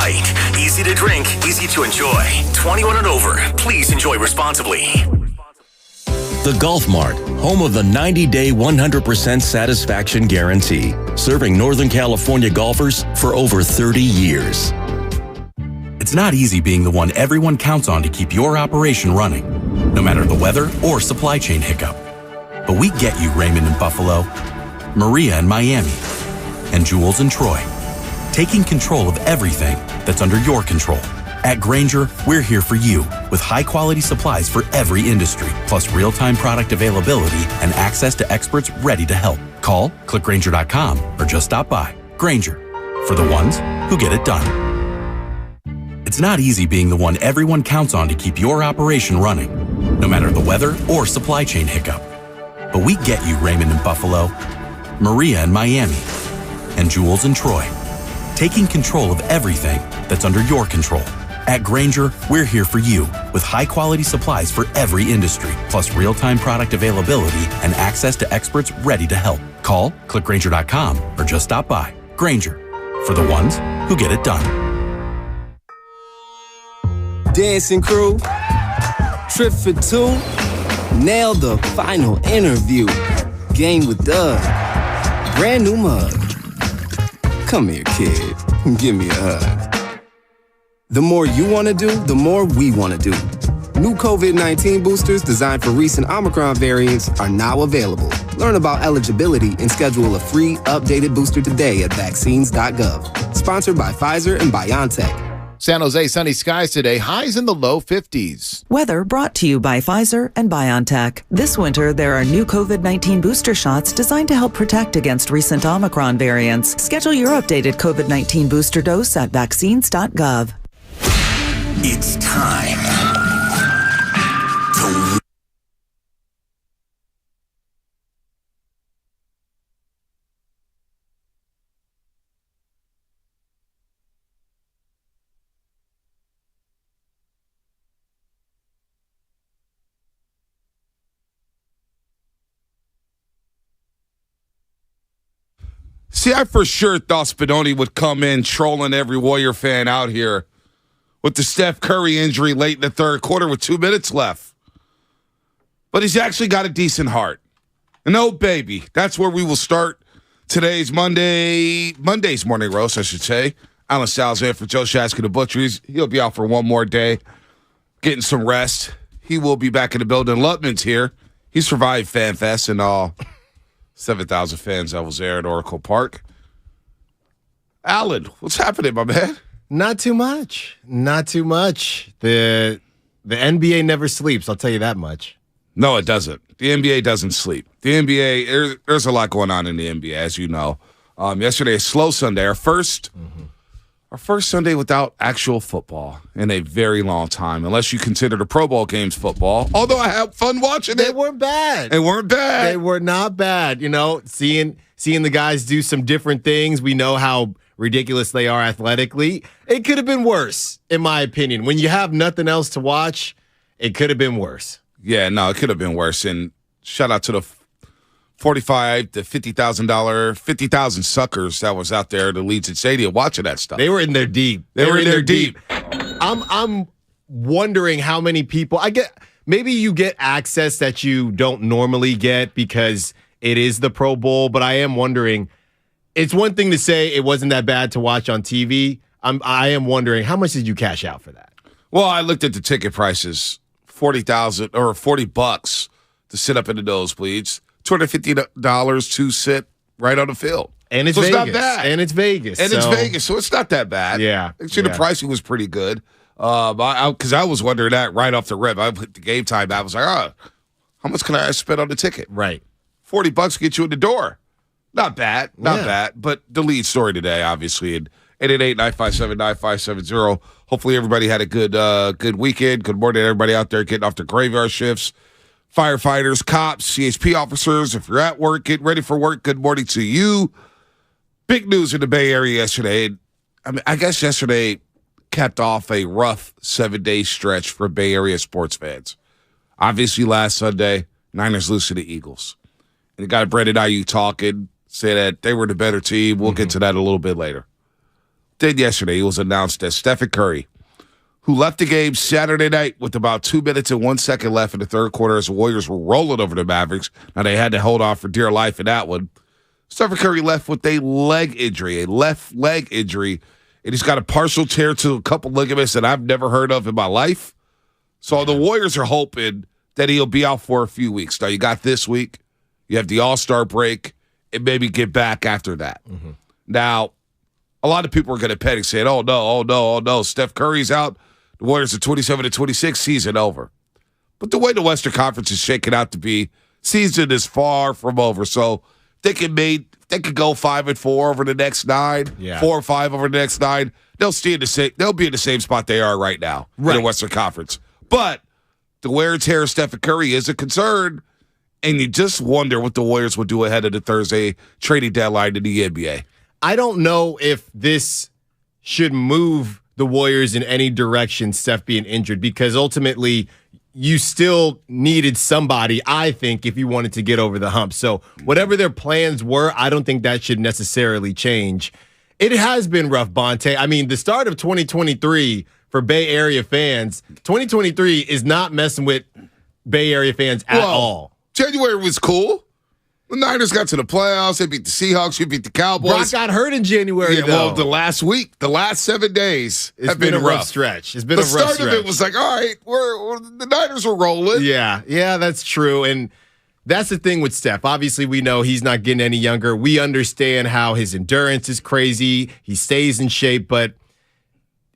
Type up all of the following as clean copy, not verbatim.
Light. Easy to drink, easy to enjoy. 21 and over. Please enjoy responsibly. The Golf Mart, home of the 90-day 100% satisfaction guarantee, serving Northern California golfers for over 30 years. It's not easy being the one everyone counts on to keep your operation running, no matter the weather or supply chain hiccup. But we get you, Raymond in Buffalo, Maria in Miami, and Jules in Troy, taking control of everything that's under your control. At Granger, we're here for you with high-quality supplies for every industry, plus real-time product availability and access to experts ready to help. Call, click Granger.com, or just stop by. Granger, for the ones who get it done. It's not easy being the one everyone counts on to keep your operation running, no matter the weather or supply chain hiccup. But we get you, Raymond in Buffalo, Maria in Miami, and Jules in Troy, taking control of everything that's under your control. At Granger, we're here for you with high-quality supplies for every industry, plus real-time product availability and access to experts ready to help. Call, click Granger.com, or just stop by. Granger, for the ones who get it done. Dancing crew, trip for two, nailed the final interview. Game with Doug, brand new mug. Come here, kid, give me a hug. The more you want to do, the more we want to do. New COVID-19 boosters designed for recent Omicron variants are now available. Learn about eligibility and schedule a free, updated booster today at vaccines.gov. Sponsored by Pfizer and BioNTech. San Jose, sunny skies today, highs in the low 50s. Weather brought to you by Pfizer and BioNTech. This winter, there are new COVID-19 booster shots designed to help protect against recent Omicron variants. Schedule your updated COVID-19 booster dose at vaccines.gov. It's time to See, I for sure thought Spadoni would come in trolling every Warrior fan out here with the Steph Curry injury late in the third quarter with 2 minutes left. But he's actually got a decent heart. And oh, baby, that's where we will start today's Monday's morning roast, I should say. Alan Sal's in for Joe Shasky, the Butcher. He'll be out for one more day, getting some rest. He will be back in the building. Lutman's here. He survived Fan Fest and all 7,000 fans that was there at Oracle Park. Alan, what's happening, my man? Not too much. Not too much. The NBA never sleeps, I'll tell you that much. No, it doesn't. The NBA doesn't sleep. The NBA, there's a lot going on in the NBA, as you know. Yesterday, a slow Sunday. Our first Sunday without actual football in a very long time, unless you consider the Pro Bowl games football. Although I had fun watching it. They weren't bad. They weren't bad. They were not bad. You know, seeing the guys do some different things. We know how ridiculous they are athletically. It could have been worse, in my opinion. When you have nothing else to watch, it could have been worse. Yeah, no, it could have been worse. And shout out to the $45,000 to $50,000, 50,000 suckers that was out there at the Legion Stadium watching that stuff. They were in there deep. They were in there deep. I'm wondering how many people maybe you get access that you don't normally get because it is the Pro Bowl, but I am wondering. It's one thing to say it wasn't that bad to watch on TV. I am wondering, how much did you cash out for that? Well, I looked at the ticket prices, $40,000 or $40 to sit up in the nosebleeds, $250 to sit right on the field. And it's so Vegas. It's not bad. And it's Vegas. And it's Vegas, so it's not that bad. Yeah. Actually, the pricing was pretty good. Because I was wondering that right off the rip. I put the game time. I was like, how much can I spend on the ticket? Right. $40 get you in the door. Not bad. Not bad. But the lead story today, obviously, and 888-957-9570. Hopefully everybody had a good weekend. Good morning to everybody out there getting off their graveyard shifts. Firefighters, cops, CHP officers, if you're at work, getting ready for work, good morning to you. Big news in the Bay Area yesterday. I guess yesterday capped off a rough 7-day stretch for Bay Area sports fans. Obviously, last Sunday, Niners lose to the Eagles. And the guy Brandon Ayuk talking, say that they were the better team. We'll get to that a little bit later. Then yesterday, it was announced that Steph Curry, who left the game Saturday night with about 2 minutes and 1 second left in the third quarter as the Warriors were rolling over the Mavericks. Now, they had to hold on for dear life in that one. Steph Curry left with a left leg injury, and he's got a partial tear to a couple ligaments that I've never heard of in my life. So the Warriors are hoping that he'll be out for a few weeks. Now, you got this week. You have the All-Star break, and maybe get back after that. Mm-hmm. Now, a lot of people are going to panic saying, oh, no, Steph Curry's out. The Warriors are 27-26, season over. But the way the Western Conference is shaking out to be, season is far from over. So they could go 5-4 over the next 9, 4-5 over the next 9. They'll be in the same spot they are right now in the Western Conference. But the wear and tear of Steph Curry is a concern, and you just wonder what the Warriors will do ahead of the Thursday trading deadline in the NBA. I don't know if this should move the Warriors in any direction, Steph being injured, because ultimately you still needed somebody, I think, if you wanted to get over the hump. So whatever their plans were, I don't think that should necessarily change. It has been rough, Bonte. I mean, the start of 2023 for Bay Area fans, 2023 is not messing with Bay Area fans at all. January was cool. The Niners got to the playoffs. They beat the Seahawks. You beat the Cowboys. Brock got hurt in January, though. Well, the last 7 days have been a rough stretch. It's been a rough start stretch. of it was like, all right, the Niners are rolling. Yeah, that's true. And that's the thing with Steph. Obviously, we know he's not getting any younger. We understand how his endurance is crazy. He stays in shape, but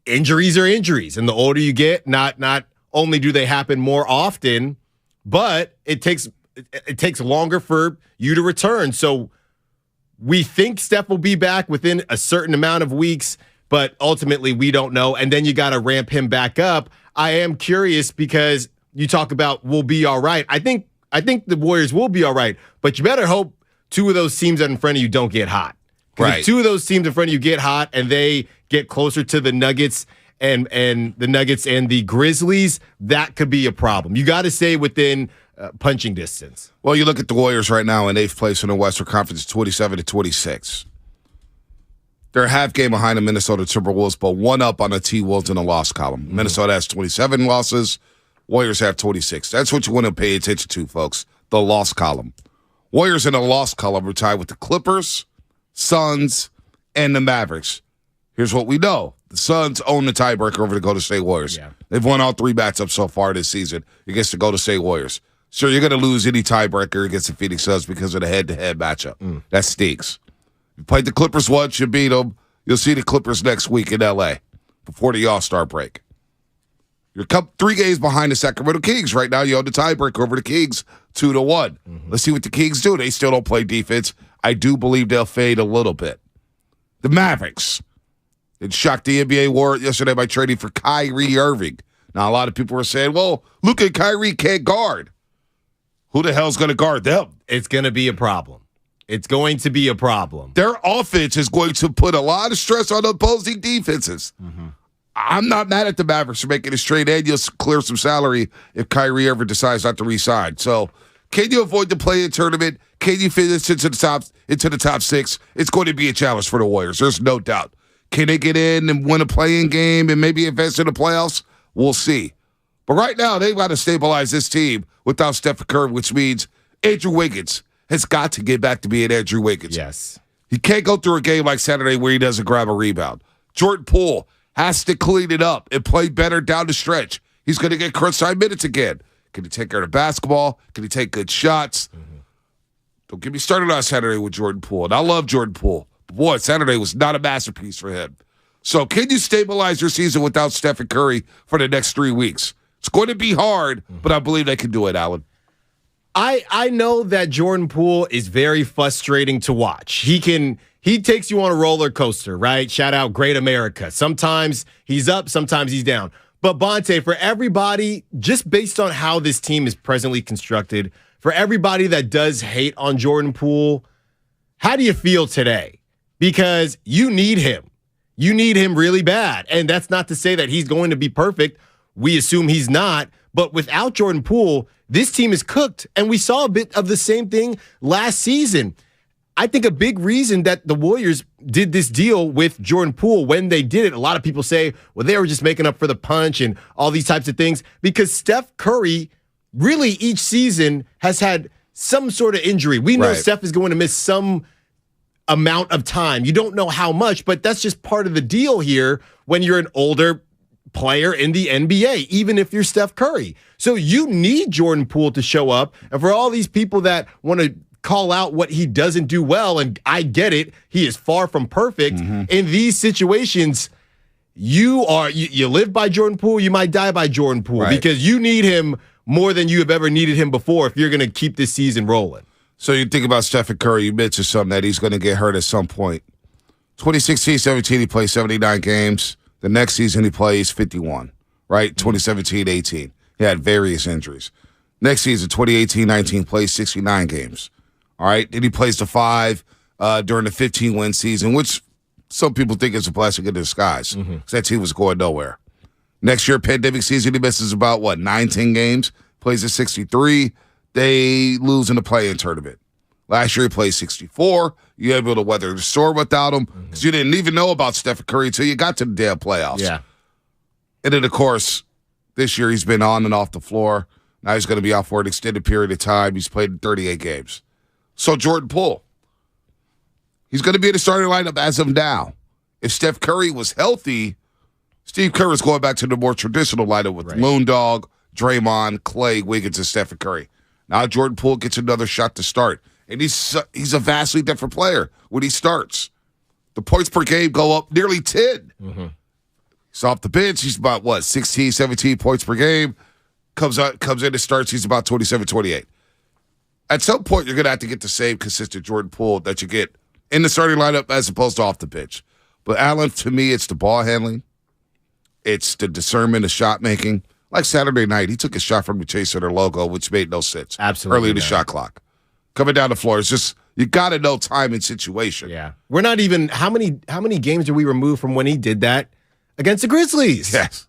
injuries are injuries. And the older you get, not only do they happen more often, but it takes longer for you to return. So we think Steph will be back within a certain amount of weeks, but ultimately we don't know. And then you got to ramp him back up. I am curious because you talk about we'll be all right. I think the Warriors will be all right, but you better hope two of those teams that are in front of you don't get hot. Right. If two of those teams in front of you get hot and they get closer to the Nuggets and the Nuggets and the Grizzlies, that could be a problem. You got to stay within punching distance. Well, you look at the Warriors right now in 8th place in the Western Conference, 27-26. They're a half game behind the Minnesota Timberwolves, but one up on the T-Wolves in the loss column. Mm-hmm. Minnesota has 27 losses. Warriors have 26. That's what you want to pay attention to, folks, the loss column. Warriors in the loss column are tied with the Clippers, Suns, and the Mavericks. Here's what we know. The Suns own the tiebreaker over the Golden State Warriors. Yeah. They've won all 3 matchups so far this season against the Golden State Warriors. So you're going to lose any tiebreaker against the Phoenix Suns because of the head-to-head matchup. That stinks. You played the Clippers once, you beat them. You'll see the Clippers next week in L.A. before the All-Star break. You're 3 games behind the Sacramento Kings. Right now, you own the tiebreaker over the Kings 2-1. Let's see what the Kings do. They still don't play defense. I do believe they'll fade a little bit. The Mavericks. It shocked the NBA war yesterday by trading for Kyrie Irving. Now, a lot of people were saying, well, look at Kyrie can't guard. Who the hell's going to guard them? It's going to be a problem. It's going to be a problem. Their offense is going to put a lot of stress on opposing defenses. I'm not mad at the Mavericks for making this trade, and you'll clear some salary if Kyrie ever decides not to re-sign. So, can you avoid the play-in tournament? Can you finish into the top 6? It's going to be a challenge for the Warriors. There's no doubt. Can they get in and win a play-in game and maybe advance in the playoffs? We'll see. But right now, they've got to stabilize this team without Steph Curry, which means Andrew Wiggins has got to get back to being Andrew Wiggins. Yes. He can't go through a game like Saturday where he doesn't grab a rebound. Jordan Poole has to clean it up and play better down the stretch. He's going to get crunch time minutes again. Can he take care of basketball? Can he take good shots? Don't get me started on Saturday with Jordan Poole. And I love Jordan Poole. But boy, Saturday was not a masterpiece for him. So can you stabilize your season without Steph Curry for the next 3 weeks? It's going to be hard, but I believe they can do it, Alan. I know that Jordan Poole is very frustrating to watch. He takes you on a roller coaster, right? Shout out Great America. Sometimes he's up, sometimes he's down. But Bonte, for everybody, just based on how this team is presently constructed, for everybody that does hate on Jordan Poole, how do you feel today? Because you need him. You need him really bad. And that's not to say that he's going to be perfect. We assume he's not. But without Jordan Poole, this team is cooked. And we saw a bit of the same thing last season. I think a big reason that the Warriors did this deal with Jordan Poole when they did it, a lot of people say, well, they were just making up for the punch and all these types of things, because Steph Curry really each season has had some sort of injury. We know Steph is going to miss some amount of time. You don't know how much, but that's just part of the deal here when you're an older player in the NBA, even if you're Steph Curry. So you need Jordan Poole to show up. And for all these people that want to call out what he doesn't do well, and I get it, he is far from perfect. In these situations, you live by Jordan Poole, you might die by Jordan Poole, because you need him more than you have ever needed him before if you're going to keep this season rolling. So you think about Stephen Curry, you mentioned something that he's going to get hurt at some point. 2016-17, he played 79 games. The next season, he plays 51, right? 2017-18, he had various injuries. Next season, 2018-19, plays 69 games. All right, then he plays the 5 during the 15-win season, which some people think is a blessing in disguise. That team was going nowhere. Next year, pandemic season, he misses about, 9-10 games, plays at 63. They lose in the play-in tournament. Last year, he played 64. You were able to weather the storm without him because you didn't even know about Stephen Curry until you got to the damn playoffs. Yeah. And then, of course, this year he's been on and off the floor. Now he's going to be out for an extended period of time. He's played in 38 games. So Jordan Poole, he's going to be in the starting lineup as of now. If Steph Curry was healthy, Steve Kerr is going back to the more traditional lineup with Lone Dog, Draymond, Clay, Wiggins, and Stephen Curry. Now Jordan Poole gets another shot to start. And he's a vastly different player when he starts. The points per game go up nearly 10. He's off the bench. He's about, 16, 17 points per game. Comes in and starts. He's about 27, 28. At some point, you're going to have to get the same consistent Jordan Poole that you get in the starting lineup as opposed to off the bench. But, Allen, to me, it's the ball handling. It's the discernment of shot making. Like Saturday night, he took a shot from the chase center logo, which made no sense. Absolutely. Early in the shot clock. Coming down the floor, it's just, you got to know time and situation. Yeah. We're not even, how many games are we removed from when he did that against the Grizzlies? Yes.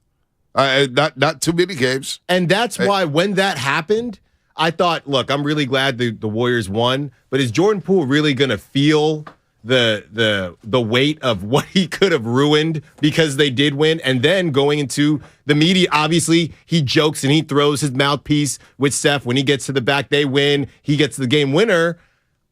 Not too many games. And that's why when that happened, I thought, look, I'm really glad the Warriors won, but is Jordan Poole really going to feel the weight of what he could have ruined because they did win? And then going into the media, obviously, he jokes and he throws his mouthpiece with Steph. When he gets to the back, they win. He gets the game winner.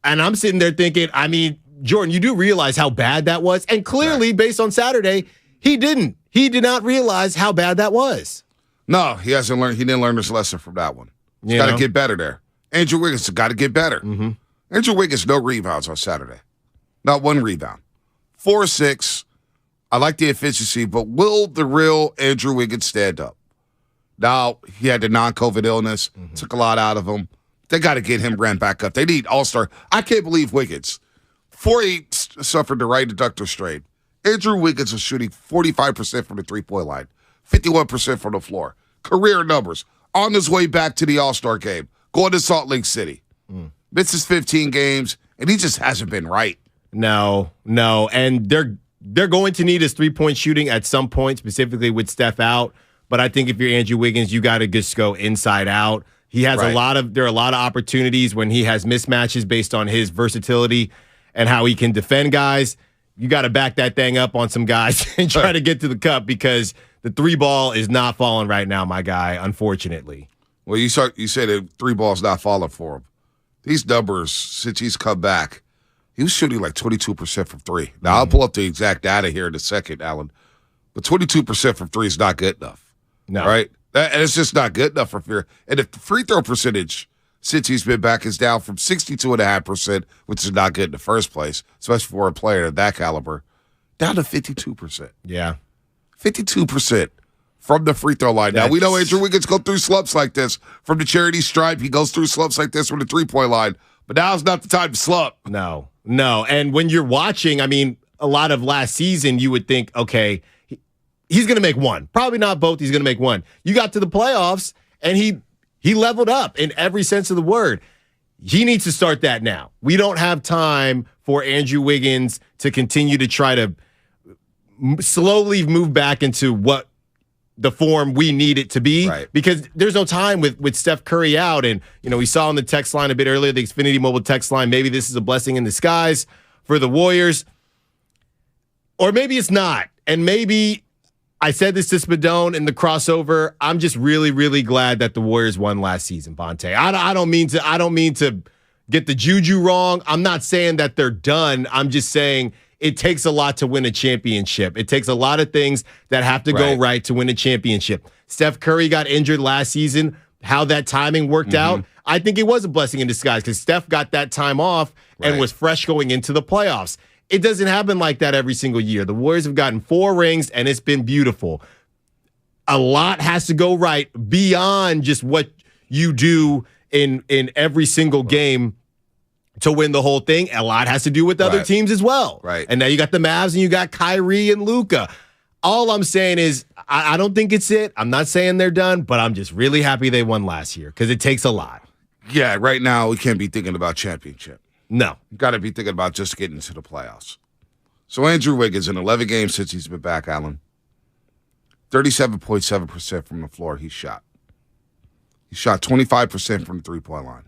And I'm sitting there thinking, I mean, Jordan, you do realize how bad that was. And clearly, based on Saturday, he didn't. He did not realize how bad that was. No, he hasn't learned. He didn't learn his lesson from that one. He's got to get better there. Andrew Wiggins has got to get better. Andrew Wiggins, no rebounds on Saturday. Not one rebound. 4-6. I like the efficiency, but will the real Andrew Wiggins stand up? Now, he had the non-COVID illness. Took a lot out of him. They got to get him ran back up. They need all-star. I can't believe Wiggins. 4-8 suffered the right adductor strain. Andrew Wiggins was shooting 45% from the three-point line, 51% from the floor. Career numbers. On his way back to the All-Star game. Going to Salt Lake City. Misses 15 games, and he just hasn't been right. No. And they're going to need his three-point shooting at some point, specifically with Steph out. But I think if you're Andrew Wiggins, you got to just go inside out. He has there are a lot of opportunities when he has mismatches based on his versatility and how he can defend guys. You got to back that thing up on some guys and try to get to the cup because the three ball is not falling right now, my guy, unfortunately. Well, you say the three ball's not falling for him. These numbers, since he's come back, he was shooting like 22% from three. Now, I'll pull up the exact data here in a second, Alan. But 22% from three is not good enough. No. Right? And it's just not good enough for fear. And if the free throw percentage since he's been back is down from 62.5%, which is not good in the first place, especially for a player of that caliber, down to 52%. Yeah. 52% from the free throw line. Now, we know Andrew Wiggins go through slumps like this. From the charity stripe, he goes through slumps like this from the three-point line. But now's not the time to slump. No. And when you're watching, I mean, a lot of last season, you would think, okay, he's going to make one. Probably not both. He's going to make one. You got to the playoffs, and he leveled up in every sense of the word. He needs to start that now. We don't have time for Andrew Wiggins to continue to try to slowly move back into what the form we need it to be. Right. Because there's no time with Steph Curry out. And, we saw on the text line a bit earlier, the Xfinity Mobile text line, maybe this is a blessing in disguise for the Warriors. Or maybe it's not. And maybe I said this to Spadone in the crossover. I'm just really, really glad that the Warriors won last season, Bonte. I don't mean to get the juju wrong. I'm not saying that they're done. I'm just saying it takes a lot to win a championship. It takes a lot of things that have to go right to win a championship. Steph Curry got injured last season. How that timing worked out, I think it was a blessing in disguise because Steph got that time off and was fresh going into the playoffs. It doesn't happen like that every single year. The Warriors have gotten 4 rings, and it's been beautiful. A lot has to go right beyond just what you do in every single game to win the whole thing. A lot has to do with other teams as well. Right. And now you got the Mavs and you got Kyrie and Luka. All I'm saying is I don't think it's it. I'm not saying they're done, but I'm just really happy they won last year because it takes a lot. Yeah, right now we can't be thinking about championship. No. You got to be thinking about just getting into the playoffs. So Andrew Wiggins, in 11 games since he's been back, Alan, 37.7% from the floor he shot. He shot 25% from the three-point line.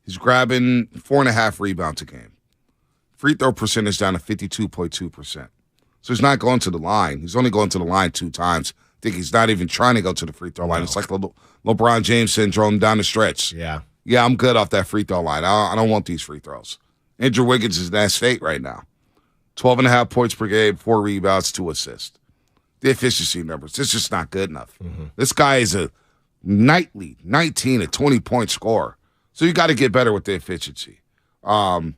He's grabbing 4.5 rebounds a game. Free throw percentage down to 52.2%. So he's not going to the line. He's only going to the line 2 times. I think he's not even trying to go to the free throw line. It's like LeBron James syndrome down the stretch. Yeah, I'm good off that free throw line. I don't want these free throws. Andrew Wiggins is in that state right now. 12.5 points per game, 4 rebounds, 2 assists. The efficiency numbers, it's just not good enough. This guy is a nightly 19 to 20-point scorer. So you got to get better with the efficiency. It's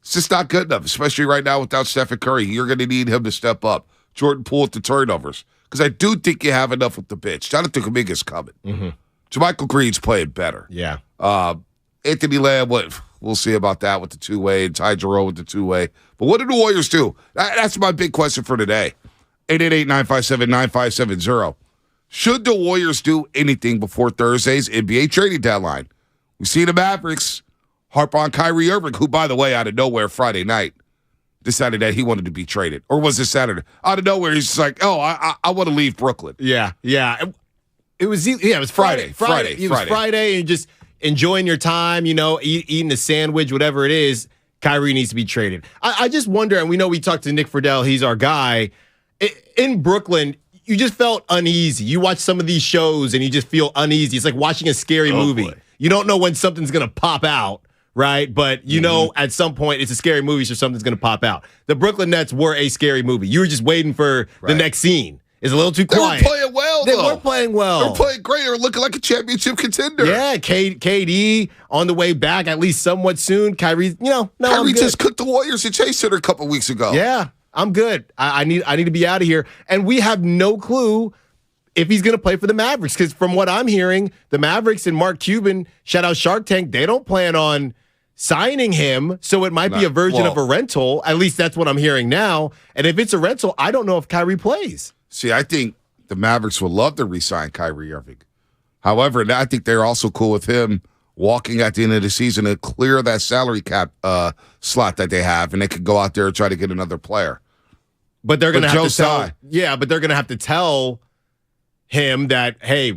just not good enough, especially right now without Steph Curry. You're going to need him to step up. Jordan Poole with the turnovers. Because I do think you have enough with the bench. Jonathan Kuminga's coming. JaMychal Green's playing better. Yeah. Anthony Lamb, we'll see about that with the two-way, and Ty Jerome with the two-way. But what do the Warriors do? That's my big question for today. 888-957-9570. Should the Warriors do anything before Thursday's NBA trading deadline? We see the Mavericks harp on Kyrie Irving, who, by the way, out of nowhere Friday night decided that he wanted to be traded. Or was it Saturday? Out of nowhere, he's just like, oh, I want to leave Brooklyn. Yeah. It was Friday. It was Friday, and just enjoying your time, eating a sandwich, whatever it is. Kyrie needs to be traded. I just wonder, and we know we talked to Nick Friedel, he's our guy. In Brooklyn, you just felt uneasy. You watch some of these shows and you just feel uneasy. It's like watching a scary movie. Boy. You don't know when something's going to pop out, right? But you know at some point it's a scary movie, so something's going to pop out. The Brooklyn Nets were a scary movie. You were just waiting for the next scene. It's a little too quiet. They were playing well, though. They were playing well. They were playing great. They were looking like a championship contender. Yeah, KD on the way back at least somewhat soon. Kyrie, Kyrie just cooked the Warriors at Chase Center a couple weeks ago. Yeah, I'm good. I need to be out of here. And we have no clue if he's going to play for the Mavericks, because from what I'm hearing, the Mavericks and Mark Cuban, shout out Shark Tank, they don't plan on signing him, so it might be a version of a rental. At least that's what I'm hearing now. And if it's a rental, I don't know if Kyrie plays. See, I think the Mavericks would love to re-sign Kyrie Irving. However, I think they're also cool with him walking at the end of the season to clear that salary cap slot that they have, and they could go out there and try to get another player. But they're going to have to tell. Yeah, but they're going to have to tell him that, hey,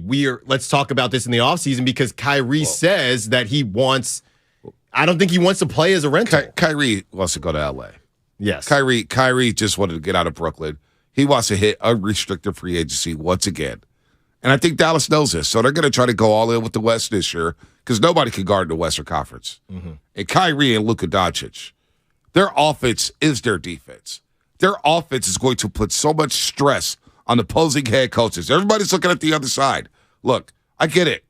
let's talk about this in the offseason, because Kyrie says that he wants. I don't think he wants to play as a rental. Kyrie wants to go to LA. Yes. Kyrie just wanted to get out of Brooklyn. He wants to hit unrestricted free agency once again. And I think Dallas knows this. So they're going to try to go all in with the West this year, because nobody can guard the Western Conference. And Kyrie and Luka Doncic, their offense is their defense. Their offense is going to put so much stress on opposing head coaches. Everybody's looking at the other side. Look, I get it.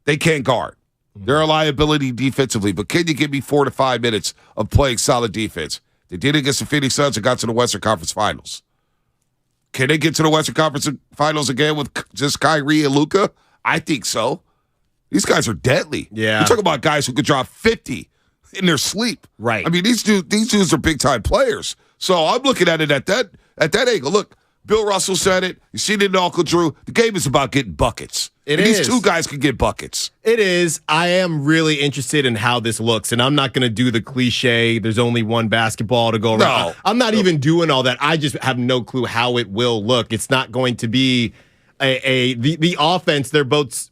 They can't guard. They're a liability defensively, but can you give me 4 to 5 minutes of playing solid defense? They did it against the Phoenix Suns and got to the Western Conference Finals. Can they get to the Western Conference Finals again with just Kyrie and Luka? I think so. These guys are deadly. Yeah. You're talking about guys who could drop 50 in their sleep. Right. I mean, these dudes are big-time players. So I'm looking at it at that angle. Look, Bill Russell said it. You see it in Uncle Drew. The game is about getting buckets. These two guys can get buckets. It is. I am really interested in how this looks, and I'm not going to do the cliche, there's only one basketball to go around. No. I'm not even doing all that. I just have no clue how it will look. It's not going to be the offense. They're both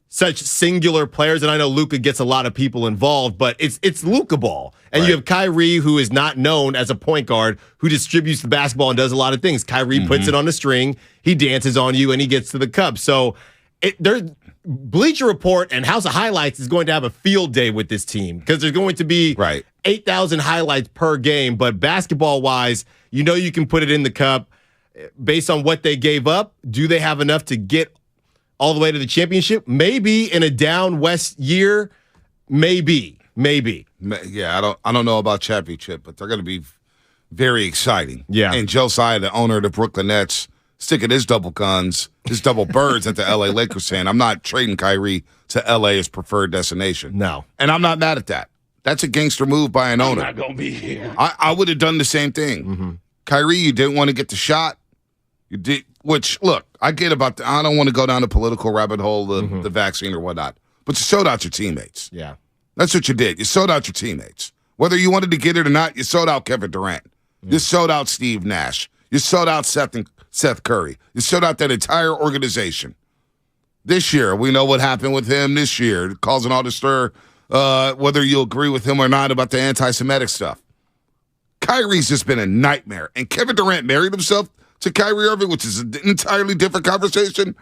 such singular players, and I know Luka gets a lot of people involved, but it's Luka ball. And you have Kyrie, who is not known as a point guard, who distributes the basketball and does a lot of things. Kyrie puts it on the string, he dances on you, and he gets to the cup. So Bleacher Report and House of Highlights is going to have a field day with this team because there's going to be 8,000 highlights per game. But basketball-wise, you know you can put it in the cup. Based on what they gave up, do they have enough to get all the way to the championship? Maybe in a down West year, maybe. Yeah, I don't know about championship, but they're going to be very exciting. Yeah. And Josiah, the owner of the Brooklyn Nets, sticking his double guns, his double birds at the L.A. Lakers, saying, I'm not trading Kyrie to L.A. as preferred destination. No. And I'm not mad at that. That's a gangster move by an owner. I'm not going to be here. I would have done the same thing. Kyrie, you didn't want to get the shot. You did, which, look, I get about I don't want to go down the political rabbit hole, the vaccine or whatnot, but you sold out your teammates. Yeah. That's what you did. You sold out your teammates. Whether you wanted to get it or not, you sold out Kevin Durant. You sold out Steve Nash. You sold out Seth Curry. You sold out that entire organization. This year, we know what happened with him this year, causing all the stir, whether you agree with him or not about the anti-Semitic stuff. Kyrie's just been a nightmare. And Kevin Durant married himself to Kyrie Irving, which is an entirely different conversation.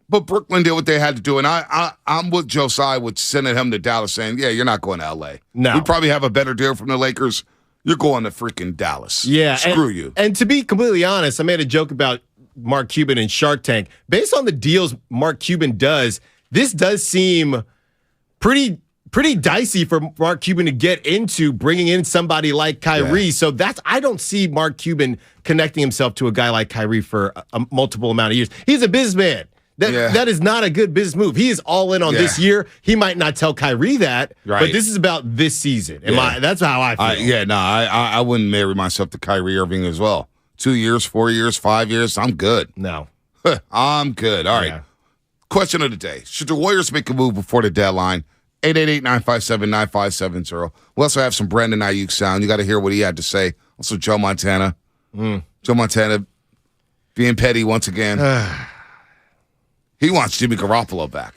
But Brooklyn did what they had to do. And I'm with Josiah with sending him to Dallas saying, yeah, you're not going to L.A. No. We probably have a better deal from the Lakers. You're going to freaking Dallas. Yeah. Screw you. And to be completely honest, I made a joke about Mark Cuban and Shark Tank. Based on the deals Mark Cuban does, this does seem pretty dicey for Mark Cuban to get into, bringing in somebody like Kyrie. So I don't see Mark Cuban connecting himself to a guy like Kyrie for a multiple amount of years. He's a businessman. That is not a good business move. He is all in on this year. He might not tell Kyrie that, but this is about this season. That's how I feel. I wouldn't marry myself to Kyrie Irving as well. 2 years, 4 years, 5 years, I'm good. No. I'm good. All right. Question of the day. Should the Warriors make a move before the deadline? 888-957-9570. We also have some Brandon Ayuk sound. You got to hear what he had to say. Also, Joe Montana. Joe Montana being petty once again. He wants Jimmy Garoppolo back.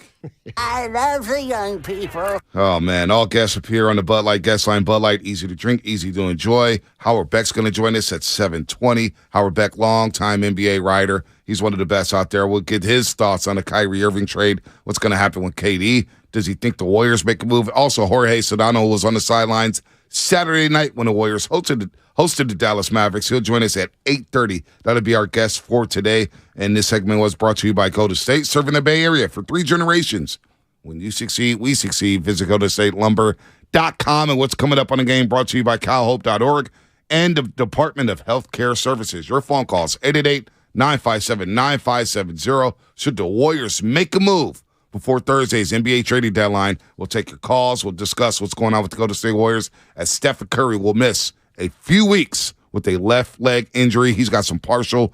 I love the young people. Oh, man. All guests appear on the Bud Light guest line. Bud Light, easy to drink, easy to enjoy. Howard Beck's going to join us at 7:20. Howard Beck, longtime NBA writer. He's one of the best out there. We'll get his thoughts on the Kyrie Irving trade. What's going to happen with KD? Does he think the Warriors make a move? Also, Jorge Sedano was on the sidelines Saturday night when the Warriors hosted the Dallas Mavericks. He'll join us at 8:30. That'll be our guest for today. And this segment was brought to you by Golden State, serving the Bay Area for 3 generations. When you succeed, we succeed. Visit GoldenStateLumber.com. And what's coming up on the game brought to you by CalHope.org and the Department of Health Care Services. Your phone calls, 888-957-9570. Should the Warriors make a move before Thursday's NBA trading deadline, we'll take your calls. We'll discuss what's going on with the Golden State Warriors as Steph Curry will miss a few weeks with a left leg injury. He's got some partial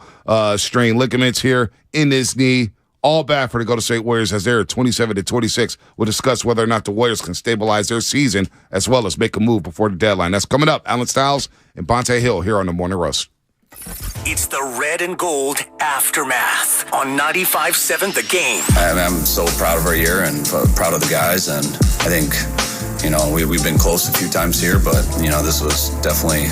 strained ligaments here in his knee. All bad for the Golden State Warriors as they're at 27-26. We'll discuss whether or not the Warriors can stabilize their season as well as make a move before the deadline. That's coming up. Alan Stiles and Bonte Hill here on the Morning Roast. It's the Red and Gold Aftermath on 95.7 The Game. I'm so proud of our year and proud of the guys. And I think, we've been close a few times here, but, this was definitely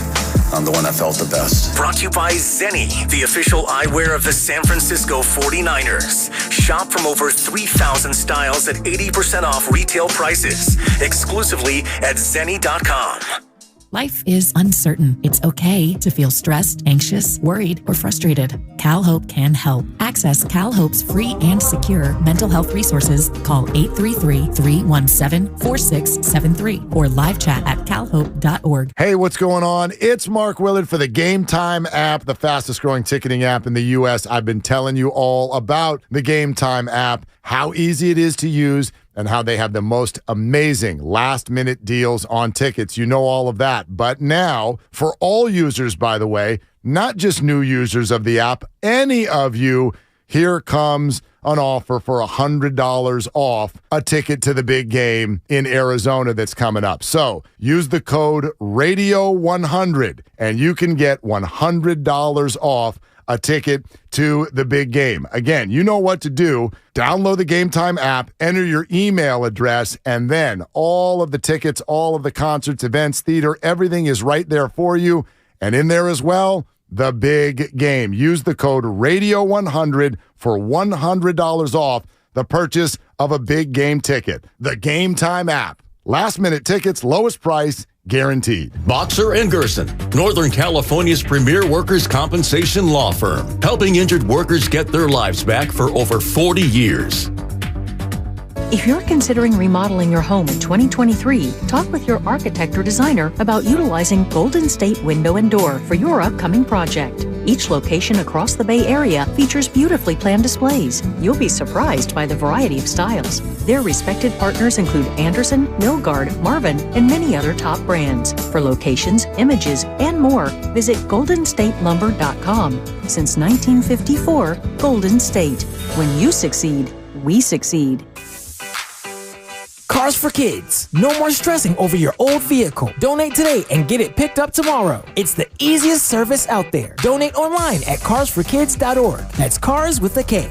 the one that felt the best. Brought to you by Zenni, the official eyewear of the San Francisco 49ers. Shop from over 3,000 styles at 80% off retail prices. Exclusively at Zenni.com. Life is uncertain. It's okay to feel stressed, anxious, worried, or frustrated. CalHope can help. Access CalHope's free and secure mental health resources. Call 833-317-4673 or live chat at calhope.org. Hey, what's going on? It's Mark Willard for the Game Time app, the fastest growing ticketing app in the U.S. I've been telling you all about the Game Time app, how easy it is to use, and how they have the most amazing last-minute deals on tickets. You know all of that. But now, for all users, by the way, not just new users of the app, any of you, here comes an offer for $100 off a ticket to the big game in Arizona that's coming up. So use the code RADIO100 and you can get $100 off a ticket to the big game. Again, you know what to do. Download the Game Time app, enter your email address, and then all of the tickets, all of the concerts, events, theater, everything is right there for you. And in there as well, the big game. Use the code RADIO100 for $100 off the purchase of a big game ticket. The Game Time app. Last minute tickets, lowest price, guaranteed. Boxer & Gerson, Northern California's premier workers' compensation law firm, helping injured workers get their lives back for over 40 years. If you're considering remodeling your home in 2023, talk with your architect or designer about utilizing Golden State Window and Door for your upcoming project. Each location across the Bay Area features beautifully planned displays. You'll be surprised by the variety of styles. Their respected partners include Anderson, Milgard, Marvin, and many other top brands. For locations, images, and more, visit goldenstatelumber.com. Since 1954, Golden State. When you succeed, we succeed. Cars for Kids. No more stressing over your old vehicle. Donate today and get it picked up tomorrow. It's the easiest service out there. Donate online at carsforkids.org. That's cars with a K.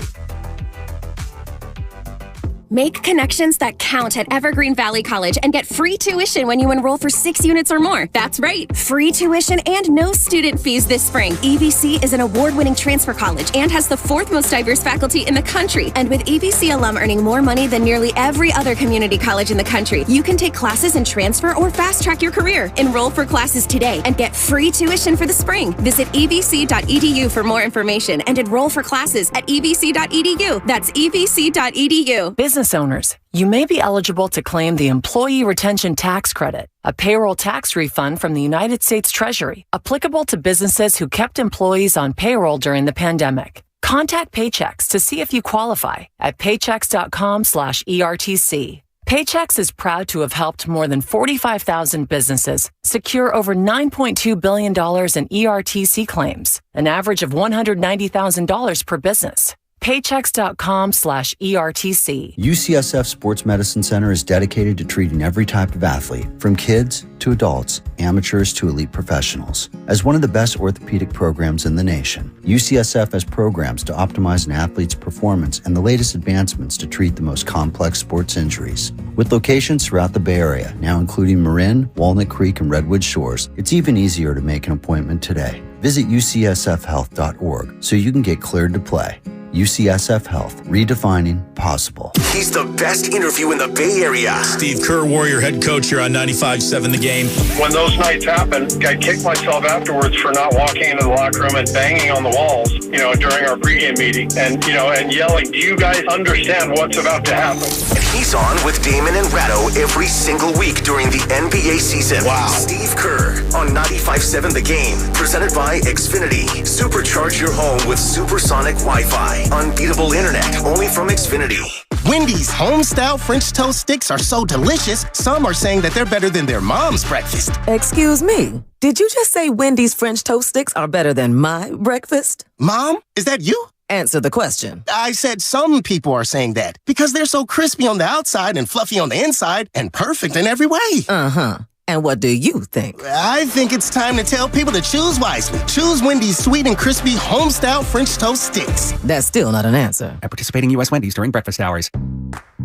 Make connections that count at Evergreen Valley College and get free tuition when you enroll for 6 units or more. That's right, free tuition and no student fees this spring. EVC is an award-winning transfer college and has the 4th most diverse faculty in the country. And with EVC alum earning more money than nearly every other community college in the country, you can take classes and transfer or fast-track your career. Enroll for classes today and get free tuition for the spring. Visit evc.edu for more information and enroll for classes at evc.edu. That's evc.edu. Business owners, you may be eligible to claim the Employee Retention Tax Credit, a payroll tax refund from the United States Treasury, applicable to businesses who kept employees on payroll during the pandemic. Contact Paychex to see if you qualify at paychex.com/ERTC. Paychex is proud to have helped more than 45,000 businesses secure over $9.2 billion in ERTC claims, an average of $190,000 per business. Paychex.com/ERTC. UCSF Sports Medicine Center is dedicated to treating every type of athlete, from kids to adults, amateurs to elite professionals. As one of the best orthopedic programs in the nation, UCSF has programs to optimize an athlete's performance and the latest advancements to treat the most complex sports injuries. With locations throughout the Bay Area, now including Marin, Walnut Creek, and Redwood Shores, it's even easier to make an appointment today. Visit ucsfhealth.org so you can get cleared to play. UCSF Health, redefining possible. He's the best interview in the Bay Area. Steve Kerr, Warrior head coach here on 95.7 The Game. When those nights happen, I kick myself afterwards for not walking into the locker room and banging on the walls, during our pregame meeting and yelling, do you guys understand what's about to happen? And he's on with Damon and Ratto every single week during the NBA season. Wow. Steve Kerr on 95.7 The Game, presented by Xfinity. Supercharge your home with supersonic Wi-Fi. Unbeatable internet, only from Xfinity. Wendy's home-style French toast sticks are so delicious, some are saying that they're better than their mom's breakfast. Excuse me, did you just say Wendy's French toast sticks are better than my breakfast? Mom, is that you? Answer the question. I said some people are saying that because they're so crispy on the outside and fluffy on the inside and perfect in every way. Uh-huh. And what do you think? I think it's time to tell people to choose wisely. Choose Wendy's sweet and crispy home-style French toast sticks. That's still not an answer. At participating U.S. Wendy's during breakfast hours.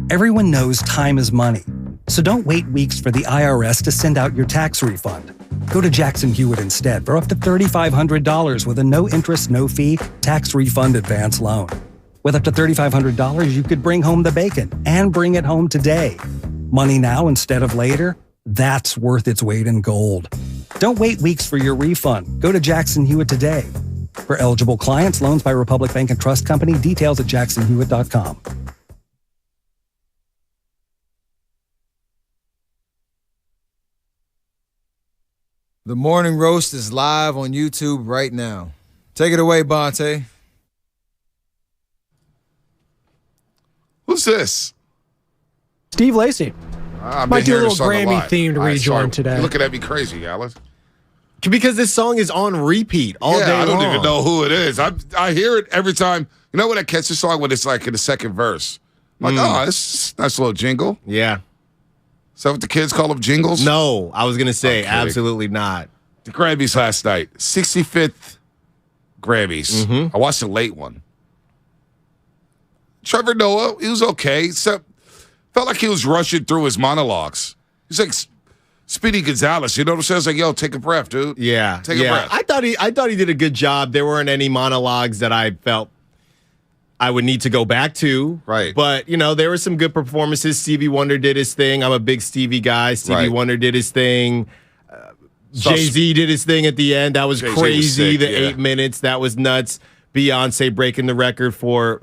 Everyone knows time is money. So don't wait weeks for the IRS to send out your tax refund. Go to Jackson Hewitt instead for up to $3,500 with a no-interest, no-fee tax refund advance loan. With up to $3,500, you could bring home the bacon and bring it home today. Money now instead of later? That's worth its weight in gold. Don't wait weeks for your refund. Go to Jackson Hewitt today. For eligible clients, loans by Republic Bank and Trust Company. Details at jacksonhewitt.com. The Morning Roast is live on YouTube right now. Take it away, Bonte. Who's this? Steve Lacey. Might do a little Grammy-themed rejoin today. You're looking at me crazy, Alice. Because this song is on repeat all day long. I don't even know who it is. I hear it every time. You know when I catch the song when it's like in the second verse? I'm like, oh, it's a nice little jingle. Yeah. Is that what the kids call them, jingles? No, I was going to say absolutely not. The Grammys last night, 65th Grammys. Mm-hmm. I watched the late one. Trevor Noah, he was okay. Except felt like he was rushing through his monologues. He's like Speedy Gonzalez. You know what I'm saying? It's like, yo, take a breath, dude. Yeah. Take a breath. I thought he did a good job. There weren't any monologues that I felt I would need to go back to. Right. But, there were some good performances. Stevie Wonder did his thing. I'm a big Stevie guy. Stevie Wonder did his thing. Jay-Z did his thing at the end. That was Jay-Z crazy. was sick, 8 minutes. That was nuts. Beyonce breaking the record for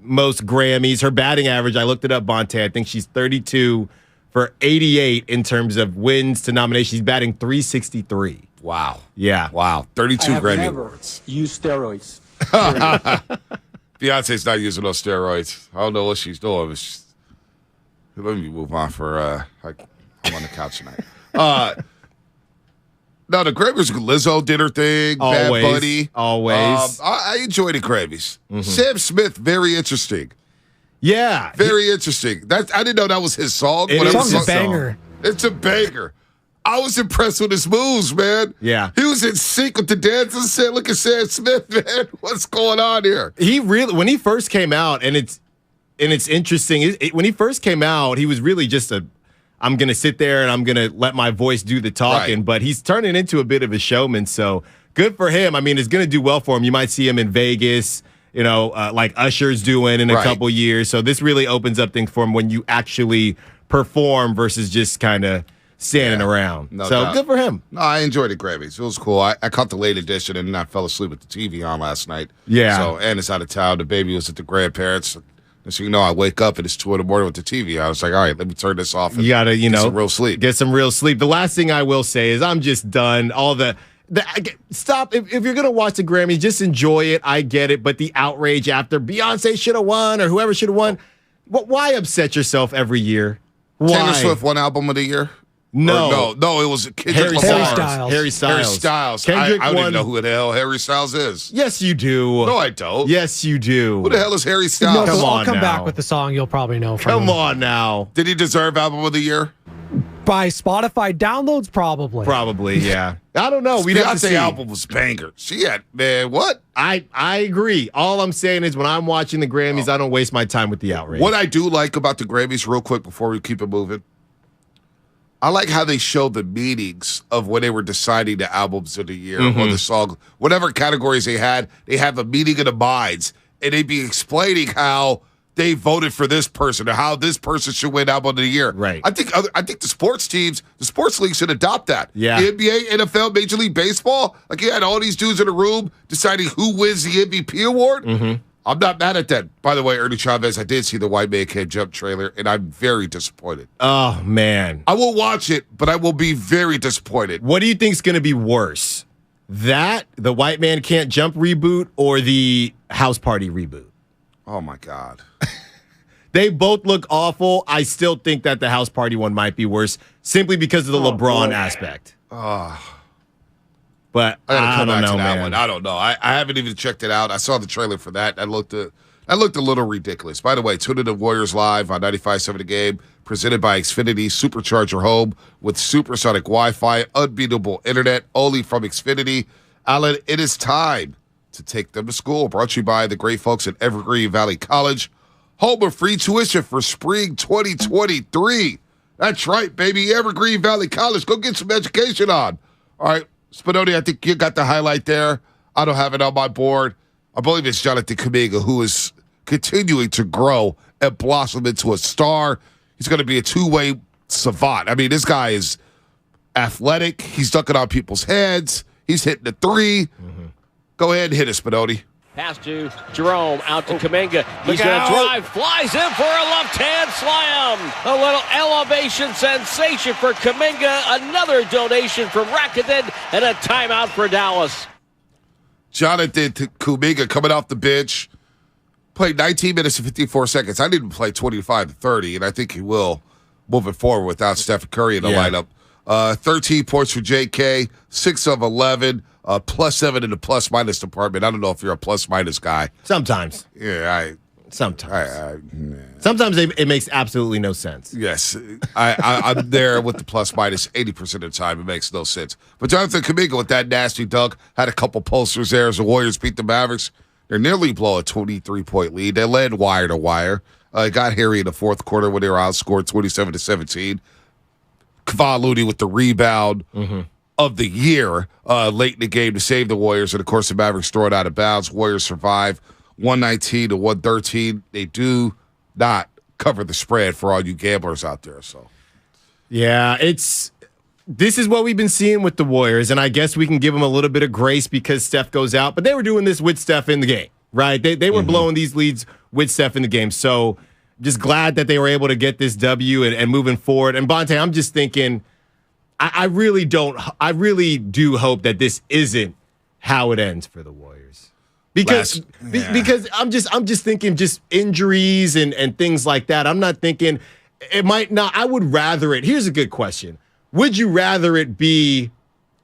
most Grammys. Her batting average, I looked it up, Bonte. I think she's 32 for 88 in terms of wins to nominations. She's batting 363. Wow. Yeah. Wow. 32 Grammy never Awards. Use steroids. Beyonce's not using those steroids. I don't know what she's doing. Let me move on for I'm on the couch tonight. No, the Grammys, Lizzo did her thing. Always. Bad Bunny. Always. I enjoyed the Grammys. Sam Smith, very interesting. Yeah. Very interesting. I didn't know that was his song. It but is it was a banger. It's a banger. I was impressed with his moves, man. Yeah. He was in sync with the dance and said, look at Sam Smith, man. What's going on here? He really, when he first came out, and it's interesting, when he first came out, he was really just I'm going to sit there and I'm going to let my voice do the talking, but he's turning into a bit of a showman, so good for him. I mean, it's going to do well for him. You might see him in Vegas, like Usher's doing in a couple years, so this really opens up things for him when you actually perform versus just kind of standing around. No so doubt. good for him. No, I enjoyed the Grammys. It was cool. I caught the late edition and then I fell asleep with the TV on last night. Yeah. So Anna's out of town. The baby was at the grandparents'. So, I wake up and it's 2 a.m. with the TV. I was like, all right, let me turn this off. You got to, get some real sleep. Get some real sleep. The last thing I will say is I'm just done. Stop. If you're going to watch the Grammys, just enjoy it. I get it. But the outrage after Beyonce should have won or whoever should have won, why upset yourself every year? Why? Taylor Swift won Album of the Year? No, it was Kendrick Lamar. Harry Styles. I don't even know who the hell Harry Styles is. Yes, you do. No, I don't. Yes, you do. Who the hell is Harry Styles? No, I'll come back with the song you'll probably know from Come on now. Did he deserve Album of the Year? By Spotify downloads, probably. Probably, yeah. I don't know. We'd have to see. Beyonce album was banger. She had, man, what? I agree. All I'm saying is when I'm watching the Grammys, I don't waste my time with the outrage. What I do like about the Grammys, real quick before we keep it moving, I like how they show the meetings of when they were deciding the albums of the year or the song, whatever categories they had. They have a meeting of the minds, and they'd be explaining how they voted for this person or how this person should win album of the year. Right. I think the sports teams, the sports leagues should adopt that. Yeah. The NBA, NFL, Major League Baseball, like you had all these dudes in a room deciding who wins the MVP award. I'm not mad at that. By the way, Ernie Chavez, I did see the White Man Can't Jump trailer, and I'm very disappointed. Oh, man. I will watch it, but I will be very disappointed. What do you think is going to be worse? The White Man Can't Jump reboot or the House Party reboot? Oh, my God. They both look awful. I still think that the House Party one might be worse simply because of the LeBron aspect. But I gotta come don't back know, to that man. one. I don't know. I haven't even checked it out. I saw the trailer for that. That looked a little ridiculous. By the way, tune in to Warriors Live on 95.7 The Game, presented by Xfinity. Supercharge your home with supersonic Wi-Fi, unbeatable internet, only from Xfinity. Alan, it is time to take them to school. Brought to you by the great folks at Evergreen Valley College. Home of free tuition for spring 2023. That's right, baby. Evergreen Valley College. Go get some education on. All right. Spinoni, I think you got the highlight there. I don't have it on my board. I believe it's Jonathan Kuminga, who is continuing to grow and blossom into a star. He's going to be a two-way savant. I mean, this guy is athletic. He's dunking on people's heads. He's hitting the three. Go ahead and hit it, Spinoni. Pass to Jerome, out to Kuminga. He's going to drive, flies in for a left-hand slam. A little elevation sensation for Kuminga. Another donation from Rakuten and a timeout for Dallas. Jonathan Kuminga coming off the bench. Played 19 minutes and 54 seconds. I didn't play 25 to 30, and I think he will moving forward without Steph Curry in the lineup. 13 points for JK, 6 of 11, +7 in the plus-minus department. I don't know if you're a plus-minus guy. Sometimes. Yeah, Sometimes. Sometimes it makes absolutely no sense. Yes, I'm there with the plus-minus 80% of the time. It makes no sense. But Jonathan Kuminga with that nasty dunk had a couple posters there as the Warriors beat the Mavericks. They're nearly blow a 23-point lead. They led wire to wire. Got hairy in the fourth quarter when they were outscored 27-17. Kevon Looney with the rebound of the year late in the game to save the Warriors. And, of course, the Mavericks throw it out of bounds. Warriors survive 119-113. They do not cover the spread for all you gamblers out there. So, yeah, this is what we've been seeing with the Warriors, and I guess we can give them a little bit of grace because Steph goes out. But they were doing this with Steph in the game, right? They were blowing these leads with Steph in the game. So just glad that they were able to get this W and moving forward. And Bonte, I'm just thinking, I really do hope that this isn't how it ends for the Warriors. Because I'm just thinking just injuries and things like that. I'm not thinking it might not. I would rather it. Here's a good question. Would you rather it be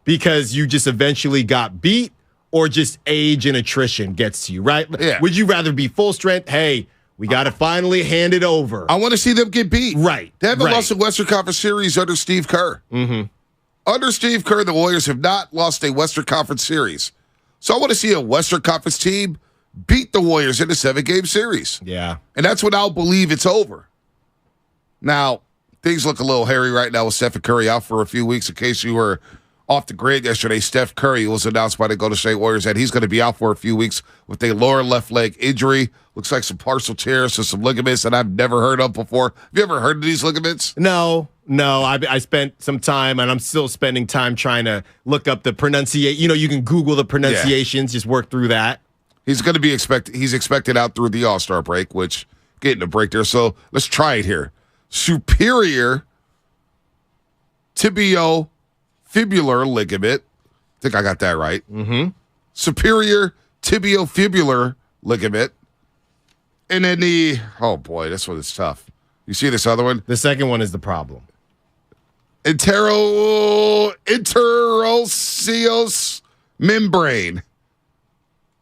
because you just eventually got beat or just age and attrition gets to you, right? Yeah. Would you rather be full strength? Hey, we got to finally hand it over. I want to see them get beat. Right. They haven't lost a Western Conference series under Steve Kerr. Under Steve Kerr, the Warriors have not lost a Western Conference series. So I want to see a Western Conference team beat the Warriors in a 7-game series. Yeah. And that's when I'll believe it's over. Now, things look a little hairy right now with Steph Curry out for a few weeks. In case you were off the grid yesterday, Steph Curry was announced by the Golden State Warriors that he's going to be out for a few weeks with a lower left leg injury. Looks like some partial tears and some ligaments that I've never heard of before. Have you ever heard of these ligaments? No. I spent some time, and I'm still spending time trying to look up the pronunciation. You know, you can Google the pronunciations, just work through that. He's going to be he's expected out through the All-Star break, which getting a break there. So let's try it here. Superior tibiofibular ligament. I think I got that right. Superior tibiofibular ligament. And then oh boy, this one is tough. You see this other one? The second one is the problem. Interosseous membrane.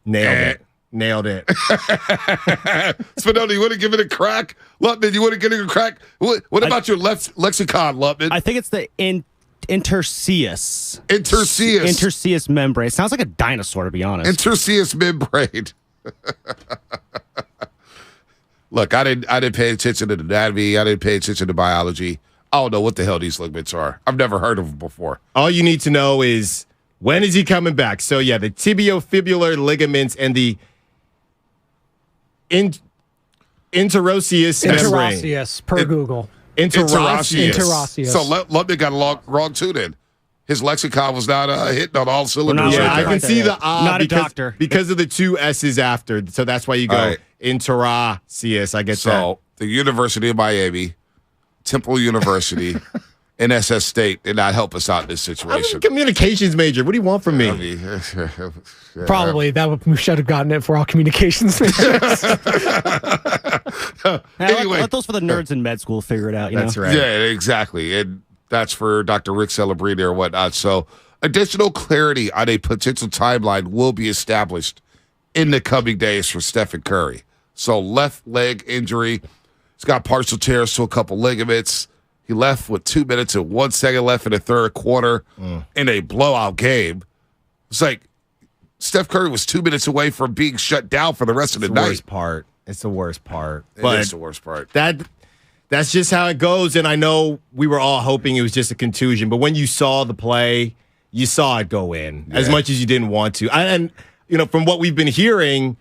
Nailed it. Spinelli, you want to give it a crack? Lutman, you want to give it a crack? What about your lexicon, Lutman? I think it's the interosseous. Interosseous membrane. Sounds like a dinosaur, to be honest. Interosseous membrane. Look, I didn't pay attention to anatomy. I didn't pay attention to biology. I don't know what the hell these ligaments are. I've never heard of them before. All you need to know is when is he coming back? So, yeah, the tibiofibular ligaments and the interosseous membrane. Interosseous, per Google. Interosseous. So Lutman got wrong too then. His lexicon was not hitting on all cylinders. Yeah, I can see the not a doctor. because of the two S's after. So that's why you go interosseous. I get that. So the University of Miami, Temple University, and SS State did not help us out in this situation. I'm a communications major. What do you want from me? Probably we should have gotten it for all communications majors. Anyway, let those for the nerds in med school figure it out. That's right. Yeah, exactly. And that's for Dr. Rick Celebrini or whatnot. So additional clarity on a potential timeline will be established in the coming days for Stephen Curry. So left leg injury. He's got partial tears to a couple ligaments. He left with 2 minutes and 1 second left in the third quarter in a blowout game. It's like Steph Curry was 2 minutes away from being shut down for the rest of the night. It's the worst part. It is the worst part. That's just how it goes. And I know we were all hoping it was just a contusion, but when you saw the play, you saw it go in as much as you didn't want to. And from what we've been hearing,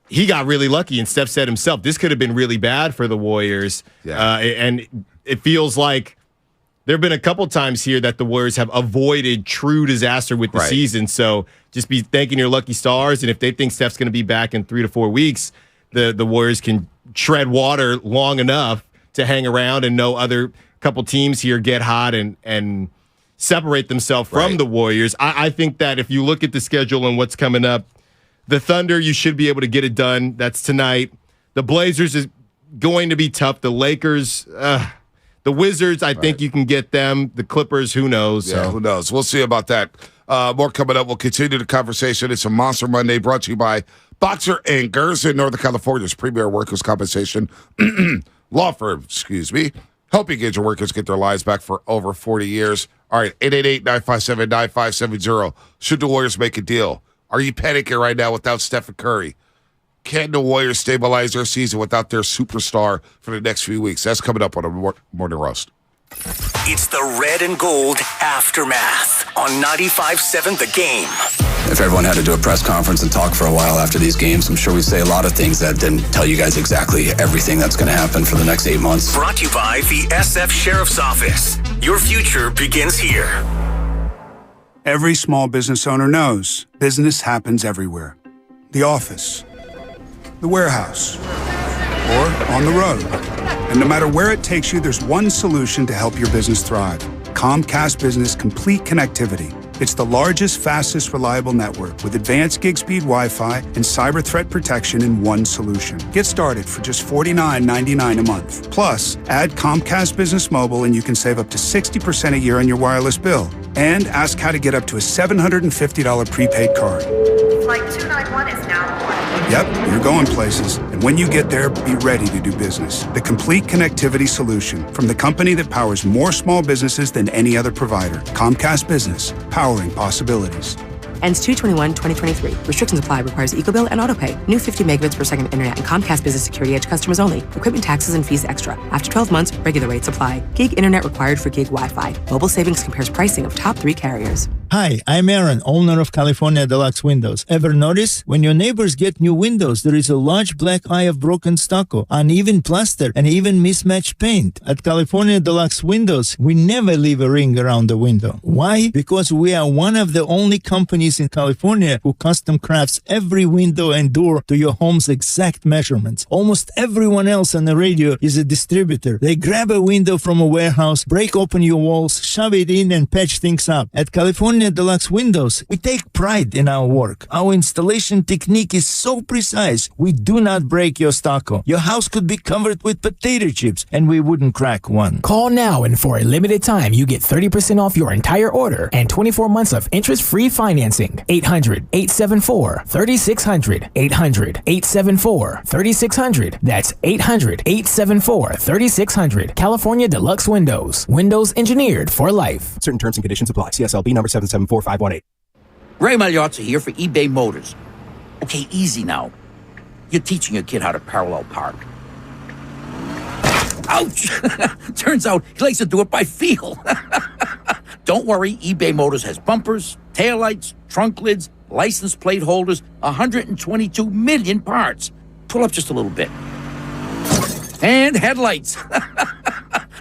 he got really lucky. And Steph said himself, this could have been really bad for the Warriors. Yeah. And it feels like there have been a couple times here that the Warriors have avoided true disaster with the season. So just be thanking your lucky stars. And if they think Steph's going to be back in 3 to 4 weeks, the Warriors can tread water long enough to hang around and no other couple teams here get hot and separate themselves from the Warriors. I think that if you look at the schedule and what's coming up, the Thunder, you should be able to get it done. That's tonight. The Blazers is going to be tough. The Lakers, The Wizards, I think you can get them. The Clippers, who knows? Yeah, who knows? We'll see about that. More coming up. We'll continue the conversation. It's a Monster Monday brought to you by Boxer and Gerson, Northern California's premier workers' compensation law firm, helping injured workers get their lives back for over 40 years. All right, 888-957-9570. Should the Warriors make a deal? Are you panicking right now without Steph Curry? Can the Warriors stabilize their season without their superstar for the next few weeks? That's coming up on a Morning Roast. It's the Red and Gold Aftermath on 95.7 The Game. If everyone had to do a press conference and talk for a while after these games, I'm sure we'd say a lot of things that didn't tell you guys exactly everything that's going to happen for the next 8 months. Brought to you by the SF Sheriff's Office. Your future begins here. Every small business owner knows business happens everywhere. The office, the warehouse, or on the road. And no matter where it takes you, there's one solution to help your business thrive. Comcast Business Complete Connectivity. It's the largest, fastest, reliable network with advanced gig speed Wi-Fi and cyber threat protection in one solution. Get started for just $49.99 a month. Plus, add Comcast Business Mobile and you can save up to 60% a year on your wireless bill. And ask how to get up to a $750 prepaid card. Flight 291 is now boarding. Yep, you're going places. And when you get there, be ready to do business. The complete connectivity solution from the company that powers more small businesses than any other provider. Comcast Business, powering possibilities. Ends 2/21/2023. Restrictions apply. Requires EcoBill and AutoPay. New 50 megabits per second internet and Comcast Business Security Edge customers only. Equipment taxes and fees extra. After 12 months, regular rates apply. Gig internet required for gig Wi-Fi. Mobile Savings compares pricing of top 3 carriers. Hi, I'm Aaron, owner of California Deluxe Windows. Ever notice? When your neighbors get new windows, there is a large black eye of broken stucco, uneven plaster, and even mismatched paint. At California Deluxe Windows, we never leave a ring around the window. Why? Because we are one of the only companies in California who custom crafts every window and door to your home's exact measurements. Almost everyone else on the radio is a distributor. They grab a window from a warehouse, break open your walls, shove it in, and patch things up. At California Deluxe Windows, we take pride in our work. Our installation technique is so precise, we do not break your stucco. Your house could be covered with potato chips, and we wouldn't crack one. Call now, and for a limited time, you get 30% off your entire order and 24 months of interest-free financing. 800-874-3600. 800-874-3600. That's 800-874-3600. California Deluxe Windows. Windows engineered for life. Certain terms and conditions apply. CSLB number 774518. Ray Magliozzi here for eBay Motors. Okay, easy now. You're teaching your kid how to parallel park. Ouch! Turns out he likes to do it by feel. Don't worry, eBay Motors has bumpers, taillights, trunk lids, license plate holders, 122 million parts. Pull up just a little bit. And headlights.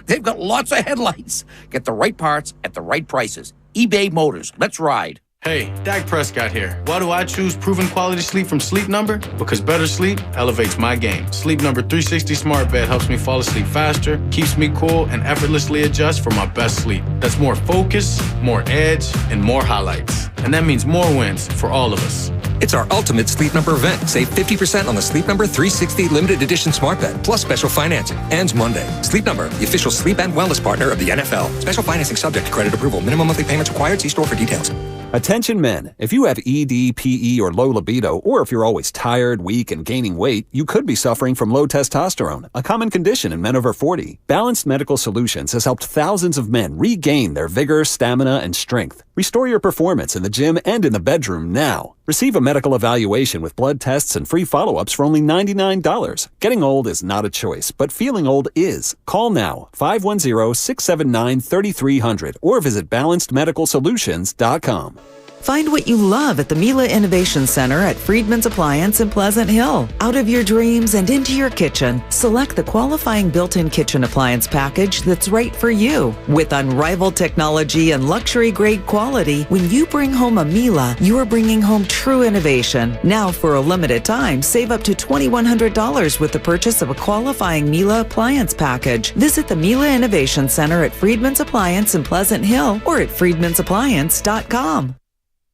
They've got lots of headlights. Get the right parts at the right prices. eBay Motors. Let's ride. Hey, Dak Prescott here. Why do I choose proven quality sleep from Sleep Number? Because better sleep elevates my game. Sleep Number 360 Smart Bed helps me fall asleep faster, keeps me cool, and effortlessly adjusts for my best sleep. That's more focus, more edge, and more highlights. And that means more wins for all of us. It's our ultimate Sleep Number event. Save 50% on the Sleep Number 360 limited edition smart bed, plus special financing. Ends Monday. Sleep Number, the official sleep and wellness partner of the NFL. Special financing subject to credit approval. Minimum monthly payments required. See store for details. Attention men, if you have ED, PE, or low libido, or if you're always tired, weak, and gaining weight, you could be suffering from low testosterone, a common condition in men over 40. Balanced Medical Solutions has helped thousands of men regain their vigor, stamina, and strength. Restore your performance in the gym and in the bedroom now. Receive a medical evaluation with blood tests and free follow-ups for only $99. Getting old is not a choice, but feeling old is. Call now, 510-679-3300, or visit balancedmedicalsolutions.com. Find what you love at the Mila Innovation Center at Friedman's Appliance in Pleasant Hill. Out of your dreams and into your kitchen, select the qualifying built-in kitchen appliance package that's right for you. With unrivaled technology and luxury-grade quality, when you bring home a Mila, you are bringing home true innovation. Now, for a limited time, save up to $2,100 with the purchase of a qualifying Mila appliance package. Visit the Mila Innovation Center at Friedman's Appliance in Pleasant Hill or at friedmansappliance.com.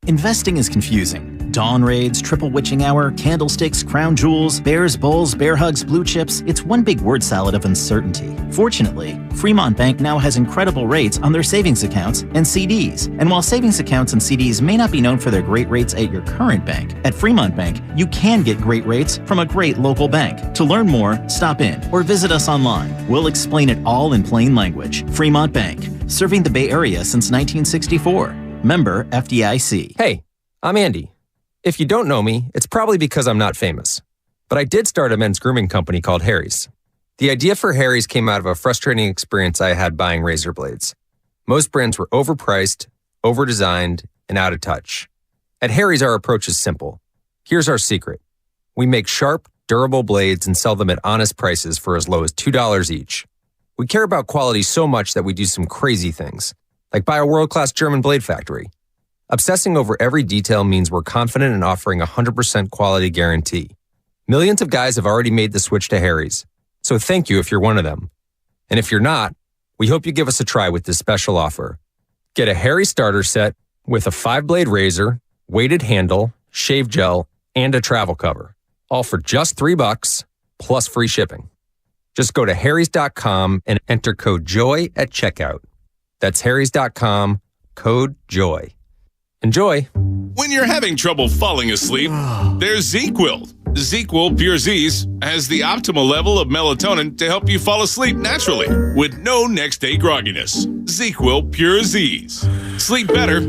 Investing is confusing. Dawn Raids, Triple Witching Hour, Candlesticks, Crown Jewels, Bears, Bulls, Bear Hugs, Blue Chips. It's one big word salad of uncertainty. Fortunately, Fremont Bank now has incredible rates on their savings accounts and CDs. And while savings accounts and CDs may not be known for their great rates at your current bank, at Fremont Bank, you can get great rates from a great local bank. To learn more, stop in or visit us online. We'll explain it all in plain language. Fremont Bank, serving the Bay Area since 1964. Member FDIC. Hey, I'm Andy. If you don't know me, it's probably because I'm not famous. But I did start a men's grooming company called Harry's. The idea for Harry's came out of a frustrating experience I had buying razor blades. Most brands were overpriced, overdesigned, and out of touch. At Harry's, our approach is simple. Here's our secret. We make sharp, durable blades and sell them at honest prices for as low as $2 each. We care about quality so much that we do some crazy things, like buy a world-class German blade factory. Obsessing over every detail means we're confident in offering a 100% quality guarantee. Millions of guys have already made the switch to Harry's, so thank you if you're one of them. And if you're not, we hope you give us a try with this special offer. Get a Harry starter set with a 5-blade razor, weighted handle, shave gel, and a travel cover, all for just $3 plus free shipping. Just go to harrys.com and enter code JOY at checkout. That's harrys.com, code JOY. Enjoy. When you're having trouble falling asleep, there's ZzzQuil. ZzzQuil Pure Z's has the optimal level of melatonin to help you fall asleep naturally with no next day grogginess. ZzzQuil Pure Z's. Sleep better,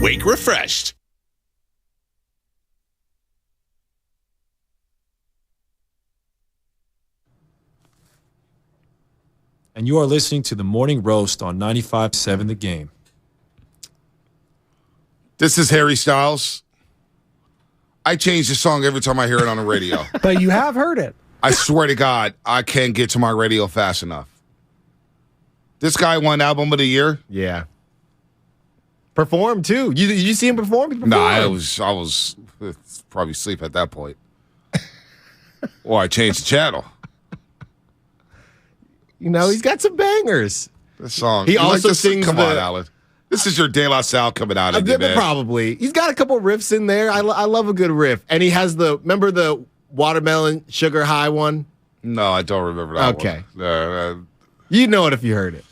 wake refreshed. And you are listening to the Morning Roast on 95.7 The Game. This is Harry Styles. I change the song every time I hear it on the radio. But you have heard it. I swear to God, I can't get to my radio fast enough. This guy won Album of the Year. Yeah. Performed too. Did you see him perform? No, I was probably asleep at that point. Or I changed the channel. You know, he's got some bangers. This song. He also sings. Come on, Alan. This is your De La Salle coming out of you, man. Probably. He's got a couple riffs in there. I love a good riff. And he has remember the watermelon sugar high one? No, I don't remember that one. Okay. You know it if you heard it.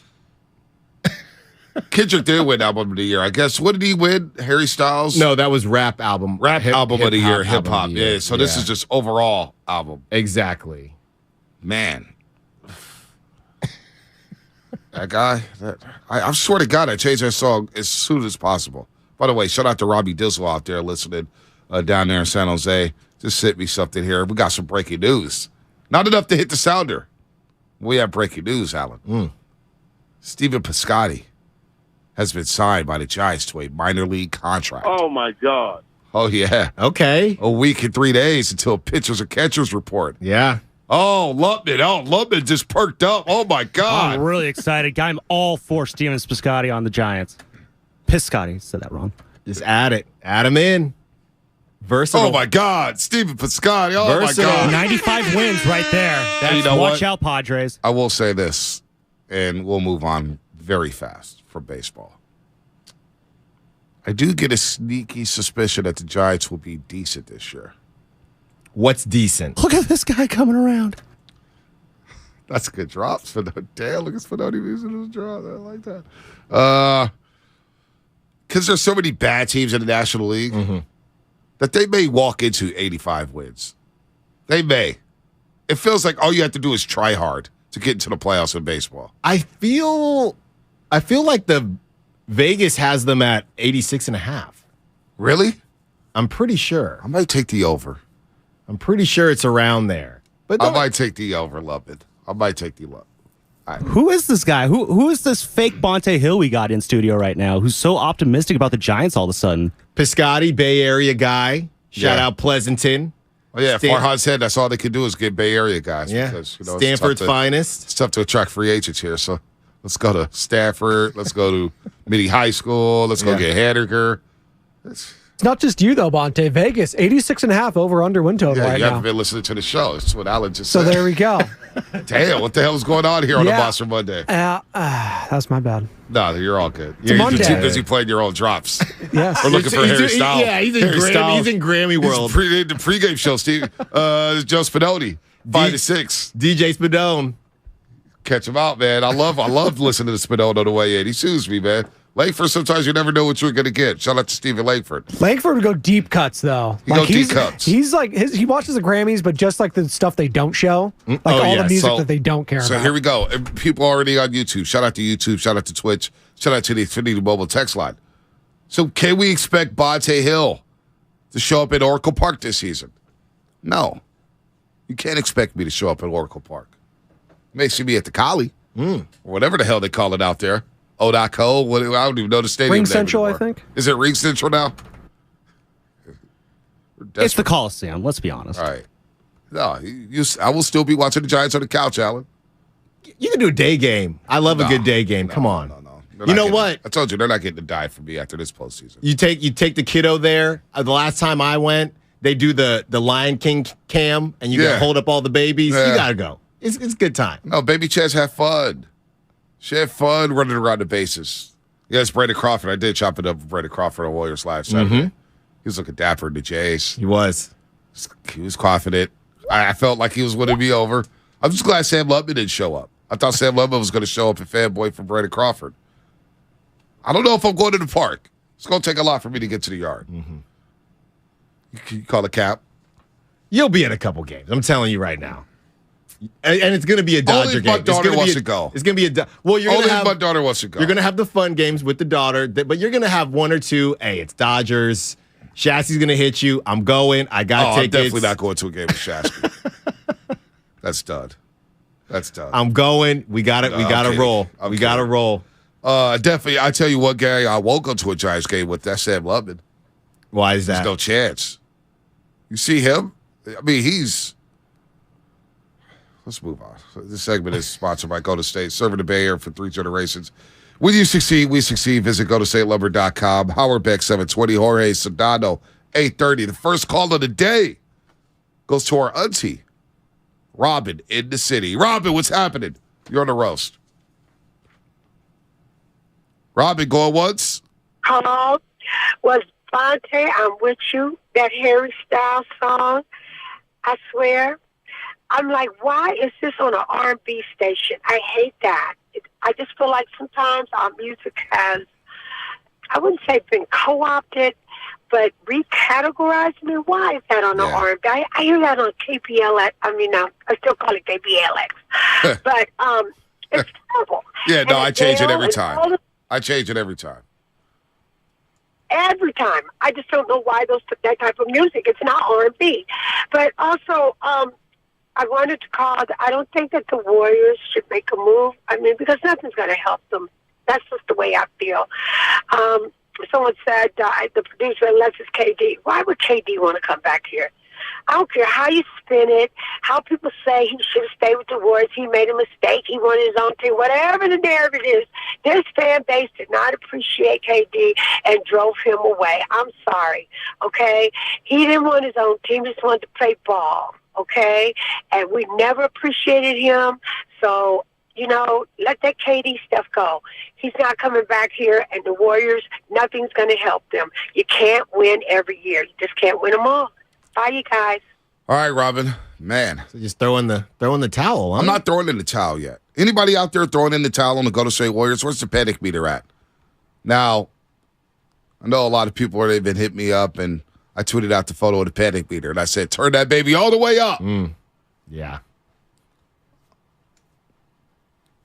Kendrick did win Album of the Year. I guess. What did he win? Harry Styles? No, that was Rap Album. Album of the Year, hip hop. Yeah, so this is just overall album. Exactly. Man. That guy, I swear to God, I changed that song as soon as possible. By the way, shout out to Robbie Dizzle out there listening down there in San Jose. Just sent me something here. We got some breaking news. Not enough to hit the sounder. We have breaking news, Alan. Stephen Piscotty has been signed by the Giants to a minor league contract. Oh, my God. Oh, yeah. Okay. A week and 3 days until pitchers or catchers report. Yeah. Oh, Lupman just perked up. Oh, my God. I'm really excited. I'm all for Steven Piscotty on the Giants. Piscotty, said that wrong. Just add it. Add him in. Versatile. Oh, my God. Steven Piscotty. Oh, Versatile. my God. 95 wins right there. That's, you know watch what? out, Padres. I will say this, and we'll move on very fast from baseball. I do get a sneaky suspicion that the Giants will be decent this year. What's decent? Look at this guy coming around. That's good drops. Damn, look at Spinoni using his drop. I like that. Because there's so many bad teams in the National League that they may walk into 85 wins. They may. It feels like all you have to do is try hard to get into the playoffs in baseball. I feel like the Vegas has them at 86.5. Really? I'm pretty sure. I might take the over. I'm pretty sure it's around there. But I might take the over, love it. I might take the over. Right. Who is this guy? Who is this fake Bonte Hill we got in studio right now who's so optimistic about the Giants all of a sudden? Piscotty, Bay Area guy. Shout out Pleasanton. Oh, yeah. Farhad said that's all they could do is get Bay Area guys. Yeah. Because, Stanford's finest. It's tough to attract free agents here. So let's go to Stafford. Let's go to Midi High School. Let's go get Hediger. It's not just you, though, Bonte. Vegas, 86.5 over under win total right you now. haven't been listening to the show. That's what Alan just said. So there we go. Damn, what the hell is going on here on a Monster Monday? That's my bad. No, you're all good. It's a Monday. You're too busy playing your own drops. Yes. We're looking for Harry Styles. Yeah, he's in Grammy world. The pregame show, Steve. Joe Spinoni, 5 to 6. DJ Spadone. Catch him out, man. I love listening to Spinone on the way in. He soothes me, man. Langford, sometimes you never know what you're going to get. Shout out to Stephen Langford. Langford would go deep cuts, though. Deep cuts. He's like, he watches the Grammys, but just like the stuff they don't show. Like the music that they don't care about. So here we go. And people already on YouTube. Shout out to YouTube. Shout out to Twitch. Shout out to the Xfinity Mobile text line. So can we expect Bonte Hill to show up at Oracle Park this season? No. You can't expect me to show up at Oracle Park. You may see me at the Collie. Or whatever the hell they call it out there. O.co. I don't even know the stadium. Ring Central, I think. Is it Ring Central now? It's the Coliseum, let's be honest. All right. No, I will still be watching the Giants on the couch, Alan. You can do a day game. I love a good day game. Come on. You know what? I told you, they're not getting to die from me after this postseason. You take the kiddo there. The last time I went, they do the Lion King cam, and you gotta hold up all the babies. You gotta go. It's a good time. No, baby Chaz have fun. She had fun running around the bases. Yes, Brandon Crawford. I did chop it up with Brandon Crawford on Warriors Live Saturday. He was looking dapper in the Jays. He was. He was confident. I felt like he was winning me over. I'm just glad Sam Lubman didn't show up. I thought Sam Lubman was going to show up at fanboy for Brandon Crawford. I don't know if I'm going to the park. It's going to take a lot for me to get to the yard. You call a cap? You'll be in a couple games. I'm telling you right now. And it's going to be a Dodger game. Only if my daughter wants to go. It's going to be Only if my daughter wants to go. You're going to have the fun games with the daughter, but you're going to have one or two. Hey, it's Dodgers. Shassie's going to hit you. I'm going. I got tickets. I'm definitely not going to a game with Shasky. That's done. I'm going. We got it. We got to roll. We got to roll. Definitely. I tell you what, Gary, I won't go to a Giants game with that Sam Lubman. Why is that? There's no chance. You see him? I mean, he's... Let's move on. This segment is sponsored by Golden State, serving the Bay Area for 3 generations. When you succeed, we succeed. Visit GoldenStateLumber.com. Howard Beck, 720. Jorge Sedano, 830. The first call of the day goes to our auntie, Robin, in the city. Robin, what's happening? You're on the roast. Robin, going once? Hello. Was Bonte, I'm With You, that Harry Styles song? I swear. I'm like, why is this on an R&B station? I hate that. I just feel like sometimes our music has, I wouldn't say been co-opted, but recategorized. I mean, why is that on the R&B? I hear that on KPLX. I still call it KPLX. But it's terrible. Yeah, no, I change it every time. Every time. I just don't know why those that type of music. It's not R&B. But also, I wanted to call. I don't think that the Warriors should make a move. I mean, because nothing's going to help them. That's just the way I feel. Someone said, the producer, unless it's KD, why would KD want to come back here? I don't care how you spin it, how people say he should have stayed with the Warriors, he made a mistake, he wanted his own team, whatever the narrative is. This fan base did not appreciate KD and drove him away. I'm sorry, okay? He didn't want his own team, he just wanted to play ball, okay? And we never appreciated him, so... let that KD stuff go. He's not coming back here, and the Warriors, nothing's going to help them. You can't win every year. You just can't win them all. Bye, you guys. All right, Robin. Man. So just throwing the towel, huh? I'm not throwing in the towel yet. Anybody out there throwing in the towel on the Golden State Warriors? Where's the panic meter at? Now, I know a lot of people have been hitting me up, and I tweeted out the photo of the panic meter, and I said, turn that baby all the way up. Yeah.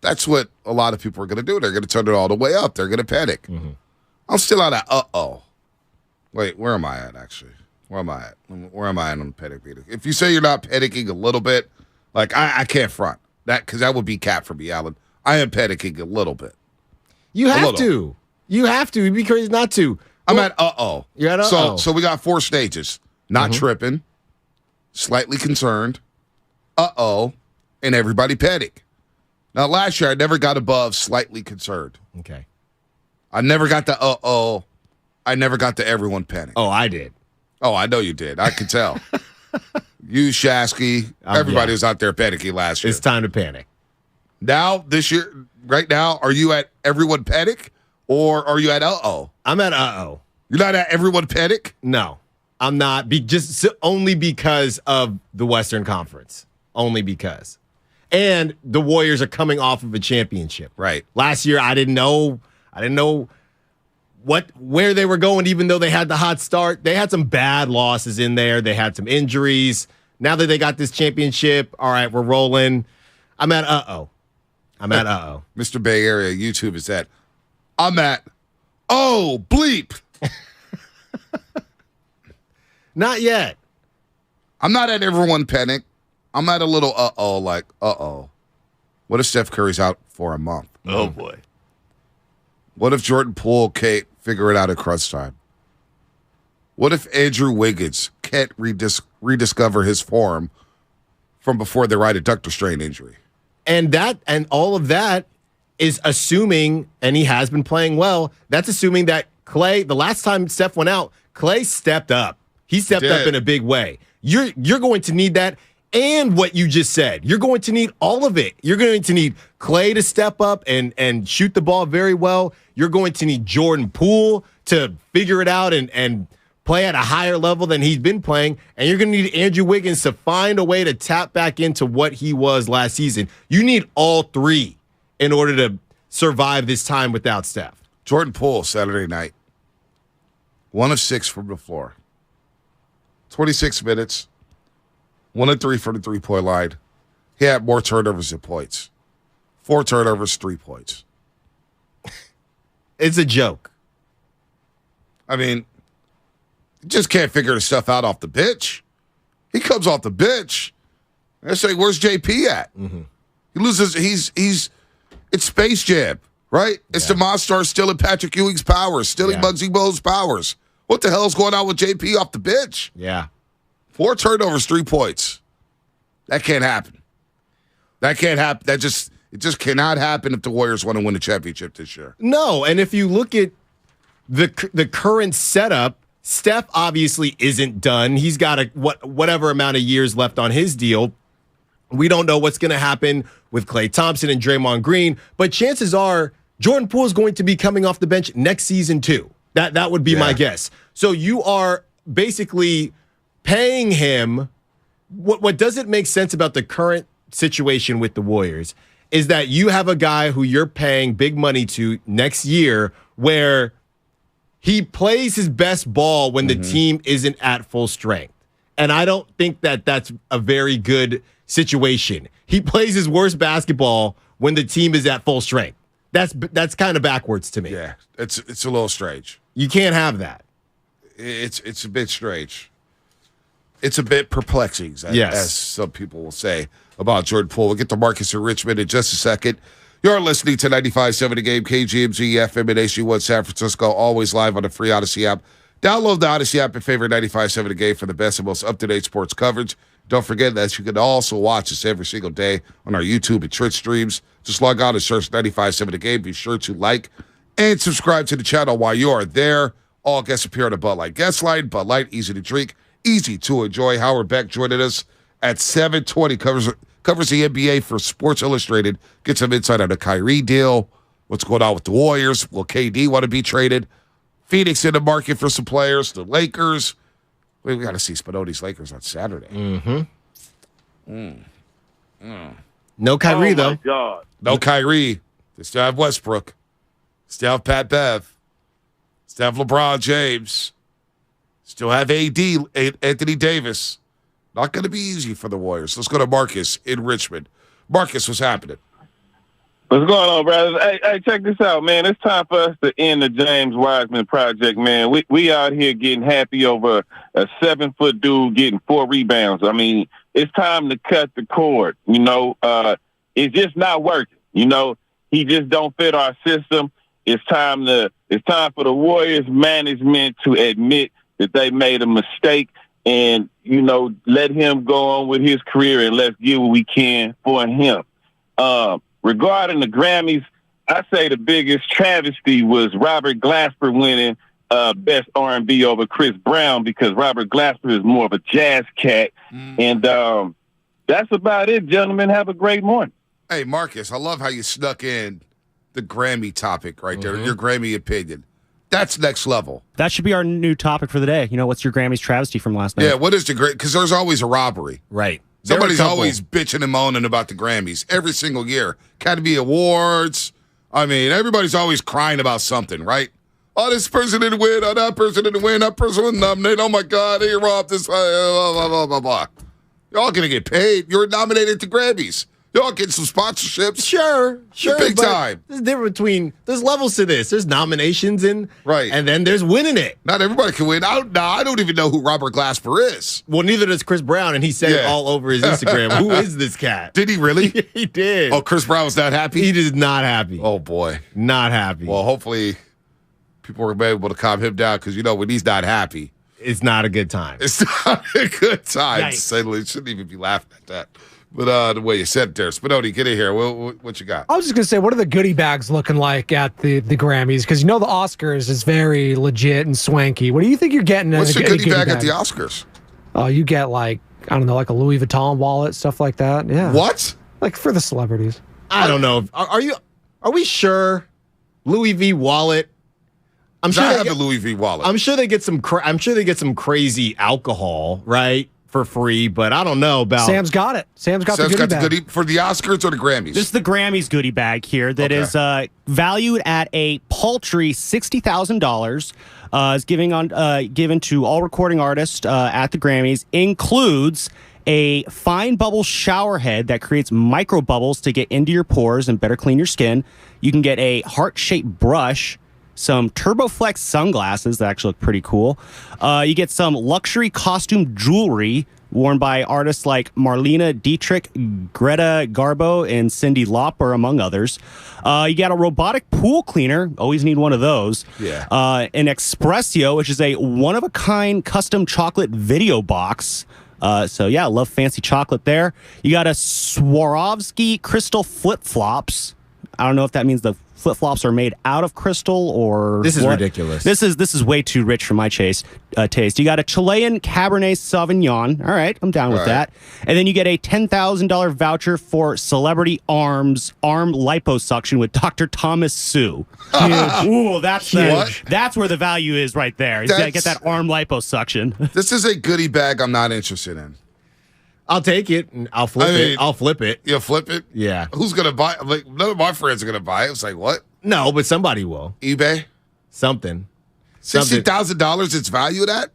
That's what a lot of people are going to do. They're going to turn it all the way up. They're going to panic. I'm still out of uh-oh. Wait, where am I at, actually? Where am I at? Where am I on the panic meter? If you say you're not panicking a little bit, like, I can't front. Because that would be cap for me, Alan. I am panicking a little bit. You have to. You have to. You'd be crazy not to. I'm at uh-oh. You're at uh-oh. So we got 4 stages. Not tripping, slightly concerned, uh-oh, and everybody panic. Now, last year, I never got above slightly concerned. Okay. I never got the uh-oh. I never got the everyone panic. Oh, I did. Oh, I know you did. I could tell. You, Shasky, everybody was out there panicking last year. It's time to panic. Now, this year, right now, are you at everyone panic or are you at uh-oh? I'm at uh-oh. You're not at everyone panic? No, I'm not. Only because of the Western Conference. Only because. And the Warriors are coming off of a championship. Right. Last year, I didn't know where they were going, even though they had the hot start. They had some bad losses in there. They had some injuries. Now that they got this championship, all right, we're rolling. I'm at uh-oh. Mr. Bay Area, YouTube is at, I'm at, oh, bleep. Not yet. I'm not at everyone panic. I'm at a little uh-oh, like, uh-oh. What if Steph Curry's out for a month? Oh, boy. What if Jordan Poole can't figure it out at crunch time? What if Andrew Wiggins can't rediscover his form from before the right adductor strain injury? And all of that is assuming, and he has been playing well, that's assuming that Clay, the last time Steph went out, Clay stepped up. He stepped up in a big way. You're going to need that. And what you just said, you're going to need all of it. You're going to need Clay to step up and shoot the ball very well. You're going to need Jordan Poole to figure it out and play at a higher level than he's been playing. And you're going to need Andrew Wiggins to find a way to tap back into what he was last season. You need all three in order to survive this time without Steph. Jordan Poole, Saturday night, 1 of 6 from the floor. 26 minutes, 1 of 3 from the three-point line. He had more turnovers than points. 4 turnovers, 3 points. It's a joke. I mean, you just can't figure the stuff out off the bench. He comes off the bench. I say, where's JP at? Mm-hmm. He loses. It's Space Jam, right? It's the monster stealing Patrick Ewing's powers, stealing Muggsy Bogues' powers. What the hell's going on with JP off the bench? Yeah. 4 turnovers, 3 points. That can't happen. That can't happen. It just cannot happen if the Warriors want to win the championship this year. No, and if you look at the current setup, Steph obviously isn't done. He's got whatever amount of years left on his deal. We don't know what's going to happen with Klay Thompson and Draymond Green, but chances are Jordan Poole is going to be coming off the bench next season too. That would be my guess. So you are basically paying him. What doesn't make sense about the current situation with the Warriors is that you have a guy who you're paying big money to next year where he plays his best ball when the team isn't at full strength. And I don't think that that's a very good situation. He plays his worst basketball when the team is at full strength. That's kind of backwards to me. Yeah, it's a little strange. You can't have that. It's a bit strange. It's a bit perplexing, as some people will say about Jordan Poole. We'll get to Marcus in Richmond in just a second. You're listening to 95.7 The Game, KGMZ, FM, and HD1 San Francisco, always live on the free Odyssey app. Download the Odyssey app and favorite 95.7 The Game for the best and most up-to-date sports coverage. Don't forget that you can also watch us every single day on our YouTube and Twitch streams. Just log on and search 95.7 The Game. Be sure to like and subscribe to the channel while you are there. All guests appear on the Bud Light guest line. Bud Light, easy to drink, easy to enjoy. Howard Beck joining us at 7:20. Covers the NBA for Sports Illustrated. Get some insight on the Kyrie deal. What's going on with the Warriors? Will KD want to be traded? Phoenix in the market for some players. The Lakers. We got to see Spinotti's Lakers on Saturday. No Kyrie, though. God. No Kyrie. They still have Westbrook. Still have Pat Bev. Still have LeBron James. Still have AD, Anthony Davis. Not going to be easy for the Warriors. Let's go to Marcus in Richmond. Marcus, what's happening? What's going on, brothers? Hey, check this out, man. It's time for us to end the James Wiseman project, man. We out here getting happy over a 7-foot dude getting 4 rebounds. I mean, it's time to cut the cord. You know, it's just not working. You know, he just don't fit our system. It's time for the Warriors management to admit that they made a mistake and, you know, let him go on with his career and let's get what we can for him. Regarding the Grammys, I say the biggest travesty was Robert Glasper winning best R&B over Chris Brown because Robert Glasper is more of a jazz cat. And that's about it, gentlemen. Have a great morning. Hey, Marcus, I love how you snuck in the Grammy topic right there, your Grammy opinion. That's next level. That should be our new topic for the day. You know, what's your Grammys travesty from last night? Yeah, what is the great? Because there's always a robbery. Right. Somebody's always bitching and moaning about the Grammys every single year. Academy Awards. I mean, everybody's always crying about something, right? Oh, this person didn't win. Oh, that person didn't win. That person was nominated. Oh, my God. They robbed this. Blah, blah, blah, blah, blah. Y'all going to get paid. You're nominated to Grammys. Y'all get some sponsorships. Sure. Big time. There's a difference between, there's levels to this. There's nominations and then there's winning it. Not everybody can win. I don't even know who Robert Glasper is. Well, neither does Chris Brown, and he said it all over his Instagram. Who is this cat? Did he really? He did. Oh, Chris Brown was not happy? He is not happy. Oh, boy. Not happy. Well, hopefully people were able to calm him down because, you know, when he's not happy. It's not a good time. It's not a good time. Yikes. To say the least. Shouldn't even be laughing at that. But the way you said it there. Spinoni, get in here. What you got? I was just going to say, what are the goodie bags looking like at the Grammys? Because you know the Oscars is very legit and swanky. What do you think you're getting? What's your goodie bag at the Oscars? Oh, you get like, I don't know, like a Louis Vuitton wallet, stuff like that. Yeah. What? Like for the celebrities. I don't know. Are we sure? Louis V wallet? I'm sure I have a Louis V wallet. I'm sure they get some crazy alcohol, right? For free, but I don't know about. Sam's got it. Sam's got the goodie bag. For the Oscars or the Grammys? This is the Grammys goodie bag here that is valued at a paltry $60,000. Is given to all recording artists at the Grammys. Includes a fine bubble shower head that creates micro bubbles to get into your pores and better clean your skin. You can get a heart-shaped brush. Some TurboFlex sunglasses that actually look pretty cool. You get some luxury costume jewelry worn by artists like Marlena Dietrich, Greta Garbo, and Cyndi Lauper, among others. You got a robotic pool cleaner. Always need one of those. Yeah. An Espresso, which is a one-of-a-kind custom chocolate video box. So, yeah, love fancy chocolate there. You got a Swarovski crystal flip-flops. I don't know if that means the flip-flops are made out of crystal or this is what. Ridiculous. This is way too rich for my taste. You got a Chilean Cabernet Sauvignon. All right, I'm down with that. And then you get a $10,000 voucher for celebrity arm liposuction with Dr. Thomas Sue. Huge. Ooh, that's huge. That's where the value is right there. You gotta get that arm liposuction. This is a goodie bag I'm not interested in. I'll take it and I'll flip it. I'll flip it. You'll flip it? Yeah. Who's going to buy it? Like, none of my friends are going to buy it. It's like, what? No, but somebody will. eBay? Something. $60,000 it's valued at?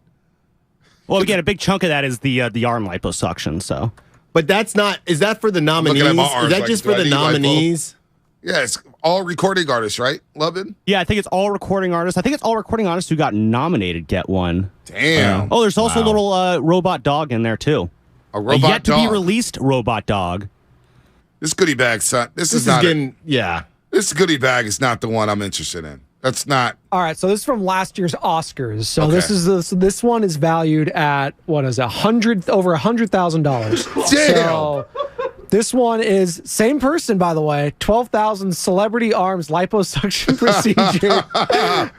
Well, again, a big chunk of that is the arm liposuction, so. But that's not, is that for the nominees? Is that just for the nominees? Yeah, it's all recording artists, right, Lubin? Yeah, I think it's all recording artists. I think it's all recording artists who got nominated get one. Damn. Oh, there's also a little robot dog in there, too. A robot yet to be released robot dog. This goodie bag, son. This is This goodie bag is not the one I'm interested in. That's not. All right, so this is from last year's Oscars. So this one is valued at what is it, over $100,000. Damn. So this one is same person, by the way. 12,000 celebrity arms liposuction procedure.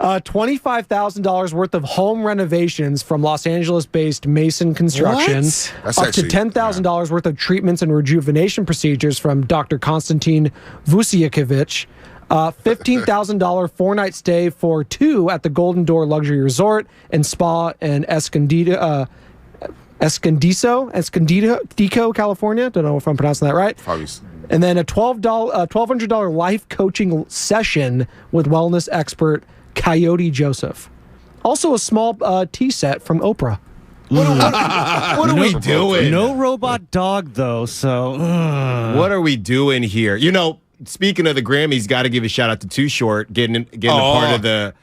$25,000 worth of home renovations from Los Angeles-based Mason Construction. What? That's up to $10,000 worth of treatments and rejuvenation procedures from Dr. Konstantin Vusiakovich. $15,000 4-night stay for two at the Golden Door Luxury Resort and Spa in Escondido, California. Don't know if I'm pronouncing that right. Obviously. And then a $1,200 life coaching session with wellness expert Coyote Joseph. Also a small tea set from Oprah. What are we doing? No robot dog, though, so. What are we doing here? You know, speaking of the Grammys, got to give a shout out to Too Short getting a part of the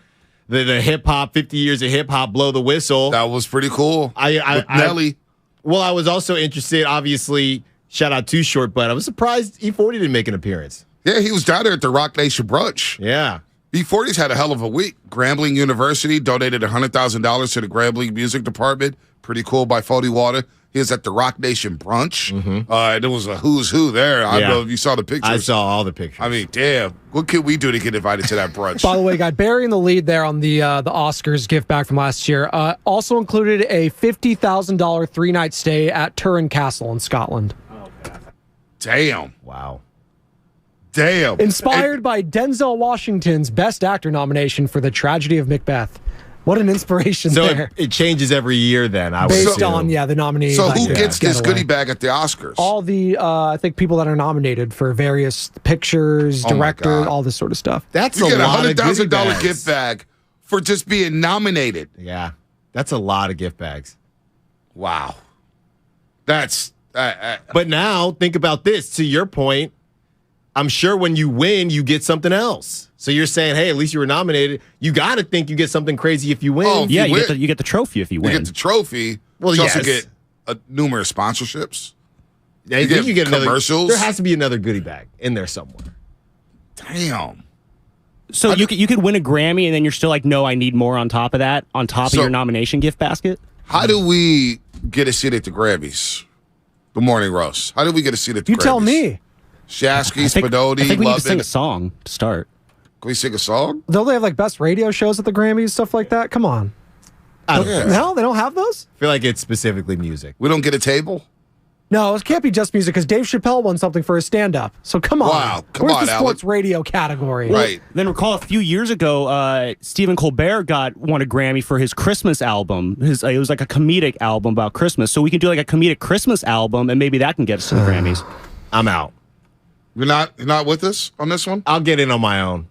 hip hop 50 years of hip hop blow the whistle. That was pretty cool. Nelly. Well, I was also interested. Obviously, shout out Too Short, but I was surprised E40 didn't make an appearance. Yeah, he was down there at the Rock Nation brunch. Yeah. E40's had a hell of a week. Grambling University donated $100,000 to the Grambling Music Department. Pretty cool by Fody Water. He was at the Rock Nation brunch. And there was a who's who there. I don't know if you saw the pictures. I saw all the pictures. I mean, damn. What can we do to get invited to that brunch? By the way, got Barry in the lead there on the Oscars gift bag from last year. Also included a $50,000 3-night stay at Turin Castle in Scotland. Damn. Wow. Damn. Inspired by Denzel Washington's Best Actor nomination for The Tragedy of Macbeth. What an inspiration there. It changes every year then, I would Based on, the nominees. So who gets this goodie bag at the Oscars? All the, I think, people that are nominated for various pictures, director, all this sort of stuff. That's you a get lot of goodie $100,000 bags. gift bag for just being nominated. Yeah. That's a lot of gift bags. Wow. That's... but now, think about this. To your point, I'm sure when you win, you get something else. So you're saying, hey, at least you were nominated. You got to think you get something crazy if you win. Oh, if Yeah, you you get the trophy if you win. You get the trophy. Well, you yes. also get numerous sponsorships. I think you get commercials. There has to be another goodie bag in there somewhere. Damn. So you could win a Grammy and then you're still like, no, I need more on top of that, on top of your nomination gift basket? How do we get a seat at the Grammys? The Morning Roast. How do we get a seat at the Grammys? You tell me. Shasky, I think Spadoni, we need to sing Lovin. a song to start. Can we sing a song? Don't they have like best radio shows at the Grammys, stuff like that? Come on. No, they don't have those? I feel like it's specifically music. We don't get a table? No, it can't be just music because Dave Chappelle won something for his stand-up. So come on. Wow, come Where's on, the sports radio category? Right. Then recall a few years ago, Stephen Colbert won a Grammy for his Christmas album. It was like a comedic album about Christmas. So we can do like a comedic Christmas album, and maybe that can get us to the Grammys. I'm out. You're not with us on this one? I'll get in on my own.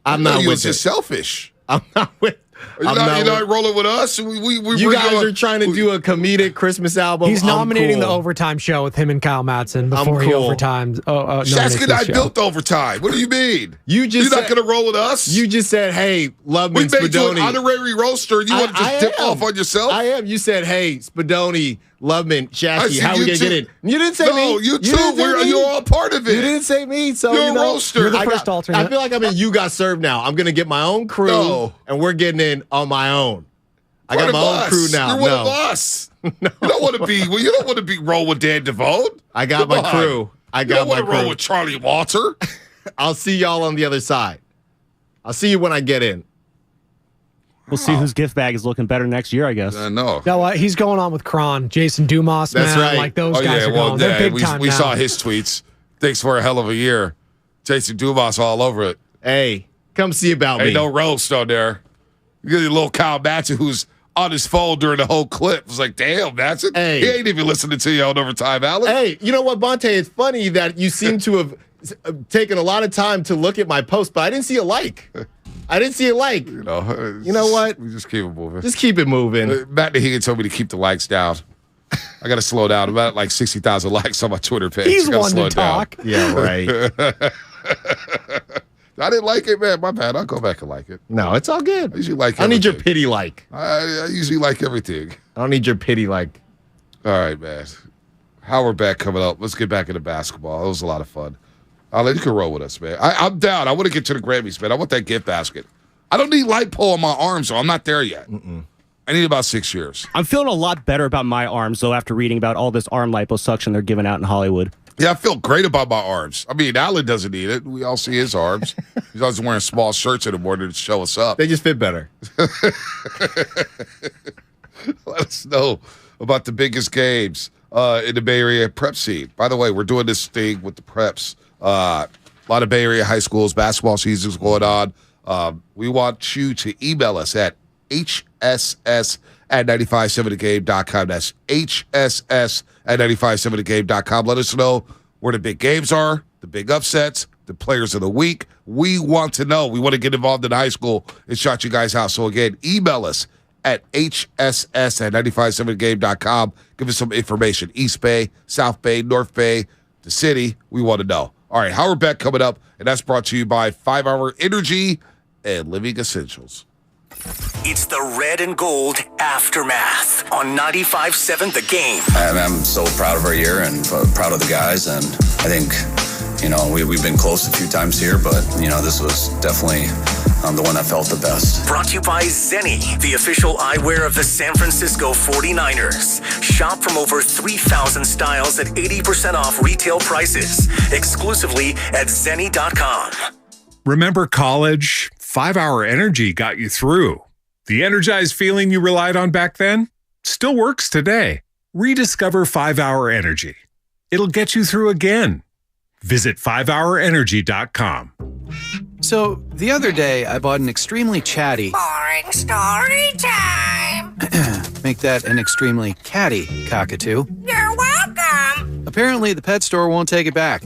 I'm not you're with just it. selfish. I'm not with. You're not rolling with us. You guys are trying to do a comedic Christmas album. He's nominating cool. the Overtime Show with him and Kyle Madsen before he cool. overtimes. Shasky and I built Overtime. What do you mean? You're not going to roll with us? You just said, hey, Lovman, we made you an Spadoni. honorary roaster, and you want to just dip off on yourself? I am. You said, hey, Spadoni, Lovman, Shasky, how we going to get in? You didn't say me. No, you too. You're all part of it. You didn't say me. So You're a roaster. You're the first alternate. I feel like I'm in You Got Served now. I'm going to get my own crew, and we're getting in on my own. I got my own crew now. You're one of us. No. You don't want to be. Well, you don't want to be roll with Dan Devote. I got my crew. You don't want to roll with Charlie Walter. I'll see y'all on the other side. I'll see you when I get in. We'll see whose gift bag is looking better next year, I guess. No. No, he's going on with Kron, Jason Dumas, That's man. right. Like those guys are going. They're big time we now. saw his tweets. Thanks for a hell of a year. Jason Dumas all over it. Hey, come see about me. Hey, no roast on there. You get a little Kyle Matson who's on his phone during the whole clip. It was like, damn, Matson. Hey. He ain't even listening to you on Overtime, Alex. Hey, you know what, Bonte? It's funny that you seem to have taken a lot of time to look at my post, but I didn't see a like. I didn't see a like. You know what? We just keep it moving. Just keep it moving. Matt Nahigan told me to keep the likes down. I got to slow down. I'm at like 60,000 likes on my Twitter page. He's I gotta one slow to it down. talk. Yeah, right. I didn't like it, man. My bad. I'll go back and like it. No, it's all good. I usually like I need your everything. pity like. I usually like everything. I don't need your pity like. All right, man. Howard Beck coming up. Let's get back into basketball. It was a lot of fun. You can roll with us, man. I'm down. I want to get to the Grammys, man. I want that gift basket. I don't need light pole on my arms, so I'm not there yet. I need about 6 years. I'm feeling a lot better about my arms, though, after reading about all this arm liposuction they're giving out in Hollywood. Yeah, I feel great about my arms. I mean, Alan doesn't need it. We all see his arms. He's always wearing small shirts anymore to show us up. They just fit better. Let us know about the biggest games in the Bay Area prep scene. By the way, we're doing this thing with the preps. A lot of Bay Area high schools, basketball season's going on. We want you to email us at hss@957thegame.com. That's hss@957thegame.com. Let us know where the big games are, the big upsets, the players of the week. We want to know. We want to get involved in high school and shout you guys out. So again, email us at hss@957thegame.com. Give us some information. East Bay, South Bay, North Bay, the city. We want to know. All right, Howard Beck coming up, and that's brought to you by 5 Hour Energy and Living Essentials. It's the Red and Gold Aftermath on 95.7 The Game. I'm so proud of our year and proud of the guys, and I think, You know, we've been close a few times here, but, you know, this was definitely the one that felt the best. Brought to you by Zenni, the official eyewear of the San Francisco 49ers. Shop from over 3,000 styles at 80% off retail prices. Exclusively at Zenni.com. Remember college? 5-Hour Energy got you through. The energized feeling you relied on back then still works today. Rediscover 5-Hour Energy. It'll get you through again. Visit 5hourenergy.com. So, the other day, I bought an extremely chatty... Boring story time! Make that an extremely catty cockatoo. You're welcome! Apparently, the pet store won't take it back.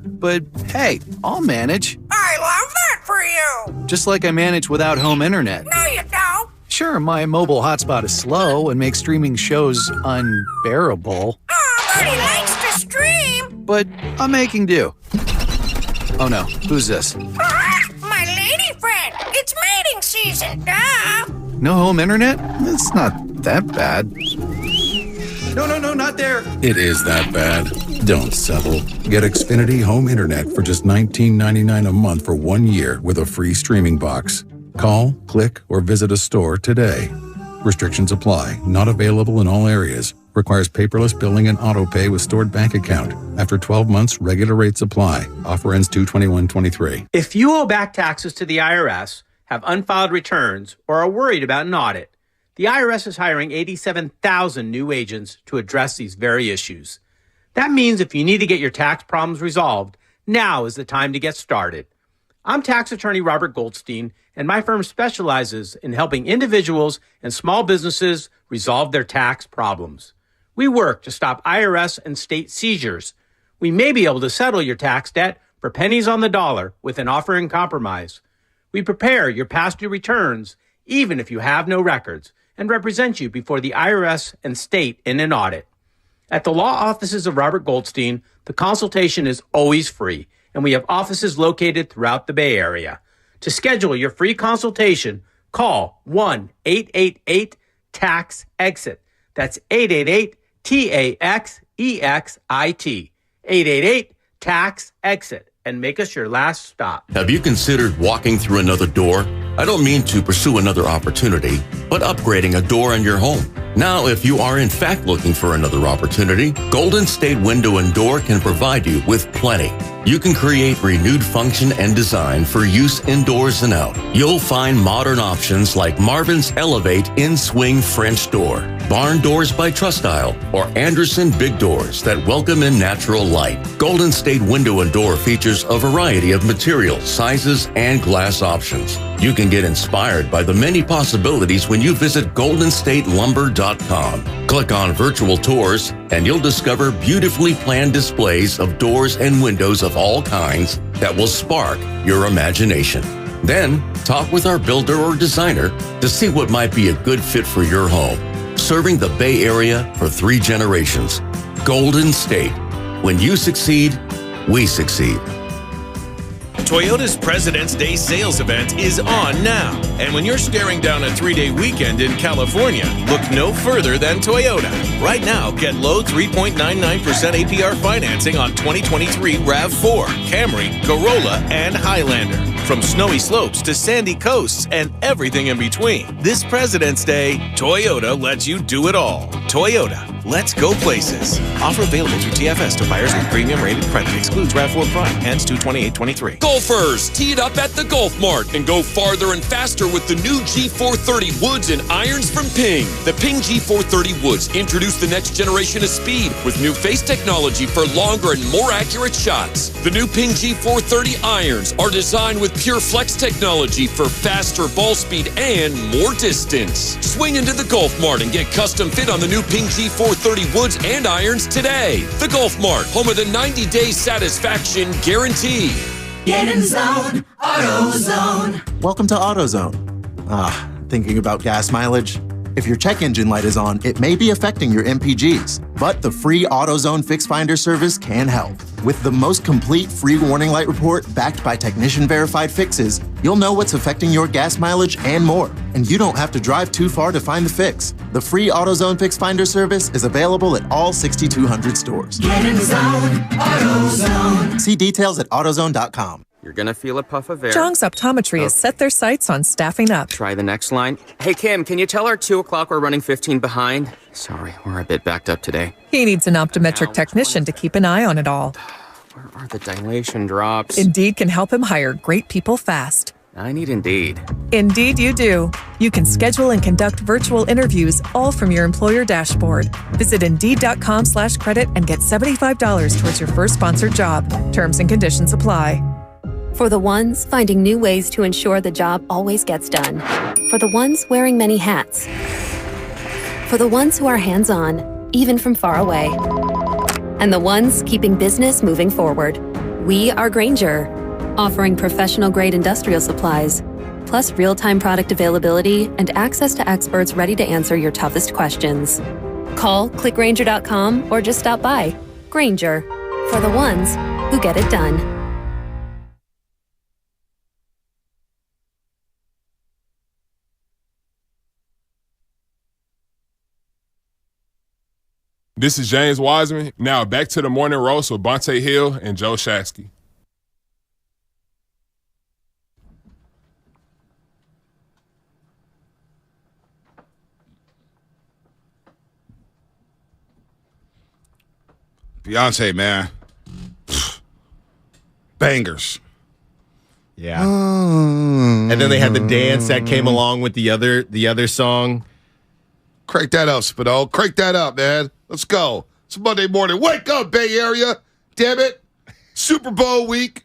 But, hey, I'll manage. I love that for you! Just like I manage without home internet. No, you don't! Sure, my mobile hotspot is slow and makes streaming shows unbearable. Oh, but he likes to stream! But I'm making do. Oh no, who's this? My lady friend! It's mating season, duh! No home internet? It's not that bad. No, not there! It is that bad. Don't settle. Get Xfinity Home Internet for just $19.99 a month for 1 year with a free streaming box. Call, click, or visit a store today. Restrictions apply. Not available in all areas. Requires paperless billing and auto pay with stored bank account. After 12 months, regular rates apply. Offer ends 2/21/23. If you owe back taxes to the IRS, have unfiled returns, or are worried about an audit, the IRS is hiring 87,000 new agents to address these very issues. That means if you need to get your tax problems resolved, now is the time to get started. I'm tax attorney Robert Goldstein, and my firm specializes in helping individuals and small businesses resolve their tax problems. We work to stop IRS and state seizures. We may be able to settle your tax debt for pennies on the dollar with an offer in compromise. We prepare your past due returns, even if you have no records, and represent you before the IRS and state in an audit. At the law offices of Robert Goldstein, the consultation is always free, and we have offices located throughout the Bay Area. To schedule your free consultation, call 1-888-TAX-EXIT. That's 888-TAXEXIT. 888-TAX-EXIT. And make us your last stop. Have you considered walking through another door? I don't mean to pursue another opportunity, but upgrading a door in your home. Now, if you are in fact looking for another opportunity, Golden State Window and Door can provide you with plenty. You can create renewed function and design for use indoors and out. You'll find modern options like Marvin's Elevate In-Swing French Door, Barn Doors by Trustyle, or Anderson Big Doors that welcome in natural light. Golden State Window and Door features a variety of materials, sizes, and glass options. You can get inspired by the many possibilities when you visit goldenstatelumber.com. Click on virtual tours and you'll discover beautifully planned displays of doors and windows of all kinds that will spark your imagination. Then talk with our builder or designer to see what might be a good fit for your home. Serving the Bay Area for 3 generations. Golden State. When you succeed, we succeed. Toyota's President's Day sales event is on now. And when you're staring down a 3-day weekend in California, look no further than Toyota. Right now, get low 3.99% APR financing on 2023 RAV4, Camry, Corolla, and Highlander. From snowy slopes to sandy coasts and everything in between. This President's Day, Toyota lets you do it all. Toyota, let's go places. Offer available through TFS to buyers with premium rated credit. Excludes RAV4 Prime. Ends 2/28/23. Golfers, tee it up at the Golf Mart and go farther and faster with the new G430 woods and irons from Ping. The Ping G430 woods introduce the next generation of speed with new face technology for longer and more accurate shots. The new Ping G430 irons are designed with pure flex technology for faster ball speed and more distance. Swing into the Golf Mart and get custom fit on the new Ping G430 woods and irons today. The Golf Mart, home of the 90-day satisfaction guarantee. Get in zone, AutoZone. Welcome to AutoZone. Thinking about gas mileage? If your check engine light is on, it may be affecting your MPGs, but the free AutoZone Fix Finder service can help. With the most complete free warning light report backed by technician-verified fixes, you'll know what's affecting your gas mileage and more, and you don't have to drive too far to find the fix. The free AutoZone Fix Finder service is available at all 6,200 stores. Get in the zone, AutoZone. See details at AutoZone.com. You're going to feel a puff of air. Jong's Optometry has set their sights on staffing up. Try the next line. Hey, Kim, can you tell our 2 o'clock we're running 15 behind? Sorry, we're a bit backed up today. He needs an optometric technician to keep an eye on it all. Where are the dilation drops? Indeed can help him hire great people fast. I need Indeed. Indeed you do. You can schedule and conduct virtual interviews all from your employer dashboard. Visit Indeed.com/credit and get $75 towards your first sponsored job. Terms and conditions apply. For the ones finding new ways to ensure the job always gets done. For the ones wearing many hats. For the ones who are hands-on, even from far away. And the ones keeping business moving forward. We are Granger, offering professional-grade industrial supplies, plus real-time product availability and access to experts ready to answer your toughest questions. Call, click Granger.com, or just stop by. Granger, for the ones who get it done. This is James Wiseman. Now back to the morning roast with Bonte Hill and Joe Shasky. Beyonce, man. Bangers. Yeah. And then they had the dance that came along with the other song. Crank that up, Spino. Crank that up, man. Let's go. It's Monday morning. Wake up, Bay Area. Damn it. Super Bowl week.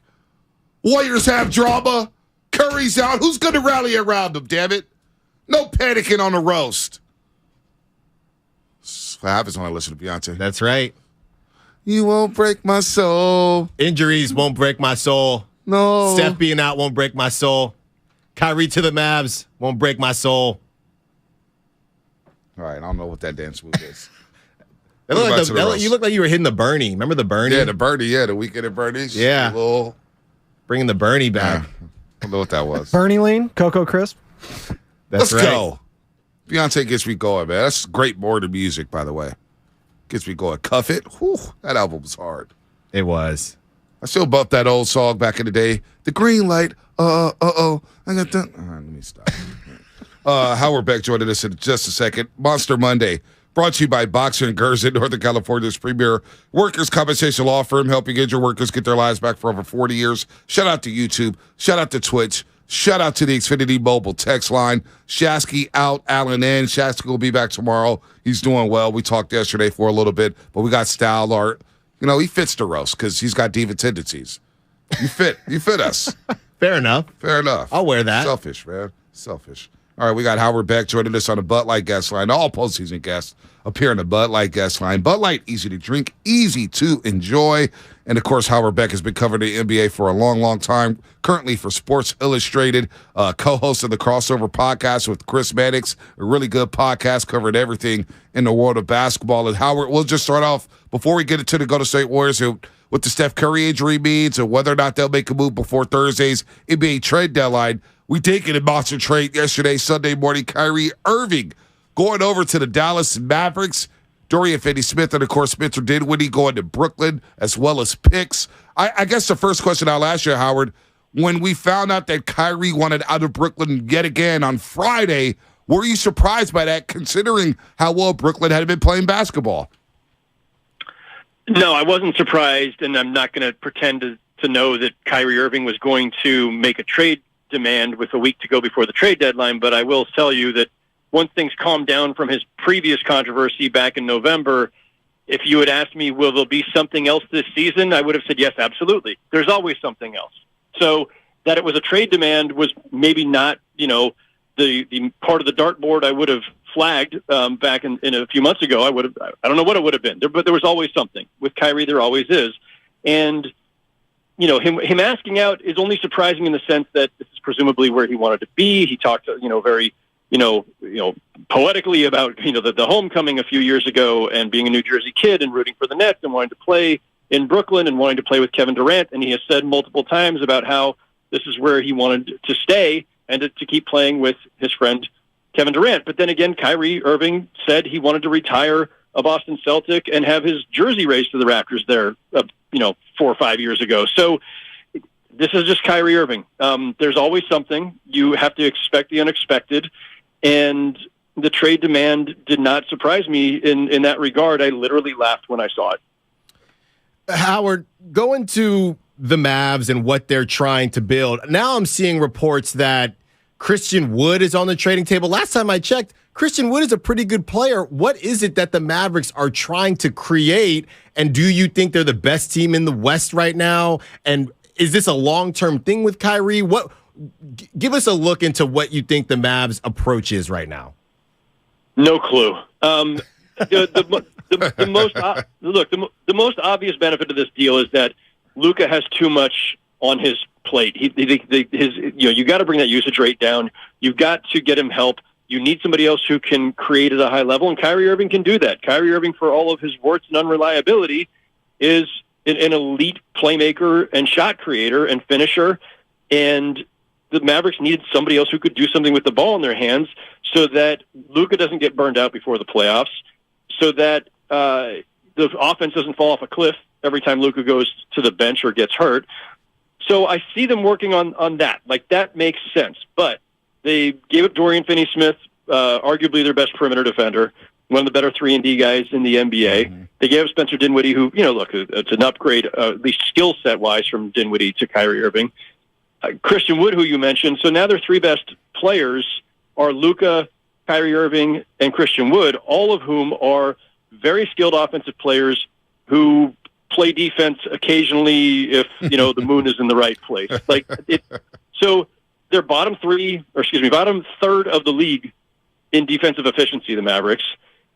Warriors have drama. Curry's out. Who's going to rally around him, damn it? No panicking on the roast. That's what happens when I listen to Beyonce. That's right. You won't break my soul. Injuries won't break my soul. No. Steph being out won't break my soul. Kyrie to the Mavs won't break my soul. All right, I don't know what that dance move is. You look like you were hitting the Bernie. Remember the Bernie? Yeah, the Bernie. Yeah, the weekend at Bernie's. Yeah. Bringing the Bernie back. I don't know what that was. Bernie Lean, Cocoa Crisp. Let's go. Beyonce gets me going, man. That's great morning music, by the way. Gets me going. Cuff It. Whew, that album was hard. It was. I still bumped that old song back in the day. The green light. I got that. All right, let me stop. Howard Beck joining us in just a second. Monster Monday. Brought to you by Boxer and Gerson, Northern California's premier workers' compensation law firm, helping injured workers get their lives back for over 40 years. Shout out to YouTube. Shout out to Twitch. Shout out to the Xfinity Mobile text line. Shasky out, Allen in. Shasky will be back tomorrow. He's doing well. We talked yesterday for a little bit, but we got style art. You know, he fits the roast because he's got diva tendencies. You fit us. Fair enough. Fair enough. I'll wear that. Selfish, man. Selfish. All right, we got Howard Beck joining us on the Bud Light guest line. All postseason guests appear on the Bud Light guest line. Bud Light, easy to drink, easy to enjoy. And, of course, Howard Beck has been covering the NBA for a long, long time. Currently for Sports Illustrated, co-host of the Crossover Podcast with Chris Mannix, a really good podcast covering everything in the world of basketball. And, Howard, we'll just start off, before we get into the Golden State Warriors, what the Steph Curry injury means and whether or not they'll make a move before Thursday's NBA trade deadline. We did get a monster trade yesterday, Sunday morning. Kyrie Irving going over to the Dallas Mavericks. Dorian Finney-Smith and, of course, Spencer Dinwiddie going to Brooklyn, as well as picks. I guess the first question I'll ask you, Howard, when we found out that Kyrie wanted out of Brooklyn yet again on Friday, were you surprised by that, considering how well Brooklyn had been playing basketball? No, I wasn't surprised, and I'm not going to pretend to know that Kyrie Irving was going to make a trade demand with a week to go before the trade deadline, but I will tell you that once things calmed down from his previous controversy back in November, if you had asked me, will there be something else this season, I would have said yes, absolutely. There's always something else. So that it was a trade demand was maybe not, the part of the dartboard I would have flagged back in a few months ago. I don't know what it would have been, but there was always something. With Kyrie, there always is. And him asking out is only surprising in the sense that this is presumably where he wanted to be. He talked, very, poetically about the homecoming a few years ago and being a New Jersey kid and rooting for the Nets and wanting to play in Brooklyn and wanting to play with Kevin Durant. And he has said multiple times about how this is where he wanted to stay and to keep playing with his friend Kevin Durant. But then again, Kyrie Irving said he wanted to retire a Boston Celtic and have his jersey raised to the Raptors there, 4 or 5 years ago. So this is just Kyrie Irving. There's always something. You have to expect the unexpected. And the trade demand did not surprise me in that regard. I literally laughed when I saw it. Howard, going to the Mavs and what they're trying to build. Now I'm seeing reports that Christian Wood is on the trading table. Last time I checked, Christian Wood is a pretty good player. What is it that the Mavericks are trying to create? And do you think they're the best team in the West right now? And is this a long-term thing with Kyrie? Give us a look into what you think the Mavs' approach is right now. No clue. The most obvious benefit of this deal is that Luka has too much on his plate. You got to bring that usage rate down. You've got to get him help. You need somebody else who can create at a high level, and Kyrie Irving can do that. Kyrie Irving, for all of his warts and unreliability, is an elite playmaker and shot creator and finisher, and the Mavericks needed somebody else who could do something with the ball in their hands so that Luka doesn't get burned out before the playoffs, so that the offense doesn't fall off a cliff every time Luka goes to the bench or gets hurt. So I see them working on that. Like, that makes sense. But they gave up Dorian Finney-Smith, arguably their best perimeter defender, one of the better 3-and-D guys in the NBA. Mm-hmm. They gave up Spencer Dinwiddie, who, it's an upgrade, at least skill set-wise, from Dinwiddie to Kyrie Irving. Christian Wood, who you mentioned. So now their three best players are Luka, Kyrie Irving, and Christian Wood, all of whom are very skilled offensive players who play defense occasionally if, the moon is in the right place. So they're bottom third of the league in defensive efficiency, the Mavericks.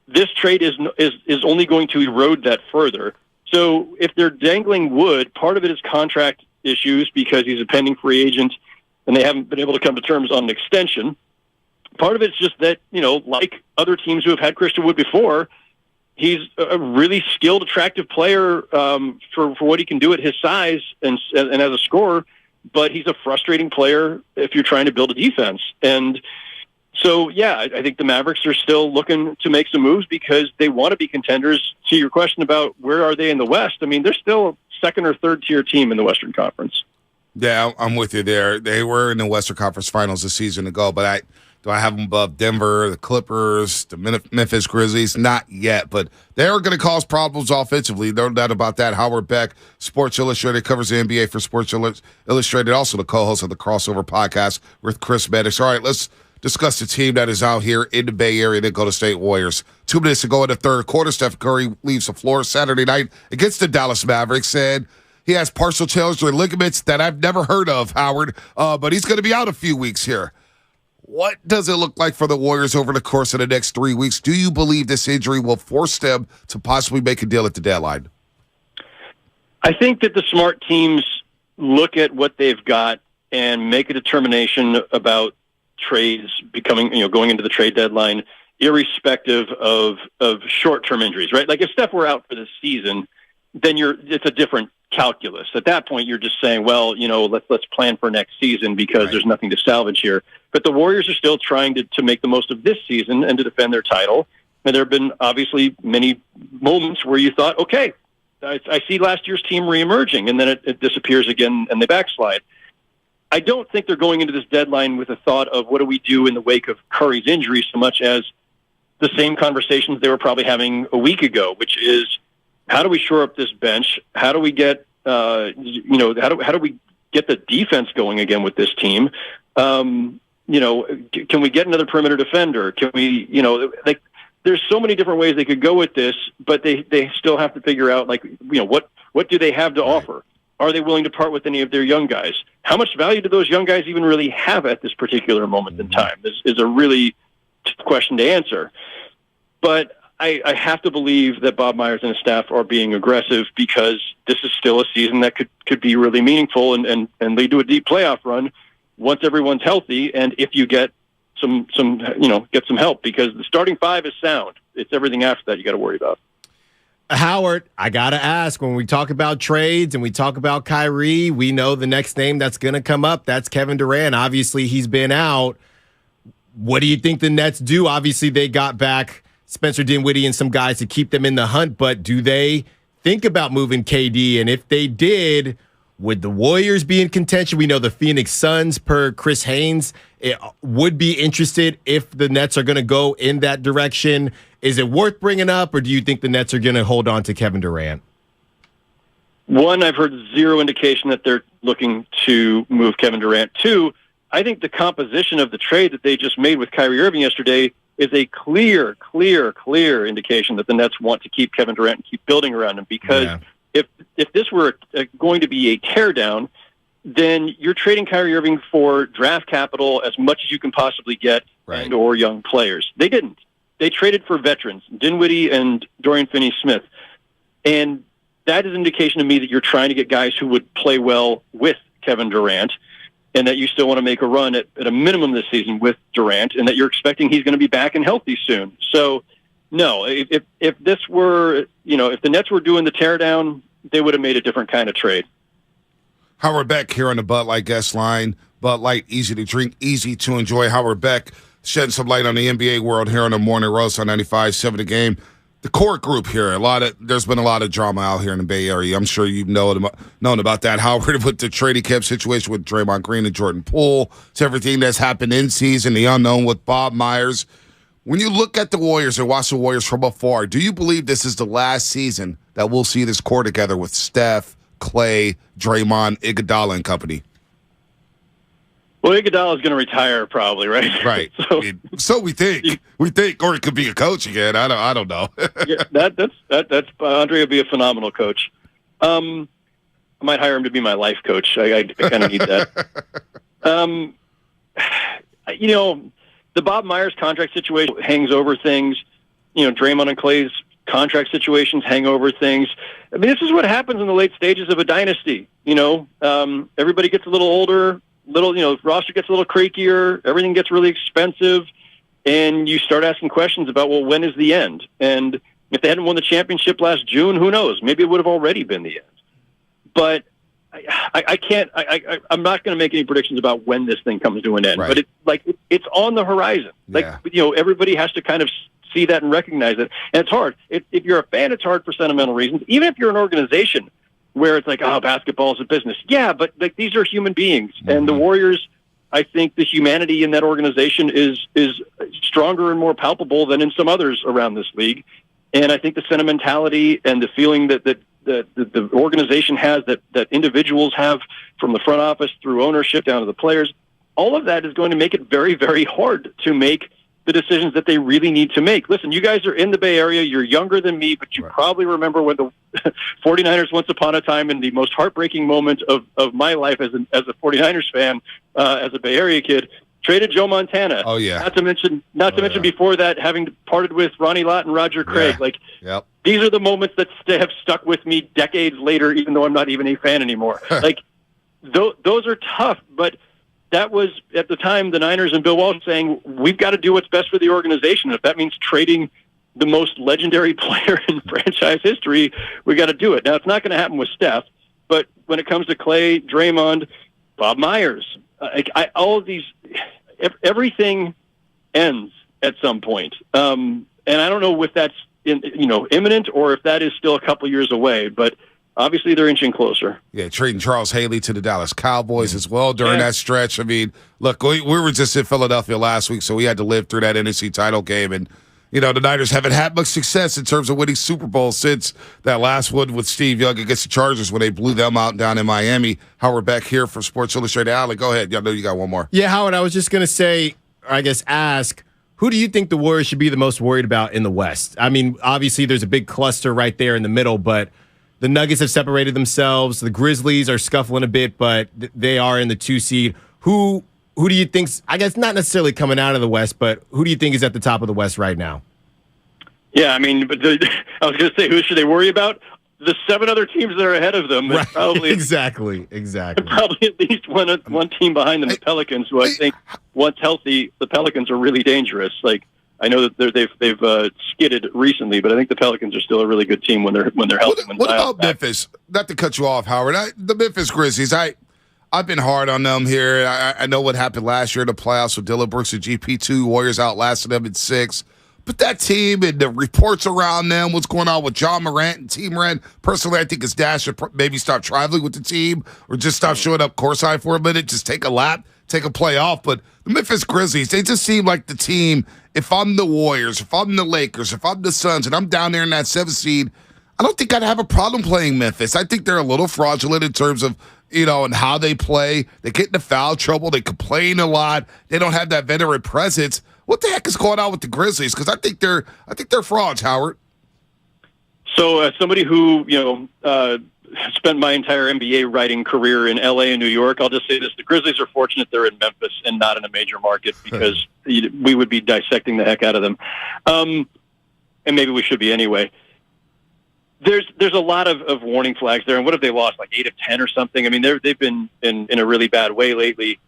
This trade is only going to erode that further. So if they're dangling Wood, part of it is contract issues because he's a pending free agent and they haven't been able to come to terms on an extension. Part of it's just that, like other teams who have had Christian Wood before, he's a really skilled, attractive player for what he can do at his size and as a scorer, but he's a frustrating player if you're trying to build a defense. And so, yeah, I think the Mavericks are still looking to make some moves because they want to be contenders. To your question about where are they in the West, I mean, they're still a second or third tier team in the Western Conference. Yeah, I'm with you there. They were in the Western Conference Finals a season ago, but do I have them above Denver, the Clippers, the Memphis Grizzlies? Not yet, but they're going to cause problems offensively. No doubt about that. Howard Beck, Sports Illustrated, covers the NBA for Sports Illustrated, also the co-host of the Crossover podcast with Chris Maddox. All right, let's discuss the team that is out here in the Bay Area, the Golden State Warriors. 2 minutes to go in the third quarter, Steph Curry leaves the floor Saturday night against the Dallas Mavericks, and he has partial tears or ligaments that I've never heard of, Howard, but he's going to be out a few weeks here. What does it look like for the Warriors over the course of the next 3 weeks? Do you believe this injury will force them to possibly make a deal at the deadline? I think that the smart teams look at what they've got and make a determination about trades going into the trade deadline, irrespective of short-term injuries, right? Like if Steph were out for the season, then it's a different calculus. At that point, you're just saying, well, let's plan for next season because there's nothing to salvage here. But the Warriors are still trying to make the most of this season and to defend their title. And there have been obviously many moments where you thought, okay, I see last year's team reemerging, and then it disappears again and they backslide. I don't think they're going into this deadline with a thought of what do we do in the wake of Curry's injury so much as the same conversations they were probably having a week ago, which is how do we shore up this bench? How do we get how do we get the defense going again with this team? Can we get another perimeter defender? Can we, there's so many different ways they could go with this, but they still have to figure out what do they have to offer? Are they willing to part with any of their young guys? How much value do those young guys even really have at this particular moment in time? This is a really tough question to answer. But I have to believe that Bob Myers and his staff are being aggressive because this is still a season that could be really meaningful and lead to a deep playoff run once everyone's healthy. And if you get some get some help, because the starting five is sound. It's everything after that you got to worry about. Howard, I got to ask, when we talk about trades and we talk about Kyrie, we know the next name that's going to come up. That's Kevin Durant. Obviously, he's been out. What do you think the Nets do? Obviously, they got back Spencer Dinwiddie and some guys to keep them in the hunt, but do they think about moving KD? And if they did, would the Warriors be in contention? We know the Phoenix Suns, per Chris Haynes, would be interested if the Nets are going to go in that direction. Is it worth bringing up, or do you think the Nets are going to hold on to Kevin Durant? One, I've heard zero indication that they're looking to move Kevin Durant. Two, I think the composition of the trade that they just made with Kyrie Irving yesterday is a clear indication that the Nets want to keep Kevin Durant and keep building around him. Because if this were going to be a teardown, then you're trading Kyrie Irving for draft capital as much as you can possibly get, and or young players. They didn't. They traded for veterans, Dinwiddie and Dorian Finney-Smith. And that is an indication to me that you're trying to get guys who would play well with Kevin Durant, and that you still want to make a run at a minimum this season with Durant, and that you're expecting he's going to be back and healthy soon. So, no, if this were, if the Nets were doing the teardown, they would have made a different kind of trade. Howard Beck here on the Bud Light guest line. Bud Light, easy to drink, easy to enjoy. Howard Beck shedding some light on the NBA world here on the Morning Roast on 95.7 The Game. The core group here, there's been a lot of drama out here in the Bay Area. I'm sure you've known about that. Howard, with the trading camp situation with Draymond Green and Jordan Poole, to everything that's happened in season, the unknown with Bob Myers. When you look at the Warriors and watch the Warriors from afar, do you believe this is the last season that we'll see this core together with Steph, Clay, Draymond, Iguodala, and company? Well, Iguodala is going to retire probably, right? Right. So we think. We think, or it could be a coach again. I don't know. Yeah, that's Andre will be a phenomenal coach. I might hire him to be my life coach. I kind of need that. The Bob Myers contract situation hangs over things. Draymond and Clay's contract situations hang over things. I mean, this is what happens in the late stages of a dynasty. Everybody gets a little older. Roster gets a little creakier, everything gets really expensive, and you start asking questions about, well, when is the end? And if they hadn't won the championship last June, who knows? Maybe it would have already been the end. But I can't. I'm not going to make any predictions about when this thing comes to an end. Right. But it's on the horizon. Everybody has to kind of see that and recognize it. And it's hard. If you're a fan, it's hard for sentimental reasons. Even if you're an organization where it's like, oh, basketball is a business. Yeah, but these are human beings. Mm-hmm. And the Warriors, I think the humanity in that organization is stronger and more palpable than in some others around this league. And I think the sentimentality and the feeling that the organization has, that individuals have, from the front office through ownership down to the players, all of that is going to make it very, very hard to make the decisions that they really need to make. Listen, you guys are in the Bay Area. You're younger than me, but you probably remember when the 49ers, once upon a time, in the most heartbreaking moment of my life as a 49ers fan, as a Bay Area kid, traded Joe Montana. Oh, yeah. Not to mention before that, having parted with Ronnie Lott and Roger Craig. These are the moments that have stuck with me decades later, even though I'm not even a fan anymore. Those are tough, but that was, at the time, the Niners and Bill Walsh saying, we've got to do what's best for the organization. If that means trading the most legendary player in franchise history, we got to do it. Now, it's not going to happen with Steph, but when it comes to Clay, Draymond, Bob Myers, all of these, everything ends at some point. And I don't know if that's imminent or if that is still a couple years away, but obviously they're inching closer. Yeah, trading Charles Haley to the Dallas Cowboys as well during that stretch. I mean, look, we were just in Philadelphia last week, so we had to live through that NFC title game. And, the Niners haven't had much success in terms of winning Super Bowls since that last one with Steve Young against the Chargers when they blew them out down in Miami. Howard Beck here for Sports Illustrated. Alec, go ahead. I know you got one more. Yeah, Howard, I was just going to say, or I guess ask, who do you think the Warriors should be the most worried about in the West? I mean, obviously there's a big cluster right there in the middle, but the Nuggets have separated themselves. The Grizzlies are scuffling a bit, but they are in the 2 seed. Who do you think's, I guess, not necessarily coming out of the West, but who do you think is at the top of the West right now? Yeah, I mean, but I was going to say, who should they worry about? the 7 other teams that are ahead of them, Right. probably Exactly. probably at least one team behind them, the Pelicans, who I think once healthy, the Pelicans are really dangerous. Like, I know that they've skidded recently, but I think the Pelicans are still a really good team when they're healthy. What about Memphis? Not to cut you off, Howard. The Memphis Grizzlies. I've been hard on them here. I know what happened last year in the playoffs with Dillon Brooks and GP2. Warriors outlasted them in 6. But that team and the reports around them, what's going on with John Morant and Team Morant, personally, I think his dad should maybe stop traveling with the team or just stop showing up courtside for a minute, just take a lap, take a play off. But the Memphis Grizzlies, they just seem like the team, if I'm the Warriors, if I'm the Lakers, if I'm the Suns, and I'm down there in that 7th seed, I don't think I'd have a problem playing Memphis. I think they're a little fraudulent in terms of, and how they play. They get into foul trouble. They complain a lot. They don't have that veteran presence. What the heck is going on with the Grizzlies? Because I think they're frauds, Howard. So, as somebody who spent my entire NBA writing career in LA and New York, I'll just say this: the Grizzlies are fortunate they're in Memphis and not in a major market, because we would be dissecting the heck out of them, and maybe we should be anyway. There's a lot of warning flags there, and what have they lost, like 8 of 10 or something? I mean, they've been in a really bad way lately.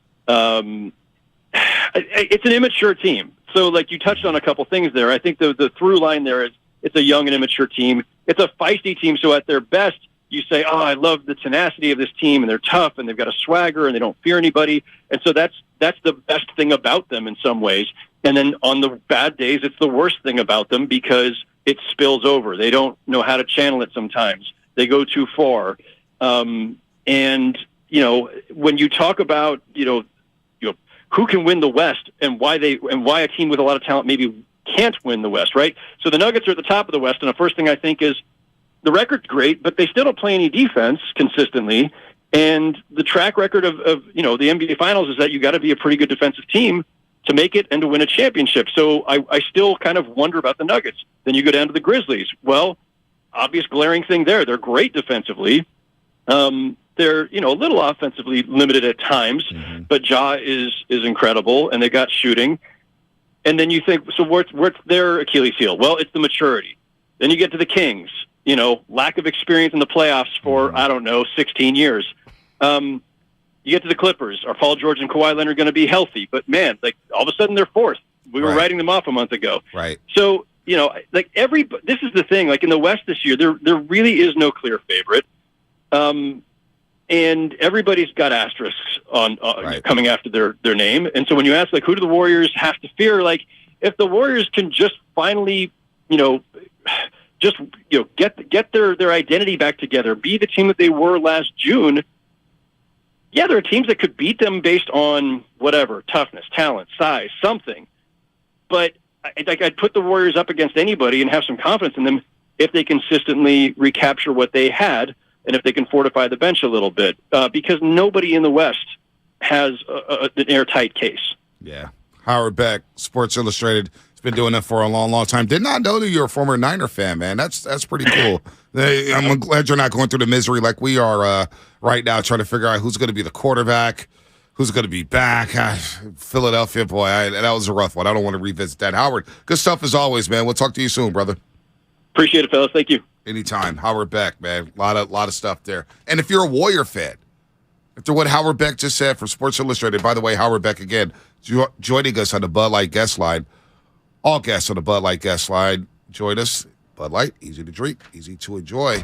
It's an immature team. So, like, you touched on a couple things there. I think the through line there is it's a young and immature team. It's a feisty team, so at their best, you say, oh, I love the tenacity of this team, and they're tough, and they've got a swagger, and they don't fear anybody. And so that's the best thing about them in some ways. And then on the bad days, it's the worst thing about them because it spills over. They don't know how to channel it sometimes. They go too far. And, when you talk about, who can win the West and why a team with a lot of talent maybe can't win the West, right? So the Nuggets are at the top of the West, and the first thing I think is the record's great, but they still don't play any defense consistently. And the track record of the NBA Finals is that you got to be a pretty good defensive team to make it and to win a championship. So I still kind of wonder about the Nuggets. Then you go down to the Grizzlies. Well, obvious glaring thing there. They're great defensively. They're, a little offensively limited at times, but Ja is incredible, and they got shooting. And then you think, so what's their Achilles heel? Well, it's the maturity. Then you get to the Kings, lack of experience in the playoffs for, 16 years. You get to the Clippers. Are Paul George and Kawhi Leonard going to be healthy? But, man, all of a sudden they're 4th. We were writing them off a month ago. Right. So, this is the thing. Like, in the West this year, there really is no clear favorite. And everybody's got asterisks on coming after their name. And so when you ask, who do the Warriors have to fear? If the Warriors can just finally, get their identity back together, be the team that they were last June, there are teams that could beat them based on whatever, toughness, talent, size, something. But I'd put the Warriors up against anybody and have some confidence in them if they consistently recapture what they had, and if they can fortify the bench a little bit, because nobody in the West has an airtight case. Yeah. Howard Beck, Sports Illustrated, has been doing that for a long, long time. Did not know that you're a former Niner fan, man. That's pretty cool. I'm glad you're not going through the misery like we are right now, trying to figure out who's going to be the quarterback, who's going to be back. Philadelphia, boy, that was a rough one. I don't want to revisit that. Howard, good stuff as always, man. We'll talk to you soon, brother. Appreciate it, fellas. Thank you. Anytime. Howard Beck, man. A lot of stuff there. And if you're a Warrior fan, after what Howard Beck just said for Sports Illustrated, by the way, Howard Beck again, joining us on the Bud Light guest line. All guests on the Bud Light guest line. Join us. Bud Light, easy to drink, easy to enjoy.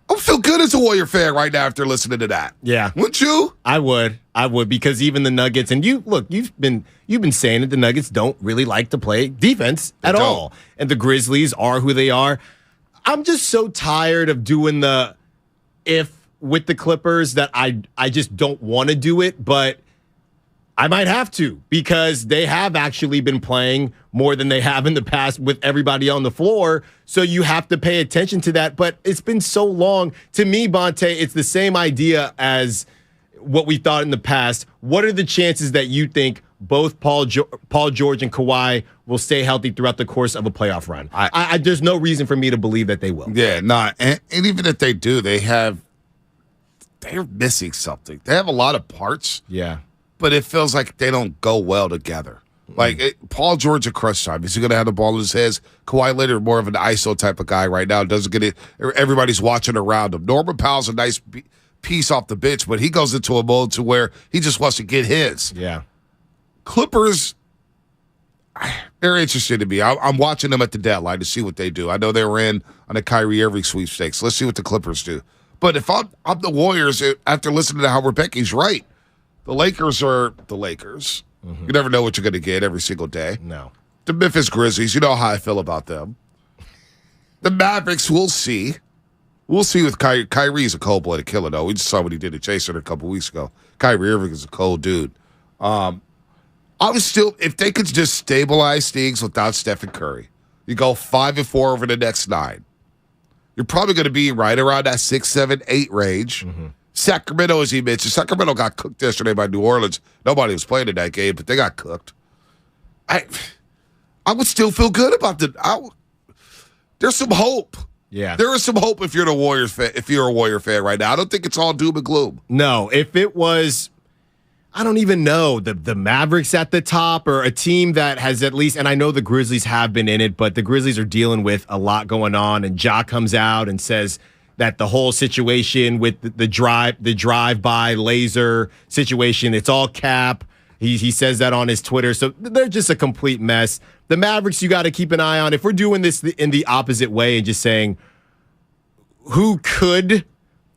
I feel good as a Warrior fan right now after listening to that. Yeah. Wouldn't you? I would, because even the Nuggets, and you've been saying that the Nuggets don't really like to play defense at all. And the Grizzlies are who they are. I'm just so tired of doing the if with the Clippers that I just don't want to do it, but I might have to, because they have actually been playing more than they have in the past with everybody on the floor. So you have to pay attention to that. But it's been so long. To me, Bonte, it's the same idea as what we thought in the past. What are the chances that you think both Paul George and Kawhi will stay healthy throughout the course of a playoff run? There's no reason for me to believe that they will. Yeah, nah. And even if they do, they're missing something. They have a lot of parts. Yeah. But it feels like they don't go well together. Paul George at crunch time. Is he going to have the ball in his hands? Kawhi Leonard, more of an ISO type of guy right now. Doesn't get it. Everybody's watching around him. Norman Powell's a nice piece off the bench, but he goes into a mode to where he just wants to get his. Yeah. Clippers, they're interesting to me. I'm watching them at the deadline to see what they do. I know they were in on the Kyrie Irving sweepstakes. Let's see what the Clippers do. But if I'm the Warriors, after listening to how Rebecca's right, the Lakers are the Lakers. Mm-hmm. You never know what you're going to get every single day. No. The Memphis Grizzlies, you know how I feel about them. The Mavericks, we'll see. We'll see with Kyrie. Kyrie's a cold-blooded killer, though. We just saw what he did to Jason a couple weeks ago. Kyrie Irving is a cold dude. I was still, if they could just stabilize things without Steph Curry, you go 5-4 over the next 9. You're probably going to be right around that 6, 7, 8 range. Mm-hmm. Sacramento, as he mentioned, Sacramento got cooked yesterday by New Orleans. Nobody was playing in that game, but they got cooked. I would still feel good about there's some hope. Yeah. There is some hope if you're a Warriors fan, if you're a Warrior fan right now. I don't think it's all doom and gloom. No, if it was, I don't even know, the Mavericks at the top or a team that has at least, and I know the Grizzlies have been in it, but the Grizzlies are dealing with a lot going on, and Ja comes out and says that the whole situation with the drive-by laser situation, it's all cap. He says that on his Twitter. So they're just a complete mess. The Mavericks, you got to keep an eye on. If we're doing this in the opposite way and just saying who could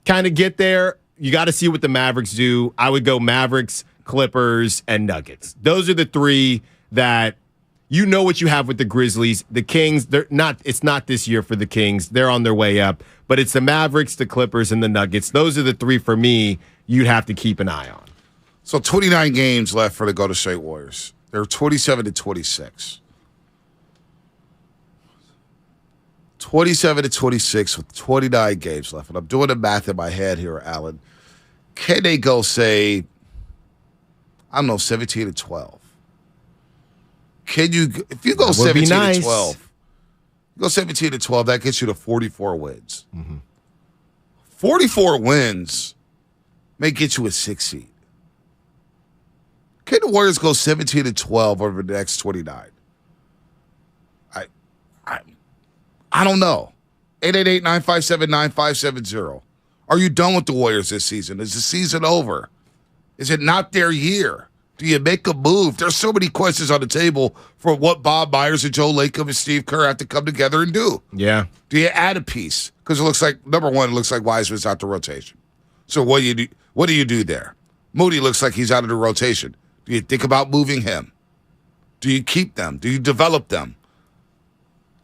kind of get there, you got to see what the Mavericks do. I would go Mavericks, Clippers, and Nuggets. Those are the three that you know what you have with the Grizzlies. The Kings, it's not this year for the Kings. They're on their way up. But it's the Mavericks, the Clippers, and the Nuggets. Those are the three for me you'd have to keep an eye on. So 29 games left for the Golden State Warriors. They're 27-26. 27-26 with 29 games left. And I'm doing the math in my head here, Alan. Can they go, say, I don't know, 17-12? Can you, if you go 17-12, go 17-12, that gets you to 44 wins. Mm-hmm. 44 wins may get you a 6 seed. Can the Warriors go 17-12 over the next 29? I don't know. 888-957-9570. Are you done with the Warriors this season? Is the season over? Is it not their year? Do you make a move? There's so many questions on the table for what Bob Myers and Joe Lacob and Steve Kerr have to come together and do. Yeah. Do you add a piece? Because it looks like, number one, it looks like Wiseman's out the rotation. So what do you do there? Moody looks like he's out of the rotation. Do you think about moving him? Do you keep them? Do you develop them?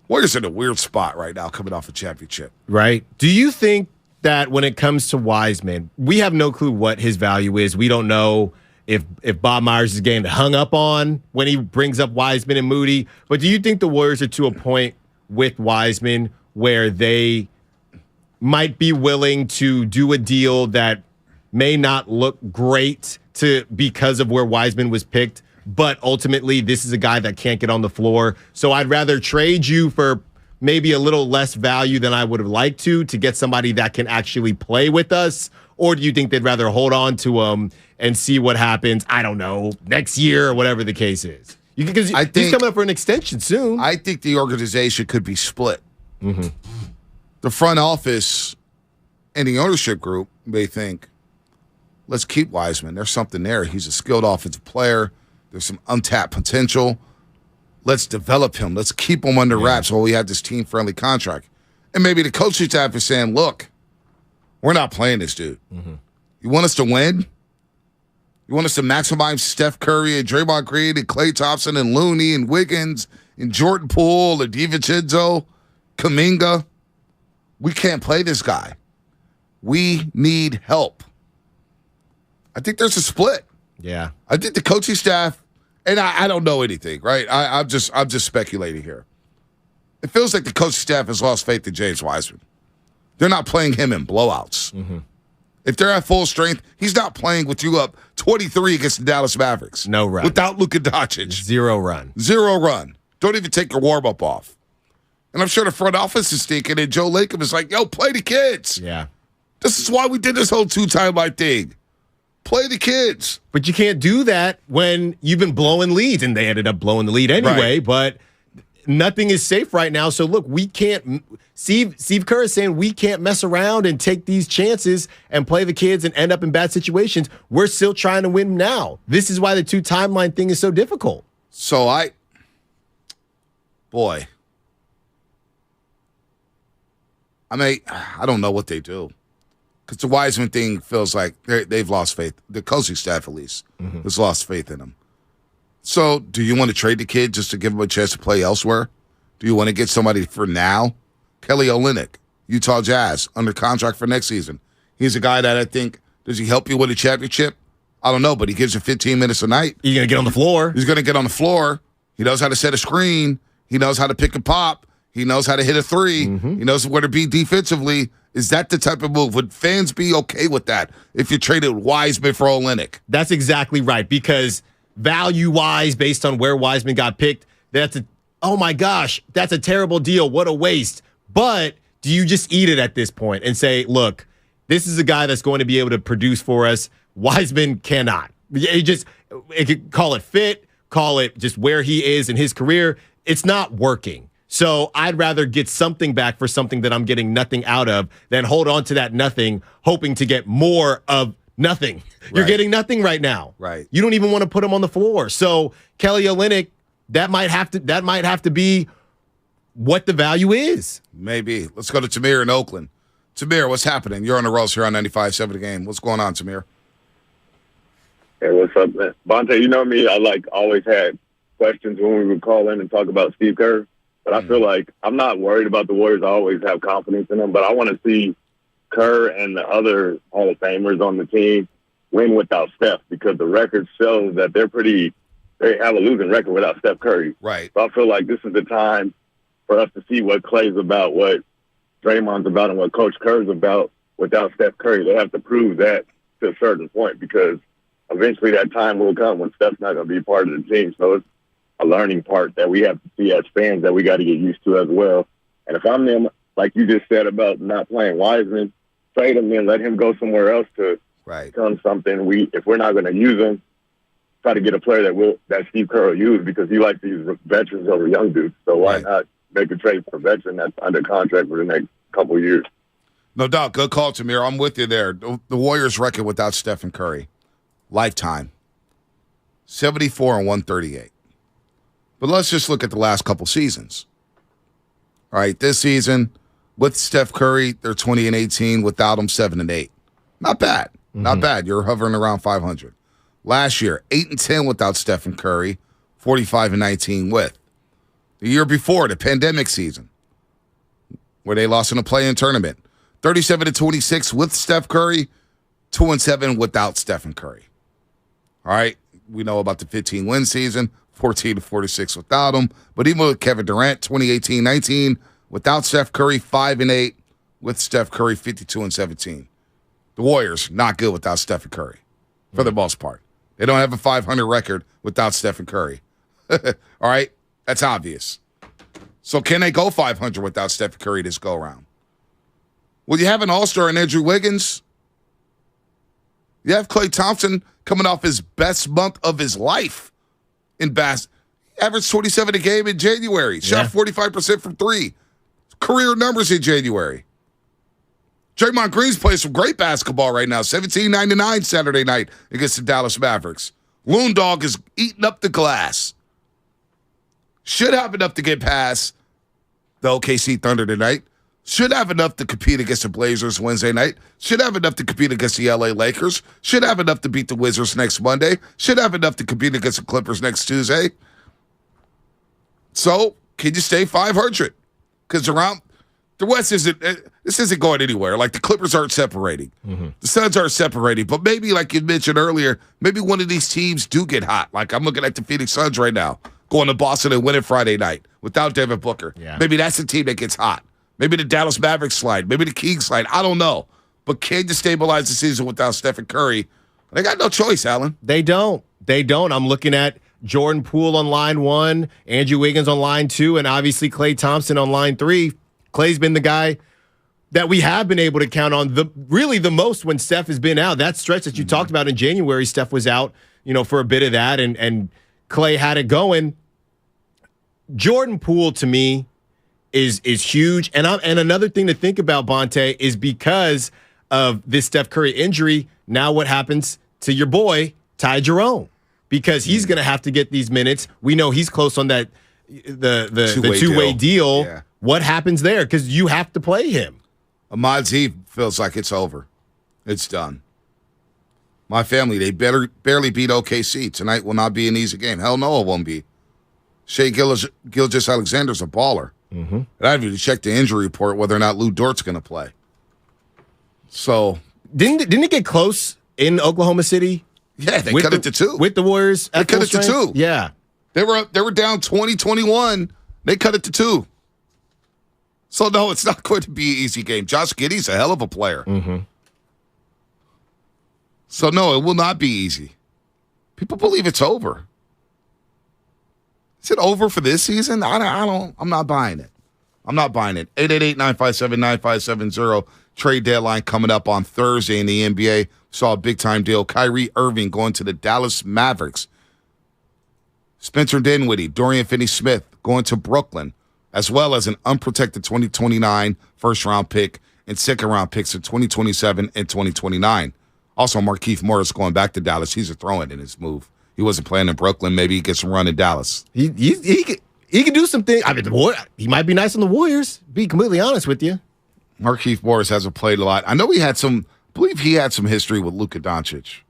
Warriors in a weird spot right now coming off a championship. Right. Do you think that when it comes to Wiseman, we have no clue what his value is? We don't know if Bob Myers is getting hung up on when he brings up Wiseman and Moody. But do you think the Warriors are to a point with Wiseman where they might be willing to do a deal that may not look great because of where Wiseman was picked, but ultimately this is a guy that can't get on the floor. So I'd rather trade you for maybe a little less value than I would have liked to get somebody that can actually play with us? Or do you think they'd rather hold on to him and see what happens, I don't know, next year or whatever the case is? Because he's coming up for an extension soon. I think the organization could be split. Mm-hmm. The front office and the ownership group may think, let's keep Wiseman. There's something there. He's a skilled offensive player. There's some untapped potential. Let's develop him. Let's keep him under wraps while we have this team-friendly contract. And maybe the coaching staff is saying, look, we're not playing this dude. Mm-hmm. You want us to win? You want us to maximize Steph Curry and Draymond Green and Klay Thompson and Looney and Wiggins and Jordan Poole and DiVincenzo, Kuminga? We can't play this guy. We need help. I think there's a split. Yeah. I think the coaching staff, and I don't know anything, right? I'm just speculating here. It feels like the coaching staff has lost faith in James Wiseman. They're not playing him in blowouts. Mm-hmm. If they're at full strength, he's not playing with you up 23 against the Dallas Mavericks. No run. Without Luka Doncic. Zero run. Don't even take your warm-up off. And I'm sure the front office is thinking, and Joe Lacob is like, yo, play the kids. Yeah. This is why we did this whole two-timeline thing. Play the kids. But you can't do that when you've been blowing leads, and they ended up blowing the lead anyway. Right. But nothing is safe right now. So look, we can't. Steve Kerr is saying we can't mess around and take these chances and play the kids and end up in bad situations. We're still trying to win now. This is why the 2 timeline thing is so difficult. So I don't know what they do. Because the Wiseman thing feels like they've lost faith. The coaching staff, at least, has lost faith in him. So do you want to trade the kid just to give him a chance to play elsewhere? Do you want to get somebody for now? Kelly Olynyk, Utah Jazz, under contract for next season. He's a guy that I think, does he help you win a championship? I don't know, but he gives you 15 minutes a night. He's going to get on the floor. He's going to get on the floor. He knows how to set a screen. He knows how to pick and pop. He knows how to hit a three. He knows where to be defensively. Is that the type of move? Would fans be okay with that if you traded Wiseman for Olynyk? That's exactly right, because value-wise, based on where Wiseman got picked, oh my gosh, that's a terrible deal. What a waste. But do you just eat it at this point and say, look, this is a guy that's going to be able to produce for us. Wiseman cannot. It could call it fit, call it just where he is in his career. It's not working. So I'd rather get something back for something that I'm getting nothing out of than hold on to that nothing, hoping to get more of nothing. Right. You're getting nothing right now. Right. You don't even want to put him on the floor. So Kelly Olynyk, that might have to be what the value is. Maybe. Let's go to Tamir in Oakland. Tamir, what's happening? You're on the Rolls here on 95.7 The Game. What's going on, Tamir? Hey, what's up, man? Bonte, you know me. I always had questions when we would call in and talk about Steve Kerr. But I feel like I'm not worried about the Warriors. I always have confidence in them. But I want to see Kerr and the other Hall of Famers on the team win without Steph, because the record shows that they have a losing record without Steph Curry. Right. So I feel like this is the time for us to see what Klay's about, what Draymond's about, and what Coach Kerr's about without Steph Curry. They have to prove that to a certain point, because eventually that time will come when Steph's not going to be part of the team. So it's a learning part that we have to see as fans that we got to get used to as well. And if I'm them, like you just said about not playing Wiseman, trade him and let him go somewhere else to become something. If we're not going to use him, try to get a player that Steve Kerr will use, because he likes to use veterans over young dudes. So why not make a trade for a veteran that's under contract for the next couple of years? No doubt. Good call, Tamir. I'm with you there. The Warriors' record without Stephen Curry, lifetime, 74 and 138. But let's just look at the last couple seasons. All right, this season with Steph Curry, they're 20 and 18. Without him, 7 and 8. Not bad. Not bad. You're hovering around 500. Last year, 8 and 10 without Stephen Curry, 45 and 19 with. The year before, the pandemic season, where they lost in a play-in tournament, 37 and 26 with Steph Curry, 2 and 7 without Stephen Curry. All right, we know about the 15-win season, 14 to 46 without him. But even with Kevin Durant, 2018-19, without Steph Curry, 5 and 8, with Steph Curry, 52 and 17. The Warriors, not good without Stephen Curry, for the most part. They don't have a 500 record without Stephen Curry. All right, that's obvious. So can they go 500 without Stephen Curry this go-around? Well, you have an all-star in Andrew Wiggins. You have Klay Thompson coming off his best month of his life in basketball. Averaged 27 a game in January. Shot 45% from three. Career numbers in January. Draymond Green's playing some great basketball right now. 17-9 Saturday night against the Dallas Mavericks. Loon Dog is eating up the glass. Should have enough to get past the OKC Thunder tonight. Should have enough to compete against the Blazers Wednesday night. Should have enough to compete against the LA Lakers. Should have enough to beat the Wizards next Monday. Should have enough to compete against the Clippers next Tuesday. So, can you stay 500? Because around the West isn't going anywhere. Like, the Clippers aren't separating. The Suns aren't separating. But maybe, like you mentioned earlier, maybe one of these teams do get hot. Like, I'm looking at the Phoenix Suns right now, going to Boston and winning Friday night without Devin Booker. Yeah. Maybe that's the team that gets hot. Maybe the Dallas Mavericks slide. Maybe the Kings slide. I don't know. But can you stabilize the season without Stephen Curry? They got no choice, Alan. They don't. I'm looking at Jordan Poole on line 1, Andrew Wiggins on line 2, and obviously Klay Thompson on line 3. Klay's been the guy that we have been able to count on the most when Steph has been out. That stretch that you talked about in January, Steph was out, for a bit of that, and Clay had it going. Jordan Poole, to me, is huge. And another thing to think about, Bonte, is because of this Steph Curry injury, now what happens to your boy, Ty Jerome? Because he's going to have to get these minutes. We know he's close on that the two-way deal. Yeah. What happens there? Because you have to play him. Ahmad Z feels like it's over. It's done. My family, they barely beat OKC. Tonight will not be an easy game. Hell no, it won't be. Shea Gilgeous-Alexander's a baller. Mm-hmm. And I haven't even checked the injury report whether or not Lou Dort's going to play. So didn't it get close in Oklahoma City? Yeah, they cut it to 2 with the Warriors. They cut it to 2. Yeah, they were down 20-21. They cut it to 2. So no, it's not going to be an easy game. Josh Giddey's a hell of a player. Mm-hmm. So no, it will not be easy. People believe it's over. Is it over for this season? I'm not buying it. I'm not buying it. 888-957-9570. Trade deadline coming up on Thursday in the NBA. Saw a big-time deal. Kyrie Irving going to the Dallas Mavericks. Spencer Dinwiddie, Dorian Finney-Smith going to Brooklyn, as well as an unprotected 2029 first-round pick and second-round picks in 2027 and 2029. Also, Markieff Morris going back to Dallas. He's a throw-in in his move. He wasn't playing in Brooklyn. Maybe he gets some run in Dallas. He can do some things. I mean, he might be nice on the Warriors, be completely honest with you. Markieff Morris hasn't played a lot. I know I believe he had some history with Luka Doncic.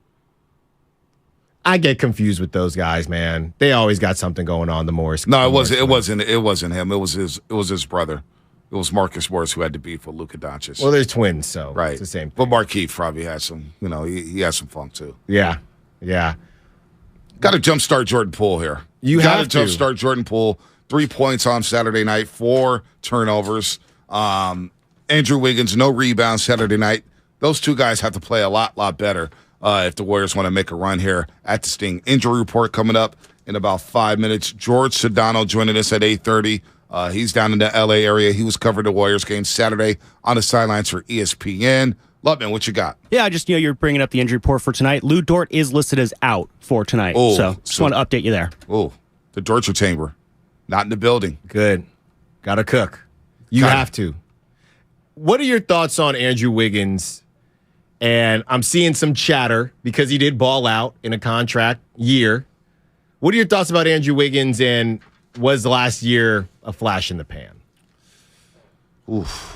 I get confused with those guys, man. They always got something going on, the Morris. No, it wasn't him. It was his brother. It was Marcus Morris who had to beef with Luka Doncic. Well, they're twins, so right. It's the same thing. But Markieff probably has some, he has some funk too. Yeah. Got to jumpstart Jordan Poole here. You got have to jumpstart Jordan Poole. 3 points on Saturday night, 4 turnovers. Andrew Wiggins, no rebounds Saturday night. Those two guys have to play a lot better if the Warriors want to make a run here at the Sting. Injury report coming up in about 5 minutes. George Sedano joining us at 8:30. He's down in the L.A. area. He was covering the Warriors game Saturday on the sidelines for ESPN. Lubman, what you got? Yeah, just you're bringing up the injury report for tonight. Lou Dort is listed as out for tonight, so just want to update you there. Oh, the torture chamber, not in the building. Good, got to cook. You have to. What are your thoughts on Andrew Wiggins? And I'm seeing some chatter because he did ball out in a contract year. What are your thoughts about Andrew Wiggins, and was last year a flash in the pan? Oof.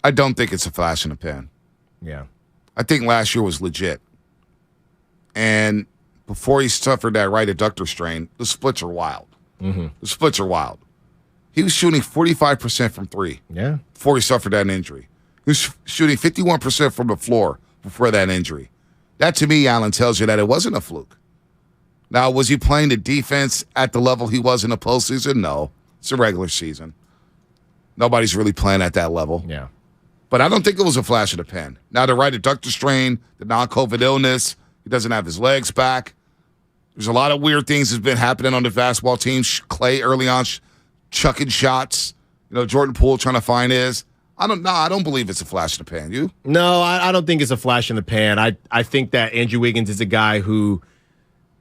I don't think it's a flash in the pan. Yeah. I think last year was legit. And before he suffered that right adductor strain, the splits are wild. Mm-hmm. The splits are wild. He was shooting 45% from 3 before he suffered that injury. He was shooting 51% from the floor before that injury. That, to me, Alan, tells you that it wasn't a fluke. Now, was he playing the defense at the level he was in the postseason? No. It's a regular season. Nobody's really playing at that level. Yeah. But I don't think it was a flash in the pan. Now, the right adductor strain, the non-COVID illness, he doesn't have his legs back. There's a lot of weird things that's been happening on the basketball team. Clay early on chucking shots. Jordan Poole trying to find his. I don't believe it's a flash in the pan. You? No, I don't think it's a flash in the pan. I think that Andrew Wiggins is a guy who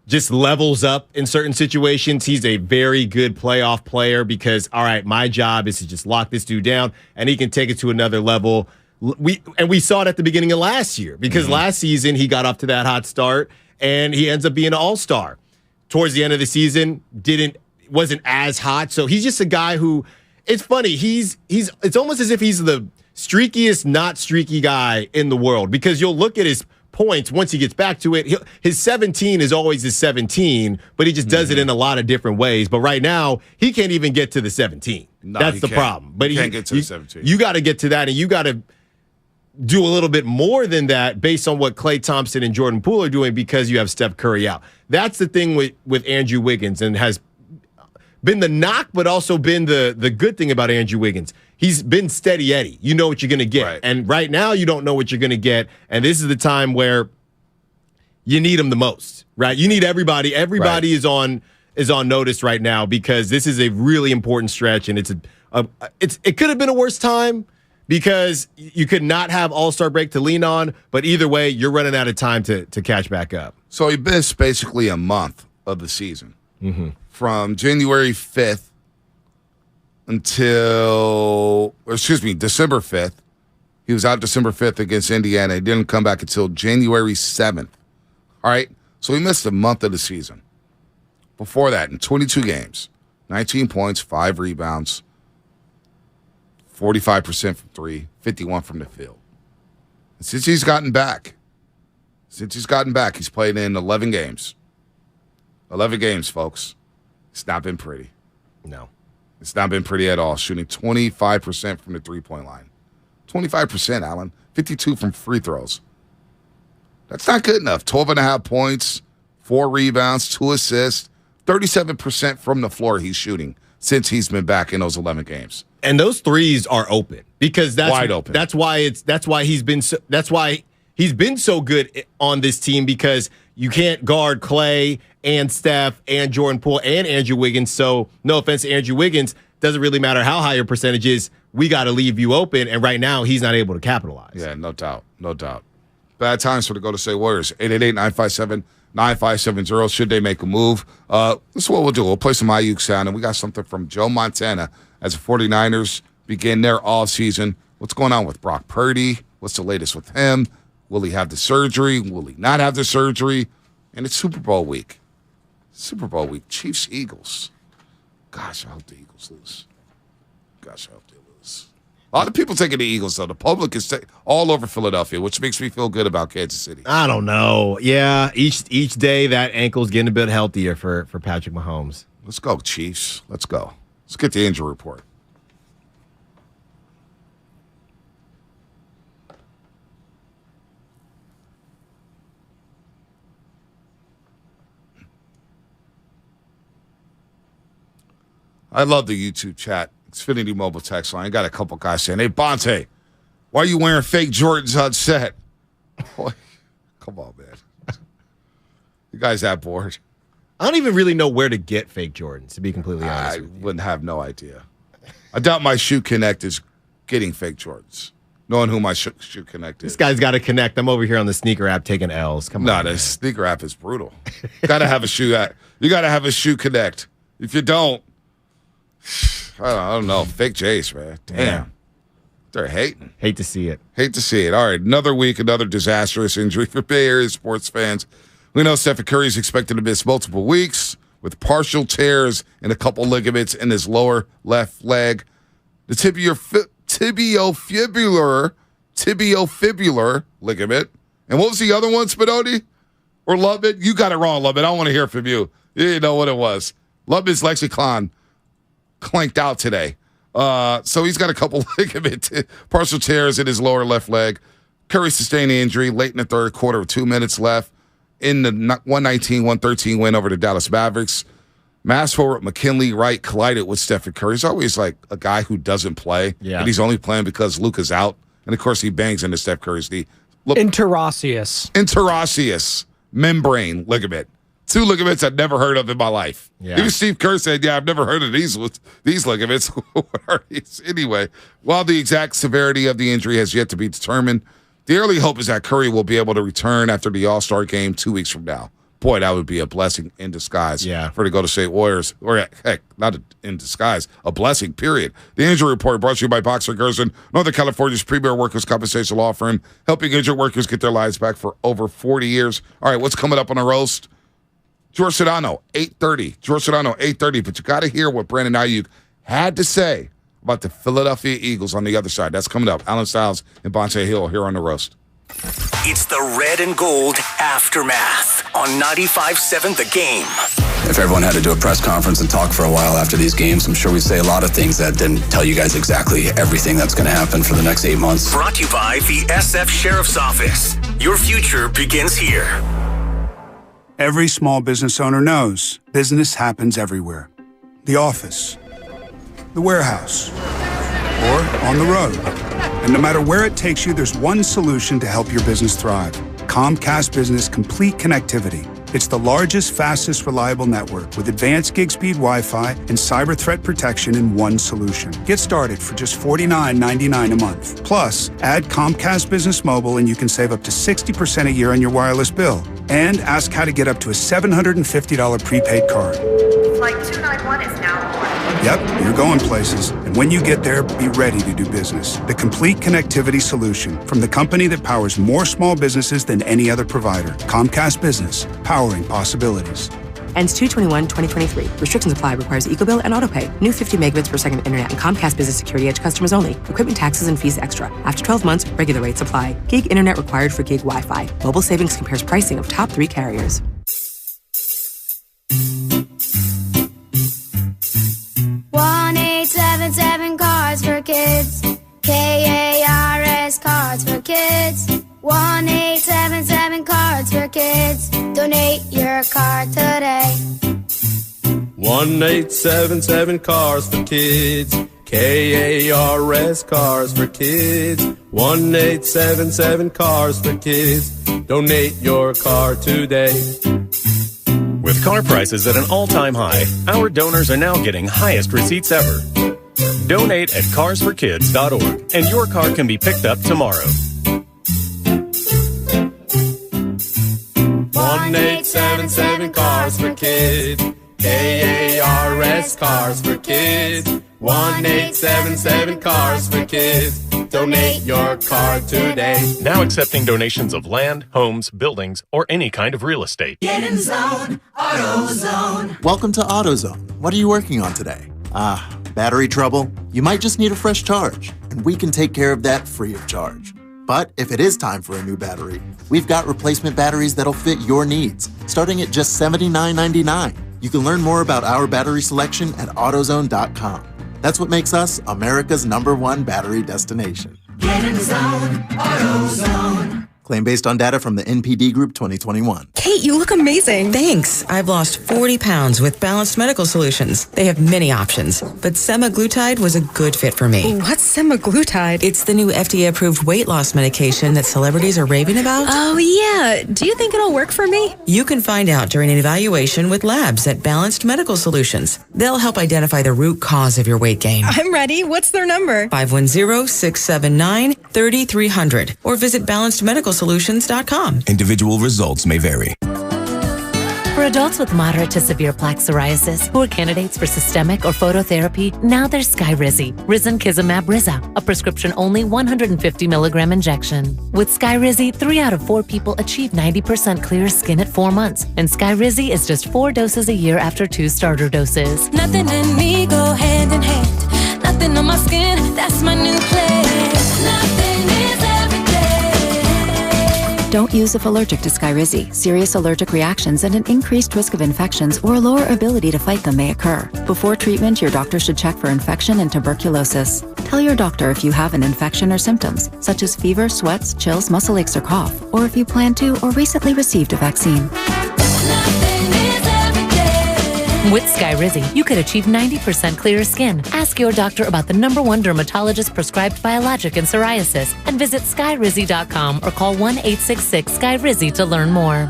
just levels up in certain situations. He's a very good playoff player because, all right, my job is to just lock this dude down, and he can take it to another level. We saw it at the beginning of last year because last season he got off to that hot start, and he ends up being an all-star. Towards the end of the season, wasn't as hot. So he's just a guy who, it's funny, it's almost as if he's the streakiest, not streaky guy in the world because you'll look at his points once he gets back to it. His 17 is always his 17, but he just does it in a lot of different ways. But right now, he can't even get to the 17. No, that's the problem. But he can't get to the 17. You got to get to that, and you got to do a little bit more than that based on what Klay Thompson and Jordan Poole are doing because you have Steph Curry out. That's the thing with Andrew Wiggins, and has been the knock, but also been the good thing about Andrew Wiggins. He's been steady Eddie. You know what you're going to get. Right. And right now, you don't know what you're going to get. And this is the time where you need him the most, right? You need everybody. Everybody is on notice right now because this is a really important stretch, and it's it could have been a worse time because you could not have All-Star break to lean on, but either way, you're running out of time to catch back up. So he missed basically a month of the season. From January 5th December 5th. He was out December 5th against Indiana. He didn't come back until January 7th. All right? So he missed a month of the season. Before that, in 22 games, 19 points, 5 rebounds, 45% from 3, 51 from the field. And since he's gotten back, he's played in 11 games. 11 games, folks. It's not been pretty. No. It's not been pretty at all. Shooting 25% from the three-point line. 25%, Allen. 52 from free throws. That's not good enough. 12.5 points, 4 rebounds, 2 assists, 37% from the floor he's shooting since he's been back in those 11 games. And those threes are open because that's wide open. That's why he's been so good on this team because you can't guard Clay and Steph and Jordan Poole and Andrew Wiggins. So no offense to Andrew Wiggins, doesn't really matter how high your percentage is. We got to leave you open, and right now he's not able to capitalize. Yeah, no doubt. Bad times for the Golden State Warriors. 888-957-9570. Should they make a move? This is what we'll do. We'll play some Ayuk sound, and we got something from Joe Montana as the 49ers begin their offseason. What's going on with Brock Purdy? What's the latest with him? Will he have the surgery? Will he not have the surgery? And it's Super Bowl week. Chiefs, Eagles. Gosh, I hope the Eagles lose. A lot of people taking the Eagles, though. The public is all over Philadelphia, which makes me feel good about Kansas City. I don't know. Yeah, each day that ankle's getting a bit healthier for Patrick Mahomes. Let's go, Chiefs. Let's go. Let's get the injury report. I love the YouTube chat. Xfinity mobile text line. I got a couple guys saying, "Hey, Bonte, why are you wearing fake Jordans on set?" Boy, come on, man. You guys that bored? I don't even really know where to get fake Jordans, to be completely honest. I wouldn't have no idea. I doubt my Shoe Connect is getting fake Jordans. Knowing who my Shoe Connect is. This guy's got to connect. I'm over here on the sneaker app taking L's. Come on. No, the sneaker app is brutal. Gotta have a shoe app. You gotta have a Shoe Connect. If you don't, I don't know. Fake Jace, man. Damn. Yeah. They're hating. Hate to see it. All right, another week, another disastrous injury for Bay Area sports fans. We know Steph Curry is expected to miss multiple weeks with partial tears and a couple ligaments in his lower left leg. The tibiofibular ligament. And what was the other one, Spinoni? Or Lubbock? You got it wrong, Lubbock. I want to hear from you. You didn't know what it was. Lubbock's lexicon clanked out today. So he's got a couple ligament partial tears in his lower left leg. Curry sustained the injury late in the third quarter with 2 minutes left in the 119-113 win over the Dallas Mavericks. Mass forward McKinley Wright collided with Steph Curry. He's always like a guy who doesn't play, and he's only playing because Luka's out. And, of course, he bangs into Steph Curry's knee. Interosseous membrane ligament. 2 ligaments I'd never heard of in my life. Yeah. Even Steve Kerr said, I've never heard of these ligaments. What are these? Anyway, while the exact severity of the injury has yet to be determined, the early hope is that Curry will be able to return after the All-Star game 2 weeks from now. Boy, that would be a blessing in disguise for the Golden State Warriors. Or, heck, not in disguise, a blessing, period. The injury report brought to you by Boxer Gerson, Northern California's premier workers' compensation law firm, helping injured workers get their lives back for over 40 years. All right, what's coming up on the roast? George Sedano, 8:30. But you got to hear what Brandon Ayuk had to say about the Philadelphia Eagles on the other side. That's coming up. Alan Stiles and Bonte Hill here on the roast. It's the Red and Gold Aftermath on 95.7 The Game. If everyone had to do a press conference and talk for a while after these games, I'm sure we'd say a lot of things that didn't tell you guys exactly everything that's going to happen for the next 8 months. Brought to you by the SF Sheriff's Office. Your future begins here. Every small business owner knows business happens everywhere. The office, the warehouse, or on the road. And no matter where it takes you, there's one solution to help your business thrive. Comcast Business Complete Connectivity. It's the largest, fastest, reliable network with advanced gig speed Wi-Fi and cyber threat protection in one solution. Get started for just $49.99 a month. Plus, add Comcast Business Mobile and you can save up to 60% a year on your wireless bill. And ask how to get up to a $750 prepaid card. Flight 291 is now aboard. Yep, you're going places. And when you get there, be ready to do business. The complete connectivity solution from the company that powers more small businesses than any other provider. Comcast Business, powering possibilities. Ends 2/21/2023. Restrictions apply. Requires EcoBill and AutoPay. New 50 megabits per second internet and Comcast Business Security Edge customers only. Equipment taxes and fees extra. After 12 months, regular rates apply. Gig internet required for gig Wi-Fi. Mobile Savings compares pricing of top 3 carriers. $1-877 Cards for Kids. KARS Cards for Kids. 1-877 Cards for Kids. Donate your card today. 1-877 Cars for Kids. KARS Cars for Kids. 1-877 Cars for Kids. Donate your car today. With car prices at an all-time high, our donors are now getting highest receipts ever. Donate at carsforkids.org, and your car can be picked up tomorrow. 1-877 Cars for Kids. KARS Cars for Kids. 1-877 Cars for Kids. Donate your car today. Now accepting donations of land, homes, buildings, or any kind of real estate. Get in zone, AutoZone. Welcome to AutoZone. What are you working on today? Battery trouble? You might just need a fresh charge, and we can take care of that free of charge. But if it is time for a new battery, we've got replacement batteries that'll fit your needs, starting at just $79.99. You can learn more about our battery selection at AutoZone.com. That's what makes us America's #1 battery destination. Get in the zone, AutoZone. Claim based on data from the NPD Group 2021. Kate, you look amazing. Thanks. I've lost 40 pounds with Balanced Medical Solutions. They have many options, but semaglutide was a good fit for me. What's semaglutide? It's the new FDA-approved weight loss medication that celebrities are raving about. Oh, yeah. Do you think it'll work for me? You can find out during an evaluation with labs at Balanced Medical Solutions. They'll help identify the root cause of your weight gain. I'm ready. What's their number? 510-679-3300 or visit balancedmedicalsolutions.com. Individual results may vary. For adults with moderate to severe plaque psoriasis who are candidates for systemic or phototherapy, now there's Skyrizi, Risankizumab Riza, a prescription-only 150 milligram injection. With Skyrizi, 3 out of 4 people achieve 90% clear skin at 4 months, and Skyrizi is just 4 doses a year after 2 starter doses. Nothing and me go hand in hand. Nothing on my skin, that's my new plan. Nothing is every day. Don't use if allergic to Skyrizi. Serious allergic reactions and an increased risk of infections or lower ability to fight them may occur. Before treatment, your doctor should check for infection and tuberculosis. Tell your doctor if you have an infection or symptoms, such as fever, sweats, chills, muscle aches, or cough, or if you plan to or recently received a vaccine. With Skyrizi, you could achieve 90% clearer skin. Ask your doctor about the #1 dermatologist prescribed biologic in psoriasis and visit skyrizi.com or call 1-866-SKYRIZI to learn more.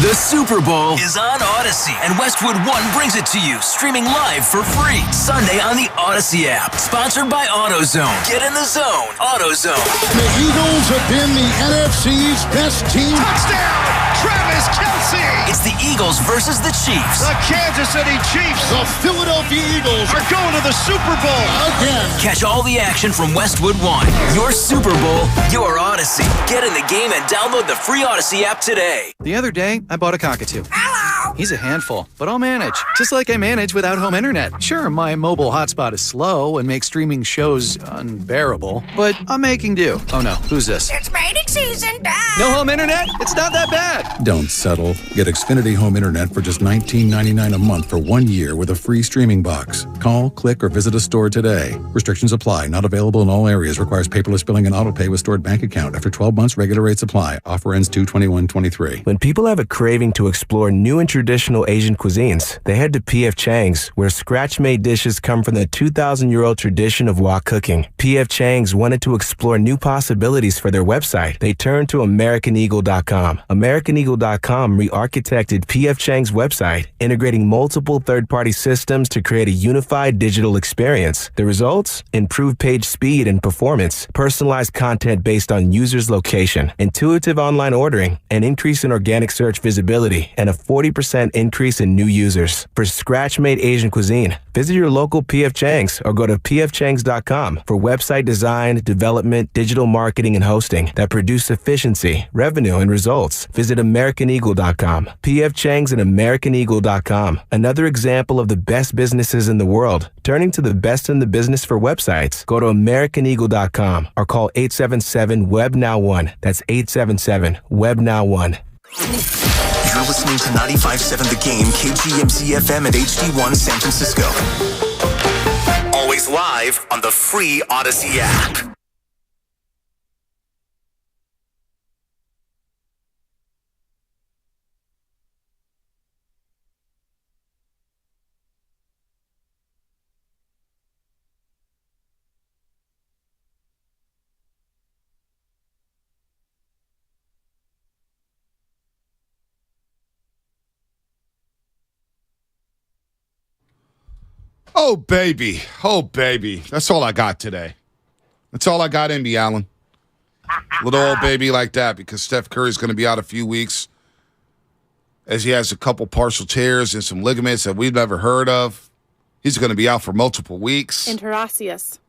The Super Bowl is on Odyssey, and Westwood One brings it to you, streaming live for free Sunday on the Odyssey app. Sponsored by AutoZone. Get in the zone. AutoZone. The Eagles have been the NFC's best team. Touchdown! Travis Kelce! It's the Eagles versus the Chiefs. The Kansas City Chiefs, the Philadelphia Eagles, are going to the Super Bowl again. Catch all the action from Westwood One. Your Super Bowl, your Odyssey. Get in the game and download the free Odyssey app today. The other day, I bought a cockatoo. Hello! He's a handful, but I'll manage. Just like I manage without home internet. Sure, my mobile hotspot is slow and makes streaming shows unbearable, but I'm making do. Oh no, who's this? It's mating season, Dad. No home internet? It's not that bad. Don't settle. Get Xfinity Home Internet for just $19.99 a month for 1 year with a free streaming box. Call, click, or visit a store today. Restrictions apply. Not available in all areas. Requires paperless billing and autopay with stored bank account. After 12 months, regular rates apply. Offer ends 2/21/23. When people have a craving to explore new and traditional Asian cuisines, they head to P.F. Chang's, where scratch-made dishes come from the 2,000-year-old tradition of wok cooking. P.F. Chang's wanted to explore new possibilities for their website. they turned to AmericanEagle.com. AmericanEagle.com re-architected P.F. Chang's website, integrating multiple third-party systems to create a unified digital experience. The results? Improved page speed and performance, personalized content based on users' location, intuitive online ordering, an increase in organic search visibility, and a 40% increase in new users. For scratch-made Asian cuisine, visit your local P.F. Chang's or go to pfchangs.com for website design, development, digital marketing, and hosting that produce efficiency, revenue, and results. Visit AmericanEagle.com. P.F. Chang's and AmericanEagle.com. Another example of the best businesses in the world, turning to the best in the business for websites. Go to AmericanEagle.com or call 877-WEB-NOW1. That's 877-WEB-NOW1. You're listening to 95.7 The Game, KGMZ FM and HD1 San Francisco. Always live on the free Odyssey app. Oh, baby. Oh, baby. That's all I got today. That's all I got in me, Allen. Little old baby like that, because Steph Curry's going to be out a few weeks as he has a couple partial tears and some ligaments that we've never heard of. He's going to be out for multiple weeks. Interosseous.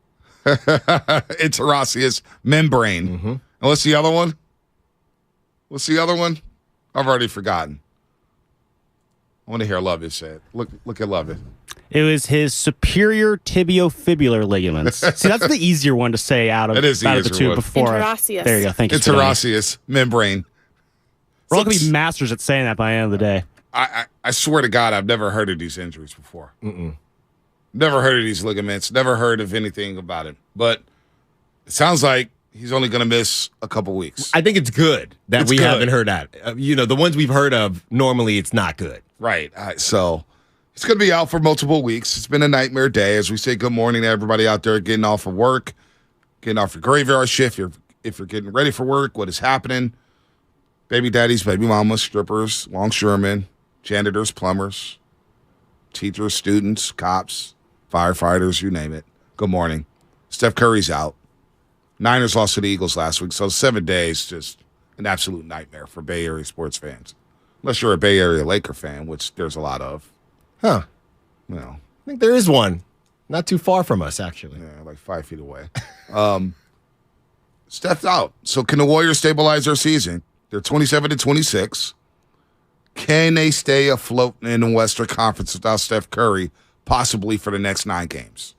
Interosseous membrane. Mm-hmm. And what's the other one? What's the other one? I've already forgotten. I want to hear Lovett say it. Look at Lovett. It was his superior tibiofibular ligaments. See, that's the easier one to say out of the two before. Interosseous. There you go. Thank you. Interosseous membrane. We're all going to be masters at saying that by the end of the day. I swear to God, I've never heard of these injuries before. Never heard of these ligaments. Never heard of anything about it. But it sounds like he's only going to miss a couple weeks. I think it's good that we haven't heard that. The ones we've heard of, normally it's not good. Right. So it's going to be out for multiple weeks. It's been a nightmare day. As we say good morning to everybody out there getting off of work, getting off your graveyard shift. If you're getting ready for work, what is happening? Baby daddies, baby mamas, strippers, longshoremen, janitors, plumbers, teachers, students, cops, firefighters, you name it. Good morning. Steph Curry's out. Niners lost to the Eagles last week, so 7 days, just an absolute nightmare for Bay Area sports fans. Unless you're a Bay Area Laker fan, which there's a lot of. Huh. You know. I think there is one. Not too far from us, actually. Yeah, like 5 feet away. Steph's out. So can the Warriors stabilize their season? They're 27-26. Can they stay afloat in the Western Conference without Steph Curry, possibly for the next 9 games?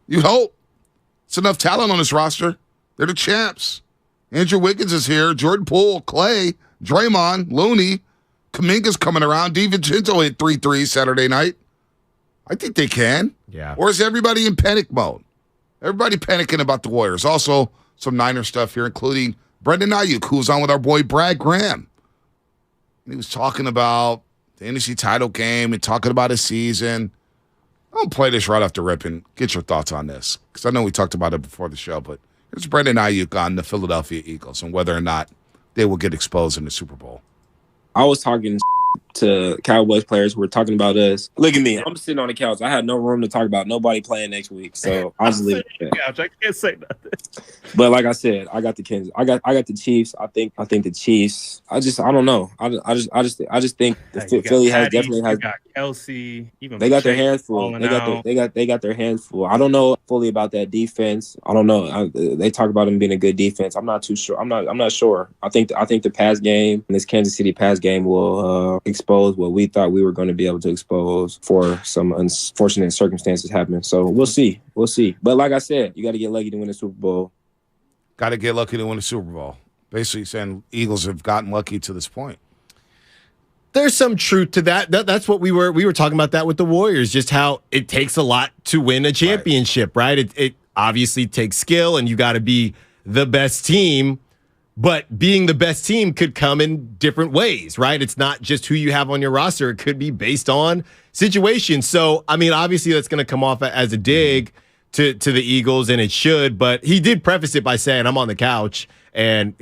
You hope. It's enough talent on this roster. They're the champs. Andrew Wiggins is here. Jordan Poole, Clay, Draymond, Looney. Kuminga's coming around. DiVincenzo hit 3 threes Saturday night. I think they can. Yeah. Or is everybody in panic mode? Everybody panicking about the Warriors. Also, some Niner stuff here, including Brendan Ayuk, who was on with our boy Brad Graham. And he was talking about the NFC title game and talking about his season. I'll play this right off the rip and get your thoughts on this, because I know we talked about it before the show, but here's Brendan Ayuk on the Philadelphia Eagles and whether or not they will get exposed in the Super Bowl. I was talking to Cowboys players who were talking about us. Look at me. I'm sitting on the couch. I had no room to talk about nobody playing next week, so I'll just leave it there. I can't say nothing. But like I said, I got the Kansas. I got the Chiefs. I think the Chiefs. I don't know. I just think Philly definitely has. Got Kelsey. Even they got their hands full. They got their hands full. I don't know fully about that defense. I don't know. They talk about them being a good defense. I'm not too sure. I'm not sure. I think the pass game and this Kansas City pass game will expose what we thought we were going to be able to expose for some unfortunate circumstances happening. So we'll see. But like I said, you got to get lucky to win the Super Bowl. Got to get lucky to win the Super Bowl. Basically saying Eagles have gotten lucky to this point. There's some truth to that. That's what we were talking about that with the Warriors, just how it takes a lot to win a championship, right? It obviously takes skill, and you got to be the best team. But being the best team could come in different ways, right? It's not just who you have on your roster. It could be based on situations. So, I mean, obviously that's going to come off as a dig to the Eagles, and it should. But he did preface it by saying, I'm on the couch, And,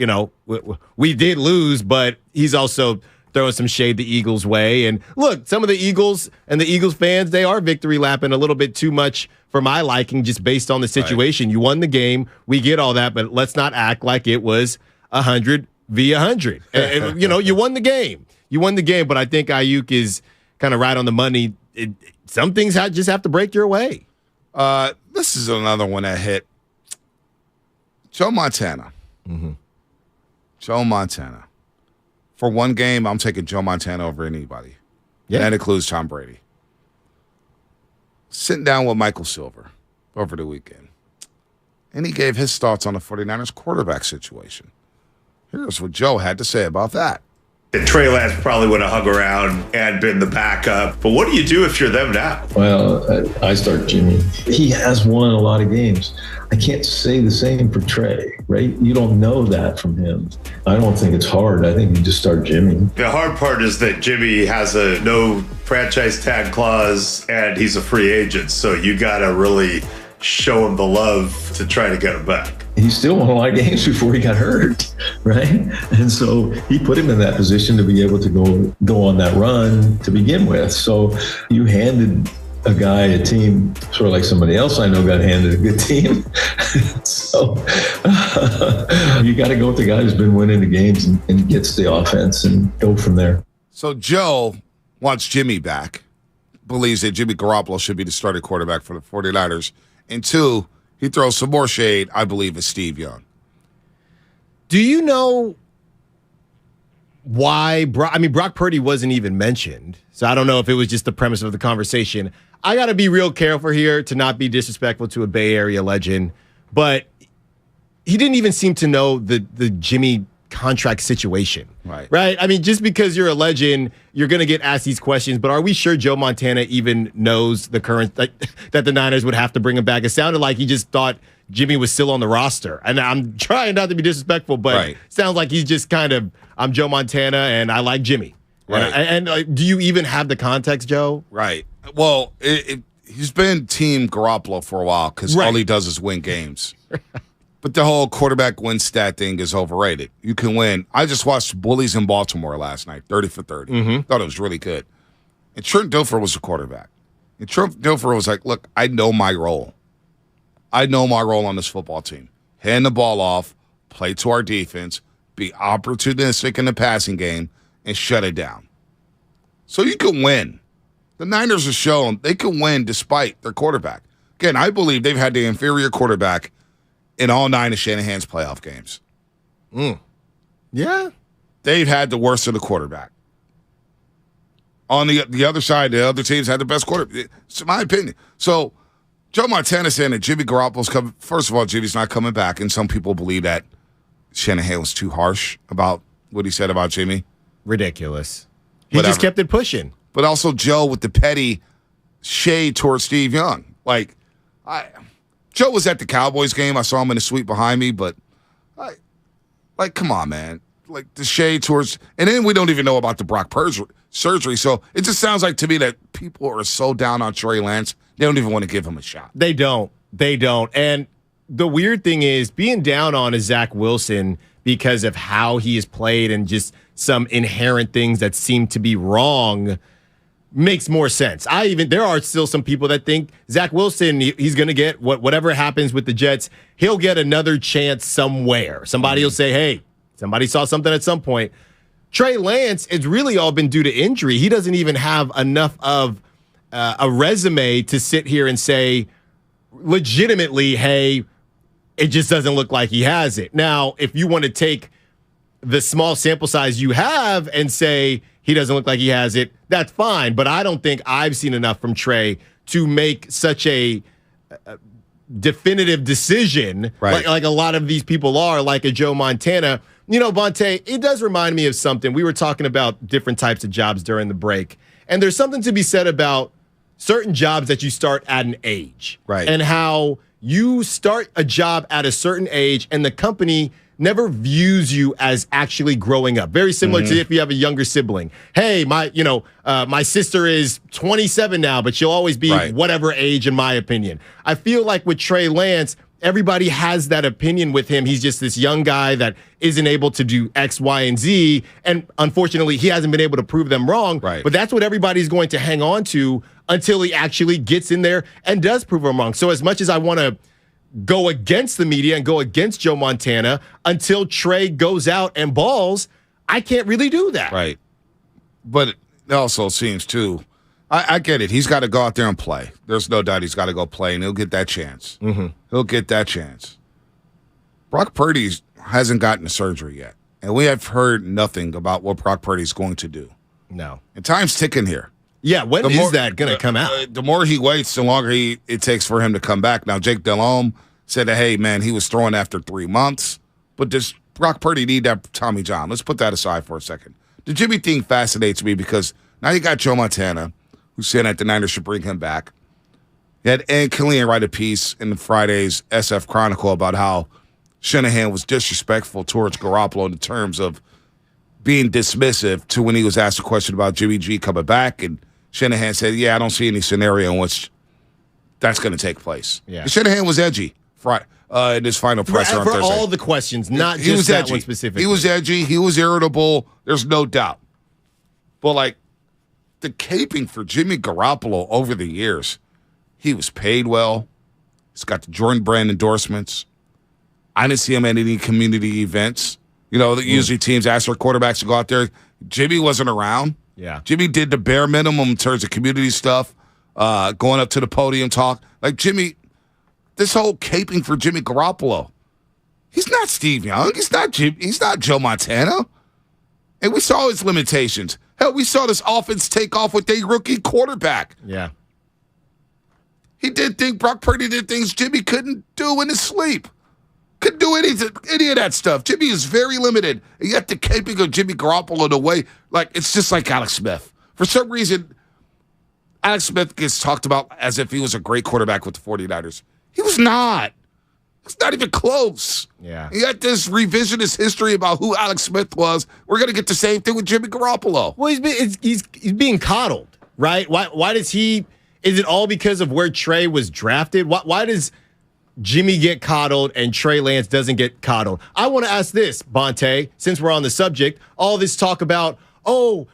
we did lose, but he's also throwing some shade the Eagles' way. And look, some of the Eagles and the Eagles fans, they are victory lapping a little bit too much for my liking, just based on the situation. Right. You won the game. We get all that, but let's not act like it was 100 v. 100. And, you won the game. You won the game, but I think Ayuk is kind of right on the money. Some things just have to break your way. This is another one that hit. Joe Montana. Mm-hmm. Joe Montana. For one game, I'm taking Joe Montana over anybody. Yeah. And that includes Tom Brady. Sitting down with Michael Silver over the weekend. And he gave his thoughts on the 49ers quarterback situation. Here's what Joe had to say about that. Trey Lance probably would have hung around and been the backup. But what do you do if you're them now? Well, I start Jimmy. He has won a lot of games. I can't say the same for Trey, right? You don't know that from him. I don't think it's hard. I think you just start Jimmy. The hard part is that Jimmy has a no franchise tag clause and he's a free agent. So you got to really show him the love to try to get him back. He still won a lot of games before he got hurt, right? And so he put him in that position to be able to go on that run to begin with. So you handed a guy a team sort of like somebody else I know got handed a good team. So you got to go with the guy who's been winning the games and gets the offense and go from there. So Joe wants Jimmy back, believes that Jimmy Garoppolo should be the starting quarterback for the 49ers. And two, he throws some more shade, I believe, at Steve Young. Do you know why Brock Purdy wasn't even mentioned? So I don't know if it was just the premise of the conversation. I got to be real careful here to not be disrespectful to a Bay Area legend, but he didn't even seem to know the Jimmy contract situation. Right? I mean, just because you're a legend, you're going to get asked these questions, but are we sure Joe Montana even knows the current that the Niners would have to bring him back? It sounded like he just thought Jimmy was still on the roster. And I'm trying not to be disrespectful, but it sounds like he's just kind of, I'm Joe Montana and I like Jimmy. Right. And do you even have the context, Joe? Right. Well, he's been Team Garoppolo for a while because all he does is win games. But the whole quarterback win stat thing is overrated. You can win. I just watched Bullies in Baltimore last night, 30 for 30. Mm-hmm. Thought it was really good. And Trent Dilfer was the quarterback. And Trent Dilfer was like, look, I know my role. I know my role on this football team. Hand the ball off, play to our defense, be opportunistic in the passing game, and shut it down. So you can win. The Niners have shown they can win despite their quarterback. Again, I believe they've had the inferior quarterback in all 9 of Shanahan's playoff games. Yeah. They've had the worst of the quarterback. On the other side, the other teams had the best quarterback. It's my opinion. So Joe Montana saying that Jimmy Garoppolo's coming. First of all, Jimmy's not coming back, and some people believe that Shanahan was too harsh about what he said about Jimmy. Ridiculous. He just kept it pushing. But also Joe with the petty shade towards Steve Young. Joe was at the Cowboys game. I saw him in the suite behind me, but come on, man. Like the shade towards, and then we don't even know about the Brock Purdy surgery. So it just sounds like to me that people are so down on Trey Lance, they don't even want to give him a shot. They don't. And the weird thing is being down on a Zach Wilson because of how he has played and just some inherent things that seem to be wrong makes more sense. There are still some people that think Zach Wilson, he's going to get whatever happens with the Jets, he'll get another chance somewhere. Somebody will say, hey, somebody saw something at some point. Trey Lance, it's really all been due to injury. He doesn't even have enough of a resume to sit here and say legitimately, hey, it just doesn't look like he has it. Now, if you want to take the small sample size you have and say he doesn't look like he has it, that's fine. But I don't think I've seen enough from Trey to make such a definitive decision like a lot of these people are, like a Joe Montana. You know, Vontae, it does remind me of something. We were talking about different types of jobs during the break, and there's something to be said about certain jobs that you start at an age. Right. And how you start a job at a certain age and the company never views you as actually growing up. Very similar to if you have a younger sibling. Hey, my sister is 27 now, but she'll always be whatever age in my opinion. I feel like with Trey Lance, everybody has that opinion with him. He's just this young guy that isn't able to do X, Y, and Z. And unfortunately, he hasn't been able to prove them wrong. Right. But that's what everybody's going to hang on to until he actually gets in there and does prove them wrong. So as much as I want to go against the media and go against Joe Montana, until Trey goes out and balls, I can't really do that. Right. But it also seems, too, I get it. He's got to go out there and play. There's no doubt he's got to go play, and he'll get that chance. Mm-hmm. He'll get that chance. Brock Purdy hasn't gotten a surgery yet, and we have heard nothing about what Brock Purdy's going to do. No. And time's ticking here. Yeah, when is that going to come out? The more he waits, the longer it takes for him to come back. Now, Jake Delhomme said that, hey, man, he was throwing after 3 months, but does Brock Purdy need that Tommy John? Let's put that aside for a second. The Jimmy thing fascinates me because now you got Joe Montana, who's saying that the Niners should bring him back. You had Ann Killian write a piece in Friday's SF Chronicle about how Shanahan was disrespectful towards Garoppolo in terms of being dismissive to when he was asked a question about Jimmy G coming back, and Shanahan said, yeah, I don't see any scenario in which that's going to take place. Yeah. And Shanahan was edgy in his final presser on For Thursday. all the questions, not just that one specifically. He was edgy. He was irritable. There's no doubt. But, like, the caping for Jimmy Garoppolo over the years, he was paid well. He's got the Jordan Brand endorsements. I didn't see him at any community events. You know, usually teams ask their quarterbacks to go out there. Jimmy wasn't around. Yeah. Jimmy did the bare minimum in terms of community stuff, going up to the podium talk. Like, Jimmy, this whole caping for Jimmy Garoppolo, he's not Steve Young. He's not Joe Montana. And we saw his limitations. Hell, we saw this offense take off with a rookie quarterback. Yeah. Brock Purdy did things Jimmy couldn't do in his sleep. Couldn't do any of that stuff. Jimmy is very limited. And yet the caping of Jimmy Garoppolo in a way, like, it's just like Alex Smith. For some reason, Alex Smith gets talked about as if he was a great quarterback with the 49ers. He was not. It's not even close. Yeah. You got this revisionist history about who Alex Smith was. We're going to get the same thing with Jimmy Garoppolo. Well, he's being coddled, right? Why does he? Is it all because of where Trey was drafted? Why does Jimmy get coddled and Trey Lance doesn't get coddled? I want to ask this, Bonte, since we're on the subject. All this talk about, Kyle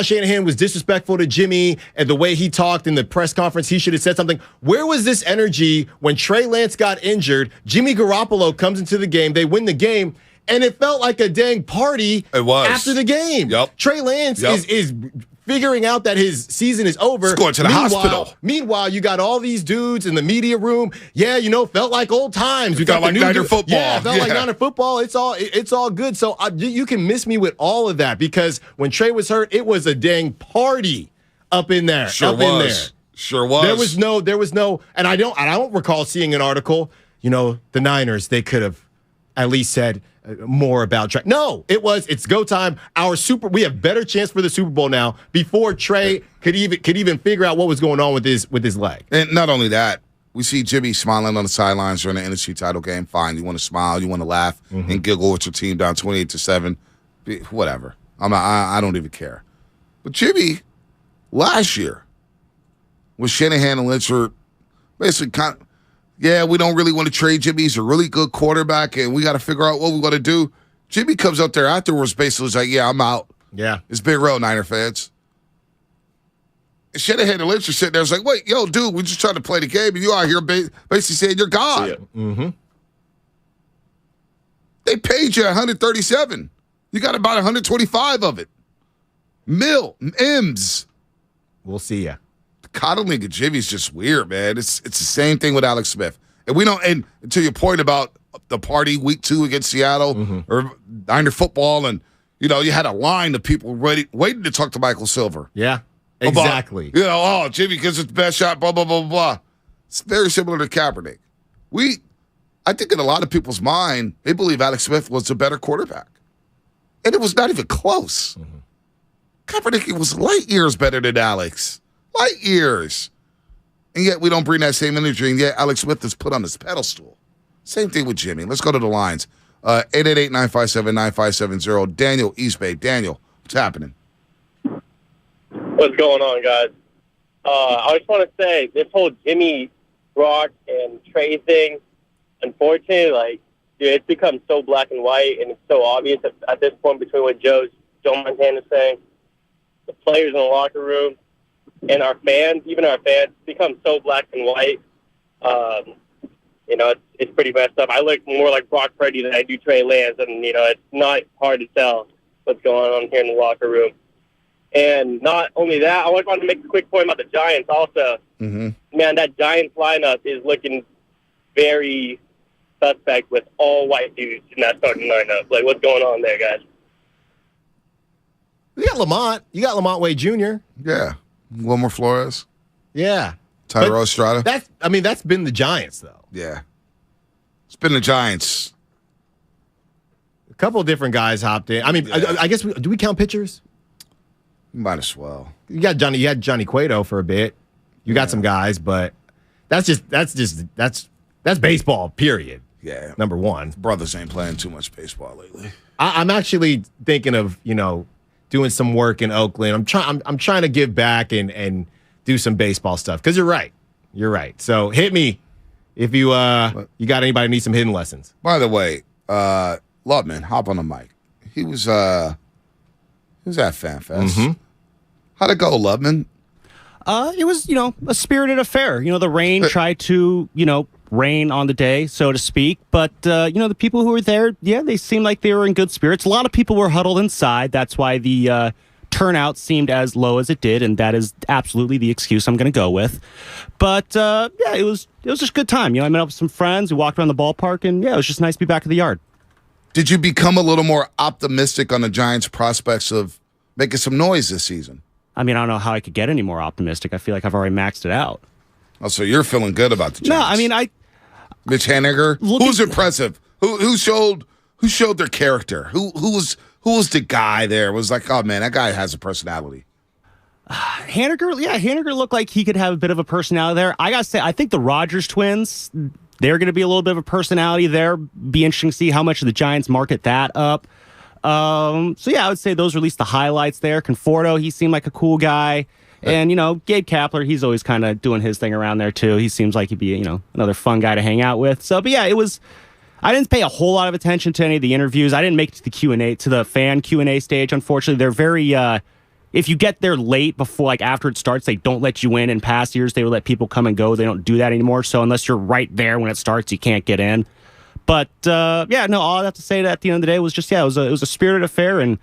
Shanahan was disrespectful to Jimmy, and the way he talked in the press conference, he should have said something. Where was this energy when Trey Lance got injured? Jimmy Garoppolo comes into the game, they win the game, and it felt like a dang party after the game. Yep. Trey Lance is figuring out that his season is over. He's going to the hospital. Meanwhile, you got all these dudes in the media room. Yeah, felt like old times. We got like Niner football. Yeah, felt like Niner football. It's all good. So you can miss me with all of that because when Trey was hurt, it was a dang party up in there. Sure was. There was no, and I don't recall seeing an article. The Niners, they could have at least said more about Trey. No, it's go time. We have better chance for the Super Bowl now before Trey could even figure out what was going on with his leg. And not only that, we see Jimmy smiling on the sidelines during the NFC title game. Fine, you want to smile, you want to laugh and giggle with your team down 28-7. Whatever. I don't even care. But Jimmy, last year, with Shanahan and Lynch were basically we don't really want to trade Jimmy. He's a really good quarterback, and we got to figure out what we want to do. Jimmy comes up there afterwards, basically like, yeah, I'm out. Yeah. It's big road, Niner fans. And Shanahan and Lynch are sitting there. It's like, wait, yo, dude, we're just trying to play the game, and you out here basically saying you're God. Mm-hmm. They paid you $137. You got about 125 of it. M's. We'll see ya. Coddling of Jimmy's just weird, man. It's the same thing with Alex Smith. And to your point about the party week 2 against Seattle or Niner football, and you had a line of people waiting to talk to Michael Silver. Yeah, exactly. About, Jimmy gives it the best shot, blah, blah, blah, blah. It's very similar to Kaepernick. I think in a lot of people's mind, they believe Alex Smith was a better quarterback. And it was not even close. Kaepernick was light years better than Alex. Light years. And yet we don't bring that same energy, and yet Alex Smith is put on this pedestal. Same thing with Jimmy. Let's go to the lines. 888-957-9570. Daniel East Bay. Daniel, what's happening? What's going on, guys? I just want to say, this whole Jimmy Brock and Trey thing, unfortunately, like, dude, it's become so black and white, and it's so obvious at this point between what Joe Montana's saying, the players in the locker room, and our fans, even our fans, become so black and white. You know, it's pretty messed up. I look more like Brock Purdy than I do Trey Lance, and, you know, it's not hard to tell what's going on here in the locker room. And not only that, I want to make a quick point about the Giants also. Mm-hmm. Man, that Giants lineup is looking very suspect with all white dudes in that starting lineup. Like, what's going on there, guys? You got Lamont. You got Lamont Wade Jr. Yeah. Wilmer Flores. Yeah. Tyrell Estrada. That's been the Giants, though. Yeah. It's been the Giants. A couple of different guys hopped in. I mean, yeah. I guess, do we count pitchers? Might as well. You had Johnny Cueto for a bit. You got some guys, but that's baseball, period. Yeah. Number one. Brothers ain't playing too much baseball lately. I'm actually thinking of, doing some work in Oakland. I'm trying to give back and do some baseball stuff. Because you're right. You're right. So hit me if you got anybody who needs some hidden lessons. By the way, Loveman, hop on the mic. He was at Fan Fest. Mm-hmm. How'd it go, Loveman? It was, a spirited affair. The rain tried to, rain on the day, so to speak. But, the people who were there, they seemed like they were in good spirits. A lot of people were huddled inside. That's why the turnout seemed as low as it did, and that is absolutely the excuse I'm going to go with. But, it was just a good time. I met up with some friends. We walked around the ballpark, and, it was just nice to be back at the yard. Did you become a little more optimistic on the Giants' prospects of making some noise this season? I mean, I don't know how I could get any more optimistic. I feel like I've already maxed it out. Oh, so you're feeling good about the Giants? No, I mean, Mitch Haniger, who's impressive? Who showed their character? Who was the guy there? Was like, oh man, that guy has a personality. Haniger looked like he could have a bit of a personality there. I gotta say, I think the Rogers twins, they're going to be a little bit of a personality there. Be interesting to see how much of the Giants market that up. I would say those are at least the highlights there. Conforto, he seemed like a cool guy. And, Gabe Kapler, he's always kind of doing his thing around there, too. He seems like he'd be, another fun guy to hang out with. So, but yeah, I didn't pay a whole lot of attention to any of the interviews. I didn't make it to the Q&A, to the fan Q&A stage, unfortunately. They're very, if you get there late before, after it starts, they don't let you in. In past years, they would let people come and go. They don't do that anymore. So unless you're right there when it starts, you can't get in. But, all I have to say at the end of the day was just, it was a spirited affair. And,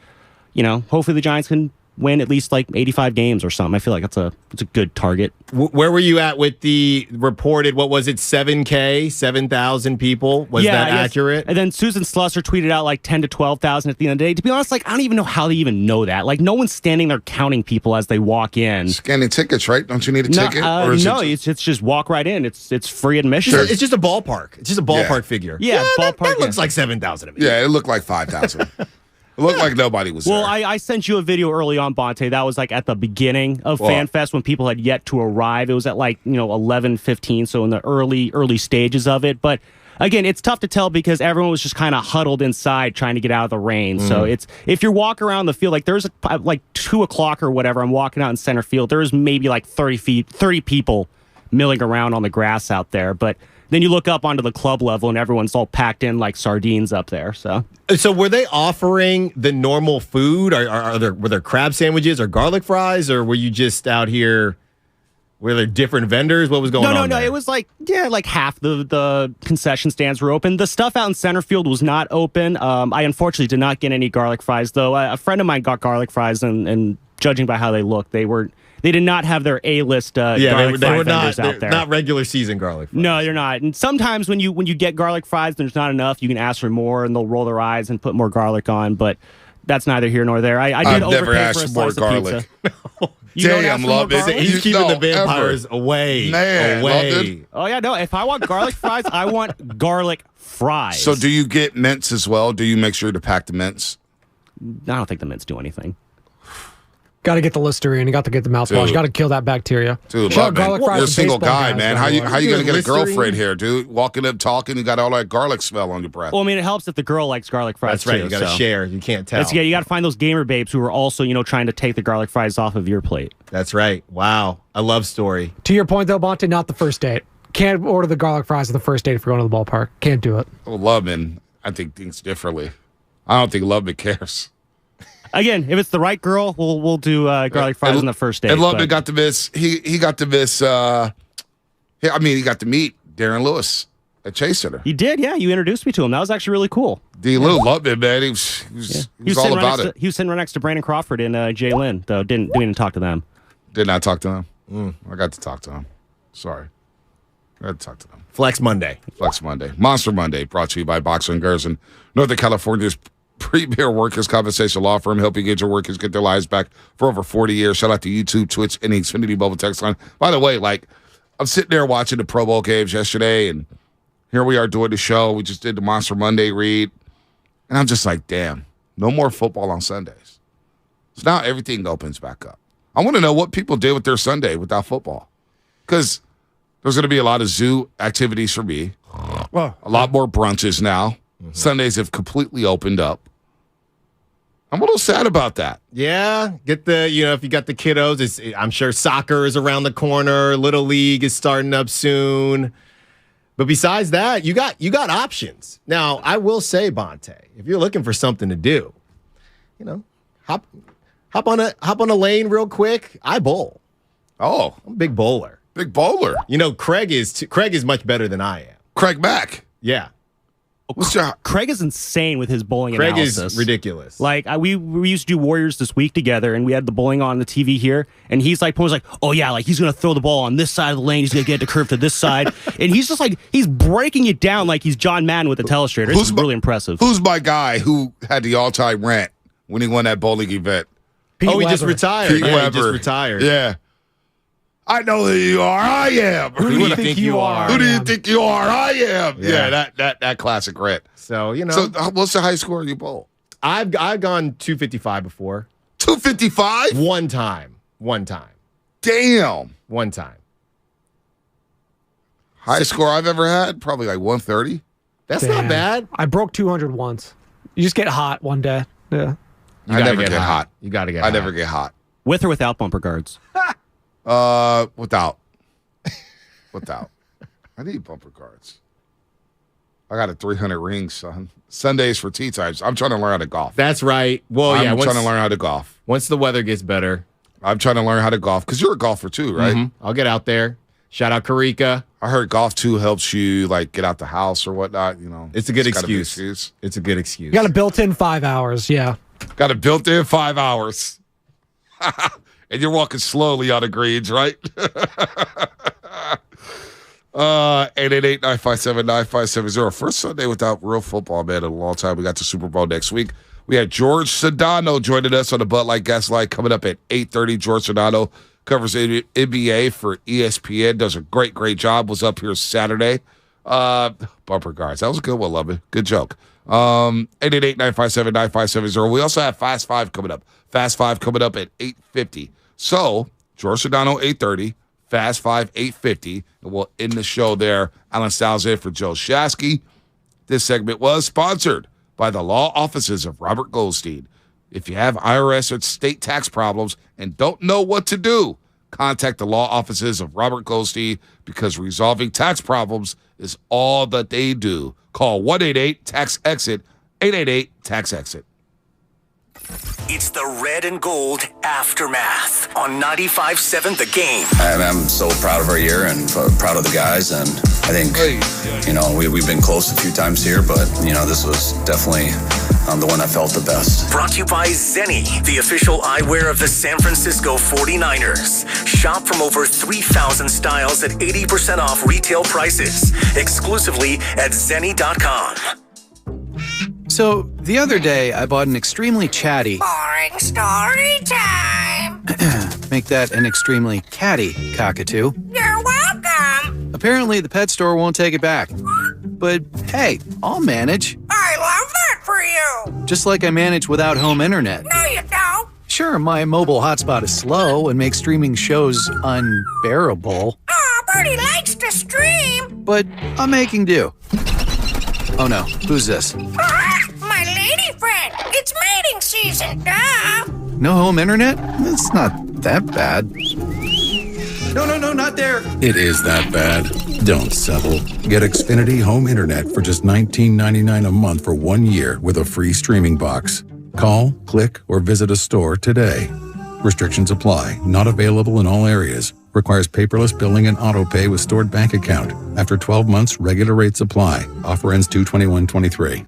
hopefully the Giants can win at least 85 games or something. I feel like it's a good target. Where were you at with the reported, what was it, 7K, 7,000 people? Was that accurate? And then Susan Slusser tweeted out 10 to 12,000 at the end of the day. To be honest, I don't even know how they even know that. No one's standing there counting people as they walk in. Scanning tickets, right? Don't you need a ticket? It's just walk right in. It's free admission. It's just a ballpark. It's just a ballpark figure. Yeah, ballpark. That looks like 7,000 to me. Yeah, it looked like 5,000. It looked like nobody was there. Well, I sent you a video early on, Bonte. That was at the beginning of FanFest when people had yet to arrive. It was at 11:15, so in the early stages of it. But again, it's tough to tell because everyone was just kind of huddled inside trying to get out of the rain. So if you're walking around the field, there's 2 o'clock or whatever, I'm walking out in center field. There's maybe 30 people milling around on the grass out there. But then you look up onto the club level and everyone's all packed in like sardines up there. So were they offering the normal food? Were there crab sandwiches or garlic fries, or were you just out here? Were there different vendors? What was going on? No. It was half the concession stands were open. The stuff out in center field was not open. I unfortunately did not get any garlic fries, though. A friend of mine got garlic fries, and judging by how they looked, they did not have their A-list garlic fry vendors out there. Not regular season garlic fries. No, they're not. And sometimes when you get garlic fries, there's not enough. You can ask for more, and they'll roll their eyes and put more garlic on. But that's neither here nor there. I did overpay for a slice of pizza. Damn, love it. He's keeping the vampires away. Man, away. Oh, yeah, no. If I want garlic fries, I want garlic fries. So do you get mints as well? Do you make sure to pack the mints? I don't think the mints do anything. Got to get the Listerine. You got to get the mouthwash. Got to kill that bacteria. Dude, love, man. You're a single guy, man. How you going to get a girlfriend here, dude? Walking up, talking, you got all that garlic smell on your breath. Well, I mean, it helps if the girl likes garlic fries. That's right. Too, you got to share. You can't tell. You got to find those gamer babes who are also, trying to take the garlic fries off of your plate. That's right. Wow. A love story. To your point, though, Bonte, not the first date. can't order the garlic fries on the first date if you're going to the ballpark. Can't do it. Well, Loveman, I think, thinks differently. I don't think Loveman cares. Again, if it's the right girl, we'll do garlic fries on the first date. And Loveman got to miss. He got to miss. He got to meet Darren Lewis at Chase Center. You did, yeah. You introduced me to him. That was actually really cool. D. Lou loved it, man. He was all about it. He was sitting right next to Brandon Crawford and Jay Lynn, though. Didn't even talk to them. Did not talk to them. I got to talk to them. Sorry. I got to talk to them. Flex Monday. Monster Monday, brought to you by Boxer and Gerson, Northern California's premier workers' compensation law firm, helping get your workers get their lives back for over 40 years. Shout out to YouTube, Twitch, and the Xfinity Mobile text line. By the way, I'm sitting there watching the Pro Bowl games yesterday, and here we are doing the show. We just did the Monster Monday read, and I'm just like, damn, no more football on Sundays. So now everything opens back up. I want to know what people did with their Sunday without football, because there's going to be a lot of zoo activities for me, a lot more brunches now. Sundays have completely opened up. I'm a little sad about that. Yeah, if you got the kiddos, I'm sure soccer is around the corner. Little League is starting up soon. But besides that, you got options. Now, I will say, Bonte, if you're looking for something to do, hop on a lane real quick. I bowl. Oh, I'm a big bowler. Big bowler. Craig is much better than I am. Craig Mack. Yeah. Craig is insane with his bowling analysis. Craig is ridiculous. We used to do Warriors This Week together, and we had the bowling on the TV here, and he's Poole's oh yeah, he's going to throw the ball on this side of the lane, he's going to get the curve to this side, and he's just he's breaking it down like he's John Madden with the telestrator. It's really impressive. Who's my guy who had the all-time rant when he won that bowling event? He just retired. Pete Weber. He just retired. Yeah. I know who you are. I am. Who do you think you are? Who do you think you are? I am. Yeah, that classic rant. So, So, what's the high score you bowl? I've gone 255 before. 255? One time. Damn. One time. Highest score I've ever had? Probably 130. That's not bad. I broke 200 once. You just get hot one day. Yeah. I never get hot. You got to get hot. I never get hot. With or without bumper guards? Without. I need bumper guards. I got a 300 rings, son. Sundays for tea times. I'm trying to learn how to golf. That's right. Well, I'm trying to learn how to golf. Once the weather gets better. I'm trying to learn how to golf, because you're a golfer too, right? Mm-hmm. I'll get out there. Shout out Karika. I heard golf too helps you get out the house or whatnot. It's a good excuse. It's a good excuse. You got a built-in 5 hours. Yeah. Got a built-in 5 hours. And you're walking slowly on the greens, right? 888-957-9570. First Sunday without real football, man, in a long time. We got the Super Bowl next week. We had George Sedano joining us on the Bud Light Gaslight coming up at 8:30. George Sedano covers NBA for ESPN. Does a great job. Was up here Saturday. Bumper guards. That was a good one, love it. Good joke. 888-957-9570. We also have Fast Five coming up. Fast Five coming up at 8:50. So, George Sedano, 8:30. Fast Five, 8:50. And we'll end the show there. Alan Styles in for Joe Shasky. This segment was sponsored by the law offices of Robert Goldstein. If you have IRS or state tax problems and don't know what to do, contact the law offices of Robert Goldstein, because resolving tax problems is all that they do. Call 188-TAX-EXIT, 888-TAX-EXIT. It's the Red and Gold Aftermath on 95.7 The Game. I'm so proud of our year and proud of the guys. And I think, we've been close a few times here, but, this was definitely the one I felt the best. Brought to you by Zenni, the official eyewear of the San Francisco 49ers. Shop from over 3,000 styles at 80% off retail prices. Exclusively at Zenni.com. So, the other day, I bought an extremely chatty... Boring story time! Make that an extremely catty cockatoo. You're welcome! Apparently, the pet store won't take it back. But, hey, I'll manage. I love that for you! Just like I manage without home internet. No, you don't! Sure, my mobile hotspot is slow and makes streaming shows unbearable. Aw, Purdy likes to stream! But I'm making do. Oh no, who's this? My lady friend! It's mating season, duh! No home internet? It's not that bad. No, not there. It is that bad. Don't settle. Get Xfinity Home Internet for just $19.99 a month for 1 year with a free streaming box. Call, click, or visit a store today. Restrictions apply. Not available in all areas. Requires paperless billing and auto pay with stored bank account. After 12 months, regular rates apply. Offer ends 2/21/23.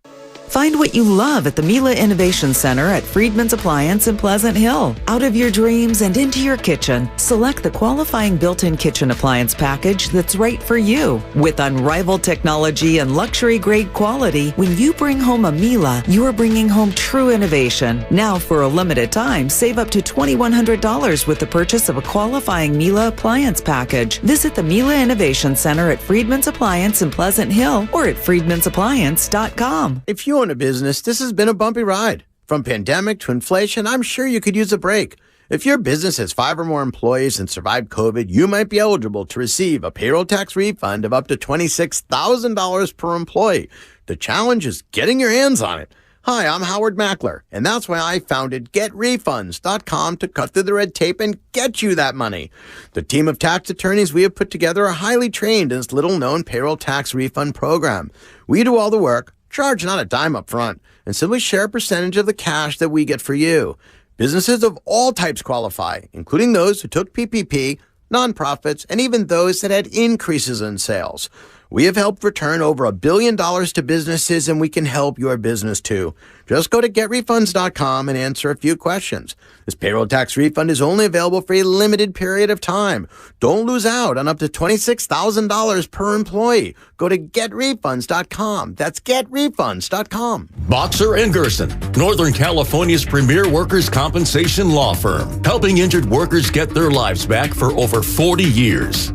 Find what you love at the Mila Innovation Center at Friedman's Appliance in Pleasant Hill. Out of your dreams and into your kitchen, select the qualifying built-in kitchen appliance package that's right for you. With unrivaled technology and luxury-grade quality, when you bring home a Mila, you're bringing home true innovation. Now, for a limited time, save up to $2,100 with the purchase of a qualifying Mila appliance package. Visit the Mila Innovation Center at Friedman's Appliance in Pleasant Hill or at friedmansappliance.com. If you own a business, this has been a bumpy ride. From pandemic to inflation, I'm sure you could use a break. If your business has 5 or more employees and survived COVID, you might be eligible to receive a payroll tax refund of up to $26,000 per employee. The challenge is getting your hands on it. Hi, I'm Howard Mackler, and that's why I founded GetRefunds.com to cut through the red tape and get you that money. The team of tax attorneys we have put together are highly trained in this little-known payroll tax refund program. We do all the work, charge not a dime up front, and simply share a percentage of the cash that we get for you. Businesses of all types qualify, including those who took PPP, nonprofits, and even those that had increases in sales. We have helped return over $1 billion to businesses, and we can help your business too. Just go to getrefunds.com and answer a few questions. This payroll tax refund is only available for a limited period of time. Don't lose out on up to $26,000 per employee. Go to getrefunds.com. That's getrefunds.com. Boxer and Gerson, Northern California's premier workers' compensation law firm, helping injured workers get their lives back for over 40 years.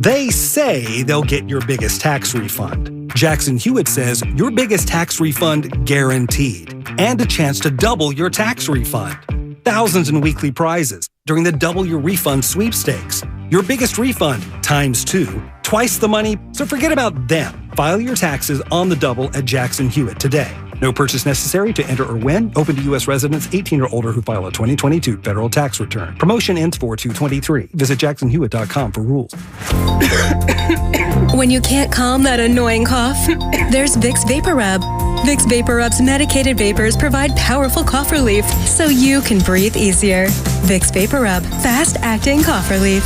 They say they'll get your biggest tax refund. Jackson Hewitt says your biggest tax refund guaranteed, and a chance to double your tax refund. Thousands in weekly prizes during the Double Your Refund sweepstakes. Your biggest refund times 2, twice the money, so forget about them. File your taxes on the double at Jackson Hewitt today. No purchase necessary to enter or win. Open to U.S. residents 18 or older who file a 2022 federal tax return. Promotion ends 4/2/23. Visit jacksonhewitt.com for rules. When you can't calm that annoying cough, there's Vicks VapoRub. Vicks VapoRub's medicated vapors provide powerful cough relief so you can breathe easier. Vicks VapoRub, fast-acting cough relief.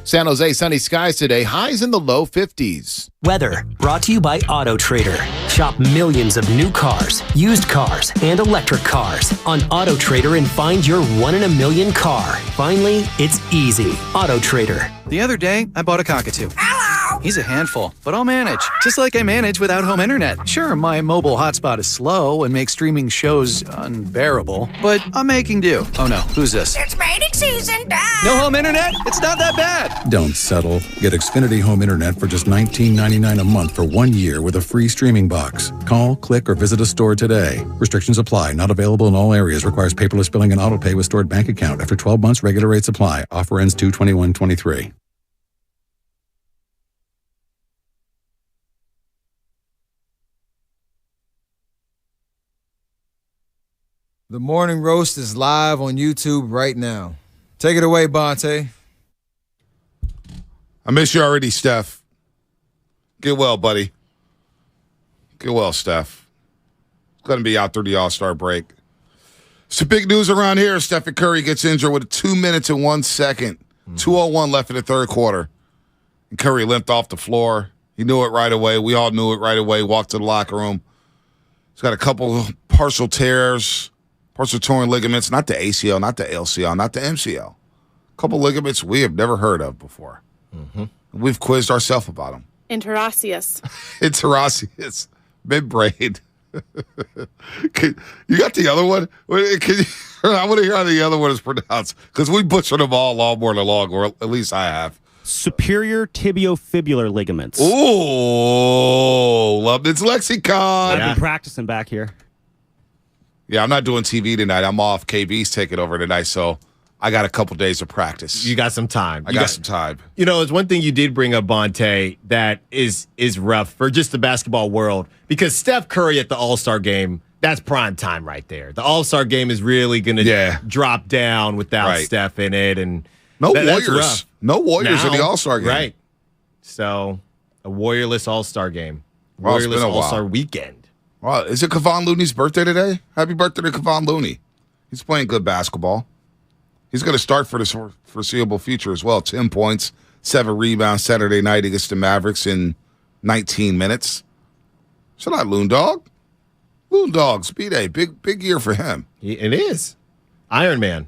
San Jose, sunny skies today, highs in the low 50s. Weather brought to you by Auto Trader. Shop millions of new cars, used cars, and electric cars on Auto Trader and find your 1 in a million car. Finally, it's easy. Auto Trader. The other day, I bought a cockatoo. Hello! He's a handful, but I'll manage. Just like I manage without home internet. Sure, my mobile hotspot is slow and makes streaming shows unbearable, but I'm making do. Oh no, who's this? It's mating season, Dad! No home internet? It's not that bad! Don't settle. Get Xfinity Home Internet for just $19.99 a month for 1 year with a free streaming box. Call, click, or visit a store today. Restrictions apply. Not available in all areas. Requires paperless billing and auto pay with stored bank account. After 12 months, regular rates apply. Offer ends 2/21/23. The Morning Roast is live on YouTube right now. Take it away, Bonte. I miss you already, Steph. Get well, buddy. Get well, Steph. Going to be out through the All-Star break. Some big news around here. Steph Curry gets injured with 2 minutes and 1 second. 2:01 left in the third quarter. And Curry limped off the floor. He knew it right away. We all knew it right away. Walked to the locker room. He's got a couple partial tears, partial torn ligaments. Not the ACL, not the LCL, not the MCL. A couple ligaments we have never heard of before. Mm-hmm. We've quizzed ourselves about them. Interosseous. Interosseous. Mid-brain. You got the other one? I want to hear how the other one is pronounced because we butchered them all more than long, or at least I have. Superior tibiofibular ligaments. Oh, Lubbock's lexicon. I've been practicing back here. Yeah, I'm not doing TV tonight. I'm off. KB's taking over tonight, so I got a couple days of practice. You got some time. I got some time. You know, it's one thing you did bring up, Bonte, that is rough for just the basketball world, because Steph Curry at the All-Star game, that's prime time right there. The All-Star game is really going to drop down without Steph in it. And No That's Warriors. rough. No Warriors in the Now, All-Star game. Right. So, a Warriorless All-Star game. Well, it's been Warriorless a while. All-Star weekend. Well, is it Kevon Looney's birthday today? Happy birthday to Kevon Looney. He's playing good basketball. He's going to start for the foreseeable future as well. 10 points, 7 rebounds Saturday night against the Mavericks in 19 minutes. Shout out Loon Dog. Loon Dog's B-Day. Big year for him. It is. Iron Man.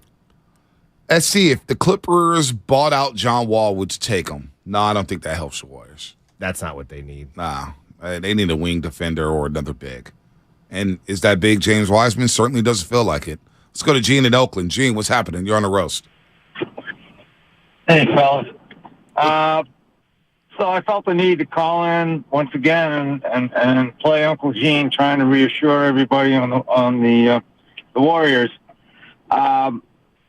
SC, if the Clippers bought out John Wall, would you take him? No, I don't think that helps the Warriors. That's not what they need. Nah. They need a wing defender or another big. And is that big James Wiseman? Certainly doesn't feel like it. Let's go to Gene in Oakland. Gene, what's happening? You're on the roast. Hey, fellas. So I felt the need to call in once again and play Uncle Gene, trying to reassure everybody on the Warriors. You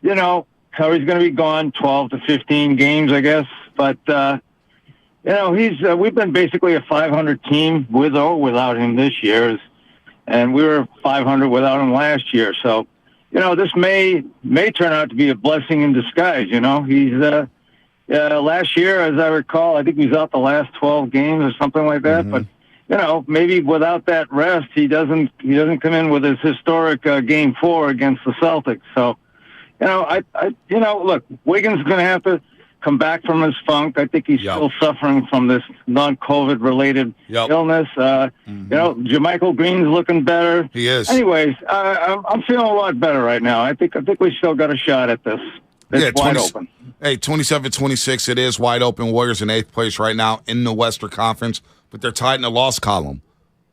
know, Curry's going to be gone 12 to 15 games, I guess. But you know, we've been basically a 500 team with or without him this year, and we were 500 without him last year. So, you know, this may turn out to be a blessing in disguise. You know, he's last year, as I recall, I think he was out the last 12 games or something like that. Mm-hmm. But you know, maybe without that rest, he doesn't come in with his historic Game 4 against the Celtics. So, you know, look, Wiggins is going to have to come back from his funk. I think he's still suffering from this non-COVID related illness. You know, JaMychal Green's looking better. He is. Anyways, I'm feeling a lot better right now. I think we still got a shot at this. It's wide open. Hey, 27-26, it is wide open. Warriors in 8th place right now in the Western Conference, but they're tied in the loss column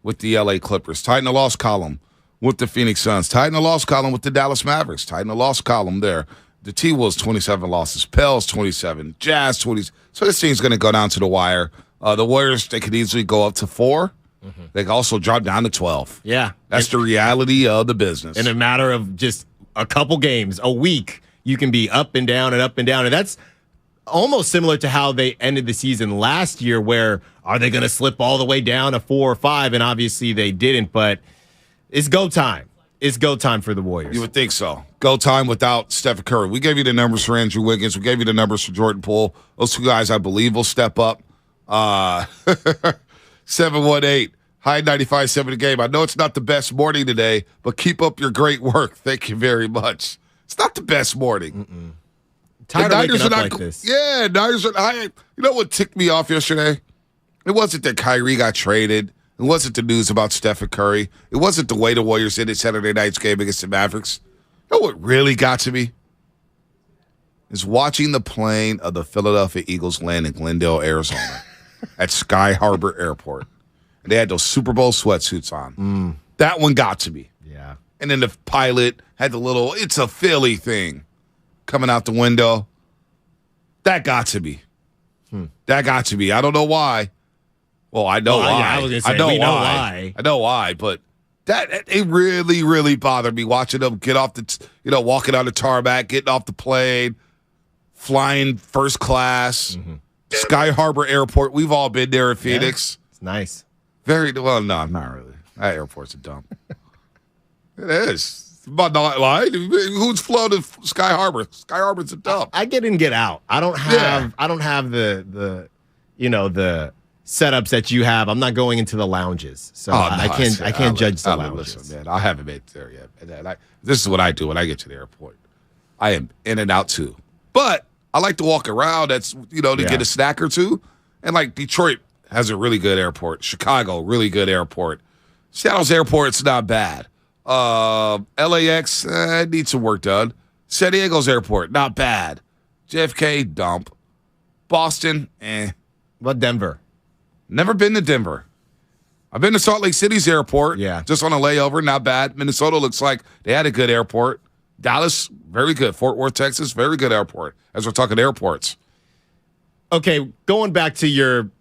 with the LA Clippers, tied in the loss column with the Phoenix Suns, tied in the loss column with the Dallas Mavericks, tied in the loss column there. The T-Wolves, 27 losses. Pels, 27. Jazz, 20. So this thing's going to go down to the wire. The Warriors, they could easily go up to 4. Mm-hmm. They can also drop down to 12. Yeah. That's the reality of the business. In a matter of just a couple games, a week, you can be up and down and up and down. And that's almost similar to how they ended the season last year, where are they going to slip all the way down to 4 or 5? And obviously they didn't, but it's go time. It's go time for the Warriors. You would think so. Go time without Steph Curry. We gave you the numbers for Andrew Wiggins. We gave you the numbers for Jordan Poole. Those two guys, I believe, will step up. 718, high 95.7 the game. I know it's not the best morning today, but keep up your great work. Thank you very much. It's not the best morning. Tired of waking up like this. Yeah, Niners are. You know what ticked me off yesterday? It wasn't that Kyrie got traded. It wasn't the news about Steph Curry. It wasn't the way the Warriors ended Saturday night's game against the Mavericks. You know what really got to me? Is watching the plane of the Philadelphia Eagles land in Glendale, Arizona at Sky Harbor Airport. And they had those Super Bowl sweatsuits on. That one got to me. Yeah. And then the pilot had the little, it's a Philly thing coming out the window. That got to me. That got to me. I don't know why. Well, I know why. Yeah, I was going to say, we know why. I know why, but it really, really bothered me watching them get off walking on the tarmac, getting off the plane, flying first class, Sky Harbor Airport. We've all been there in Phoenix. Yeah, it's nice. No, not really. That airport's a dump. It is. But not lying. Who's flown to Sky Harbor? Sky Harbor's a dump. I get in, get out. I don't have the setups that you have. I'm not going into the lounges, so I can't judge the lounges. Listen, man, I haven't made it there yet. This is what I do when I get to the airport. I am in and out too, but I like to walk around. That's to get a snack or two. And like Detroit has a really good airport. Chicago, really good airport. Seattle's airport's not bad. LAX needs some work done. San Diego's airport, not bad. JFK, dump. Boston, What Denver? Never been to Denver. I've been to Salt Lake City's airport. Yeah. Just on a layover, not bad. Minnesota looks like they had a good airport. Dallas, very good. Fort Worth, Texas, very good airport. As we're talking airports. Okay, going back to you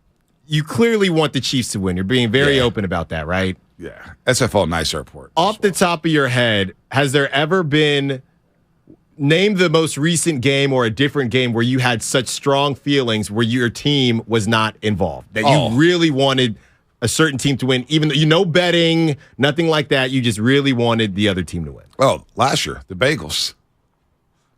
clearly want the Chiefs to win. You're being very open about that, right? Yeah. SFO, nice airport. Off the top of your head, has there ever been, name the most recent game or a different game where you had such strong feelings where your team was not involved, that you really wanted a certain team to win, even though betting, nothing like that, you just really wanted the other team to win? Well, last year, the Bagels.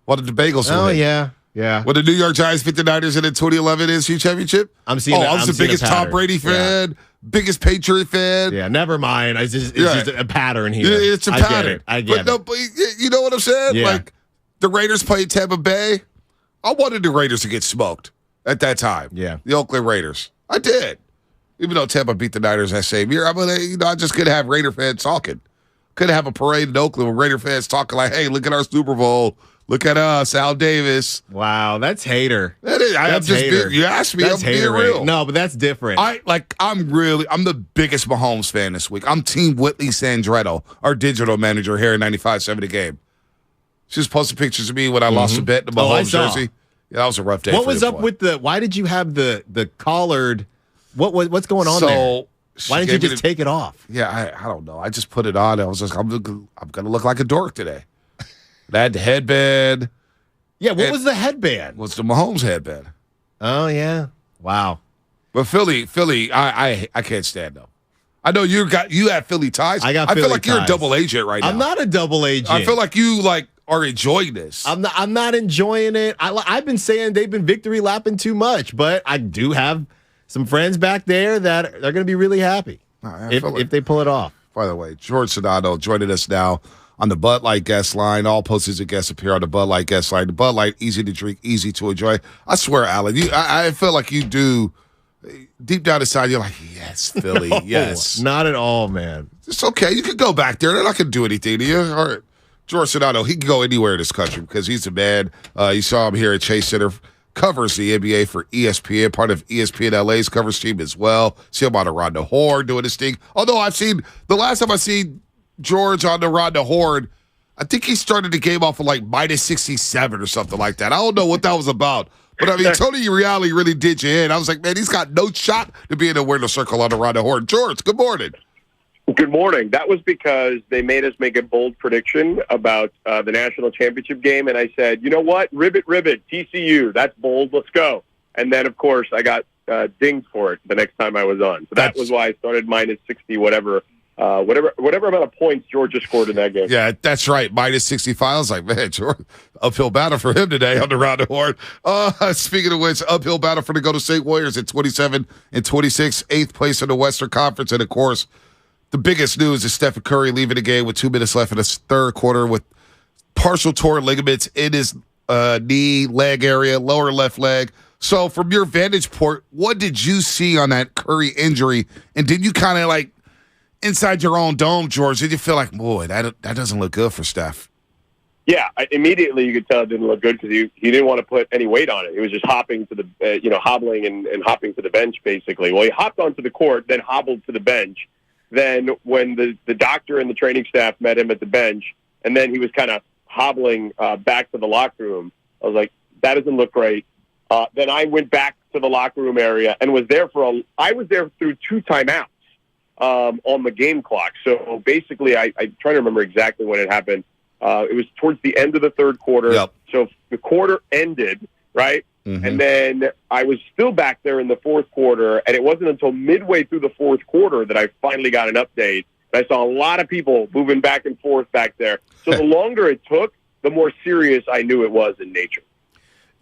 What did the Bagels win? Oh, yeah. Yeah. When the New York Giants beat the Niners in the 2011 NFC Championship? I'm seeing I was the biggest Tom Brady fan, biggest Patriot fan. Yeah, never mind. It's just a pattern here. It's a pattern. I get it. No, but you know what I'm saying? Yeah. Like, the Raiders played Tampa Bay. I wanted the Raiders to get smoked at that time. Yeah. The Oakland Raiders. I did. Even though Tampa beat the Niners that same year, I just couldn't have Raider fans talking. Couldn't have a parade in Oakland with Raider fans talking like, hey, look at our Super Bowl. Look at us, Al Davis. Wow, that's hater. That is, That's hater. You asked me, That's I'm being hater. real. No, but that's different. I'm the biggest Mahomes fan this week. I'm Team Whitley Sandretto, our digital manager here in 95.7 The Game. She was posting pictures of me when I lost a bet in the Mahomes jersey. Yeah, that was a rough day. What was up with why did you have the collared? What's going on there? Why didn't you just take it off? Yeah, I don't know. I just put it on. I was just, I'm going to look like a dork today. I had the headband. Yeah, what was the headband? Was the Mahomes headband. Oh, yeah. Wow. But Philly, I can't stand them. I know you have Philly ties. I got I feel Philly like you're a ties. double agent right now. I'm not a double agent. I feel like you are enjoying this. I'm not enjoying it. I've been saying they've been victory lapping too much, but I do have some friends back there that are going to be really happy if they pull it off. By the way, George Sedano joining us now on the Bud Light guest line. All posters and guests appear on the Bud Light guest line. The Bud Light, easy to drink, easy to enjoy. I swear, Alan, I feel like you do. Deep down inside, you're like, yes, Philly, No, yes. Not at all, man. It's okay. You can go back there. They're not going to do anything to you. All right. George Sedano, he can go anywhere in this country because he's the man. You saw him here at Chase Center. Covers the NBA for ESPN, part of ESPN LA's coverage team as well. See him on the Rondo Horn doing his thing. Although the last time I seen George on the Rondo Horn, I think he started the game off of like minus 67 or something like that. I don't know what that was about. But I mean, Tony Reale really did you in. I was like, man, he's got no shot to be in the winner's circle on the Rondo Horn. George, good morning. Good morning. That was because they made us make a bold prediction about the national championship game, and I said, you know what? Ribbit, TCU. That's bold. Let's go. And then, of course, I got dinged for it the next time I was on. So that was why I started minus 60, whatever amount of points Georgia scored in that game. Yeah, that's right. Minus 65. I was like, man, George, uphill battle for him today on the Rondo Horn. Speaking of which, uphill battle for the Golden State Warriors at 27 and 26, 8th place in the Western Conference. And, of course, the biggest news is Steph Curry leaving the game with 2 minutes left in the third quarter with partial torn ligaments in his knee, leg area, lower left leg. So from your vantage point, what did you see on that Curry injury? And did you kind of like inside your own dome, George, did you feel like, boy, that doesn't look good for Steph? Yeah, immediately you could tell it didn't look good because he didn't want to put any weight on it. He was just hopping to the, hobbling and hopping to the bench, basically. Well, he hopped onto the court, then hobbled to the bench. Then when the doctor and the training staff met him at the bench, and then he was kind of hobbling back to the locker room, I was like, that doesn't look great. Then I went back to the locker room area and was there I was there through 2 timeouts on the game clock. So basically, I try to remember exactly when it happened. It was towards the end of the third quarter. Yep. So the quarter ended, right? Mm-hmm. And then I was still back there in the fourth quarter, and it wasn't until midway through the fourth quarter that I finally got an update. I saw a lot of people moving back and forth back there. So the longer it took, the more serious I knew it was in nature.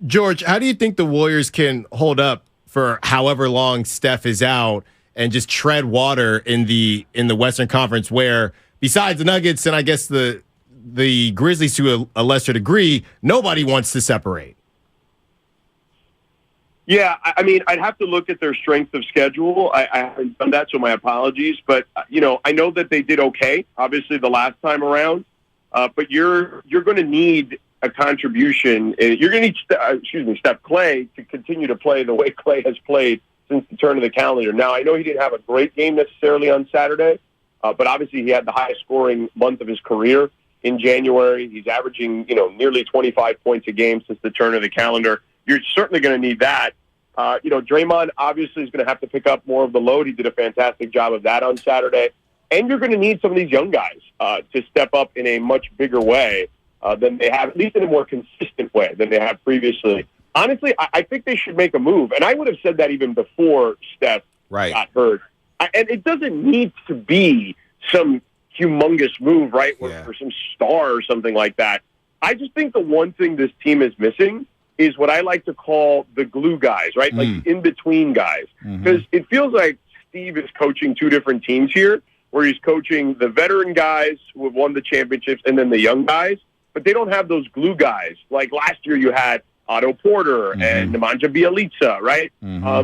George, how do you think the Warriors can hold up for however long Steph is out and just tread water in the Western Conference where, besides the Nuggets and I guess the Grizzlies to a lesser degree, nobody wants to separate? Yeah, I mean, I'd have to look at their strength of schedule. I haven't done that, so my apologies. But, I know that they did okay, obviously, the last time around. But you're going to need a contribution. You're going to need, Steph Clay to continue to play the way Clay has played since the turn of the calendar. Now, I know he didn't have a great game necessarily on Saturday, but obviously he had the highest scoring month of his career in January. He's averaging, nearly 25 points a game since the turn of the calendar. You're certainly going to need that. Draymond obviously is going to have to pick up more of the load. He did a fantastic job of that on Saturday. And you're going to need some of these young guys to step up in a much bigger way than they have, at least in a more consistent way than they have previously. Honestly, I think they should make a move. And I would have said that even before Steph got hurt. And it doesn't need to be some humongous move, right, or some star or something like that. I just think the one thing this team is missing is what I like to call the glue guys, right? Like in-between guys. Because it feels like Steve is coaching two different teams here, where he's coaching the veteran guys who have won the championships and then the young guys, but they don't have those glue guys. Like last year you had Otto Porter and Nemanja Bjelica, right?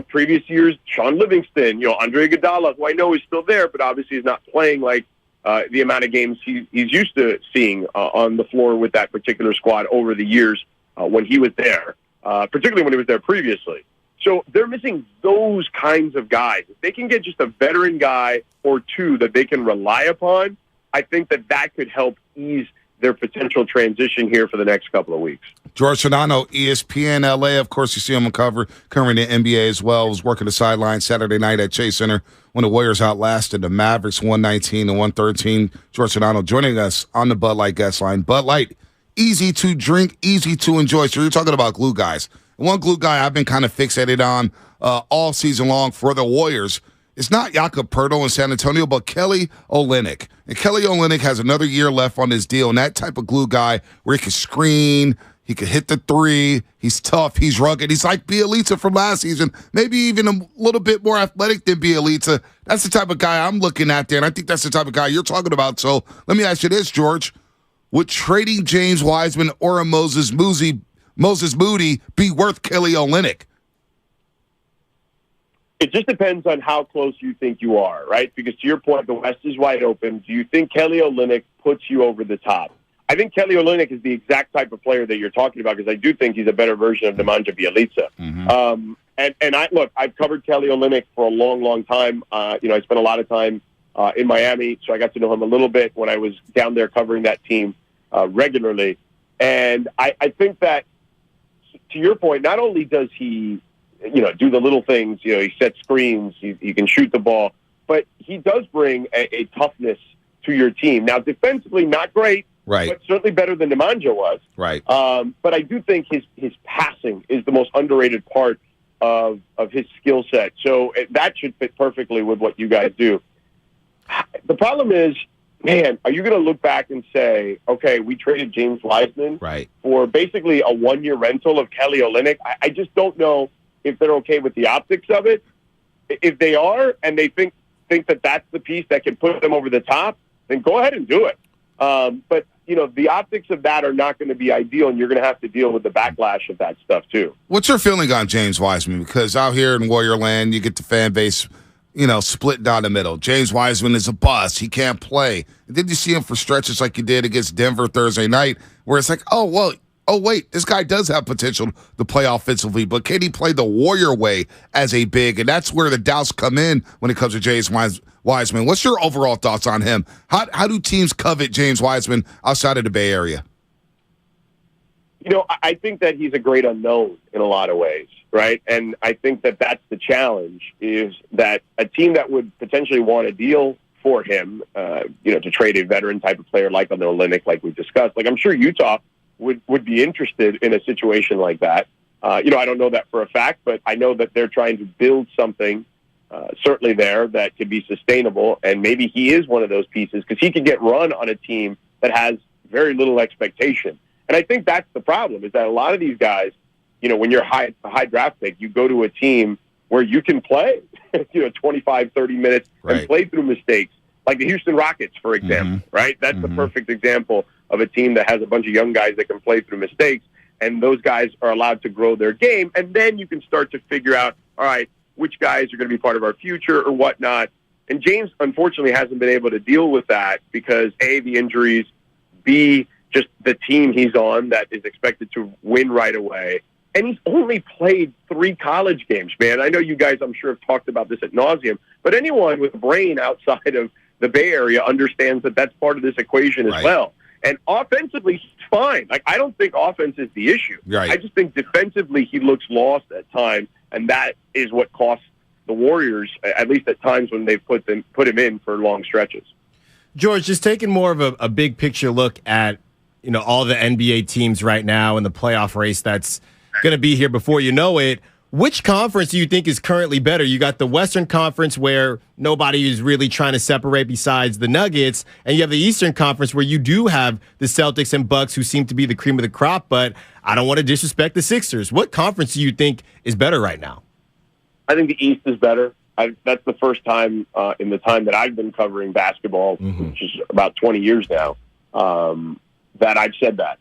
Previous years, Sean Livingston, Andre Iguodala, who I know is still there, but obviously is not playing like the amount of games he's used to seeing on the floor with that particular squad over the years when he was there, particularly when he was there previously. So they're missing those kinds of guys. If they can get just a veteran guy or two that they can rely upon, I think that could help ease their potential transition here for the next couple of weeks. George Sedano, ESPN LA. Of course, you see him covering the NBA as well. Was working the sideline Saturday night at Chase Center when the Warriors outlasted the Mavericks 119-113. George Sedano joining us on the Bud Light guest line. Bud Light, easy to drink, easy to enjoy. So you're talking about glue guys. One glue guy I've been kind of fixated on all season long for the Warriors. It's not Jakob Poeltl in San Antonio, but Kelly Olynyk. And Kelly Olynyk has another year left on his deal, and that type of glue guy where he can screen, he can hit the three, he's tough, he's rugged. He's like Bjelica from last season, maybe even a little bit more athletic than Bjelica. That's the type of guy I'm looking at there, and I think that's the type of guy you're talking about. So let me ask you this, George. Would trading James Wiseman or a Moses Moody be worth Kelly Olynyk? It just depends on how close you think you are, right? Because to your point, the West is wide open. Do you think Kelly Olynyk puts you over the top? I think Kelly Olynyk is the exact type of player that you're talking about because I do think he's a better version of Nemanja Bjelica. I've covered Kelly Olynyk for a long, long time. I spent a lot of time in Miami, so I got to know him a little bit when I was down there covering that team regularly. And I think that, to your point, not only does he do the little things, he sets screens, he can shoot the ball, but he does bring a toughness to your team. Now, defensively, not great, right, but certainly better than Nemanja was. Right. But I do think his passing is the most underrated part of his skill set. So that should fit perfectly with what you guys do. The problem is, man, are you going to look back and say, okay, we traded James Wiseman for basically a one-year rental of Kelly Olynyk? I just don't know if they're okay with the optics of it. If they are, and they think that that's the piece that can put them over the top, then go ahead and do it. But, the optics of that are not going to be ideal, and you're going to have to deal with the backlash of that stuff, too. What's your feeling on James Wiseman? Because out here in Warrior Land, you get the fan base, split down the middle. James Wiseman is a bust. He can't play. And then you see him for stretches like you did against Denver Thursday night, where it's like, oh, wait, this guy does have potential to play offensively, but can he play the Warrior way as a big? And that's where the doubts come in when it comes to James Wiseman. What's your overall thoughts on him? How do teams covet James Wiseman outside of the Bay Area? I think that he's a great unknown in a lot of ways, right? And I think that that's the challenge, is that a team that would potentially want to deal for him, to trade a veteran type of player like an Olynyk, like we discussed. Like, I'm sure Utah would be interested in a situation like that. I don't know that for a fact, but I know that they're trying to build something certainly there that could be sustainable, and maybe he is one of those pieces because he could get run on a team that has very little expectation. And I think that's the problem, is that a lot of these guys, when you're a high draft pick, you go to a team where you can play 25, 30 minutes and play through mistakes, like the Houston Rockets, for example, right? That's the perfect example of a team that has a bunch of young guys that can play through mistakes, and those guys are allowed to grow their game, and then you can start to figure out, all right, which guys are going to be part of our future or whatnot. And James, unfortunately, hasn't been able to deal with that because, A, the injuries, B, just the team he's on that is expected to win right away. And he's only played 3 college games, man. I know you guys, I'm sure, have talked about this ad nauseum, but anyone with a brain outside of the Bay Area understands that that's part of this equation as well. And offensively, he's fine. Like, I don't think offense is the issue. I just think defensively he looks lost at times, and that is what costs the Warriors, at least at times when they've put him in for long stretches. George, just taking more of a big picture look at all the NBA teams right now and the playoff race that's going to be here before you know it. Which conference do you think is currently better? You got the Western Conference where nobody is really trying to separate besides the Nuggets, and you have the Eastern Conference where you do have the Celtics and Bucks who seem to be the cream of the crop, but I don't want to disrespect the Sixers. What conference do you think is better right now? I think the East is better. That's the first time in the time that I've been covering basketball, which is about 20 years now, that I've said that.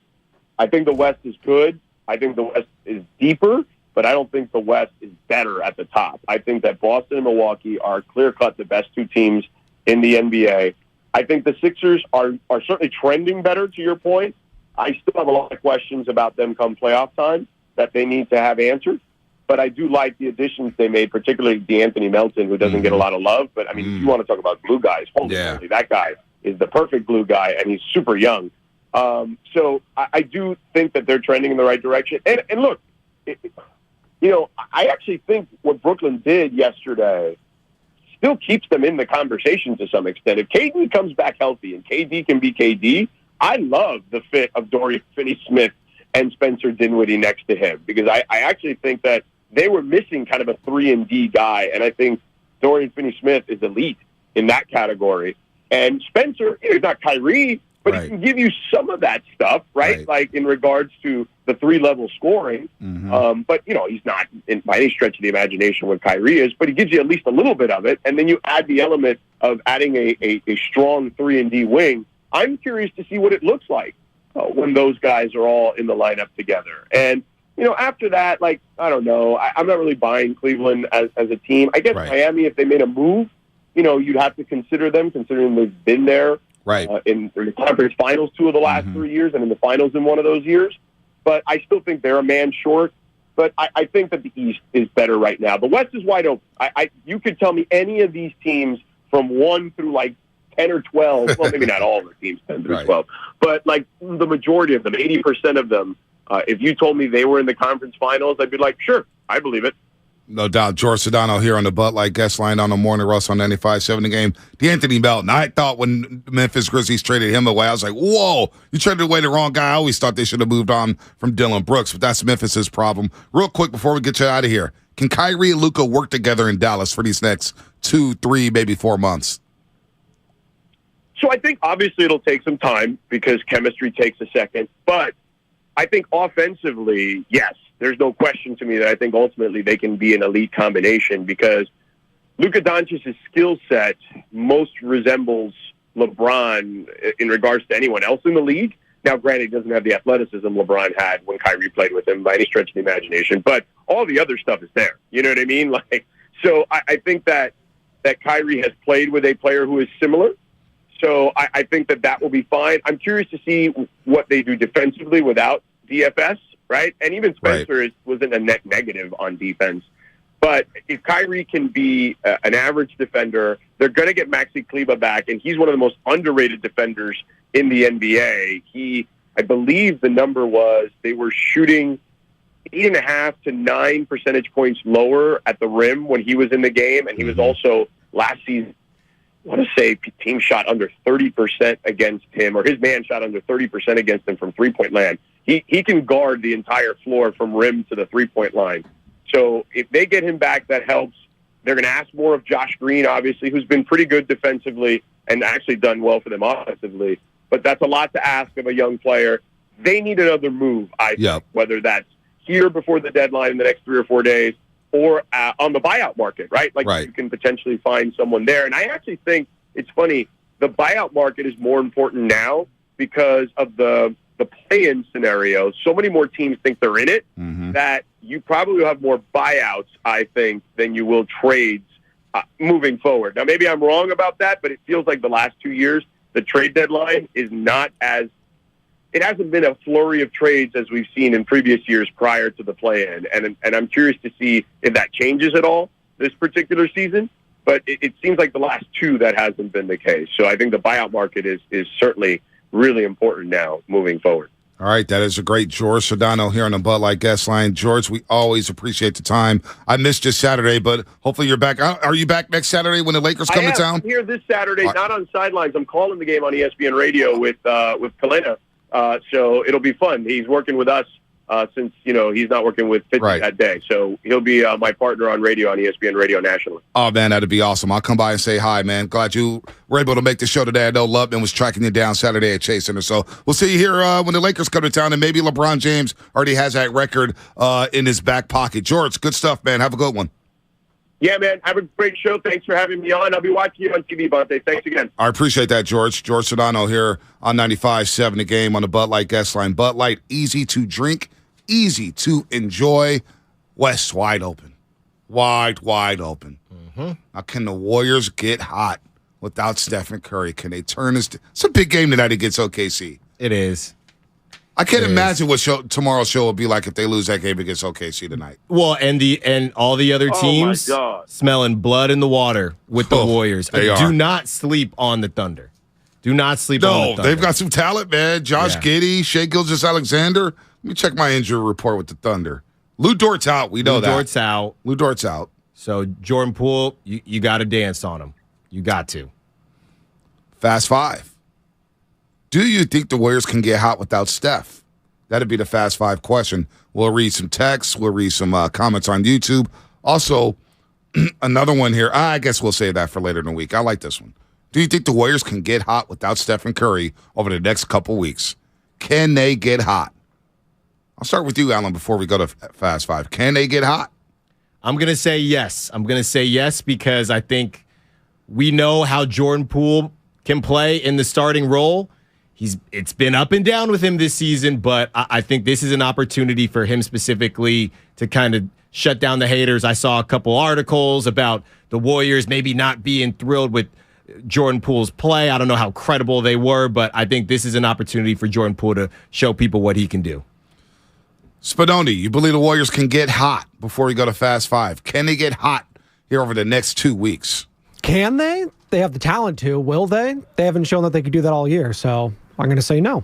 I think the West is good. I think the West is deeper, but I don't think the West is better at the top. I think that Boston and Milwaukee are clear-cut the best two teams in the NBA. I think the Sixers are certainly trending better, to your point. I still have a lot of questions about them come playoff time that they need to have answered. But I do like the additions they made, particularly DeAnthony Melton, who doesn't get a lot of love. But, I mean, if you want to talk about glue guys, holy moly, that guy is the perfect glue guy, and he's super young. So I do think that they're trending in the right direction. And look, I actually think what Brooklyn did yesterday still keeps them in the conversation to some extent. If KD comes back healthy and KD can be KD, I love the fit of Dorian Finney-Smith and Spencer Dinwiddie next to him, because I actually think that they were missing kind of a 3-and-D guy, and I think Dorian Finney-Smith is elite in that category. And Spencer, he's not Kyrie, but he can give you some of that stuff, right? Like in regards to the 3-level scoring. But, he's not by any stretch of the imagination what Kyrie is, but he gives you at least a little bit of it. And then you add the element of adding a strong 3-and-D wing. I'm curious to see what it looks like when those guys are all in the lineup together. And, after that, I don't know. I'm not really buying Cleveland as a team. I guess Miami, if they made a move, you'd have to consider them, considering they've been there. In the conference finals 2 of the last 3 years, and in the finals in one of those years. But I still think they're a man short. But I think that the East is better right now. The West is wide open. You could tell me any of these teams from 1 through 10 or 12. Well, maybe not all of the teams 10 through 12. But the majority of them, 80% of them, if you told me they were in the conference finals, I'd be like, sure, I believe it. No doubt. George Sedano here on the Bud Light guest line on the Morning Russ on 95.7 The Game. DeAnthony Melton, I thought when Memphis Grizzlies traded him away, I was like, whoa, you traded away the wrong guy. I always thought they should have moved on from Dylan Brooks, but that's Memphis's problem. Real quick before we get you out of here, can Kyrie and Luka work together in Dallas for these next 2, 3, maybe 4 months? So I think obviously it'll take some time because chemistry takes a second. But I think offensively, yes, there's no question to me that I think ultimately they can be an elite combination because Luka Doncic's skill set most resembles LeBron in regards to anyone else in the league. Now, granted, he doesn't have the athleticism LeBron had when Kyrie played with him by any stretch of the imagination, but all the other stuff is there. You know what I mean? So I think that Kyrie has played with a player who is similar. So I think that will be fine. I'm curious to see what they do defensively without DFS, right? And even Spencer wasn't a net negative on defense. But if Kyrie can be an average defender, they're going to get Maxi Kleber back, and he's one of the most underrated defenders in the NBA. I believe the number was they were shooting 8.5 to 9 percentage points lower at the rim when he was in the game, and he was also last season, I want to say team shot under 30% against him, or his man shot under 30% against him from three-point land. He can guard the entire floor from rim to the three-point line. So if they get him back, that helps. They're going to ask more of Josh Green, obviously, who's been pretty good defensively and actually done well for them offensively. But that's a lot to ask of a young player. They need another move, I think, whether that's here before the deadline in the next 3 or 4 days or on the buyout market, right? You can potentially find someone there. And I actually think it's funny, the buyout market is more important now because of the play-in scenario. So many more teams think they're in it that you probably will have more buyouts, I think, than you will trades moving forward. Now, maybe I'm wrong about that, but it feels like the last 2 years, the trade deadline is not as – it hasn't been a flurry of trades as we've seen in previous years prior to the play-in. And I'm curious to see if that changes at all this particular season. But it seems like the last 2 that hasn't been the case. So I think the buyout market is certainly really important now moving forward. All right, that is a great George Sedano here on the Bud Light guest line. George, we always appreciate the time. I missed you Saturday, but hopefully you're back. Are you back next Saturday when the Lakers come to town? I'm here this Saturday, not on sidelines. I'm calling the game on ESPN Radio with Kalena. So it'll be fun. He's working with us since he's not working with Fitzy that day. So he'll be my partner on radio on ESPN Radio nationally. Oh, man, that'd be awesome. I'll come by and say hi, man. Glad you were able to make the show today. I know Lubman was tracking you down Saturday at Chase Center. So we'll see you here when the Lakers come to town, and maybe LeBron James already has that record in his back pocket. George, good stuff, man. Have a good one. Yeah, man. Have a great show. Thanks for having me on. I'll be watching you on TV, Bonte. Thanks again. I appreciate that, George. George Sedano here on 95.7 The Game on the Bud Light guest line. Bud Light, easy to drink, easy to enjoy. West wide open. Wide open. Mm-hmm. Now, can the Warriors get hot without Stephen Curry? Can they turn this? It's a big game tonight against OKC. It is. I can't imagine what tomorrow's show will be like if they lose that game against OKC tonight. Well, and all the other teams smelling blood in the water with the Warriors. They are. Do not sleep on the Thunder. Do not sleep on the Thunder. No, they've got some talent, man. Josh Giddey, Shai Gilgeous-Alexander. Let me check my injury report with the Thunder. Lou Dort's out. We know that. Lou Dort's out. So, Jordan Poole, you got to dance on him. You got to. Fast five. Do you think the Warriors can get hot without Steph? That'd be the Fast Five question. We'll read some texts. We'll read some comments on YouTube. Also, another one here. I guess we'll save that for later in the week. I like this one. Do you think the Warriors can get hot without Stephen Curry over the next couple weeks? Can they get hot? I'll start with you, Alan, before we go to Fast Five. Can they get hot? I'm going to say yes. I'm going to say yes because I think we know how Jordan Poole can play in the starting role. It's been up and down with him this season, but I think this is an opportunity for him specifically to kind of shut down the haters. I saw a couple articles about the Warriors maybe not being thrilled with Jordan Poole's play. I don't know how credible they were, but I think this is an opportunity for Jordan Poole to show people what he can do. Spadoni, you believe the Warriors can get hot before we go to Fast Five? Can they get hot here over the next 2 weeks? Can they? They have the talent to. Will they? They haven't shown that they could do that all year, so I'm going to say no.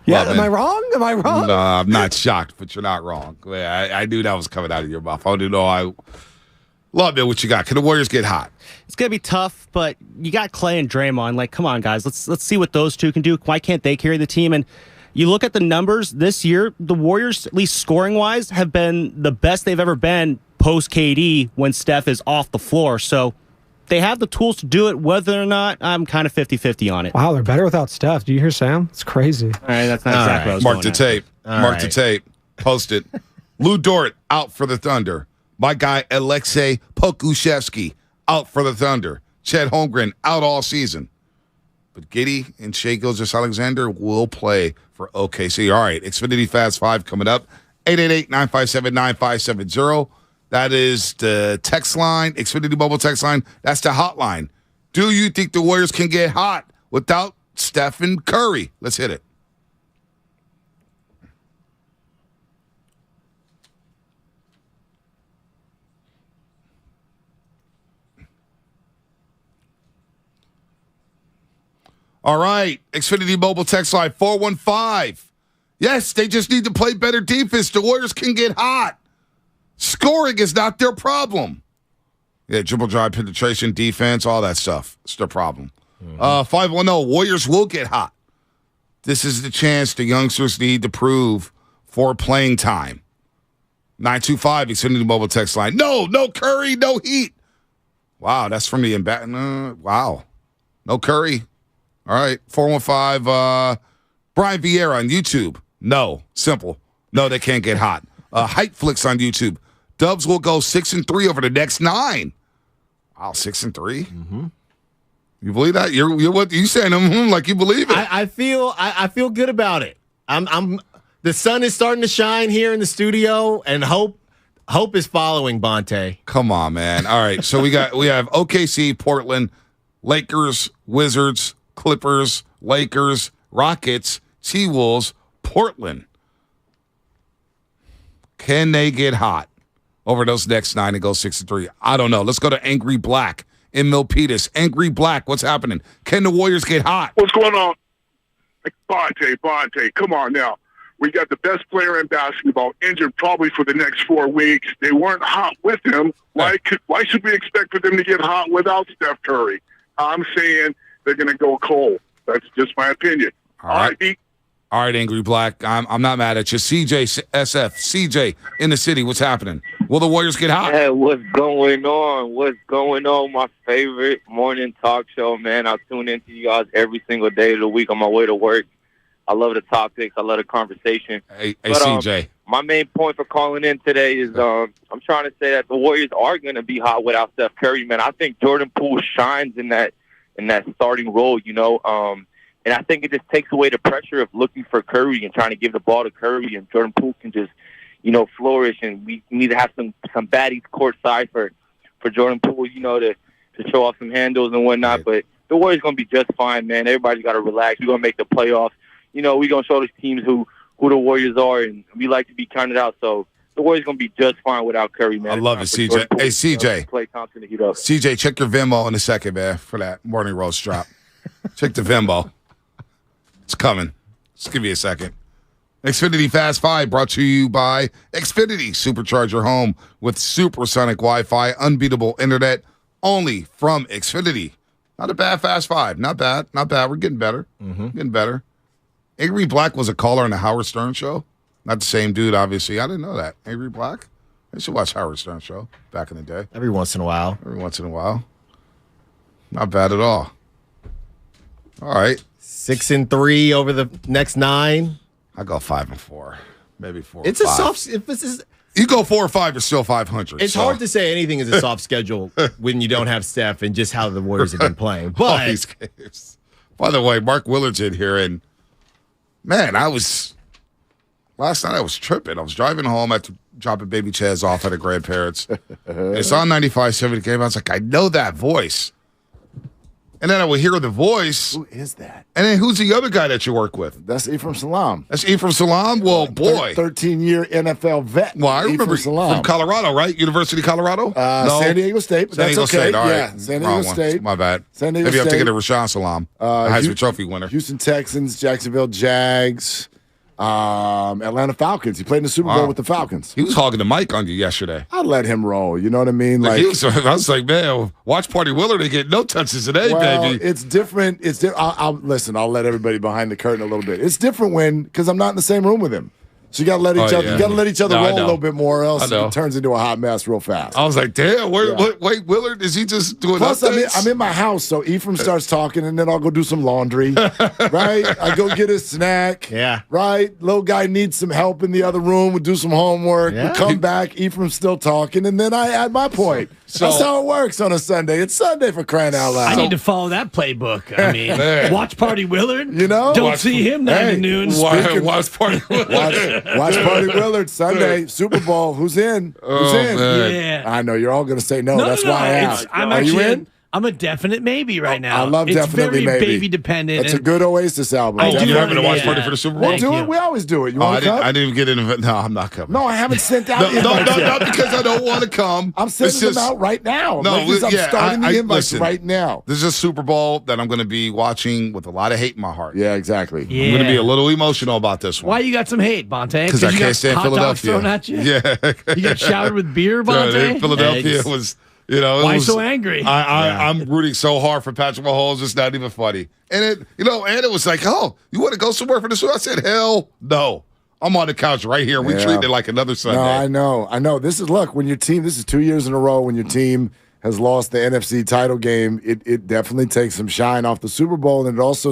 Yeah, am I wrong? Am I wrong? No, I'm not shocked, but you're not wrong. I knew that was coming out of your mouth. I didn't know. I love it. What you got? Can the Warriors get hot? It's gonna be tough, but you got Clay and Draymond. Like, come on, guys. Let's see what those two can do. Why can't they carry the team? And you look at the numbers this year. The Warriors, at least scoring wise, have been the best they've ever been post KD when Steph is off the floor. So they have the tools to do it. Whether or not, I'm kind of 50-50 on it. Wow, they're better without Steph. Do you hear Sam? It's crazy. All right, that's not exactly what I was Mark the going tape. Mark the tape. Post it. Lou Dort out for the Thunder. My guy Alexei Pokusevsky out for the Thunder. Chet Holmgren out all season. But Giddey and Shai Gilgeous-Alexander will play for OKC. All right, Xfinity Fast 5 coming up. 888-957-9570. That is the text line, Xfinity Mobile text line. That's the hotline. Do you think the Warriors can get hot without Stephen Curry? Let's hit it. All right, Xfinity Mobile text line 415. Yes, they just need to play better defense. The Warriors can get hot. Scoring is not their problem. Yeah, dribble drive, penetration, defense, all that stuff. It's their problem. 510, Warriors will get hot. This is the chance the youngsters need to prove for playing time. 925, Xfinity Mobile text line. No Curry, no Heat. Wow, that's from the wow. No Curry. All right, 415, Brian Vieira on YouTube. No, simple. No, they can't get hot. Hype Flicks on YouTube. Dubs will go 6-3 over the next 9. Wow, 6-3. Mm-hmm. You believe that? You're what you saying? Like you believe it? I feel good about it. I'm the sun is starting to shine here in the studio, and hope is following Bonte. Come on, man. All right, so we have OKC, Portland, Lakers, Wizards, Clippers, Lakers, Rockets, T-Wolves, Portland. Can they get hot over those next 9 and go 6-3? I don't know. Let's go to Angry Black in Milpitas. Angry Black, what's happening? Can the Warriors get hot? What's going on? Bonte, come on now. We got the best player in basketball injured probably for the next 4 weeks. They weren't hot with him. Why should we expect for them to get hot without Steph Curry? I'm saying they're going to go cold. That's just my opinion. All right, Pete. All right, Angry Black. I'm not mad at you. CJ in the city. What's happening? Will the Warriors get hot? Hey, what's going on? What's going on? My favorite morning talk show, man. I tune into you guys every single day of the week on my way to work. I love the topics. I love the conversation. Hey, CJ. My main point for calling in today is I'm trying to say that the Warriors are going to be hot without Steph Curry, man. I think Jordan Poole shines in that starting role, and I think it just takes away the pressure of looking for Curry and trying to give the ball to Curry, and Jordan Poole can just, flourish. And we need to have some baddies courtside for Jordan Poole, to show off some handles and whatnot. Right. But the Warriors going to be just fine, man. Everybody's got to relax. We're going to make the playoffs. We're going to show these teams who the Warriors are, and we like to be counted out. So the Warriors going to be just fine without Curry, man. I love it, CJ. Hey, CJ. Klay Thompson to heat up. CJ, check your Venmo in a second, man, for that morning roast drop. Check the Venmo. It's coming. Just give me a second. Xfinity Fast 5 brought to you by Xfinity. Supercharge your home with supersonic Wi-Fi, unbeatable internet, only from Xfinity. Not a bad Fast 5. Not bad. Not bad. We're getting better. Getting better. Angry Black was a caller on the Howard Stern show. Not the same dude, obviously. I didn't know that. Angry Black? I used to watch Howard Stern show back in the day. Every once in a while. Not bad at all. All right. 6-3 over the next 9. I go 5-4, maybe 4. It's 5. a soft. If this is, you go 4 or 5, you're still 500. It's hard to say anything is a soft schedule when you don't have Steph and just how the Warriors have been playing. But these games. By the way, Mark Willard's in here, and man, last night I was tripping. I was driving home after dropping baby Chaz off at her grandparents. It's on 95.7 the game. I was like, I know that voice. And then I would hear the voice. Who is that? And then who's the other guy that you work with? That's Ephraim Salaam. That's Ephraim Salaam? Well, boy. 13-year NFL vet. Well, I remember from Colorado, right? University of Colorado? No. San Diego State, but that's okay. State. All right. Yeah, San Diego State. My bad. San Diego Maybe State. I'm thinking of Rashawn Salaam, Heisman Trophy winner. Houston Texans, Jacksonville Jags, Atlanta Falcons. He played in the Super Bowl with the Falcons. He was hogging the mic on you yesterday. I let him roll. You know what I mean? I was like, man, watch Party Willard. They get no touches today, baby. It's different. Listen, I'll let everybody behind the curtain a little bit. It's different because I'm not in the same room with him. So you got to let each other. You got to let each other roll a little bit more, else it turns into a hot mess real fast. I was like, damn. Wait, Willard, is he just doing updates? I'm in my house, so Ephraim starts talking, and then I'll go do some laundry. Right? I go get a snack. Yeah. Right? Little guy needs some help in the other room. We do some homework. Yeah. We come back. Ephraim's still talking, and then I add my point. That's how it works on a Sunday. It's Sunday, for crying out loud. I need to follow that playbook. I mean, watch Party Willard. Don't see him 9 to noon. Watch Party Willard. Watch Party Willard Sunday, Super Bowl. Who's in? Who's in? Man. Yeah. I know you're all going to say no. That's why I asked. Are you in? I'm a definite maybe right now. I love definitely maybe. It's very baby dependent. It's a good Oasis album. You having to watch Party for the Super Bowl? We'll do it. We always do it. You want to come? I didn't even get in. No, I'm not coming. No, I haven't sent out invites yet. Not because I don't want to come. I'm sending them out right now. No, I'm starting the invites right now. This is a Super Bowl that I'm going to be watching with a lot of hate in my heart. Yeah, exactly. Yeah. I'm going to be a little emotional about this one. Why you got some hate, Bonte? Because I can't stand Philadelphia. Thrown at you? Yeah. You got showered with beer, Bonte? Philadelphia was... Why so angry? I'm rooting so hard for Patrick Mahomes. It's not even funny. And it was like, oh, you want to go somewhere for the Super? I said, hell no. I'm on the couch right here. We treat it like another Sunday. No, I know. This is when your team. This is 2 years in a row when your team has lost the NFC title game. It definitely takes some shine off the Super Bowl, and it also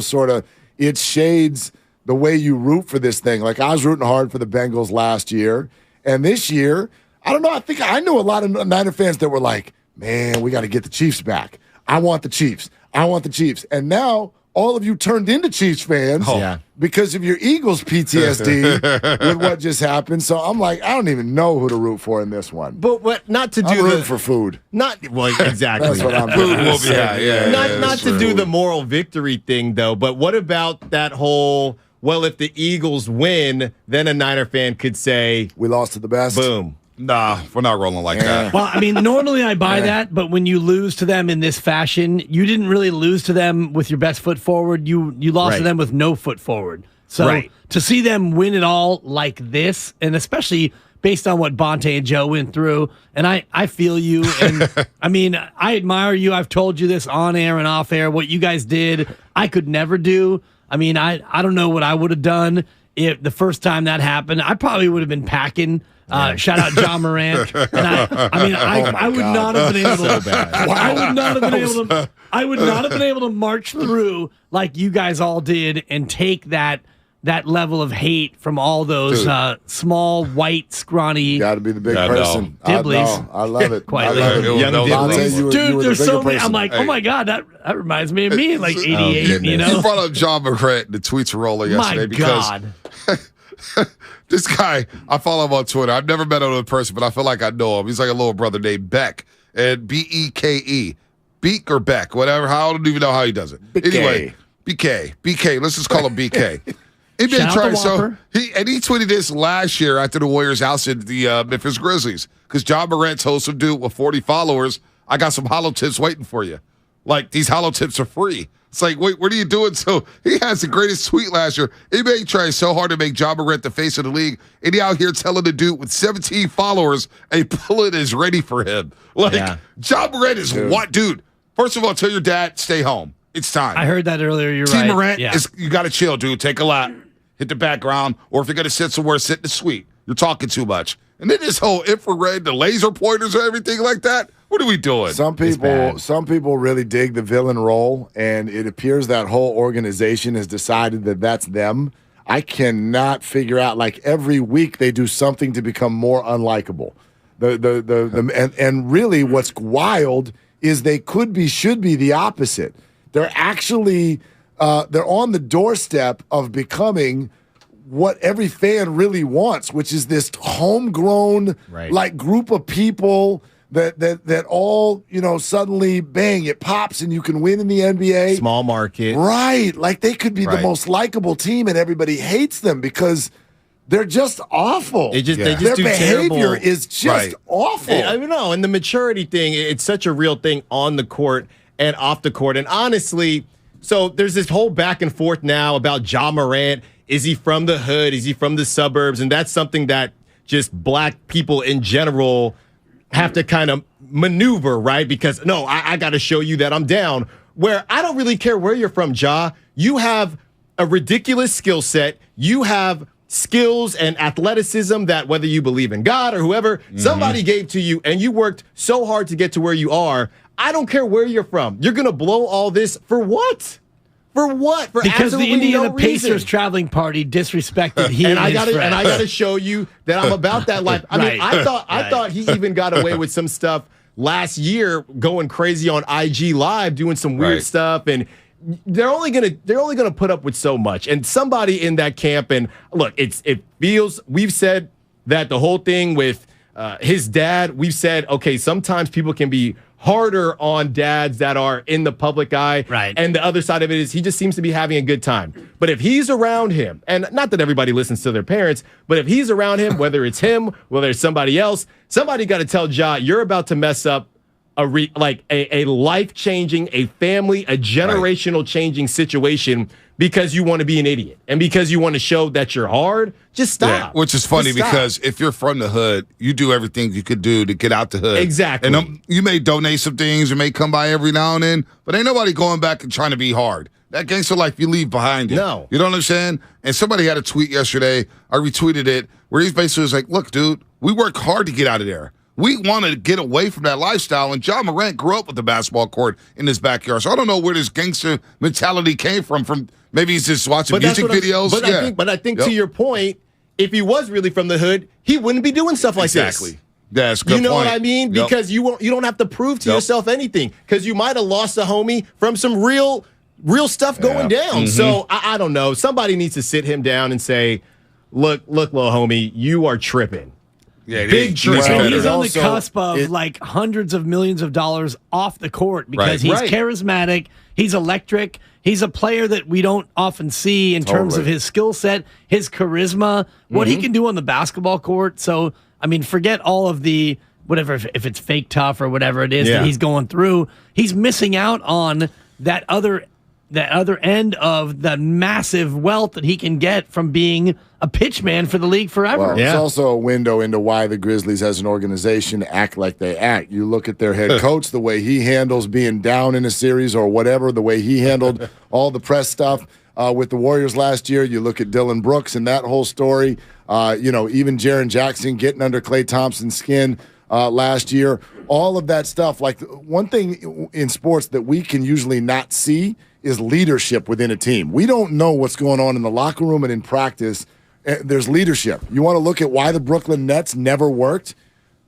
it shades the way you root for this thing. Like I was rooting hard for the Bengals last year, and this year, I don't know. I think I knew a lot of Niner fans that were like, man, we got to get the Chiefs back. I want the Chiefs. And now all of you turned into Chiefs fans because of your Eagles PTSD with what just happened. So I'm like, I don't even know who to root for in this one. But not to do I'm rooting for food. Exactly. That's what I'm food doing. will be Not to do the moral victory thing, though. But what about that whole, well, if the Eagles win, then a Niner fan could say, we lost to the best. Boom. Nah, we're not rolling like that. Well, I mean, normally I buy that, but when you lose to them in this fashion, you didn't really lose to them with your best foot forward. You lost to them with no foot forward. So to see them win it all like this, and especially based on what Bonte and Joe went through, and I feel you, and I mean, I admire you. I've told you this on air and off air. What you guys did, I could never do. I mean, I don't know what I would have done if the first time that happened. I probably would have been packing. Shout out John Morant. And I would not have been able to. I would not have been able to. I would not have been able to march through like you guys all did and take that level of hate from all those small, white, scrawny. Got to be the big person. Dibblies. I love it. Quite Dude, there's so many. I'm like, oh my God, that reminds me of me in like 88, you know? You brought up John Morant. The tweets were rolling yesterday because this guy, I follow him on Twitter. I've never met him in person, but I feel like I know him. He's like a little brother named Beck. And Beke. Beek or Beck, whatever. I don't even know how he does it. Anyway, BK. Let's just call him BK. He tweeted this last year after the Warriors ousted the Memphis Grizzlies because John Morant told some dude with 40 followers, I got some hollow tips waiting for you. Like, these hollow tips are free. It's like, wait, what are you doing? So he has the greatest tweet last year. NBA trying so hard to make John Morant the face of the league, and he out here telling the dude with 17 followers a bullet is ready for him. Like, John Morant is what, dude? First of all, tell your dad, stay home. It's time. I heard that earlier. You're right. Morant, you got to chill, dude. Take a lap. Hit the background, or if you're going to sit somewhere, sit in the suite. You're talking too much. And then this whole infrared, the laser pointers and everything like that. What are we doing? Some people really dig the villain role, and it appears that whole organization has decided that that's them. I cannot figure out, like, every week they do something to become more unlikable. And really what's wild is they should be the opposite. They're actually they're on the doorstep of becoming what every fan really wants, which is this homegrown like group of people that all, suddenly bang, it pops and you can win in the NBA. Small market. Right. Like they could be the most likable team and everybody hates them because they're just awful. They just Their do behavior terrible. is just awful. I don't know. And the maturity thing, it's such a real thing on the court and off the court. And honestly, so there's this whole back and forth now about John Morant. Is he from the hood? Is he from the suburbs? And that's something that just black people in general have to kind of maneuver, right? Because, no, I got to show you that I'm down. Where I don't really care where you're from, Ja. You have a ridiculous skill set. You have skills and athleticism that whether you believe in God or whoever, somebody gave to you, and you worked so hard to get to where you are. I don't care where you're from. You're going to blow all this for what? For what? For because the Indiana no Pacers reason. traveling party disrespected he and I got to show you that I'm about that life. I mean, I thought he even got away with some stuff last year, going crazy on IG Live, doing some weird stuff, and they're only gonna put up with so much. And somebody in that camp, and look, it feels, we've said that the whole thing with his dad, we've said, okay, sometimes people can be harder on dads that are in the public eye. Right. And the other side of it is he just seems to be having a good time. But if he's around him, and not that everybody listens to their parents, but if he's around him, whether it's him, whether it's somebody else, somebody got to tell Ja, you're about to mess up a life-changing, a family, a generational changing situation because you want to be an idiot and because you want to show that you're hard. Just stop. Yeah, which is funny because if you're from the hood, you do everything you could do to get out the hood. Exactly. And you may donate some things, you may come by every now and then, but ain't nobody going back and trying to be hard. That gangster life you leave behind you. No. You don't understand? And somebody had a tweet yesterday, I retweeted it, where he basically was like, look, dude, we work hard to get out of there. We want to get away from that lifestyle, and John Morant grew up with the basketball court in his backyard. So I don't know where this gangster mentality came from maybe he's just watching music videos. But I think to your point, if he was really from the hood, he wouldn't be doing stuff like this. Exactly. That's a good point. You know what I mean? Because you don't have to prove to yourself anything because you might have lost a homie from some real stuff going down. So I don't know. Somebody needs to sit him down and say, look, little homie, you are tripping. Yeah, big trip. He's on the cusp of like hundreds of millions of dollars off the court because he's charismatic, he's electric, he's a player that we don't often see in terms of his skill set, his charisma, what he can do on the basketball court. So, I mean, forget all of the whatever, if it's fake tough or whatever it is that he's going through. He's missing out on that other other end of the massive wealth that he can get from being a pitchman for the league forever. Well, it's also a window into why the Grizzlies as an organization act like they act. You look at their head coach, the way he handles being down in a series or whatever, the way he handled all the press stuff with the Warriors last year. You look at Dylan Brooks and that whole story. Even Jaren Jackson getting under Klay Thompson's skin last year. All of that stuff. Like, one thing in sports that we can usually not see is leadership within a team. We don't know what's going on in the locker room and in practice. There's leadership. You want to look at why the Brooklyn Nets never worked?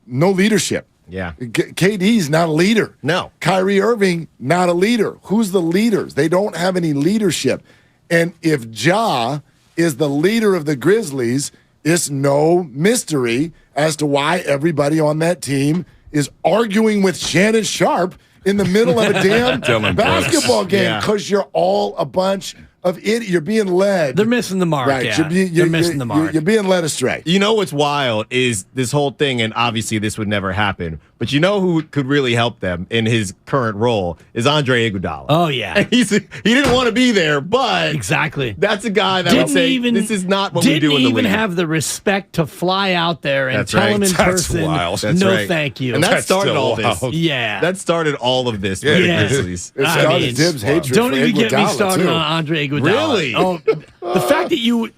No leadership. Yeah. KD's not a leader. No. Kyrie Irving, not a leader. Who's the leaders? They don't have any leadership. And if Ja is the leader of the Grizzlies, it's no mystery as to why everybody on that team is arguing with Shannon Sharp in the middle of a damn basketball game because you're all a bunch of idiots. You're being led. They're missing the mark. Right. Yeah. They're missing the mark. You're being led astray. You know what's wild is this whole thing, and obviously this would never happen, but you know who could really help them in his current role is Andre Iguodala. Oh, yeah. And he didn't want to be there, but exactly. That's a guy that would say, this is not what we do in the league. Didn't even have the respect to fly out there and tell him in person, no thank you. And that started all this. Yeah. That started all of this with the Grizzlies. It started Dib's hatred Don't for even get me Iguodala, started too. on Andre Iguodala. Really? Oh, the fact that you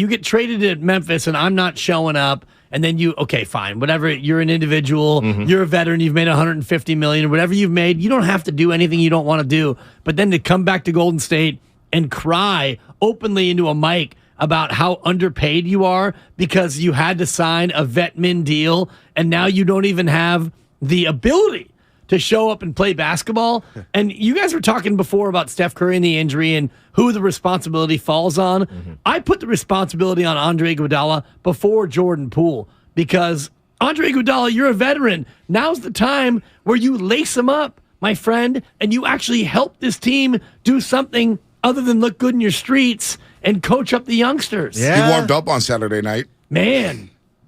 get traded at Memphis and I'm not showing up, and then okay, fine, whatever. You're an individual. You're a veteran. You've made $150 million. Whatever you've made, you don't have to do anything you don't want to do. But then to come back to Golden State and cry openly into a mic about how underpaid you are because you had to sign a vet min deal, and now you don't even have the ability to show up and play basketball. And you guys were talking before about Steph Curry and the injury and who the responsibility falls on. I put the responsibility on Andre Iguodala before Jordan Poole because Andre Iguodala, you're a veteran. Now's the time where you lace him up, my friend, and you actually help this team do something other than look good in your streets and coach up the youngsters. He warmed up on Saturday night. Man.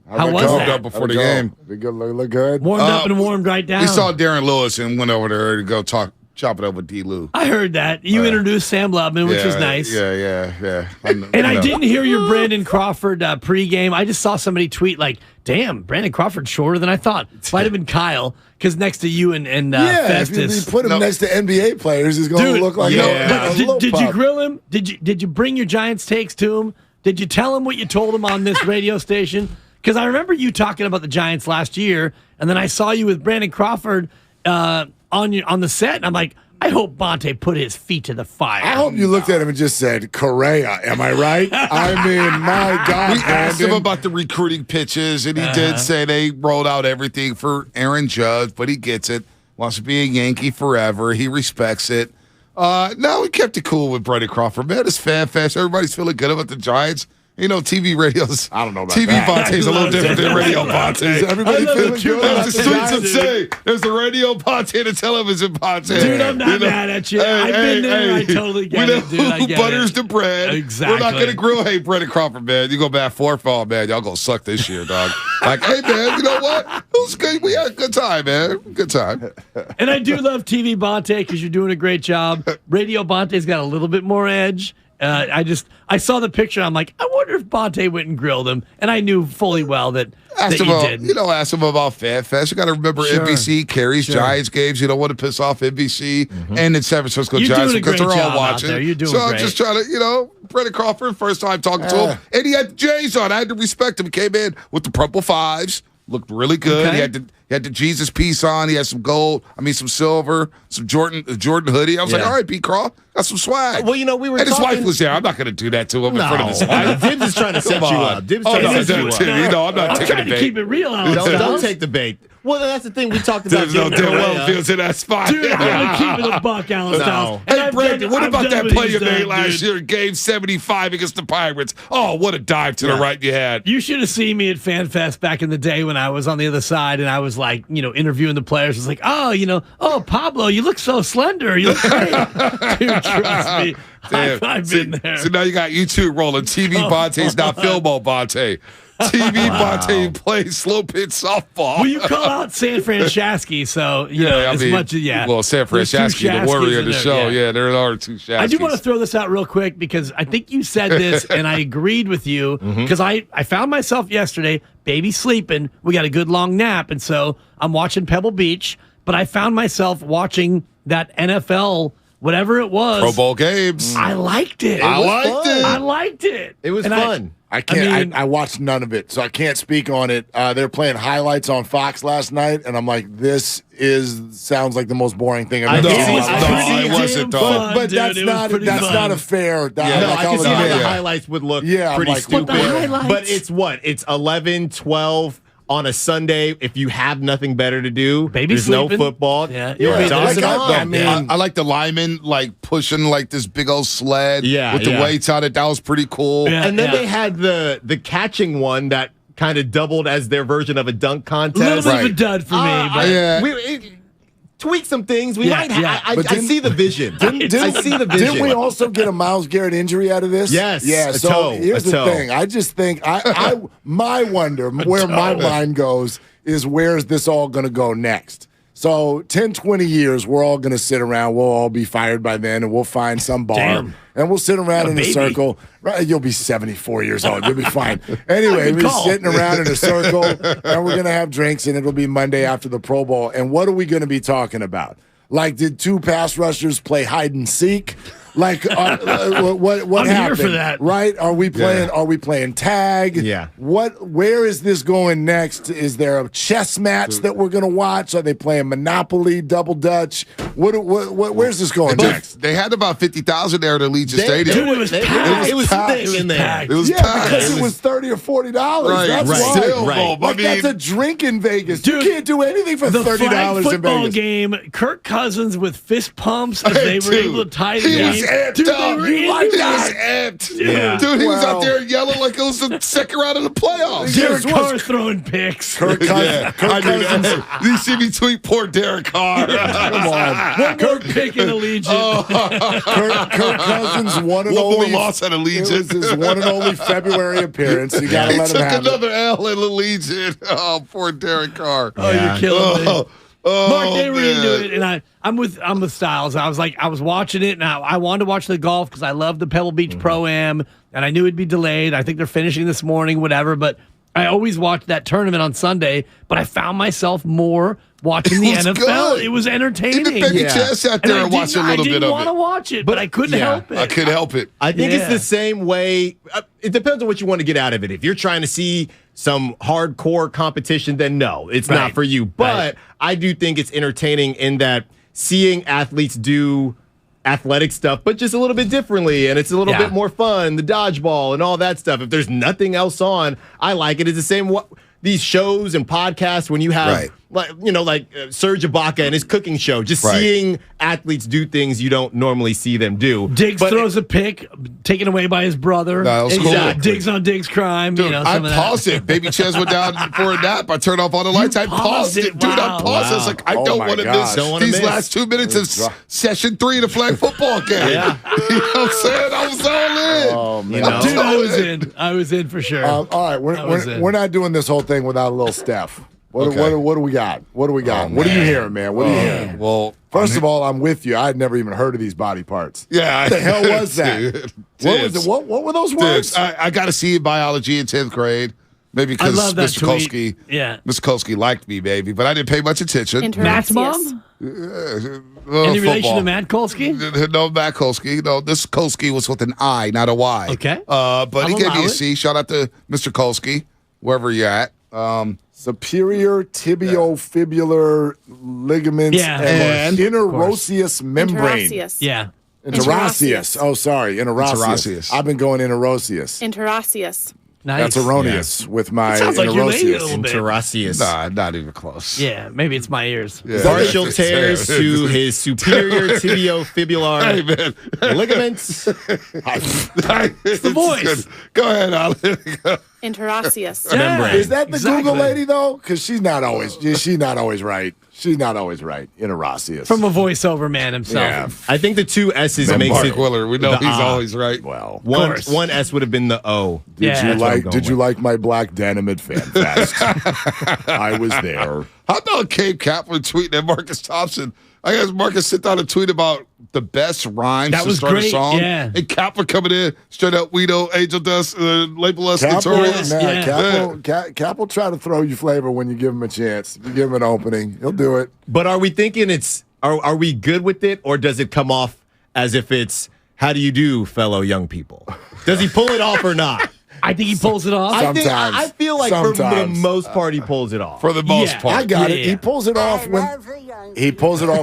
How was that? Up before the game. Look good. Warmed up and warmed right down. We saw Darren Lewis and went over there to go chop it up with D. Lou. I heard that. You introduced Sam Lubman, which was nice. Yeah. I didn't hear your Brandon Crawford pregame. I just saw somebody tweet like, damn, Brandon Crawford's shorter than I thought. Might have been Kyle, because next to you and Festus. If you put him next to NBA players, he's going to look like Did you grill him? Did you bring your Giants takes to him? Did you tell him what you told him on this radio station? Because I remember you talking about the Giants last year, and then I saw you with Brandon Crawford on the set, and I'm like, I hope Bonte put his feet to the fire. I hope you looked at him and just said, Correa, am I right? I mean, my God. We asked him about the recruiting pitches, and he did say they rolled out everything for Aaron Judge, but he gets it. Wants to be a Yankee forever. He respects it. No, we kept it cool with Brandon Crawford. Man, it's fan fest. Everybody's feeling good about the Giants. You know, TV radio's. I don't know about TV that. Bonte's a little different than radio Bonte. Everybody feeling good about the streets that say there's the radio Bonte and the television Bonte. Dude, I'm not mad at you. I've been there. I totally get it, dude. I get butters it. the bread. Exactly. We're not going to grill. Hey, Brandon Crawford, man. You go back 4-fall, man. Y'all going to suck this year, dog. Like, hey, man, you know what? It was good. We had a good time, man. Good time. And I do love TV Bonte because you're doing a great job. Radio Bonte's got a little bit more edge. I saw the picture. I'm like, I wonder if Bonte went and grilled him, and I knew fully well that you didn't. Ask him about Fan Fest. You got to remember NBC carries Giants games. You don't want to piss off NBC and the San Francisco Giants because they're all watching. You're doing so great. I'm just trying to, Brandon Crawford, first time talking to him, and he had the J's on. I had to respect him. He came in with the purple fives. Looked really good. Okay. He had the Jesus piece on. He had some gold. Some silver. Some Jordan hoodie. I was like, all right, B. Craw, got some swag. Well, we were. And his wife was there. I'm not going to do that to him in front of his wife. Dibs is trying to set you up. Dibs trying to set you up. I'm not taking the bait. Keep it real. Don't take the bait. Well, that's the thing we talked about. There's no damn well feels in that spot. Dude, I'm keeping it a buck, Alan Styles. Hey, Brandon, what about that play you made last year in Game 75 against the Pirates? Oh, what a dive to the right you had. You should have seen me at FanFest back in the day when I was on the other side and I was like, interviewing the players. It's like, oh, Pablo, you look so slender. You look great. Dude, trust me. I've been there. So now you got you two rolling. TV Bonte's not Filmo Bonte. TV Bonte plays slow pitch softball. Well, you call out San Franceschi, so you know as much as Well, San Franceschi, the warrior of the show. Yeah, there are two Shaskys. I do want to throw this out real quick because I think you said this and I agreed with you because I found myself yesterday, baby sleeping. We got a good long nap, and so I'm watching Pebble Beach, but I found myself watching that NFL. Whatever it was. Pro Bowl games. I liked it. I liked it. It was fun. I can't. I watched none of it, so I can't speak on it. They're playing highlights on Fox last night, and I'm like, this sounds like the most boring thing I've ever seen. It wasn't though. But that's not a fair. No, I can see how the highlights would look pretty stupid. But it's what? It's 11, 12. On a Sunday, if you have nothing better to do, there's no football. I like the linemen like pushing like this big old sled with the weights on it. That was pretty cool. And then they had the catching one that kind of doubled as their version of a dunk contest. A little bit of a dud for me, but tweak some things. We might have. I see the vision. I see the vision. Didn't we also get a Myles Garrett injury out of this? Yes. Yeah. So here's the thing. I just think my wonder where my mind goes is where's this all going to go next? So 10, 20 years, we're all going to sit around. We'll all be fired by then, and we'll find some bar. And we'll sit around in a circle. Right, you'll be 74 years old. You'll be fine. Anyway, we're sitting around in a circle, and we're going to have drinks, and it'll be Monday after the Pro Bowl. And what are we going to be talking about? Like, did two pass rushers play hide and seek? Like, what I'm happened? here for that. Right? Are we playing? Are we playing tag? Yeah. Where is this going next? Is there a chess match that we're going to watch? Are they playing Monopoly, Double Dutch? Where's this going next? They had about 50,000 there at Allegiant Stadium. Dude, it was packed. It was thick in there. It was packed. Because it was $30 or $40. Right, That's right. why. Still, Like, that's a drink in Vegas. Dude, you can't do anything for the $30 flag in football Vegas. game, Kirk Cousins with fist pumps as they were able to tie the He game. was amped Dude, up. they were into He was it. amped. Yeah. Dude, he was out there yelling like it was the second round of the playoffs. Derek Carr throwing picks. Kirk Cousins. I knew that. You see me tweet poor Derek Carr. Come on. One more pick in Allegiant. Kirk Cousins won and One more only loss at Allegiant. It was his one and only February appearance. You got to He let him took have another L at Allegiant. Oh, poor Derek Carr. Oh, you're killing me. Mark, they were man. into it, and I'm with Styles. I was watching it, and I wanted to watch the golf because I love the Pebble Beach Pro-Am, and I knew it'd be delayed. I think they're finishing this morning, whatever, but I always watch that tournament on Sunday, but I found myself more watching the NFL. Good. It was entertaining. Even Baby Chess sat there and watched a little bit of it. I didn't want to watch it, but I couldn't help it. I couldn't help it. I think it's the same way. It depends on what you want to get out of it. If you're trying to see some hardcore competition, then no, it's not for you. But I do think it's entertaining in that seeing athletes do athletic stuff, but just a little bit differently, and it's a little bit more fun, the dodgeball and all that stuff. If there's nothing else on, I like it. It's the same these shows and podcasts when you have like Serge Ibaka and his cooking show, just seeing athletes do things you don't normally see them do. Diggs throws a pick, taken away by his brother. That was cool. Diggs on Diggs crime. Dude, I paused it. Baby Ches went down for a nap. I turned off all the lights. I paused it. Dude, I paused it. I was like, I don't want to miss these last 2 minutes of session 3 of the flag football game. You know what I'm saying? I was all in. Oh, man. Dude, I was in. I was in for sure. All right, we're not doing this whole thing without a little Steph. What do we got? What do we got? What are you hearing, man? What are you hearing? Well, first of all, I'm with you. I'd never even heard of these body parts. Yeah. What the hell was that? What was it? What were those words? I got to see biology in 10th grade. Maybe because Mr. Kolsky, Mr. Kolsky liked me, baby, but I didn't pay much attention. Matt's mom? Any relation to Matt Kolsky? No, Matt Kolsky. No, this Kolsky was with an I, not a Y. Okay. But he gave me a C. Shout out to Mr. Kolsky, wherever you're at. Superior tibiofibular ligaments and interosseous membrane. Yeah. Interosseous. Oh, sorry. Interosseous. I've been going interosseous. Interosseous. Nice. That's erroneous with my sounds like your lady a little bit. Interosseous. Nah, not even close. Yeah, maybe it's my ears. Yeah. Partial tears to his superior tibiofibular ligaments. It's the voice. Go ahead, Alan. Interosseous. Membrane. Is that the Google lady though? Because she's not always right. She's not always right. Interosseous. From a voiceover man himself. Yeah. I think the two S's Then makes Mark it. Willard, we know the he's ah. always right. Well, one S would have been the O. Did you like my black denim at FanFest? I was there. How about Cape Kaplan tweeting at Marcus Thompson? I guess Marcus sent out a tweet about the best rhymes That to was start great, a song. yeah. And Kaplan coming in, straight up, we know Angel Dust, label us notorious. Cap will try to throw you flavor when you give him a chance. You give him an opening, he'll do it. But are we thinking are we good with it, or does it come off as if it's how do you do, fellow young people? Does he pull it off or not? I think he pulls it off. I feel like for the most part he pulls it off. For the most part. I got it. He pulls it off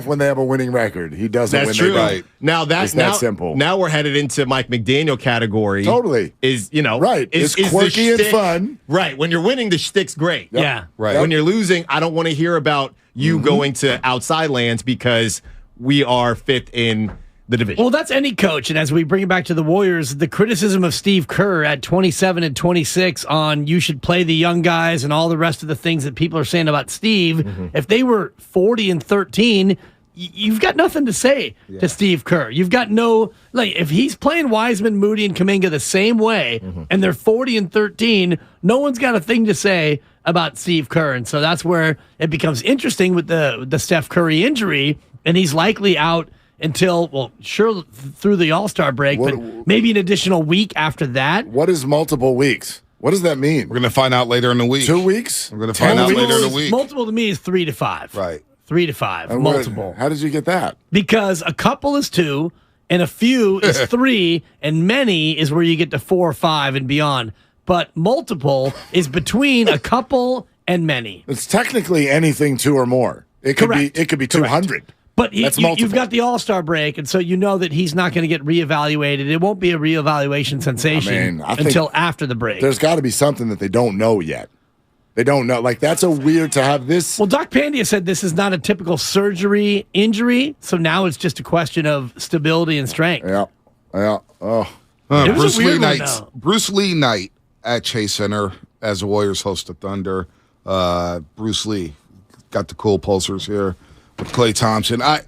when they have a winning record. He doesn't That's when true. they don't. Right. Now It's that simple. Now we're headed into Mike McDaniel category. Totally. Right. It's the quirky and shtick- fun. Right. When you're winning, the shtick's great. Yep. Yeah. Right. When you're losing, I don't want to hear about you going to outside lands because we are fifth in the division. Well, that's any coach. And as we bring it back to the Warriors, the criticism of Steve Kerr at 27 and 26 on you should play the young guys and all the rest of the things that people are saying about Steve, if they were 40 and 13, you've got nothing to say to Steve Kerr. You've got no, like, if he's playing Wiseman, Moody, and Kuminga the same way, and they're 40 and 13, no one's got a thing to say about Steve Kerr. And so that's where it becomes interesting with the Steph Curry injury, and he's likely out until, well, sure, through the All-Star break, but maybe an additional week after that. What is multiple weeks? What does that mean? We're going to find out later in the week. 2 weeks? We're going to find out later in the week. Multiple to me is 3 to 5. Right. 3 to 5. And Multiple. How did you get that? Because a couple is 2, and a few is 3, and many is where you get to 4 or 5 and beyond. But multiple is between a couple and many. It's technically anything 2 or more. It could Correct. be 200. But That's you've multiple. got the All-Star break, and so you know that he's not going to get reevaluated. It won't be a reevaluation sensation I think until after the break. There's got to be something that they don't know yet. They don't know. Like, that's a weird to have this. Well, Doc Pandia said this is not a typical surgery injury, so now it's just a question of stability and strength. Yeah. Oh. It was Bruce a Lee weird one, night. though. Bruce Lee night at Chase Center as the Warriors host the Thunder. Bruce Lee got the cool pulsers here with Klay Thompson. I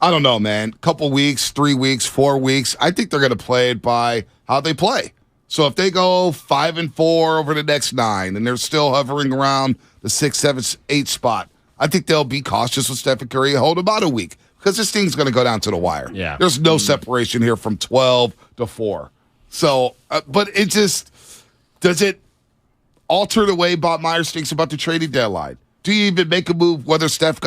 don't know, man. Couple weeks, 3 weeks, 4 weeks. I think they're going to play it by how they play. So if they go 5 and 4 over the next 9, and they're still hovering around the 6, 7, 8 spot, I think they'll be cautious with Steph Curry and hold him out a week because this thing's going to go down to the wire. Yeah. There's no separation here from 12 to 4. So, but it just does it alter the way Bob Myers thinks about the trading deadline? Do you even make a move whether Steph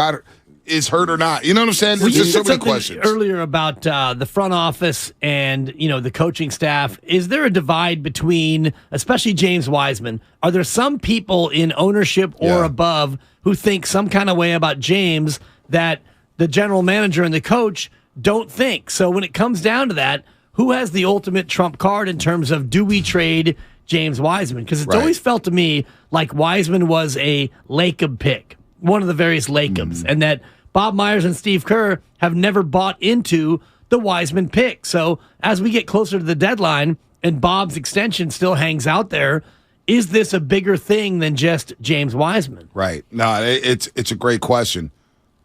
is hurt or not? You know what I'm saying? There's just so many questions. Earlier about the front office and the coaching staff. Is there a divide between, especially James Wiseman? Are there some people in ownership or above who think some kind of way about James that the general manager and the coach don't think? So when it comes down to that, who has the ultimate trump card in terms of do we trade James Wiseman? Because it's always felt to me like Wiseman was a Lacob pick, one of the various Lacobs, and that Bob Myers and Steve Kerr have never bought into the Wiseman pick. So as we get closer to the deadline and Bob's extension still hangs out there, is this a bigger thing than just James Wiseman? Right. No, it's a great question.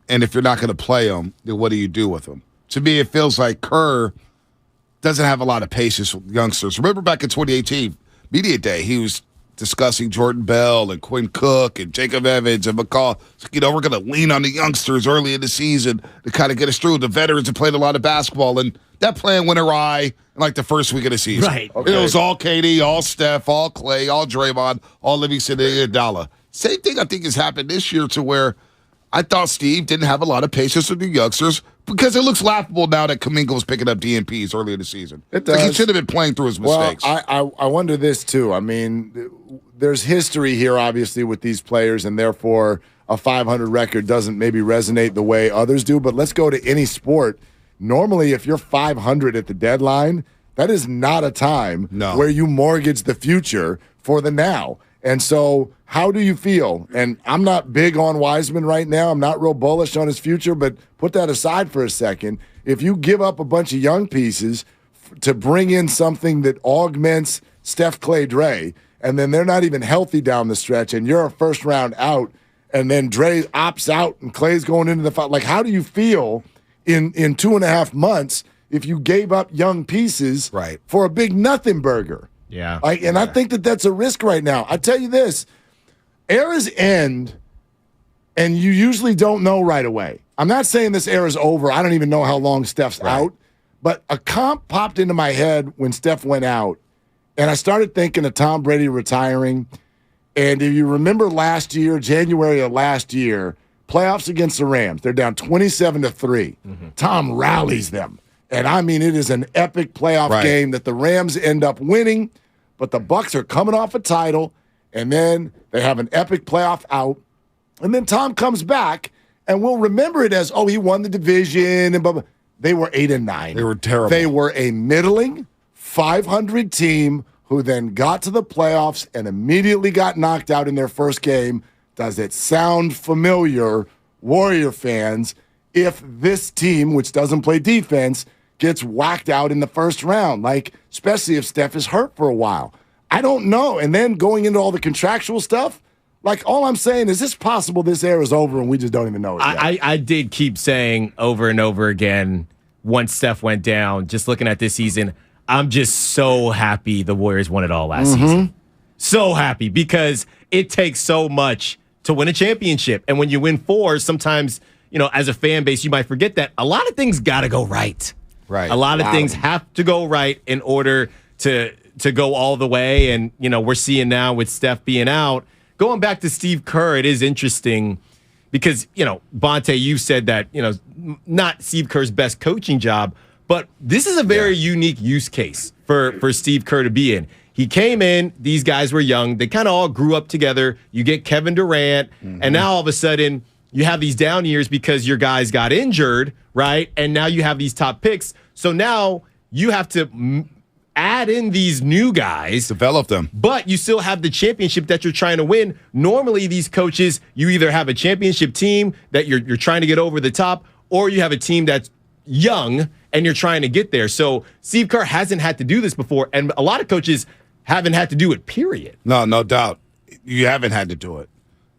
And if you're not going to play him, then what do you do with him? To me, it feels like Kerr doesn't have a lot of patience with youngsters. Remember back in 2018, Media Day, he was discussing Jordan Bell and Quinn Cook and Jacob Evans and McCall. We're going to lean on the youngsters early in the season to kind of get us through. The veterans have played a lot of basketball, and that plan went awry in like the first week of the season. Right. Okay. It was all KD, all Steph, all Clay, all Draymond, all Livingston and Iguodala. Same thing I think has happened this year to where I thought Steve didn't have a lot of patience with the youngsters because it looks laughable now that Kuminga was picking up DNPs early in the season. It does. Like he should have been playing through his mistakes. Well, I wonder this too. I mean, there's history here, obviously, with these players, and therefore a 500 record doesn't maybe resonate the way others do. But let's go to any sport. Normally, if you're 500 at the deadline, that is not a time where you mortgage the future for the now. And so how do you feel? And I'm not big on Wiseman right now. I'm not real bullish on his future, but put that aside for a second. If you give up a bunch of young pieces to bring in something that augments Steph, Clay, Dre, and then they're not even healthy down the stretch, and you're a first round out, and then Dre opts out and Clay's going into the fight. Like, how do you feel in 2.5 months if you gave up young pieces for a big nothing burger? Yeah. I think that's a risk right now. I tell you this, eras end, and you usually don't know right away. I'm not saying this era's over. I don't even know how long Steph's out. But a comp popped into my head when Steph went out, and I started thinking of Tom Brady retiring. And if you remember last year, January of last year, playoffs against the Rams, they're down 27-3. Tom rallies them. And I mean, it is an epic playoff game that the Rams end up winning, but the Bucs are coming off a title, and then they have an epic playoff out. And then Tom comes back, and we'll remember it as, oh, he won the division, and blah, blah. They were 8-9. They were terrible. They were a middling 500 team who then got to the playoffs and immediately got knocked out in their first game. Does it sound familiar, Warrior fans, if this team, which doesn't play defense, gets whacked out in the first round? Like, especially if Steph is hurt for a while. I don't know. And then going into all the contractual stuff, like, all I'm saying is, it's possible this era is over and we just don't even know it yet. I did keep saying over and over again once Steph went down, just looking at this season, I'm just so happy the Warriors won it all last season. So happy, because it takes so much to win a championship. And when you win 4, sometimes, as a fan base, you might forget that a lot of things got to go right. Right. A lot of things have to go right in order to go all the way. And, we're seeing now with Steph being out. Going back to Steve Kerr, it is interesting because, Bonte, you said that, not Steve Kerr's best coaching job, but this is a very unique use case for Steve Kerr to be in. He came in, these guys were young, they kind of all grew up together. You get Kevin Durant, and now all of a sudden you have these down years because your guys got injured, right? And now you have these top picks. So now you have to add in these new guys, develop them, but you still have the championship that you're trying to win. Normally, these coaches, you either have a championship team that you're trying to get over the top, or you have a team that's young and you're trying to get there. So Steve Kerr hasn't had to do this before, and a lot of coaches haven't had to do it, period. No doubt. You haven't had to do it.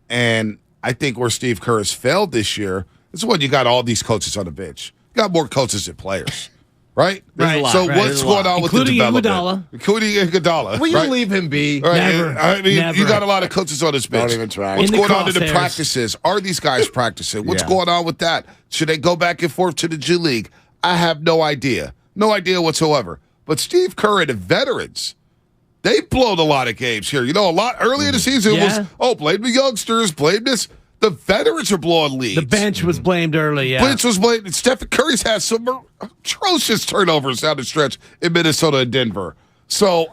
And I think where Steve Kerr has failed this year is when you got all these coaches on the bench. You got more coaches than players. Right? So what's going on with the development? Including Iguodala. Will you leave him be? Right? Never. I mean, Never. You got a lot of coaches on this bench. Don't even try. What's In the going on in the crosshairs. practices? Are these guys practicing? What's going on with that? Should they go back and forth to the G League? I have no idea. No idea whatsoever. But Steve Kerr and the veterans, they've blown a lot of games here. A lot early in the season was, blame the youngsters, blame this. The veterans are blowing leads. The bench was blamed early, Bench was blamed. Steph Curry's had some atrocious turnovers down the stretch in Minnesota and Denver. So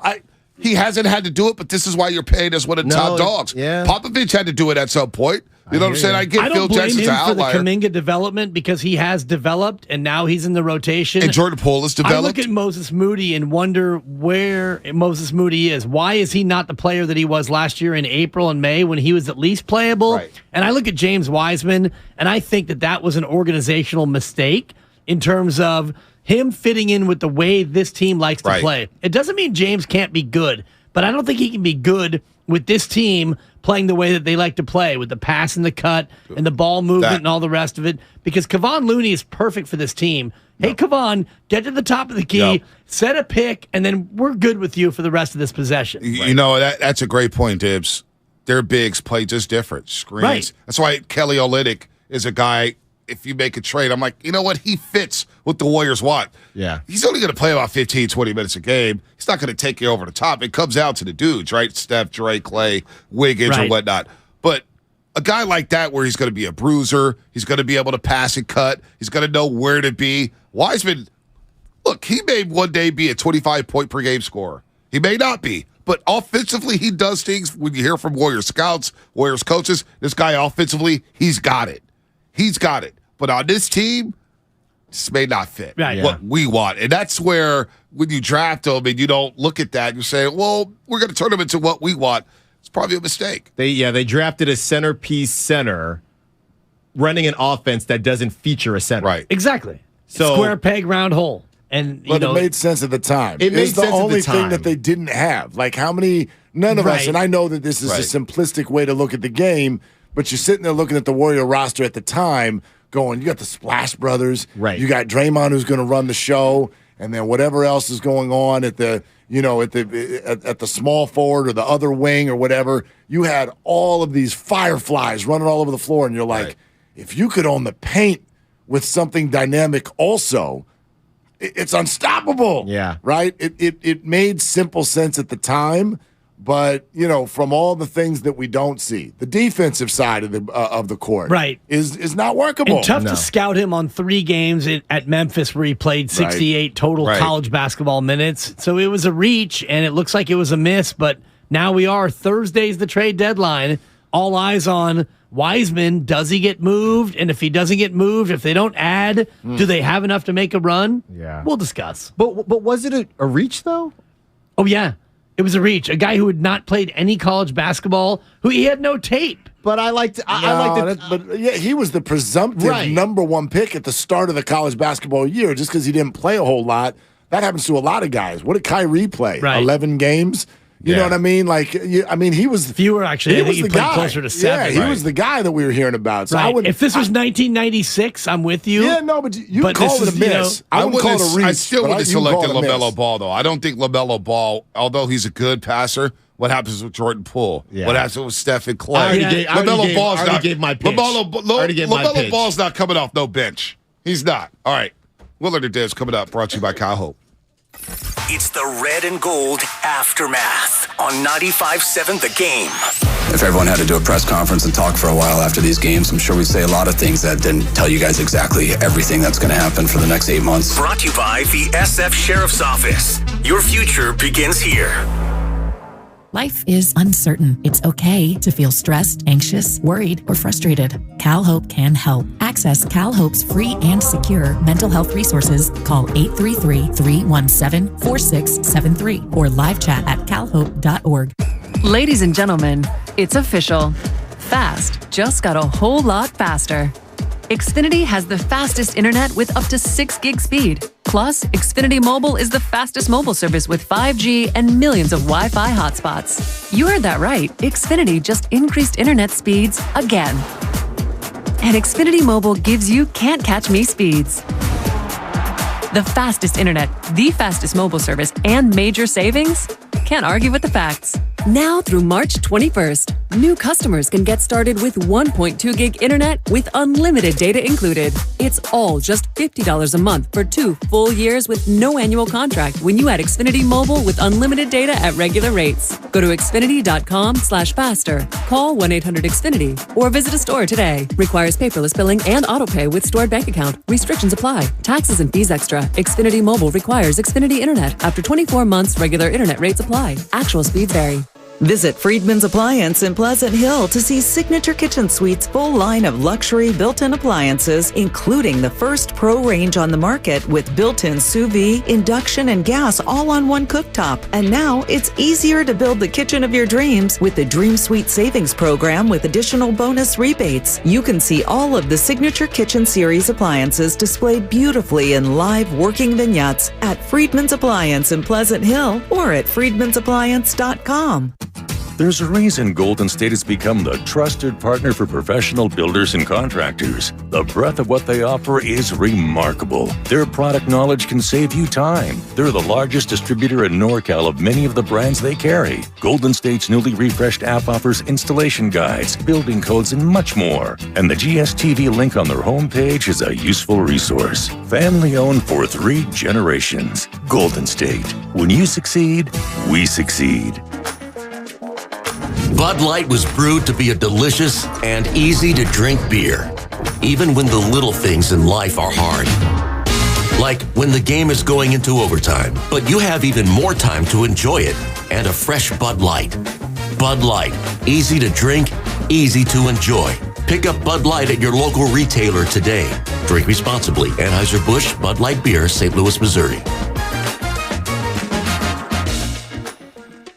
he hasn't had to do it, but this is why you're paying us one of the top dogs. Yeah. Popovich had to do it at some point. You know what I'm saying? I get Phil don't blame Jackson's him an for the outlier. Kuminga development because he has developed and now he's in the rotation. And Jordan Poole has I developed. look at Moses Moody and wonder where Moses Moody is. Why is he not the player that he was last year in April and May when he was at least playable? Right. And I look at James Wiseman, and I think that was an organizational mistake in terms of him fitting in with the way this team likes to play. It doesn't mean James can't be good, but I don't think he can be good with this team playing the way that they like to play, with the pass and the cut and the ball movement and all the rest of it, because Kevon Looney is perfect for this team. Hey, Kevon, get to the top of the key, set a pick, and then we're good with you for the rest of this possession. That's a great point, Dibs. Their bigs play just different. Screens. Right. That's why Kelly Olynyk is a guy, if you make a trade, I'm like, you know what? He fits what the Warriors want. Yeah. He's only going to play about 15, 20 minutes a game. He's not going to take you over the top. It comes out to the dudes, right? Steph, Dre, Clay, Wiggins, or whatnot. But a guy like that where he's going to be a bruiser, he's going to be able to pass and cut, he's going to know where to be. Wiseman, look, he may one day be a 25-point-per-game scorer. He may not be. But offensively, he does things. When you hear from Warriors scouts, Warriors coaches, this guy offensively, he's got it. He's got it. But on this team, this may not fit what we want. And that's where when you draft them and you don't look at that, you say, well, we're going to turn them into what we want. It's probably a mistake. They drafted a centerpiece center running an offense that doesn't feature a center. Right. Exactly. So square peg, round hole. And But it made sense at the time. It made It's the sense at the only thing time. that they didn't have. Like, how many None of us. And I know that this is a simplistic way to look at the game, but you're sitting there looking at the Warrior roster at the time going, you got the Splash Brothers. Right. You got Draymond who's going to run the show. And then whatever else is going on at the small forward or the other wing or whatever, you had all of these fireflies running all over the floor. And you're like, if you could own the paint with something dynamic also, it's unstoppable. Yeah. Right? It made simple sense at the time. But, from all the things that we don't see, the defensive side of the court is not workable. And tough to scout him on 3 games at Memphis where he played 68 total college basketball minutes. So it was a reach, and it looks like it was a miss. But now we are. Thursday's the trade deadline. All eyes on Wiseman. Does he get moved? And if he doesn't get moved, if they don't add, do they have enough to make a run? Yeah. We'll discuss. But was it a reach, though? Oh, yeah. It was a reach. A guy who had not played any college basketball, who he had no tape. But he was the presumptive number 1 pick at the start of the college basketball year just because he didn't play a whole lot. That happens to a lot of guys. What did Kyrie play? 11 games? You know what I mean? He was fewer actually. I think he played closer to 7. Yeah, he was the guy that we were hearing about. So if this was 1996, I'm with you. Yeah, no, but you call it a miss. I wouldn't call it a reach. I still wouldn't have selected LaMelo Ball, though. I don't think LaMelo Ball, although he's a good passer, what happens with Jordan Poole? Yeah. What happens with Steph and Clay? I already gave my pitch. LaMelo Ball's not coming off no bench. He's not. All right. Willard or Diz coming up, brought to you by Kyle Hope. It's the Red and Gold Aftermath on 95.7 The Game. If everyone had to do a press conference and talk for a while after these games, I'm sure we'd say a lot of things that didn't tell you guys exactly everything that's going to happen for the next 8 months. Brought to you by the SF Sheriff's Office. Your future begins here. Life is uncertain. It's okay to feel stressed, anxious, worried, or frustrated. CalHope can help. Access CalHope's free and secure mental health resources. Call 833-317-4673 or live chat at calhope.org. Ladies and gentlemen, it's official. Fast just got a whole lot faster. Xfinity has the fastest internet with up to 6 gig speed. Plus, Xfinity Mobile is the fastest mobile service with 5G and millions of Wi-Fi hotspots. You heard that right. Xfinity just increased internet speeds again. And Xfinity Mobile gives you can't-catch-me speeds. The fastest internet, the fastest mobile service, and major savings? Can't argue with the facts. Now through March 21st, new customers can get started with 1.2 gig internet with unlimited data included. It's all just $50 a month for 2 full years with no annual contract when you add Xfinity Mobile with unlimited data at regular rates. Go to Xfinity.com/faster. Call 1-800-XFINITY or visit a store today. Requires paperless billing and autopay with stored bank account. Restrictions apply. Taxes and fees extra. Xfinity Mobile requires Xfinity Internet. After 24 months, regular internet rates apply. Actual speeds vary. Visit Friedman's Appliance in Pleasant Hill to see Signature Kitchen Suite's full line of luxury built-in appliances, including the first Pro range on the market with built-in sous vide, induction, and gas all on one cooktop. And now it's easier to build the kitchen of your dreams with the Dream Suite Savings Program with additional bonus rebates. You can see all of the Signature Kitchen Series appliances displayed beautifully in live working vignettes at Friedman's Appliance in Pleasant Hill or at friedmansappliance.com. There's a reason Golden State has become the trusted partner for professional builders and contractors. The breadth of what they offer is remarkable. Their product knowledge can save you time. They're the largest distributor in NorCal of many of the brands they carry. Golden State's newly refreshed app offers installation guides, building codes, and much more. And the GSTV link on their homepage is a useful resource. Family owned for 3 generations. Golden State. When you succeed, we succeed. Bud Light was brewed to be a delicious and easy-to-drink beer, even when the little things in life are hard. Like when the game is going into overtime, but you have even more time to enjoy it, and a fresh Bud Light. Bud Light, easy to drink, easy to enjoy. Pick up Bud Light at your local retailer today. Drink responsibly. Anheuser-Busch Bud Light Beer, St. Louis, Missouri.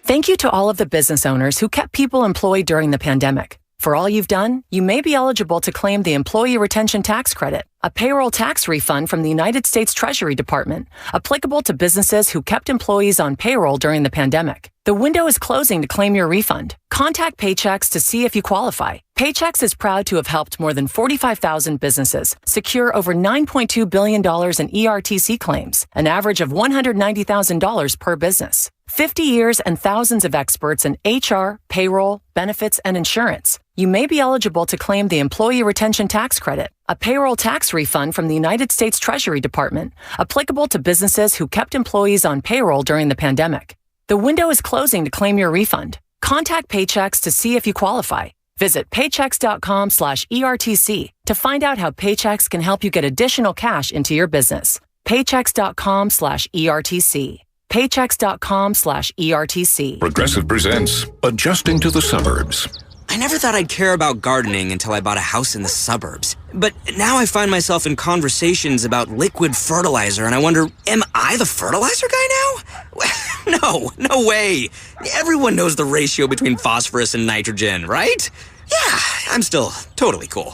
Thank you to all of the business owners who kept people employed during the pandemic. For all you've done, you may be eligible to claim the Employee Retention Tax Credit. A payroll tax refund from the United States Treasury Department, applicable to businesses who kept employees on payroll during the pandemic. The window is closing to claim your refund. Contact Paychex to see if you qualify. Paychex is proud to have helped more than 45,000 businesses secure over $9.2 billion in ERTC claims, an average of $190,000 per business. 50 years and thousands of experts in HR, payroll, benefits, and insurance. You may be eligible to claim the Employee Retention Tax Credit, a payroll tax refund from the United States Treasury Department, applicable to businesses who kept employees on payroll during the pandemic. The window is closing to claim your refund. Contact Paychex to see if you qualify. Visit paychex.com/ERTC to find out how Paychex can help you get additional cash into your business. Paychex.com/ERTC. Paychex.com/ERTC. Progressive presents Adjusting to the Suburbs. I never thought I'd care about gardening until I bought a house in the suburbs. But now I find myself in conversations about liquid fertilizer, and I wonder, am I the fertilizer guy now? No way. Everyone knows the ratio between phosphorus and nitrogen, right? Yeah, I'm still totally cool.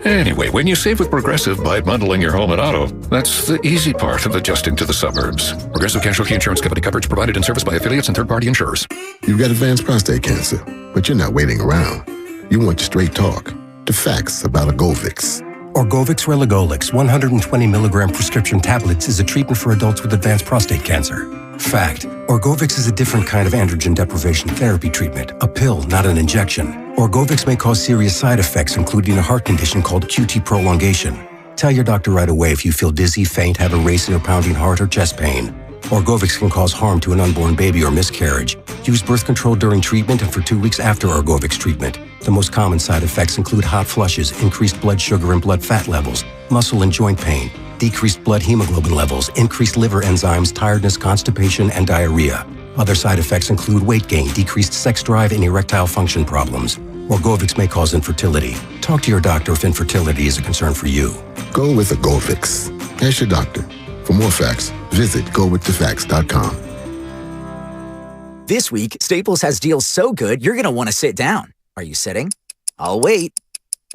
Anyway, when you save with Progressive by bundling your home and auto, that's the easy part of adjusting to the suburbs. Progressive Casualty Insurance Company coverage provided and serviced by affiliates and third-party insurers. You've got advanced prostate cancer, but you're not waiting around. You want straight talk, the facts about Orgovix. Orgovix Relagolix 120 milligram prescription tablets is a treatment for adults with advanced prostate cancer. Fact: Orgovix is a different kind of androgen deprivation therapy treatment, a pill, not an injection. Orgovix may cause serious side effects, including a heart condition called QT prolongation. Tell your doctor right away if you feel dizzy, faint, have a racing or pounding heart, or chest pain. Orgovix can cause harm to an unborn baby or miscarriage. Use birth control during treatment and for 2 weeks after Orgovix treatment. The most common side effects include hot flushes, increased blood sugar and blood fat levels, muscle and joint pain, decreased blood hemoglobin levels, increased liver enzymes, tiredness, constipation, and diarrhea. Other side effects include weight gain, decreased sex drive, and erectile function problems. Orgovix may cause infertility. Talk to your doctor if infertility is a concern for you. Go with Orgovix. Ask your doctor. For more facts, visit gowiththefacts.com. This week, Staples has deals so good, you're going to want to sit down. Are you sitting? I'll wait.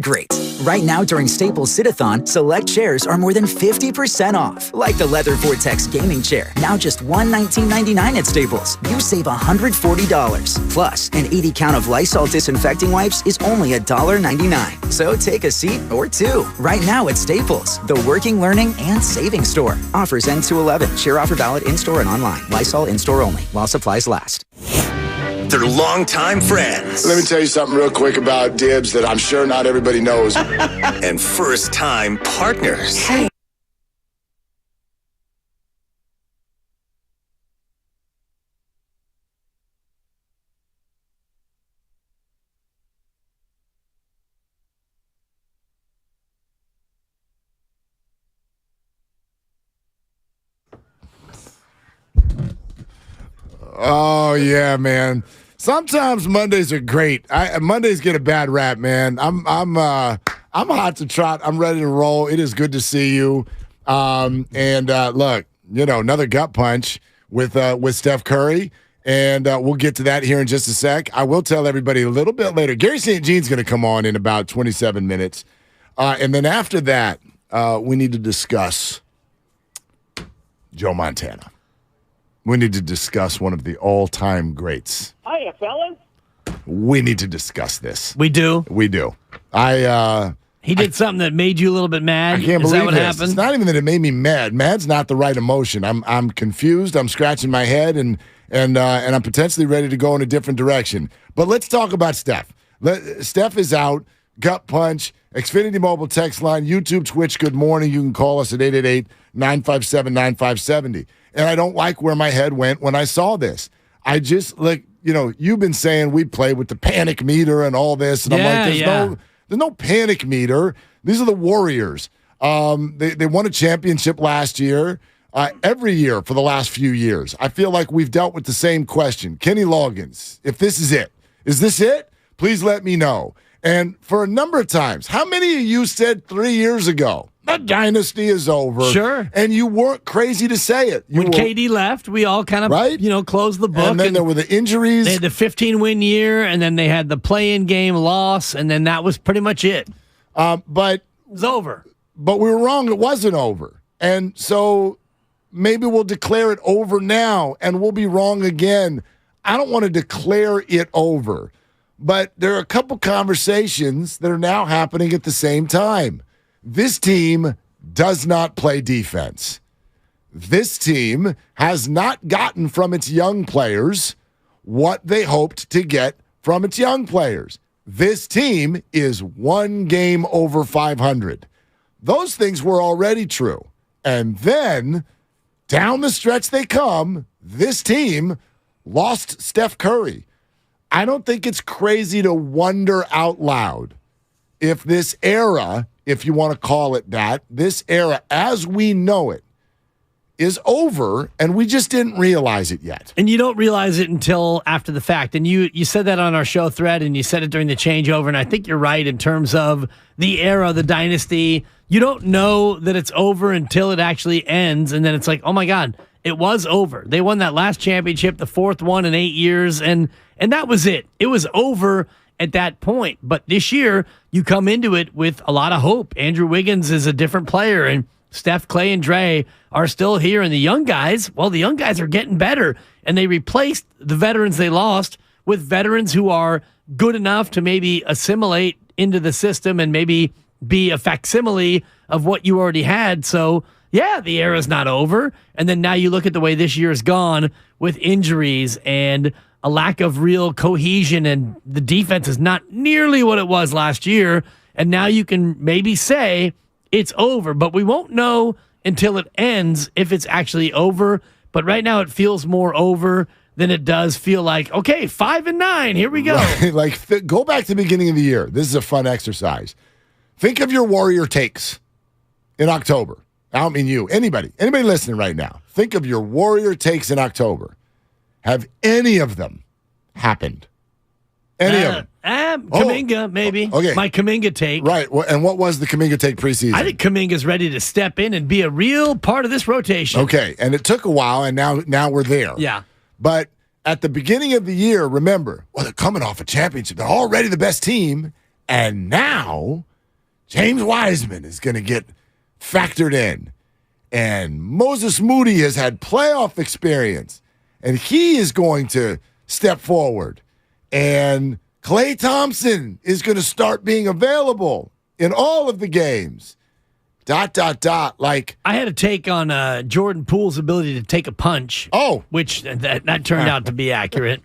Great. Right now during Staples Sit-a-thon, select chairs are more than 50% off. Like the leather Vortex gaming chair, now just $119.99 at Staples. You save $140. Plus, an 80 count of Lysol disinfecting wipes is only $1.99. So take a seat or two. Right now at Staples, the working, learning, and saving store. Offers end 2/11. Share offer valid in-store and online. Lysol in-store only while supplies last. They're longtime friends. Let me tell you something real quick about Dibs that I'm sure not everybody knows. And first-time partners. Hey. Oh yeah, man. Sometimes Mondays are great. Mondays get a bad rap, man. I'm hot to trot. I'm ready to roll. It is good to see you. Look, another gut punch with Steph Curry, and we'll get to that here in just a sec. I will tell everybody a little bit later. Gary St. Jean's going to come on in about 27 minutes, and then after that, we need to discuss Joe Montana. We need to discuss one of the all-time greats. Hiya, fellas. We need to discuss this. We do? We do. He did something that made you a little bit mad? I can't Is believe that what this. happened? It's not even that it made me mad. Mad's not the right emotion. I'm confused. I'm scratching my head, and I'm potentially ready to go in a different direction. But let's talk about Steph. Steph is out. Gut punch. Xfinity Mobile text line. YouTube, Twitch, good morning. You can call us at 888-957-9570. And I don't like where my head went when I saw this. I just, you've been saying we play with the panic meter and all this. And I'm like, there's no panic meter. These are the Warriors. They won a championship last year. Every year for the last few years, I feel like we've dealt with the same question. Kenny Loggins, if this is it, is this it? Please let me know. And for a number of times, how many of you said 3 years ago, the dynasty is over? Sure. And you weren't crazy to say it. When KD left, we all kind of, closed the book. And then there were the injuries. They had the 15-win year, and then they had the play-in game loss, and then that was pretty much it. But it was over. But we were wrong. It wasn't over. And so maybe we'll declare it over now, and we'll be wrong again. I don't want to declare it over. But there are a couple conversations that are now happening at the same time. This team does not play defense. This team has not gotten from its young players what they hoped to get from its young players. This team is 1 game over 500. Those things were already true. And then, down the stretch they come, this team lost Steph Curry. I don't think it's crazy to wonder out loud if this era, if you want to call it that, this era as we know it is over, and we just didn't realize it yet. And you don't realize it until after the fact. And you said that on our show thread, and you said it during the changeover, and I think you're right in terms of the era, the dynasty. You don't know that it's over until it actually ends, and then it's like, oh my God, it was over. They won that last championship, the 4th one in 8 years, and that was it. It was over at that point. But this year, you come into it with a lot of hope. Andrew Wiggins is a different player, and Steph, Clay, and Dre are still here. And the young guys, well, the young guys are getting better. And they replaced the veterans they lost with veterans who are good enough to maybe assimilate into the system and maybe be a facsimile of what you already had. So, yeah, the era's not over. And then now you look at the way this year has gone with injuries and a lack of real cohesion, and the defense is not nearly what it was last year. And now you can maybe say it's over, but we won't know until it ends if it's actually over. But right now it feels more over than it does feel like, okay, 5-9, here we go. Right. Go back to the beginning of the year. This is a fun exercise. Think of your Warrior takes in October. I don't mean you. Anybody listening right now. Think of your Warrior takes in October. Have any of them happened? Any of them? Kuminga, maybe. Okay. My Kuminga take. Right. And what was the Kuminga take preseason? I think Kuminga's ready to step in and be a real part of this rotation. Okay. And it took a while, and now we're there. Yeah. But at the beginning of the year, remember, they're coming off a championship. They're already the best team. And now James Wiseman is going to get factored in. And Moses Moody has had playoff experience. And he is going to step forward. And Klay Thompson is going to start being available in all of the games. ... Like, I had a take on Jordan Poole's ability to take a punch. Oh. Which that turned out to be accurate.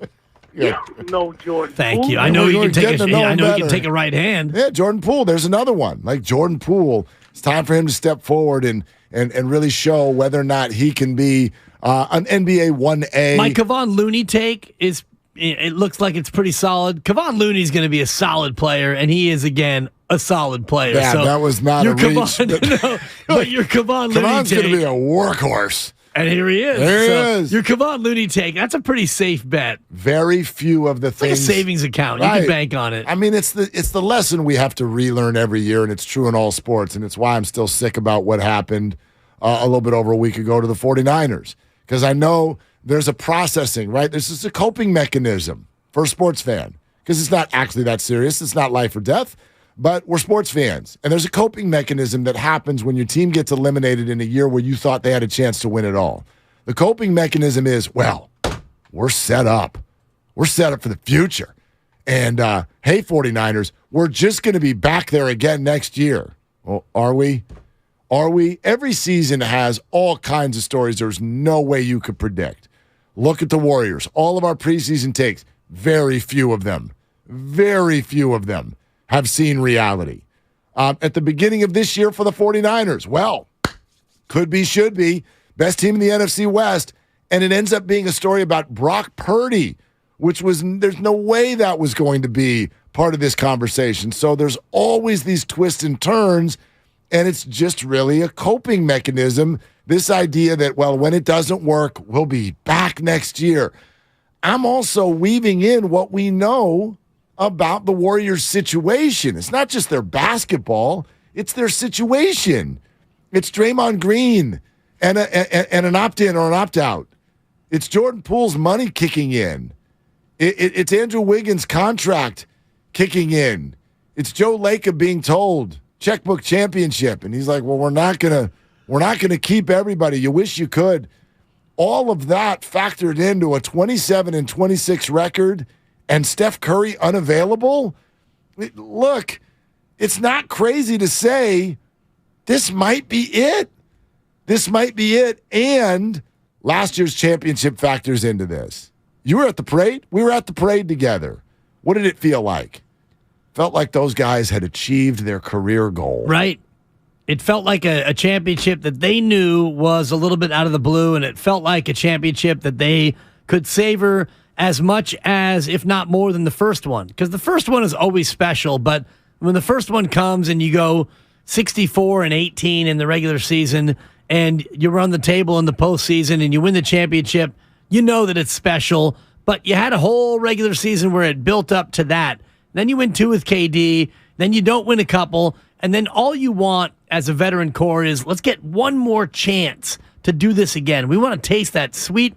Yeah. No, Jordan. Thank Poole. you. I know you can take he can take a right hand. Yeah, Jordan Poole. There's another one. Like Jordan Poole, it's time for him to step forward and really show whether or not he can be an NBA 1A. My Kevon Looney take is, it looks like it's pretty solid. Kevon Looney's going to be a solid player, and he is, again, a solid player. Yeah, so that was not a reach. But your Kevon Looney Kevon's take. going to be a workhorse. And here he is. There he is. Your Kevon Looney take, that's a pretty safe bet. Very few of the It's things. like a savings account. You can bank on it. I mean, it's the lesson we have to relearn every year, and it's true in all sports. And it's why I'm still sick about what happened a little bit over a week ago to the 49ers. Because I know there's a processing, right? This is a coping mechanism for a sports fan. Because it's not actually that serious. It's not life or death. But we're sports fans, and there's a coping mechanism that happens when your team gets eliminated in a year where you thought they had a chance to win it all. The coping mechanism is, well, we're set up. We're set up for the future. And, hey, 49ers, we're just going to be back there again next year. Well, are we? Are we? Every season has all kinds of stories there's no way you could predict. Look at the Warriors. All of our preseason takes, very few of them have seen reality. At the beginning of this year for the 49ers, well, could be, should be, best team in the NFC West, and it ends up being a story about Brock Purdy, which was, there's no way that was going to be part of this conversation. So there's always these twists and turns, and it's just really a coping mechanism, this idea that, well, when it doesn't work, we'll be back next year. I'm also weaving in what we know about the Warriors' situation. It's not just their basketball, it's their situation. It's Draymond Green and an opt-in or an opt-out. It's Jordan Poole's money kicking in. It's Andrew Wiggins' contract kicking in. It's Joe Lacob being told, checkbook championship. And he's like, well, we're not gonna keep everybody. You wish you could. All of that factored into a 27-26 record and Steph Curry unavailable. Look, it's not crazy to say this might be it. This might be it. And last year's championship factors into this. You were at the parade. We were at the parade together. What did it feel like? Felt like those guys had achieved their career goal. Right. It felt like a championship that they knew was a little bit out of the blue, and it felt like a championship that they could savor as much as, if not more than the first one. Because the first one is always special, but when the first one comes and you go 64-18 in the regular season and you run the table in the postseason and you win the championship, you know that it's special, but you had a whole regular season where it built up to that. Then you win 2 with KD, then you don't win a couple, and then all you want as a veteran core is let's get one more chance to do this again. We want to taste that sweet,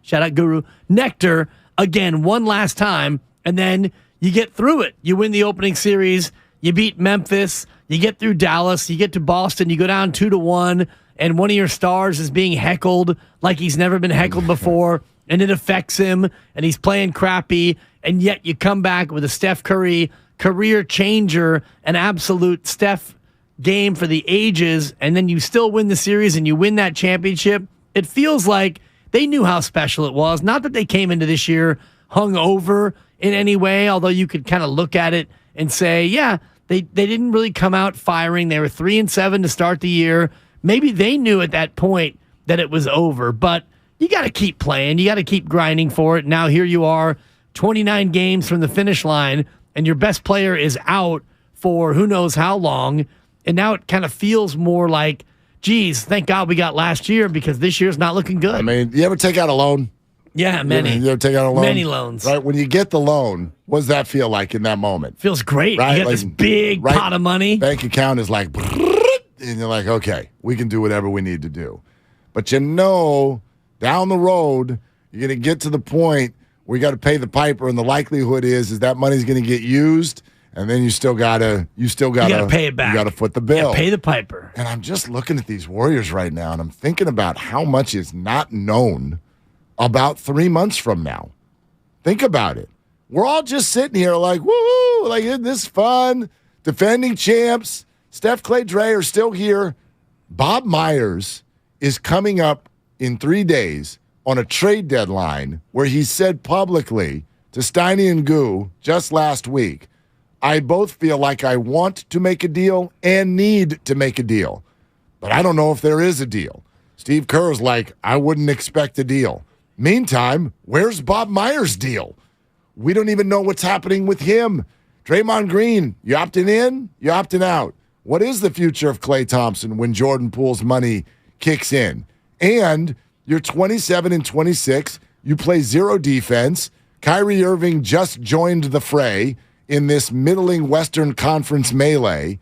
shout out Guru, nectar again one last time, and then you get through it. You win the opening series, you beat Memphis, you get through Dallas, you get to Boston, you go down 2-1, and one of your stars is being heckled like he's never been heckled before, and it affects him, and he's playing crappy, and yet you come back with a Steph Curry career changer, an absolute Steph game for the ages, and then you still win the series and you win that championship. It feels like they knew how special it was. Not that they came into this year hung over in any way, although you could kind of look at it and say, yeah, they didn't really come out firing. They were 3-7 to start the year. Maybe they knew at that point that it was over, but you got to keep playing. You got to keep grinding for it. Now here you are, 29 games from the finish line, and your best player is out for who knows how long. And now it kind of feels more like, geez, thank God we got last year because this year's not looking good. I mean, you ever take out a loan? Yeah, many. You ever take out a loan? Many loans. Right? When you get the loan, what does that feel like in that moment? Feels great. Right? You got this big pot of money. Bank account is like, and you're like, okay, we can do whatever we need to do. But you know, down the road, you're going to get to the point where you got to pay the piper, and the likelihood is that money's going to get used. And then you still gotta pay it back. You gotta foot the bill. Yeah, pay the piper. And I'm just looking at these Warriors right now, and I'm thinking about how much is not known about 3 months from now. Think about it. We're all just sitting here like, woo, like isn't this fun? Defending champs. Steph, Clay, Dre are still here. Bob Myers is coming up in 3 days on a trade deadline where he said publicly to Steiny and Goo just last week, I both feel like I want to make a deal and need to make a deal. But I don't know if there is a deal. Steve Kerr's like, I wouldn't expect a deal. Meantime, where's Bob Myers' deal? We don't even know what's happening with him. Draymond Green, you opting in? You opting out? What is the future of Klay Thompson when Jordan Poole's money kicks in? And you're 27-26. You play zero defense. Kyrie Irving just joined the fray in this middling Western Conference melee.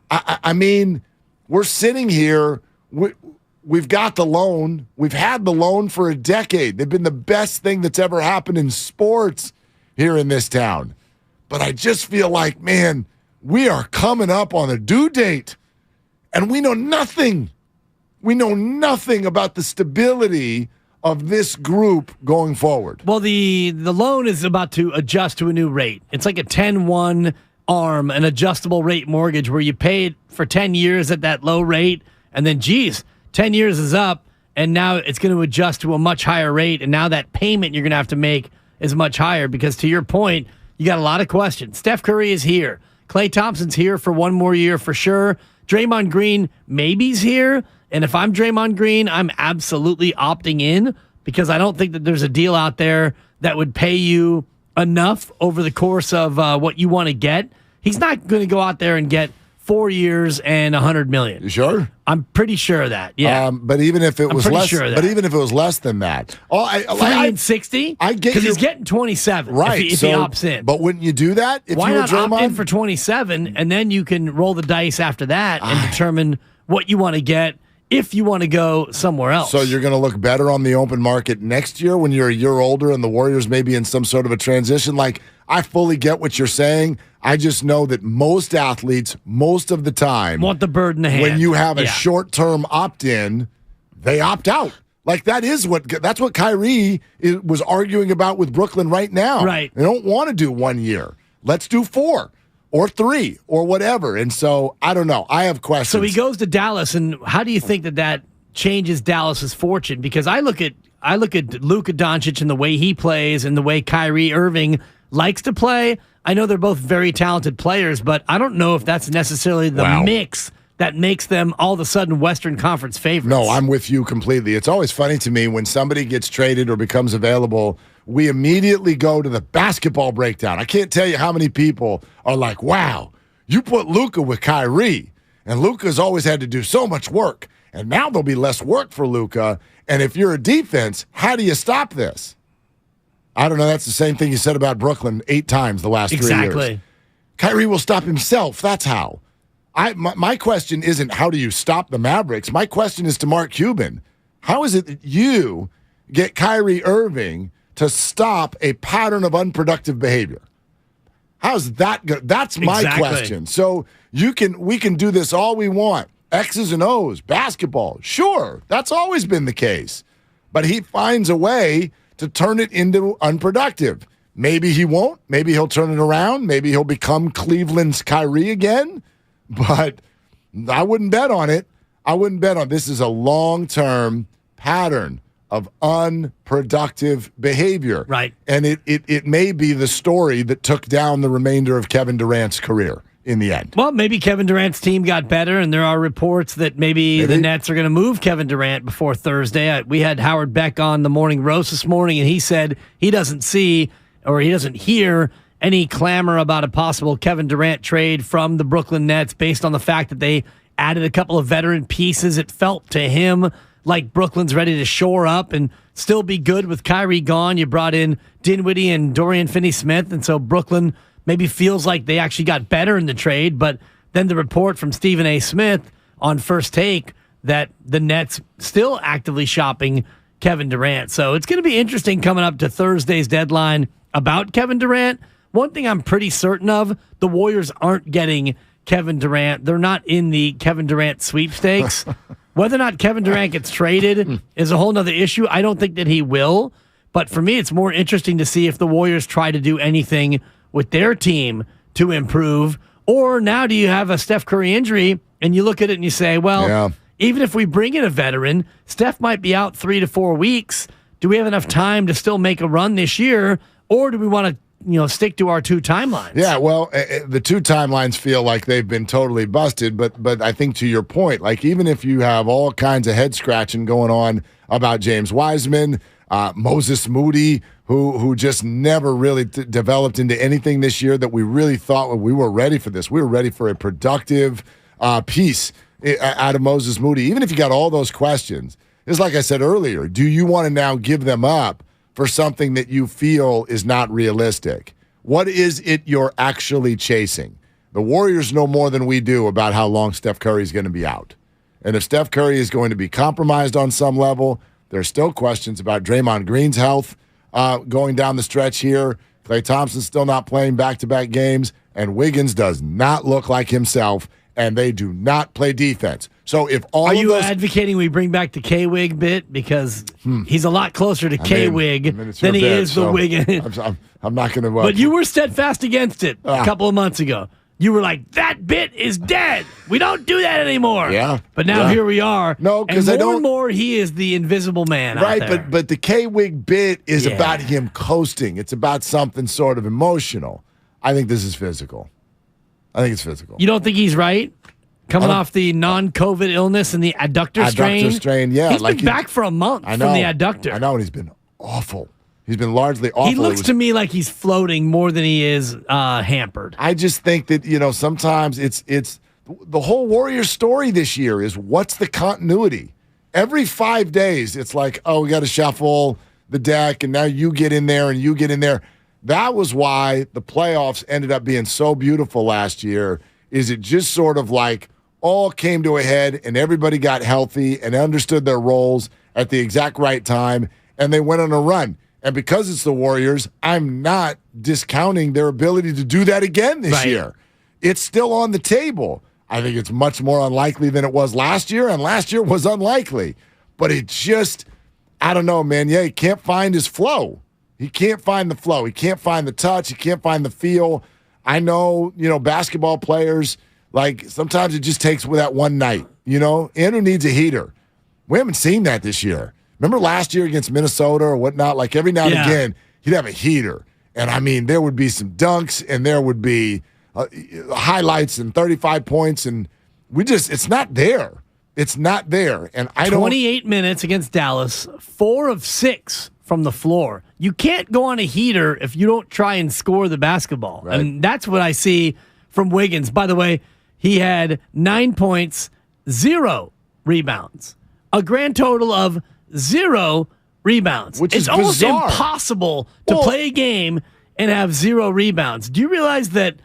I mean, we're sitting here. We've got the loan. We've had the loan for a decade. They've been the best thing that's ever happened in sports here in this town. But I just feel like, man, we are coming up on a due date, and we know nothing. We know nothing about the stability of this group going forward. Well, the loan is about to adjust to a new rate. It's like a 10-1 ARM, an adjustable rate mortgage where you pay it for 10 years at that low rate, and then, 10 years is up, and now it's going to adjust to a much higher rate, and now that payment you're going to have to make is much higher because, to your point, you got a lot of questions. Steph Curry is here. Klay Thompson's here for one more year for sure. Draymond Green maybe's here. And if I'm Draymond Green, I'm absolutely opting in because I don't think that there's a deal out there that would pay you enough over the course of what you want to get. He's not going to go out there and get 4 years and $100 million. You sure? I'm pretty sure of that. Yeah. But even if it was less, but even if it was less than that, 360. I get because he's getting 27. Right. If he opts in. But wouldn't you do that? If Why you were not Draymond? opt in for 27 and then you can roll the dice after that and determine what you want to get if you want to go somewhere else. So you're going to look better on the open market next year when you're a year older and the Warriors may be in some sort of a transition. Like, I fully get what you're saying. I just know that most athletes, most of the time, want the bird in the hand. When you have a short-term opt-in, they opt out. Like that's what Kyrie was arguing about with Brooklyn right now. Right. They don't want to do 1 year. Let's do 4 or 3 or whatever. And so I don't know. I have questions. So he goes to Dallas, and how do you think that changes Dallas's fortune? Because I look at Luka Doncic and the way he plays and the way Kyrie Irving likes to play. I know they're both very talented players, but I don't know if that's necessarily the mix that makes them all of a sudden Western Conference favorites. No, I'm with you completely. It's always funny to me when somebody gets traded or becomes available, we immediately go to the basketball breakdown. I can't tell you how many people are like, wow, you put Luka with Kyrie, and Luka's always had to do so much work, and now there'll be less work for Luka. And if you're a defense, how do you stop this? I don't know. That's the same thing you said about Brooklyn 8 times the last 3 years. Exactly. Kyrie will stop himself. That's how. My question isn't how do you stop the Mavericks? My question is to Mark Cuban. How is it that you get Kyrie Irving to stop a pattern of unproductive behavior? How's that go? That's my question. So we can do this all we want. X's and O's, basketball. Sure, that's always been the case. But he finds a way to turn it into unproductive. Maybe he won't. Maybe he'll turn it around. Maybe he'll become Cleveland's Kyrie again. But I wouldn't bet on it. This is a long-term pattern of unproductive behavior. Right. And it may be the story that took down the remainder of Kevin Durant's career in the end. Well, maybe Kevin Durant's team got better, and there are reports that maybe the Nets are going to move Kevin Durant before Thursday. We had Howard Beck on the Morning Roast this morning, and he said he doesn't hear any clamor about a possible Kevin Durant trade from the Brooklyn Nets based on the fact that they added a couple of veteran pieces. It felt to him like Brooklyn's ready to shore up and still be good with Kyrie gone. You brought in Dinwiddie and Dorian Finney-Smith, and so Brooklyn maybe feels like they actually got better in the trade. But then the report from Stephen A. Smith on First Take that the Nets still actively shopping Kevin Durant. So it's going to be interesting coming up to Thursday's deadline about Kevin Durant. One thing I'm pretty certain of, the Warriors aren't getting Kevin Durant. They're not in the Kevin Durant sweepstakes. Whether or not Kevin Durant gets traded is a whole nother issue. I don't think that he will. But for me, it's more interesting to see if the Warriors try to do anything with their team to improve. Or now do you have a Steph Curry injury and you look at it and you say, well, even if we bring in a veteran, Steph might be out 3 to 4 weeks. Do we have enough time to still make a run this year? Or do we want to stick to our 2 timelines? Yeah, well, the 2 timelines feel like they've been totally busted, but I think to your point, like even if you have all kinds of head scratching going on about James Wiseman, Moses Moody, who just never really developed into anything this year that we really thought we were ready for this. We were ready for a productive piece out of Moses Moody. Even if you got all those questions, it's like I said earlier, do you want to now give them up for something that you feel is not realistic? What is it you're actually chasing? The Warriors know more than we do about how long Steph Curry is going to be out. And if Steph Curry is going to be compromised on some level, there's still questions about Draymond Green's health going down the stretch here. Klay Thompson's still not playing back-to-back games, and Wiggins does not look like himself, and they do not play defense. So if all Are of you those, advocating we bring back the K-Wig bit? Because he's a lot closer to K-Wig than he is the Wiggins. I'm not going to. But you were steadfast against it a couple of months ago. You were like, that bit is dead. We don't do that anymore. Yeah. But now here we are. No, because I don't. More and more, he is the invisible man Right, out there. but the K-Wig bit is about him coasting. It's about something sort of emotional. I think this is physical. I think it's physical. You don't think he's right? Coming off the non-COVID illness and the adductor strain? Adductor strain, yeah. He's been back for a month from the adductor. I know, and he's been awful. He's been largely awful. He looks to me like he's floating more than he is hampered. I just think that, sometimes it's the whole Warriors story this year is what's the continuity? Every 5 days, it's like, we got to shuffle the deck, and now you get in there and you get in there. That was why the playoffs ended up being so beautiful last year, is it just sort of like all came to a head and everybody got healthy and understood their roles at the exact right time, and they went on a run. And because it's the Warriors, I'm not discounting their ability to do that again this year. It's still on the table. I think it's much more unlikely than it was last year, and last year was unlikely. But it just, I don't know, man. Yeah, he can't find his flow. He can't find the flow. He can't find the touch. He can't find the feel. I know, basketball players, like sometimes it just takes that one night. Andrew needs a heater. We haven't seen that this year. Remember last year against Minnesota or whatnot? Like every now and again, he'd have a heater. And I mean, there would be some dunks and there would be highlights and 35 points. And it's not there. It's not there. And 28 minutes against Dallas, 4 of 6 from the floor. You can't go on a heater if you don't try and score the basketball. Right. And that's what I see from Wiggins. By the way, he had 9 points, 0 rebounds, a grand total of 0 rebounds. Which is almost bizarre. Impossible to play a game and have 0 rebounds. Do you realize that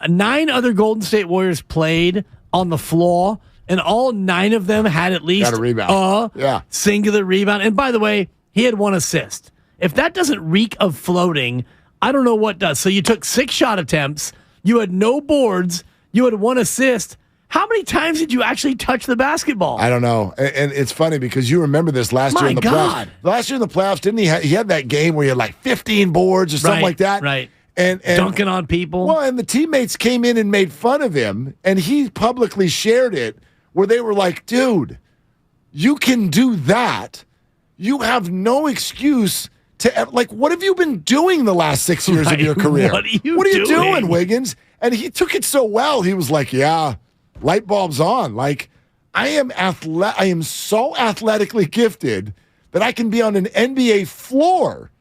9 other Golden State Warriors played on the floor, and all 9 of them had at least a singular rebound? And by the way, he had 1 assist. If that doesn't reek of floating, I don't know what does. So you took 6 shot attempts, you had no boards, you had 1 assist. How many times did you actually touch the basketball? I don't know. And it's funny because you remember this last year in the playoffs. Last year in the playoffs, didn't he? He had that game where he had like 15 boards or something like that. Right. And dunking on people. Well, and the teammates came in and made fun of him, and he publicly shared it where they were like, dude, you can do that. You have no excuse to, like, what have you been doing the last 6 years of your career? What are you doing, Wiggins? And he took it so well. He was like, yeah, light bulbs on. Like, I am so athletically gifted that I can be on an NBA floor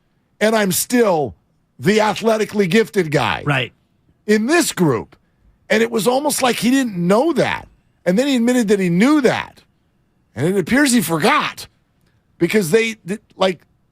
and I'm still the athletically gifted guy. Right. In this group. And it was almost like he didn't know that. And then he admitted that he knew that. And it appears he forgot. Because this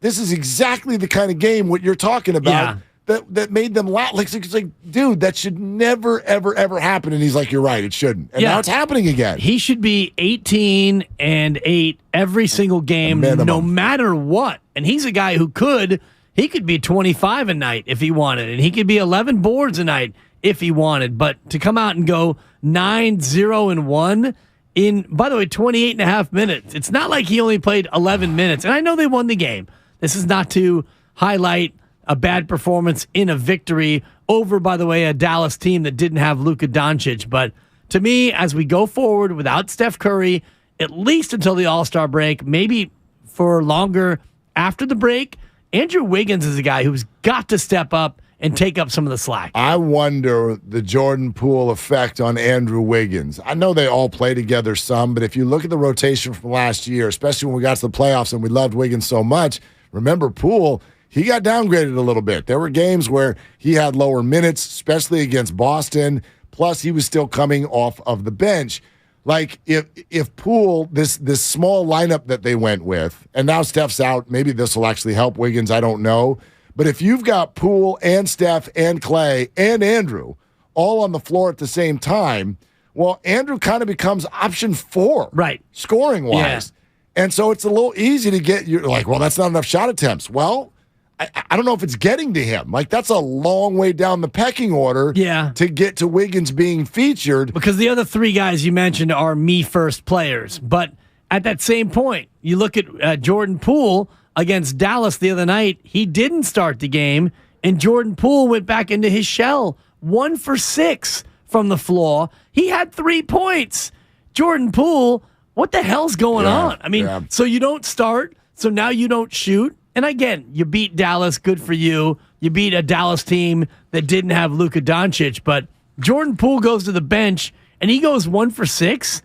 is exactly the kind of game what you're talking about that made them laugh. Like, it's like, dude, that should never, ever, ever happen. And he's like, you're right, it shouldn't. And now it's happening again. He should be 18-8 every single game, no matter what. And he's a guy who could be 25 a night if he wanted. And he could be 11 boards a night if he wanted. But to come out and go 9-0-1 in, by the way, 28 and a half minutes. It's not like he only played 11 minutes. And I know they won the game. This is not to highlight a bad performance in a victory over, by the way, a Dallas team that didn't have Luka Doncic. But to me, as we go forward without Steph Curry, at least until the All-Star break, maybe for longer after the break, Andrew Wiggins is a guy who's got to step up and take up some of the slack. I wonder the Jordan Poole effect on Andrew Wiggins. I know they all play together some, but if you look at the rotation from last year, especially when we got to the playoffs and we loved Wiggins so much, remember Poole, he got downgraded a little bit. There were games where he had lower minutes, especially against Boston. Plus, he was still coming off of the bench. Like, if Poole, this small lineup that they went with, and now Steph's out, maybe this will actually help Wiggins, I don't know. But if you've got Poole and Steph and Clay and Andrew all on the floor at the same time, well, Andrew kind of becomes option 4, right, scoring-wise. Yeah. And so it's a little easy to get, you're like, well, that's not enough shot attempts. Well, I don't know if it's getting to him. Like, that's a long way down the pecking order to get to Wiggins being featured. Because the other 3 guys you mentioned are me-first players. But at that same point, you look at Jordan Poole against Dallas the other night. He didn't start the game, and Jordan Poole went back into his shell. 1 for 6 from the floor. He had 3 points. Jordan Poole, what the hell's going on? I mean, so you don't start, so now you don't shoot. And again, you beat Dallas, good for you. You beat a Dallas team that didn't have Luka Doncic, but Jordan Poole goes to the bench, and he goes 1 for 6.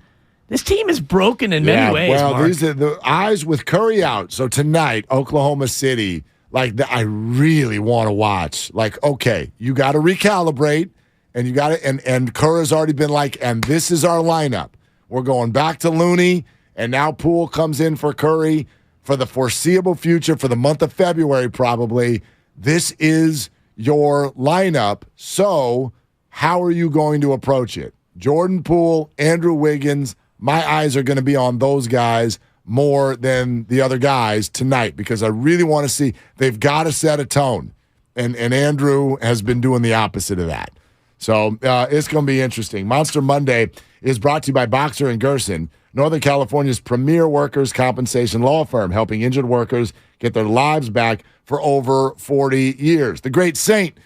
This team is broken in many ways, well, Mark. These are the eyes with Curry out. So tonight, Oklahoma City, I really want to watch. Like, okay, you got to recalibrate, and you got to, and Kerr has already been like, and this is our lineup. We're going back to Looney, and now Poole comes in for Curry. For the foreseeable future, for the month of February probably, this is your lineup. So how are you going to approach it? Jordan Poole, Andrew Wiggins, my eyes are going to be on those guys more than the other guys tonight because I really want to see. They've got to set a tone, and Andrew has been doing the opposite of that. So it's going to be interesting. Monster Monday is brought to you by Boxer and Gerson, Northern California's premier workers' compensation law firm, helping injured workers get their lives back for over 40 years. The great Saint,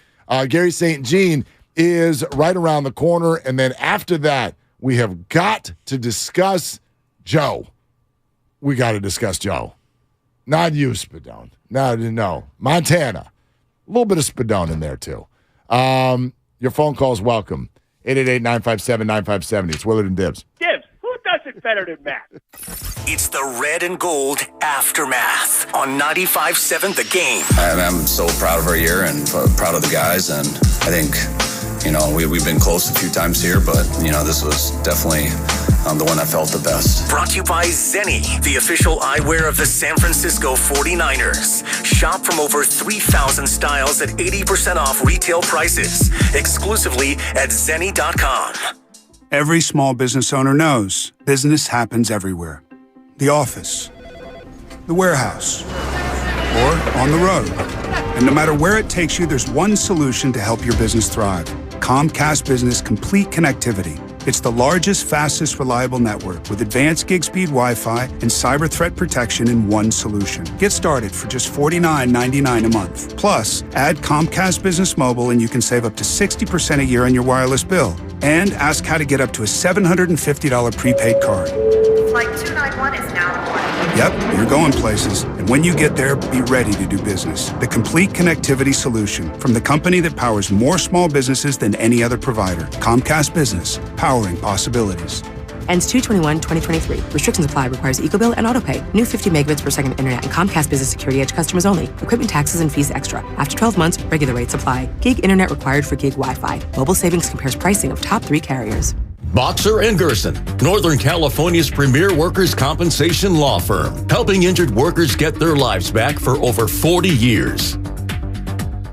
Gary St. Jean, is right around the corner. And then after that, we have got to discuss Joe. We got to discuss Joe. Not you, Spadone. No. Montana. A little bit of Spadone in there, too. Your phone call's welcome. 888-957-9570. It's Willard and Dibs. Dibs, who does it better than Matt? It's the Red and Gold Aftermath on 95.7 The Game. I'm so proud of our year and proud of the guys. And I think, we've been close a few times here, but, this was definitely the one I felt the best. Brought to you by Zenni, the official eyewear of the San Francisco 49ers. Shop from over 3,000 styles at 80% off retail prices. Exclusively at Zenni.com. Every small business owner knows business happens everywhere. The office, the warehouse, or on the road. And no matter where it takes you, there's one solution to help your business thrive. Comcast Business Complete Connectivity. It's the largest, fastest, reliable network with advanced gig speed Wi-Fi and cyber threat protection in one solution. Get started for just $49.99 a month. Plus, add Comcast Business Mobile and you can save up to 60% a year on your wireless bill. And ask how to get up to a $750 prepaid card. Flight 291 is now boarding. Yep, you're going places. And when you get there, be ready to do business. The complete connectivity solution from the company that powers more small businesses than any other provider. Comcast Business, powering possibilities. Ends 2/21/2023. Restrictions apply. Requires EcoBill and AutoPay. New 50 megabits per second internet and Comcast Business Security Edge customers only. Equipment taxes and fees extra. After 12 months, regular rates apply. Gig internet required for gig Wi-Fi. Mobile Savings compares pricing of top 3 carriers. Boxer and Gerson, Northern California's premier workers' compensation law firm, helping injured workers get their lives back for over 40 years.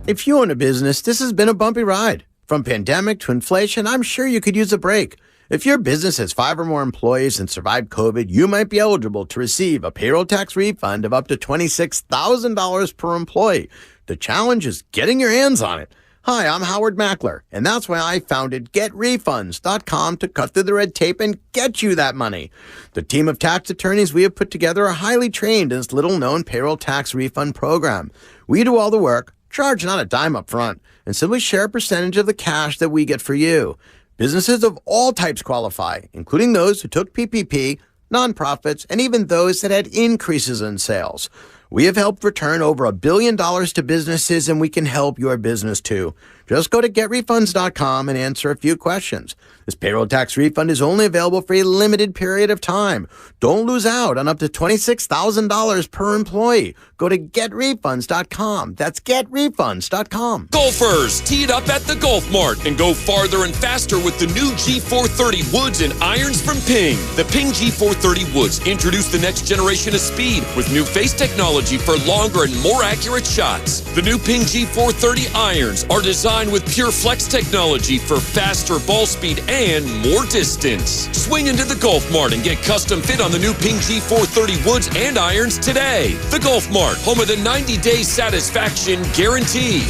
If you own a business, this has been a bumpy ride. From pandemic to inflation, I'm sure you could use a break. If your business has 5 or more employees and survived COVID, you might be eligible to receive a payroll tax refund of up to $26,000 per employee. The challenge is getting your hands on it. Hi, I'm Howard Mackler, and that's why I founded GetRefunds.com to cut through the red tape and get you that money. The team of tax attorneys we have put together are highly trained in this little-known payroll tax refund program. We do all the work, charge not a dime up front, and simply share a percentage of the cash that we get for you. Businesses of all types qualify, including those who took PPP, nonprofits, and even those that had increases in sales. We have helped return over $1 billion to businesses, and we can help your business too. Just go to GetRefunds.com and answer a few questions. This payroll tax refund is only available for a limited period of time. Don't lose out on up to $26,000 per employee. Go to GetRefunds.com. That's GetRefunds.com. Golfers, tee it up at the Golf Mart and go farther and faster with the new G430 woods and irons from Ping. The Ping G430 woods introduce the next generation of speed with new face technology for longer and more accurate shots. The new Ping G430 irons are designed with pure flex technology for faster ball speed and more distance. Swing into the Golf Mart and get custom fit on the new Ping G430 woods and irons today. The Golf Mart, home of the 90-day satisfaction guarantee.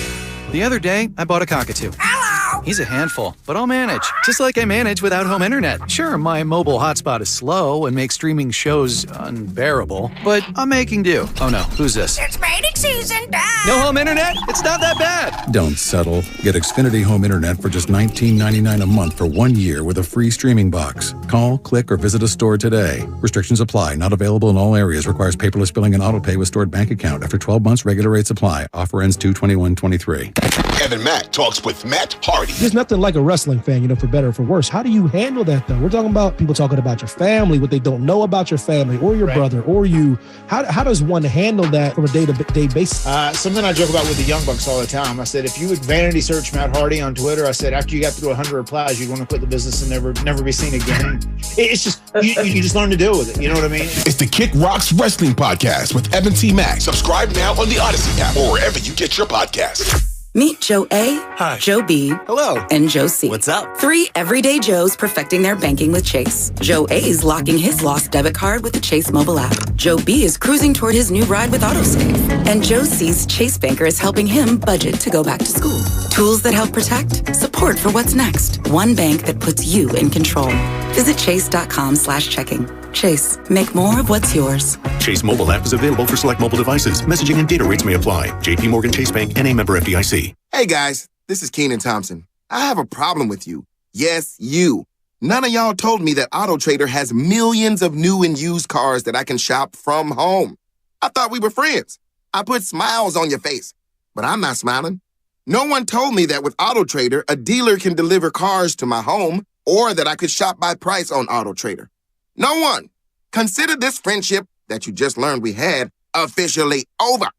The other day, I bought a cockatoo. Hello! He's a handful, but I'll manage. Just like I manage without home internet. Sure, my mobile hotspot is slow and makes streaming shows unbearable, but I'm making do. Oh no, who's this? It's mating season, Dad! No home internet? It's not that bad! Don't settle. Get Xfinity Home Internet for just $19.99 a month for 1 year with a free streaming box. Call, click, or visit a store today. Restrictions apply. Not available in all areas. Requires paperless billing and auto pay with stored bank account. After 12 months, regular rates apply. Offer ends 2/21/23. Kevin Mack talks with Matt Hardy. There's nothing like a wrestling fan, for better or for worse. How do you handle that, though? We're talking about people talking about your family, what they don't know about your family or your brother or you. How does one handle that from a day-to-day basis? Something I joke about with the Young Bucks all the time. I said, if you would vanity search Matt Hardy on Twitter, I said, after you got through 100 replies, you'd want to quit the business and never be seen again. It's just, you just learn to deal with it. You know what I mean? It's the Kick Rocks Wrestling Podcast with Evan T. Mack. Subscribe now on the Odyssey app or wherever you get your podcasts. Meet Joe A, Hi. Joe B, Hello. and Joe C. What's up? 3 everyday Joes perfecting their banking with Chase. Joe A is locking his lost debit card with the Chase mobile app. Joe B is cruising toward his new ride with AutoSave. And Joe C's Chase banker is helping him budget to go back to school. Tools that help protect, support for what's next. One bank that puts you in control. Visit chase.com/checking. Chase, make more of what's yours. Chase mobile app is available for select mobile devices. Messaging and data rates may apply. JP Morgan Chase Bank, N.A. member FDIC. Hey guys, this is Keenan Thompson. I have a problem with you. Yes, you. None of y'all told me that AutoTrader has millions of new and used cars that I can shop from home. I thought we were friends. I put smiles on your face, but I'm not smiling. No one told me that with AutoTrader, a dealer can deliver cars to my home or that I could shop by price on AutoTrader. No one. Consider this friendship that you just learned we had officially over.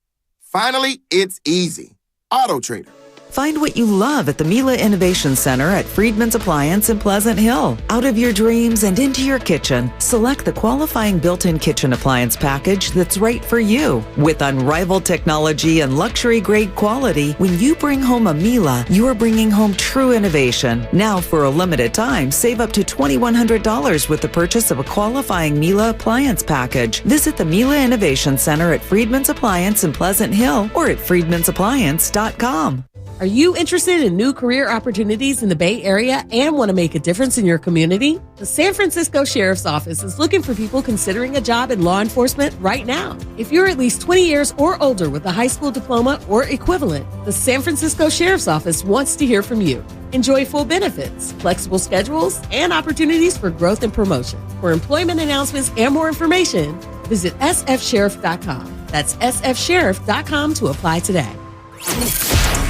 Finally, it's easy. AutoTrader. Find what you love at the Mila Innovation Center at Friedman's Appliance in Pleasant Hill. Out of your dreams and into your kitchen, select the qualifying built-in kitchen appliance package that's right for you. With unrivaled technology and luxury-grade quality, when you bring home a Mila, you're bringing home true innovation. Now, for a limited time, save up to $2,100 with the purchase of a qualifying Mila appliance package. Visit the Mila Innovation Center at Friedman's Appliance in Pleasant Hill or at friedmansappliance.com. Are you interested in new career opportunities in the Bay Area and want to make a difference in your community? The San Francisco Sheriff's Office is looking for people considering a job in law enforcement right now. If you're at least 20 years or older with a high school diploma or equivalent, the San Francisco Sheriff's Office wants to hear from you. Enjoy full benefits, flexible schedules, and opportunities for growth and promotion. For employment announcements and more information, visit sfsheriff.com. That's sfsheriff.com to apply today.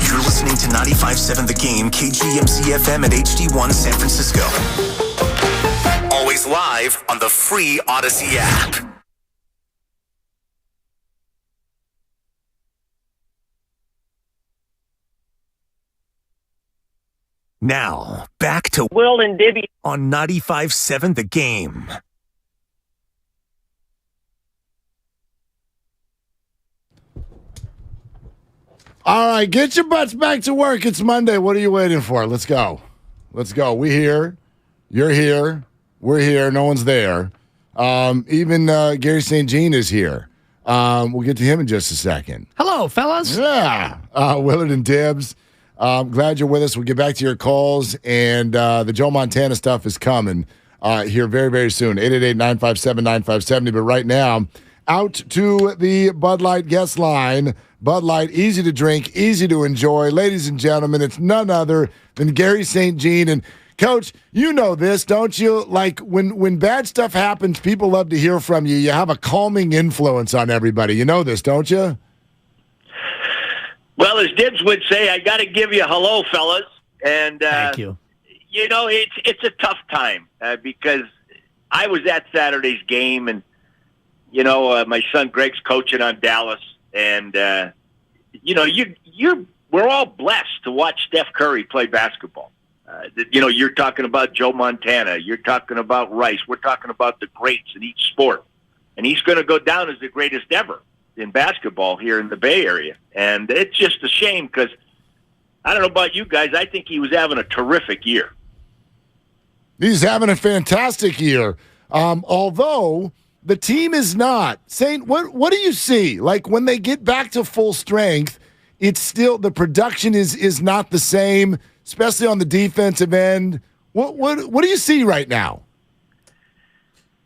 You're listening to 95.7 The Game, KGMC FM at HD1 San Francisco. Always live on the free Odyssey app. Now, back to Will and Dibby on 95.7 The Game. All right, get your butts back to work. It's Monday. What are you waiting for? Let's go. Let's go. We here. You're here. We're here. No one's there. Even Gary St. Jean is here. We'll get to him in just a second. Hello, fellas. Yeah. Willard and Dibbs. Glad you're with us. We'll get back to your calls, and the Joe Montana stuff is coming here very, very soon. 888-957-9570. But right now, out to the Bud Light guest line. Bud Light, easy to drink, easy to enjoy. Ladies and gentlemen, it's none other than Gary St. Jean. And, Coach, you know this, don't you? Like, when bad stuff happens, people love to hear from you. You have a calming influence on everybody. You know this, don't you? Well, as Dibbs would say, I got to give you a hello, fellas. And thank you. You know, it's a tough time because I was at Saturday's game, and you know, my son Greg's coaching on Dallas, and you know, we're all blessed to watch Steph Curry play basketball. You know, you're talking about Joe Montana, you're talking about Rice, we're talking about the greats in each sport, and he's going to go down as the greatest ever in basketball here in the Bay Area. And it's just a shame because I don't know about you guys, I think he was having a terrific year. He's having a fantastic year. Although the team is not. Saint, what do you see? Like when they get back to full strength, it's still the production is not the same, especially on the defensive end. What do you see right now?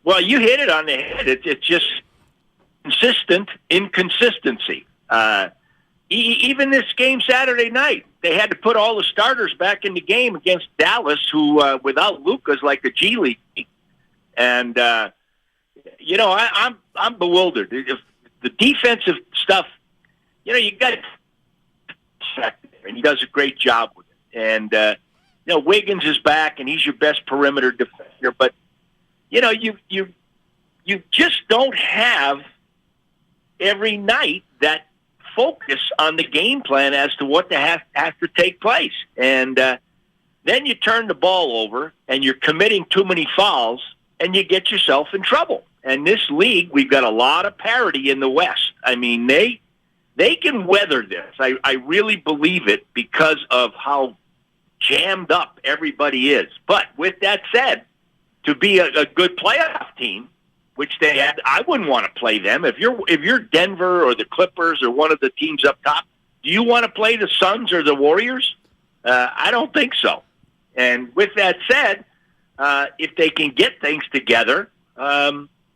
Well, you hit it on the head. It's just consistent inconsistency. Even this game Saturday night, they had to put all the starters back in the game against Dallas, who without Luka is like a G League team. And you know, I'm bewildered. If the defensive stuff, you know, you got and he does a great job with it. And you know, Wiggins is back, and he's your best perimeter defender. But you know, you just don't have every night that focus on the game plan as to what has to take place. And then you turn the ball over and you're committing too many fouls and you get yourself in trouble. And this league, we've got a lot of parity in the West. I mean, they can weather this. I really believe it because of how jammed up everybody is. But with that said, to be a good playoff team, which they had, I wouldn't want to play them. If you're Denver or the Clippers or one of the teams up top, do you want to play the Suns or the Warriors? I don't think so. And with that said, if they can get things together,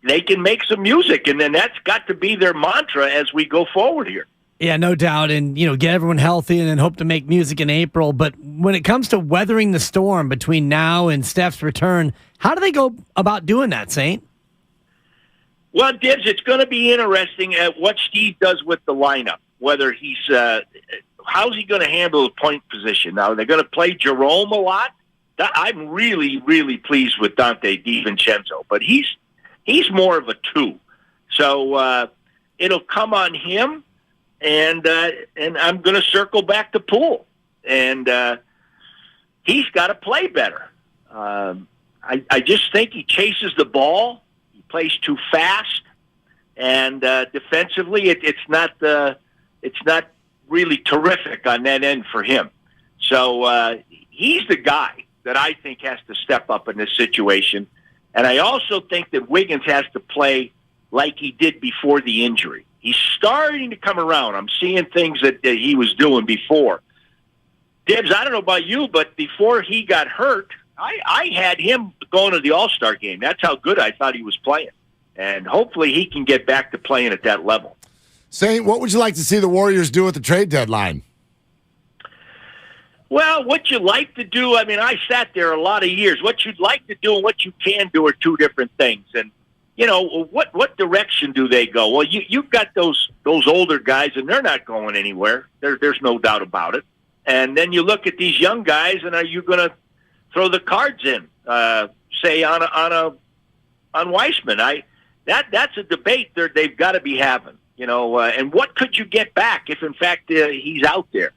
they can make some music, and then that's got to be their mantra as we go forward here. Yeah, no doubt, and get everyone healthy and then hope to make music in April. But when it comes to weathering the storm between now and Steph's return, how do they go about doing that, Saint? Well, Dibs, it's going to be interesting at what Steve does with the lineup. Whether he's how's he going to handle the point position? Now, they're going to play Jerome a lot. I'm really, really pleased with Dante DiVincenzo, but he's more of a 2. So it'll come on him, and I'm going to circle back to Poole, and he's got to play better. I just think he chases the ball. He plays too fast, and defensively, it's not really terrific on that end for him. So he's the guy that I think has to step up in this situation. And I also think that Wiggins has to play like he did before the injury. He's starting to come around. I'm seeing things that he was doing before. Dibs, I don't know about you, but before he got hurt, I had him going to the All-Star game. That's how good I thought he was playing. And hopefully he can get back to playing at that level. Saint, what would you like to see the Warriors do at the trade deadline? Well, what you like to do, I sat there a lot of years. What you'd like to do and what you can do are two different things. And, what direction do they go? Well, you've got those older guys, and they're not going anywhere. There's no doubt about it. And then you look at these young guys, and are you going to throw the cards in, say, on Wiseman? That's a debate they've got to be having. And what could you get back if, in fact, he's out there?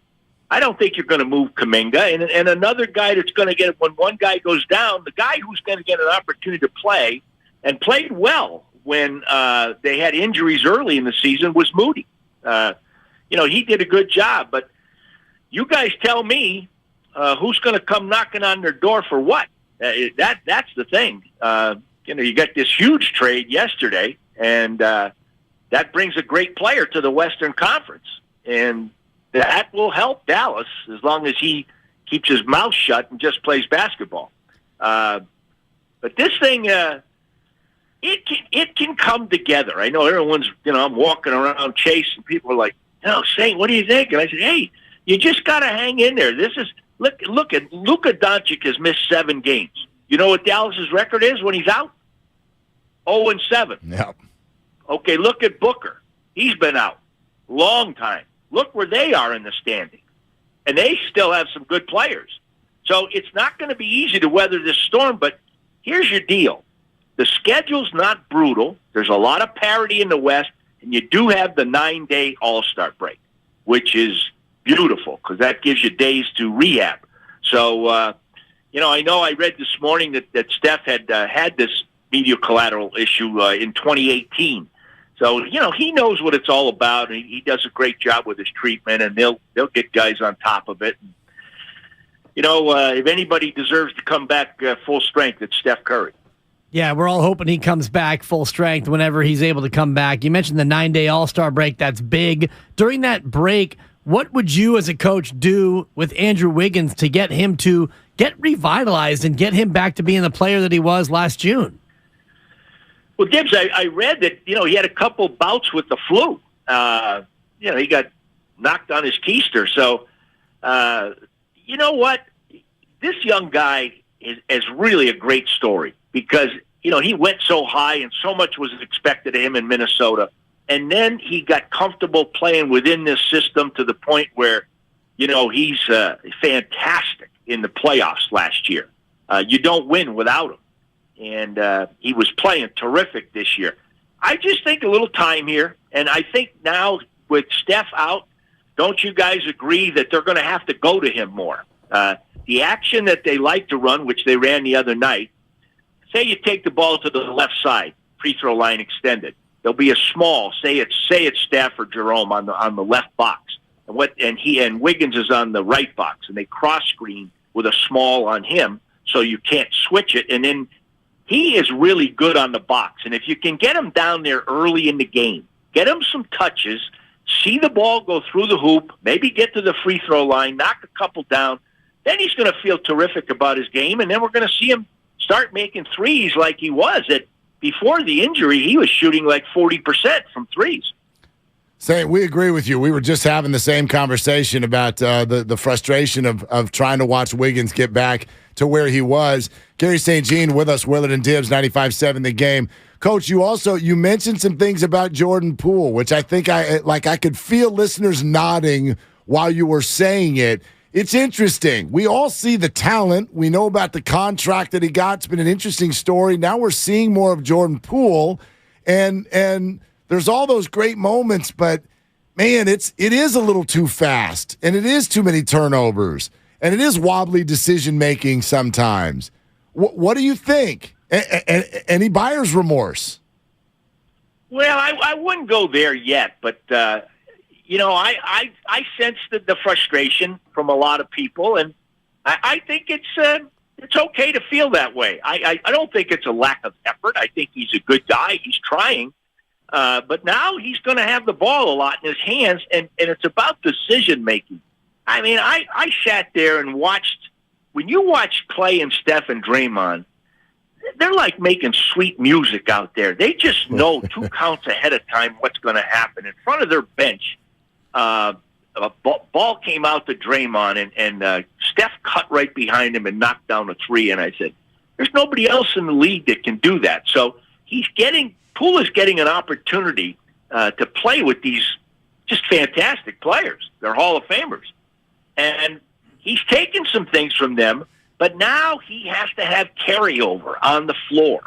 I don't think you're going to move Kuminga. And another guy that's going to get, when one guy goes down, the guy who's going to get an opportunity to play and played well when they had injuries early in the season was Moody. He did a good job. But you guys tell me who's going to come knocking on their door for what? That's the thing. You got this huge trade yesterday, and that brings a great player to the Western Conference. And that will help Dallas as long as he keeps his mouth shut and just plays basketball. But this thing, it can come together. I know everyone's, I'm walking around Chase, and people are like, Saint, what do you think? And I said, hey, you just got to hang in there. This is look at Luka Doncic has missed 7 games. You know what Dallas's record is when he's out? 0-7. Yep. Okay, look at Booker. He's been out long time. Look where they are in the standing. And they still have some good players. So it's not going to be easy to weather this storm, but here's your deal. The schedule's not brutal. There's a lot of parity in the West, and you do have the 9-day All-Star break, which is beautiful because that gives you days to rehab. So, I know I read this morning that Steph had this media collateral issue in 2018. So, he knows what it's all about, and he does a great job with his treatment, and they'll get guys on top of it. And, if anybody deserves to come back full strength, it's Steph Curry. Yeah, we're all hoping he comes back full strength whenever he's able to come back. You mentioned the 9-day All-Star break. That's big. During that break, what would you as a coach do with Andrew Wiggins to get him to get revitalized and get him back to being the player that he was last June? Well, Dibs, I read that, he had a couple bouts with the flu. He got knocked on his keister. So, you know what? This young guy is really a great story because, he went so high and so much was expected of him in Minnesota. And then he got comfortable playing within this system to the point where, he's fantastic in the playoffs last year. You don't win without him. And he was playing terrific this year. I just think a little time here, and I think now with Steph out, don't you guys agree that they're going to have to go to him more? The action that they like to run, which they ran the other night, say you take the ball to the left side, free throw line extended. there'll be a small, say it's Steph or Jerome on the left box, and Wiggins is on the right box, and they cross screen with a small on him, so you can't switch it. And then he is really good on the box, and if you can get him down there early in the game, get him some touches, see the ball go through the hoop, maybe get to the free throw line, knock a couple down, then he's going to feel terrific about his game, and then we're going to see him start making threes like he was. Before the injury, he was shooting like 40% from threes. Say, we agree with you. We were just having the same conversation about the frustration of trying to watch Wiggins get back to where he was. Gary St. Jean with us, Willard and Dibbs, 95.7 The Game. Coach, you mentioned some things about Jordan Poole, which I think I could feel listeners nodding while you were saying it. It's interesting. We all see the talent. We know about the contract that he got. It's been an interesting story. Now we're seeing more of Jordan Poole, and there's all those great moments, but man, it is a little too fast, and it is too many turnovers, and it is wobbly decision making sometimes. What do you think? Any buyer's remorse? Well, I wouldn't go there yet, but I sense the frustration from a lot of people, and I think it's okay to feel that way. I don't think it's a lack of effort. I think he's a good guy. He's trying. But now he's going to have the ball a lot in his hands, and it's about decision-making. I mean, I sat there and watched. When you watch Clay and Steph and Draymond, they're like making sweet music out there. They just know 2 counts ahead of time what's going to happen. In front of their bench, a ball came out to Draymond, and Steph cut right behind him and knocked down a 3, and I said, there's nobody else in the league that can do that. So Poole is getting an opportunity to play with these just fantastic players. They're Hall of Famers. And he's taken some things from them, but now he has to have carryover on the floor.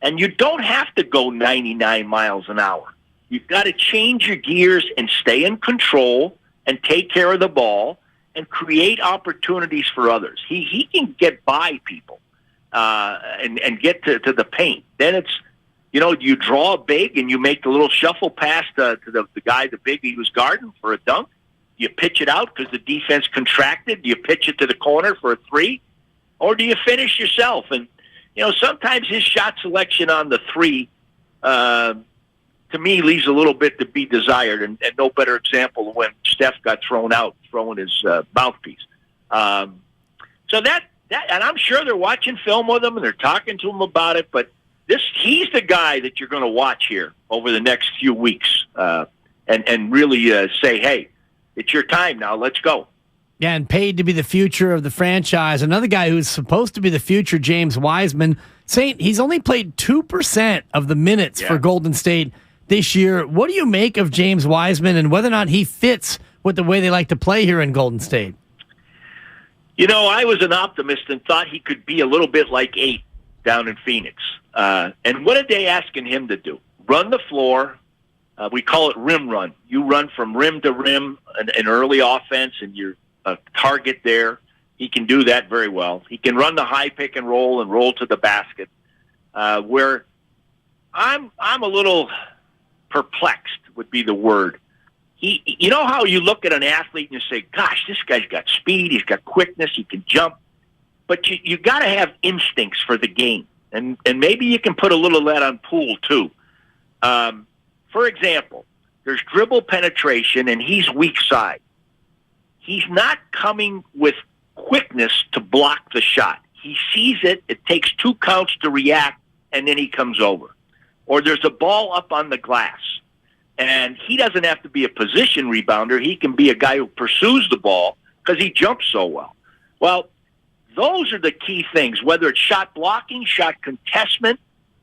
And you don't have to go 99 miles an hour. You've got to change your gears and stay in control and take care of the ball and create opportunities for others. He can get by people and get to the paint. Then it's, you draw big and you make the little shuffle pass to the guy, the big he was guarding for a dunk. You pitch it out because the defense contracted. Do you pitch it to the corner for a 3? Or do you finish yourself? And, sometimes his shot selection on the 3, to me, leaves a little bit to be desired. And no better example than when Steph got thrown out, throwing his mouthpiece. So that, and I'm sure they're watching film with him and they're talking to him about it, but he's the guy that you're going to watch here over the next few weeks and really say, hey, it's your time now. Let's go. Yeah, and paid to be the future of the franchise. Another guy who's supposed to be the future, James Wiseman, saying he's only played 2% of the minutes for Golden State this year. What do you make of James Wiseman and whether or not he fits with the way they like to play here in Golden State? I was an optimist and thought he could be a little bit like 8 down in Phoenix. And what are they asking him to do? Run the floor. We call it rim run. You run from rim to rim, an early offense, and you're a target there. He can do that very well. He can run the high pick and roll to the basket. Where I'm a little perplexed would be the word. You know how you look at an athlete and you say, gosh, this guy's got speed, he's got quickness, he can jump. But you got to have instincts for the game. And maybe you can put a little of that on Poole, too. For example, there's dribble penetration, and he's weak side. He's not coming with quickness to block the shot. He sees it, it takes 2 counts to react, and then he comes over. Or there's a ball up on the glass, and he doesn't have to be a position rebounder. He can be a guy who pursues the ball because he jumps so well. Well, those are the key things, whether it's shot blocking, shot contestment,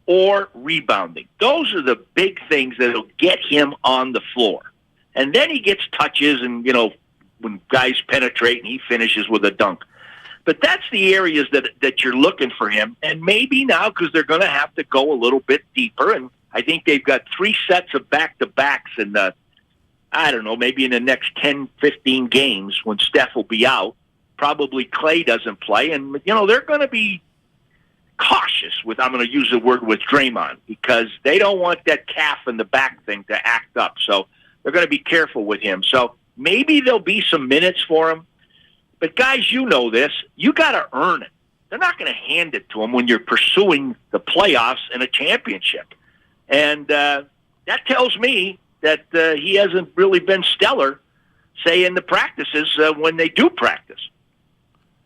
or rebounding. Those are the big things that will get him on the floor. And then he gets touches and, when guys penetrate and he finishes with a dunk. But that's the areas that you're looking for him. And maybe now, because they're going to have to go a little bit deeper, and I think they've got 3 sets of back-to-backs in maybe in the next 10, 15 games when Steph will be out. Probably Clay doesn't play. And, they're going to be cautious with, I'm going to use the word with Draymond, because they don't want that calf in the back thing to act up. So they're going to be careful with him. So maybe there'll be some minutes for him. But guys, you know this. You got to earn it. They're not going to hand it to him when you're pursuing the playoffs and a championship. And that tells me that he hasn't really been stellar, say, in the practices when they do practice.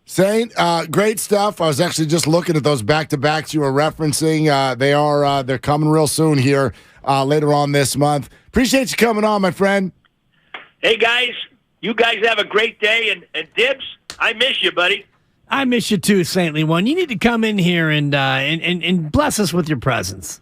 Saint, great stuff. I was actually just looking at those back-to-backs you were referencing. They're coming real soon here later on this month. Appreciate you coming on, my friend. Hey, guys, you guys have a great day. And Dibs, I miss you, buddy. I miss you too, Saintly One. You need to come in here and bless us with your presence.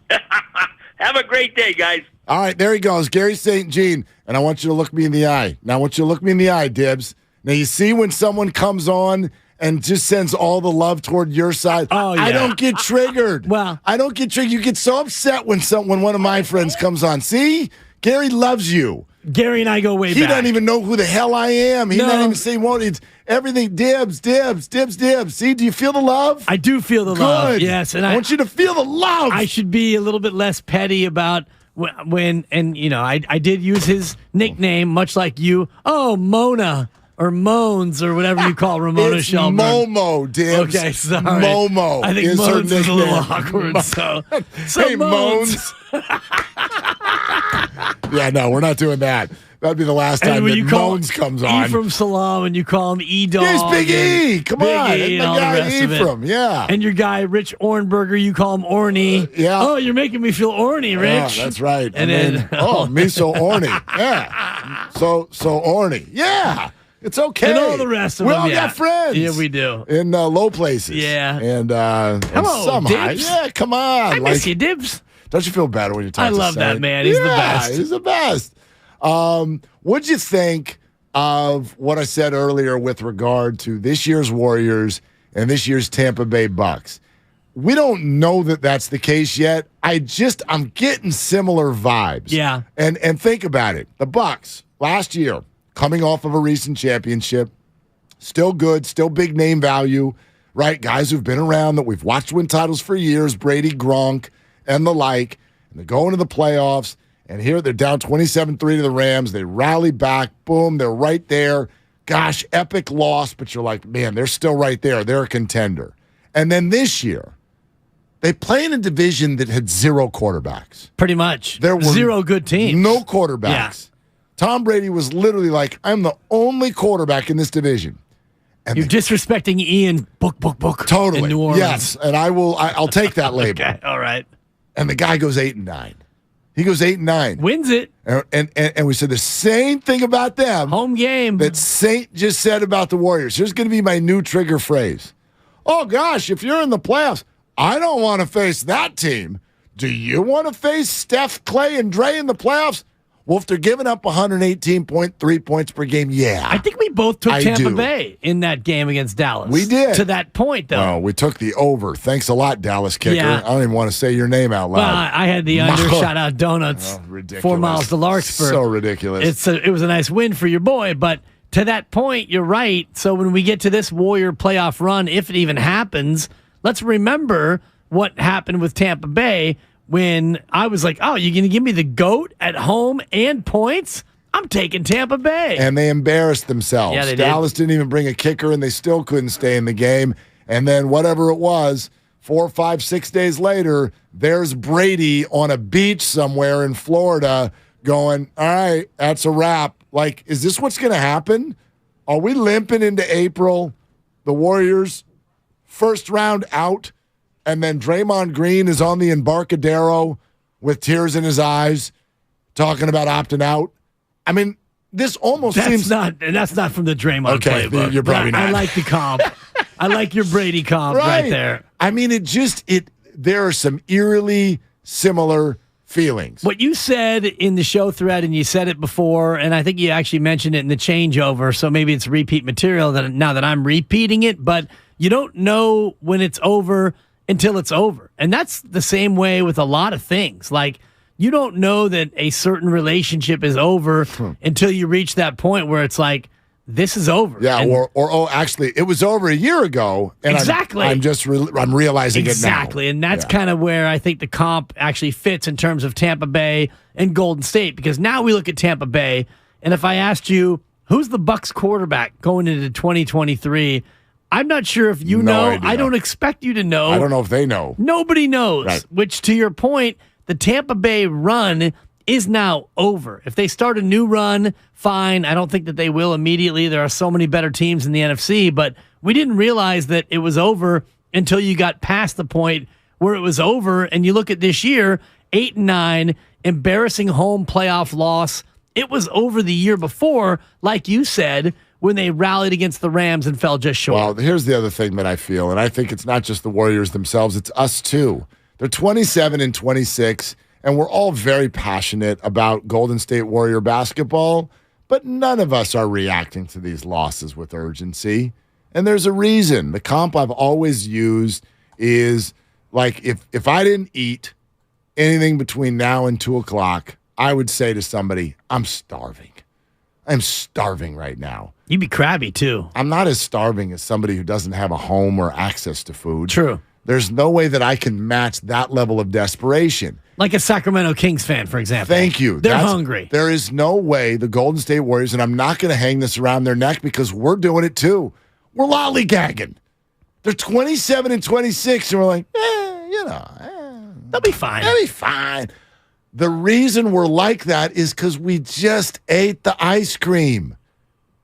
Have a great day, guys. All right, there he goes, Gary St. Jean. And I want you to look me in the eye. Now, I want you to look me in the eye, Dibs. Now, you see when someone comes on and just sends all the love toward your side. Oh, yeah. I don't get triggered. Well, I don't get triggered. You get so upset when one of my friends comes on. See? Gary loves you. Gary and I go way back. He doesn't even know who the hell I am. He doesn't even say, well, it's everything Dibs. See, do you feel the love? I do feel the love. Yes. And I want you to feel the love. I should be a little bit less petty about when I did use his nickname, much like you. Oh, Mona. Or Moans, or whatever you call Ramona it's Shelburne. Momo, Dibs. Okay, sorry. Momo. I think Moans is a little awkward. So hey, Moans. Yeah, no, we're not doing that. That'd be the last time that Moans comes on. Ephraim Salam, and you call him E-Dog. He's Big E. Come on. Big E and the guy Ephraim, yeah. And your guy, Rich Ornberger, you call him Orny. Yeah. Oh, you're making me feel orny, Rich. Yeah, that's right. And then me so orny. Yeah. So orny. Yeah. It's okay. And all the rest of we them, all got friends. Yeah, we do. In low places. Yeah. And hello, some high. Dibs. Yeah, come on. I miss you, Dibs. Don't you feel better when you talk I to love Saint? that man. He's the best. He's the best. What'd you think of what I said earlier with regard to this year's Warriors and this year's Tampa Bay Bucks? We don't know that that's the case yet. I'm getting similar vibes. Yeah. And think about it. The Bucks last year, coming off of a recent championship, still good, still big name value, right? Guys who've been around that we've watched win titles for years, Brady, Gronk, and the like. And they're going to the playoffs, and here they're down 27-3 to the Rams. They rally back. Boom, they're right there. Gosh, epic loss, but you're like, man, they're still right there. They're a contender. And then this year, they play in a division that had zero quarterbacks. Pretty much. There were zero good teams. No quarterbacks. Yeah. Tom Brady was literally like, I'm the only quarterback in this division. And you're disrespecting Ian book. Totally. In New Orleans. Yes, and I'll take that label. Okay, all right. And the guy goes 8-9. He goes 8-9. Wins it. And we said the same thing about them. Home game. That Saint just said about the Warriors. Here's going to be my new trigger phrase. Oh, gosh, if you're in the playoffs, I don't want to face that team. Do you want to face Steph, Clay, and Dre in the playoffs? Well, if they're giving up 118.3 points per game, yeah. I think we both took Tampa Bay in that game against Dallas. We did. To that point, though. Oh, we took the over. Thanks a lot, Dallas kicker. Yeah. I don't even want to say your name out loud. Well, I had the under. Shout out Donuts. Oh, ridiculous. 4 miles to Larkspur. So ridiculous. It was a nice win for your boy, but to that point, you're right. So when we get to this Warrior playoff run, if it even happens, let's remember what happened with Tampa Bay when I was like, oh, you're going to give me the GOAT at home and points? I'm taking Tampa Bay. And they embarrassed themselves. Yeah, they Dallas didn't even bring a kicker, and they still couldn't stay in the game. And then whatever it was, 4, 5, 6 days later, there's Brady on a beach somewhere in Florida going, all right, that's a wrap. Like, is this what's going to happen? Are we limping into April? The Warriors, first round out, and then Draymond Green is on the Embarcadero with tears in his eyes talking about opting out. I mean, this almost seems... That's not from the Draymond playbook. You're probably not. I like the comp. I like your Brady comp right there. I mean, there are some eerily similar feelings. What you said in the show thread, and you said it before, and I think you actually mentioned it in the changeover, so maybe it's repeat material now that I'm repeating it, but you don't know when it's over until it's over. And that's the same way with a lot of things. Like, you don't know that a certain relationship is over until you reach that point where it's like, this is over. Yeah, actually, it was over a year ago. And exactly. I'm realizing it now. Exactly, and that's kind of where I think the comp actually fits in terms of Tampa Bay and Golden State, because now we look at Tampa Bay, and if I asked you, who's the Bucks quarterback going into 2023, I'm not sure if you know. Idea. I don't expect you to know. I don't know if they know. Nobody knows, right. Which, to your point, the Tampa Bay run is now over. If they start a new run, fine. I don't think that they will immediately. There are so many better teams in the NFC, but we didn't realize that it was over until you got past the point where it was over. And you look at this year, 8-9, embarrassing home playoff loss. It was over the year before, like you said, when they rallied against the Rams and fell just short. Well, here's the other thing that I feel, and I think it's not just the Warriors themselves, it's us too. They're 27-26, and we're all very passionate about Golden State Warrior basketball, but none of us are reacting to these losses with urgency. And there's a reason. The comp I've always used is like if I didn't eat anything between now and 2 o'clock, I would say to somebody, I'm starving. I'm starving right now. You'd be crabby, too. I'm not as starving as somebody who doesn't have a home or access to food. True. There's no way that I can match that level of desperation. Like a Sacramento Kings fan, for example. Thank you. They're hungry. There is no way the Golden State Warriors, and I'm not going to hang this around their neck because we're doing it too. We're lollygagging. They're 27-26, and we're like, they'll be fine. They'll be fine. The reason we're like that is because we just ate the ice cream.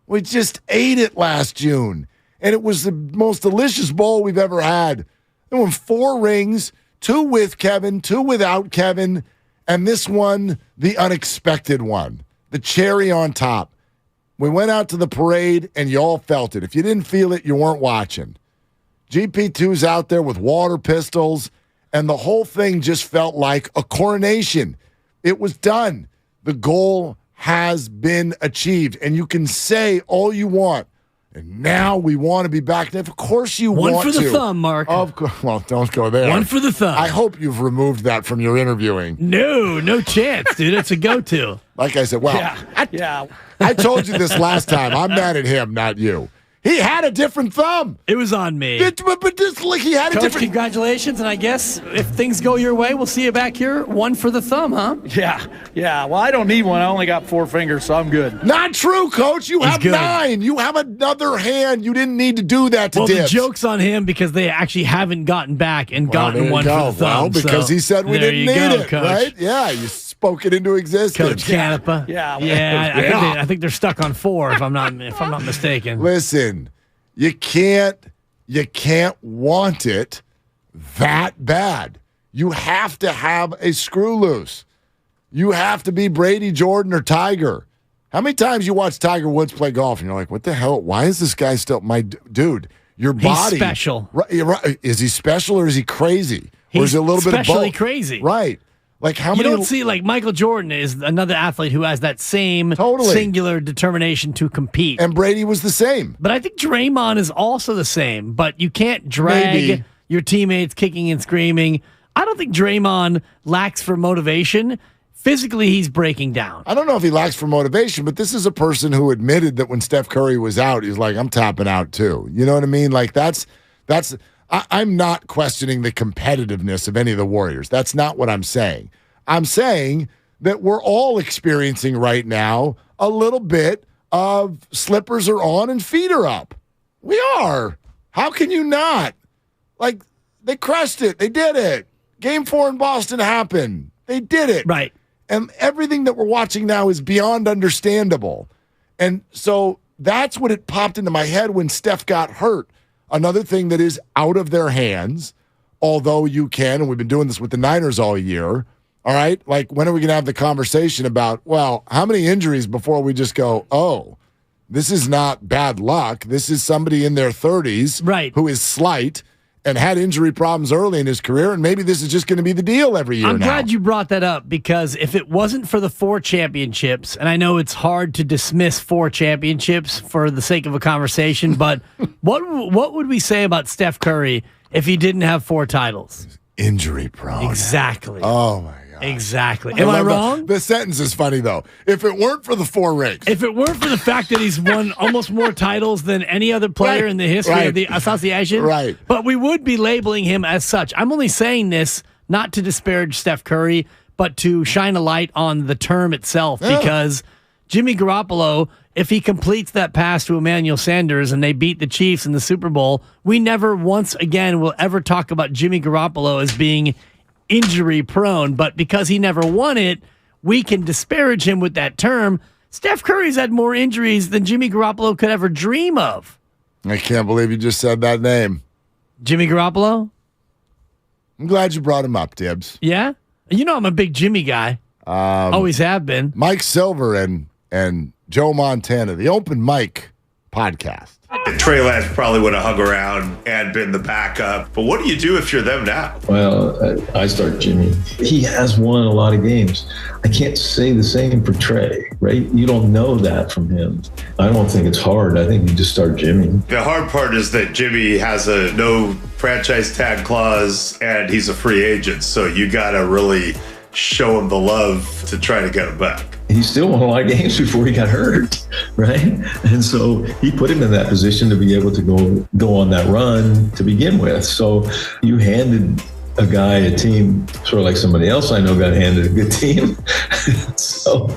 We just ate it last June, and it was the most delicious bowl we've ever had. There were 4 rings, 2 with Kevin, 2 without Kevin, and this one, the unexpected one, the cherry on top. We went out to the parade, and you all felt it. If you didn't feel it, you weren't watching. GP2's out there with water pistols, and the whole thing just felt like a coronation. It was done. The goal has been achieved, and you can say all you want. And now we want to be back. Of course you want to. One for the thumb, Mark. Of course. Well, don't go there. One for the thumb. I hope you've removed that from your interviewing. No chance, dude. It's a go-to. Like I said, well, I told you this last time. I'm mad at him, not you. He had a different thumb. It was on me. But just like he had Coach, a different. Congratulations, and I guess if things go your way, we'll see you back here. One for the thumb, huh? Yeah. Well, I don't need one. I only got 4 fingers, so I'm good. Not true, Coach. You have 9. You have another hand. You didn't need to do that to Dibs. The joke's on him because they actually haven't gotten back and gotten one for the thumb. Well, because he said we didn't need it, Coach. Right? Yeah, you spoke it into existence. Coach Canepa. Yeah. I think they're stuck on 4 if I'm not mistaken. Listen, you can't want it that bad. You have to have a screw loose. You have to be Brady, Jordan, or Tiger. How many times you watch Tiger Woods play golf and you're like, what the hell? Why is this guy still my dude? Your body. He's special. Right, is he special or is he crazy? Or is it a little bit of both? Especially crazy. Right. Like how many? You don't see like Michael Jordan is another athlete who has that same singular determination to compete. And Brady was the same. But I think Draymond is also the same. But you can't drag your teammates kicking and screaming. I don't think Draymond lacks for motivation. Physically, he's breaking down. I don't know if he lacks for motivation, but this is a person who admitted that when Steph Curry was out, he's like, I'm tapping out too. You know what I mean? Like I'm not questioning the competitiveness of any of the Warriors. That's not what I'm saying. I'm saying that we're all experiencing right now a little bit of slippers are on and feet are up. We are. How can you not? Like, they crushed it. They did it. Game 4 in Boston happened. They did it. Right. And everything that we're watching now is beyond understandable. And so that's what it popped into my head when Steph got hurt. Another thing that is out of their hands, although you can, and we've been doing this with the Niners all year, all right? Like, when are we going to have the conversation about, well, how many injuries before we just go, oh, this is not bad luck. This is somebody in their 30s who is slight and had injury problems early in his career, and maybe this is just going to be the deal every year I'm now. glad you brought that up, because if it wasn't for the 4 championships, and I know it's hard to dismiss 4 championships for the sake of a conversation, but what would we say about Steph Curry if he didn't have 4 titles? Injury prone. Exactly. Oh, my God. Exactly. Am I wrong? The sentence is funny, though. If it weren't for the 4 rings. If it weren't for the fact that he's won almost more titles than any other player in the history of the association, but we would be labeling him as such. I'm only saying this not to disparage Steph Curry, but to shine a light on the term itself, because Jimmy Garoppolo, if he completes that pass to Emmanuel Sanders and they beat the Chiefs in the Super Bowl, we never once again will ever talk about Jimmy Garoppolo as being injury prone, but because he never won it, we can disparage him with that term. Steph Curry's had more injuries than Jimmy Garoppolo could ever dream of. I can't believe you just said that name. Jimmy Garoppolo? I'm glad you brought him up, Tibbs. Yeah? You know I'm a big Jimmy guy. Always have been. Mike Silver and Joe Montana, the Open Mic podcast. Trey Lance probably would have hung around and been the backup. But what do you do if you're them now? Well, I start Jimmy. He has won a lot of games. I can't say the same for Trey, right? You don't know that from him. I don't think it's hard. I think you just start Jimmy. The hard part is that Jimmy has a no franchise tag clause and he's a free agent. So you got to really show him the love to try to get him back. He still won a lot of games before he got hurt, right? And so he put him in that position to be able to go on that run to begin with. So you handed a guy a team, sort of like somebody else I know got handed a good team. So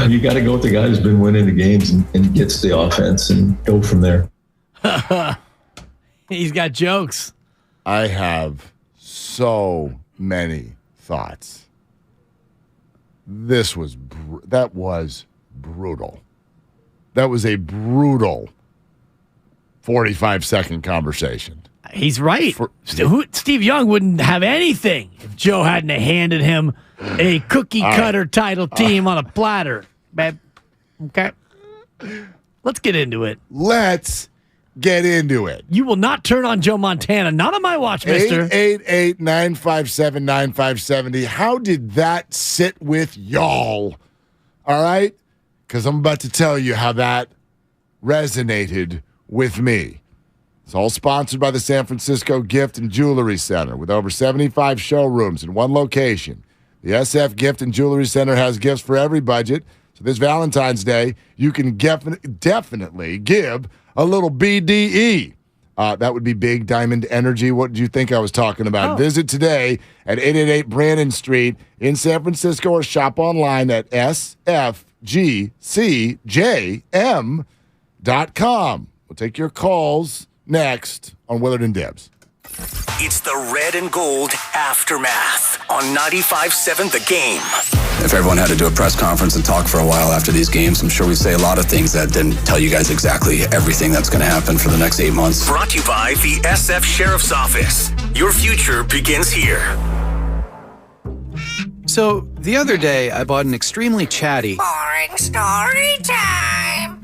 you got to go with the guy who's been winning the games and gets the offense and go from there. He's got jokes. I have so many thoughts. That was brutal. That was a brutal 45-second conversation. He's right. Steve Young wouldn't have anything if Joe hadn't handed him a cookie-cutter title team on a platter. Okay. Let's get into it. Let's get into it. You will not turn on Joe Montana. Not on my watch, mister. 888-957-9570. How did that sit with y'all? All right? Because I'm about to tell you how that resonated with me. It's all sponsored by the San Francisco Gift and Jewelry Center. With over 75 showrooms in one location, the SF Gift and Jewelry Center has gifts for every budget. So this Valentine's Day, you can definitely give a little BDE. That would be Big Diamond Energy. What did you think I was talking about? Visit today at 888 Brandon Street in San Francisco or shop online at sfgcjm.com. We'll take your calls next on Willard and Dibs. It's the Red and Gold Aftermath on 95.7 The Game. If everyone had to do a press conference and talk for a while after these games, I'm sure we'd say a lot of things that didn't tell you guys exactly everything that's going to happen for the next 8 months. Brought to you by the SF Sheriff's Office. Your future begins here. So, the other day, I bought an extremely chatty... Boring story time.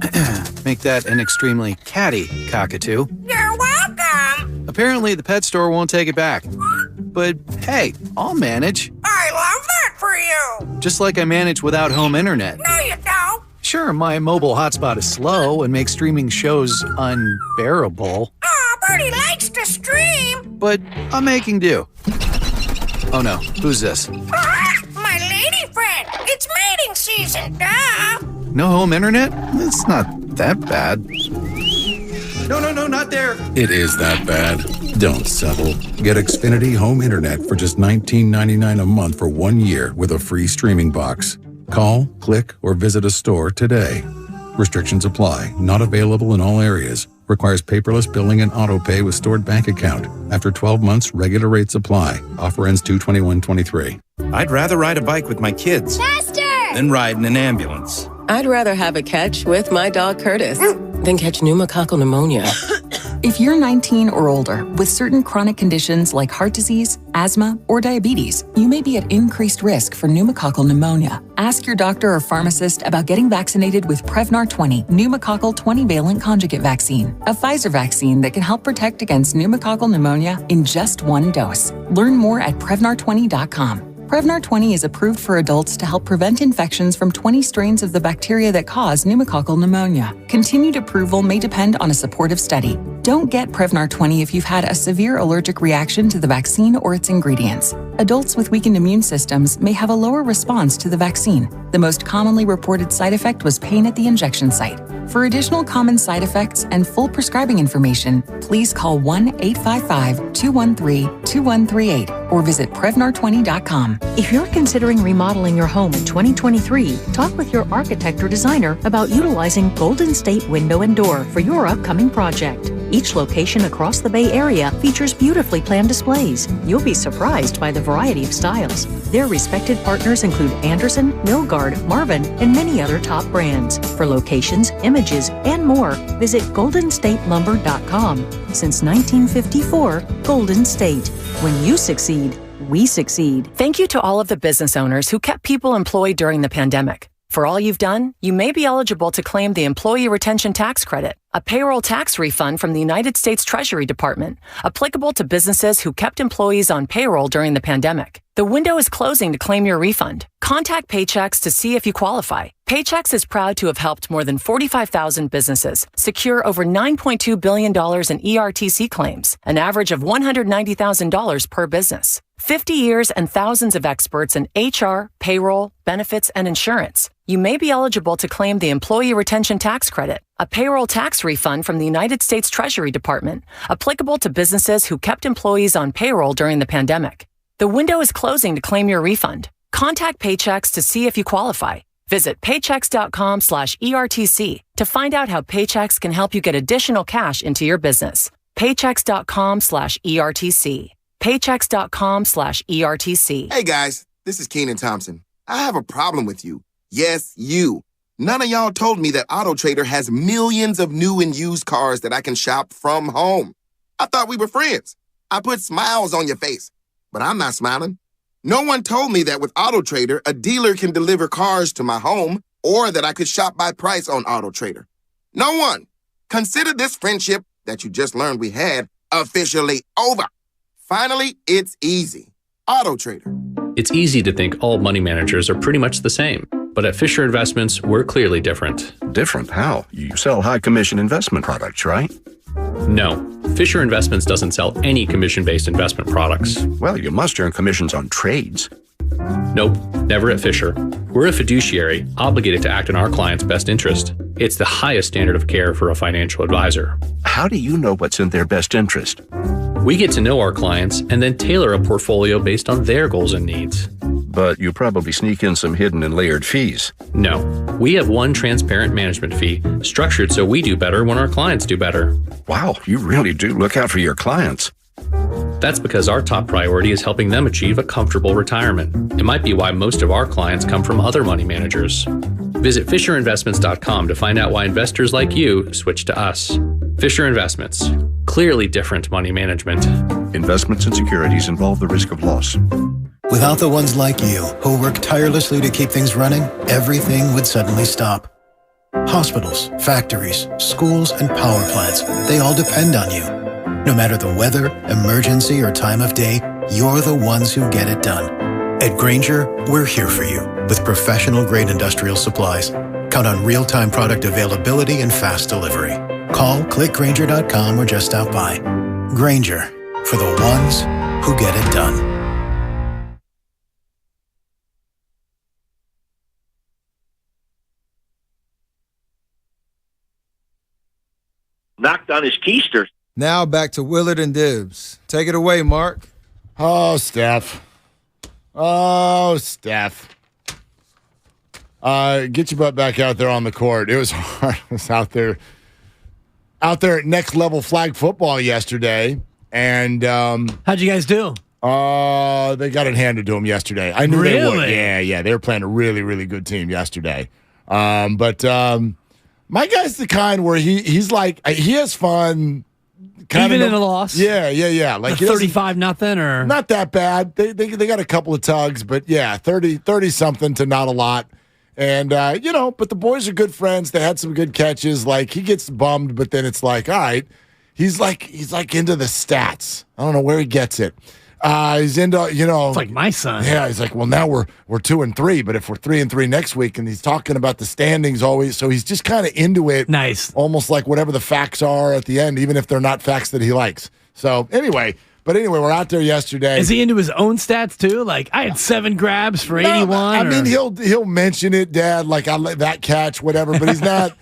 Make that an extremely catty cockatoo. You're welcome. Apparently, the pet store won't take it back. But, hey, I'll manage. I love that for you. Just like I manage without home internet. No, you don't. Sure, my mobile hotspot is slow and makes streaming shows unbearable. Oh, Purdy likes to stream. But I'm making do. Oh no, who's this? My lady friend. It's mating season, duh. No home internet? It's not that bad. No, not there. It is that bad. Don't settle. Get Xfinity Home Internet for just $19.99 a month for 1 year with a free streaming box. Call, click, or visit a store today. Restrictions apply. Not available in all areas. Requires paperless billing and auto pay with stored bank account. After 12 months, regular rates apply. Offer ends 2/21/23. I'd rather ride a bike with my kids than ride in an ambulance. I'd rather have a catch with my dog Curtis than catch pneumococcal pneumonia. If you're 19 or older with certain chronic conditions like heart disease, asthma, or diabetes, you may be at increased risk for pneumococcal pneumonia. Ask your doctor or pharmacist about getting vaccinated with Prevnar 20 pneumococcal 20-valent conjugate vaccine, a Pfizer vaccine that can help protect against pneumococcal pneumonia in just one dose. Learn more at Prevnar20.com. Prevnar 20 is approved for adults to help prevent infections from 20 strains of the bacteria that cause pneumococcal pneumonia. Continued approval may depend on a supportive study. Don't get Prevnar 20 if you've had a severe allergic reaction to the vaccine or its ingredients. Adults with weakened immune systems may have a lower response to the vaccine. The most commonly reported side effect was pain at the injection site. For additional common side effects and full prescribing information, please call 1-855-213-2138 or visit Prevnar20.com. If you're considering remodeling your home in 2023, talk with your architect or designer about utilizing Golden State Window and Door for your upcoming project. Each location across the Bay Area features beautifully planned displays. You'll be surprised by the variety of styles. Their respected partners include Anderson, Milgard, Marvin, and many other top brands. For locations, images, and more, visit goldenstatelumber.com. Since 1954, Golden State. When you succeed, we succeed. Thank you to all of the business owners who kept people employed during the pandemic. For all you've done, you may be eligible to claim the Employee Retention Tax Credit, a payroll tax refund from the United States Treasury Department, applicable to businesses who kept employees on payroll during the pandemic. The window is closing to claim your refund. Contact Paychex to see if you qualify. Paychex is proud to have helped more than 45,000 businesses secure over $9.2 billion in ERTC claims, an average of $190,000 per business. 50 years and thousands of experts in HR, payroll, benefits, and insurance. You may be eligible to claim the Employee Retention Tax Credit, a payroll tax refund from the United States Treasury Department, applicable to businesses who kept employees on payroll during the pandemic. The window is closing to claim your refund. Contact Paychex to see if you qualify. Visit paychex.com/ERTC to find out how Paychex can help you get additional cash into your business. Paychex.com/ERTC. Paychex.com/ERTC. Hey guys, this is Keenan Thompson. I have a problem with you. Yes, you. None of y'all told me that AutoTrader has millions of new and used cars that I can shop from home. I thought we were friends. I put smiles on your face, but I'm not smiling. No one told me that with AutoTrader, a dealer can deliver cars to my home or that I could shop by price on AutoTrader. No one. Consider this friendship that you just learned we had officially over. Finally, it's easy. AutoTrader. It's easy to think all money managers are pretty much the same. But at Fisher Investments, we're clearly different. Different? How? You sell high commission investment products, right? No. Fisher Investments doesn't sell any commission-based investment products. Well, you must earn commissions on trades. Nope, never at Fisher. We're a fiduciary, obligated to act in our client's best interest. It's the highest standard of care for a financial advisor. How do you know what's in their best interest? We get to know our clients and then tailor a portfolio based on their goals and needs. But you probably sneak in some hidden and layered fees. No, we have one transparent management fee, structured so we do better when our clients do better. Wow, you really do look out for your clients. That's because our top priority is helping them achieve a comfortable retirement. It might be why most of our clients come from other money managers. Visit FisherInvestments.com to find out why investors like you switch to us. Fisher Investments. Clearly different money management. Investments and securities involve the risk of loss. Without the ones like you, who work tirelessly to keep things running, everything would suddenly stop. Hospitals, factories, schools, and power plants, they all depend on you. No matter the weather, emergency, or time of day, you're the ones who get it done. At Granger, we're here for you with professional-grade industrial supplies. Count on real-time product availability and fast delivery. Call, click Granger.com, or just stop by. Granger, for the ones who get it done. Knocked on his keister. Now back to Willard and Dibbs. Take it away, Mark. Oh, Steph. Get your butt back out there on the court. It was hard. I was out there at next level flag football yesterday. And how'd you guys do? They got it handed to them yesterday. I knew they would. Really? Yeah. They were playing a really, really good team yesterday. But my guy's the kind where he's like, he has fun. Even in a loss? Yeah. Like 35-0 or not that bad. They got a couple of tugs, but yeah, 30-something to not a lot. And but the boys are good friends. They had some good catches. Like he gets bummed, but then it's like, all right, he's like into the stats. I don't know where he gets it. He's into, It's like my son. Yeah, he's like, well, now we're 2-3, but if we're 3-3 next week, and he's talking about the standings always, so he's just kind of into it. Nice. Almost like whatever the facts are at the end, even if they're not facts that he likes. So anyway, we're out there yesterday. Is he into his own stats too? Like, I had 7 grabs for 81. I mean, he'll mention it, Dad. Like, I let that catch, whatever. But he's not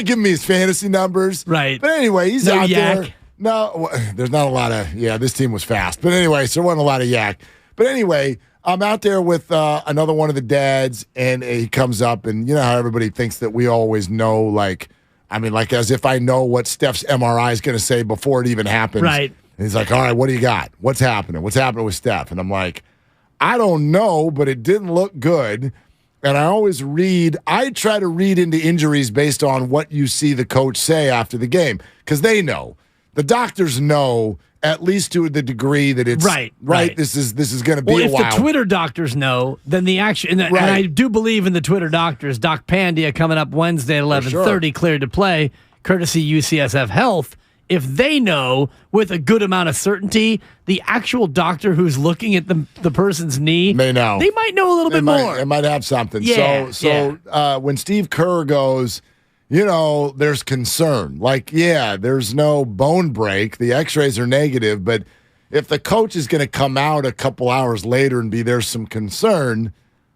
giving me his fantasy numbers. Right. But anyway, he's out there. No, there's not a lot of. Yeah, this team was fast. But anyway, so there wasn't a lot of yak. But anyway, I'm out there with another one of the dads, and he comes up, and you know how everybody thinks that we always know, like as if I know what Steph's MRI is going to say before it even happens. Right. And he's like, all right, what do you got? What's happening? What's happening with Steph? And I'm like, I don't know, but it didn't look good. And I try to read into injuries based on what you see the coach say after the game, because they know. The doctors know, at least to the degree that it's right. This is going to be a while. If the Twitter doctors know, then the action, and I do believe in the Twitter doctors. Doc Pandia coming up Wednesday at 11:30, cleared to play, courtesy UCSF Health. If they know with a good amount of certainty, the actual doctor who's looking at the person's knee may know. They might know a little bit more. It might have something. Yeah, So when Steve Kerr goes, there's concern. Like, there's no bone break. The x-rays are negative. But if the coach is going to come out a couple hours later and there's some concern,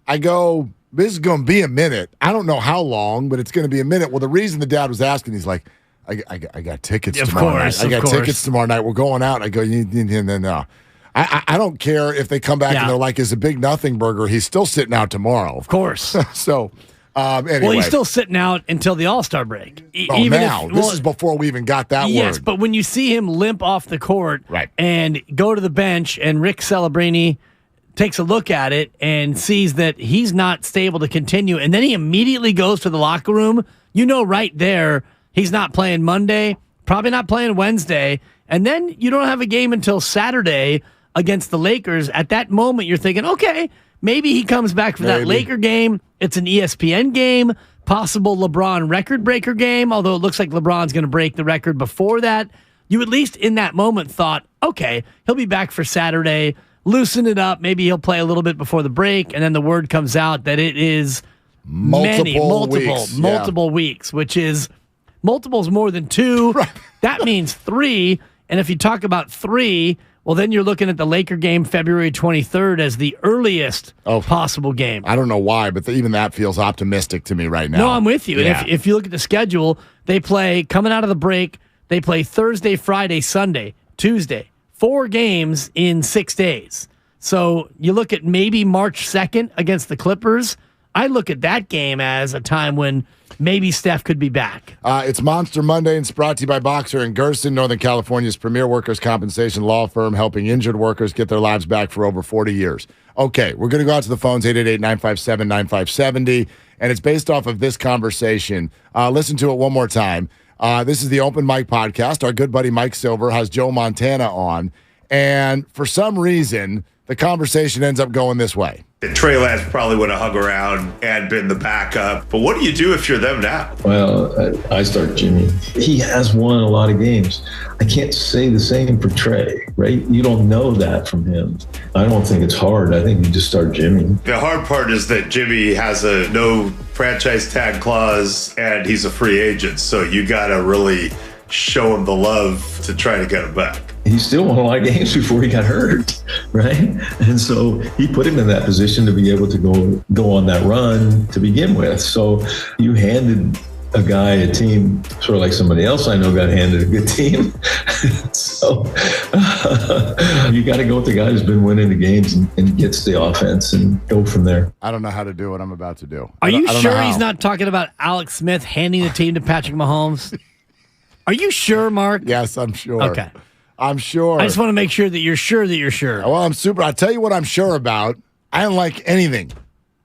I go, this is going to be a minute. I don't know how long, but it's going to be a minute. Well, the reason the dad was asking, he's like, I got tickets tomorrow night. I got tickets tomorrow night. We're going out. I go, no. I don't care if they come back and they're like, it's a big nothing burger. He's still sitting out tomorrow. Of course. So, anyway. Well, he's still sitting out until the All-Star break. This is before we even got that word. Yes, but when you see him limp off the court and go to the bench, and Rick Celebrini takes a look at it and sees that he's not stable to continue, and then he immediately goes to the locker room, right there, he's not playing Monday, probably not playing Wednesday, and then you don't have a game until Saturday against the Lakers. At that moment, you're thinking, okay, maybe he comes back for that Laker game. It's an ESPN game, possible LeBron record breaker game, although it looks like LeBron's going to break the record before that. You at least in that moment thought, okay, he'll be back for Saturday, loosen it up, maybe he'll play a little bit before the break, and then the word comes out that it is multiple weeks, which is multiples more than 2. Right. That means 3. And if you talk about 3, well, then you're looking at the Laker game February 23rd as the earliest possible game. I don't know why, but even that feels optimistic to me right now. No, I'm with you. Yeah. And if you look at the schedule, they play, coming out of the break, they play Thursday, Friday, Sunday, Tuesday. 4 games in 6 days. So you look at maybe March 2nd against the Clippers. I look at that game as a time when maybe Steph could be back. It's Monster Monday, and it's brought to you by Boxer & Gerson, Northern California's premier workers' compensation law firm, helping injured workers get their lives back for over 40 years. Okay, we're going to go out to the phones, 888-957-9570, and it's based off of this conversation. Listen to it one more time. This is the Open Mic Podcast. Our good buddy Mike Silver has Joe Montana on, and for some reason, the conversation ends up going this way. Trey Lance probably would have hung around and been the backup. But what do you do if you're them now? Well, I start Jimmy. He has won a lot of games. I can't say the same for Trey, right? You don't know that from him. I don't think it's hard. I think you just start Jimmy. The hard part is that Jimmy has a no franchise tag clause and he's a free agent. So you got to really show him the love to try to get him back. He still won a lot of games before he got hurt, right? And so he put him in that position to be able to go on that run to begin with. So you handed a guy a team, sort of like somebody else I know got handed a good team. So you got to go with the guy who's been winning the games and gets the offense and go from there. I don't know how to do what I'm about to do. Are you sure he's not talking about Alex Smith handing the team to Patrick Mahomes? Are you sure, Mark? Yes, I'm sure. Okay. I'm sure. I just want to make sure that you're sure that you're sure. Well, I'm super. I'll tell you what I'm sure about. I didn't like anything.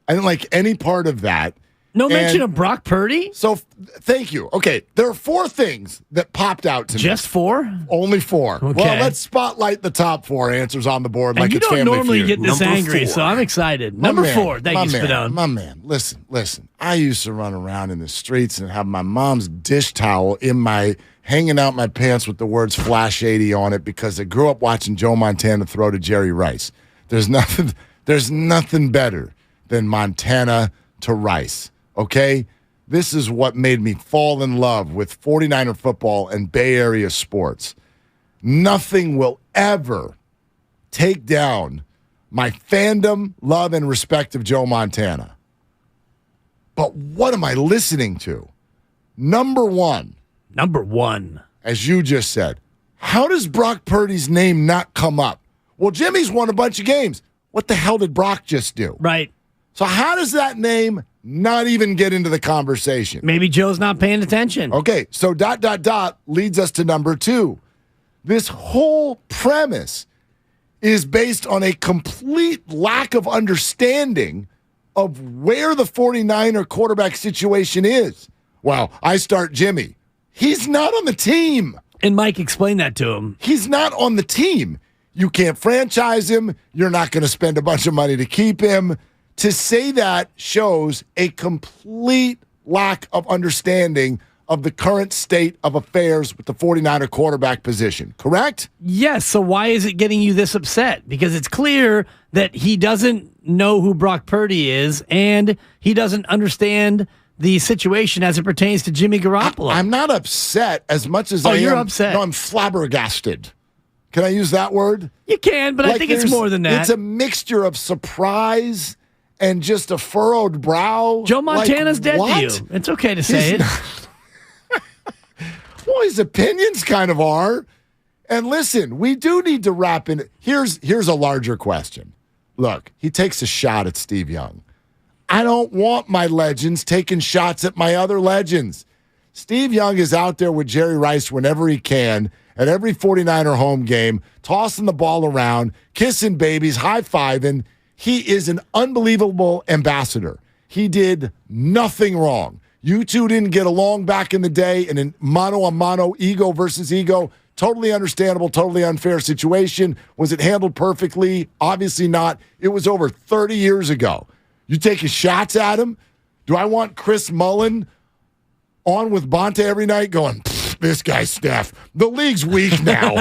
I didn't like any part of that. No mention of Brock Purdy? So, thank you. Okay, there are 4 things that popped out to me. Just 4? Only 4. Okay. Well, let's spotlight the top 4 answers on the board like it's Family Feud. You don't normally get this Number angry, 4. so I'm excited. Number 4. Thank you, Spadone. My man, listen. I used to run around in the streets and have my mom's dish towel in my hanging out my pants with the words Flash 80 on it because I grew up watching Joe Montana throw to Jerry Rice. There's nothing better than Montana to Rice, okay? This is what made me fall in love with 49er football and Bay Area sports. Nothing will ever take down my fandom, love, and respect of Joe Montana. But what am I listening to? Number one. As you just said, how does Brock Purdy's name not come up? Well, Jimmy's won a bunch of games. What the hell did Brock just do? Right. So how does that name not even get into the conversation? Maybe Joe's not paying attention. Okay, so ... leads us to number two. This whole premise is based on a complete lack of understanding of where the 49er quarterback situation is. Well, I start Jimmy. He's not on the team. And Mike explained that to him. He's not on the team. You can't franchise him. You're not going to spend a bunch of money to keep him. To say that shows a complete lack of understanding of the current state of affairs with the 49er quarterback position, correct? Yes, so why is it getting you this upset? Because it's clear that he doesn't know who Brock Purdy is, and he doesn't understand the situation as it pertains to Jimmy Garoppolo. I'm not upset as much as I am. You're upset. No, I'm flabbergasted. Can I use that word? You can, but I think it's more than that. It's a mixture of surprise and just a furrowed brow. Joe Montana's dead to you. It's okay to say it. Well, his opinions kind of are. And listen, we do need to wrap in. Here's a larger question. Look, he takes a shot at Steve Young. I don't want my legends taking shots at my other legends. Steve Young is out there with Jerry Rice whenever he can, at every 49er home game, tossing the ball around, kissing babies, high-fiving. He is an unbelievable ambassador. He did nothing wrong. You two didn't get along back in the day in a mano-a-mano, ego versus ego. Totally understandable, totally unfair situation. Was it handled perfectly? Obviously not. It was over 30 years ago. You taking shots at him? Do I want Chris Mullen on with Bonta every night going, this guy's Steph. The league's weak now.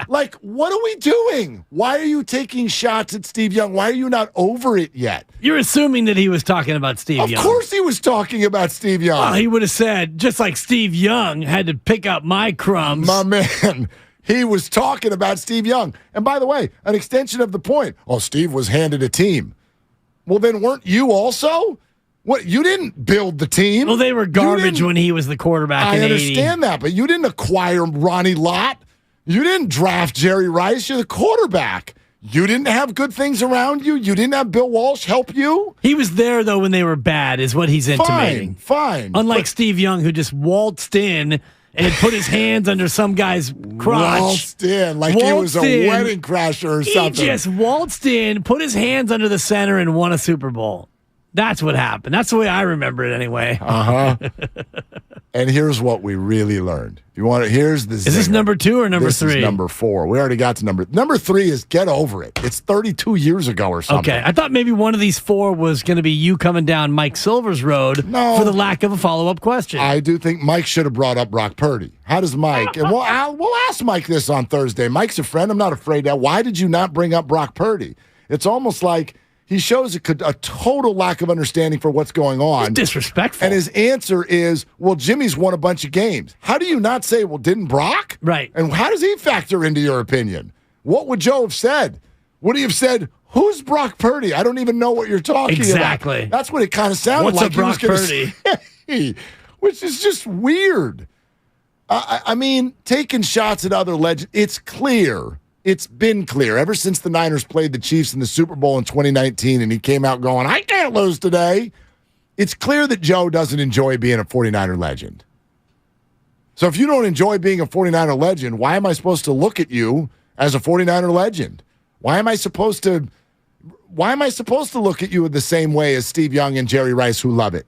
Like, what are we doing? Why are you taking shots at Steve Young? Why are you not over it yet? You're assuming that he was talking about Steve Young. Of course he was talking about Steve Young. Well, he would have said, just like Steve Young had to pick up my crumbs. My man, he was talking about Steve Young. And by the way, an extension of the point. Oh, Steve was handed a team. Well, then weren't you also? What, you didn't build the team. Well, they were garbage when he was the quarterback in 80. I understand that, but you didn't acquire Ronnie Lott. You didn't draft Jerry Rice. You're the quarterback. You didn't have good things around you. You didn't have Bill Walsh help you. He was there, though, when they were bad, is what he's intimating. Fine. Unlike Steve Young, who just waltzed in and had put his hands under some guy's crotch. Waltzed in like he was a wedding crasher or something. He just waltzed in, put his hands under the center, and won a Super Bowl. That's what happened. That's the way I remember it anyway. And here's what we really learned. You want to? Here's the. Is this number 2 or number 3? This is number 4. We already got to number 3 is get over it. It's 32 years ago or something. Okay, I thought maybe one of these 4 was going to be you coming down Mike Silver's road for the lack of a follow-up question. I do think Mike should have brought up Brock Purdy. How does Mike? And we'll ask Mike this on Thursday. Mike's a friend. I'm not afraid of. Why did you not bring up Brock Purdy? It's almost like he shows a total lack of understanding for what's going on. He's disrespectful. And his answer is, well, Jimmy's won a bunch of games. How do you not say, well, didn't Brock? Right. And how does he factor into your opinion? What would Joe have said? Would he have said, who's Brock Purdy? I don't even know what you're talking exactly. about. That's what it kind of sounded What's like. What's a Brock Purdy? Say, which is just weird. I mean, taking shots at other legends, it's clear. It's been clear ever since the Niners played the Chiefs in the Super Bowl in 2019 and he came out going, I can't lose today. It's clear that Joe doesn't enjoy being a 49er legend. So if you don't enjoy being a 49er legend, why am I supposed to look at you as a 49er legend? Why am I supposed to look at you the same way as Steve Young and Jerry Rice who love it?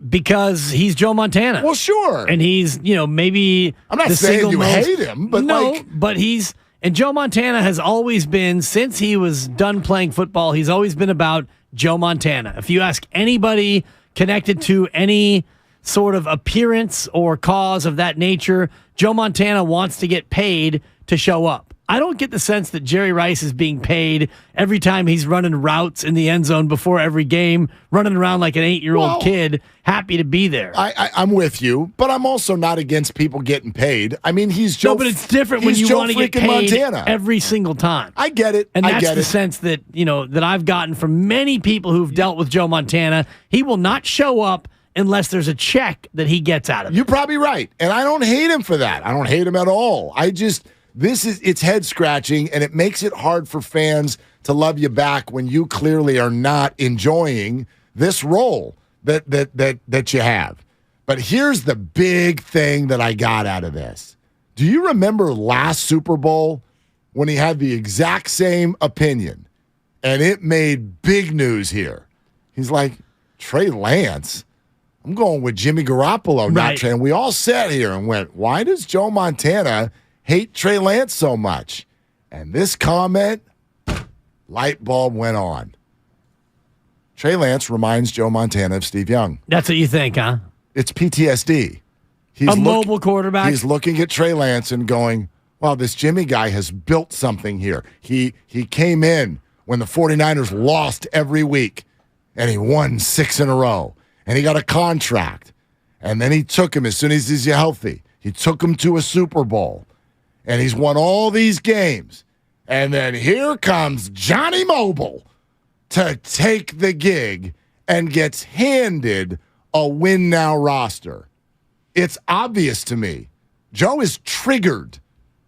Because he's Joe Montana. Well, sure. And he's, maybe I'm not saying you hate him, but but he's. And Joe Montana has always been, since he was done playing football, he's always been about Joe Montana. If you ask anybody connected to any sort of appearance or cause of that nature, Joe Montana wants to get paid to show up. I don't get the sense that Jerry Rice is being paid every time he's running routes in the end zone before every game, running around like an 8-year-old kid, happy to be there. I'm with you, but I'm also not against people getting paid. I mean, he's Joe. No, but it's different when you want to get paid Montana every single time. I get it. And that's the sense that, that I've gotten from many people who've dealt with Joe Montana. He will not show up unless there's a check that he gets out of it. You're probably right. And I don't hate him for that. I don't hate him at all. It's head scratching, and it makes it hard for fans to love you back when you clearly are not enjoying this role that you have. But here's the big thing that I got out of this. Do you remember last Super Bowl when he had the exact same opinion, and it made big news here? He's like, Trey Lance, I'm going with Jimmy Garoppolo, not Trey. And we all sat here and went, why does Joe Montana hate Trey Lance so much? And this comment, light bulb went on. Trey Lance reminds Joe Montana of Steve Young. That's what you think, huh? It's PTSD. He's mobile quarterback. He's looking at Trey Lance and going, wow, this Jimmy guy has built something here. He came in when the 49ers lost every week, and he won 6 in a row. And he got a contract. And then he took him as soon as he's healthy. He took him to a Super Bowl. And he's won all these games. And then here comes Johnny Mobile to take the gig and gets handed a win now roster. It's obvious to me. Joe is triggered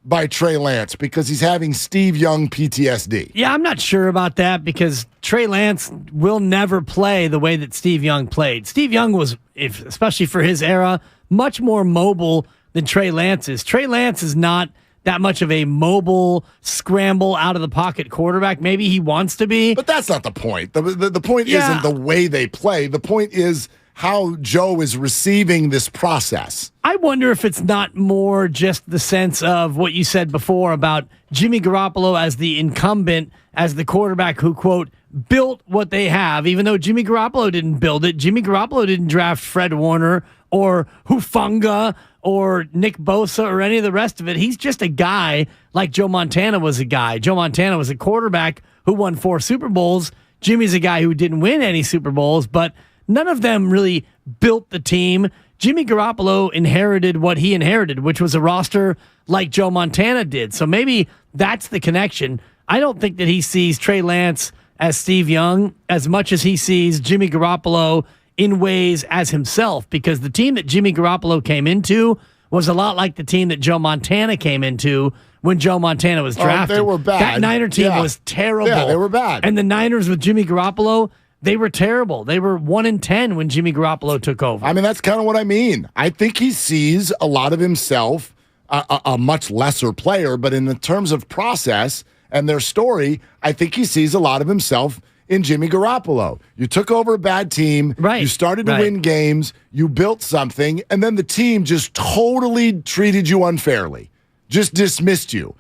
by Trey Lance because he's having Steve Young PTSD. Yeah, I'm not sure about that because Trey Lance will never play the way that Steve Young played. Steve Young was, especially for his era, much more mobile than Trey Lance is. Trey Lance is not that much of a mobile, scramble out of the pocket quarterback. Maybe he wants to be. But that's not the point. The point isn't the way they play. The point is how Joe is receiving this process. I wonder if it's not more just the sense of what you said before about Jimmy Garoppolo as the incumbent, as the quarterback who, quote, built what they have, even though Jimmy Garoppolo didn't build it. Jimmy Garoppolo didn't draft Fred Warner or Hufanga or Nick Bosa or any of the rest of it. He's just a guy like Joe Montana was a guy. Joe Montana was a quarterback who won 4 Super Bowls. Jimmy's a guy who didn't win any Super Bowls, but none of them really built the team. Jimmy Garoppolo inherited what he inherited, which was a roster like Joe Montana did. So maybe that's the connection. I don't think that he sees Trey Lance as Steve Young as much as he sees Jimmy Garoppolo in ways as himself, because the team that Jimmy Garoppolo came into was a lot like the team that Joe Montana came into when Joe Montana was drafted. They were bad. That Niner team was terrible. Yeah, they were bad. And the Niners with Jimmy Garoppolo, they were terrible. They were 1-10 when Jimmy Garoppolo took over. I mean, that's kind of what I mean. I think he sees a lot of himself, a much lesser player, but in the terms of process and their story, I think he sees a lot of himself in Jimmy Garoppolo. You took over a bad team. Right. You started to win games. You built something, and then the team just totally treated you unfairly, just dismissed you.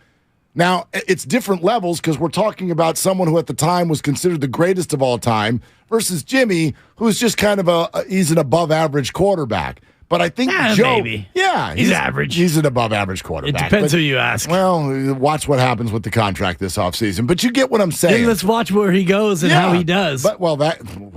Now, it's different levels because we're talking about someone who at the time was considered the greatest of all time versus Jimmy, who's just kind of he's an above average quarterback. But I think Joe, maybe. Yeah, he's average. He's an above average quarterback. It depends who you ask. Well, watch what happens with the contract this offseason. But you get what I'm saying. Then let's watch where he goes and how he does. But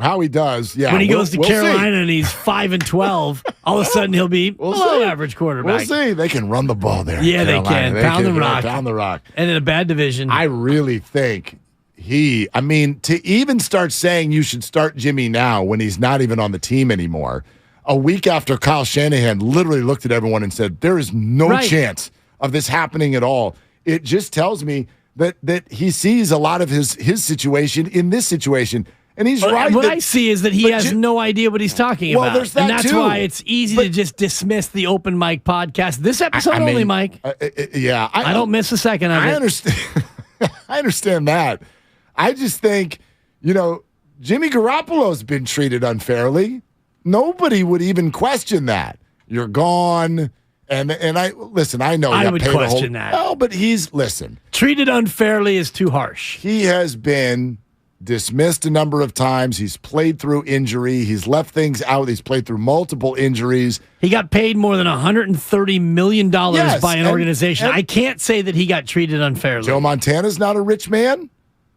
how he does, yeah. When he goes to Carolina and he's 5-12, all of a sudden he'll be below average quarterback. We'll see. They can run the ball there. Yeah, they can. Pound the rock. Pound the rock. And in a bad division. I really think to even start saying you should start Jimmy now when he's not even on the team anymore, a week after Kyle Shanahan literally looked at everyone and said, there is no chance of this happening at all. It just tells me that he sees a lot of his situation in this situation. And he's right. What I see is that he has no idea what he's talking about. There's that and that's too. why it's easy to just dismiss the open mic podcast. This episode only, Mike. Yeah. I don't miss a second of it. I understand. I understand that. I just think, Jimmy Garoppolo's been treated unfairly. Nobody would even question that. You're gone. And I know I would question that. Oh, but listen. Treated unfairly is too harsh. He has been dismissed a number of times. He's played through injury. He's left things out. He's played through multiple injuries. He got paid more than $130 million by an organization. I can't say that he got treated unfairly. Joe Montana's not a rich man.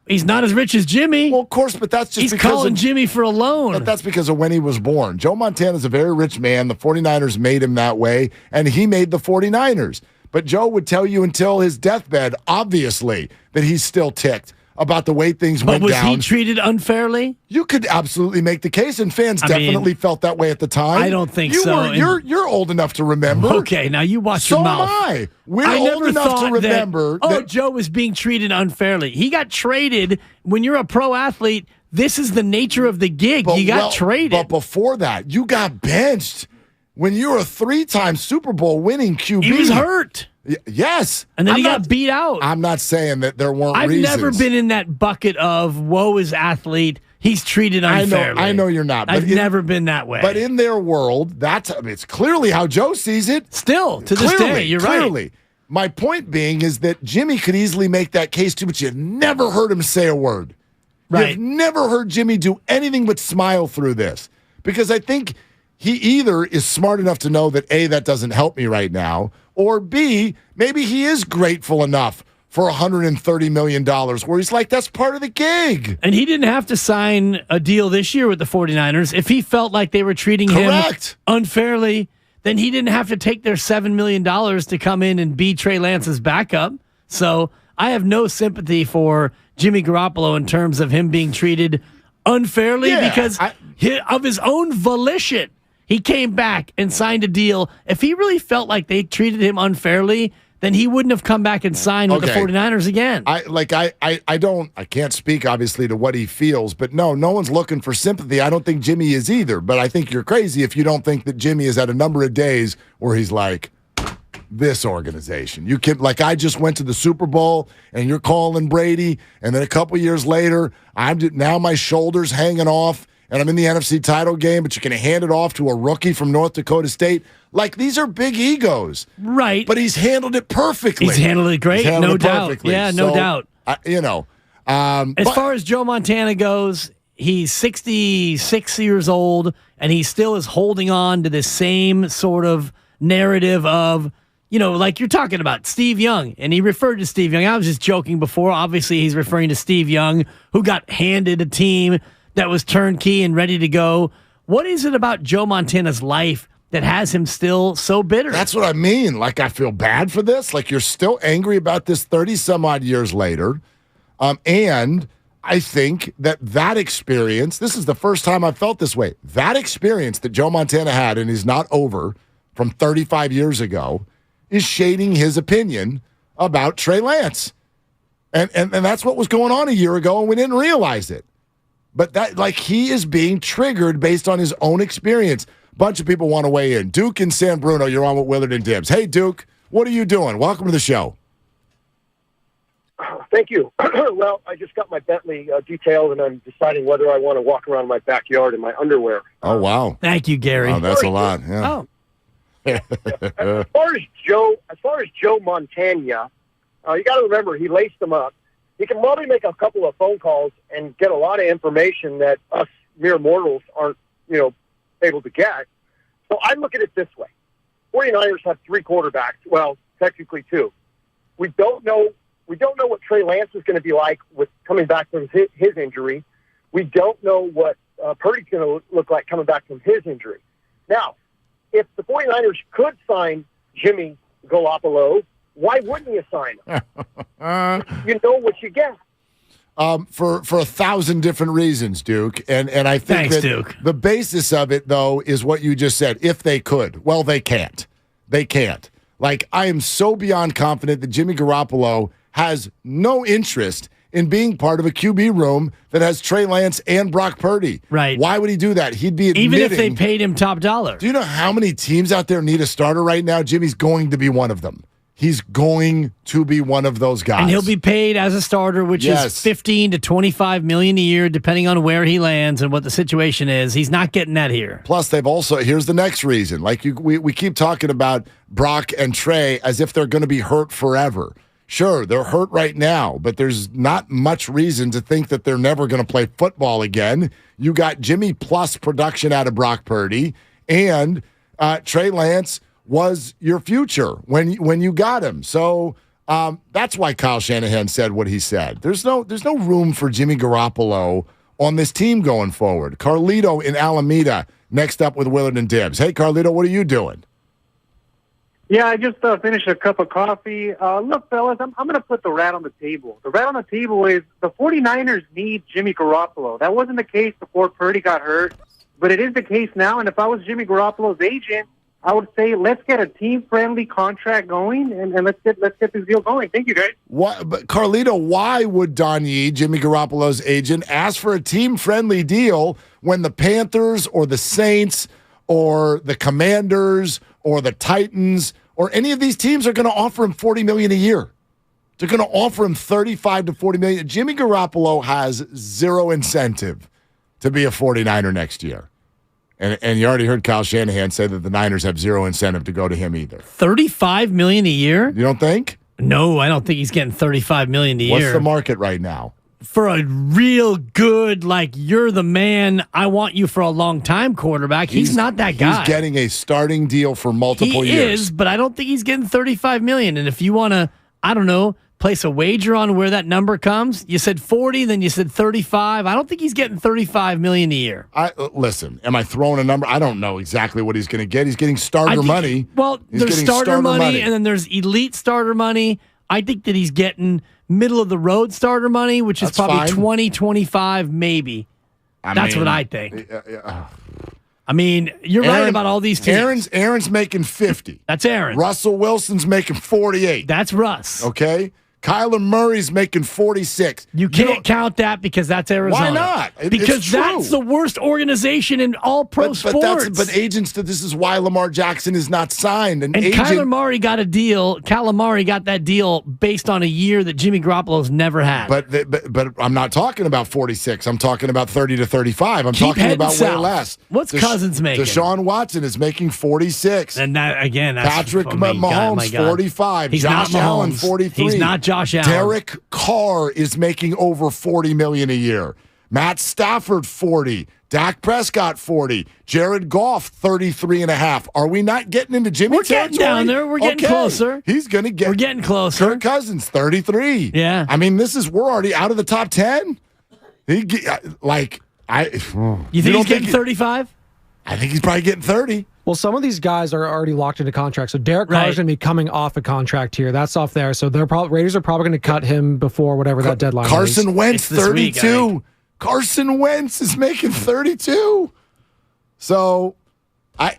He's not as rich as Jimmy. Well, of course, but that's just he's because calling Jimmy for a loan. But that's because of when he was born. Joe Montana's a very rich man. The 49ers made him that way, and he made the 49ers. But Joe would tell you until his deathbed, obviously, that he's still ticked about the way things went down. But was he treated unfairly? You could absolutely make the case, and fans definitely felt that way at the time. I don't think so. You're old enough to remember. Okay, now you watch your mouth. So am I. We're old enough to remember that Joe was being treated unfairly. He got traded. When you're a pro athlete, this is the nature of the gig. You got traded. But before that, you got benched. When you're a 3-time Super Bowl winning QB. He was hurt. Yes. And then he got beat out. I'm not saying that there weren't reasons. I've never been in that bucket of woe is athlete. He's treated unfairly. I know you're not. I've never been that way. But in their world, it's clearly how Joe sees it. Still, to this day, you're right. My point being is that Jimmy could easily make that case too, but you've never heard him say a word. Right. You've never heard Jimmy do anything but smile through this. Because I think he either is smart enough to know that, A, that doesn't help me right now, or B, maybe he is grateful enough for $130 million where he's like, that's part of the gig. And he didn't have to sign a deal this year with the 49ers. If he felt like they were treating him unfairly, then he didn't have to take their $7 million to come in and be Trey Lance's backup. So I have no sympathy for Jimmy Garoppolo in terms of him being treated unfairly because of his own volition. He came back and signed a deal. If he really felt like they treated him unfairly, then he wouldn't have come back and signed with the 49ers again. I can't speak obviously to what he feels, but no one's looking for sympathy. I don't think Jimmy is either, but I think you're crazy if you don't think that Jimmy has had a number of days where he's like, this organization. You can, like, I just went to the Super Bowl and you're calling Brady, and then a couple years later, now my shoulder's hanging off. And I'm in the NFC title game, but you're going to hand it off to a rookie from North Dakota State. Like, these are big egos. Right. But he's handled it perfectly. He's handled it great, no doubt. Yeah, no doubt. As far as Joe Montana goes, he's 66 years old, and he still is holding on to this same sort of narrative of, like you're talking about Steve Young, and he referred to Steve Young. I was just joking before. Obviously, he's referring to Steve Young, who got handed a team that was turnkey and ready to go. What is it about Joe Montana's life that has him still so bitter? That's what I mean. Like, I feel bad for this. Like, you're still angry about this 30-some-odd years later. And I think that experience, this is the first time I've felt this way. That experience that Joe Montana had, and is not over, from 35 years ago, is shading his opinion about Trey Lance. And that's what was going on a year ago, and we didn't realize it. But he is being triggered based on his own experience. Bunch of people want to weigh in. Duke in San Bruno, you're on with Willard and Dibbs. Hey, Duke, what are you doing? Welcome to the show. Thank you. Well, I just got my Bentley detailed, and I'm deciding whether I want to walk around my backyard in my underwear. Oh, wow. Thank you, Gary. Oh, that's a lot. Yeah. As far as Joe Montana, you got to remember he laced them up. He can probably make a couple of phone calls and get a lot of information that us mere mortals aren't, able to get. So I look at it this way. 49ers have 3 quarterbacks. Well, technically 2. We don't know what Trey Lance is going to be like with coming back from his injury. We don't know what Purdy's going to look like coming back from his injury. Now, if the 49ers could sign Jimmy Garoppolo, why wouldn't you sign him? You know what you get. For 1,000 different reasons, Duke. And I think that Duke. The basis of it, though, is what you just said. If they could. Well, they can't. They can't. Like, I am so beyond confident that Jimmy Garoppolo has no interest in being part of a QB room that has Trey Lance and Brock Purdy. Right. Why would he do that? He'd be admitting. Even if they paid him top dollar. Do you know how many teams out there need a starter right now? Jimmy's going to be one of them. He's going to be one of those guys. And he'll be paid as a starter, which is $15 to $25 million a year, depending on where he lands and what the situation is. He's not getting that here. Plus, they've also, here's the next reason. Like we keep talking about Brock and Trey as if they're going to be hurt forever. Sure, they're hurt right now, but there's not much reason to think that they're never going to play football again. You got Jimmy plus production out of Brock Purdy, and Trey Lance was your future when you got him. So that's why Kyle Shanahan said what he said. There's no room for Jimmy Garoppolo on this team going forward. Carlito in Alameda next up with Willard and Dibbs. Hey, Carlito, what are you doing? Yeah, I just finished a cup of coffee. Look, fellas, I'm going to put the rat on the table. The rat on the table is the 49ers need Jimmy Garoppolo. That wasn't the case before Purdy got hurt, but it is the case now. And if I was Jimmy Garoppolo's agent, I would say let's get a team-friendly contract going and let's get this deal going. Thank you, guys. But Carlito, why would Don Yee, Jimmy Garoppolo's agent, ask for a team-friendly deal when the Panthers or the Saints or the Commanders or the Titans or any of these teams are going to offer him $40 million a year? They're going to offer him $35 to $40 million. Jimmy Garoppolo has zero incentive to be a 49er next year. And you already heard Kyle Shanahan say that the Niners have zero incentive to go to him either. $35 million a year? You don't think? No, I don't think he's getting $35 million a year. What's the market right now? For a real good, like, you're the man, I want you for a long time quarterback, he's not that guy. He's getting a starting deal for multiple years. He is, but I don't think he's getting $35 million. And if you want to, I don't know, place a wager on where that number comes, you said 40, then you said 35. I don't think he's getting $35 million a year. Listen, am I throwing a number? I don't know exactly what he's going to get. He's getting starter money. Well, there's starter money, and then there's elite starter money. I think that he's getting middle of the road starter money, which is probably 20, 25, maybe. That's what I think. I mean, you're right about all these teams. Aaron's making 50. That's Aaron. Russell Wilson's making 48. That's Russ. Okay. Kyler Murray's making 46. You can't count that because that's Arizona. Why not? Because that's the worst organization in all pro sports. But agents, this is why Lamar Jackson is not signed. And Kyler Murray got a deal. Calamari got that deal based on a year that Jimmy Garoppolo's never had. But I'm not talking about 46. I'm talking about 30 to 35. I'm talking about way less. What's Cousins making? Deshaun Watson is making 46. And that again, that's Patrick Mahomes 45. He's Josh not Allen 43. He's not Josh Allen. Derek Carr is making over $40 million a year. Matt Stafford 40. Dak Prescott 40. Jared Goff 33.5. Are we not getting into Jimmy We're getting down there. We're getting closer. He's going to get. We're getting closer. Kirk Cousins 33. Yeah. I mean, we're already out of the top 10. You think he's getting 35? I think he's probably getting 30. Well, some of these guys are already locked into contracts. So Derek Carr's going to be coming off a contract here. That's off there. So Raiders are probably going to cut him before whatever that deadline is. Carson Wentz, 32. Carson Wentz is making 32. So, I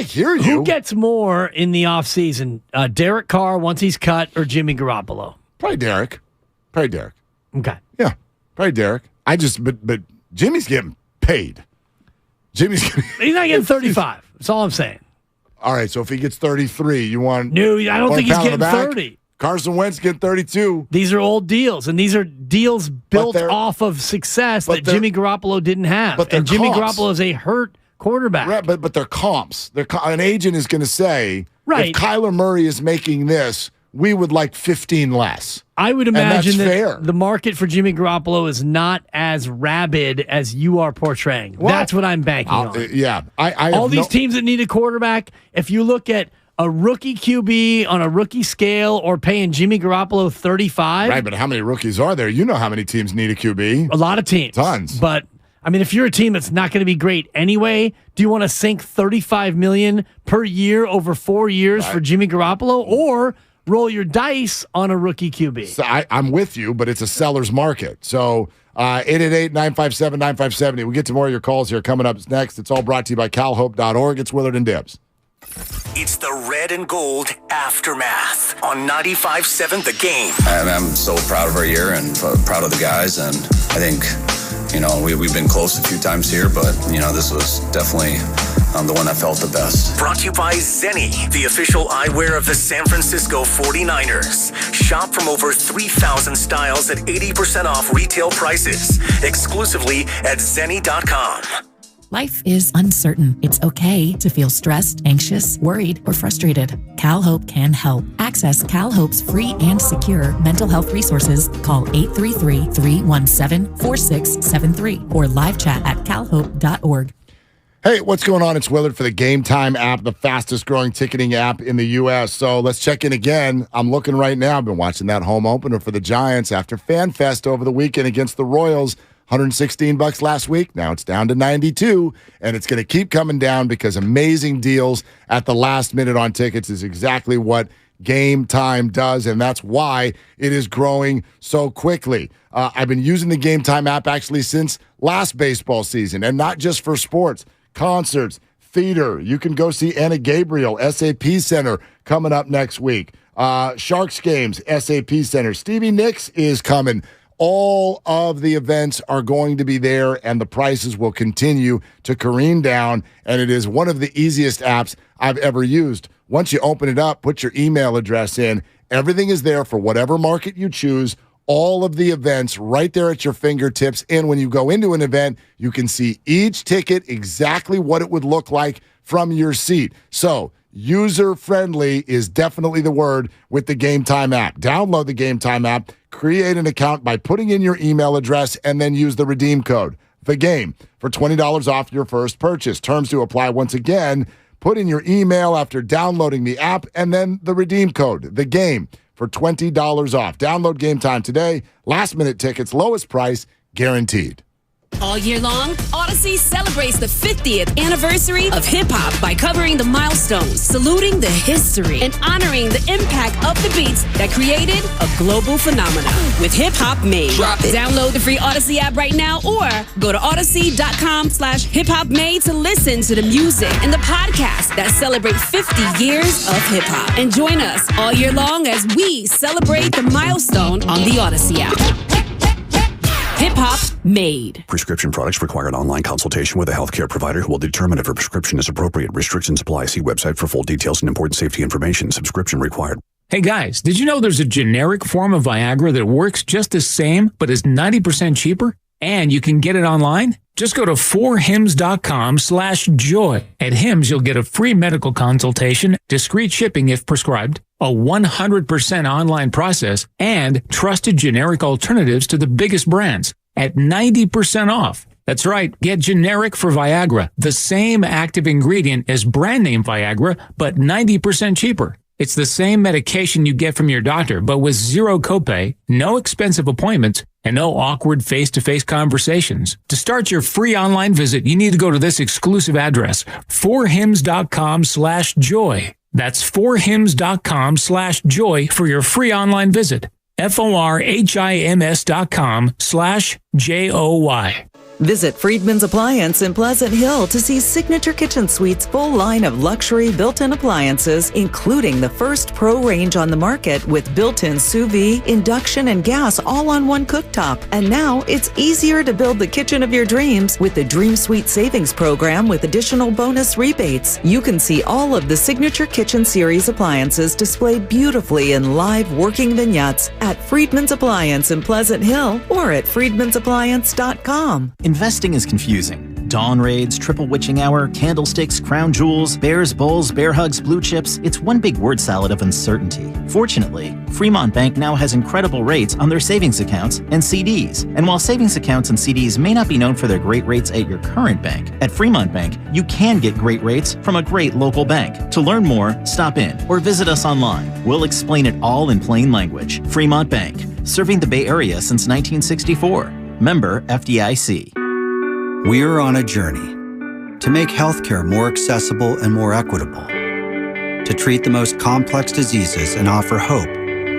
hear you. Who gets more in the offseason? Derek Carr once he's cut or Jimmy Garoppolo? Probably Derek. Okay. Yeah, probably Derek. But Jimmy's getting paid. He's not getting 35. That's all I'm saying. All right, so if he gets 33, you want... No, I don't think he's getting 30. Carson Wentz getting 32. These are old deals, and these are deals built off of success that Jimmy Garoppolo didn't have. And Jimmy Garoppolo is a hurt quarterback. Right, but they're comps. An agent is going to say, if Kyler Murray is making this, we would like 15 less. I would imagine that the market for Jimmy Garoppolo is not as rabid as you are portraying. Well, that's what I'm banking on. Yeah. All these teams that need a quarterback, if you look at a rookie QB on a rookie scale or paying Jimmy Garoppolo 35. Right, but how many rookies are there? You know how many teams need a QB. A lot of teams. Tons. But, I mean, if you're a team that's not going to be great anyway, do you want to sink $35 million per year over 4 years for Jimmy Garoppolo, or roll your dice on a rookie QB? So I'm with you, but it's a seller's market. So 888-957-9570. We'll get to more of your calls here coming up next. It's all brought to you by calhope.org. It's Willard and Dibbs. It's the Red and Gold Aftermath on 95.7 The Game. I'm so proud of our year and proud of the guys. And I think, we've been close a few times here, but, this was definitely the one that felt the best. Brought to you by Zenni, the official eyewear of the San Francisco 49ers. Shop from over 3,000 styles at 80% off retail prices, exclusively at Zenni.com. Life is uncertain. It's okay to feel stressed, anxious, worried, or frustrated. CalHope can help. Access CalHope's free and secure mental health resources. Call 833-317-4673 or live chat at calhope.org. Hey, what's going on? It's Willard for the Game Time app, the fastest growing ticketing app in the U.S. So let's check in again. I'm looking right now. I've been watching that home opener for the Giants after Fan Fest over the weekend against the Royals. $116 last week. Now it's down to 92, and it's going to keep coming down because amazing deals at the last minute on tickets is exactly what Game Time does, and that's why it is growing so quickly. I've been using the Game Time app actually since last baseball season, and not just for sports, concerts, theater. You can go see Anna Gabriel, SAP Center, coming up next week. Sharks games, SAP Center. Stevie Nicks is coming. All of the events are going to be there, and the prices will continue to careen down, and it is one of the easiest apps I've ever used. Once you open it up, put your email address in. Everything is there for whatever market you choose. All of the events right there at your fingertips, and when you go into an event, you can see each ticket, exactly what it would look like from your seat. So, user-friendly is definitely the word with the Game Time app. Download the Game Time app, create an account by putting in your email address, and then use the redeem code, The Game, for $20 off your first purchase. Terms do apply. Once again, put in your email after downloading the app, and then the redeem code, The Game, for $20 off. Download Game Time today. Last-minute tickets, lowest price, guaranteed. All year long, Odyssey celebrates the 50th anniversary of hip-hop by covering the milestones, saluting the history, and honoring the impact of the beats that created a global phenomenon. With hip-hop made. Download the free Odyssey app right now or go to odyssey.com/hiphopmade to listen to the music and the podcast that celebrate 50 years of hip-hop. And join us all year long as we celebrate the milestone on the Odyssey app. Hip-hop made. Prescription products require an online consultation with a healthcare provider who will determine if a prescription is appropriate. Restrictions apply. See website for full details and important safety information. Subscription required. Hey guys, did you know there's a generic form of Viagra that works just the same but is 90% cheaper? And you can get it online? Just go to 4hims.com/joy. At Hims, you'll get a free medical consultation, discreet shipping if prescribed, a 100% online process, and trusted generic alternatives to the biggest brands at 90% off. That's right, get generic for Viagra, the same active ingredient as brand name Viagra, but 90% cheaper. It's the same medication you get from your doctor, but with zero copay, no expensive appointments, and no awkward face-to-face conversations. To start your free online visit, you need to go to this exclusive address, 4hims.com/joy. That's 4hims.com/joy for your free online visit. FORHIMS.com/JOY. Visit Friedman's Appliance in Pleasant Hill to see Signature Kitchen Suite's full line of luxury built-in appliances, including the first Pro range on the market with built-in sous vide, induction, and gas all on one cooktop. And now it's easier to build the kitchen of your dreams with the Dream Suite Savings Program with additional bonus rebates. You can see all of the Signature Kitchen Series appliances displayed beautifully in live working vignettes at Friedman's Appliance in Pleasant Hill or at friedmansappliance.com. Investing is confusing. Dawn raids, triple witching hour, candlesticks, crown jewels, bears, bulls, bear hugs, blue chips. It's one big word salad of uncertainty. Fortunately, Fremont Bank now has incredible rates on their savings accounts and CDs. And while savings accounts and CDs may not be known for their great rates at your current bank, at Fremont Bank, you can get great rates from a great local bank. To learn more, stop in or visit us online. We'll explain it all in plain language. Fremont Bank, serving the Bay Area since 1964. Member FDIC. We're on a journey to make healthcare more accessible and more equitable, to treat the most complex diseases and offer hope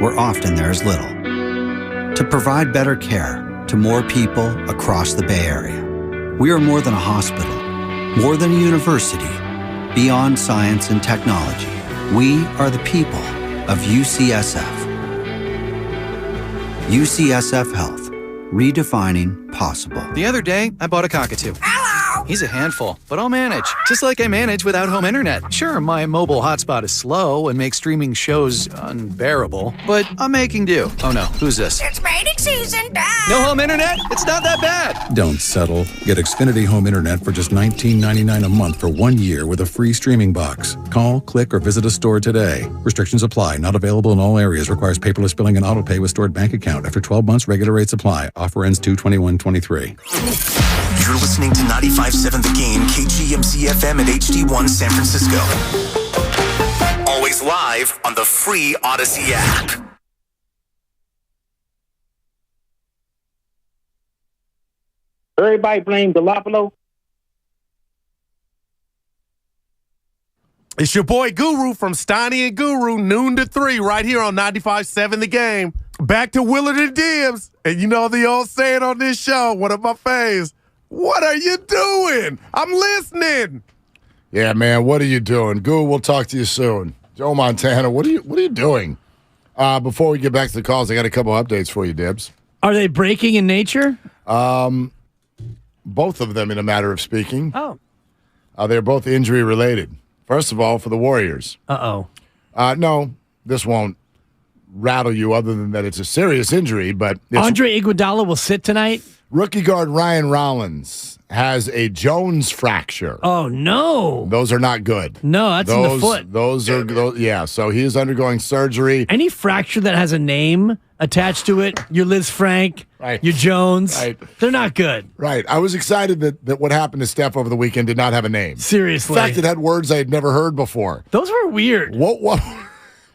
where often there is little, to provide better care to more people across the Bay Area. We are more than a hospital, more than a university, beyond science and technology. We are the people of UCSF. UCSF Health. Redefining possible. The other day, I bought a cockatoo. Hello! He's a handful, but I'll manage. Just like I manage without home internet. Sure, my mobile hotspot is slow and makes streaming shows unbearable, but I'm making do. Oh no, who's this? It's mating season, Dad! No home internet? It's not that bad! Don't settle. Get Xfinity Home Internet for just $19.99 a month for 1 year with a free streaming box. Call, click, or visit a store today. Restrictions apply. Not available in all areas. Requires paperless billing and autopay with stored bank account. After 12 months, regular rates apply. Offer ends 2/21/23. You're listening to 95.7 The Game, KGMC FM and HD1 San Francisco. Always live on the free Odyssey app. Everybody blame Garoppolo. It's your boy Guru from Steiny and Guru, noon to 3, right here on 95.7 The Game. Back to Willard and Dibbs. And you know the old saying on this show, one of my faves, what are you doing? I'm listening. Yeah, man, what are you doing? Guru, we'll talk to you soon. Joe Montana, what are you doing? Before we get back to the calls, I got a couple updates for you, Dibbs. Are they breaking in nature? Both of them, in a matter of speaking. Oh. They're both injury related. First of all, for the Warriors. Uh-oh. No, this won't rattle you other than that it's a serious injury, but Andre Iguodala will sit tonight? Rookie guard Ryan Rollins has a Jones fracture. Oh, no. Those are not good. No, that's in the foot. Yeah, so he is undergoing surgery. Any fracture that has a name attached to it, your Liz Frank, your Jones, they're not good. Right. I was excited that what happened to Steph over the weekend did not have a name. Seriously. In fact, it had words I had never heard before. Those were weird. What were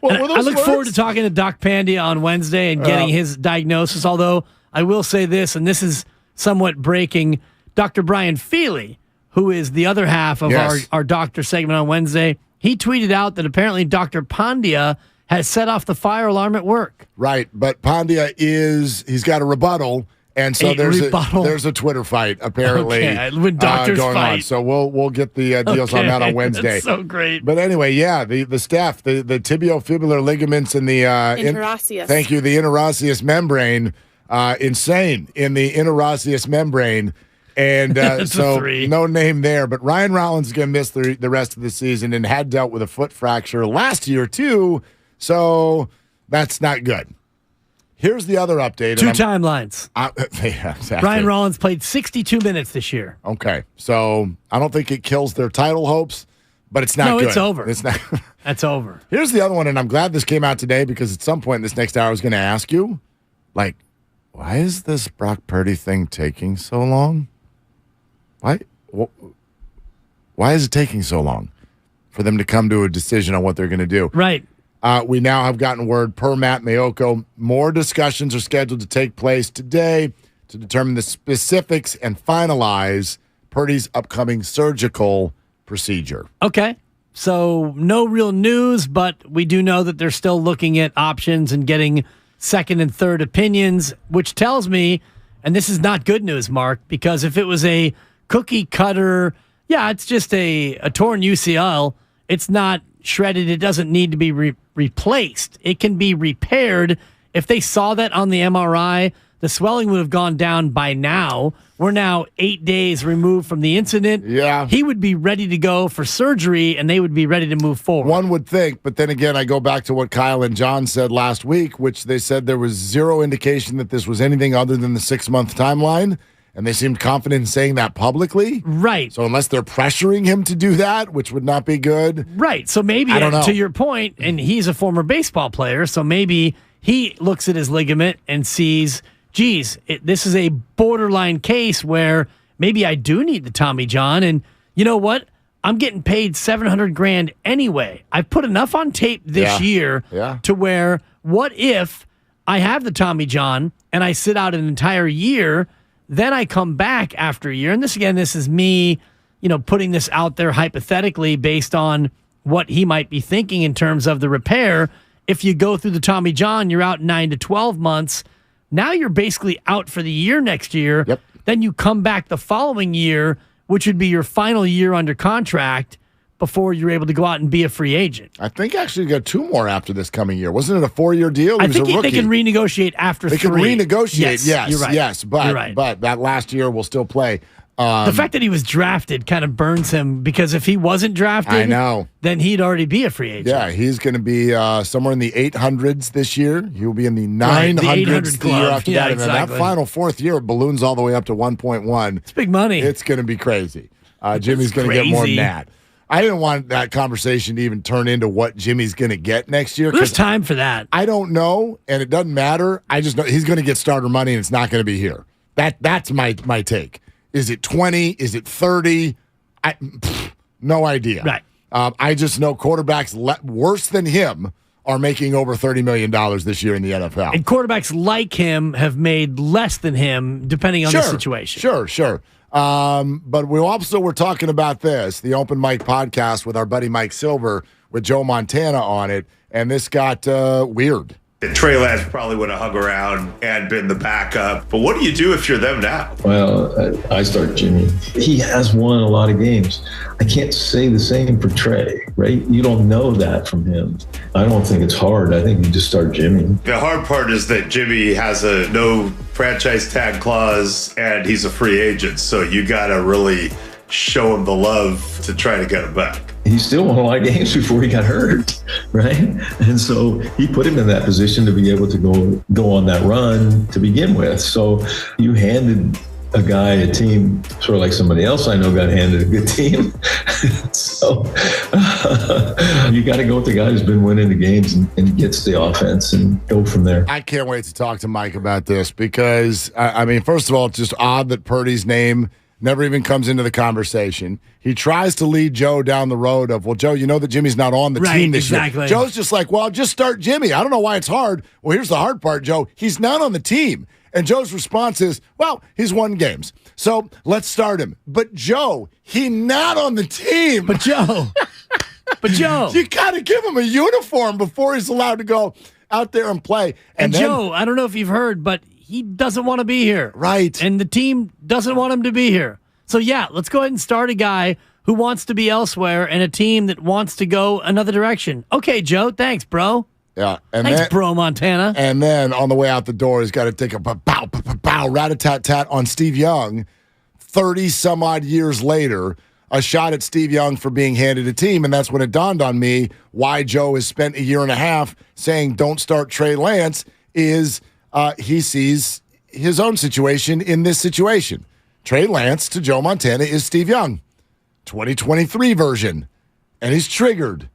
those I look words? forward to talking to Doc Pandya on Wednesday and getting his diagnosis, although I will say this, and this is somewhat breaking, Dr. Brian Feely, who is the other half of our doctor segment on Wednesday, he tweeted out that apparently Dr. Pandya has set off the fire alarm at work. Right, but Pandya he's got a rebuttal, and so there's a Twitter fight apparently when doctors going fight. On. So we'll get the deals on that on Wednesday. That's so great. But anyway, yeah, the Steph, the tibiofibular ligaments in the interosseous. Thank you, the interosseous membrane. Insane in the interosseous membrane. And so no name there. But Ryan Rollins is going to miss the rest of the season and had dealt with a foot fracture last year, too. So that's not good. Here's the other update. Two timelines. Yeah, exactly. Ryan Rollins played 62 minutes this year. Okay. So I don't think it kills their title hopes, but it's not good. No, it's over. It's not. That's over. Here's the other one, and I'm glad this came out today because at some point in this next hour I was going to ask you, like, why is this Brock Purdy thing taking so long? Why is it taking so long for them to come to a decision on what they're going to do? Right. We now have gotten word per Matt Mayoko. More discussions are scheduled to take place today to determine the specifics and finalize Purdy's upcoming surgical procedure. Okay. So no real news, but we do know that they're still looking at options and getting second and third opinions, which tells me, and this is not good news, Mark, because if it was a cookie cutter, it's just a torn UCL, it's not shredded, it doesn't need to be replaced. It can be repaired. If they saw that on the MRI, the swelling would have gone down by now. We're now 8 days removed from the incident. Yeah. He would be ready to go for surgery, and they would be ready to move forward. One would think, but then again, I go back to what Kyle and John said last week, which they said there was zero indication that this was anything other than the 6-month timeline, and they seemed confident in saying that publicly. Right. So unless they're pressuring him to do that, which would not be good. Right. So maybe, to your point, and he's a former baseball player, so maybe he looks at his ligament and sees, geez, this is a borderline case where maybe I do need the Tommy John. And you know what? I'm getting paid $700,000 anyway. I've put enough on tape this year to where what if I have the Tommy John and I sit out an entire year, then I come back after a year. And this is me, putting this out there hypothetically based on what he might be thinking in terms of the repair. If you go through the Tommy John, you're out 9 to 12 months. Now you're basically out for the year next year. Yep. Then you come back the following year, which would be your final year under contract before you're able to go out and be a free agent. I think actually you got 2 more after this coming year. Wasn't it a 4-year deal? I think they can renegotiate after 3. They can renegotiate, yes. yes, You're right. yes. But that last year will still play. The fact that he was drafted kind of burns him because if he wasn't drafted, I know, then he'd already be a free agent. Yeah, he's going to be somewhere in the 800s this year. He will be in the 900s the year after that. And then that final fourth year balloons all the way up to 1.1. It's big money. It's going to be crazy. Jimmy's going to get more than that. I didn't want that conversation to even turn into what Jimmy's going to get next year. There's time for that. I don't know, and it doesn't matter. I just know he's going to get starter money, and it's not going to be here. That's my take. Is it 20? Is it 30? No idea. Right. I just know quarterbacks worse than him are making over $30 million this year in the NFL. And quarterbacks like him have made less than him, depending on the situation. Sure. But we also were talking about this, the Open Mic podcast with our buddy Mike Silver with Joe Montana on it, and this got weird. Trey Lance probably would have hung around and been the backup. But what do you do if you're them now? Well, I start Jimmy. He has won a lot of games. I can't say the same for Trey, right? You don't know that from him. I don't think it's hard. I think you just start Jimmy. The hard part is that Jimmy has a no franchise tag clause and he's a free agent. So you got to really show him the love to try to get him back. He still won a lot of games before he got hurt, right? And so he put him in that position to be able to go on that run to begin with. So you handed a guy a team, sort of like somebody else I know got handed a good team. So you got to go with the guy who's been winning the games and gets the offense and go from there. I can't wait to talk to Mike about this because, I mean, first of all, it's just odd that Purdy's name never even comes into the conversation. He tries to lead Joe down the road of, well, Joe, you know that Jimmy's not on the team this year. Joe's just like, well, just start Jimmy. I don't know why it's hard. Well, here's the hard part, Joe. He's not on the team. And Joe's response is, well, he's won games. So let's start him. But Joe, he not on the team. But Joe. You got to give him a uniform before he's allowed to go out there and play. And then, Joe, I don't know if you've heard, but he doesn't want to be here. Right. And the team doesn't want him to be here. So, yeah, let's go ahead and start a guy who wants to be elsewhere and a team that wants to go another direction. Okay, Joe, thanks, bro. Yeah. And thanks, bro, Montana. And then on the way out the door, he's got to take a pow, rat-a-tat-tat on Steve Young. 30-some-odd years later, a shot at Steve Young for being handed a team, and that's when it dawned on me why Joe has spent a year and a half saying don't start Trey Lance is he sees his own situation in this situation. Trey Lance to Joe Montana is Steve Young, 2023 version, and he's triggered,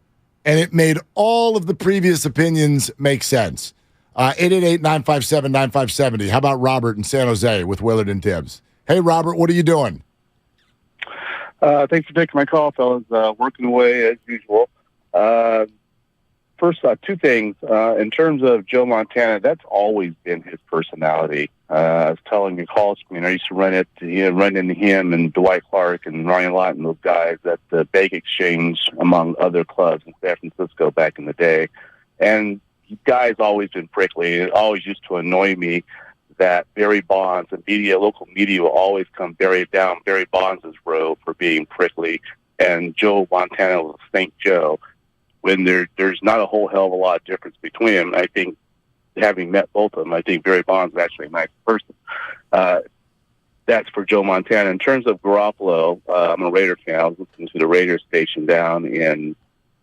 and it made all of the previous opinions make sense. 888-957-9570. How about Robert in San Jose with Willard and Tibbs? Hey, Robert, what are you doing? Thanks for taking my call, fellas. Working away as usual. First, two things. In terms of Joe Montana, that's always been his personality. I was telling your call screen, I used to run into him and Dwight Clark and Ryan Lott and those guys at the Beck Exchange, among other clubs in San Francisco back in the day. And guys always been prickly. It always used to annoy me that Barry Bonds and local media will always come down Barry Bonds' road for being prickly, and Joe Montana will thank Joe. When there's not a whole hell of a lot of difference between them. I think, having met both of them, I think Barry Bonds is actually a nice person. That's for Joe Montana. In terms of Garoppolo, I'm a Raider fan. I was listening to the Raiders station down in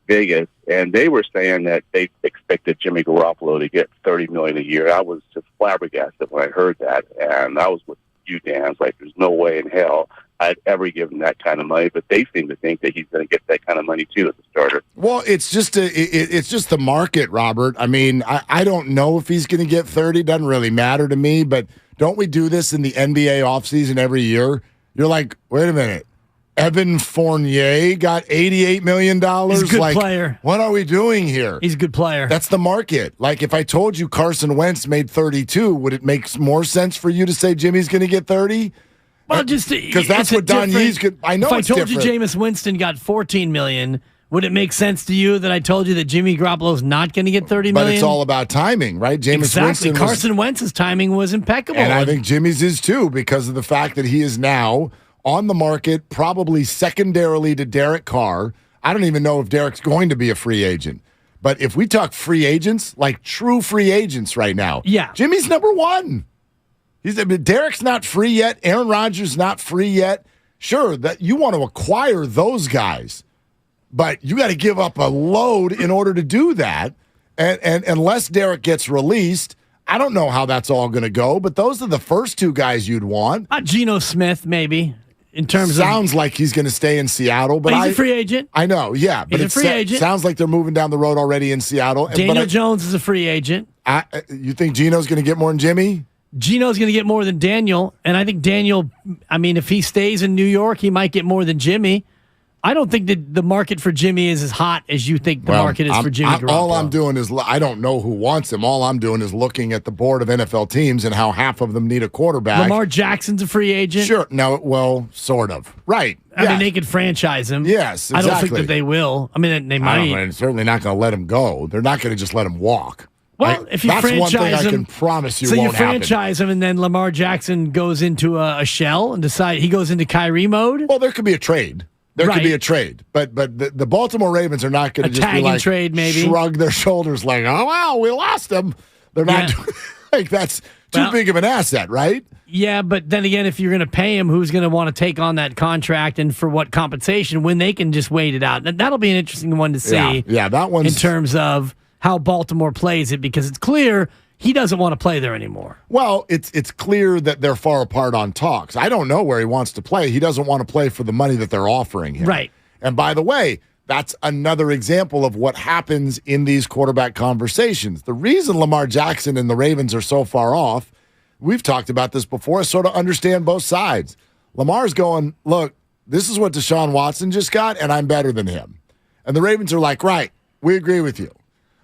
Vegas, and they were saying that they expected Jimmy Garoppolo to get $30 million a year. I was just flabbergasted when I heard that, and I was with you, Dan. I was like, there's no way in hell I'd ever give him that kind of money, but they seem to think that he's going to get that kind of money too as a starter. Well, it's just the market, Robert. I mean, I don't know if he's going to get 30. Doesn't really matter to me, but don't we do this in the NBA offseason every year? You're like, wait a minute. Evan Fournier got $88 million. He's a good player. What are we doing here? He's a good player. That's the market. Like, if I told you Carson Wentz made 32, would it make more sense for you to say Jimmy's going to get 30? Well, just because that's what Don Yee's could. I know. If I it's told different. you Jameis Winston got $14 million, would it make sense to you that I told you that Jimmy Garoppolo's not going to get $30 million? But it's all about timing, right? Exactly. Carson Wentz's timing was impeccable, and I think Jimmy's is too, because of the fact that he is now on the market, probably secondarily to Derek Carr. I don't even know if Derek's going to be a free agent. But if we talk free agents, like true free agents right now, yeah, Jimmy's number one. Derek's not free yet. Aaron Rodgers not free yet. Sure, that you want to acquire those guys, but you got to give up a load in order to do that. And unless Derek gets released, I don't know how that's all going to go. But those are the first two guys you'd want. Geno Smith, maybe. In terms sounds like he's going to stay in Seattle, but he's a free agent. I know, yeah, but he's a free agent. Sounds like they're moving down the road already in Seattle. Daniel Jones is a free agent. You think Geno's going to get more than Jimmy? Geno's going to get more than Daniel, and I think Daniel. I mean, if he stays in New York, he might get more than Jimmy. I don't think that the market for Jimmy is as hot as you think the market is for Jimmy Garoppolo. All I'm doing is, I don't know who wants him. All I'm doing is looking at the board of NFL teams and how half of them need a quarterback. Lamar Jackson's a free agent. Sure. No, well, sort of. Right. I mean, they could franchise him. Yes, exactly. I don't think that they will. I mean, they might. They're certainly not going to let him go. They're not going to just let him walk. Well, if you that's franchise one thing him, I can promise you so won't you franchise him, and then Lamar Jackson goes into a shell and he goes into Kyrie mode. Well, there could be a trade. There could be a trade, but the Baltimore Ravens are not going to just be like trade, maybe shrug their shoulders like, oh wow, we lost him. They're not like that's too big of an asset, right? Yeah, but then again, if you're going to pay him, who's going to want to take on that contract and for what compensation when they can just wait it out? That'll be an interesting one to see. Yeah, that one's in terms of how Baltimore plays it, because it's clear he doesn't want to play there anymore. Well, it's clear that they're far apart on talks. I don't know where he wants to play. He doesn't want to play for the money that they're offering him. Right. And by the way, that's another example of what happens in these quarterback conversations. The reason Lamar Jackson and the Ravens are so far off, we've talked about this before, is sort of understand both sides. Lamar's going, look, this is what Deshaun Watson just got, and I'm better than him. And the Ravens are like, right, we agree with you.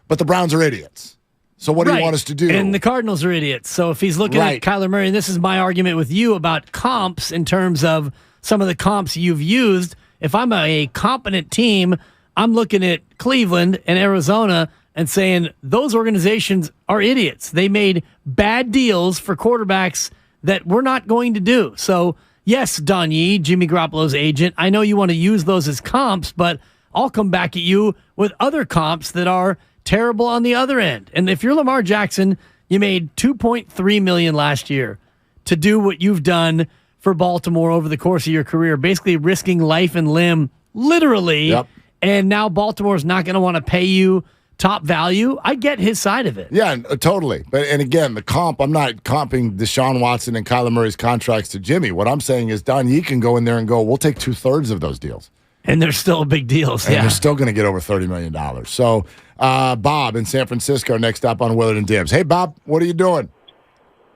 But the Browns are idiots. So what do you want us to do? And the Cardinals are idiots. So if he's looking at Kyler Murray, and this is my argument with you about comps in terms of some of the comps you've used, if I'm a competent team, I'm looking at Cleveland and Arizona and saying those organizations are idiots. They made bad deals for quarterbacks that we're not going to do. So yes, Don Yee, Jimmy Garoppolo's agent, I know you want to use those as comps, but I'll come back at you with other comps that are terrible on the other end. And if you're Lamar Jackson, you made $2.3 million last year to do what you've done for Baltimore over the course of your career, basically risking life and limb, literally. Yep. And now Baltimore's not going to want to pay you top value. I get his side of it. Yeah, totally. And again, the comp, I'm not comping Deshaun Watson and Kyler Murray's contracts to Jimmy. What I'm saying is Don Yee can go in there and go, we'll take 2/3 of those deals. And they're still big deals. And they're still going to get over $30 million. So, Bob in San Francisco next up on Willard and Dibs. Hey, Bob, what are you doing?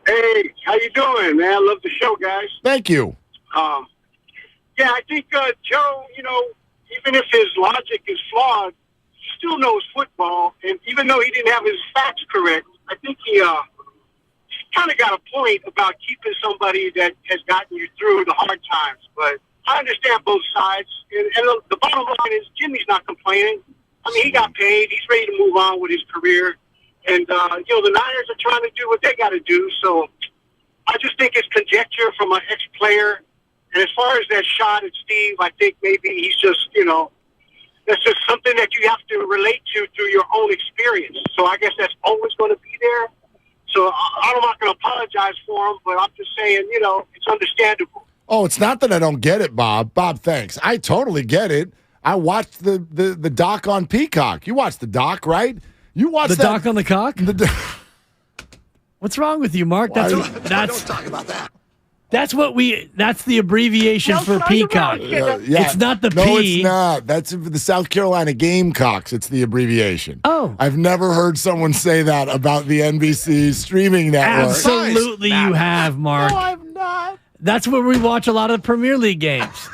Hey, how you doing, man? I love the show, guys. Thank you. Yeah, I think Joe, even if his logic is flawed, he still knows football. And even though he didn't have his facts correct, I think he kind of got a point about keeping somebody that has gotten you through the hard times. But I understand both sides. And the bottom line is Jimmy's not complaining. I mean, he got paid. He's ready to move on with his career. And, the Niners are trying to do what they got to do. So I just think it's conjecture from an ex-player. And as far as that shot at Steve, I think maybe he's just, that's just something that you have to relate to through your own experience. So I guess that's always going to be there. So I'm not going to apologize for him, but I'm just saying, it's understandable. Oh, it's not that I don't get it, Bob. Bob, thanks. I totally get it. I watched the doc on Peacock. You watched the doc, right? You watched the doc on the cock? What's wrong with you, Mark? That's don't talk about that. That's the abbreviation for Peacock. Yeah. It's not the no, P. No, it's not. That's the South Carolina Gamecocks. It's the abbreviation. Oh. I've never heard someone say that about the NBC streaming network. Absolutely you have, Mark. No, I've not. That's where we watch a lot of the Premier League games.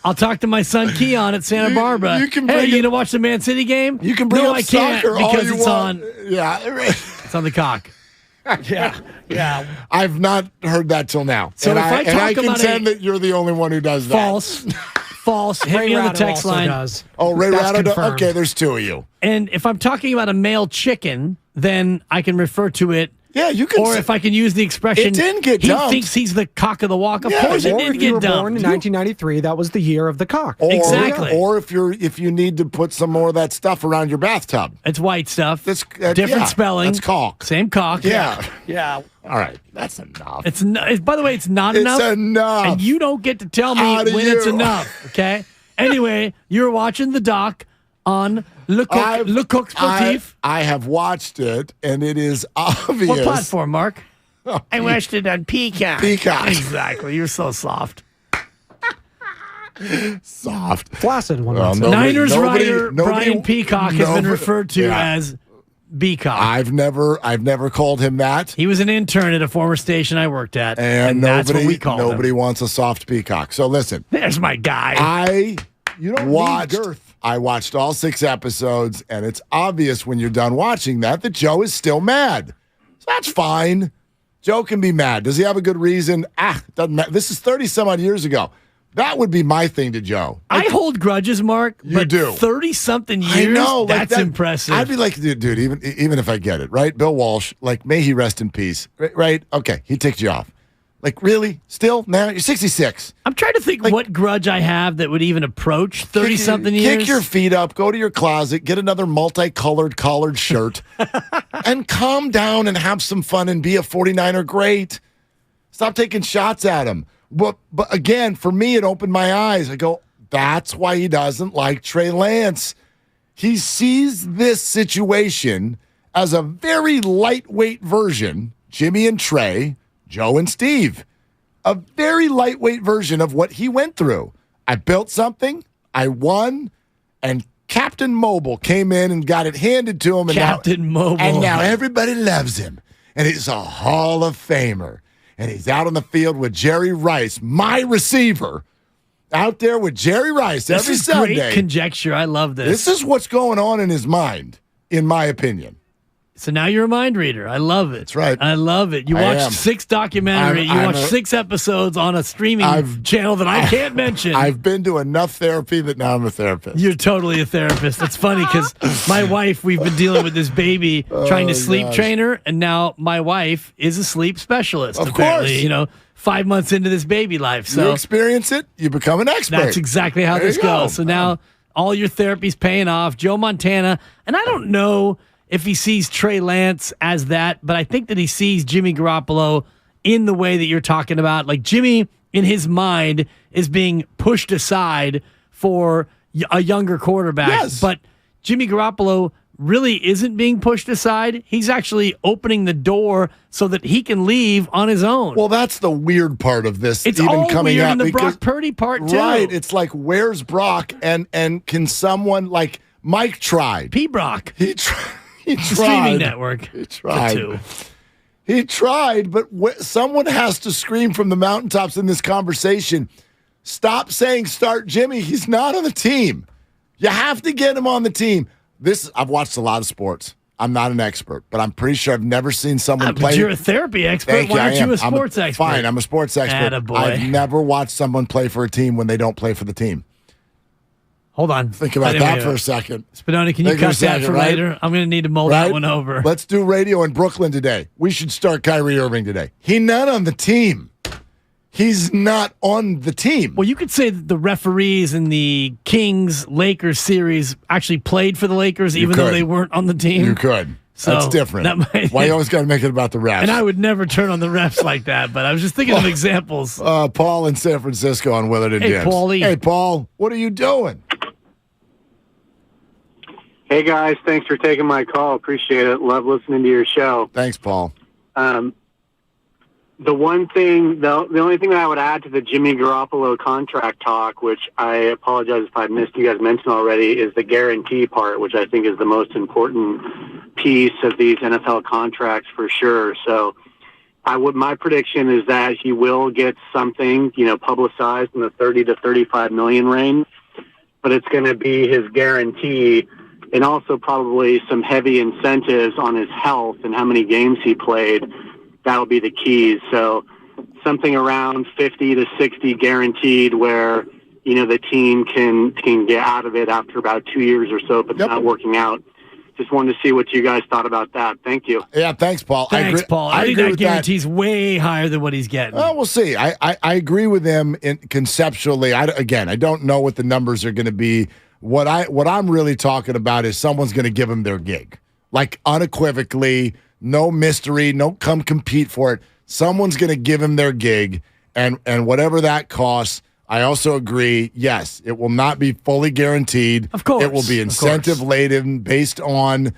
I'll talk to my son Keon at Santa Barbara. You gonna watch the Man City game? You can bring up I can't soccer because it's want. on. Yeah, it's on the cock. Yeah. I've not heard that till now. So and if I talk I about contend that you're the only one who does that. False. Hit me on the text line. Oh, Ray Ratto does? Okay, there's two of you. And if I'm talking about a male chicken, then I can refer to it Yeah, you can. Or if I can use the expression, it didn't get he dumped. thinks he's the cock of the walk. Of course, it didn't get dumped. Born in 1993, that was the year of the cock. Exactly. Or if you need to put some more of that stuff around your bathtub. It's white stuff. That's different spelling. That's caulk. Same cock. Yeah. All right, that's enough. By the way, it's not enough. It's enough. And you don't get to tell me when it's enough. Okay. Anyway, you're watching the doc on Le Coq Sportif. I have watched it, and it is obvious. What platform, Mark? I watched it on Peacock. Exactly. You're so soft. Soft. Flaccid one. Niners writer Brian Peacock has been referred to as Beacock. I've never called him that. He was an intern at a former station I worked at, and that's what we called him. Nobody wants a soft peacock. So listen. There's my guy. I need girth. I watched all 6 episodes, and it's obvious when you're done watching that Joe is still mad. So that's fine. Joe can be mad. Does he have a good reason? Doesn't matter. This is 30-some-odd years ago. That would be my thing to Joe. I hold grudges, Mark. You do. 30-something years? I know. That's impressive. I'd be like, dude, even if I get it, right? Bill Walsh, may he rest in peace, right? Okay, he ticked you off. Really? Still? Now you're 66. I'm trying to think what grudge I have that would even approach 30-something years. Kick your feet up, go to your closet, get another multicolored collared shirt, and calm down and have some fun and be a 49er great. Stop taking shots at him. But again, for me, it opened my eyes. I go, that's why he doesn't like Trey Lance. He sees this situation as a very lightweight version, Jimmy and Trey, Joe and Steve, a very lightweight version of what he went through. I built something, I won, and Captain Mobile came in and got it handed to him. Mobile. And now everybody loves him. And he's a Hall of Famer. And he's out on the field with Jerry Rice, my receiver, out there with Jerry Rice every Sunday. This is great conjecture. I love this. This is what's going on in his mind, in my opinion. So now you're a mind reader. I love it. That's right. I love it. You watched 6 documentaries. You watched 6 episodes on a streaming channel that I can't mention. I've been to enough therapy that now I'm a therapist. You're totally a therapist. It's funny because my wife, we've been dealing with this baby trying to sleep train her, and now my wife is a sleep specialist. Of apparently, course. 5 months into this baby life. So you experience it, you become an expert. That's exactly how this goes. So now all your therapy's paying off. Joe Montana, and I don't know if he sees Trey Lance as that, but I think that he sees Jimmy Garoppolo in the way that you're talking about. Like Jimmy, in his mind, is being pushed aside for a younger quarterback. Yes. But Jimmy Garoppolo really isn't being pushed aside. He's actually opening the door so that he can leave on his own. Well, that's the weird part of this. It's even all coming weird up in the because, Brock Purdy part, too. Right. It's like, where's Brock? And can someone, like Mike tried. P-Brock. He tried. Streaming network. He tried. He tried, but someone has to scream from the mountaintops in this conversation. Stop saying start Jimmy. He's not on the team. You have to get him on the team. I've watched a lot of sports. I'm not an expert, but I'm pretty sure I've never seen someone play. But you're a therapy expert. Why aren't you a sports expert? Fine, I'm a sports expert. Attaboy. I've never watched someone play for a team when they don't play for the team. Hold on. Think about that for a second. Spinoni, can you cut that for later? I'm going to need to mull that one over. Let's do radio in Brooklyn today. We should start Kyrie Irving today. He's not on the team. He's not on the team. Well, you could say that the referees in the Kings-Lakers series actually played for the Lakers even though they weren't on the team. You could. So that's different. Why you always got to make it about the refs? And I would never turn on the refs like that, but I was just thinking of examples. Paul in San Francisco on Willard and James. Paulie. Hey, Paul, what are you doing? Hey, guys. Thanks for taking my call. Appreciate it. Love listening to your show. Thanks, Paul. The only thing that I would add to the Jimmy Garoppolo contract talk, which I apologize if I missed you guys mention already, is the guarantee part, which I think is the most important piece of these NFL contracts for sure. So my prediction is that he will get something, publicized in the 30 to 35 million range, but it's going to be his guarantee and also probably some heavy incentives on his health and how many games he played. That'll be the keys. So something around 50 to 60 guaranteed where, the team can get out of it after about 2 years or so if it's not working out. Just wanted to see what you guys thought about that. Thank you. Yeah, thanks, Paul. Thanks, Paul. I think agree that with guarantee's way higher than what he's getting. Oh, we'll see. I agree with him conceptually. I don't know what the numbers are going to be. What I'm really talking about is someone's going to give him their gig, like unequivocally, no mystery, no come compete for it. Someone's going to give him their gig, and whatever that costs. I also agree, yes, it will not be fully guaranteed. Of course. It will be incentive-laden based on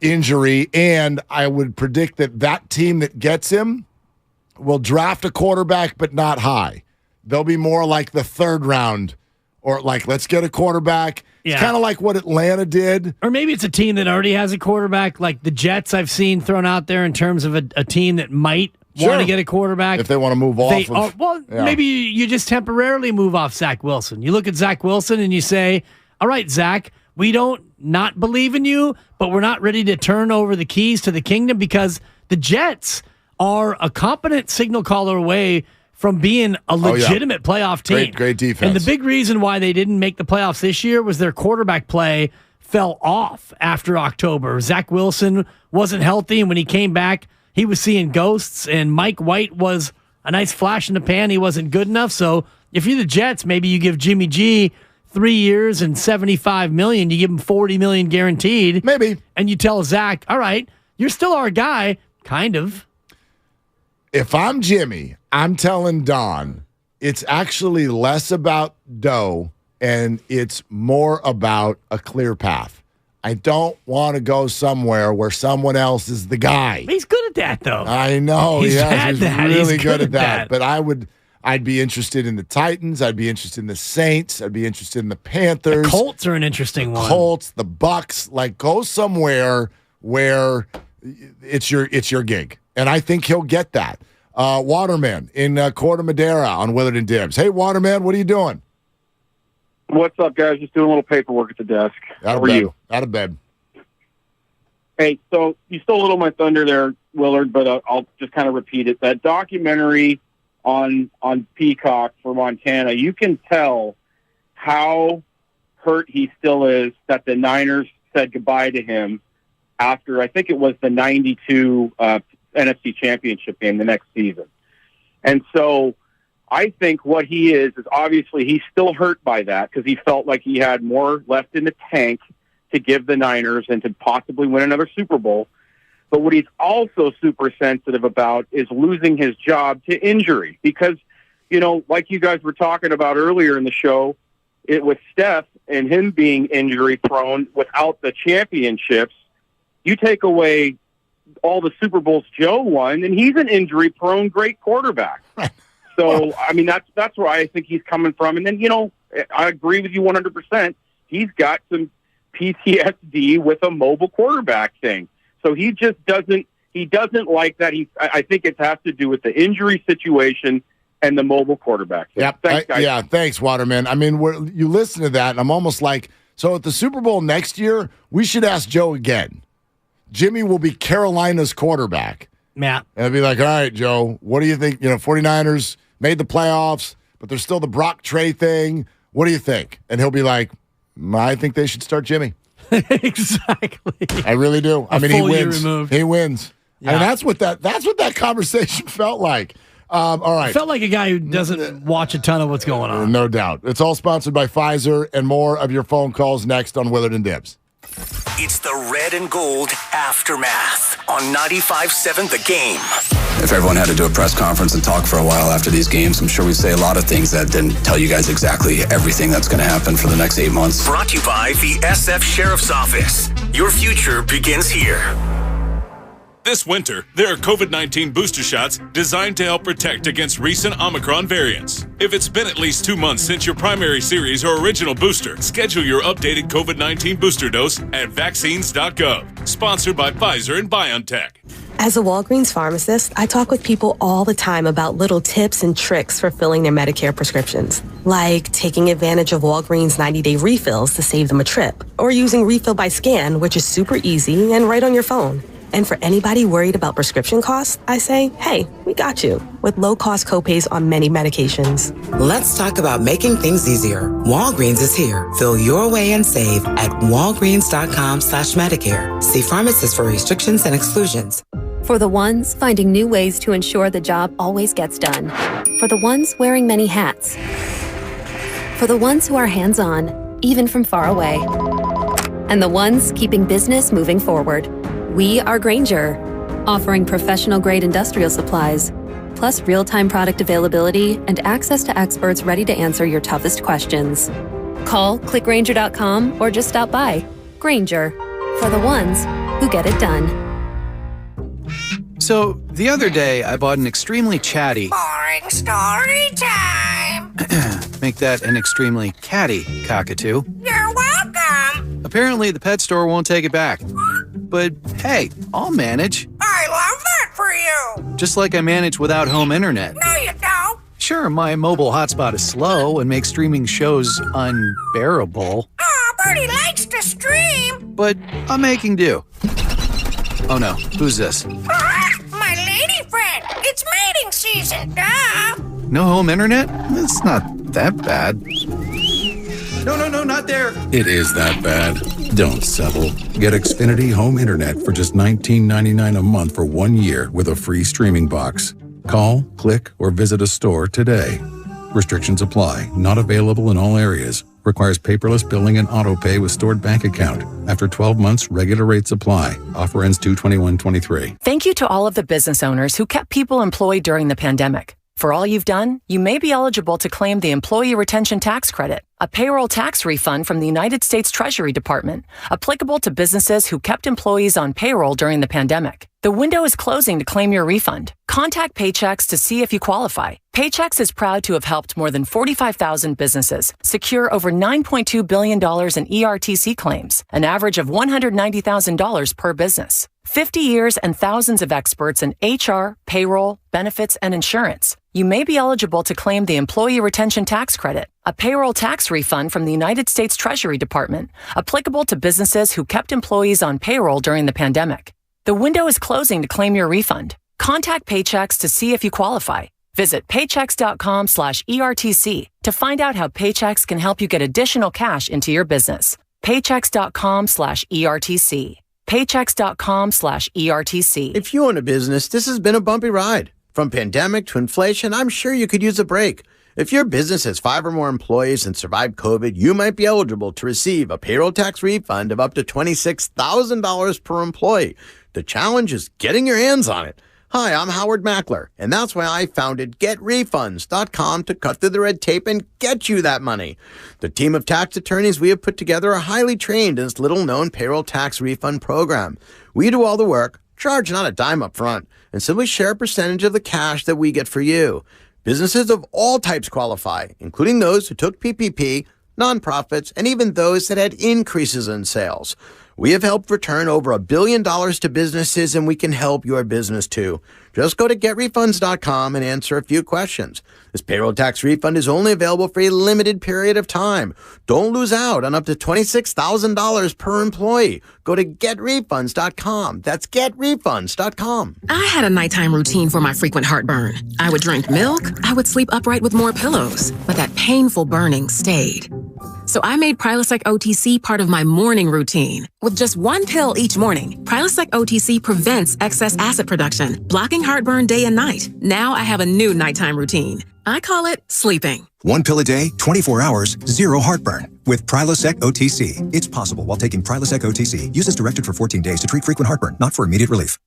injury, and I would predict that team that gets him will draft a quarterback, but not high. They'll be more like the third round, or like, let's get a quarterback. Yeah. It's kind of like what Atlanta did. Or maybe it's a team that already has a quarterback, like the Jets I've seen thrown out there in terms of a team that might want to get a quarterback. If they want to move off. Maybe you just temporarily move off Zach Wilson. You look at Zach Wilson and you say, all right, Zach, we don't not believe in you, but we're not ready to turn over the keys to the kingdom because the Jets are a competent signal caller away from being a legitimate playoff team. Great defense. And the big reason why they didn't make the playoffs this year was their quarterback play fell off after October. Zach Wilson wasn't healthy, and when he came back, he was seeing ghosts, and Mike White was a nice flash in the pan. He wasn't good enough. So if you're the Jets, maybe you give Jimmy G 3 years and $75 million. You give him $40 million guaranteed. Maybe. And you tell Zach, all right, you're still our guy, kind of. If I'm Jimmy, I'm telling Don, it's actually less about dough and it's more about a clear path. I don't want to go somewhere where someone else is the guy. He's good at that, though. I know. He's really good at that. But I'd be interested in the Titans. I'd be interested in the Saints. I'd be interested in the Panthers. The Colts are an interesting one. Colts, the Bucks. Like, go somewhere where it's your gig. And I think he'll get that. Waterman in Corte Madera on Willard and Dibbs. Hey, Waterman, what are you doing? What's up, guys? Just doing a little paperwork at the desk. How are you? Out of bed. Hey, so you stole a little of my thunder there, Willard, but I'll just kind of repeat it. That documentary on Peacock for Montana, you can tell how hurt he still is that the Niners said goodbye to him after, I think it was the 92 NFC Championship game the next season. And so I think what he is obviously he's still hurt by that because he felt like he had more left in the tank to give the Niners and to possibly win another Super Bowl. But what he's also super sensitive about is losing his job to injury because, you know, like you guys were talking about earlier in the show, it was Steph and him being injury prone without the championships. You take away all the Super Bowls Joe won, and he's an injury-prone great quarterback. So, I mean, that's where I think he's coming from. And then, you know, I agree with you 100%. He's got some PTSD with a mobile quarterback thing. So he just doesn't like that. I think it has to do with the injury situation and the mobile quarterback thing. Yep. Thanks, guys. Thanks, Waterman. I mean, you listen to that, and I'm almost like, so at the Super Bowl next year, we should ask Joe again. Jimmy will be Carolina's quarterback. Yeah. And I'd be like, all right, Joe, what do you think? You know, 49ers made the playoffs, but there's still the Brock Trey thing. What do you think? And he'll be like, I think they should start Jimmy. Exactly. I really do. I mean, he wins. He wins. Yeah. And that's what that conversation felt like. All right. It felt like a guy who doesn't watch a ton of what's going on. No doubt. It's all sponsored by Pfizer, and more of your phone calls next on Willard and Dibbs. It's the Red and Gold Aftermath on 95.7 The Game. If everyone had to do a press conference and talk for a while after these games, I'm sure we'd say a lot of things that didn't tell you guys exactly everything that's going to happen for the next 8 months. Brought to you by the SF Sheriff's Office. Your future begins here. This winter, there are COVID-19 booster shots designed to help protect against recent Omicron variants. If it's been at least 2 months since your primary series or original booster, schedule your updated COVID-19 booster dose at vaccines.gov. Sponsored by Pfizer and BioNTech. As a Walgreens pharmacist, I talk with people all the time about little tips and tricks for filling their Medicare prescriptions, like taking advantage of Walgreens 90-day refills to save them a trip, or using Refill by Scan, which is super easy and right on your phone. And for anybody worried about prescription costs, I say, hey, we got you with low-cost copays on many medications. Let's talk about making things easier. Walgreens is here. Fill your way and save at walgreens.com/Medicare. See pharmacists for restrictions and exclusions. For the ones finding new ways to ensure the job always gets done. For the ones wearing many hats. For the ones who are hands-on, even from far away. And the ones keeping business moving forward. We are Granger, offering professional-grade industrial supplies, plus real-time product availability and access to experts ready to answer your toughest questions. Call, click Granger.com, or just stop by. Granger, for the ones who get it done. So, the other day, I bought an extremely chatty... Boring story time! Make that an extremely catty cockatoo. You're welcome! Apparently, the pet store won't take it back. But hey, I'll manage. I love that for you! Just like I manage without home internet. No, you don't! Sure, my mobile hotspot is slow and makes streaming shows unbearable. Aw, Purdy likes to stream! But I'm making do. Oh no, who's this? My lady friend! It's mating season, duh! No home internet? It's not that bad. No, not there. It is that bad. Don't settle. Get Xfinity Home Internet for just $19.99 a month for 1 year with a free streaming box. Call, click, or visit a store today. Restrictions apply. Not available in all areas. Requires paperless billing and auto pay with stored bank account. After 12 months, regular rates apply. Offer ends 2/21/23. Thank you to all of the business owners who kept people employed during the pandemic. For all you've done, you may be eligible to claim the Employee Retention Tax Credit, a payroll tax refund from the United States Treasury Department, applicable to businesses who kept employees on payroll during the pandemic. The window is closing to claim your refund. Contact Paychex to see if you qualify. Paychex is proud to have helped more than 45,000 businesses secure over $9.2 billion in ERTC claims, an average of $190,000 per business. 50 years and thousands of experts in HR, payroll, benefits, and insurance. You may be eligible to claim the Employee Retention Tax Credit, a payroll tax refund from the United States Treasury Department, applicable to businesses who kept employees on payroll during the pandemic. The window is closing to claim your refund. Contact Paychex to see if you qualify. Visit paychex.com/ERTC to find out how Paychex can help you get additional cash into your business. Paychex.com/ERTC. Paychex.com/ERTC. If you own a business, this has been a bumpy ride. From pandemic to inflation, I'm sure you could use a break. If your business has 5 or more employees and survived COVID, you might be eligible to receive a payroll tax refund of up to $26,000 per employee. The challenge is getting your hands on it. Hi, I'm Howard Mackler, and that's why I founded GetRefunds.com to cut through the red tape and get you that money. The team of tax attorneys we have put together are highly trained in this little-known payroll tax refund program. We do all the work, charge not a dime up front, and simply share a percentage of the cash that we get for you. Businesses of all types qualify, including those who took PPP, nonprofits, and even those that had increases in sales. We have helped return over $1 billion to businesses, and we can help your business too. Just go to GetRefunds.com and answer a few questions. This payroll tax refund is only available for a limited period of time. Don't lose out on up to $26,000 per employee. Go to GetRefunds.com. That's GetRefunds.com. I had a nighttime routine for my frequent heartburn. I would drink milk. I would sleep upright with more pillows. But that painful burning stayed. So I made Prilosec OTC part of my morning routine. With just 1 pill each morning, Prilosec OTC prevents excess acid production, blocking heartburn day and night. Now I have a new nighttime routine. I call it sleeping. 1 pill a day, 24 hours, 0 heartburn. With Prilosec OTC. It's possible while taking Prilosec OTC. Use as directed for 14 days to treat frequent heartburn, not for immediate relief.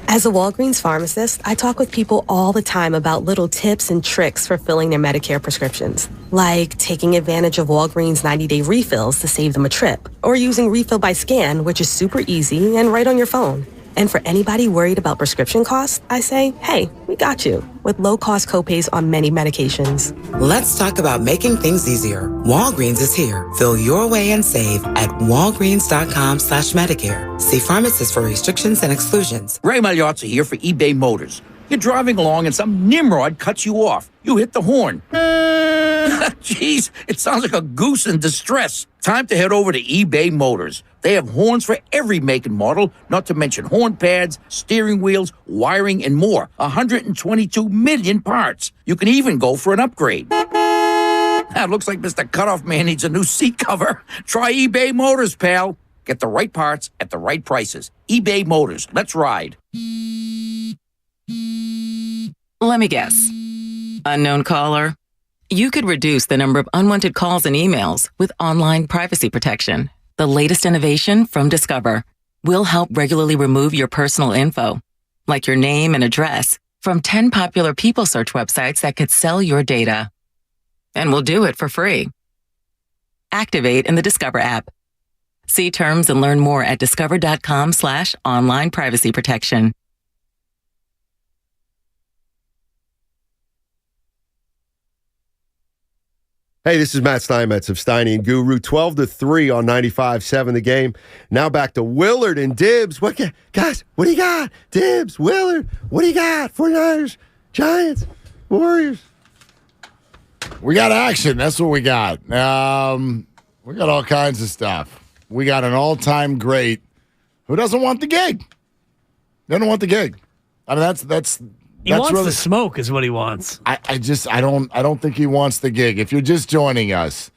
As a Walgreens pharmacist, I talk with people all the time about little tips and tricks for filling their Medicare prescriptions, like taking advantage of Walgreens 90-day refills to save them a trip, or using Refill by Scan, which is super easy and right on your phone. And for anybody worried about prescription costs, I say, hey, we got you with low-cost copays on many medications. Let's talk about making things easier. Walgreens is here. Fill your way and save at walgreens.com/Medicare. See pharmacists for restrictions and exclusions. Ray Magliozzi here for eBay Motors. You're driving along and some nimrod cuts you off. You hit the horn. Jeez, it sounds like a goose in distress. Time to head over to eBay Motors. They have horns for every make and model, not to mention horn pads, steering wheels, wiring, and more. 122 million parts. You can even go for an upgrade. It looks like Mr. Cutoff Man needs a new seat cover. Try eBay Motors, pal. Get the right parts at the right prices. eBay Motors. Let's ride. Let me guess. Unknown caller? You could reduce the number of unwanted calls and emails with online privacy protection. The latest innovation from Discover will help regularly remove your personal info, like your name and address, from 10 popular people search websites that could sell your data. And we'll do it for free. Activate in the Discover app. See terms and learn more at discover.com/online privacy protection. Hey, this is Matt Steinmetz of Steiny and Guru. 12-3 on 95.7 The Game. Now back to Willard and Dibbs. Guys, what do you got? Dibbs, Willard, what do you got? 49ers, Giants, Warriors. We got action. That's what we got. We got all kinds of stuff. We got an all-time great who doesn't want the gig. Doesn't want the gig. I mean, that's He wants really, the smoke is what he wants. I don't think he wants the gig. If you're just joining us,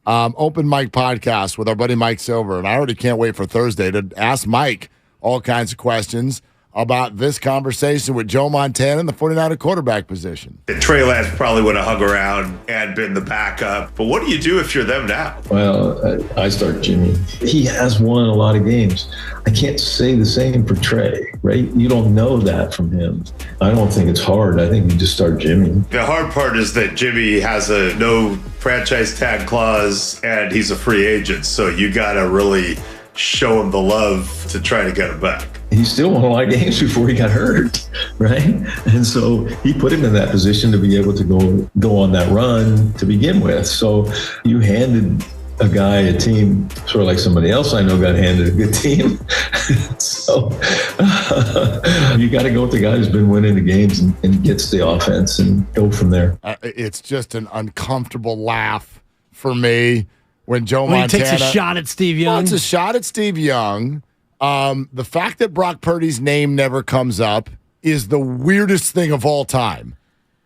open mic podcast with our buddy Mike Silver, and I already can't wait for Thursday to ask Mike all kinds of questions about this conversation with Joe Montana in the 49er quarterback position. Trey Lance probably would have hung around and been the backup. But what do you do if you're them now? Well, I start Jimmy. He has won a lot of games. I can't say the same for Trey, right? You don't know that from him. I don't think it's hard. I think you just start Jimmy. The hard part is that Jimmy has a no franchise tag clause and he's a free agent. So you got to really show him the love to try to get him back. He still won a lot of games before he got hurt, right? And so he put him in that position to be able to go on that run to begin with. So you handed a guy a team sort of like somebody else I know got handed a good team. So you got to go with the guy who's been winning the games and gets the offense and go from there. It's just an uncomfortable laugh for me when Joe Montana takes a shot at Steve Young. Well, it's a shot at Steve Young. The fact that Brock Purdy's name never comes up is the weirdest thing of all time.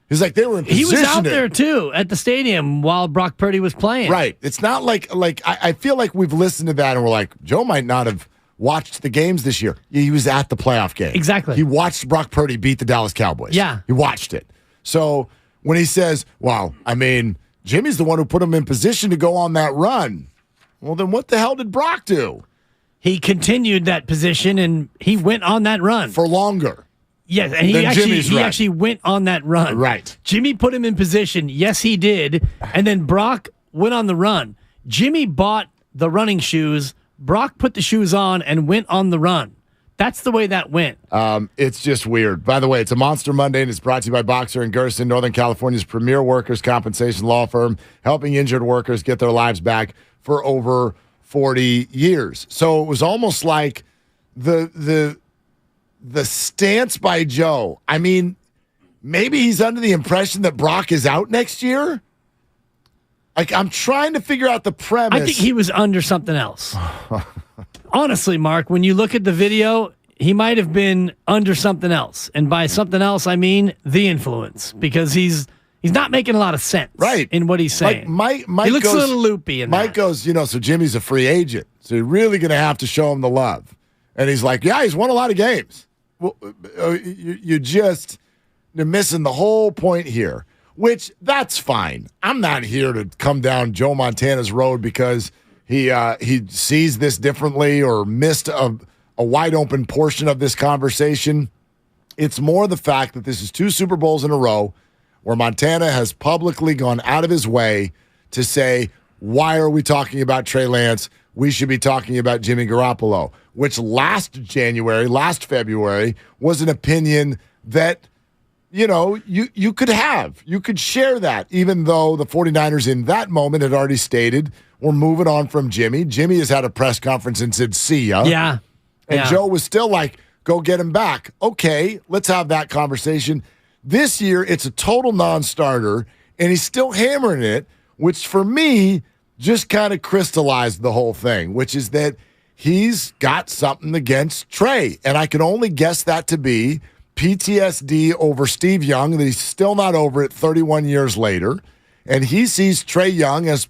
He's like, they were in position. He was out there, too, at the stadium while Brock Purdy was playing. Right. It's not like I feel like we've listened to that and we're like, Joe might not have watched the games this year. He was at the playoff game. Exactly. He watched Brock Purdy beat the Dallas Cowboys. Yeah. He watched it. So when he says, well, I mean, Jimmy's the one who put him in position to go on that run. Well, then what the hell did Brock do? He continued that position, and he went on that run. For longer. Yes, and he actually went on that run. Right. Jimmy put him in position. Yes, he did. And then Brock went on the run. Jimmy bought the running shoes. Brock put the shoes on and went on the run. That's the way that went. It's just weird. By the way, it's a Monster Monday, and it's brought to you by Boxer & Gerson, Northern California's premier workers' compensation law firm, helping injured workers get their lives back for over 40 years. So it was almost like the stance by Joe. I mean, maybe he's under the impression that Brock is out next year. Like, I'm trying to figure out the premise. I think he was under something else. Honestly, Mark, when you look at the video, he might have been under something else. And by something else, I mean the influence, because he's not making a lot of sense in what he's saying. Mike he looks goes, a little loopy in Mike that. goes, so Jimmy's a free agent. So you're really going to have to show him the love. And he's like, yeah, he's won a lot of games. Well, you're missing the whole point here, which that's fine. I'm not here to come down Joe Montana's road because he sees this differently or missed a wide open portion of this conversation. It's more the fact that this is 2 Super Bowls in a row where Montana has publicly gone out of his way to say, why are we talking about Trey Lance? We should be talking about Jimmy Garoppolo, which last February, was an opinion that, you could have. You could share that, even though the 49ers in that moment had already stated, we're moving on from Jimmy. Jimmy has had a press conference and said, see ya. Yeah. And Joe was still like, go get him back. Okay, let's have that conversation. This year, it's a total non-starter, and he's still hammering it, which for me just kind of crystallized the whole thing, which is that he's got something against Trey. And I can only guess that to be PTSD over Steve Young, that he's still not over it 31 years later. And he sees Trey Lance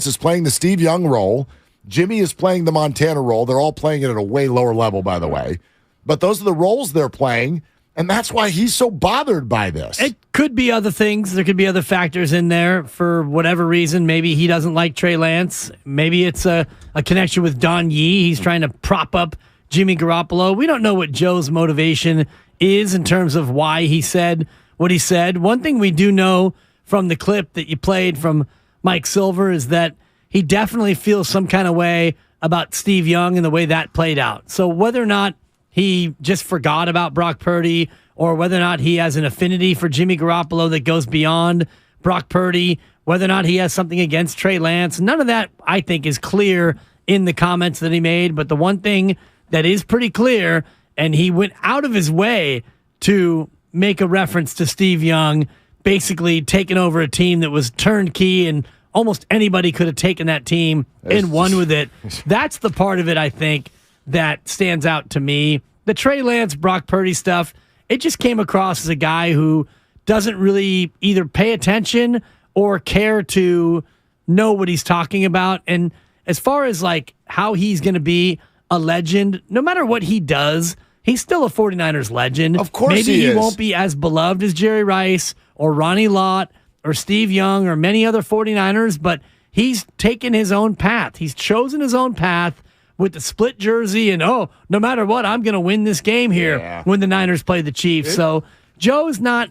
as playing the Steve Young role. Jimmy is playing the Montana role. They're all playing it at a way lower level, by the way. But those are the roles they're playing. And that's why he's so bothered by this. It could be other things. There could be other factors in there for whatever reason. Maybe he doesn't like Trey Lance. Maybe it's a connection with Don Yee. He's trying to prop up Jimmy Garoppolo. We don't know what Joe's motivation is in terms of why he said what he said. One thing we do know from the clip that you played from Mike Silver is that he definitely feels some kind of way about Steve Young and the way that played out. So whether or not he just forgot about Brock Purdy, or whether or not he has an affinity for Jimmy Garoppolo that goes beyond Brock Purdy, whether or not he has something against Trey Lance, none of that, I think, is clear in the comments that he made. But the one thing that is pretty clear, and he went out of his way to make a reference to Steve Young, basically taking over a team that was turnkey and almost anybody could have taken that team and won with it. That's the part of it, I think, that stands out to me. The Trey Lance, Brock Purdy stuff, it just came across as a guy who doesn't really either pay attention or care to know what he's talking about. And as far as like how he's going to be a legend, no matter what he does, he's still a 49ers legend. Of course Maybe he won't be as beloved as Jerry Rice or Ronnie Lott or Steve Young or many other 49ers, but he's taken his own path. He's chosen his own path with the split jersey and, no matter what, I'm going to win this game here when the Niners play the Chiefs. So Joe's not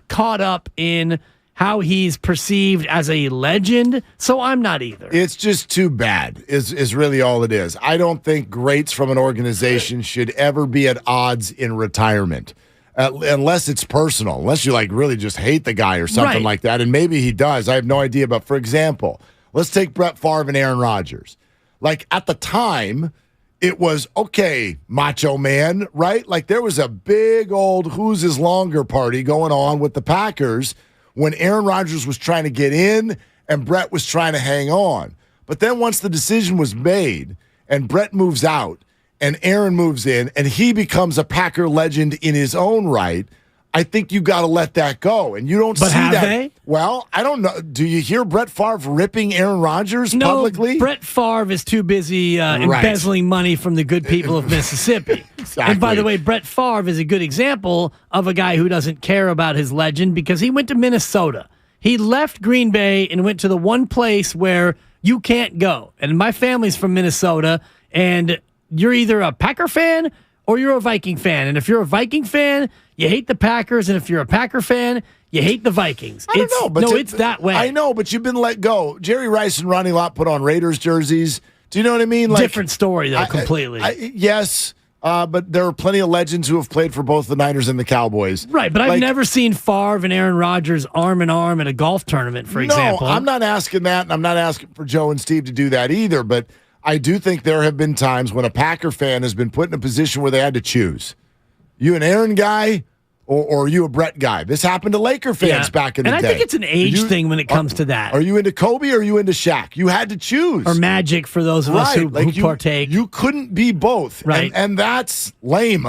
caught up in how he's perceived as a legend, so I'm not either. It's just too bad is really all it is. I don't think greats from an organization should ever be at odds in retirement. Unless it's personal, unless you like really just hate the guy or something like that. And maybe he does. I have no idea. But for example, let's take Brett Favre and Aaron Rodgers. Like at the time, it was, okay, macho man, right? Like there was a big old who's his longer party going on with the Packers when Aaron Rodgers was trying to get in and Brett was trying to hang on. But then once the decision was made and Brett moves out, and Aaron moves in, and he becomes a Packer legend in his own right, I think you got to let that go. And you don't see that. They? Well, I don't know. Do you hear Brett Favre ripping Aaron Rodgers publicly? Brett Favre is too busy embezzling money from the good people of Mississippi. Exactly. And by the way, Brett Favre is a good example of a guy who doesn't care about his legend because he went to Minnesota. He left Green Bay and went to the one place where you can't go. And my family's from Minnesota, and you're either a Packer fan or you're a Viking fan. And if you're a Viking fan, you hate the Packers. And if you're a Packer fan, you hate the Vikings. I don't know. But it's that way. I know, but you've been let go. Jerry Rice and Ronnie Lott put on Raiders jerseys. Do you know what I mean? Like, different story, though, completely. Yes, but there are plenty of legends who have played for both the Niners and the Cowboys. Right, but I've never seen Favre and Aaron Rodgers arm in arm at a golf tournament, for example. No, I'm not asking that, and I'm not asking for Joe and Steve to do that either, but I do think there have been times when a Packer fan has been put in a position where they had to choose. You an Aaron guy or you a Brett guy? This happened to Laker fans back in the day. And I think it's an age thing when it comes to that. Are you into Kobe or are you into Shaq? You had to choose. Or Magic for those of us who partake. You couldn't be both. Right. And that's lame.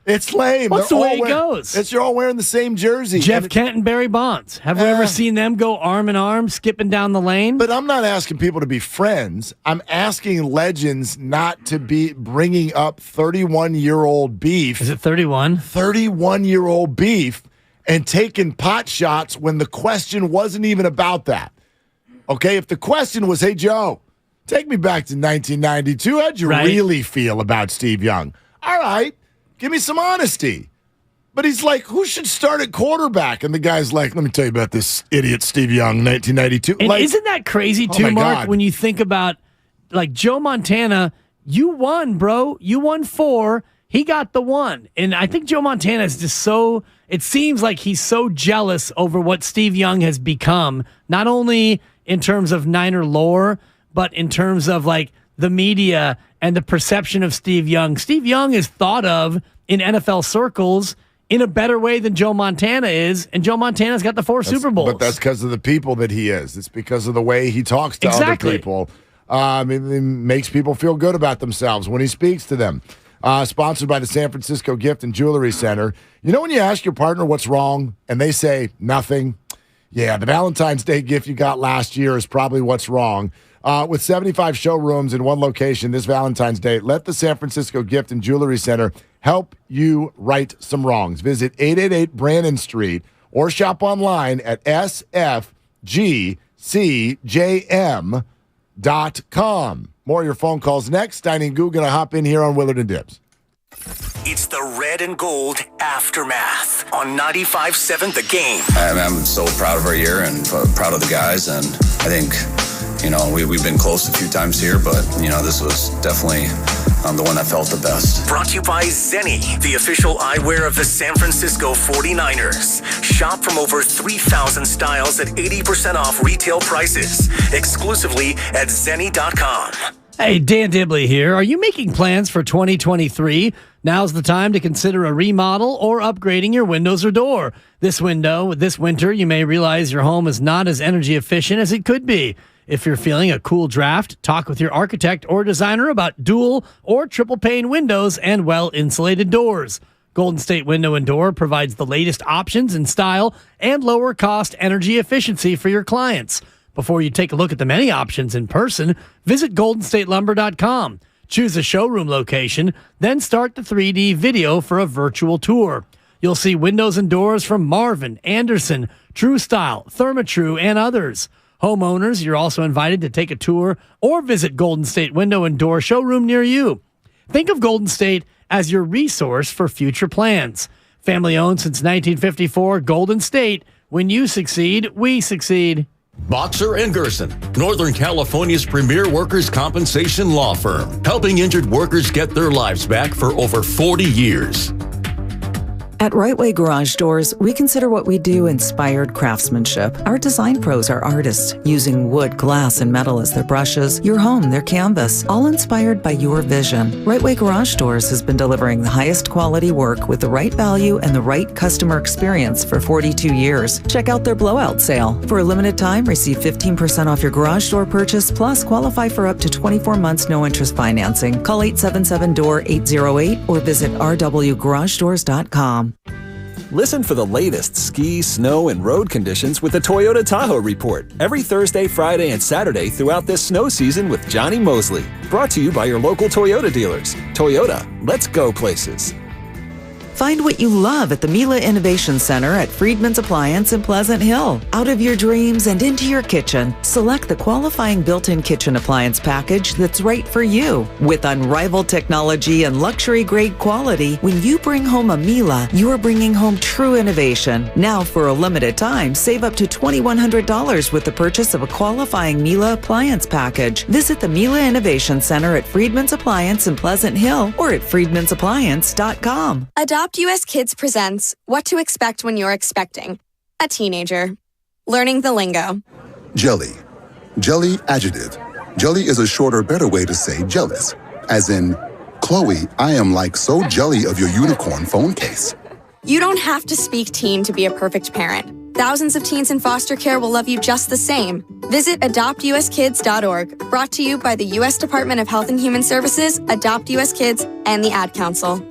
It's lame. What's the way it goes? You're all wearing the same jersey. Jeff Kent and Barry Bonds. Have we ever seen them go arm in arm, skipping down the lane? But I'm not asking people to be friends. I'm asking legends not to be bringing up 31-year-old beef. Is it 31? 31-year-old beef and taking pot shots when the question wasn't even about that. Okay, if the question was, hey, Joe, take me back to 1992. How'd you really feel about Steve Young? All right. Give me some honesty. But he's like, who should start at quarterback? And the guy's like, let me tell you about this idiot Steve Young, 1992. And isn't that crazy, too, Mark, God. when you think about, like, Joe Montana, you won, bro. You won 4. He got the 1. And I think Joe Montana is just so, it seems like he's so jealous over what Steve Young has become, not only in terms of Niner lore, but in terms of, like, the media and the perception of Steve Young. Steve Young is thought of in NFL circles in a better way than Joe Montana is, and Joe Montana's got the 4 Super Bowls. But that's because of the people that he is. It's because of the way he talks to other people. It makes people feel good about themselves when he speaks to them. Sponsored by the San Francisco Gift and Jewelry Center. You know when you ask your partner what's wrong, and they say nothing? Yeah, the Valentine's Day gift you got last year is probably what's wrong. With 75 showrooms in one location this Valentine's Day, let the San Francisco Gift and Jewelry Center help you right some wrongs. Visit 888 Brannan Street or shop online at sfgcjm.com. More of your phone calls next. Steiny and Goo going to hop in here on Willard and Dibs. It's the Red and Gold Aftermath on 95.7 The Game. I'm so proud of our year and proud of the guys, and I think, we've been close a few times here, but, this was definitely the one that felt the best. Brought to you by Zenni, the official eyewear of the San Francisco 49ers. Shop from over 3,000 styles at 80% off retail prices, exclusively at Zenni.com. Hey, Dan Dibley here. Are you making plans for 2023? Now's the time to consider a remodel or upgrading your windows or door. This winter, you may realize your home is not as energy efficient as it could be. If you're feeling a cool draft, talk with your architect or designer about dual or triple pane windows and well-insulated doors. Golden State Window and Door provides the latest options in style and lower cost energy efficiency for your clients. Before you take a look at the many options in person, visit goldenstatelumber.com. Choose a showroom location, then start the 3D video for a virtual tour. You'll see windows and doors from Marvin, Anderson, True Style, Therma-Tru, and others. Homeowners, you're also invited to take a tour or visit Golden State Window and Door showroom near you. Think of Golden State as your resource for future plans. Family owned since 1954, Golden State. When you succeed, we succeed. Boxer & Gerson, Northern California's premier workers' compensation law firm, helping injured workers get their lives back for over 40 years. At Right Way Garage Doors, we consider what we do inspired craftsmanship. Our design pros are artists, using wood, glass, and metal as their brushes, your home, their canvas, all inspired by your vision. Right Way Garage Doors has been delivering the highest quality work with the right value and the right customer experience for 42 years. Check out their blowout sale. For a limited time, receive 15% off your garage door purchase, plus qualify for up to 24 months no-interest financing. Call 877-DOOR-808 or visit rwgaragedoors.com. Listen for the latest ski, snow, and road conditions with the Toyota Tahoe Report every Thursday, Friday, and Saturday throughout this snow season with Johnny Mosley. Brought to you by your local Toyota dealers. Toyota, let's go places. Find what you love at the Mila Innovation Center at Friedman's Appliance in Pleasant Hill. Out of your dreams and into your kitchen, select the qualifying built-in kitchen appliance package that's right for you. With unrivaled technology and luxury-grade quality, when you bring home a Mila, you're bringing home true innovation. Now, for a limited time, save up to $2,100 with the purchase of a qualifying Mila appliance package. Visit the Mila Innovation Center at Friedman's Appliance in Pleasant Hill or at friedmansappliance.com. Adopt US Kids presents What to Expect When You're Expecting a Teenager. Learning the lingo. Jelly. Jelly adjective. Jelly is a shorter, better way to say jealous. As in, Chloe, I am like so jelly of your unicorn phone case. You don't have to speak teen to be a perfect parent. Thousands of teens in foster care will love you just the same. Visit adoptuskids.org. Brought to you by the U.S. Department of Health and Human Services, Adopt US Kids, and the Ad Council.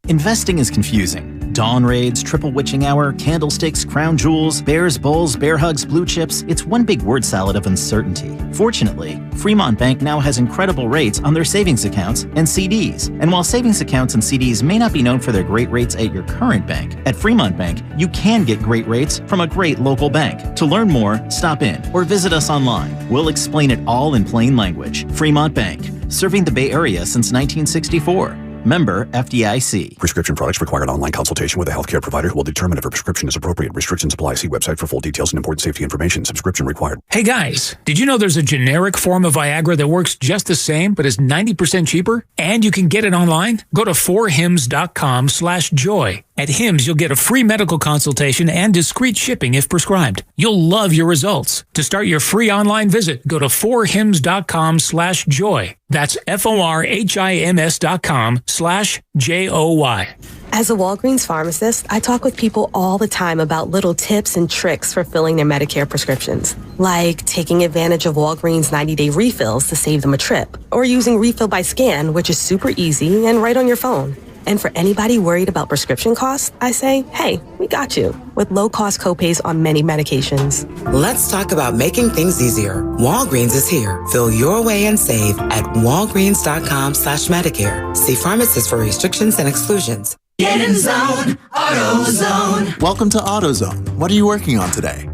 Investing is confusing. Dawn raids, triple witching hour, candlesticks, crown jewels, bears, bulls, bear hugs, blue chips. It's one big word salad of uncertainty. Fortunately, Fremont Bank now has incredible rates on their savings accounts and CDs. And while savings accounts and CDs may not be known for their great rates at your current bank, at Fremont Bank, you can get great rates from a great local bank. To learn more, stop in or visit us online. We'll explain it all in plain language. Fremont Bank, serving the Bay Area since 1964. Member FDIC. Prescription products require an online consultation with a healthcare provider who will determine if a prescription is appropriate. Restrictions apply. See website for full details and important safety information. Subscription required. Hey guys, did you know there's a generic form of Viagra that works just the same but is 90% cheaper? And you can get it online? Go to forhims.com/joy At Hims, you'll get a free medical consultation and discreet shipping if prescribed. You'll love your results. To start your free online visit, go to forhims.com/joy. That's forhims.com/JOY. As a Walgreens pharmacist, I talk with people all the time about little tips and tricks for filling their Medicare prescriptions, like taking advantage of Walgreens 90-day refills to save them a trip, or using Refill by Scan, which is super easy and right on your phone. And for anybody worried about prescription costs, I say, hey, we got you, with low-cost copays on many medications. Let's talk about making things easier. Walgreens is here. Fill your way and save at walgreens.com/Medicare. See pharmacists for restrictions and exclusions. Get in zone, AutoZone. Welcome to AutoZone. What are you working on today?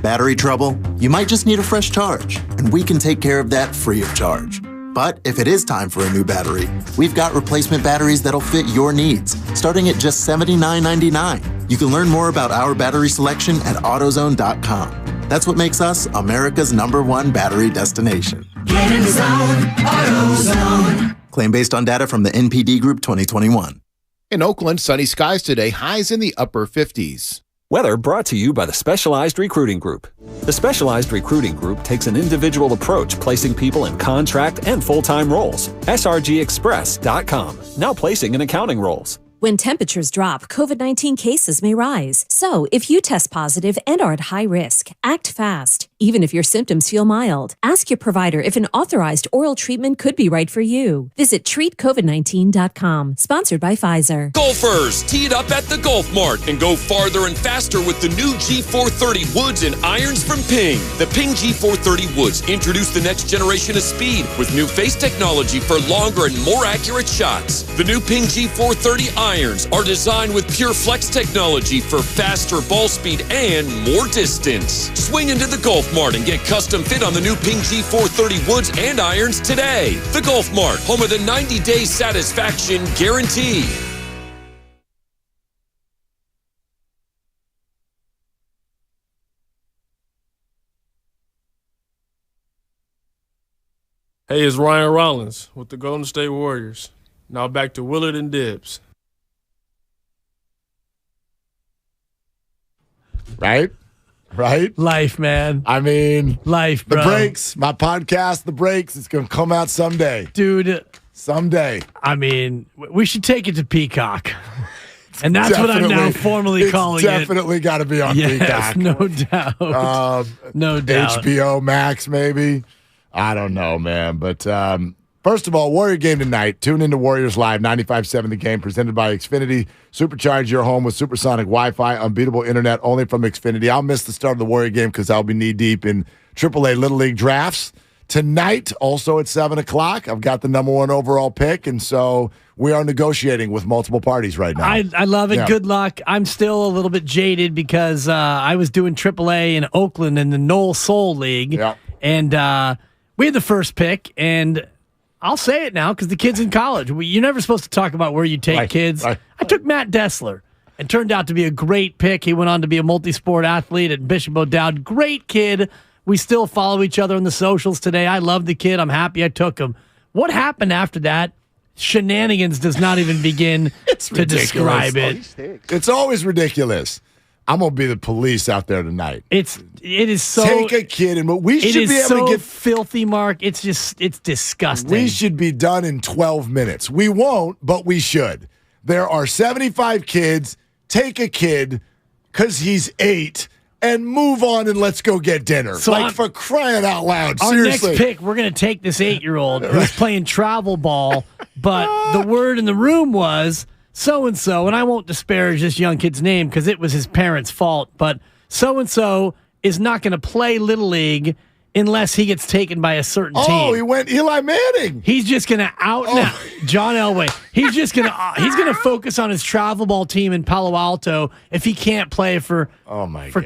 Battery trouble? You might just need a fresh charge, and we can take care of that free of charge. But if it is time for a new battery, we've got replacement batteries that'll fit your needs, starting at just $79.99. You can learn more about our battery selection at AutoZone.com. That's what makes us America's #1 battery destination. Get in the zone, AutoZone. Claim based on data from the NPD Group 2021. In Oakland, sunny skies today, highs in the upper 50s. Weather brought to you by the Specialized Recruiting Group. The Specialized Recruiting Group takes an individual approach, placing people in contract and full-time roles. SRGExpress.com, now placing in accounting roles. When temperatures drop, COVID-19 cases may rise. So, if you test positive and are at high risk, act fast. Even if your symptoms feel mild, ask your provider if an authorized oral treatment could be right for you. Visit treatcovid19.com. Sponsored by Pfizer. Golfers, tee it up at the Golf Mart and go farther and faster with the new G430 woods and irons from Ping. The Ping G430 woods introduce the next generation of speed with new face technology for longer and more accurate shots. The new Ping G430 irons are designed with pure flex technology for faster ball speed and more distance. Swing into the Golf Mart and get custom fit on the new Ping G430 woods and irons today. The Golf Mart, home of the 90-day satisfaction guarantee. Hey, it's Ryan Rollins with the Golden State Warriors. Now back to Willard and Dibbs. Right? Life, man. I mean, life, bro. The Breaks, my podcast, The Breaks, it's going to come out someday. Dude. Someday. I mean, we should take it to Peacock. And that's what I'm now formally calling it. It's definitely got to be on Peacock. No doubt. No doubt. HBO Max, maybe. I don't know, man. But first of all, Warrior game tonight. Tune into Warriors Live, 95.7 The Game, presented by Xfinity. Supercharge your home with supersonic Wi-Fi, unbeatable internet only from Xfinity. I'll miss the start of the Warrior game because I'll be knee-deep in AAA Little League drafts. Tonight, also at 7 o'clock, I've got the #1 overall pick, and so we are negotiating with multiple parties right now. I love it. Yeah. Good luck. I'm still a little bit jaded because I was doing AAA in Oakland in the Knoll Soul League, and we had the first pick, and I'll say it now because the kid's in college. You're never supposed to talk about where you take kids. I took Matt Dessler, and turned out to be a great pick. He went on to be a multi-sport athlete at Bishop O'Dowd. Great kid. We still follow each other on the socials today. I love the kid. I'm happy I took him. What happened after that? Shenanigans does not even begin to describe it. It's always ridiculous. I'm gonna be the police out there tonight. It is so take a kid and we should be able to get filthy, Mark. It's disgusting. We should be done in 12 minutes. We won't, but we should. There are 75 kids. Take a kid because he's 8 and move on and let's go get dinner. So for crying out loud. Our seriously. next pick, we're gonna take this 8-year-old who's playing travel ball, but the word in the room was so-and-so, and I won't disparage this young kid's name because it was his parents' fault, but so-and-so is not going to play Little League unless he gets taken by a certain team. Oh, he went Eli Manning. He's just going to now John Elway. He's just going to focus on his travel ball team in Palo Alto if he can't play for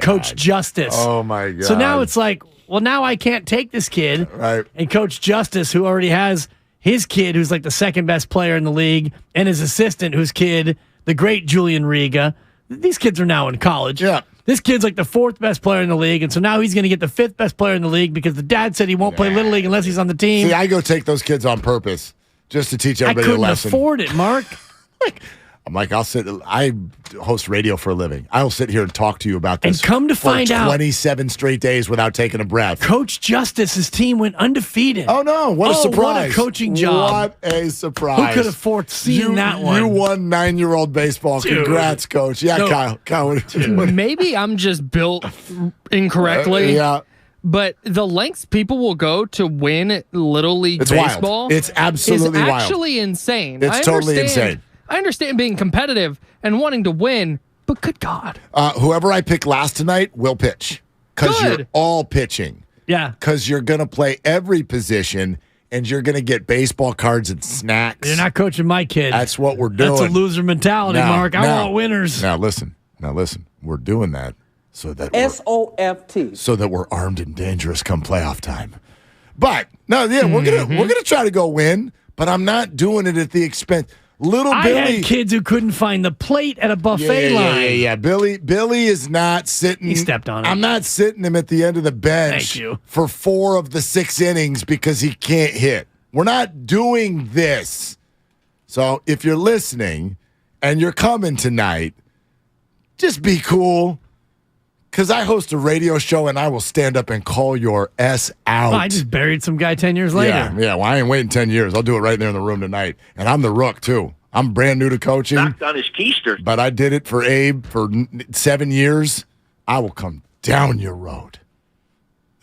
Coach Justice. Oh, my God. So now it's like, well, now I can't take this kid. Right. And Coach Justice, who already has his kid, who's like the second best player in the league, and his assistant, whose kid, the great Julian Riga. These kids are now in college. Yeah. This kid's like the 4th best player in the league, and so now he's going to get the 5th best player in the league because the dad said he won't play Little League unless he's on the team. See, I go take those kids on purpose just to teach everybody a lesson. I couldn't afford it, Mark. I'm like, I host radio for a living. I'll sit here and talk to you about this. And come to find out, 27 straight days without taking a breath. Coach Justice's team went undefeated. Oh, no. What a surprise. What a coaching job. What a surprise. Who could have foreseen that one? You won 9-year-old baseball. Dude. Congrats, Coach. Yeah, No. Kyle. Maybe I'm just built incorrectly. Yeah. But the lengths people will go to win Little League It's baseball wild. It's absolutely is wild. actually insane. It's totally insane. I understand being competitive and wanting to win, but good God. Whoever I pick last tonight will pitch because you're Good. all pitching. Yeah. Because you're going to play every position and you're going to get baseball cards and snacks. You're not coaching my kid. That's what we're doing. That's a loser mentality, Mark. I want winners. Now listen. We're doing that so that SOFT. so that we're armed and dangerous come playoff time. But we're gonna try to go win. But I'm not doing it at the expense. Little I Billy had kids who couldn't find the plate at a buffet line. Yeah. Billy is not sitting. He stepped on it. I'm not sitting him at the end of the bench Thank you. for 4 of the 6 innings because he can't hit. We're not doing this. So if you're listening and you're coming tonight, just be cool. Because I host a radio show and I will stand up and call your S out. Well, I just buried some guy 10 years later. Yeah. Well, I ain't waiting 10 years. I'll do it right there in the room tonight. And I'm the rook, too. I'm brand new to coaching. Knocked on his keister. But I did it for Abe for 7 years. I will come down your road.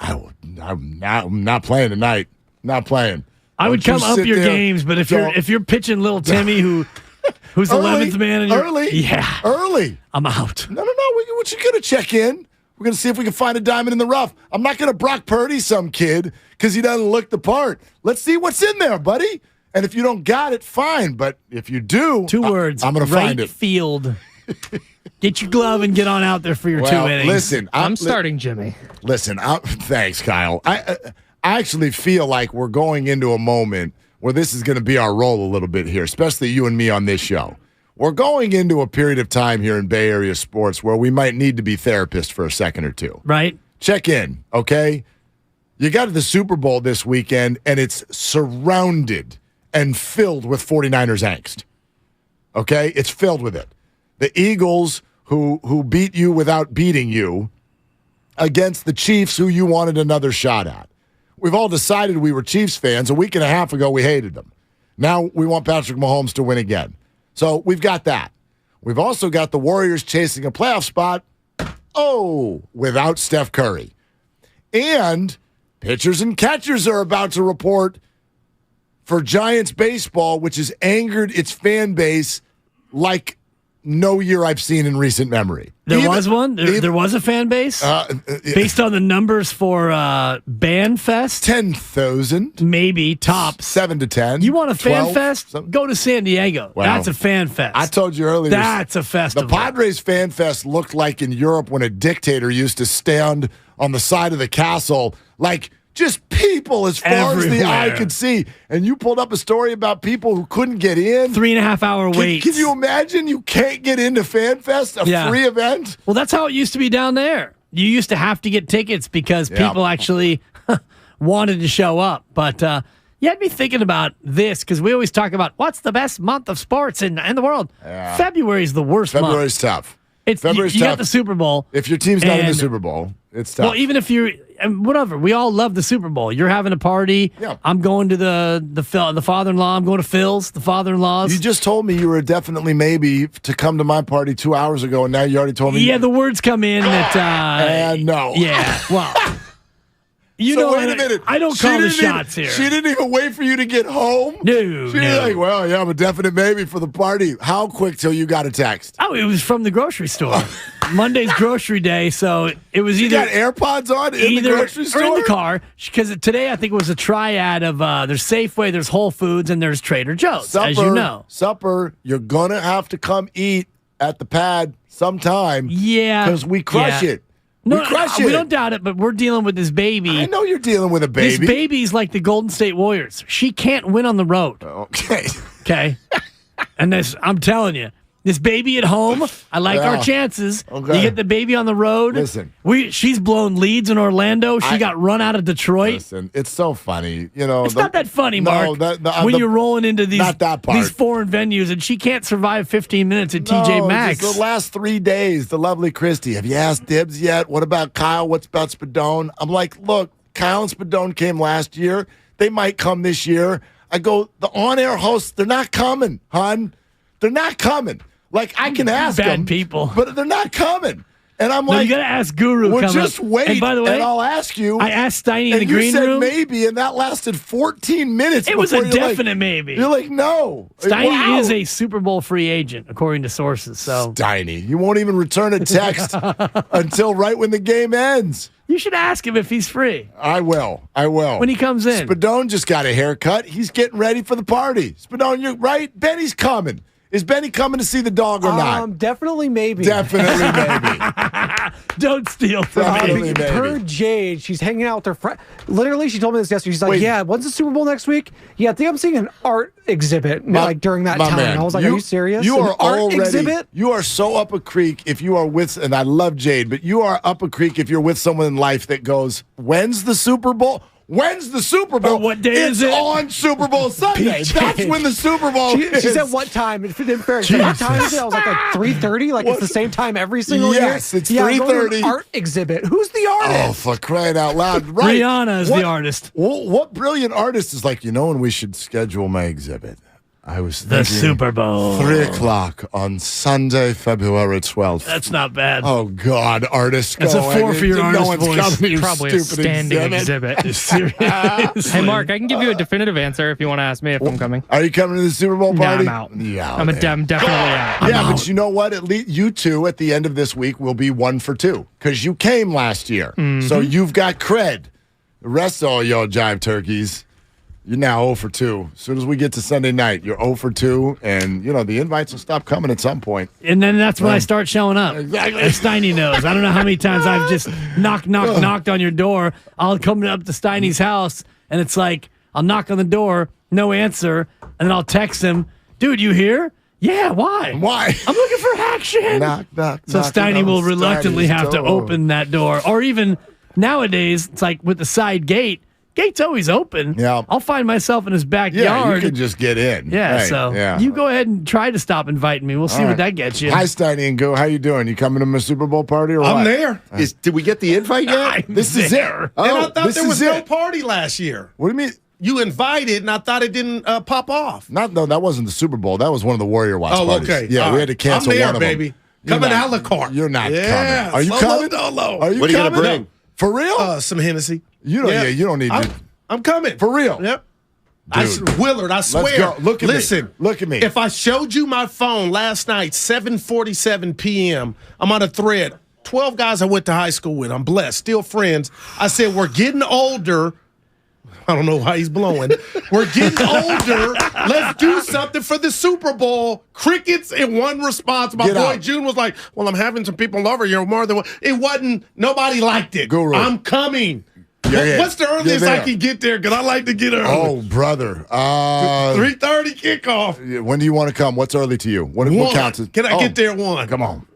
I'm not playing tonight. Not playing. I would Don't come you up sit your there. games, but if you're pitching little Timmy who's the 11th man and you're early. I'm out. No. We're just going to check in. We're going to see if we can find a diamond in the rough. I'm not going to Brock Purdy some kid because he doesn't look the part. Let's see what's in there, buddy. And if you don't got it, fine. But if you do, 2 words. I'm going to find Right it. field. Get your glove and get on out there for your 2 innings. Listen, I'm starting Jimmy. Listen, thanks, Kyle. I actually feel like we're going into a moment where this is going to be our role a little bit here, especially you and me on this show. We're going into a period of time here in Bay Area sports where we might need to be therapists for a second or two. Right. Check in, okay? You got the Super Bowl this weekend, and it's surrounded and filled with 49ers angst. Okay? It's filled with it. The Eagles, who beat you without beating you, against the Chiefs, who you wanted another shot at. We've all decided we were Chiefs fans. A week and a half ago, we hated them. Now we want Patrick Mahomes to win again. So we've got that. We've also got the Warriors chasing a playoff spot, without Steph Curry. And pitchers and catchers are about to report for Giants baseball, which has angered its fan base like no year I've seen in recent memory. There was one? There was a fan base? Based on the numbers for Band Fest? 10,000. Maybe, tops. 7 to 10. You want a fan 12? fest? Go to San Diego. Wow. That's a fan fest. I told you earlier. That's a festival. The Padres fan fest looked like in Europe when a dictator used to stand on the side of the castle, like just people as far as the eye could see. And you pulled up a story about people who couldn't get in. 3.5 hour wait. Can you imagine you can't get into Fan Fest, a free event? Well, that's how it used to be down there. You used to have to get tickets because people actually wanted to show up. But you had me thinking about this because we always talk about what's the best month of sports in the world. Yeah. February is the worst month. February's tough. February's tough. You got the Super Bowl. If your team's not in the Super Bowl, it's tough. Well, even if you're whatever, we all love the Super Bowl. You're having a party. Yeah. I'm going to the father-in-law. I'm going to Phil's, the father-in-law's. You just told me you were definitely maybe to come to my party 2 hours ago, and now you already told me. Yeah, the words come in that. No. Yeah. Well. Wait a minute. I don't call the shots here. She didn't even wait for you to get home? No. She was like, well, yeah, I'm a definite maybe for the party. How quick till you got a text? Oh, it was from the grocery store. Monday's grocery day, so it was either. You got AirPods on in the grocery store? Or in the car, because today I think it was a triad of there's Safeway, there's Whole Foods, and there's Trader Joe's, as you know. Supper, you're going to have to come eat at the pad sometime. Yeah. Because we crush it. No, we don't doubt it, but we're dealing with this baby. I know you're dealing with a baby. This baby's like the Golden State Warriors. She can't win on the road. Okay. Okay. And I'm telling you, This baby at home, I like our chances. Okay. You get the baby on the road. Listen. She's blown leads in Orlando. She got run out of Detroit. Listen, it's so funny. You know, It's not that funny, Mark. When you're rolling into these foreign venues and she can't survive 15 minutes at TJ Maxx. Just the last 3 days, the lovely Christy. Have you asked Dibs yet? What about Kyle? What's about Spadone? I'm like, look, Kyle and Spadone came last year. They might come this year. I go, the on-air hosts, they're not coming, hon. They're not coming. Like, I can ask them, people, but they're not coming. And I'm like, you got to ask Guru. Well, just wait. And by the way, I'll ask you. I asked Steiny in the green room. You said maybe, and that lasted 14 minutes. It was a definite maybe. You're like, no. Steiny is a Super Bowl free agent, according to sources. So Steiny, you won't even return a text until right when the game ends. You should ask him if he's free. I will. When he comes in. Spadone just got a haircut. He's getting ready for the party. Spadone, you're right. Benny's coming. Is Benny coming to see the dog or not? Definitely maybe. Definitely maybe. Don't steal from me. Per Jade, she's hanging out with her friend. Literally, she told me this yesterday. She's like, yeah, when's the Super Bowl next week? Yeah, I think I'm seeing an art exhibit during that time. Man, I was like, are you serious? You are art exhibit? You are so up a creek if you are with, and I love Jade, but you are up a creek if you're with someone in life that goes, when's the Super Bowl? When's the Super Bowl? Or what day is it? It's on Super Bowl Sunday. That's when the Super Bowl is. She said what time? What time is it? I was like 3:30? Like it's the same time every single year? Yes, it's 3:30. Art exhibit. Who's the artist? Oh, for crying out loud. Right. Rihanna is the artist. What brilliant artist is like, when we should schedule my exhibit? I was thinking the Super Bowl. 3:00 on Sunday, February 12th. That's not bad. Oh, God, artist. That's a 4 for your artist voice. Probably a standing exhibit. Hey, Mark, I can give you a definitive answer if you want to ask me if I'm coming. Are you coming to the Super Bowl party? No, I'm out. Yeah, I'm definitely out. Yeah, but you know what? At least you two at the end of this week will be 1 for 2 because you came last year. Mm-hmm. So you've got cred. The rest of all y'all jive turkeys, you're now 0 for 2. As soon as we get to Sunday night, you're 0 for 2, and, the invites will stop coming at some point. And then that's when I start showing up. Exactly. As Steiny knows. I don't know how many times I've just knocked on your door. I'll come up to Steiny's house, and it's like, I'll knock on the door, no answer, and then I'll text him, dude, you here? Yeah, why? Why? I'm looking for action. Knock. So Steiny will reluctantly have to open that door. Or even nowadays, it's like with the side gate, gate's always open. Yeah. I'll find myself in his backyard. Yeah, you can just get in. Yeah, right. so you go ahead and try to stop inviting me. We'll see what that gets you. Hi, Steiny and Go. How you doing? You coming to my Super Bowl party or what? I'm there. Did we get the invite yet? This is it. And I thought there was no party last year. What do you mean? You invited, and I thought it didn't pop off. No, that wasn't the Super Bowl. That was one of the Warrior Watch parties. Okay. Yeah, we had to cancel I'm there, one of baby. them. Coming a la carte. You're not coming. Are you Slow, coming? Dolo. Are you What are you coming? gonna bring? For real? Some Hennessy. You don't need to. I'm coming. For real? Yep. Willard, I swear. Let's go. Look at me. Look at me. If I showed you my phone last night, 7:47 p.m., I'm on a thread. 12 guys I went to high school with. I'm blessed. Still friends. I said, we're getting older. I don't know why he's blowing. We're getting older. Let's do something for the Super Bowl. Crickets in one response. My boy June was like, well, I'm having some people over here more than one. It wasn't. Nobody liked it. Guru. I'm coming. What's the earliest I can get there? Because I like to get early. Oh, brother. 3:30 kickoff. When do you want to come? What's early to you? What counts? Can I get there 1? Come on.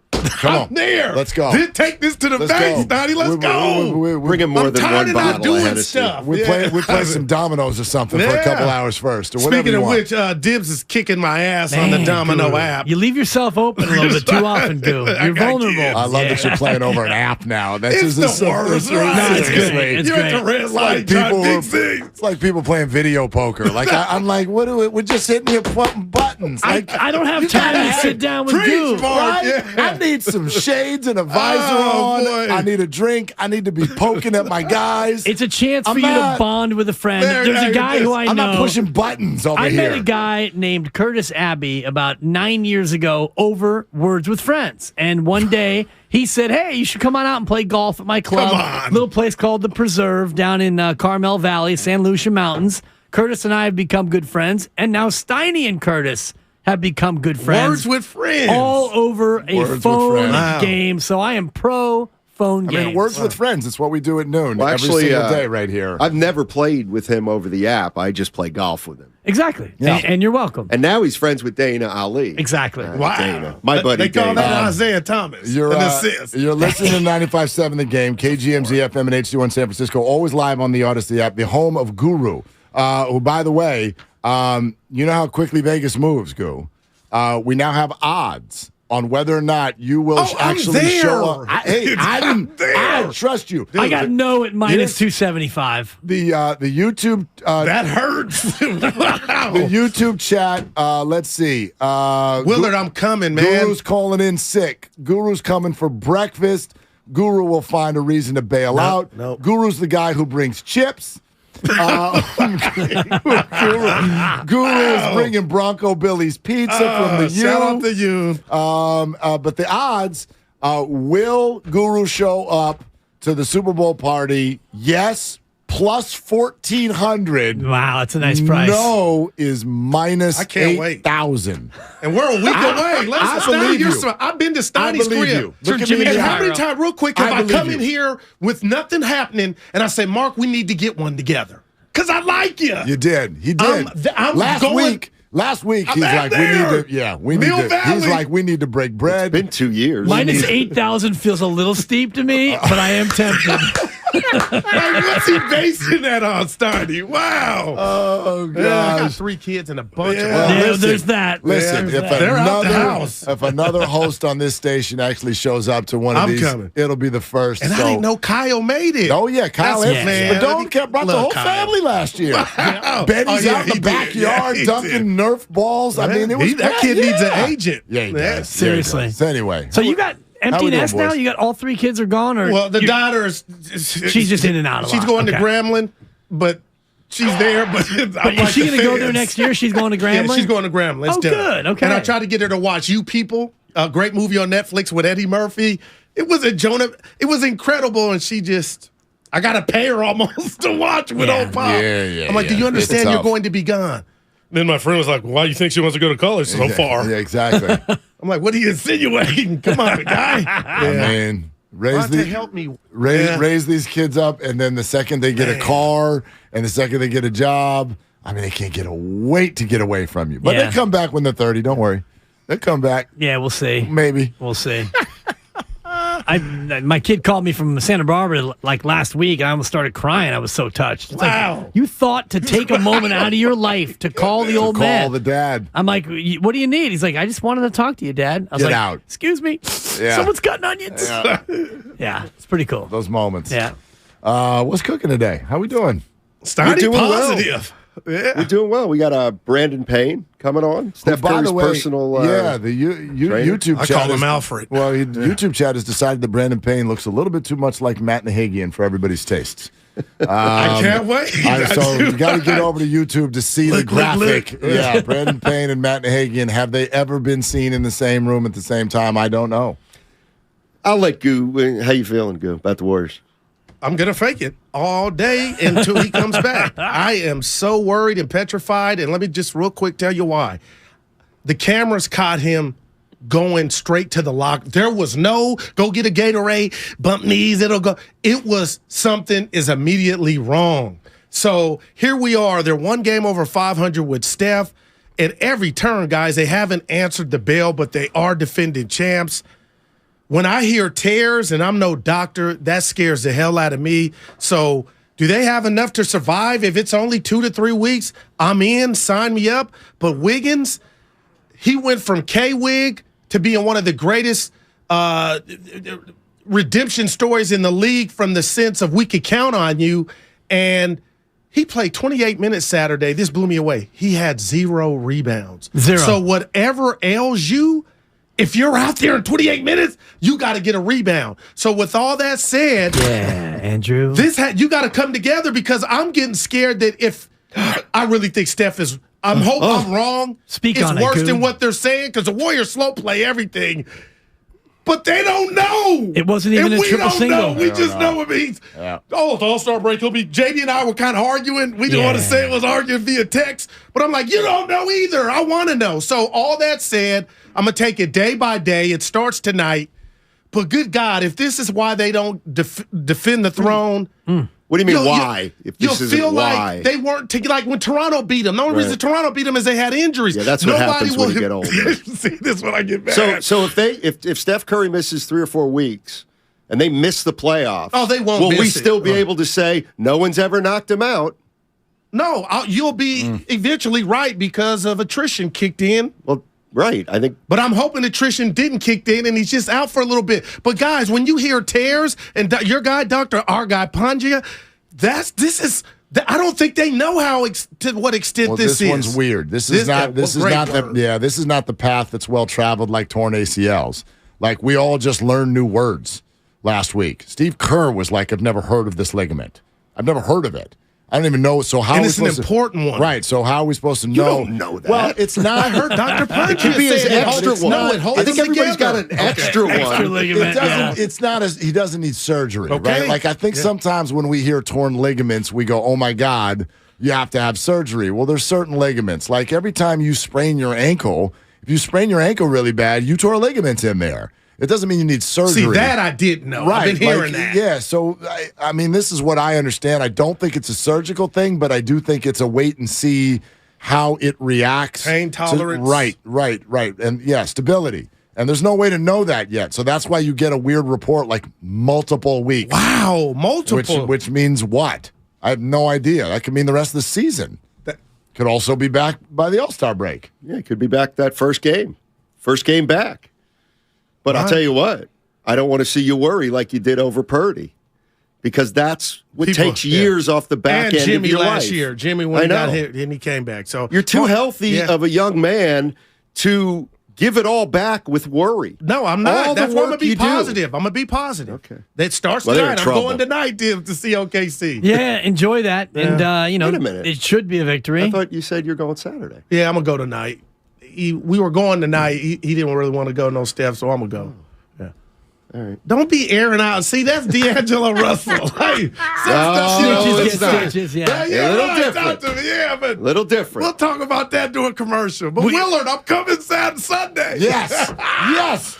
I'm there. Let's go. Take this to the bank, Donnie. Let's go. We're bringing more than one bottle. Doing stuff. We play some dominoes or something for a couple hours first. Or Speaking of which, Dibs is kicking my ass on the domino app. You leave yourself open a little bit too often, Goo. You're vulnerable. I love that you're playing over an app now. That's it's just the worst. No, it's great. You're at the red light. It's like people playing video poker. Like I'm like, what do we? We're just hitting here buttons. I don't have time to sit down with Goo. I need some shades and a visor on. Boy. I need a drink. I need to be poking at my guys. It's a chance for you to bond with a friend. There's a guy who I know. I'm not pushing buttons over here. I met a guy named Curtis Abbey about 9 years ago over Words with Friends. And one day he said, hey, you should come on out and play golf at my club. Little place called The Preserve down in Carmel Valley, San Lucia Mountains. Curtis and I have become good friends. And now Steiny and Curtis have become good friends. Words with Friends. All over a phone game. So I am pro phone games. I mean, Words with Friends. It's what we do at noon every single day right here. I've never played with him over the app. I just play golf with him. Exactly. Yeah. And you're welcome. And now he's friends with Dana Ali. Exactly. Wow. Dana. My buddy They call Dana. that Isaiah Thomas. You're an assist. listening to 95.7 The Game, KGMZ FM and HD1 San Francisco, always live on the Odyssey app, the home of Guru, who, by the way, you know how quickly Vegas moves, Goo. We now have odds on whether or not you will actually show up. I trust you. I got no at minus 275. The YouTube that hurts. Wow. The YouTube chat. Let's see. Willard, I'm coming, man. Guru's calling in sick. Guru's coming for breakfast. Guru will find a reason to bail out. No. Guru's the guy who brings chips. Guru is bringing Bronco Billy's pizza from the U. Shout out to you. But the odds, will Guru show up to the Super Bowl party? Yes, plus 1,400. Wow, that's a nice price. No is minus I can't wait. 8,000. And we're a week away. I believe you. I've been to Steiny's crib. Look at me And now. how many times, real quick, have I believe come you. in here with nothing happening and I say, Mark, we need to get one together? Because I like you. You did. He did. I'm Last going- week, I'm he's at like, there. we need Mill to. Valley. He's like, we need to break bread. It's been 2 years. Minus 8,000 feels a little steep to me, but I am tempted. Like, what's he basing that on, Steiny? Wow. Oh, Yeah, I got gosh. 3 kids and a bunch of Yeah, listen, there's that. Listen, There's if that. They're out the house. if another host on this station actually shows up to one of I'm these, coming. it'll be the first. And I didn't know Kyle made it. Oh yeah, Kyle. That's- is. man, But don't kept brought the love whole Kyle. family last year. Wow. Benny's Oh, yeah, out in the he did. backyard Yeah, he dunking did. Nerf balls. I mean, it was that kid needs an agent. Yeah, he does. Seriously. Yeah, he does. So anyway, So you got empty we doing, nest now? boys? You got all 3 kids are gone? Or Well, the you- daughter's She's just in and out a She's lot. going to Okay. Grambling, but she's there. But, But is she going to go there next year? She's going to Grambling? Yeah, she's going to Grambling. It's Oh, done. good. Okay. And I tried to get her to watch You People, a great movie on Netflix with Eddie Murphy. It was It was incredible, and she just. I got to pay her almost to watch with old Pop. Yeah, I'm like, do you yeah. understand It's you're tough. going to be gone? Then my friend was like, why do you think she wants to go to college so far? Yeah, exactly. I'm like, what are you insinuating? Come on, guy. I mean, help me. raise these kids up, and then the second they get a car, and the second they get a job, I mean, they can't wait to get away from you. But Yeah. they come back when they're 30. Don't worry, they come back. Yeah, we'll see. Maybe We'll see. My kid called me from Santa Barbara like last week, and I almost started crying. I was so touched. It's Wow. like, you thought to take a moment out of your life to call the old call man. the dad. I'm like, what do you need? He's like, I just wanted to talk to you, Dad. I was Get like, out. Excuse me. Yeah. Someone's cutting onions. Yeah. Yeah, it's pretty cool. Those moments. Yeah. What's cooking today? How we doing? Steiny doing well. positive. Yeah. We're doing well. We got Brandon Payne coming on. Steph By Curry's the way, personal the trainer. YouTube I chat. call him is- Alfred. Well, YouTube chat has decided that Brandon Payne looks a little bit too much like Matt Nahigian for everybody's tastes. I can't wait. So you got to get over to YouTube to see the Look. graphic. Yeah, Brandon Payne and Matt Nahigian, have they ever been seen in the same room at the same time? I don't know. I'll let Goo. How you feeling, Goo, about the Warriors? I'm going to fake it all day until he comes back. I am so worried and petrified. And let me just real quick tell you why. The cameras caught him going straight to the lock. There was no go get a Gatorade, bump knees, it'll go. It was something is immediately wrong. So here we are. They're 1 game over 500 with Steph. At every turn, guys, they haven't answered the bell, but they are defending champs. When I hear tears, and I'm no doctor, that scares the hell out of me. So do they have enough to survive? If it's only 2 to 3 weeks, I'm in, sign me up. But Wiggins, he went from K-Wig to being one of the greatest redemption stories in the league from the sense of we could count on you. And he played 28 minutes Saturday. This blew me away. He had 0 rebounds. 0. So whatever ails you, if you're out there in 28 minutes, you got to get a rebound. So with all that said, Yeah, Andrew. you got to come together because I'm getting scared that if I really think Steph is, I'm hoping I'm wrong. Speak it's on it, worse Goo. than what they're saying because the Warriors slow play everything. But they don't know. It wasn't even and a we triple don't single. know. We just know it means, it's All-Star break. He'll be, JD and I were kind of arguing. We didn't want to say it was arguing via text. But I'm like, you don't know either. I want to know. So all that said, I'm going to take it day by day. It starts tonight. But good God, if this is why they don't defend the throne, What do you mean, why? If this You'll feel isn't why. like they weren't taking, like when Toronto beat them. The only reason Toronto beat them is they had injuries. Yeah, that's what happens when you get older. See, this is when I get mad. So if Steph Curry misses 3 or 4 weeks and they miss the playoffs, they won't. Will miss we it. still be able to say no one's ever knocked him out? No, you'll be eventually right because of attrition kicked in. Well, right. I think, but I'm hoping attrition didn't kick in and he's just out for a little bit. But guys, when you hear tears and your guy, our guy Pangia, I don't think they know to what extent this is. This one's weird. This is not the path that's well traveled like torn ACLs. Like we all just learned new words last week. Steve Kerr was like, I've never heard of this ligament. I've never heard of it. I don't even know. So how? And it's an important one, right? So how are we supposed to know? You don't know that. Well, it's not. I heard Dr. Punch. It could be his extra one. No, it holds I think everybody's got an extra one. Extra ligament. It's not as he doesn't need surgery, Okay. right? Like I think sometimes when we hear torn ligaments, we go, "Oh my God, you have to have surgery." Well, there's certain ligaments. Like every time you sprain your ankle, if you sprain your ankle really bad, you tore ligaments in there. It doesn't mean you need surgery. See, that I didn't know. Right. I've been hearing that. Yeah, so, I mean, this is what I understand. I don't think it's a surgical thing, but I do think it's a wait and see how it reacts. Pain tolerance. Right. And, yeah, stability. And there's no way to know that yet. So that's why you get a weird report like multiple weeks. Wow, multiple. Which means what? I have no idea. That could mean the rest of the season. Could also be back by the All-Star break. Yeah, it could be back that first game. First game back. But I'll tell you what, I don't want to see you worry like you did over Purdy, because that's what takes years off the back end Jimmy of your last life. year. Jimmy, when he got hit, and he came back. So you're too healthy of a young man to give it all back with worry. No, I'm not. All That's the why I'm work going to be you do. positive. I'm going to be positive. Okay. That starts Well, they're tonight. in I'm trouble. going tonight to see OKC. Yeah, enjoy that. And, Wait a minute. it should be a victory. I thought you said you're going Saturday. Yeah, I'm going to go tonight. We were going tonight. He didn't really want to go, no Steph, so I'm going to go. All right. Don't be airing out. See, that's D'Angelo Russell. Hey, it's not. Stitches, A little different. Yeah, but Little different. we'll talk about that during commercial. But Willard, I'm coming Sunday. Yes.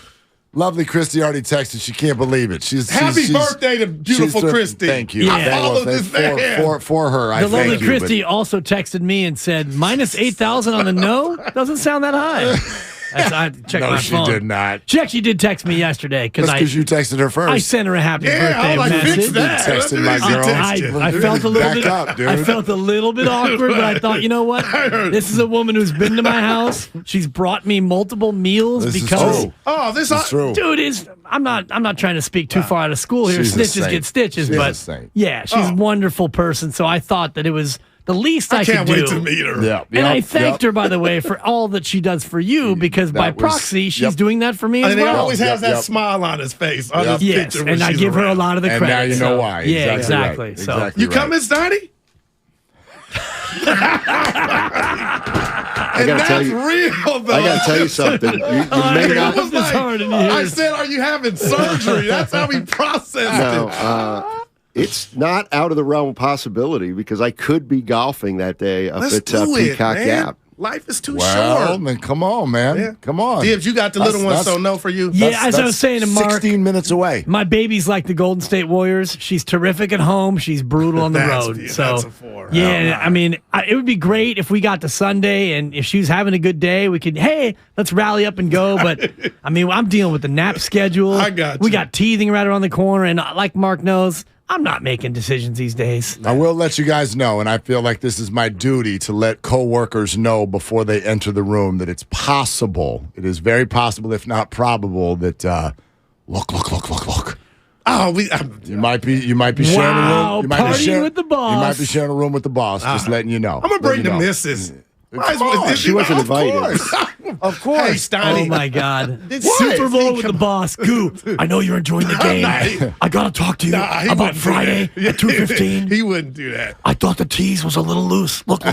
Lovely Christy already texted. She can't believe it. Happy birthday to beautiful Christy. Thank you. I followed this man. For her. I The lovely thank you, Christy also texted me and said, minus 8,000 on the no? Doesn't sound that high. I checked No, my she phone. did not. She actually did text me yesterday That's because you texted her first. I sent her a happy Yeah, birthday I'm like, message. fix that. Texting my girl. I felt a little Back bit. up, dude. I felt a little bit awkward, but I thought, you know what? This is a woman who's been to my house. She's brought me multiple meals This is because. true. Oh, This is true. Dude, I'm not trying to speak too far out of school here. She's a Snitches saint. get stitches, She's a but saint. yeah, she's a wonderful person. So I thought that it was the least I could can't do. wait to meet her. Yeah. And I thanked her, by the way, for all that she does for you, because by That was- proxy, she's doing that for me as And he well. always has that smile on his face. On his Yes, picture when and I she's give her a around. lot of the And credit. now you know why. Yeah, Exactly exactly. right. So Exactly You coming, Sonny? I gotta tell you, real, though. I got to tell you something. You may It not. was like, I said, are you having surgery? That's how we processed it. It's not out of the realm of possibility because I could be golfing that day up Let's at do it, Peacock man. Gap. Life is too Well, short. then come on, man. Yeah. Come on. Dibs, you got the little one, so no for you. Yeah, as I was saying to Mark, 16 minutes away. my baby's like the Golden State Warriors. She's terrific at home. She's brutal on the road. That's a four. Yeah, I mean, it would be great if we got to Sunday and if she was having a good day, we could, hey, let's rally up and go. But I mean, I'm dealing with the nap schedule. I got We you. got teething right around the corner, and like Mark knows, I'm not making decisions these days. I will let you guys know, and I feel like this is my duty to let coworkers know before they enter the room that it's possible. It is very possible, if not probable, that look. Oh, You might be sharing a room. You might be partying sharing, with the boss. You might be sharing a room with the boss. Just letting you know. I'm going to bring the Letting you know. missus. Of course. She wasn't invited. Of course. Hey, Steiny. Oh my God! What? Super Bowl with the boss. Goo, I know you're enjoying the game. I gotta talk to you he about wouldn't do Friday that. at 2:15. He wouldn't do that. I thought the tease was a little loose. Look.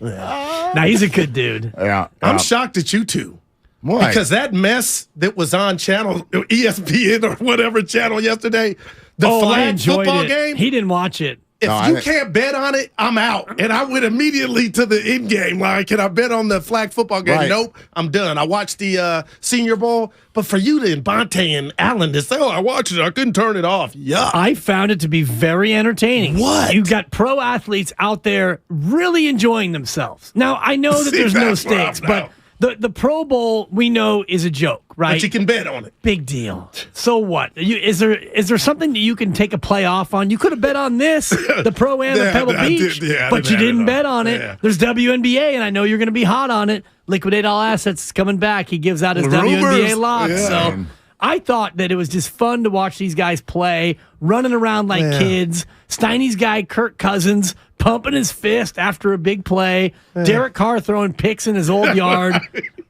Now he's a good dude. Yeah. I'm shocked at you two. Why? Because that mess that was on channel ESPN or whatever channel yesterday, the I flag enjoyed football it. game. He didn't watch it. If you can't bet on it, I'm out. And I went immediately to the in-game line. Can I bet on the flag football game? Right. Nope, I'm done. I watched the Senior Bowl. But for you to Bonte and Allen to say, I watched it, I couldn't turn it off. Yeah. I found it to be very entertaining. What? You got pro athletes out there really enjoying themselves. Now, I know that there's no stakes, but the Pro Bowl, we know, is a joke, right? But you can bet on it. Big deal. So what? Is there something that you can take a play off on? You could have bet on this, the Pro Am at Pebble Beach, but you didn't bet on it. Yeah. There's WNBA, and I know you're going to be hot on it. Liquidate All Assets is coming back. He gives out his WNBA locks. Yeah. So I thought that it was just fun to watch these guys play, running around like kids. Steiny's guy, Kirk Cousins, pumping his fist after a big play. Derek Carr throwing picks in his old yard.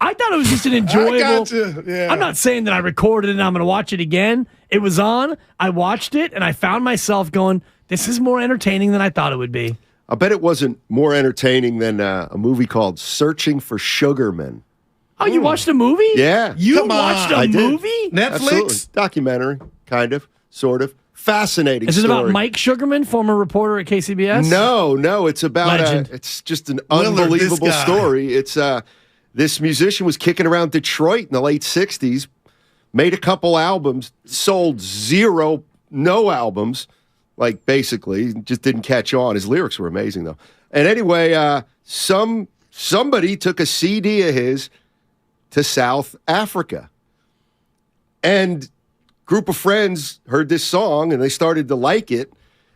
I thought it was just an enjoyable. I'm not saying that I recorded it and I'm going to watch it again. It was on. I watched it, and I found myself going, this is more entertaining than I thought it would be. I bet it wasn't more entertaining than a movie called Searching for Sugarman. Oh, you watched a movie? Yeah. You watched a movie? Netflix? Absolutely. Documentary, kind of, sort of. Fascinating Is it story. about Mike Sugarman, former reporter at KCBS? No. It's about it's just an unbelievable story. It's this musician was kicking around Detroit in the late 60s, made a couple albums, sold no albums, like basically, just didn't catch on. His lyrics were amazing, though. And anyway, somebody took a CD of his to South Africa. And group of friends heard this song and they started to like it,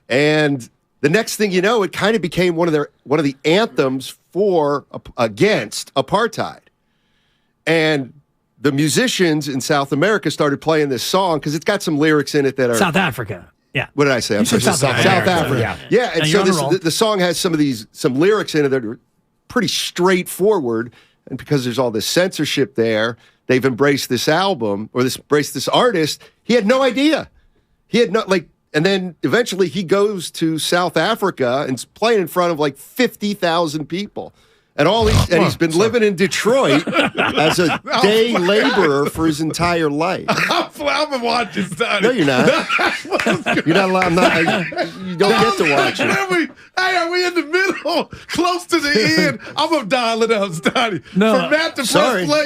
and the next thing you know, it kind of became one of the anthems against apartheid. And the musicians in South America started playing this song because it's got some lyrics in it that are South Africa. Yeah. What did I say? I'm sorry. South Africa. Yeah. And so the song has some lyrics in it that are pretty straightforward, and because there's all this censorship there, they've embraced this album or embraced this artist. He had no idea. He had and then eventually he goes to South Africa and's playing in front of like 50,000 people. And he's been living in Detroit as a day laborer for his entire life. I've been watching Sonny. No, you're not. You're not allowed. You don't get to watch it. Are we in the middle, close to the end? I'm gonna dial it up, Sonny. No, from that to first play,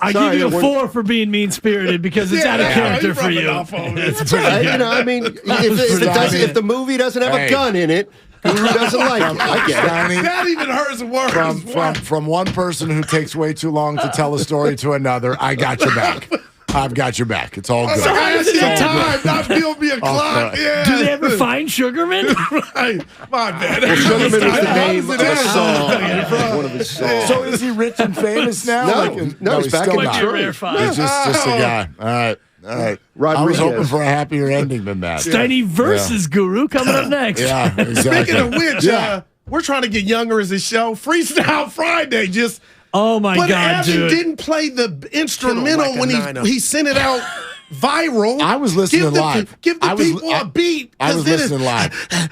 I give you a 4 for being mean spirited because it's out of character for you. That's right. I mean, if the movie doesn't have a gun in it. Who doesn't like it? I get it. That even hurts worse. From one person who takes way too long to tell a story to another, I got your back. I've got your back. It's all good. So how is it time? Not build me a clock. Yeah. Do they ever find Sugarman? Right. My bad. Well, Sugarman was the name of a song. One of his songs. So is he rich and famous now? No, he's back in Detroit. He's just a guy. All right. I was hoping for a happier ending than that. Steiny versus Guru coming up next. Yeah, exactly. Speaking of which, we're trying to get younger as a show. Freestyle Friday just. Oh my God, dude! He didn't play the instrumental when he sent it out viral. I was listening live. Give the people a beat. I was listening live. I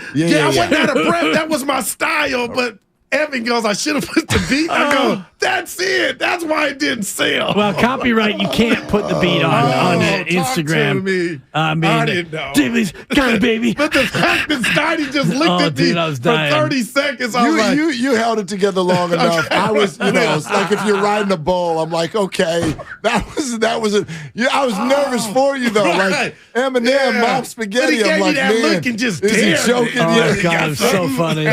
wasn't out of breath. That was my style, but Evan goes, I should have put the beat. I go, that's it. That's why it didn't sell. Well, copyright, you can't put the beat on Instagram. To me. I didn't know. Please, kind of baby. But the fact that Steiny just looked at me for 30 seconds, I was like. You held it together long enough. I was, it's like if you're riding a bull, I'm like, okay, that was it. I was nervous for you, though. Like Eminem, Mom Spaghetti. I'm like, man, look and just is he joking? Oh, my God, it's so funny.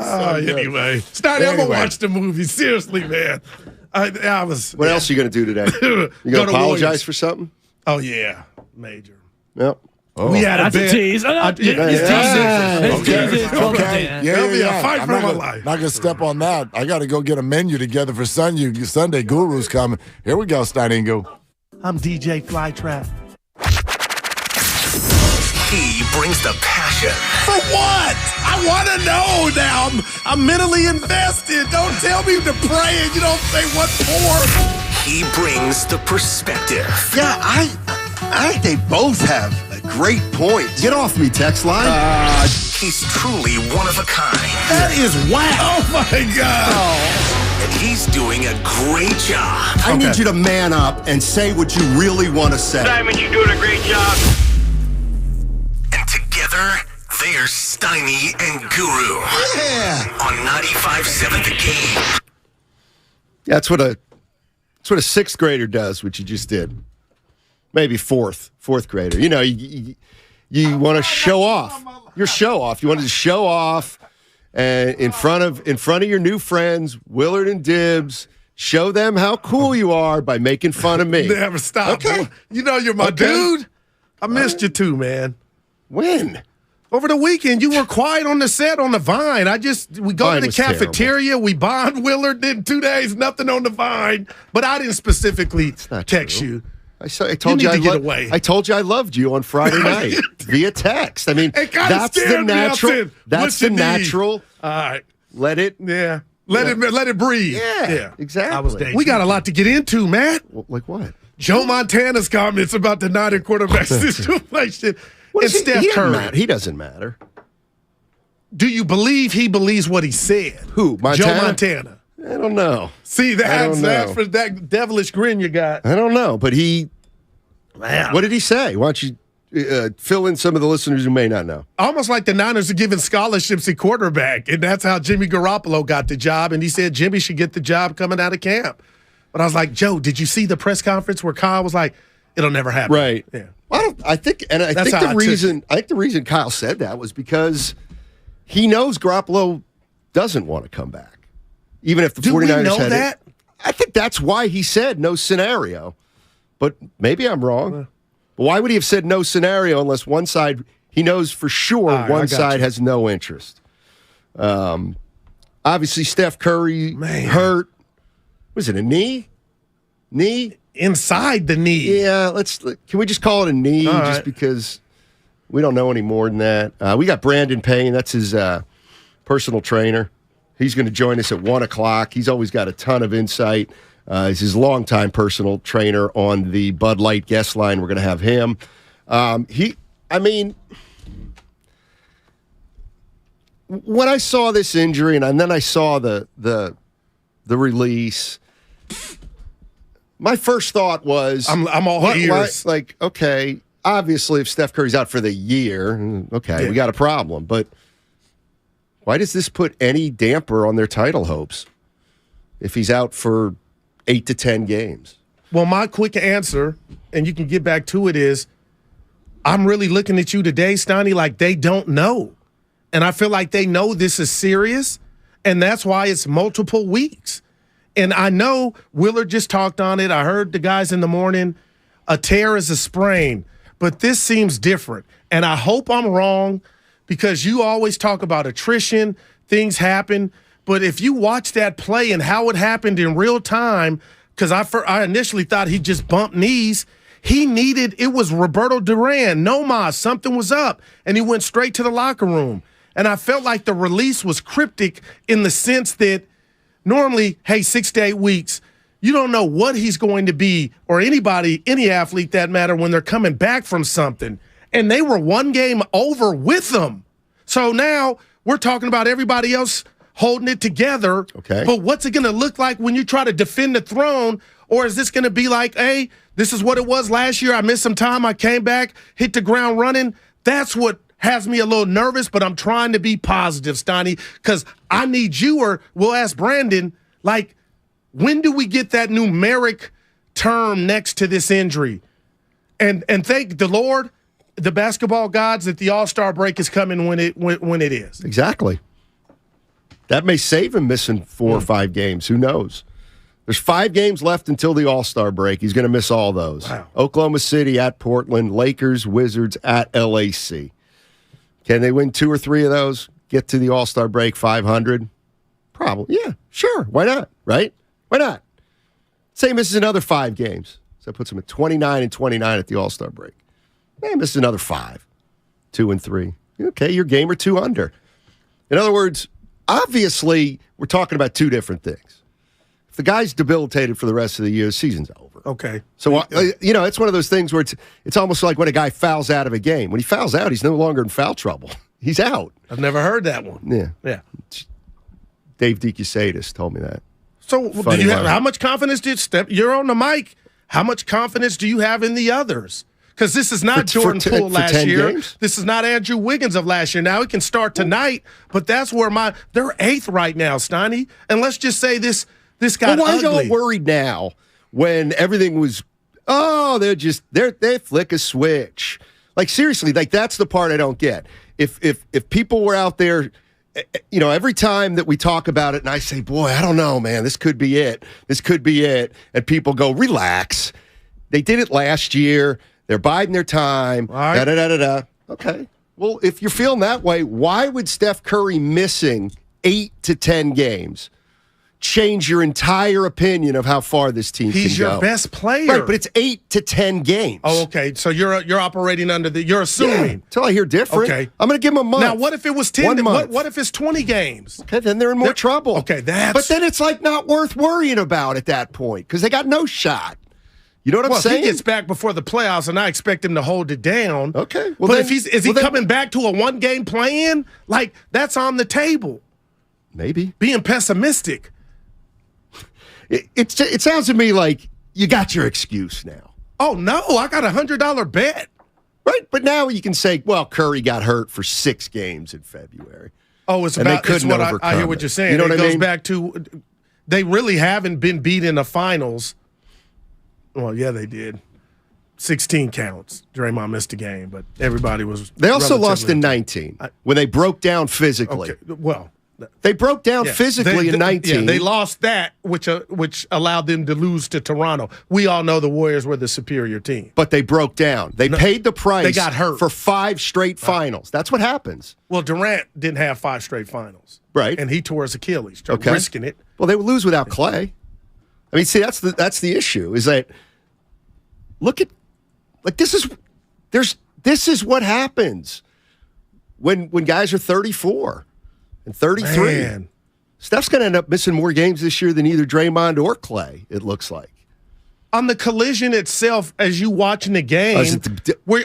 Anyway, Steiny, I'm going to watch the movie. Seriously, man. I was. What else are you going to do today? You going to apologize for something? Oh, yeah. Major. Yep. Oh. We had That's a tease. Okay. That'll be a fight for my life. Not going to step on that. I got to go get a menu together for Sunday. Guru's coming. Here we go, Steiningo. I'm DJ Flytrap. He brings the passion. For what? I want to know now. I'm mentally invested. Don't tell me to pray and you don't say what for. He brings the perspective. Yeah, I think they both have a great point. Get off me, text line. He's truly one of a kind. That is whack. Oh, my God. And he's doing a great job. I need you to man up and say what you really want to say. Simon, you're doing a great job. And together, There's Steiny and Guru. Yeah. On 95.7 The Game. That's what a sixth grader does, which you just did. Maybe fourth grader. You know, you want to show off. Your show off. You wanted to show off, and in front of your new friends, Willard and Dibbs. Show them how cool you are by making fun of me. Never stop. Okay. You know you're my dude. I missed you too, man. When? Over the weekend, you were quiet on the set on the Vine. We go Vine to the cafeteria, terrible. we bond Willard, then 2 days, nothing on the Vine. But I didn't specifically text you. I told you I told you I loved you on Friday night via text. I mean, that's the natural. That's the natural. All right. Let it. Yeah. Let it breathe. Yeah. Exactly. We got a lot to get into, Matt. Like what? Joe Montana's comments about the United quarterback situation. And Steph Curry. He doesn't matter. Do you believe he believes what he said? Who? Montana? Joe Montana. I don't know. See, that's for that devilish grin you got. I don't know, but what did he say? Why don't you fill in some of the listeners who may not know? Almost like the Niners are giving scholarships at quarterback, and that's how Jimmy Garoppolo got the job, and he said Jimmy should get the job coming out of camp. But I was like, Joe, did you see the press conference where Kyle was like, it'll never happen? Right. Yeah. Well, I think the reason Kyle said that was because he knows Garoppolo doesn't want to come back. Even if the 49ers we know had that? I think that's why he said no scenario. But maybe I'm wrong. But why would he have said no scenario unless one side, he knows for sure one side has no interest? Obviously, Steph Curry hurt. Was it a knee? Knee? Inside the knee. Yeah, can we just call it a knee because we don't know any more than that. We got Brandon Payne. That's his personal trainer. He's going to join us at 1 o'clock. He's always got a ton of insight. He's his longtime personal trainer on the Bud Light guest line. We're going to have him. When I saw this injury and then I saw the release, my first thought was, I'm all ears. Okay, obviously if Steph Curry's out for the year, we got a problem. But why does this put any damper on their title hopes if he's out for 8 to 10 games? Well, my quick answer, and you can get back to it, is I'm really looking at you today, Steiny, like they don't know. And I feel like they know this is serious, and that's why it's multiple weeks. And I know Willard just talked on it. I heard the guys in the morning. A tear is a sprain, but this seems different. And I hope I'm wrong because you always talk about attrition, things happen. But if you watch that play and how it happened in real time, because I initially thought he just bumped knees. It was Roberto Duran. Something was up. And he went straight to the locker room. And I felt like the release was cryptic in the sense that normally, 6 to 8 weeks, you don't know what he's going to be, or anybody, any athlete that matter, when they're coming back from something. And they were one game over with them. So now we're talking about everybody else holding it together. Okay. But what's it going to look like when you try to defend the throne? Or is this going to be like, hey, this is what it was last year. I missed some time. I came back, hit the ground running. That's what has me a little nervous, but I'm trying to be positive, Steiny, because I need you, or we'll ask Brandon, when do we get that numeric term next to this injury? And thank the Lord, the basketball gods, that the All-Star break is coming when it is. Exactly. That may save him missing 4 or 5 games. Who knows? There's 5 games left until the All-Star break. He's going to miss all those. Wow. Oklahoma City at Portland, Lakers, Wizards at LAC. Can they win 2 or 3 of those? Get to the All-Star break 500? Probably. Yeah, sure. Why not? Right? Why not? Say he misses another 5 games. So that puts him at 29 and 29 at the All-Star break. He misses another 5, 2 and 3. Okay, you're game or 2 under. In other words, obviously, we're talking about 2 different things. If the guy's debilitated for the rest of the year, the season's over. Okay. So, it's one of those things where it's almost like when a guy fouls out of a game. When he fouls out, he's no longer in foul trouble. He's out. I've never heard that one. Yeah. Dave DeCusadis told me that. So how much confidence did Steph? You're on the mic. How much confidence do you have in the others? Because this is not Jordan Poole last year. Games? This is not Andrew Wiggins of last year. Now he can start tonight, but that's where they're 8th right now, Steiny. And let's just say this got ugly. Why are y'all worried now when everything was, they flick a switch? Like, seriously, like, that's the part I don't get. If people were out there, every time that we talk about it and I say, boy, I don't know, man, this could be it. This could be it. And people go, relax. They did it last year. They're biding their time. Right. Da-da-da-da-da. Okay. Well, if you're feeling that way, why would Steph Curry missing 8 to 10 games change your entire opinion of how far this team can go? He's your best player. Right, but it's 8 to 10 games. Oh, okay. So you're operating you're assuming. Yeah, until I hear different. Okay. I'm going to give him a month. Now, what if it was 10? 1 month. What if it's 20 games? Okay, then they're in more trouble. Okay, but then it's like not worth worrying about at that point because they got no shot. You know what I'm saying? If he gets back before the playoffs, and I expect him to hold it down. Okay. Well, but is he coming back to a 1-game play-in? Like, that's on the table. Maybe. Being pessimistic. It sounds to me like you got your excuse now. Oh, no. I got a $100 bet. Right. But now you can say, well, Curry got hurt for 6 games in February. Oh, it's about it's what I hear what you're saying. You know what it goes back to they really haven't been beat in the finals. Well, yeah, they did. 16 counts. Draymond missed a game, but everybody was. They also lost in 19 when they broke down physically. Okay, well, they broke down physically in 19. Yeah, they lost that, which allowed them to lose to Toronto. We all know the Warriors were the superior team, but they broke down. They paid the price. They got hurt for 5 straight finals. That's what happens. Well, Durant didn't have 5 straight finals, right? And he tore his Achilles, risking it. Well, they would lose without Clay. I mean, see, that's the issue. Is that look at like this is what happens when guys are 34 and 33. Man. Steph's going to end up missing more games this year than either Draymond or Clay. It looks like on the collision itself, as you watching the game,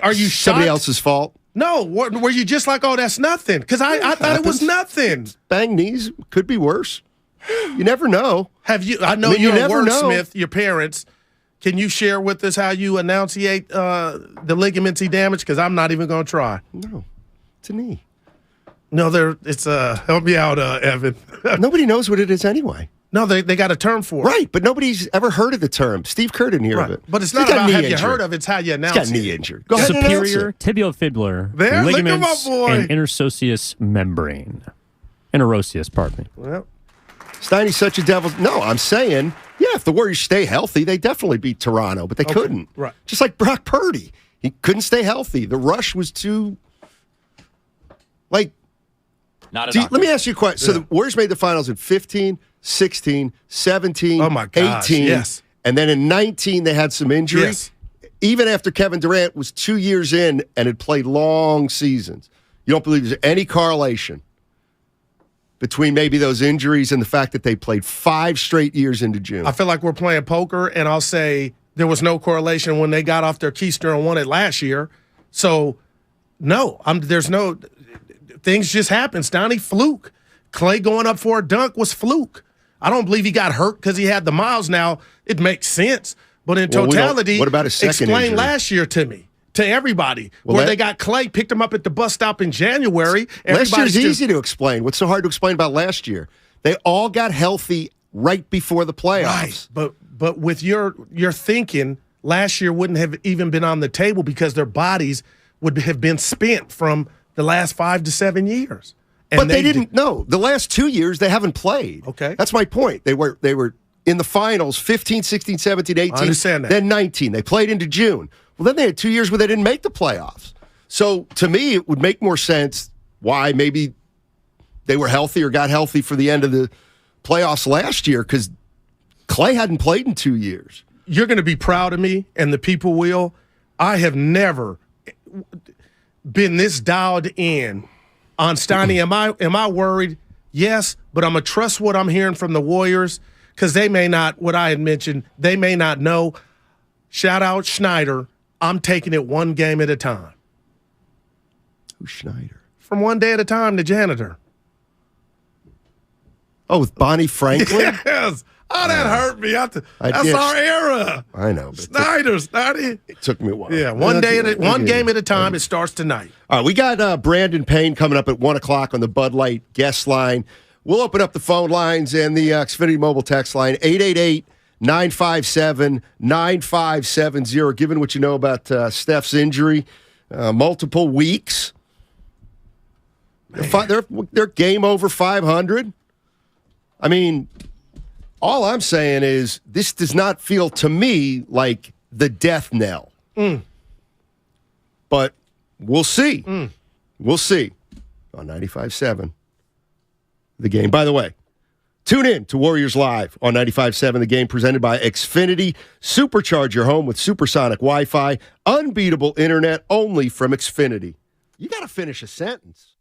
are you somebody shocked? else's fault? No, were you just like, oh, that's nothing? Because I thought it was nothing. Bang knees could be worse. You never know. I know you're a wordsmith, your parents. Can you share with us how you enunciate the ligaments he damaged? Because I'm not even going to try. No, it's a knee. No, it's help me out, Evan. Nobody knows what it is anyway. No, they got a term for it. Right, but nobody's ever heard of the term. Steve Kerr didn't hear of it. But it's not about have you heard of it, it's how you announce it. He's got knee injury. Go ahead Superior tibiofibular ligaments and interosseous membrane. Interosseous, pardon me. Well, Steiny's such a devil. No, I'm saying, yeah, if the Warriors stay healthy, they definitely beat Toronto, but they couldn't. Right. Just like Brock Purdy. He couldn't stay healthy. The rush was too, like, let me ask you a question. So the Warriors made the finals in 15, 16, 17, oh my gosh, 18. Yes. And then in 19, they had some injuries. Yes. Even after Kevin Durant was 2 years in and had played long seasons. You don't believe there's any correlation between maybe those injuries and the fact that they played 5 straight years into June? I feel like we're playing poker, and I'll say there was no correlation when they got off their keister and won it last year. So, no, there's no – things just happen. Stoney, fluke. Clay going up for a dunk was fluke. I don't believe he got hurt because he had the miles. Now, it makes sense. But in totality, what about his second explain injury? Last year to me. To everybody, where they got Clay, picked him up at the bus stop in January. Last year's easy to explain. What's so hard to explain about last year? They all got healthy right before the playoffs. Right. But with your thinking, last year wouldn't have even been on the table because their bodies would have been spent from the last 5 to 7 years. And but they didn't know. The last 2 years, they haven't played. Okay. That's my point. They were in the finals 15, 16, 17, 18. I understand that. Then 19. They played into June. Well, then they had 2 years where they didn't make the playoffs. So, to me, it would make more sense why maybe they were healthy or got healthy for the end of the playoffs last year because Clay hadn't played in 2 years. You're going to be proud of me, and the people will. I have never been this dialed in on Steiny. Am I worried? Yes, but I'm going to trust what I'm hearing from the Warriors because they may not, what I had mentioned, they may not know. Shout out Schneider. I'm taking it one game at a time. Who's Schneider? From one day at a time, the janitor. Oh, with Bonnie Franklin? Yes. Oh, that hurt me. That's our era. I know. Snyder. It took me a while. Yeah, one game at a time. It starts tonight. All right, we got Brandon Payne coming up at 1 o'clock on the Bud Light guest line. We'll open up the phone lines and the Xfinity mobile text line, 888-957-9570. Given what you know about Steph's injury, multiple weeks. They're game over 500. I mean, all I'm saying is this does not feel to me like the death knell. But we'll see. We'll see on 95.7 The Game. By the way, tune in to Warriors Live on 95.7 The Game, presented by Xfinity. Supercharge your home with supersonic Wi-Fi. Unbeatable internet only from Xfinity. You got to finish a sentence.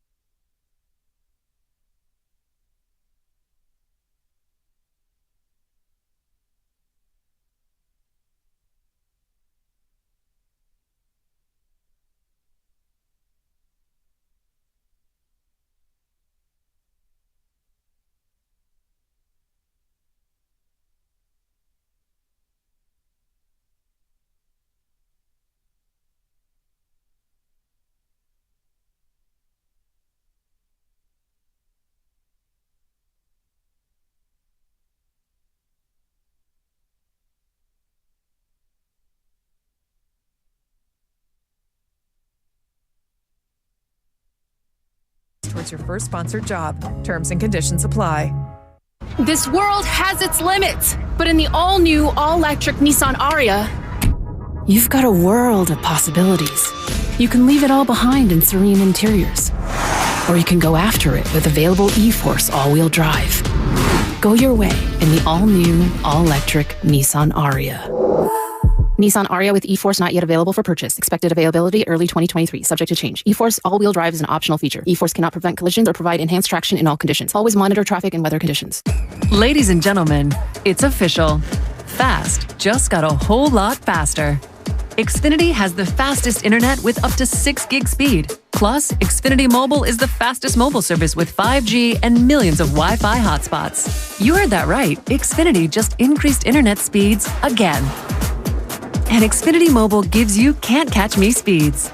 Towards your first sponsored job. Terms and conditions apply. This world has its limits, but in the all-new, all-electric Nissan Ariya, you've got a world of possibilities. You can leave it all behind in serene interiors, or you can go after it with available e-Force all-wheel drive. Go your way in the all-new, all-electric Nissan Ariya. Nissan Ariya with e-Force not yet available for purchase. Expected availability early 2023, subject to change. E-Force all-wheel drive is an optional feature. E-Force cannot prevent collisions or provide enhanced traction in all conditions. Always monitor traffic and weather conditions. Ladies and gentlemen, it's official. Fast just got a whole lot faster. Xfinity has the fastest internet with up to 6 gig speed. Plus, Xfinity Mobile is the fastest mobile service with 5G and millions of Wi-Fi hotspots. You heard that right. Xfinity just increased internet speeds again. And Xfinity Mobile gives you can't-catch-me speeds.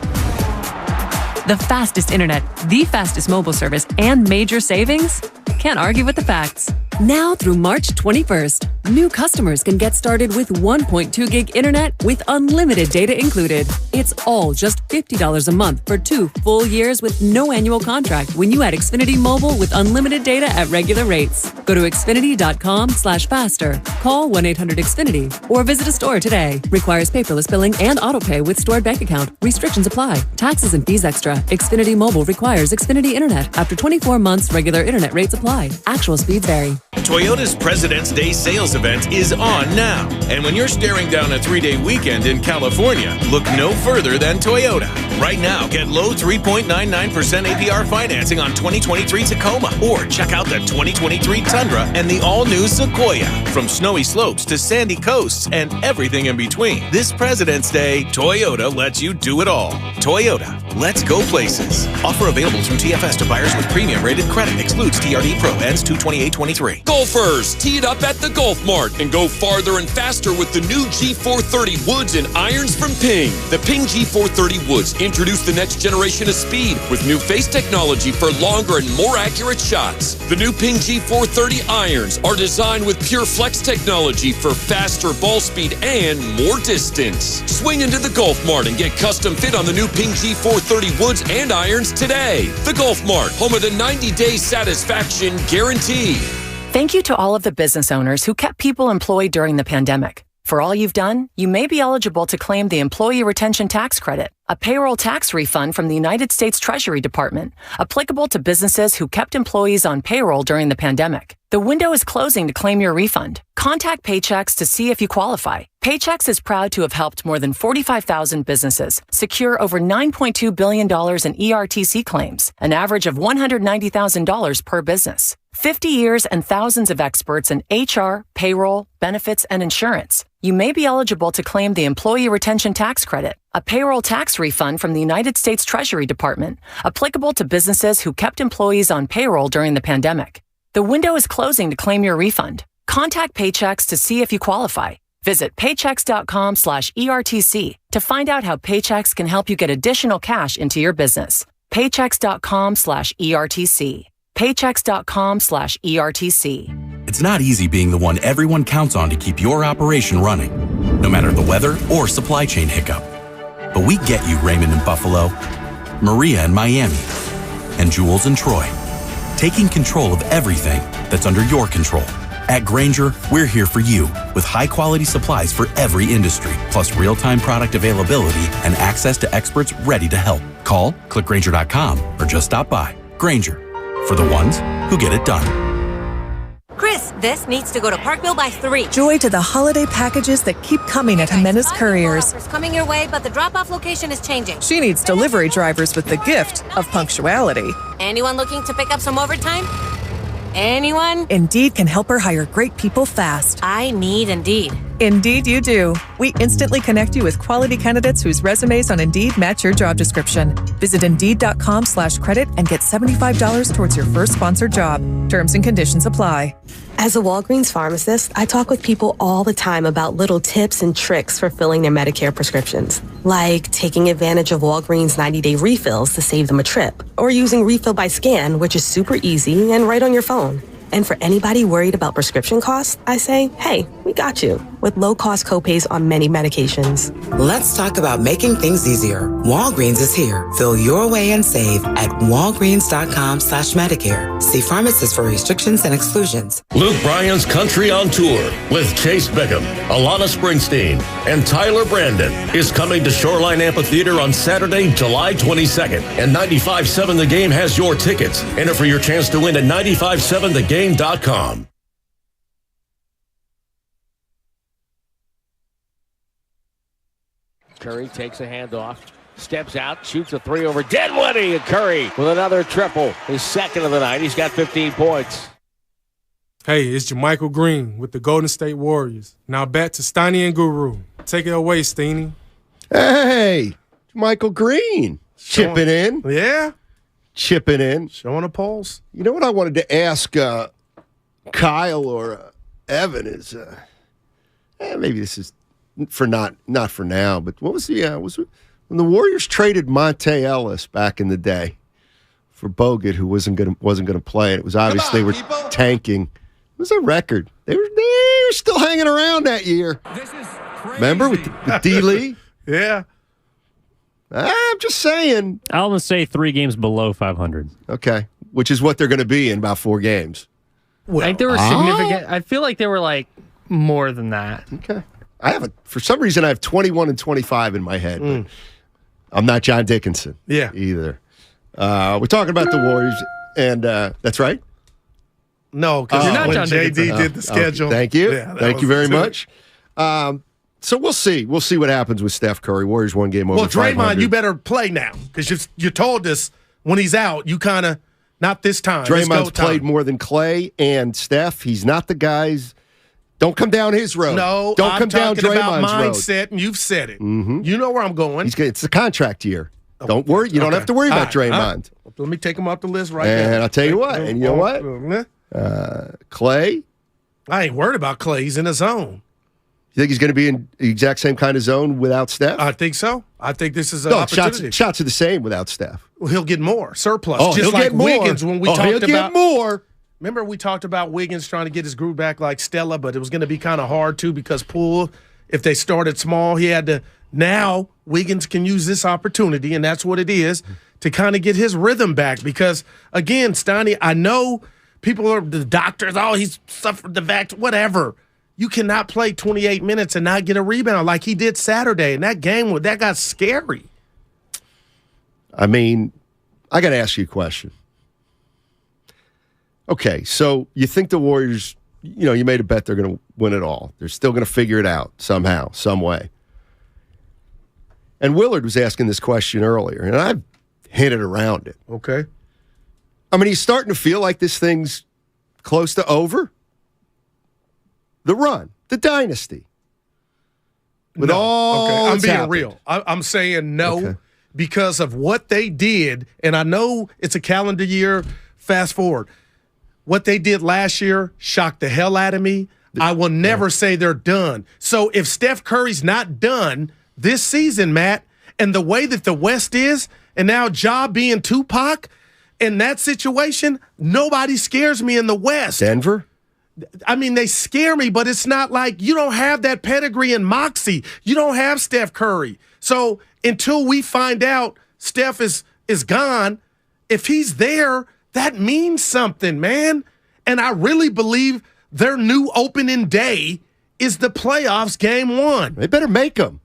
The fastest internet, the fastest mobile service, and major savings? Can't argue with the facts. Now through March 21st, new customers can get started with 1.2 gig internet with unlimited data included. It's all just $50 a month for 2 full years with no annual contract when you add Xfinity Mobile with unlimited data at regular rates. Go to Xfinity.com/faster. Call 1-800-XFINITY or visit a store today. Requires paperless billing and autopay with stored bank account. Restrictions apply. Taxes and fees extra. Xfinity Mobile requires Xfinity Internet. After 24 months, regular internet rates apply. Actual speeds vary. Toyota's President's Day sales event is on now. And when you're staring down a 3-day weekend in California, look no further than Toyota. Right now, get low 3.99% APR financing on 2023 Tacoma. Or check out the 2023 Tundra and the all-new Sequoia. From snowy slopes to sandy coasts and everything in between. This President's Day, Toyota lets you do it all. Toyota, let's go places. Offer available through TFS to buyers with premium rated credit. Excludes TRD Pro. Ends 2/28/23. Golfers, tee it up at the Golf Mart and go farther and faster with the new G430 woods and irons from Ping. The Ping G430 woods introduce the next generation of speed with new face technology for longer and more accurate shots. The new Ping G430 irons are designed with pure flex technology for faster ball speed and more distance. Swing into the Golf Mart and get custom fit on the new Ping G430 woods and irons today. The Golf Mart, home of the 90-day satisfaction guarantee. Thank you to all of the business owners who kept people employed during the pandemic. For all you've done, you may be eligible to claim the Employee Retention Tax Credit, a payroll tax refund from the United States Treasury Department, applicable to businesses who kept employees on payroll during the pandemic. The window is closing to claim your refund. Contact Paychex to see if you qualify. Paychex is proud to have helped more than 45,000 businesses secure over $9.2 billion in ERTC claims, an average of $190,000 per business. 50 years and thousands of experts in HR, payroll, benefits, and insurance. You may be eligible to claim the Employee Retention Tax Credit, a payroll tax refund from the United States Treasury Department, applicable to businesses who kept employees on payroll during the pandemic. The window is closing to claim your refund. Contact Paychex to see if you qualify. Visit paychex.com/ERTC to find out how Paychex can help you get additional cash into your business. Paychex.com/ERTC. Paychex.com/ERTC. It's not easy being the one everyone counts on to keep your operation running, no matter the weather or supply chain hiccup. But we get you, Raymond in Buffalo, Maria in Miami, and Jules in Troy, taking control of everything that's under your control. At Granger, we're here for you with high-quality supplies for every industry, plus real-time product availability and access to experts ready to help. Call, click Granger.com, or just stop by. Granger, for the ones who get it done. Chris, this needs to go to Parkville by 3. Joy to the holiday packages that keep coming at Jimenez Couriers. It's coming your way, but the drop-off location is changing. She needs delivery drivers with the gift of punctuality. Anyone looking to pick up some overtime? Anyone? Indeed can help her hire great people fast. I need Indeed. Indeed you do. We instantly connect you with quality candidates whose resumes on Indeed match your job description. Visit Indeed.com/credit and get $75 towards your first sponsored job. Terms and conditions apply. As a Walgreens pharmacist, I talk with people all the time about little tips and tricks for filling their Medicare prescriptions, like taking advantage of Walgreens 90-day refills to save them a trip, or using Refill by Scan, which is super easy and right on your phone. And for anybody worried about prescription costs, I say, hey, we got you, with low-cost copays on many medications. Let's talk about making things easier. Walgreens is here. Fill your way and save at walgreens.com/Medicare. See pharmacists for restrictions and exclusions. Luke Bryan's Country on Tour with Chase Bickham, Alana Springsteen, and Tyler Brandon is coming to Shoreline Amphitheater on Saturday, July 22nd. And 95.7 The Game has your tickets. Enter for your chance to win at 957thegame.com. Curry takes a handoff, steps out, shoots a three over Dinwiddie, and Curry with another triple, his second of the night. He's got 15 points. Hey, it's Jermichael Green with the Golden State Warriors. Now back to Steiny and Guru. Take it away, Steiny. Hey, Michael Green chipping in. Yeah. Chipping in. Showing a pulse. You know what I wanted to ask Kyle or Evan is, maybe this is for not for now, but what was when the Warriors traded Monte Ellis back in the day for Bogut, who wasn't gonna play, and it was obvious they were tanking. It was a record. They were still hanging around that year. This is crazy. Remember with D. Lee? Yeah. I'm just saying. I'll almost say 3 games below 500. Okay, which is what they're going to be in about 4 games. Well, I think they were significant. I feel like they were like more than that. Okay. For some reason, I have 21 and 25 in my head. But I'm not John Dickinson. Either. We're talking about the Warriors, and that's right. No, because you're not John JD Dickinson. did the schedule. Okay. Thank you. Yeah, Thank you very much. So we'll see. We'll see what happens with Steph Curry. Warriors 1 game over. Well, Draymond, 500. you better play now because you told us when he's out, you kind of not this time. Draymond's played more than Clay and Steph. He's not the guys. Don't come down his road. No, don't come down talking Draymond's about road. mindset, and you've said it. Mm-hmm. You know where I'm going. It's a contract year. Don't worry. You don't have to worry about Draymond. Let me take him off the list right now. now. I'll tell you what. And you know what? Clay. I ain't worried about Clay. He's in a zone. You think he's going to be in the exact same kind of zone without Steph? I think so. I think this is an opportunity. Shots are the same without Steph. Well, he'll get more surplus. Oh, just he'll like get more. Wiggins when we talked he'll about get more. Remember we talked about Wiggins trying to get his groove back like Stella, but it was going to be kind of hard too because Poole, if they started small, he had to. Now Wiggins can use this opportunity, and that's what it is, to kind of get his rhythm back. Because again, Steiny, I know people are the doctors. Oh, he's suffered the vaccine, whatever. You cannot play 28 minutes and not get a rebound like he did Saturday. And that game, that got scary. I mean, I got to ask you a question. Okay, so you think the Warriors, you made a bet they're going to win it all. They're still going to figure it out somehow, some way. And Willard was asking this question earlier, and I've hinted around it. Okay. I mean, he's starting to feel like this thing's close to over. The run, the dynasty. With all I'm being happened. real. I'm saying no because of what they did, and I know it's a calendar year, fast forward. What they did last year shocked the hell out of me. I will never say they're done. So if Steph Curry's not done this season, Matt, and the way that the West is, and now Ja being Tupac, in that situation, nobody scares me in the West. Denver? I mean, they scare me, but it's not like you don't have that pedigree and moxie. You don't have Steph Curry. So until we find out Steph is gone, if he's there, that means something, man. And I really believe their new opening day is the playoffs, game 1. They better make them.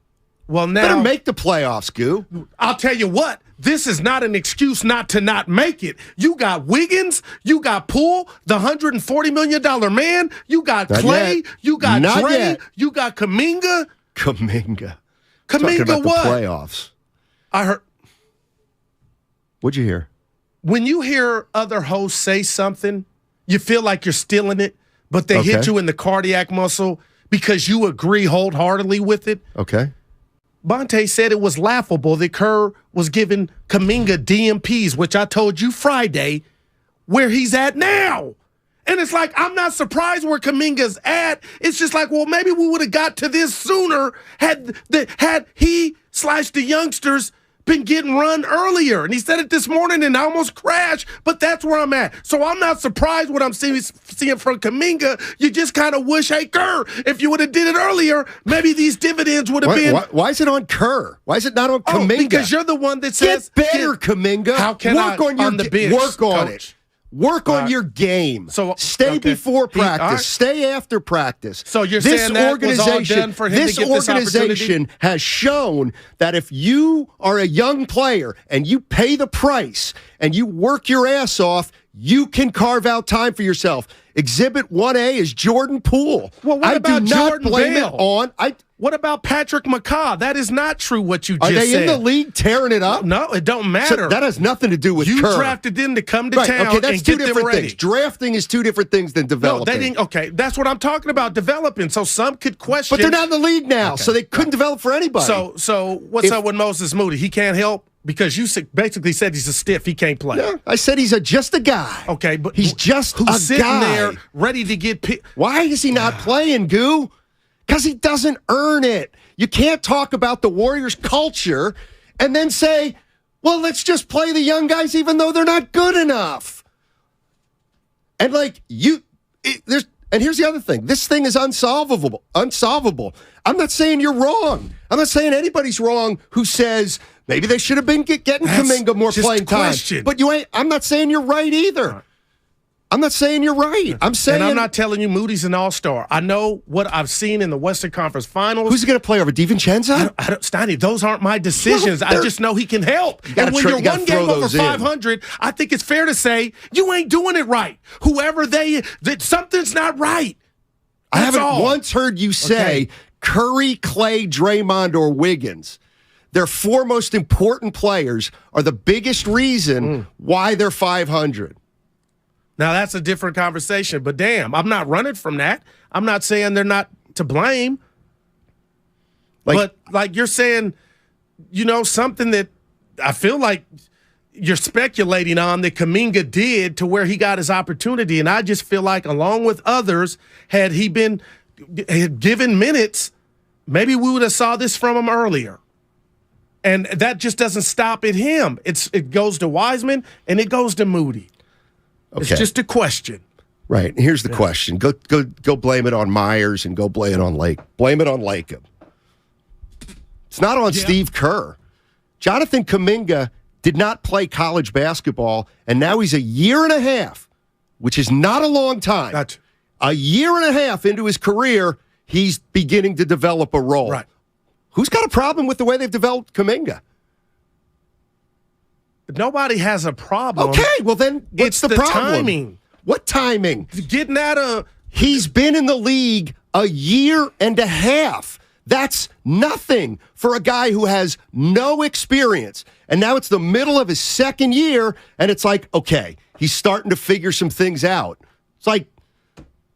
Well, now better make the playoffs, Goo. I'll tell you what. This is not an excuse not to not make it. You got Wiggins, you got Poole, the $140 million man, you got Not Clay, yet. you got Not Dre, yet. you got Kuminga. Kuminga Kuminga about what? The playoffs. I heard. What'd you hear? When you hear other hosts say something, you feel like you're stealing it, but they hit you in the cardiac muscle because you agree wholeheartedly with it. Okay. Bonte said it was laughable that Kerr was giving Kuminga DMPs, which I told you Friday, where he's at now. And it's like, I'm not surprised where Kuminga's at. It's just like, well, maybe we would have got to this sooner had he/the youngsters been getting run earlier. And he said it this morning and I almost crashed, but that's where I'm at. So I'm not surprised what I'm seeing from Kuminga. You just kind of wish, hey, Kerr, if you would have did it earlier, maybe these dividends would have been. Why is it on Kerr? Why is it not on Kuminga? Because you're the one that says. Get better, Kuminga. How can work on your on the bench, work on coach? it. Work on your game. So stay before practice. Stay after practice. So you're saying that was all done for him to get this opportunity? This organization has shown that if you are a young player and you pay the price and you work your ass off, you can carve out time for yourself. Exhibit 1A is Jordan Poole. Well, what about Jordan Bale? It on. What about Patrick McCaw? That is not true what you just said. Are they in the league tearing it up? No, it don't matter. So that has nothing to do with you Kerr. drafted them to come to town okay, that's and two get different them ready. things. Drafting is two different things than developing. No, they didn't. Okay, that's what I'm talking about, developing. So some could question. But they're not in the league now, so they couldn't develop for anybody. So what's up with Moses Moody? He can't help? Because you basically said he's a stiff. He can't play. Yeah, I said he's just a guy. Okay, but he's just who's a sitting guy. there ready to get picked. Why is he not playing, Goo? Because he doesn't earn it. You can't talk about the Warriors' culture and then say, well, let's just play the young guys even though they're not good enough. And and here's the other thing. This thing is unsolvable. I'm not saying you're wrong. I'm not saying anybody's wrong who says maybe they should have been getting Kuminga more playing time. But I'm not saying you're right either. I'm not saying you're right. I'm saying, and I'm not telling you Moody's an all-star. I know what I've seen in the Western Conference Finals. Who's he going to play over DiVincenzo? Steiny, those aren't my decisions. I just know he can help. And when you're one game over 500, I think it's fair to say you ain't doing it right. Whoever that something's not right. I haven't once heard you say Curry, Clay, Draymond, or Wiggins. Their four most important players are the biggest reason why they're 500. Now, that's a different conversation, but damn, I'm not running from that. I'm not saying they're not to blame. But like you're saying, something that I feel like you're speculating on that Kuminga did to where he got his opportunity, and I just feel like along with others, had he been given minutes, maybe we would have saw this from him earlier. And that just doesn't stop at him. It goes to Wiseman, and it goes to Moody. Okay. It's just a question. Right. Here's the question. Go blame it on Myers and go blame it on Lacob. It's not on Steve Kerr. Jonathan Kuminga did not play college basketball, and now he's a year and a half, which is not a long time. Gotcha. A year and a half into his career, he's beginning to develop a role. Right. Who's got a problem with the way they've developed Kuminga? Nobody has a problem. Okay, well then what's the problem? Timing. What timing? Getting out of... He's been in the league a year and a half. That's nothing for a guy who has no experience. And now it's the middle of his second year, and it's like, okay, he's starting to figure some things out. It's like,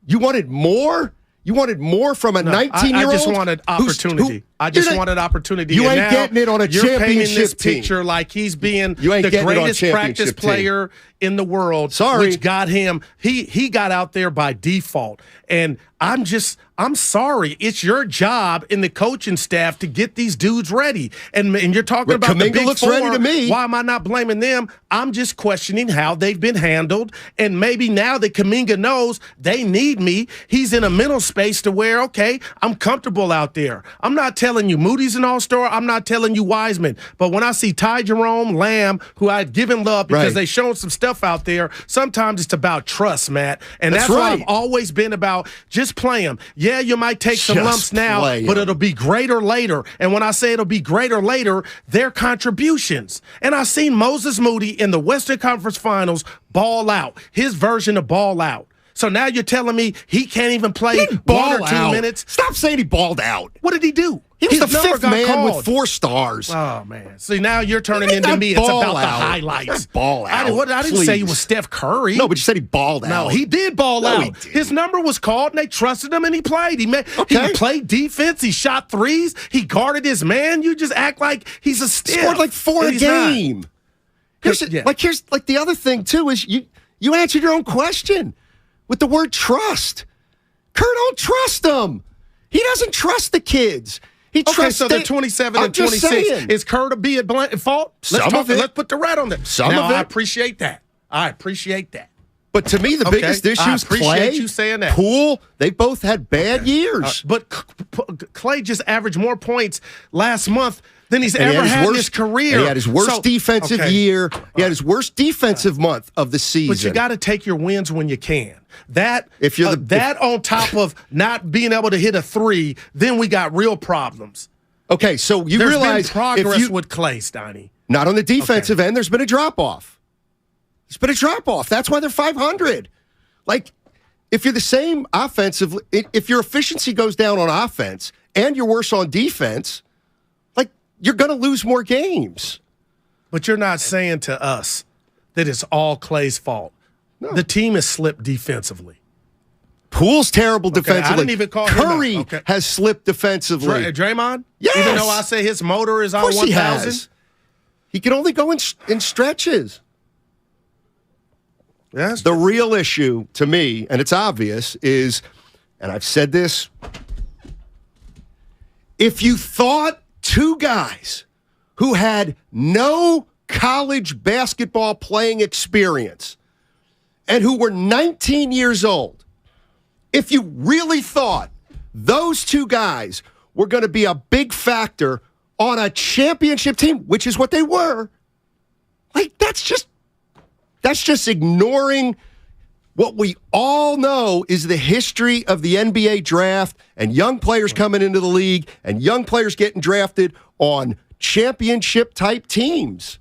you wanted more? You wanted more from a 19-year-old? I just wanted opportunity. I just wanted opportunity. You and ain't now getting it on a you're painting this championship team. picture like he's being You ain't the getting it on greatest championship practice player in the world. Sorry. Which got him. He got out there by default. And I'm sorry. It's your job in the coaching staff to get these dudes ready. And you're talking about the Kuminga big looks four. ready to me. Why am I not blaming them? I'm just questioning how they've been handled. And maybe now that Kuminga knows they need me, he's in a mental space to where, okay, I'm comfortable out there. I'm not telling you Moody's an all-star. I'm not telling you Wiseman. But when I see Ty Jerome, Lamb, who I've given love because they shown some stuff out there, sometimes it's about trust, Matt. And that's why I've always been about just play them. Yeah, you might take some lumps now, but it'll be greater later. And when I say it'll be greater later, their contributions. And I've seen Moses Moody in the Western Conference Finals ball out, his version of ball out. So now you're telling me he can't even play 1 or 2 minutes? Stop saying he balled out. What did he do? He was His the number fifth got man called. with 4 stars. Oh, man. See, now you're turning into me. It's about the highlights. Ball out. I didn't say he was Steph Curry. No, but you said he balled out. No, he did ball out. He did. His number was called, and they trusted him, and he played. He played defense. He shot threes. He guarded his man. You just act like he's a stiff. Scored like 4 a game. Here's the other thing, too, is you answered your own question with the word trust. Kerr don't trust them. He doesn't trust the kids. He trusts so they're 27 and 26. Is Kerr to be at fault? Let's put the rat on there. I appreciate that. But to me, the biggest issue is Clay, you saying that. Poole, they both had bad years. But Clay just averaged more points last month than he's ever had in his career. And he had his worst defensive year. He had his worst defensive month of the season. But you got to take your wins when you can. That on top of not being able to hit a 3, then we got real problems. Okay, so you There's realize been progress with Clay, Steiny. Not on the defensive end. There's been a drop-off. That's why they're 500. Like, if you're the same offensively, if your efficiency goes down on offense and you're worse on defense, like, you're going to lose more games. But you're not saying to us that it's all Clay's fault. No. The team has slipped defensively. Poole's terrible defensively. I didn't even call Curry him out. has slipped defensively. Draymond? Yes. Even though I say his motor is on 1,000? He can only go in stretches. Yes. The real issue to me, and it's obvious, is, and I've said this, if you thought 2 guys who had no college basketball playing experience and who were 19 years old, if you really thought those 2 guys were going to be a big factor on a championship team, which is what they were, like, that's just ignoring what we all know is the history of the NBA draft and young players coming into the league and young players getting drafted on championship-type teams.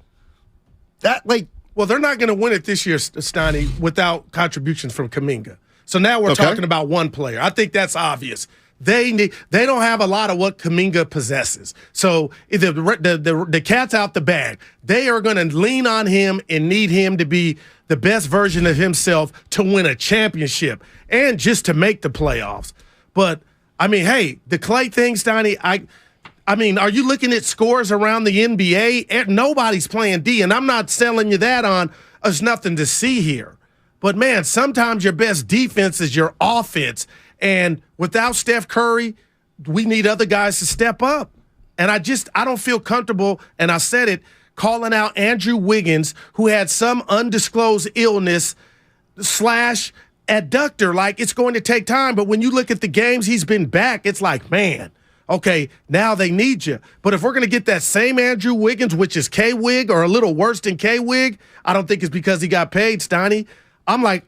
Well, they're not going to win it this year, Steiny, without contributions from Kuminga. So now we're talking about one player. I think that's obvious. They don't have a lot of what Kuminga possesses. So the cat's out the bag. They are going to lean on him and need him to be the best version of himself to win a championship and just to make the playoffs. But, I mean, hey, the Clay thing, Steiny, I mean, are you looking at scores around the NBA? Nobody's playing D, and I'm not selling you that on there's nothing to see here. But, man, sometimes your best defense is your offense. And without Steph Curry, we need other guys to step up. And I don't feel comfortable, and I said it, calling out Andrew Wiggins, who had some undisclosed illness / adductor. Like, it's going to take time. But when you look at the games he's been back, it's like, man, okay, now they need you. But if we're going to get that same Andrew Wiggins, which is K-Wig or a little worse than K-Wig, I don't think it's because he got paid, Steiny. I'm like,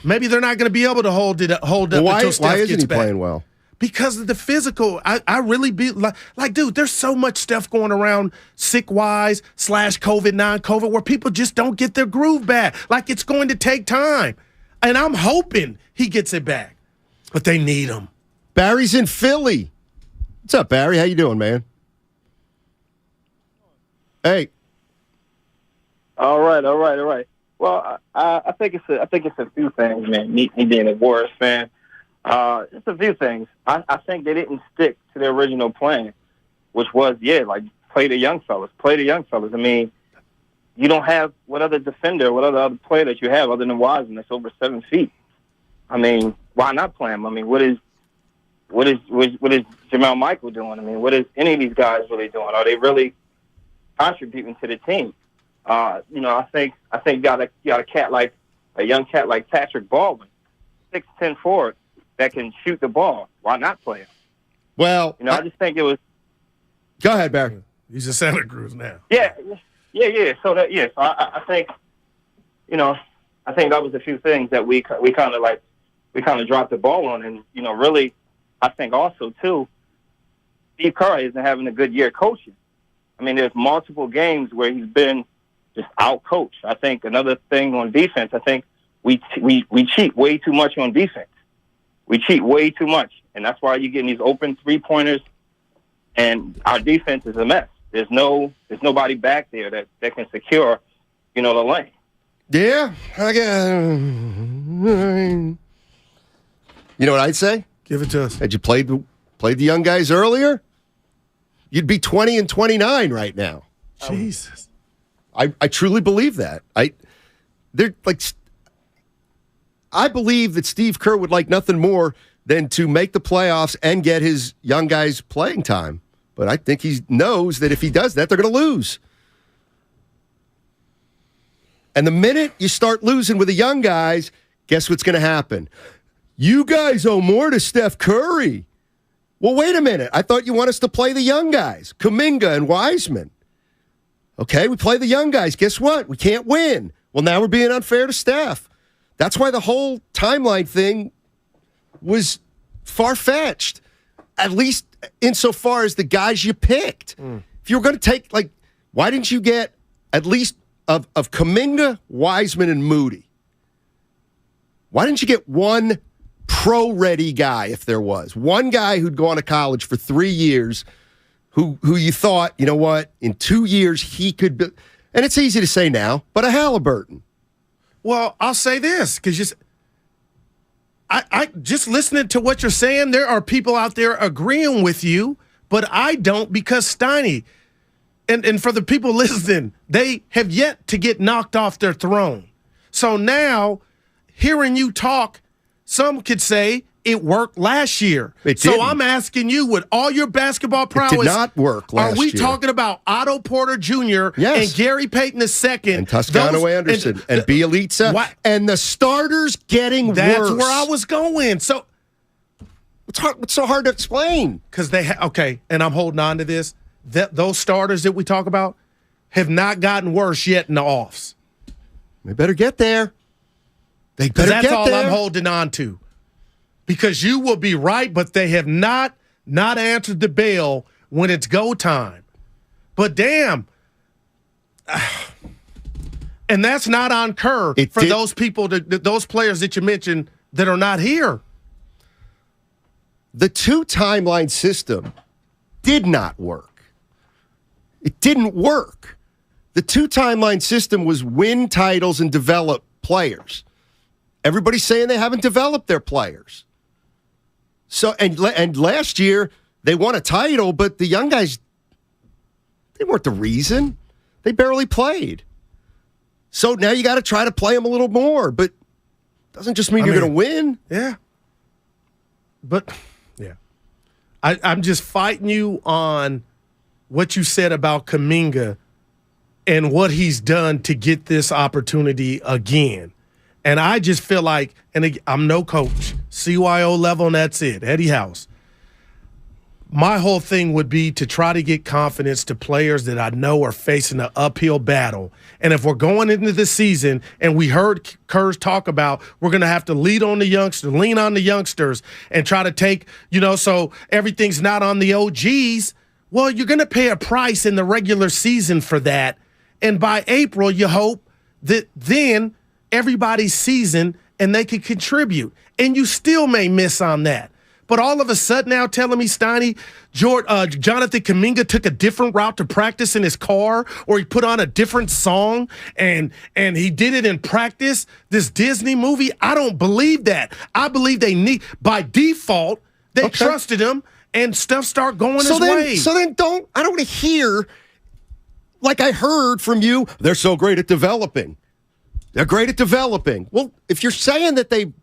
maybe they're not going to be able to hold up until Steph gets back. Why isn't he playing well? Because of the physical. I really be like, dude, there's so much stuff going around sick-wise / COVID, non-COVID, where people just don't get their groove back. Like, it's going to take time. And I'm hoping he gets it back. But they need him. Barry's in Philly. What's up, Barry? How you doing, man? Hey. All right. Well, I think it's a few things, man. Me being a Warriors fan, just a few things. I think they didn't stick to their original plan. which was, play the young fellas. I mean, you don't have what other other player that you have other than Wiseman that's over 7 feet. I mean, why not play him? I mean, what is Jamal Michael doing? I mean, what is any of these guys really doing? Are they really contributing to the team? I think you got a young cat like Patrick Baldwin, 6'10" forward that can shoot the ball. Why not play him? Well, I just think it was. Go ahead, Barry. He's in Santa Cruz now. Yeah. So I think, I think that was a few things that we kind of dropped the ball on, and really, I think also too, Steve Kerr isn't having a good year coaching. I mean, there's multiple games where he's been just out-coached. I think another thing on defense, I think we cheat way too much on defense. We cheat way too much, and that's why you're getting these open three-pointers, and our defense is a mess. There's nobody back there that can secure, the lane. Yeah, you know what I'd say? Give it to us. Had you played the young guys earlier, you'd be 20-29 right now. Jesus. I truly believe that. I believe that Steve Kerr would like nothing more than to make the playoffs and get his young guys playing time. But I think he knows that if he does that, they're going to lose. And the minute you start losing with the young guys, guess what's going to happen? You guys owe more to Steph Curry. Well, wait a minute. I thought you want us to play the young guys, Kuminga and Wiseman. Okay, we play the young guys. Guess what? We can't win. Well, now we're being unfair to Steph. That's why the whole timeline thing was far-fetched, at least insofar as the guys you picked. If you were going to take, why didn't you get at least of Kuminga, Wiseman, and Moody? Why didn't you get one pro-ready guy, if there was? One guy who'd gone to college for 3 years who you thought, you know what, in 2 years he could be, and it's easy to say now, but a Halliburton. Well, I'll say this, because I just listening to what you're saying, there are people out there agreeing with you, but I don't, because Steiny, and for the people listening, they have yet to get knocked off their throne. So now, hearing you talk, some could say it worked last year. So I'm asking you, with all your basketball prowess, it did not work last year. Are we talking about Otto Porter Jr. and Gary Payton II? And Toscano Anderson and Bielitsa and the starters getting worse. That's where I was going. So what's so hard to explain? Because and I'm holding on to this. Those starters that we talk about have not gotten worse yet in the offs. They better get there. They better get there. That's all I'm holding on to. Because you will be right, but they have not answered the bell when it's go time. But damn. And that's not on Kerr for those people, those players that you mentioned that are not here. The two-timeline system did not work. It didn't work. The two-timeline system was win titles and develop players. Everybody's saying they haven't developed their players. So and last year they won a title, but the young guys, they weren't the reason. They barely played. So now you got to try to play them a little more, but doesn't just mean you're going to win. Yeah. But yeah, I'm just fighting you on what you said about Kuminga and what he's done to get this opportunity again. And I just feel like, and I'm no coach, CYO level, and that's it, Eddie House. My whole thing would be to try to get confidence to players that I know are facing an uphill battle. And if we're going into the season and we heard Kerr talk about we're going to have to lean on the youngsters and try to take, so everything's not on the OGs, well, you're going to pay a price in the regular season for that. And by April, you hope that then everybody's season and they can contribute. And you still may miss on that. But all of a sudden now telling me, Steiny, Jonathan Kuminga took a different route to practice in his car, or he put on a different song and he did it in practice, this Disney movie, I don't believe that. I believe by default, they trusted him and stuff start going his way. So then I don't want to hear, like I heard from you, they're so great at developing. They're great at developing. Well, if you're saying that they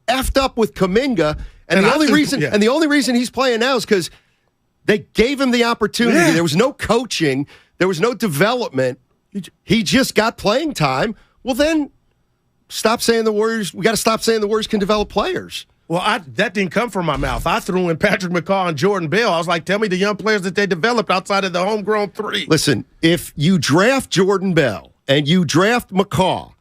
effed up with Kuminga, and the only reason he's playing now is because they gave him the opportunity. Yeah. There was no coaching. There was no development. He just got playing time. Well, then stop saying the Warriors. We got to stop saying the Warriors can develop players. Well, that didn't come from my mouth. I threw in Patrick McCaw and Jordan Bell. I was like, tell me the young players that they developed outside of the homegrown three. Listen, if you draft Jordan Bell and you draft McCaw,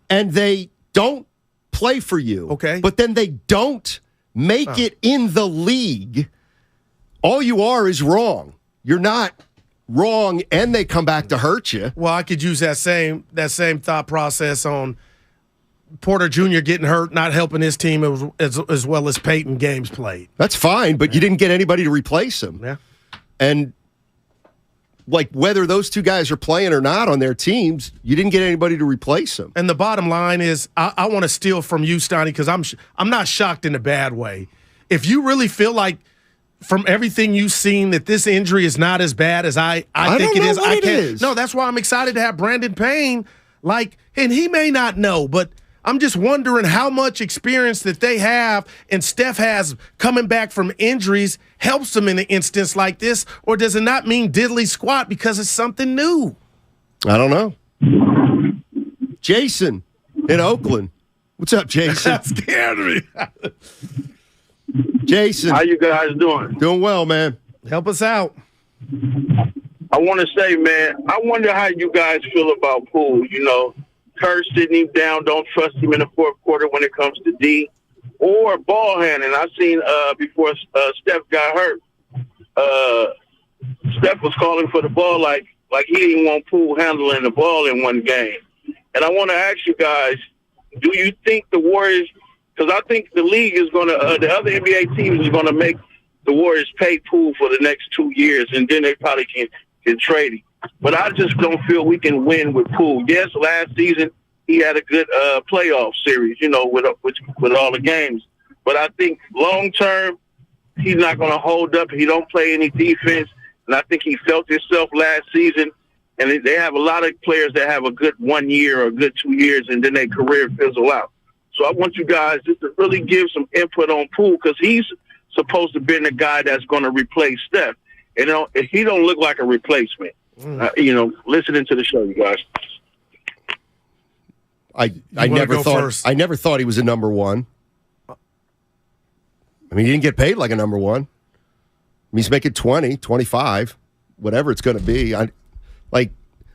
and they don't play for you, but then they don't make it in the league, all you are is wrong. You're not wrong, and they come back to hurt you. Well, I could use that same thought process on Porter Jr. getting hurt, not helping his team as well as Payton games played. That's fine, but you didn't get anybody to replace him. Yeah. And, like, whether those two guys are playing or not on their teams, you didn't get anybody to replace them. And the bottom line is, I want to steal from you, Steiny, because I'm not shocked in a bad way. If you really feel like, from everything you've seen, that this injury is not as bad as I think it is, I can't. No, that's why I'm excited to have Brandon Payne. And he may not know, but I'm just wondering how much experience that they have and Steph has coming back from injuries helps them in an instance like this, or does it not mean diddly squat because it's something new? I don't know. Jason in Oakland. What's up, Jason? That scared me. Jason. How you guys doing? Doing well, man. Help us out. I want to say, man, I wonder how you guys feel about Poole. You know, Kerr sitting him down, don't trust him in the fourth quarter when it comes to D, or ball handling. I seen before Steph got hurt, Steph was calling for the ball like he didn't want Poole handling the ball in one game. And I want to ask you guys, do you think the Warriors, because I think the league is going to, the other NBA teams is going to make the Warriors pay Poole for the next 2 years, and then they probably can trade him. But I just don't feel we can win with Poole. Yes, last season he had a good playoff series, you know, with all the games. But I think long term he's not going to hold up. He don't play any defense, and I think he felt himself last season. And they have a lot of players that have a good 1 year or a good 2 years, and then their career fizzle out. So I want you guys just to really give some input on Poole, because he's supposed to be the guy that's going to replace Steph. You know, he don't look like a replacement. You know, listening to the show, you guys. I never thought he was a number one. I mean, he didn't get paid like a number one. I mean, he's making 20, 25, whatever it's going to be. I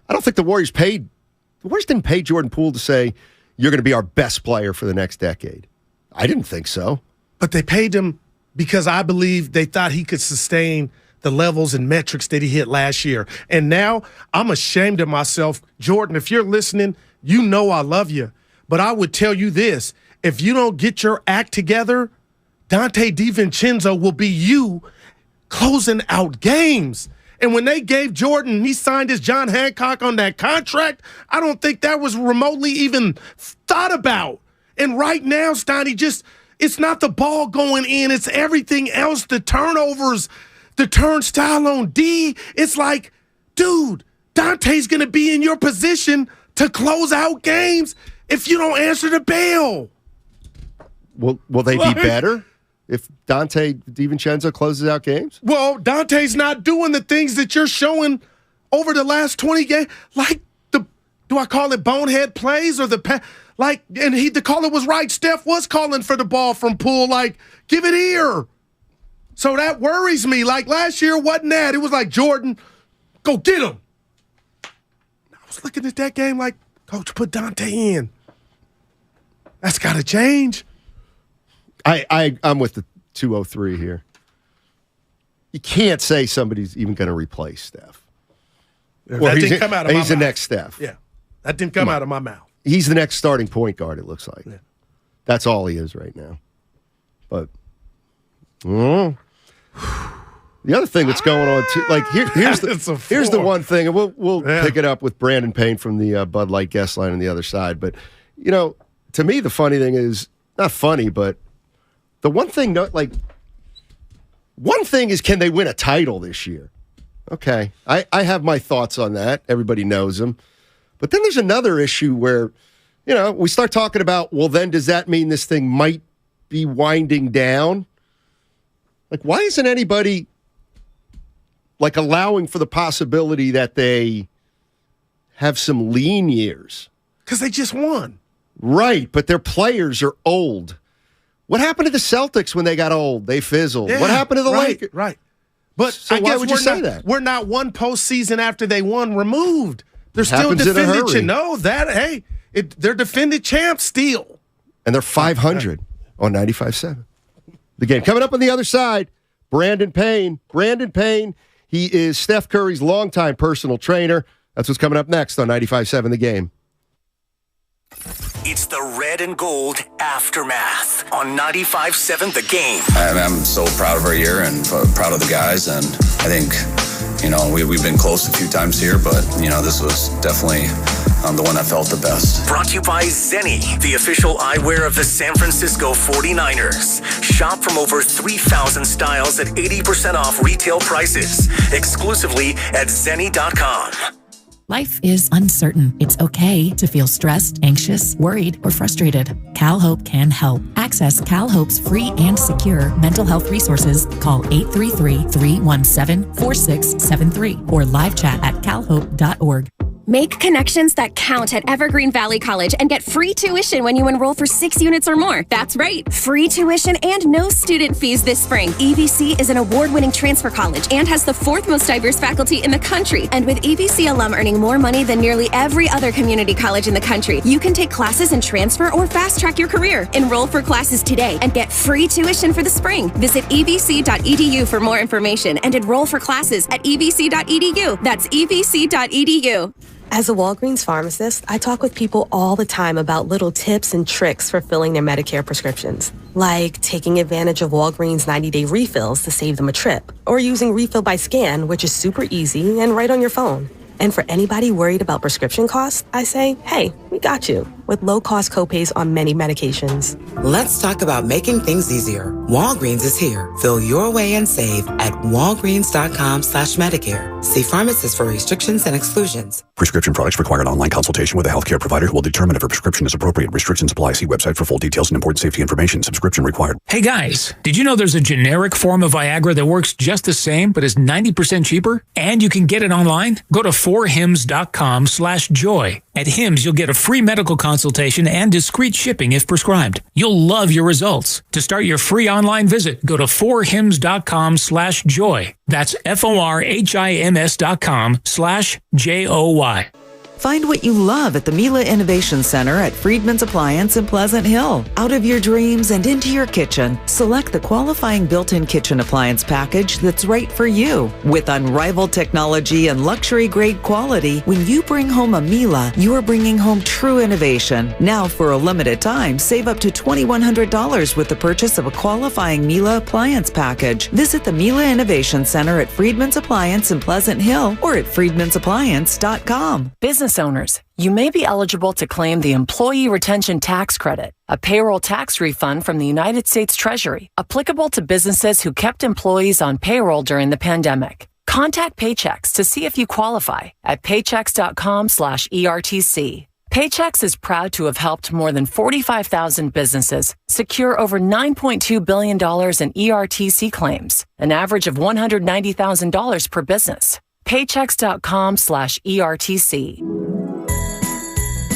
don't think the Warriors didn't pay Jordan Poole to say, you're going to be our best player for the next decade. I didn't think so. But they paid him because I believe they thought he could sustain the levels and metrics that he hit last year. And now I'm ashamed of myself. Jordan, if you're listening, you know I love you. But I would tell you this. If you don't get your act together, Dante DiVincenzo will be you closing out games. And when they gave Jordan, he signed his John Hancock on that contract, I don't think that was remotely even thought about. And right now, Steiny, it's not the ball going in, it's everything else, the turnovers, the turnstile on D. It's like, dude, Dante's going to be in your position to close out games if you don't answer the bell. Will they be better if Dante DiVincenzo closes out games? Well, Dante's not doing the things that you're showing over the last 20 games. Like, do I call it bonehead plays or the caller was right. Steph was calling for the ball from Poole, like, give it here. So that worries me. Like, last year wasn't that. It was like, Jordan, go get him. I was looking at that game like, Coach, put Dante in. That's got to change. I'm with the 203 here. You can't say somebody's even going to replace Steph. That didn't come out of my mouth. He's the next Steph. Yeah, that didn't come out of my mouth. He's the next starting point guard, it looks like. Yeah. That's all he is right now. But the other thing that's going on, too, like here's the one thing, and we'll pick it up with Brandon Payne from the Bud Light guest line on the other side. But, you know, to me, the funny thing is, not funny, but the one thing, like, One thing is, can they win a title this year? Okay. I have my thoughts on that. Everybody knows them. But then there's another issue where, we start talking about, well, then does that mean this thing might be winding down? Like, why isn't anybody, allowing for the possibility that they have some lean years? Because they just won. Right, but their players are old. What happened to the Celtics when they got old? They fizzled. Yeah, what happened to the Lakers? Right. But so I why guess would you say that? We're not one postseason after they won removed. They're still defended. They're defended champs still. And they're 500 on 95.7. The game. Coming up on the other side, Brandon Payne. Brandon Payne, he is Steph Curry's longtime personal trainer. That's what's coming up next on 95.7 The Game. It's the red and gold aftermath on 95.7 The Game. I'm so proud of our year and proud of the guys. And I think, we've been close a few times here, but, this was definitely the one that felt the best. Brought to you by Zenni, the official eyewear of the San Francisco 49ers. Shop from over 3,000 styles at 80% off retail prices. Exclusively at Zenni.com. Life is uncertain. It's okay to feel stressed, anxious, worried, or frustrated. CalHope can help. Access CalHope's free and secure mental health resources. Call 833-317-4673 or live chat at calhope.org. Make connections that count at Evergreen Valley College and get free tuition when you enroll for 6 units or more. That's right, free tuition and no student fees this spring. EVC is an award-winning transfer college and has the 4th most diverse faculty in the country. And with EVC alum earning more money than nearly every other community college in the country, you can take classes and transfer or fast-track your career. Enroll for classes today and get free tuition for the spring. Visit evc.edu for more information and enroll for classes at evc.edu. That's evc.edu. As a Walgreens pharmacist, I talk with people all the time about little tips and tricks for filling their Medicare prescriptions, like taking advantage of Walgreens 90-day refills to save them a trip, or using Refill by Scan, which is super easy and right on your phone. And for anybody worried about prescription costs, I say, hey, we got you, with low-cost copays on many medications. Let's talk about making things easier. Walgreens is here. Fill your way and save at walgreens.com/Medicare. See pharmacists for restrictions and exclusions. Prescription products require an online consultation with a healthcare provider who will determine if a prescription is appropriate. Restrictions apply. See website for full details and important safety information. Subscription required. Hey guys, did you know there's a generic form of Viagra that works just the same but is 90% cheaper? And you can get it online? Go to 4hims.com/joy. At Hims, you'll get a free medical consultation and discreet shipping if prescribed. You'll love your results. To start your free online visit, go to 4hims.com/joy. That's FORHIMS.com/JOY. Find what you love at the Mila Innovation Center at Friedman's Appliance in Pleasant Hill. Out of your dreams and into your kitchen, select the qualifying built-in kitchen appliance package that's right for you. With unrivaled technology and luxury-grade quality, when you bring home a Mila, you're bringing home true innovation. Now, for a limited time, save up to $2,100 with the purchase of a qualifying Mila appliance package. Visit the Mila Innovation Center at Friedman's Appliance in Pleasant Hill or at friedmansappliance.com. Business owners, you may be eligible to claim the Employee Retention Tax Credit, a payroll tax refund from the United States Treasury, applicable to businesses who kept employees on payroll during the pandemic. Contact Paychex to see if you qualify at paychex.com/ERTC. Paychex is proud to have helped more than 45,000 businesses secure over $9.2 billion in ERTC claims, an average of $190,000 per business. Paychex.com/ERTC.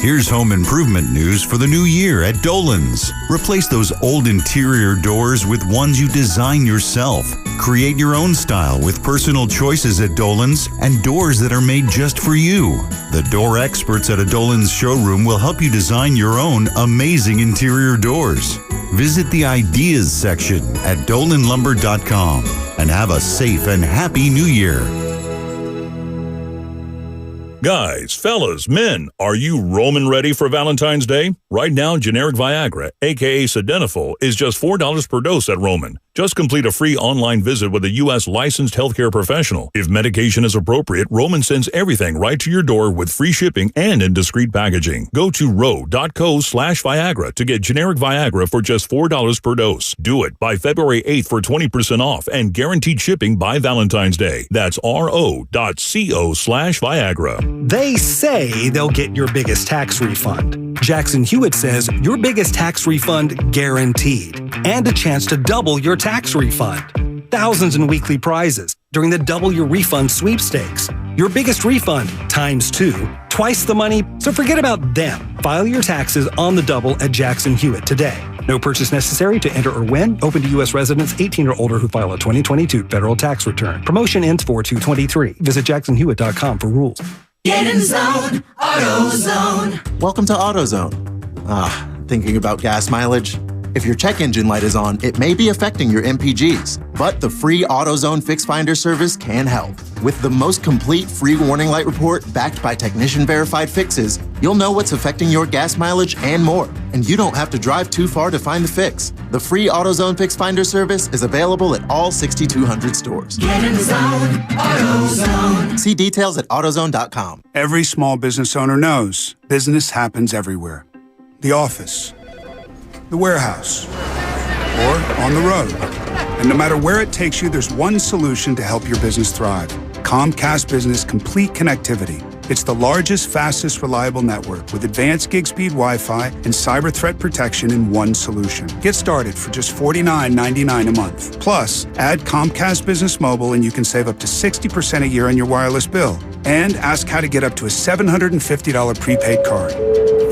Here's home improvement news for the new year at Dolan's. Replace those old interior doors with ones you design yourself. Create your own style with personal choices at Dolan's and doors that are made just for you. The door experts at a Dolan's showroom will help you design your own amazing interior doors. Visit the Ideas section at dolanlumber.com and have a safe and happy new year. Guys, fellas, men, are you Roman ready for Valentine's Day? Right now, generic Viagra, aka Sildenafil, is just $4 per dose at Roman. Just complete a free online visit with a U.S. licensed healthcare professional. If medication is appropriate, Roman sends everything right to your door with free shipping and in discreet packaging. Go to ro.co/Viagra to get generic Viagra for just $4 per dose. Do it by February 8th for 20% off and guaranteed shipping by Valentine's Day. That's ro.co/Viagra. They say they'll get your biggest tax refund. Jackson Hewitt says your biggest tax refund guaranteed. And a chance to double your tax refund. Thousands in weekly prizes during the Double Your Refund sweepstakes. Your biggest refund ×2, twice the money, so forget about them. File your taxes on the double at Jackson Hewitt today. No purchase necessary to enter or win. Open to U.S. residents 18 or older who file a 2022 federal tax return. Promotion ends 4/2/23. Visit jacksonhewitt.com for rules. Get in zone, AutoZone. Welcome to AutoZone. Thinking about gas mileage? If your check engine light is on, it may be affecting your MPGs, but the free AutoZone Fix Finder service can help. With the most complete free warning light report backed by technician-verified fixes, you'll know what's affecting your gas mileage and more, and you don't have to drive too far to find the fix. The free AutoZone Fix Finder service is available at all 6,200 stores. Get in the zone, AutoZone. See details at AutoZone.com. Every small business owner knows business happens everywhere. The office, the warehouse, or on the road. And no matter where it takes you, there's one solution to help your business thrive. Comcast Business Complete Connectivity. It's the largest, fastest, reliable network with advanced gig speed Wi-Fi and cyber threat protection in one solution. Get started for just $49.99 a month. Plus, add Comcast Business Mobile and you can save up to 60% a year on your wireless bill. And ask how to get up to a $750 prepaid card.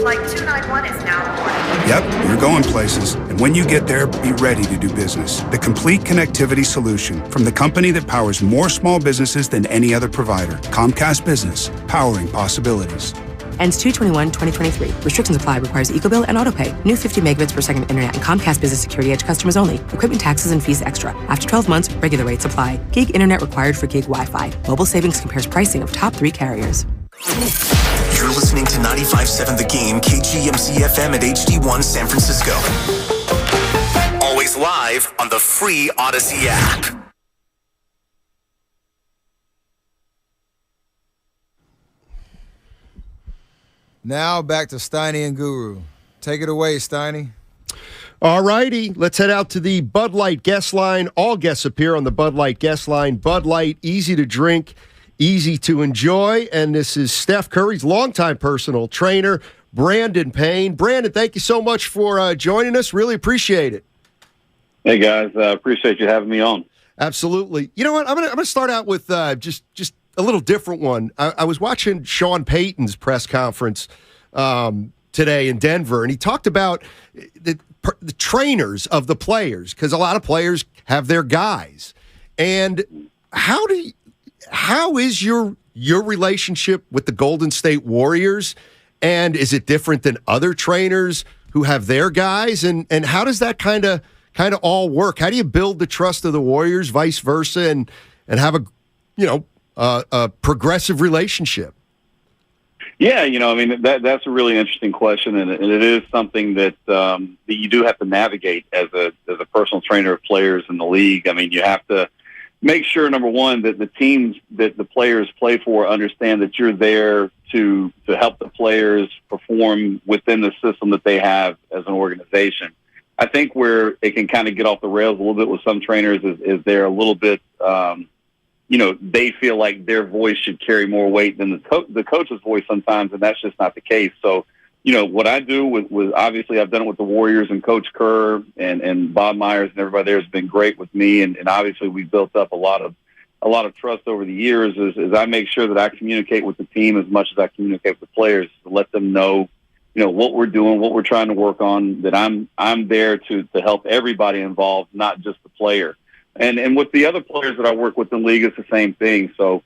Flight 291 is now boarding. Yep, you're going places. And when you get there, be ready to do business. The complete connectivity solution from the company that powers more small businesses than any other provider. Comcast Business, powering possibilities. Ends 2/21/2023. Restrictions apply. Requires EcoBill and AutoPay. New 50 megabits per second internet and Comcast Business Security Edge customers only. Equipment taxes and fees extra. After 12 months, regular rates apply. Gig internet required for gig Wi-Fi. Mobile Savings compares pricing of top 3 carriers. You're listening to 95.7 The Game, KGMC FM at HD1 San Francisco. Always live on the free Odyssey app. Now back to Steiny and Guru. Take it away, Steiny. All righty, let's head out to the Bud Light guest line. All guests appear on the Bud Light guest line. Bud Light, easy to drink, easy to enjoy. And this is Steph Curry's longtime personal trainer, Brandon Payne. Brandon, thank you so much for joining us. Really appreciate it. Hey, guys. Appreciate you having me on. Absolutely. You know what? I'm gonna start out with just a little different one. I was watching Sean Payton's press conference today in Denver, and he talked about the trainers of the players, because a lot of players have their guys. And how is your relationship with the Golden State Warriors, and is it different than other trainers who have their guys? And how does that kind of all work? How do you build the trust of the Warriors, vice versa, and have a progressive relationship? Yeah, I mean, that's a really interesting question, and it is something that you do have to navigate as a personal trainer of players in the league. I mean, you have to make sure, number one, that the teams that the players play for understand that you're there to help the players perform within the system that they have as an organization. I think where it can kind of get off the rails a little bit with some trainers is they're a little bit they feel like their voice should carry more weight than the coach's voice sometimes, and that's just not the case. So, what I do with obviously I've done it with the Warriors and Coach Kerr and Bob Myers and everybody there has been great with me, and obviously we built up a lot of trust over the years. Is I make sure that I communicate with the team as much as I communicate with the players to let them know, what we're doing, what we're trying to work on. That I'm there to help everybody involved, not just the player. And with the other players that I work with in the league, it's the same thing. So,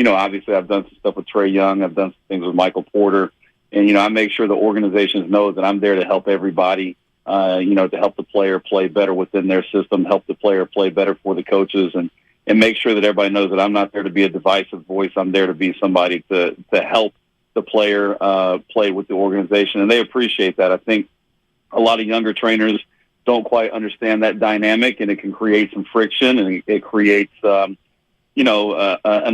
obviously I've done some stuff with Trae Young. I've done some things with Michael Porter. And, I make sure the organizations know that I'm there to help everybody, to help the player play better within their system, help the player play better for the coaches, and make sure that everybody knows that I'm not there to be a divisive voice. I'm there to be somebody to help the player play with the organization. And they appreciate that. I think a lot of younger trainers, don't quite understand that dynamic, and it can create some friction, and it creates, an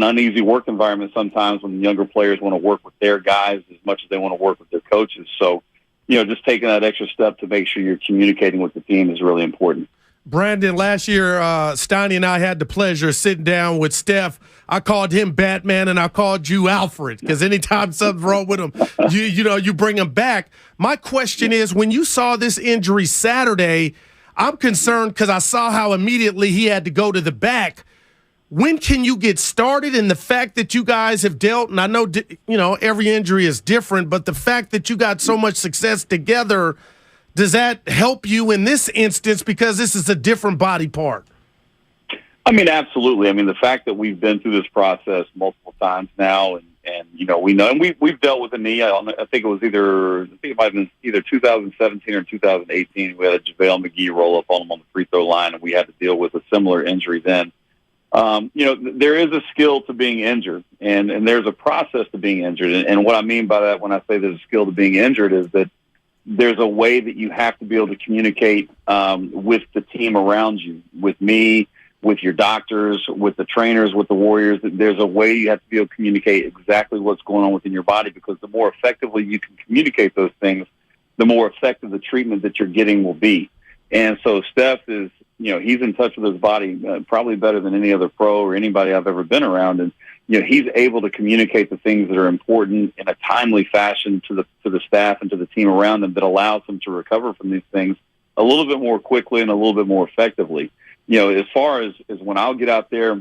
uneasy work environment sometimes when the younger players want to work with their guys as much as they want to work with their coaches. So, just taking that extra step to make sure you're communicating with the team is really important. Brandon, last year, Steiny and I had the pleasure of sitting down with Steph. I called him Batman, and I called you Alfred, because anytime something's wrong with him, you bring him back. My question is, when you saw this injury Saturday, I'm concerned because I saw how immediately he had to go to the back. When can you get started? And the fact that you guys have dealt, and I know, every injury is different, but the fact that you got so much success together, does that help you in this instance because this is a different body part? I mean, absolutely. I mean, the fact that we've been through this process multiple times now, and we know, and we've dealt with a knee. I think it might have been either 2017 or 2018. We had a JaVale McGee roll up on him on the free throw line, and we had to deal with a similar injury then. There is a skill to being injured, and there's a process to being injured. And what I mean by that when I say there's a skill to being injured is that there's a way that you have to be able to communicate with the team around you, with me, with your doctors, with the trainers, with the Warriors. There's a way you have to be able to communicate exactly what's going on within your body, because the more effectively you can communicate those things, the more effective the treatment that you're getting will be. And so Steph is, he's in touch with his body probably better than any other pro or anybody I've ever been around. And, he's able to communicate the things that are important in a timely fashion to the staff and to the team around them that allows them to recover from these things a little bit more quickly and a little bit more effectively. As far as when I'll get out there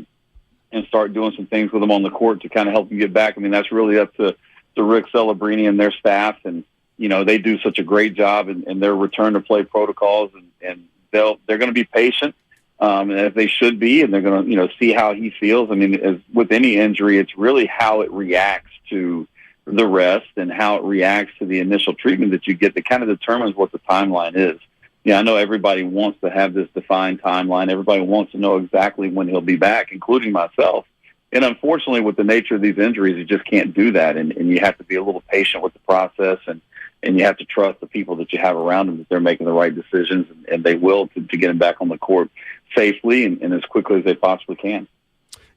and start doing some things with them on the court to kind of help them get back, I mean, that's really up to Rick Celebrini and their staff. And, they do such a great job in their return to play protocols, and they're going to be patient. As they should be, and they're going to, see how he feels. I mean, as with any injury, it's really how it reacts to the rest and how it reacts to the initial treatment that you get that kind of determines what the timeline is. I know everybody wants to have this defined timeline. Everybody wants to know exactly when he'll be back, including myself. And unfortunately, with the nature of these injuries, you just can't do that. And you have to be a little patient with the process, and you have to trust the people that you have around them that they're making the right decisions, and they will to get him back on the court safely and as quickly as they possibly can.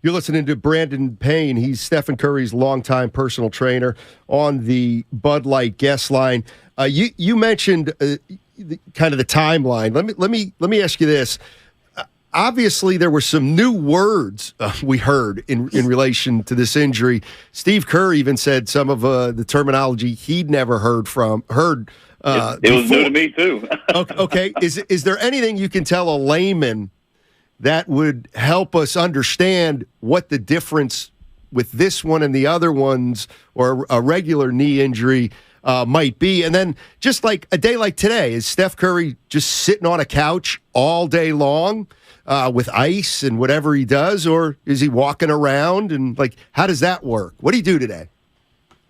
You're listening to Brandon Payne. He's Stephen Curry's longtime personal trainer on the Bud Light guest line. You mentioned kind of the timeline. Let me ask you this. Obviously, there were some new words we heard in relation to this injury. Steve Kerr even said some of the terminology he'd never heard. It was new to me too. Okay. Is there anything you can tell a layman that would help us understand what the difference with this one and the other ones, or a regular knee injury, might be? And then just like a day like today, is Steph Curry just sitting on a couch all day long with ice and whatever he does, or is he walking around? And how does that work? What do you do today?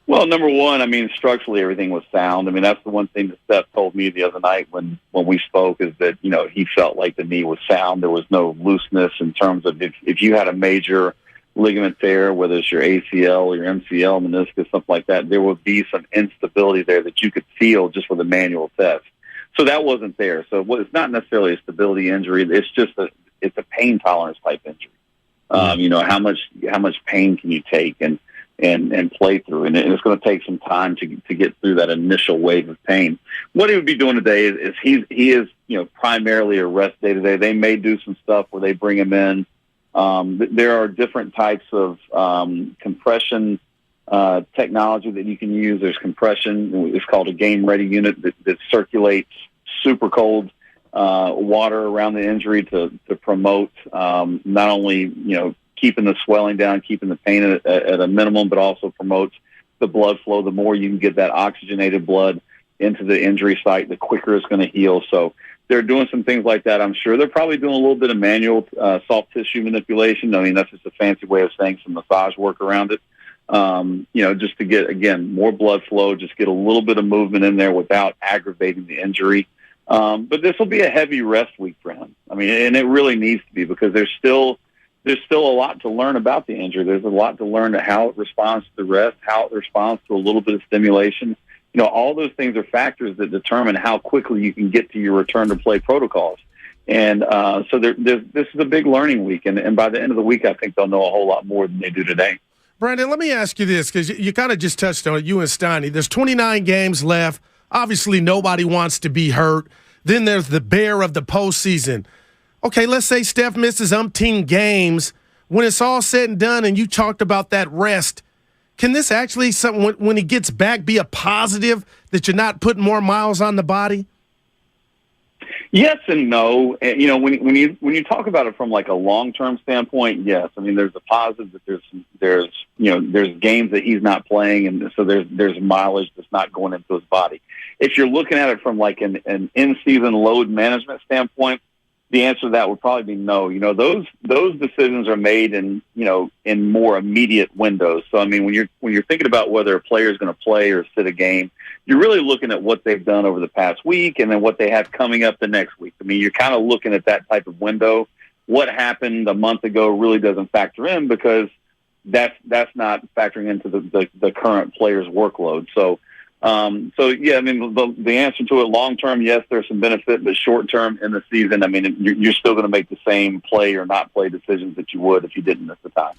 Well, number one, I mean, structurally everything was sound. I mean, that's the one thing that Steph told me the other night when we spoke, is that, he felt like the knee was sound. There was no looseness in terms of if you had a major ligament tear, whether it's your ACL or your MCL, meniscus, something like that, there would be some instability there that you could feel just with a manual test. So that wasn't there. So it's not necessarily a stability injury. It's just it's a pain tolerance type injury. How much pain can you take and play through, and it's going to take some time to get through that initial wave of pain. What he would be doing today is he is primarily a rest day today. They may do some stuff where they bring him in. There are different types of compression technology that you can use. There's compression. It's called a game ready unit that circulates super cold water around the injury to promote not only keeping the swelling down, keeping the pain at a minimum, but also promotes the blood flow. The more you can get that oxygenated blood into the injury site, the quicker it's going to heal. So they're doing some things like that, I'm sure. They're probably doing a little bit of manual soft tissue manipulation. I mean, that's just a fancy way of saying some massage work around it, just to get, again, more blood flow, just get a little bit of movement in there without aggravating the injury. But this will be a heavy rest week for him. I mean, and it really needs to be, because there's still a lot to learn about the injury. There's a lot to learn to how it responds to the rest, how it responds to a little bit of stimulation. all those things are factors that determine how quickly you can get to your return to play protocols. And so this is a big learning week, and by the end of the week, I think they'll know a whole lot more than they do today. Brandon, let me ask you this, because you kind of just touched on it, you and Steiny. There's 29 games left. Obviously, nobody wants to be hurt. Then there's the bear of the postseason. Okay, let's say Steph misses umpteen games. When it's all said and done, and you talked about that rest, can this actually, when he gets back, be a positive that you're not putting more miles on the body? Yes and no. And, when you talk about it from like a long-term standpoint, yes. I mean, there's a positive that there's games that he's not playing, and so there's mileage that's not going into his body. If you're looking at it from like an in-season load management standpoint, the answer to that would probably be no. Those decisions are made in more immediate windows. So I mean, when you're thinking about whether a player is going to play or sit a game, you're really looking at what they've done over the past week and then what they have coming up the next week. I mean, you're kind of looking at that type of window. What happened a month ago really doesn't factor in because that's not factoring into the current player's workload. So yeah, I mean, the answer to it long term, yes, there's some benefit, but short term in the season, I mean, you're still going to make the same play or not play decisions that you would if you didn't miss the time.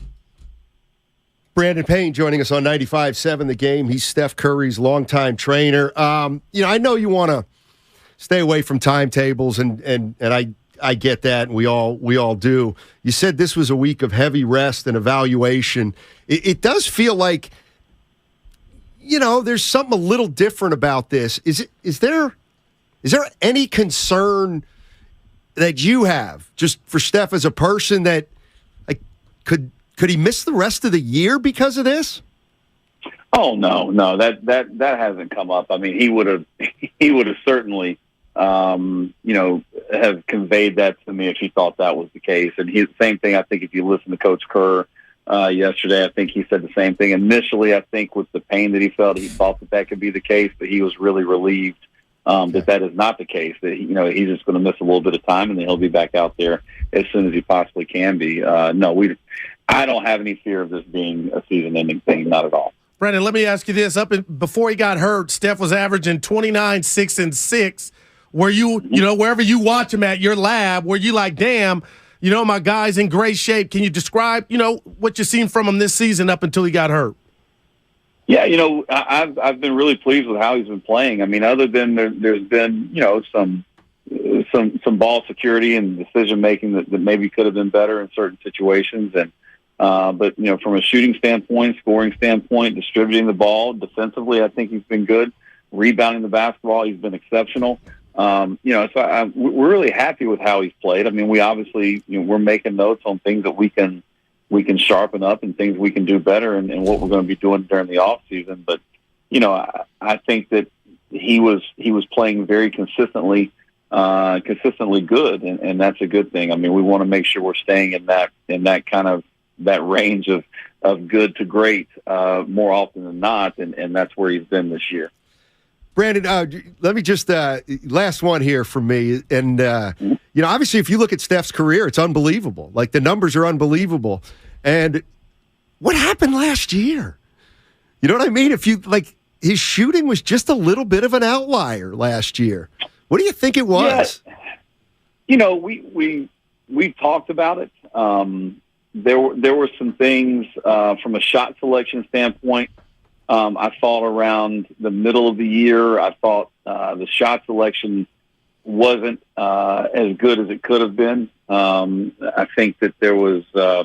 Brandon Payne joining us on 95.7 The Game. He's Steph Curry's longtime trainer. I know you want to stay away from timetables, and I get that, and we all do. You said this was a week of heavy rest and evaluation. It does feel like, there's something a little different about this. Is there any concern that you have just for Steph as a person that could he miss the rest of the year because of this? Oh no, that hasn't come up. I mean, he would have certainly have conveyed that to me if he thought that was the case. And same thing. I think if you listen to Coach Kerr yesterday, I think he said the same thing. Initially, I think with the pain that he felt, he thought that could be the case, but he was really relieved that is not the case. That he's just going to miss a little bit of time, and then he'll be back out there as soon as he possibly can be. I don't have any fear of this being a season-ending thing, not at all. Brandon, let me ask you this: before he got hurt, Steph was averaging 29, 6, and 6. Were you, wherever you watch him at your lab, were you like, damn? My guy's in great shape. Can you describe, what you've seen from him this season up until he got hurt? Yeah, I've been really pleased with how he's been playing. I mean, other than there's been, some ball security and decision making that maybe could have been better in certain situations. And but from a shooting standpoint, scoring standpoint, distributing the ball defensively, I think he's been good. Rebounding the basketball, he's been exceptional. So we're really happy with how he's played. I mean, we obviously, we're making notes on things that we can sharpen up and things we can do better and what we're going to be doing during the off season. But, I think that he was playing very consistently good. And that's a good thing. I mean, we want to make sure we're staying in that kind of that range of good to great, more often than not. And that's where he's been this year. Brandon, let me just last one here from me. And, obviously, if you look at Steph's career, it's unbelievable. Like, the numbers are unbelievable. And what happened last year? You know what I mean? If you, his shooting was just a little bit of an outlier last year. What do you think it was? Yeah. We talked about it. There were some things from a shot selection standpoint. I thought around the middle of the year, I thought the shot selection wasn't as good as it could have been. I think that there was, there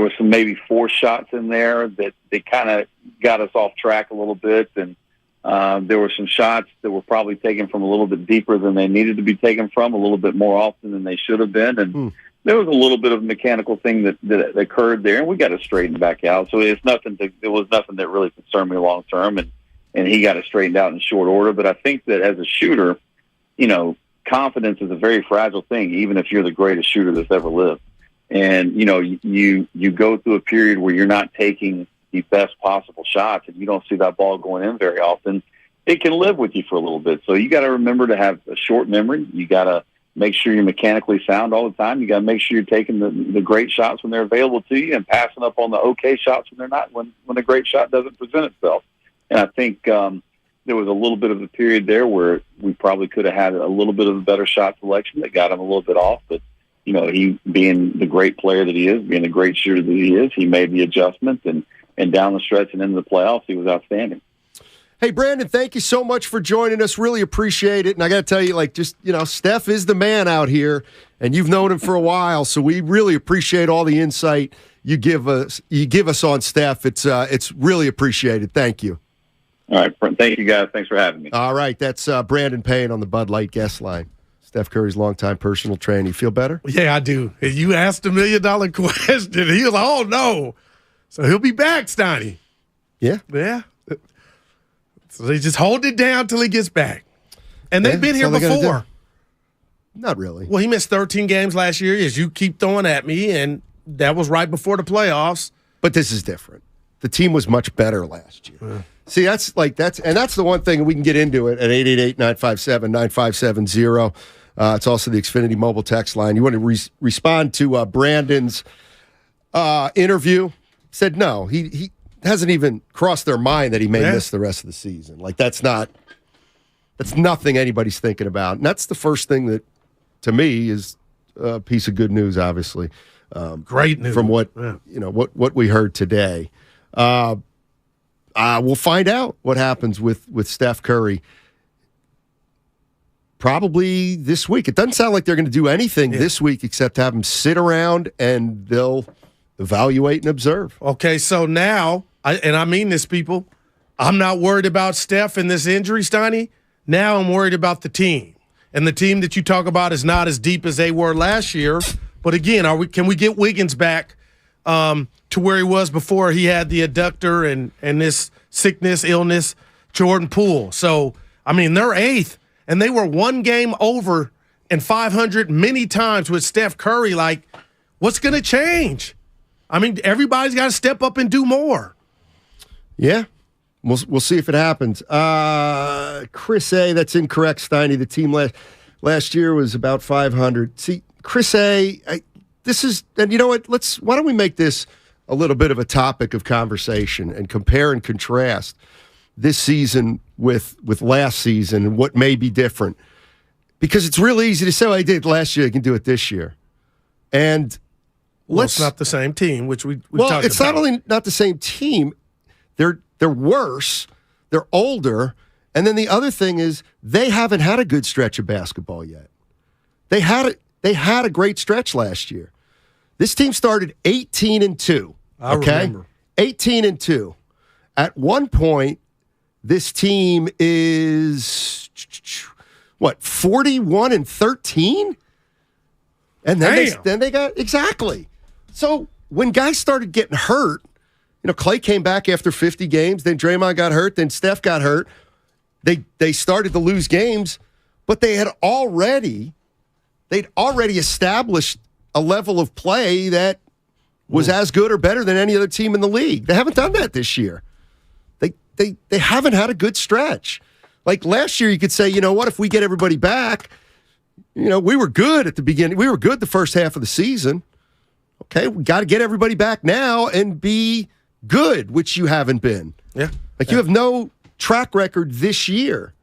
were some maybe forced shots in there that they kind of got us off track a little bit. And there were some shots that were probably taken from a little bit deeper than they needed to be taken from, a little bit more often than they should have been. And there was a little bit of a mechanical thing that occurred there, and we got to straighten back out. So it was nothing that really concerned me long term, and he got it straightened out in short order. But I think that as a shooter, confidence is a very fragile thing, even if you're the greatest shooter that's ever lived. And you go through a period where you're not taking the best possible shots, and you don't see that ball going in very often. It can live with you for a little bit. So you got to remember to have a short memory. You got to make sure you're mechanically sound all the time. You got to make sure you're taking the great shots when they're available to you and passing up on the okay shots when they're not, when a great shot doesn't present itself. And I think there was a little bit of a period there where we probably could have had a little bit of a better shot selection that got him a little bit off. But, he being the great player that he is, being the great shooter that he is, he made the adjustments, and down the stretch and into the playoffs, he was outstanding. Hey, Brandon, thank you so much for joining us. Really appreciate it. And I got to tell you, Steph is the man out here, and you've known him for a while, so we really appreciate all the insight you give us on Steph. It's really appreciated. Thank you. All right. Thank you, guys. Thanks for having me. All right. That's Brandon Payne on the Bud Light guest line. Steph Curry's longtime personal trainer. You feel better? Yeah, I do. You asked $1 million question. He was like, oh, no. So he'll be back, Steiny. Yeah. Yeah. So they just hold it down till he gets back. And they've been here before. Not really. Well, he missed 13 games last year, as you keep throwing at me, and that was right before the playoffs. But this is different. The team was much better last year. See, that's the one thing, we can get into it at 888-957-9570. It's also the Xfinity mobile text line. You want to respond to Brandon's interview? Said no. He hasn't even crossed their mind that he may miss the rest of the season. That's nothing anybody's thinking about. And that's the first thing that, to me, is a piece of good news, obviously. Great news. From what we heard today. We'll find out what happens with Steph Curry probably this week. It doesn't sound like they're going to do anything this week except have him sit around and they'll evaluate and observe. Okay, so now, I mean this, people, I'm not worried about Steph and this injury, Steiny. Now I'm worried about the team. And the team that you talk about is not as deep as they were last year. But again, can we get Wiggins back to where he was before he had the adductor and this sickness, illness, Jordan Poole? So, they're eighth, and they were one game over and 500 many times with Steph Curry. What's going to change? Everybody's got to step up and do more. Yeah. We'll see if it happens. Chris A., that's incorrect, Steiny. The team last year was about 500. See, Chris A., and you know what? Why don't we make this a little bit of a topic of conversation and compare and contrast this season with last season and what may be different. Because it's really easy to say, I did last year, I can do it this year. And it's not the same team, which we talked about. It's not only not the same team, they're worse, they're older, and then the other thing is they haven't had a good stretch of basketball yet. They had a great stretch last year. This team started 18-2. I remember. 18-2. At one point, this team is 41-13? And then they got exactly. So when guys started getting hurt, Clay came back after 50 games, then Draymond got hurt, then Steph got hurt. They started to lose games, but they'd already established a level of play that was as good or better than any other team in the league. They haven't done that this year. They haven't had a good stretch. Last year, you could say, if we get everybody back, we were good at the beginning. We were good the first half of the season. Okay, we got to get everybody back now and be good, which you haven't been. Yeah. You have no track record this year.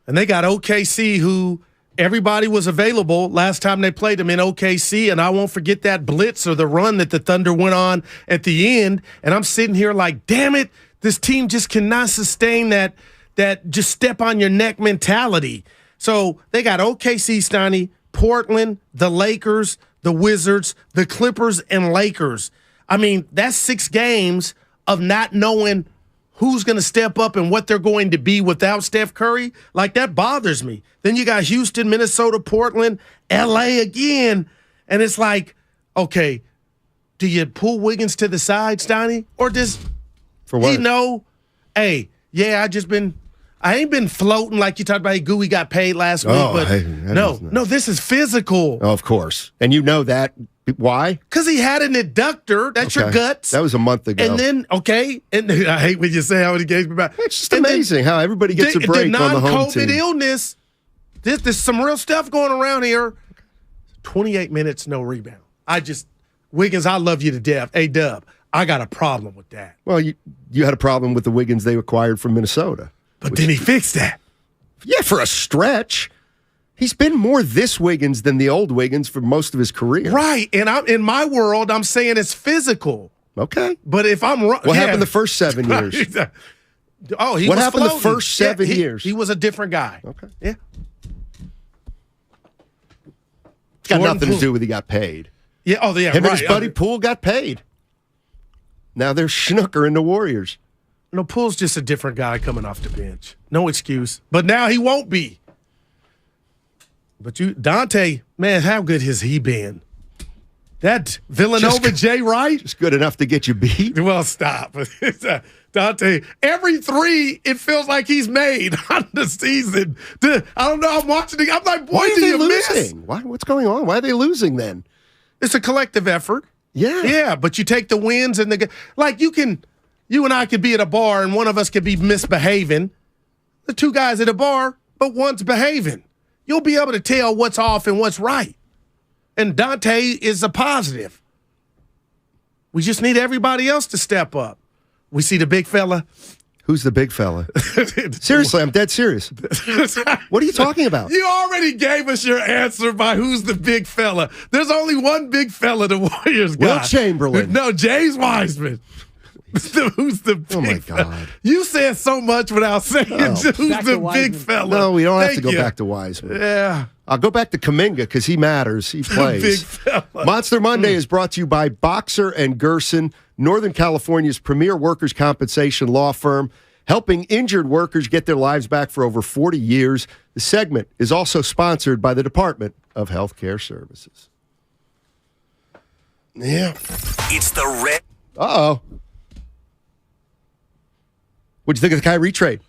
And they got OKC, who everybody was available last time they played them in OKC, and I won't forget that blitz or the run that the Thunder went on at the end. And I'm sitting here like, damn it, this team just cannot sustain that just step on your neck mentality. So they got OKC, Steiny, Portland, the Lakers, the Wizards, the Clippers, and Lakers. That's 6 games of not knowing who's going to step up and what they're going to be without Steph Curry. That bothers me. Then you got Houston, Minnesota, Portland, L.A. again. And it's okay, do you pull Wiggins to the side, Steiny? Or does he know, hey, yeah, I ain't been floating like you talked about. Hey, Gooey got paid last week, but no, this is physical. Oh, of course. And you know that. Why? Because he had an adductor. That's your guts. That was a month ago. And then, and I hate when you say how many games back. It's just amazing how everybody gets a break on the home team. The non-COVID illness, there's some real stuff going around here. 28 minutes, no rebound. Wiggins, I love you to death. Hey, Dub, I got a problem with that. Well, you had a problem with the Wiggins they acquired from Minnesota. But then he fixed that. Yeah, for a stretch. He's been more this Wiggins than the old Wiggins for most of his career. Right. And in my world, I'm saying it's physical. Okay. But if I'm wrong. What happened the first 7 years? What happened the first 7 years? He was a different guy. Okay. Yeah. It's got nothing to do with he got paid. Yeah. Oh, yeah. Him and his buddy Poole got paid. Now they're snooker in the Warriors. No, Poole's just a different guy coming off the bench. No excuse. But now he won't be. But Dante, man, how good has he been? That Villanova Jay Wright? Just good enough to get you beat. Well, stop. Dante, every three, it feels like he's made on the season. I don't know. I'm watching I'm like, boy, do you miss? What's going on? Why are they losing then? It's a collective effort. Yeah. Yeah, but you take the wins and you and I could be at a bar and one of us could be misbehaving. The two guys at a bar, but one's behaving. You'll be able to tell what's off and what's right. And Dante is a positive. We just need everybody else to step up. We see the big fella. Who's the big fella? Seriously, I'm dead serious. What are you talking about? You already gave us your answer by who's the big fella. There's only one big fella the Warriors got. Will Chamberlain. No, James Wiseman. Who's the big my God. fella? You said so much without saying who's the big fella. No, we don't have to go back to Wiseman. Yeah. I'll go back to Kuminga because he matters. He plays. Big fella. Monster Monday is brought to you by Boxer and Gerson, Northern California's premier workers' compensation law firm, helping injured workers get their lives back for over 40 years. The segment is also sponsored by the Department of Health Care Services. Yeah. It's the red. Uh-oh. What'd you think of the Kyrie trade?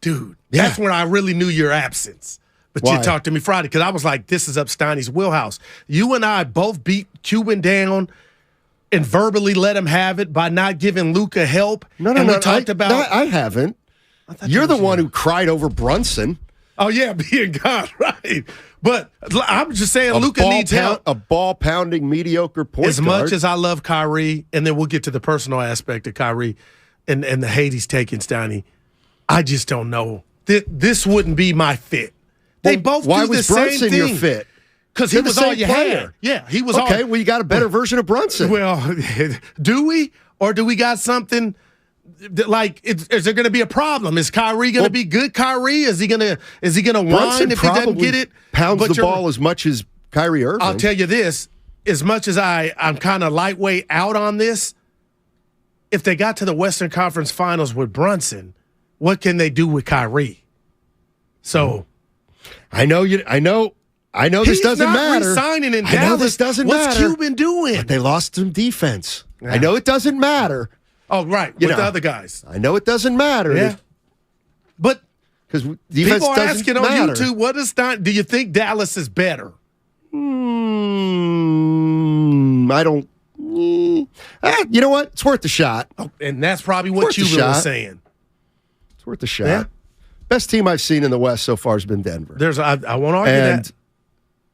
Dude, that's when I really knew your absence. But Why? you talked to me Friday because I was like, this is up Steiny's wheelhouse. You and I both beat Cuban down and verbally let him have it by not giving Luka help. No, we talked about. I haven't. You're the one who cried over Brunson. Oh, yeah, being gone, right. But I'm just saying Luka needs help. A ball-pounding, mediocre point As much as I love Kyrie, and then we'll get to the personal aspect of Kyrie and the hate he's taking, Steiny, I just don't know. This wouldn't be my fit. They both why do the was same Brunson thing. your fit? Because he was all you had. Yeah, he was all. Okay, well, you got a better version of Brunson. Well, do we? Or do we got something like, is there going to be a problem? Is Kyrie going to be good Kyrie? Is he going to whine if he doesn't get it? Pounds the ball as much as Kyrie Irving. I'll tell you this, as much as I'm kind of lightweight out on this, if they got to the Western Conference Finals with Brunson, what can they do with Kyrie? So I know this doesn't matter. He's not resigning in Dallas. I know this doesn't matter. What's Cuban doing? But they lost some defense. Yeah. I know it doesn't matter. Oh, right, with the other guys. I know it doesn't matter. Yeah. But because defense people are doesn't asking matter. on YouTube, what is that? Do you think Dallas is better? I don't. You know what? It's worth a shot. Oh, and that's probably what you were saying. It's worth a shot. Yeah. Best team I've seen in the West so far has been Denver. I won't argue that.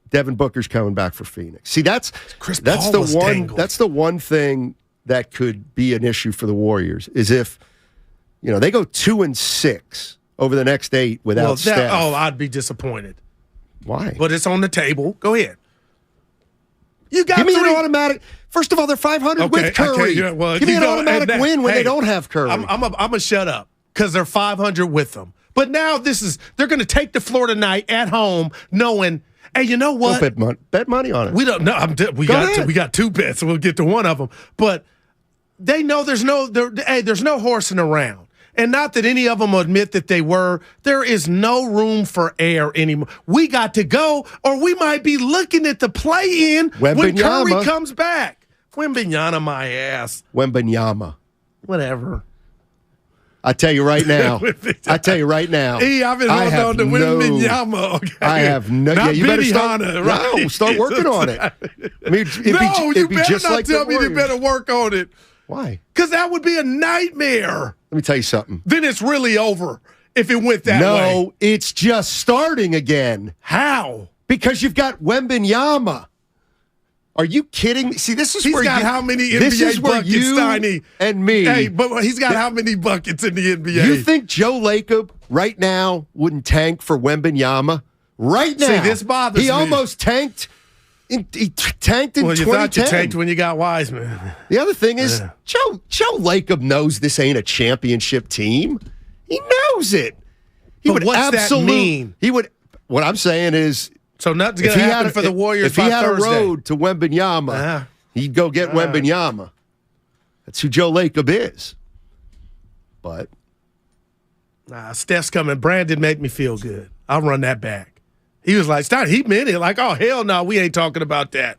Devin Booker's coming back for Phoenix. See, that's Chris that's Paul the was one. dangled. That's the one thing that could be an issue for the Warriors is if they go 2-6 over the next 8 without Steph. I'd be disappointed. Why? But it's on the table. Go ahead. You got Give me an automatic. First of all, they're 500 with Curry. Give me an automatic win when they don't have Curry. I'm gonna shut up because they're 500 with them. But now they're going to take the floor tonight at home, knowing, hey, you know what? Bet money on it. We don't know. We got two bets, so we'll get to one of them. But they know there's no horsing around. And not that any of them admit that they were. There is no room for air anymore. We got to go, or we might be looking at the play-in when Curry comes back. Wembanyama, my ass. Wembanyama. Whatever. I tell you right now. I've been holding on to Wembanyama. Okay. I have no. Not you better start working on it. I mean, you better just not like tell me you better work on it. Why? Because that would be a nightmare. Let me tell you something. Then it's really over if it went that way. No, it's just starting again. How? Because you've got Wembanyama. Are you kidding me? See, this is He's where got how many NBA buckets, Steiny? And me. Hey, but he's got how many buckets in the NBA? You think Joe Lacob right now wouldn't tank for Wembanyama? Right now. See, this bothers me. He almost tanked. He tanked in 2010. Well, you thought you tanked when you got Wiseman. The other thing is, Joe Lacob knows this ain't a championship team. He knows it. What's that mean? He would. What I'm saying is, so nothing's going to happen for the Warriors. If he had Thursday. A road to Wembanyama, he'd go get Wembanyama. That's who Joe Lacob is. But Steph's coming. Brandon made me feel good. I'll run that back. He was like, "Stop!" He meant it. Like, oh hell no, we ain't talking about that.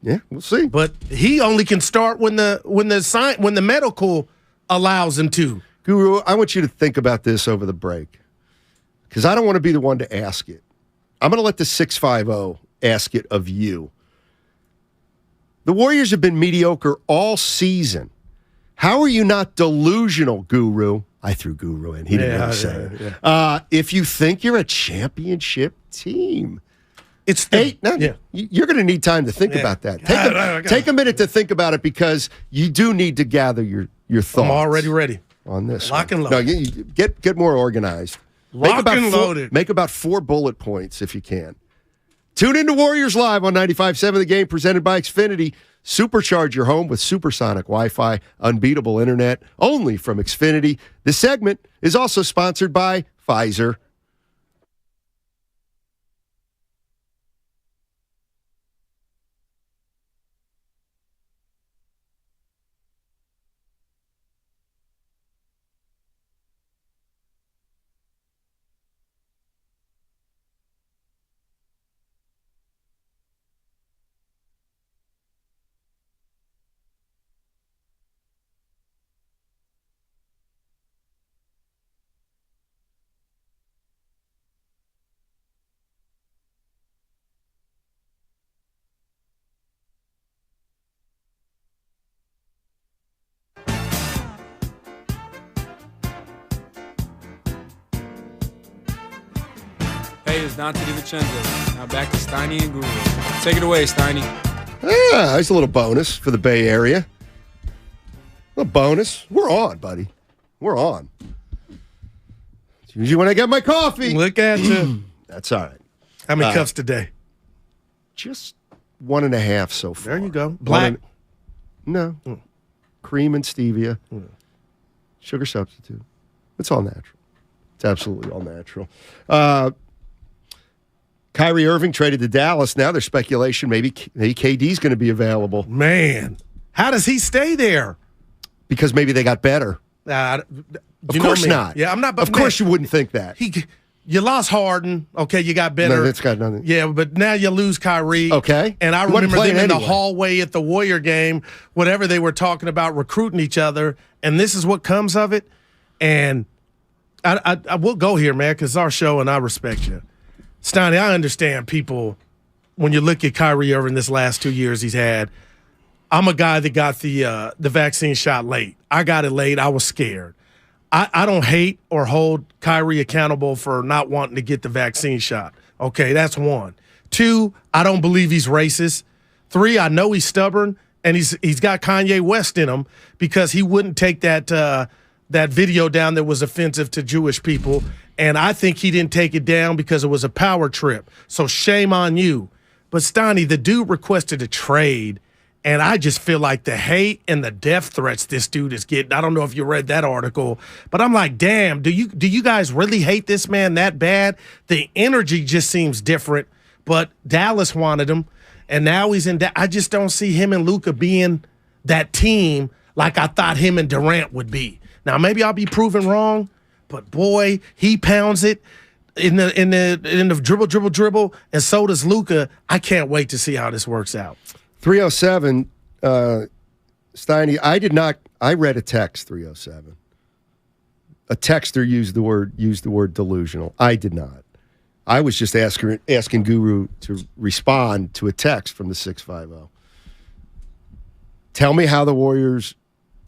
Yeah, we'll see. But he only can start when the medical allows him to. Guru, I want you to think about this over the break, because I don't want to be the one to ask it. I'm going to let the 650 ask it of you. The Warriors have been mediocre all season. How are you not delusional, Guru? I threw Guru in. He didn't really say it. Yeah. If you think you're a championship team. It's you're going to need time to think about that. Take a minute to think about it, because you do need to gather your thoughts. I'm already ready on this. Lock and loaded. No, get more organized. Lock and loaded. Make about 4 bullet points if you can. Tune in to Warriors Live on 95.7 The Game, presented by Xfinity. Supercharge your home with supersonic Wi-Fi, unbeatable internet, only from Xfinity. This segment is also sponsored by Pfizer. It's Dante DiVincenzo. Now back to Steiny and Guru. Take it away, Steiny. Yeah, there's a little bonus for the Bay Area. A bonus. We're on, buddy. We're on. It's usually when I get my coffee. Look at you. That's all right. How many cups today? Just 1.5 so far. There you go. Black? No. Cream and stevia. Sugar substitute. It's all natural. It's absolutely all natural. Kyrie Irving traded to Dallas. Now there's speculation maybe KD's going to be available. Man, how does he stay there? Because maybe they got better. Of course not. Yeah, I'm not. Of course you wouldn't think that. You lost Harden. Okay, you got better. No, that's got nothing. Yeah, but now you lose Kyrie. Okay. And I remember them in the hallway at the Warrior game, whatever they were talking about, recruiting each other, and this is what comes of it. And I will go here, man, because it's our show and I respect you. Steiny, I understand people, when you look at Kyrie Irving this last 2 years he's had, I'm a guy that got the vaccine shot late. I got it late. I was scared. I don't hate or hold Kyrie accountable for not wanting to get the vaccine shot. Okay, that's 1. 2, I don't believe he's racist. 3, I know he's stubborn, and he's got Kanye West in him, because he wouldn't take that video down that was offensive to Jewish people. And I think he didn't take it down because it was a power trip. So shame on you. But Steiny, the dude requested a trade, and I just feel like the hate and the death threats this dude is getting. I don't know if you read that article, but I'm like, damn, do you guys really hate this man that bad? The energy just seems different. But Dallas wanted him, and now he's in. I just don't see him and Luka being that team like I thought him and Durant would be. Now maybe I'll be proven wrong. But boy, he pounds it in the dribble, and so does Luka. I can't wait to see how this works out. 307, Steiny. I read a text. 307. A texter used the word delusional. I did not. I was just asking Guru to respond to a text from the 650. Tell me how the Warriors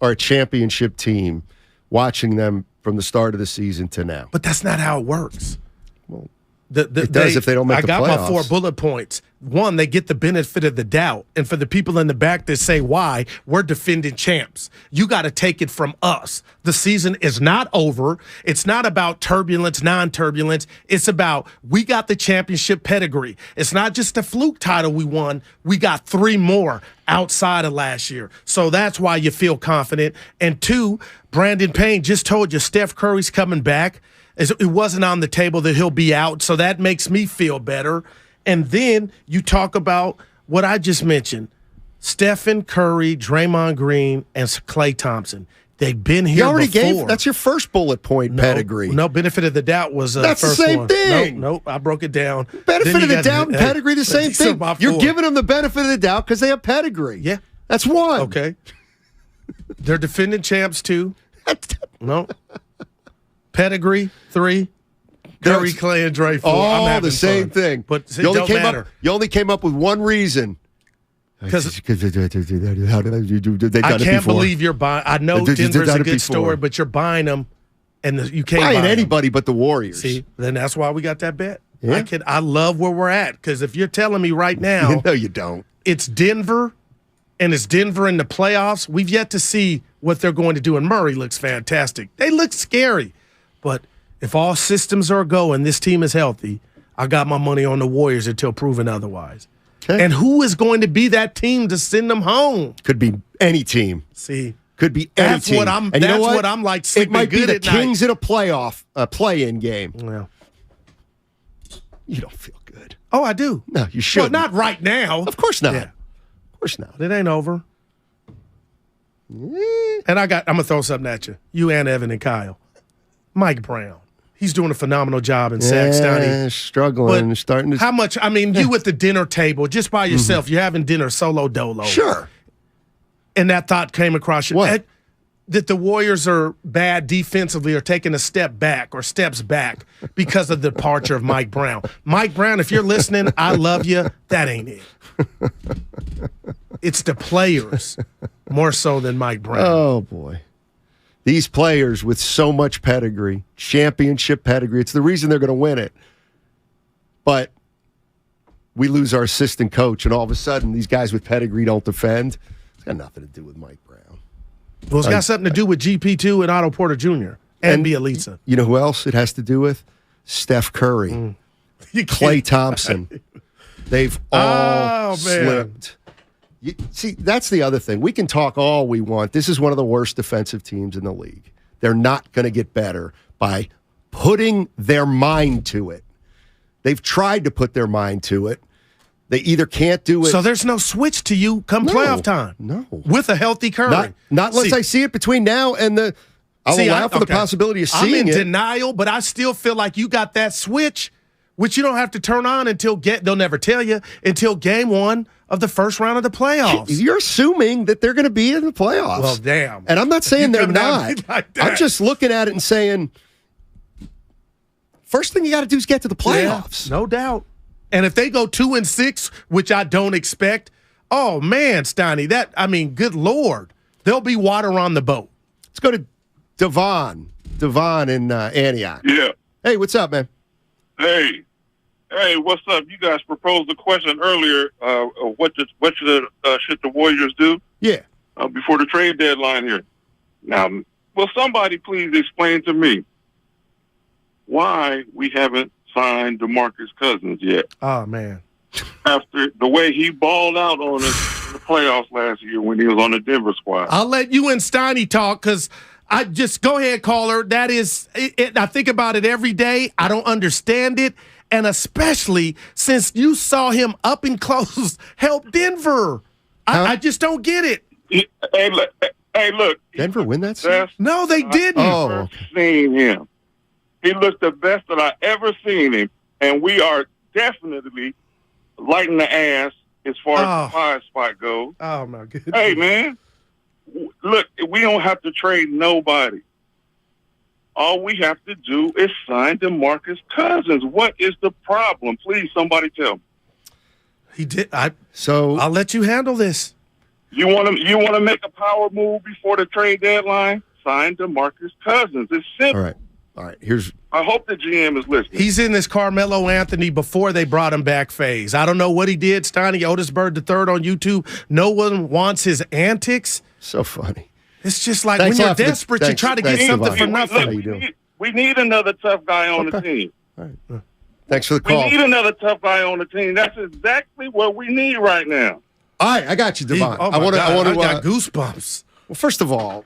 are a championship team, watching them from the start of the season to now. But that's not how it works. Well, It does if they don't make the playoffs. I got my 4 bullet points. One, they get the benefit of the doubt. And for the people in the back that say why, we're defending champs. You got to take it from us. The season is not over. It's not about turbulence, non-turbulence. It's about we got the championship pedigree. It's not just a fluke title we won. We got 3 more outside of last year. So that's why you feel confident. And 2, Brandon Payne just told you Steph Curry's coming back. It wasn't on the table that he'll be out, so that makes me feel better. And then you talk about what I just mentioned, Stephen Curry, Draymond Green, and Klay Thompson. They've been here before. That's your first bullet point pedigree. No, benefit of the doubt was that's first the same one. thing. Nope, I broke it down. Benefit of the doubt and pedigree, the same thing. You're giving them the benefit of the doubt because they have pedigree. Yeah. That's 1. Okay. They're defending champs 2. No. Pedigree 3. Curry, Klay, and Dre 4. All I'm the same fun. thing. But it don't matter. You only came up with one reason. Because they've done I it can't before. believe you're buying. I know Denver's a good story, but you're buying them, and you can't buy anybody but the Warriors. See, then that's why we got that bet. Yeah. I love where we're at because if you're telling me right now, no, you don't. It's Denver, and it's Denver in the playoffs. We've yet to see what they're going to do, and Murray looks fantastic. They look scary, but if all systems are a go and this team is healthy, I got my money on the Warriors until proven otherwise. Okay. And who is going to be that team to send them home? Could be any team. See, could be any that's team. What I'm. And that's you know what I'm like. Sleeping it might good be the at Kings night. in a play-in game. Well, you don't feel good. Oh, I do. No, you should. Well, not right now. Of course not. Yeah. Of course not. It ain't over. And I'm gonna throw something at you. You and Evan and Kyle. Mike Brown. He's doing a phenomenal job in sacks, Donnie. Struggling, starting to. How much? I mean, you at the dinner table, just by yourself, you're having dinner solo dolo. Sure. And that thought came across your head that the Warriors are bad defensively or taking a step back or steps back because of the departure of Mike Brown. Mike Brown, if you're listening, I love you. That ain't it. It's the players more so than Mike Brown. Oh, boy. These players with so much pedigree, championship pedigree, it's the reason they're going to win it. But we lose our assistant coach, and all of a sudden, these guys with pedigree don't defend. It's got nothing to do with Mike Brown. Well, it's got something to do with GP2 and Otto Porter Jr. and Bielitsa. You know who else it has to do with? Steph Curry, Klay Thompson. They've all slipped. See, that's the other thing. We can talk all we want. This is one of the worst defensive teams in the league. They're not going to get better by putting their mind to it. They've tried to put their mind to it. They either can't do it. So there's no switch to you come playoff time. No. With a healthy Curry. Not unless I see it between now and the I'll allow for the possibility of seeing it. I'm in denial, but I still feel like you got that switch, which you don't have to turn on until they'll never tell you until game 1 of the first round of the playoffs. You're assuming that they're going to be in the playoffs. Well, damn. And I'm not saying they're not. Like I'm just looking at it and saying, first thing you got to do is get to the playoffs. Yeah, no doubt. And if they go 2-6, which I don't expect, oh man, Steiny, good Lord, there'll be water on the boat. Let's go to Devon in Antioch. Yeah. Hey, what's up, man? Hey, what's up? You guys proposed a question earlier. What should the Warriors do? Yeah. Before the trade deadline here. Now, will somebody please explain to me why we haven't signed DeMarcus Cousins yet? Oh, man. After the way he balled out on us in the playoffs last year when he was on the Denver squad. I'll let you and Steiny talk because I just go ahead, caller. That is, I think about it every day. I don't understand it. And especially since you saw him up and close help Denver. I just don't get it. Hey, look. Denver win that series? No, they didn't. I've seen him. He looked the best that I ever seen him. And we are definitely lighting the ass as far as the 5 spot goes. Oh, my goodness. Hey, man. Look, we don't have to trade nobody. All we have to do is sign DeMarcus Cousins. What is the problem? Please, somebody tell me. He did. I'll let you handle this. You want to make a power move before the trade deadline? Sign DeMarcus Cousins. It's simple. All right, I hope the GM is listening. He's in this Carmelo Anthony before they brought him back phase. I don't know what he did. Steiny Otisburg III on YouTube. No one wants his antics. So funny. It's just like when you're desperate, you try to get something for nothing. We need another tough guy on the team. All right. Thanks for the call. We need another tough guy on the team. That's exactly what we need right now. All right, I got you, Devon. I got goosebumps. Well, first of all,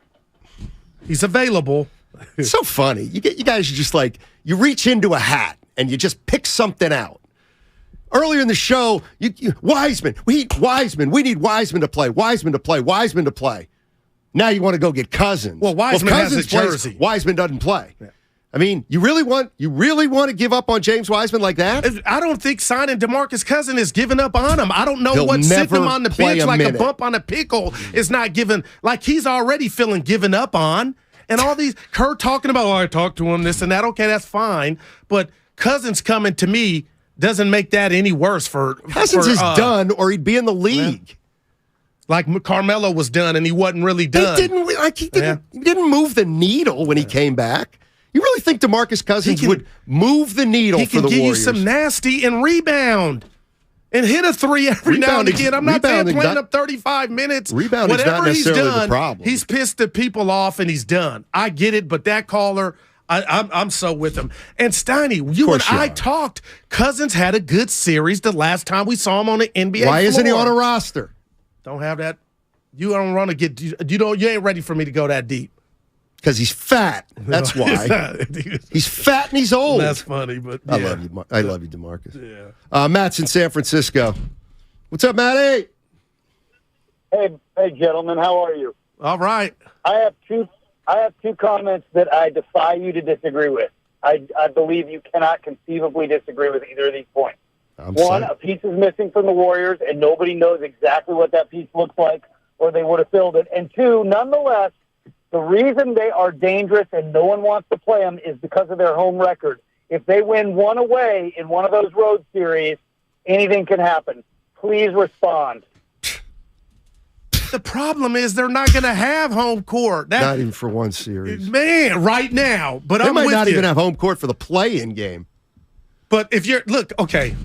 he's available. It's so funny. You guys are just like, you reach into a hat and you just pick something out. Earlier in the show, Wiseman. We need Wiseman. We need Wiseman to play. Wiseman to play. Wiseman to play. Now you want to go get Cousins. Well, Wiseman has a jersey. Plays, Wiseman doesn't play. Yeah. I mean, you really want to give up on James Wiseman like that? I don't think signing DeMarcus Cousins is giving up on him. I don't know what sitting him on the bench like a bump on a pickle is not giving. Like he's already feeling given up on. And all these Kerr talking about, I talked to him, this and that. Okay, that's fine. But Cousins coming to me doesn't make that any worse for Cousins is done, or he'd be in the league. Like Carmelo was done, and he wasn't really done. He didn't move the needle when he came back. You really think DeMarcus Cousins would move the needle for the Warriors? He can give you some nasty and rebound. And hit a three every now and again. I'm not saying playing up 35 minutes. Rebounding is not necessarily the problem. He's pissed the people off and he's done. I get it, but that caller, I'm so with him. And Steiny, you and I talked. Cousins had a good series the last time we saw him on the NBA floor. Why isn't he on a roster? Don't have that. You don't want to get. You ain't ready for me to go that deep. Because he's fat. That's why. He's fat and he's old. That's funny, but yeah. I love you, DeMarcus. Yeah. Matt's in San Francisco. What's up, Matty? Hey, gentlemen, how are you? All right. I have two comments that I defy you to disagree with. I believe you cannot conceivably disagree with either of these points. One, a piece is missing from the Warriors, and nobody knows exactly what that piece looks like, or they would have filled it. And two, nonetheless, the reason they are dangerous and no one wants to play them is because of their home record. If they win one away in one of those road series, anything can happen. Please respond. The problem is they're not going to have home court. Not even for one series. Man, right now. But they might not even have home court for the play-in game. But if you're – look, okay.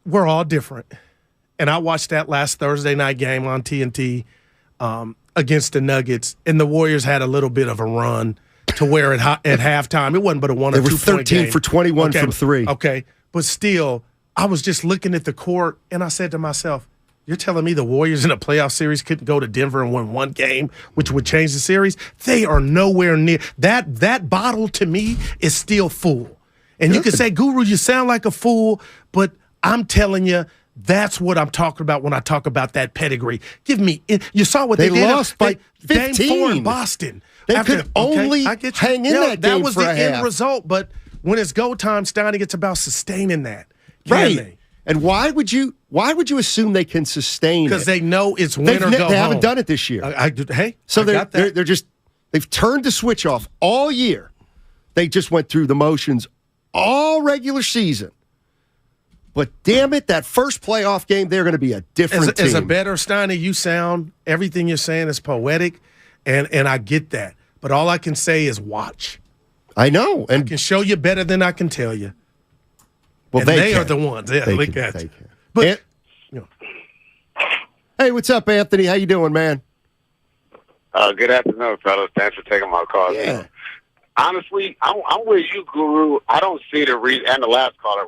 We're all different. And I watched that last Thursday night game on TNT against the Nuggets, and the Warriors had a little bit of a run to where at halftime it wasn't but a 1 or 2 point game. They were 13 for 21 from three. Okay, but still, I was just looking at the court, and I said to myself, you're telling me the Warriors in a playoff series couldn't go to Denver and win one game, which would change the series? They are nowhere near. That bottle, to me, is still full. And you can say, Guru, you sound like a fool, but I'm telling you, that's what I'm talking about when I talk about that pedigree. Give me – you saw what they did. They lost by 15. Game 4 in Boston. They could only hang in that game that was for the a half. end result, but when it's go time, Steiny, it's about sustaining that. Right. And why would you assume they can sustain it? Because they know it's win or go home. They haven't done it this year. They've turned the switch off all year. They just went through the motions all regular season. But damn it, that first playoff game, they're going to be a different team. As a better Steiny, you sound, everything you're saying is poetic, and I get that. But all I can say is watch. I know. And I can show you better than I can tell you. Well, and they are the ones. Yeah, they can. But, hey, what's up, Anthony? How you doing, man? Good afternoon, fellas. Thanks for taking my call. Yeah. Honestly, I'm with you, Guru. I don't see the reason, and the last caller,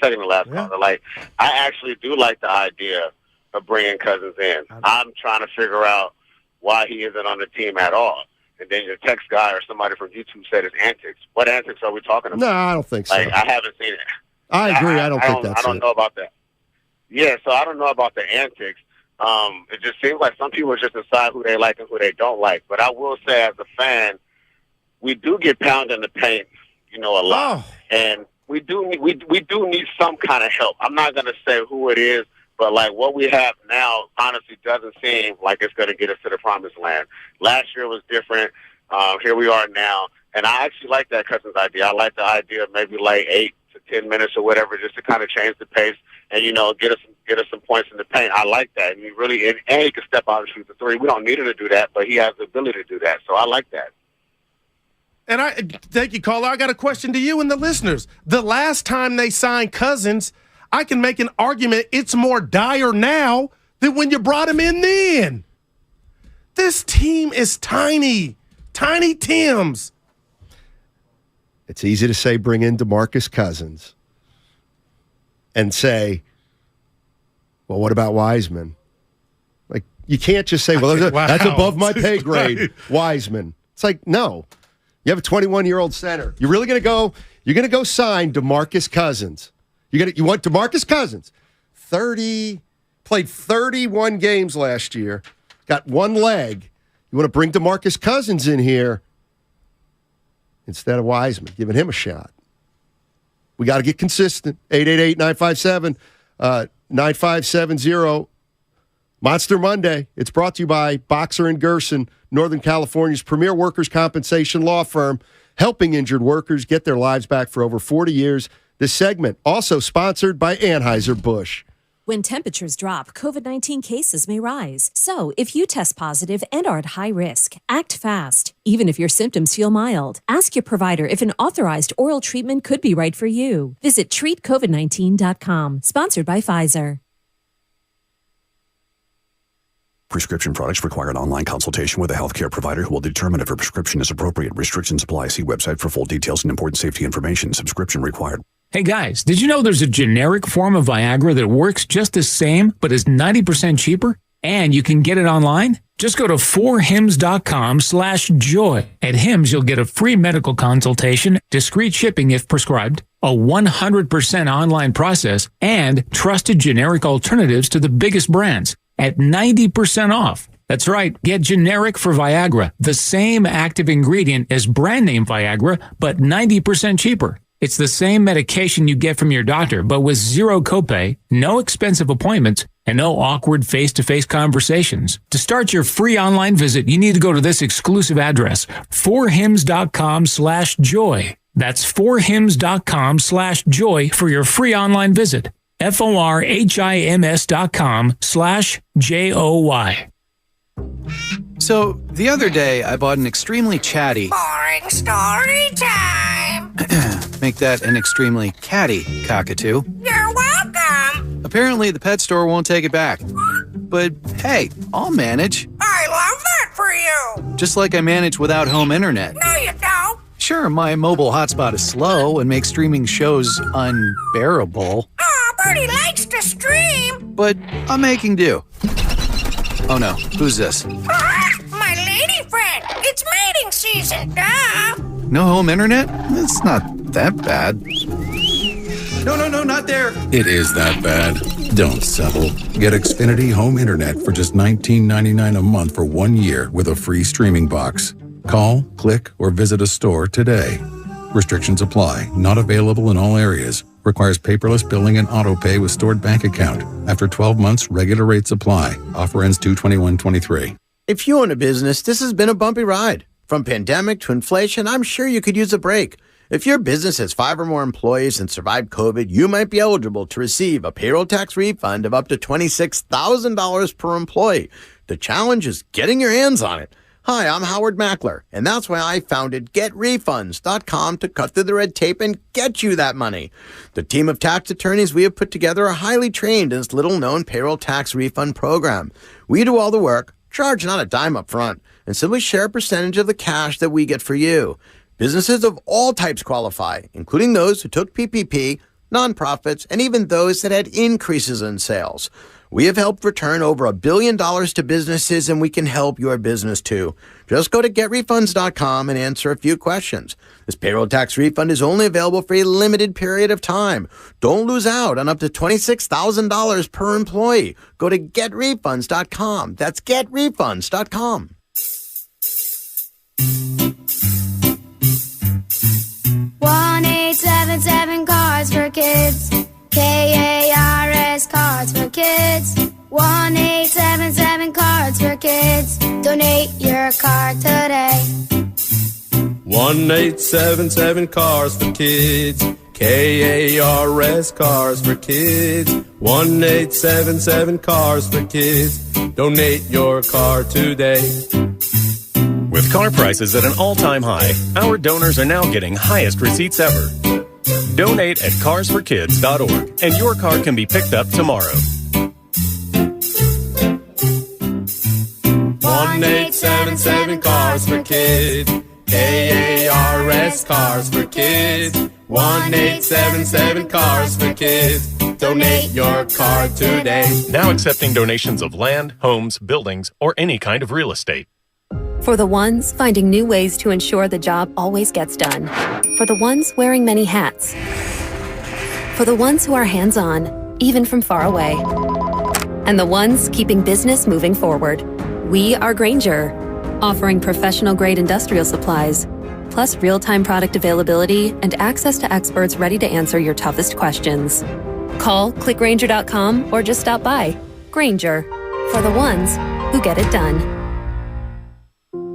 second to last caller. Like, I actually do like the idea of bringing Cousins in. I'm trying to figure out why he isn't on the team at all. And then your text guy or somebody from YouTube said his antics. What antics are we talking about? No, I don't think so. Like, I haven't seen it. I agree. I don't think that's it. I don't know about that. Yeah, so I don't know about the antics. It just seems like some people just decide who they like and who they don't like. But I will say, as a fan, we do get pounded in the paint, a lot. Oh. And we do need some kind of help. I'm not going to say who it is, but like what we have now honestly doesn't seem like it's going to get us to the promised land. Last year was different. Here we are now. And I actually like that Cousins idea. I like the idea of maybe like 8 to 10 minutes or whatever, just to kind of change the pace and, get us some points in the paint. I like that. And he can step out and shoot the three. We don't need him to do that, but he has the ability to do that. So I like that. And thank you, caller. I got a question to you and the listeners. The last time they signed Cousins, I can make an argument it's more dire now than when you brought him in then. This team is tiny. Tiny Tims. It's easy to say bring in DeMarcus Cousins and say, well, what about Wiseman? Like, you can't just say, well, that's above my pay grade, right. Wiseman. It's like, no. You have a 21-year-old center. You're really going to go sign DeMarcus Cousins. You want DeMarcus Cousins. Played 31 games last year. Got one leg. You want to bring DeMarcus Cousins in here instead of Wiseman, giving him a shot. We got to get consistent. 888-957-9570. Monster Monday. It's brought to you by Boxer & Gerson, Northern California's premier workers' compensation law firm, helping injured workers get their lives back for over 40 years. This segment also sponsored by Anheuser-Busch. When temperatures drop, COVID-19 cases may rise. So, if you test positive and are at high risk, act fast. Even if your symptoms feel mild, ask your provider if an authorized oral treatment could be right for you. Visit treatcovid19.com. Sponsored by Pfizer. Prescription products require an online consultation with a healthcare provider who will determine if a prescription is appropriate. Restrictions apply. See website for full details and important safety information. Subscription required. Hey guys, did you know there's a generic form of Viagra that works just the same but is 90% cheaper? And you can get it online? Just go to 4hims.com/joy. At Hims, you'll get a free medical consultation, discreet shipping if prescribed, a 100% online process, and trusted generic alternatives to the biggest brands at 90% off. That's right, get generic for Viagra, the same active ingredient as brand name Viagra, but 90% cheaper. It's the same medication you get from your doctor, but with zero copay, no expensive appointments, and no awkward face-to-face conversations. To start your free online visit, you need to go to this exclusive address, 4hims.com/joy. That's 4hims.com/joy for your free online visit. FORHIMS.com/JOY. So, the other day, I bought an extremely chatty... Boring story time! Make that an extremely catty cockatoo. You're welcome! Apparently, the pet store won't take it back. But, hey, I'll manage. I love that for you! Just like I manage without home internet. No, you don't! Sure, my mobile hotspot is slow and makes streaming shows unbearable. Aw, Birdie likes to stream! But I'm making do. Oh no, who's this? My lady friend! It's mating season, duh! No home internet? It's not that bad. No, not there! It is that bad. Don't settle. Get Xfinity Home Internet for just $19.99 a month for 1 year with a free streaming box. Call, click, or visit a store today. Restrictions apply. Not available in all areas. Requires paperless billing and auto pay with stored bank account. After 12 months, regular rates apply. Offer ends 2/21/23. If you own a business, this has been a bumpy ride. From pandemic to inflation, I'm sure you could use a break. If your business has 5 or more employees and survived COVID, you might be eligible to receive a payroll tax refund of up to $26,000 per employee. The challenge is getting your hands on it. Hi, I'm Howard Mackler, and that's why I founded GetRefunds.com to cut through the red tape and get you that money. The team of tax attorneys we have put together are highly trained in this little-known payroll tax refund program. We do all the work, charge not a dime up front, and simply share a percentage of the cash that we get for you. Businesses of all types qualify, including those who took PPP, nonprofits, and even those that had increases in sales. We have helped return over $1 billion to businesses, and we can help your business too. Just go to GetRefunds.com and answer a few questions. This payroll tax refund is only available for a limited period of time. Don't lose out on up to $26,000 per employee. Go to GetRefunds.com. That's GetRefunds.com. 1-877 Cards for Kids. KARS Cards for Kids. 1-877 Cards for Kids. Donate your card today. 1-877 Cards for Kids. KARS Cars for Kids. 1-877 Cars for Kids. Donate your car today. With car prices at an all-time high, our donors are now getting highest receipts ever. Donate at carsforkids.org, and your car can be picked up tomorrow. 1-877 Cars for Kids. KARS Cars for Kids. 1-877 Cars for Kids. Donate your car today. Now accepting donations of land, homes, buildings, or any kind of real estate. For the ones finding new ways to ensure the job always gets done. For the ones wearing many hats. For the ones who are hands-on, even from far away. And the ones keeping business moving forward. We are Granger, offering professional-grade industrial supplies, plus real-time product availability and access to experts ready to answer your toughest questions. Call, clickgranger.com, or just stop by. Granger, for the ones who get it done.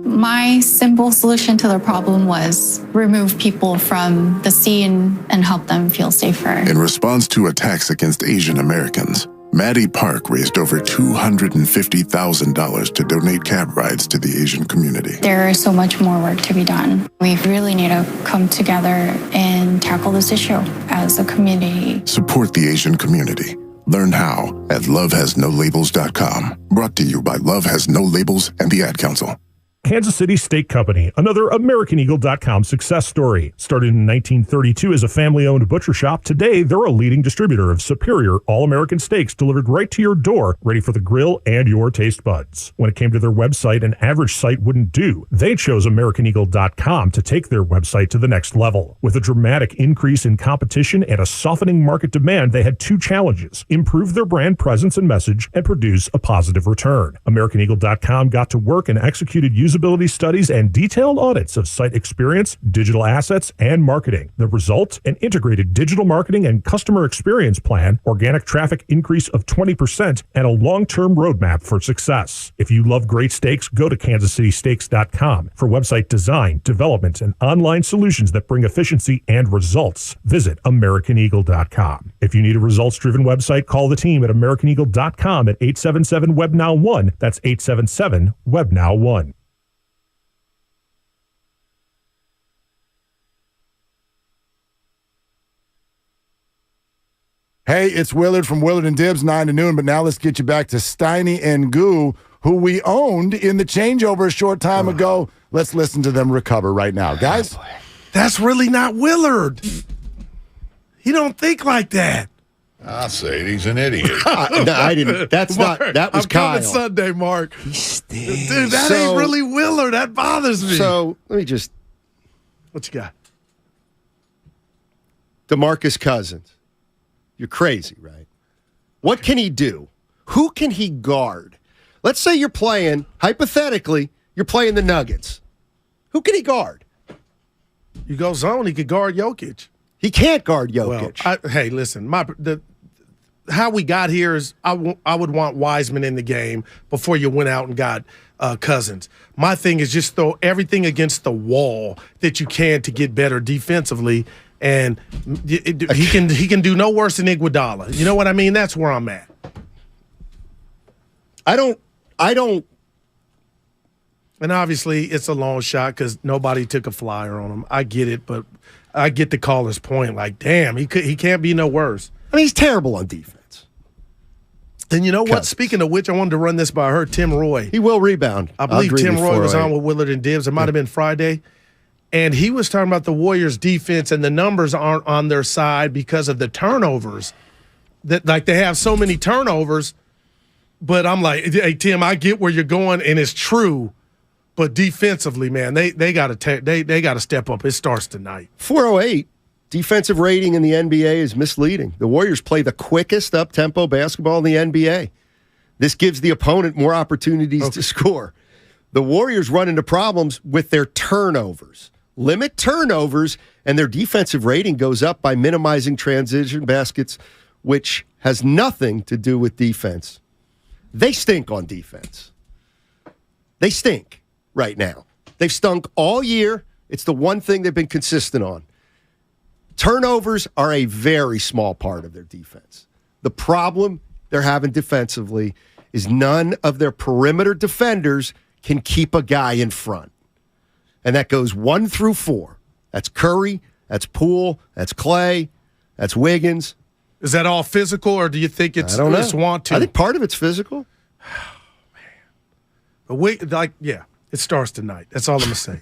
My simple solution to the problem was remove people from the scene and help them feel safer. In response to attacks against Asian Americans, Maddie Park raised over $250,000 to donate cab rides to the Asian community. There is so much more work to be done. We really need to come together and tackle this issue as a community. Support the Asian community. Learn how at lovehasnolabels.com. Brought to you by Love Has No Labels and the Ad Council. Kansas City Steak Company, another AmericanEagle.com success story. Started in 1932 as a family-owned butcher shop, today they're a leading distributor of superior all-American steaks delivered right to your door, ready for the grill and your taste buds. When it came to their website, an average site wouldn't do. They chose AmericanEagle.com to take their website to the next level. With a dramatic increase in competition and a softening market demand, they had two challenges: improve their brand presence and message, and produce a positive return. AmericanEagle.com got to work and executed usability studies and detailed audits of site experience, digital assets, and marketing. The result? An integrated digital marketing and customer experience plan, organic traffic increase of 20%, and a long-term roadmap for success. If you love great steaks, go to kansascitysteaks.com for website design, development, and online solutions that bring efficiency and results. Visit AmericanEagle.com. If you need a results-driven website, call the team at AmericanEagle.com at 877-WEBNOW1. That's 877-WEBNOW1. Hey, it's Willard from Willard and Dibbs, 9 to noon, but now let's get you back to Steiny and Goo, who we owned in the changeover a short time ago. Let's listen to them recover right now. Guys? That's really not Willard. He don't think like that. I say it, he's an idiot. No, I didn't. That's Mark, not. That was I'm Kyle. coming Sunday, Mark. Dude, that ain't really Willard. That bothers me. So let me just. What you got? DeMarcus Cousins. You're crazy, right? What can he do? Who can he guard? Let's say you're playing, hypothetically, you're playing the Nuggets. Who can he guard? You go zone, he could guard Jokic. He can't guard Jokic. Well, hey, listen, how we got here is I would want Wiseman in the game before you went out and got Cousins. My thing is just throw everything against the wall that you can to get better defensively. And he can do no worse than Iguodala. You know what I mean? That's where I'm at. I don't. And obviously, it's a long shot because nobody took a flyer on him. I get it, but I get the caller's point. Like, damn, he can't be no worse. I mean, he's terrible on defense. And you know what? Speaking of which, I wanted to run this by her, Tim Roy. He will rebound. I believe Tim Roy was on with Willard and Dibbs. It might have been Friday. And he was talking about the Warriors' defense, and the numbers aren't on their side because of the turnovers. That they have so many turnovers. But I'm like, hey Tim, I get where you're going, and it's true. But defensively, man, they got to step up. It starts tonight. 408 defensive rating in the NBA is misleading. The Warriors play the quickest up-tempo basketball in the NBA. This gives the opponent more opportunities to score. The Warriors run into problems with their turnovers. Limit turnovers, and their defensive rating goes up by minimizing transition baskets, which has nothing to do with defense. They stink on defense. They stink right now. They've stunk all year. It's the one thing they've been consistent on. Turnovers are a very small part of their defense. The problem they're having defensively is none of their perimeter defenders can keep a guy in front. And that goes 1 through 4. That's Curry, that's Poole, that's Clay, that's Wiggins. Is that all physical, or do you think it's want to? I think part of it's physical. Oh, man. It starts tonight. That's all I'm going to say.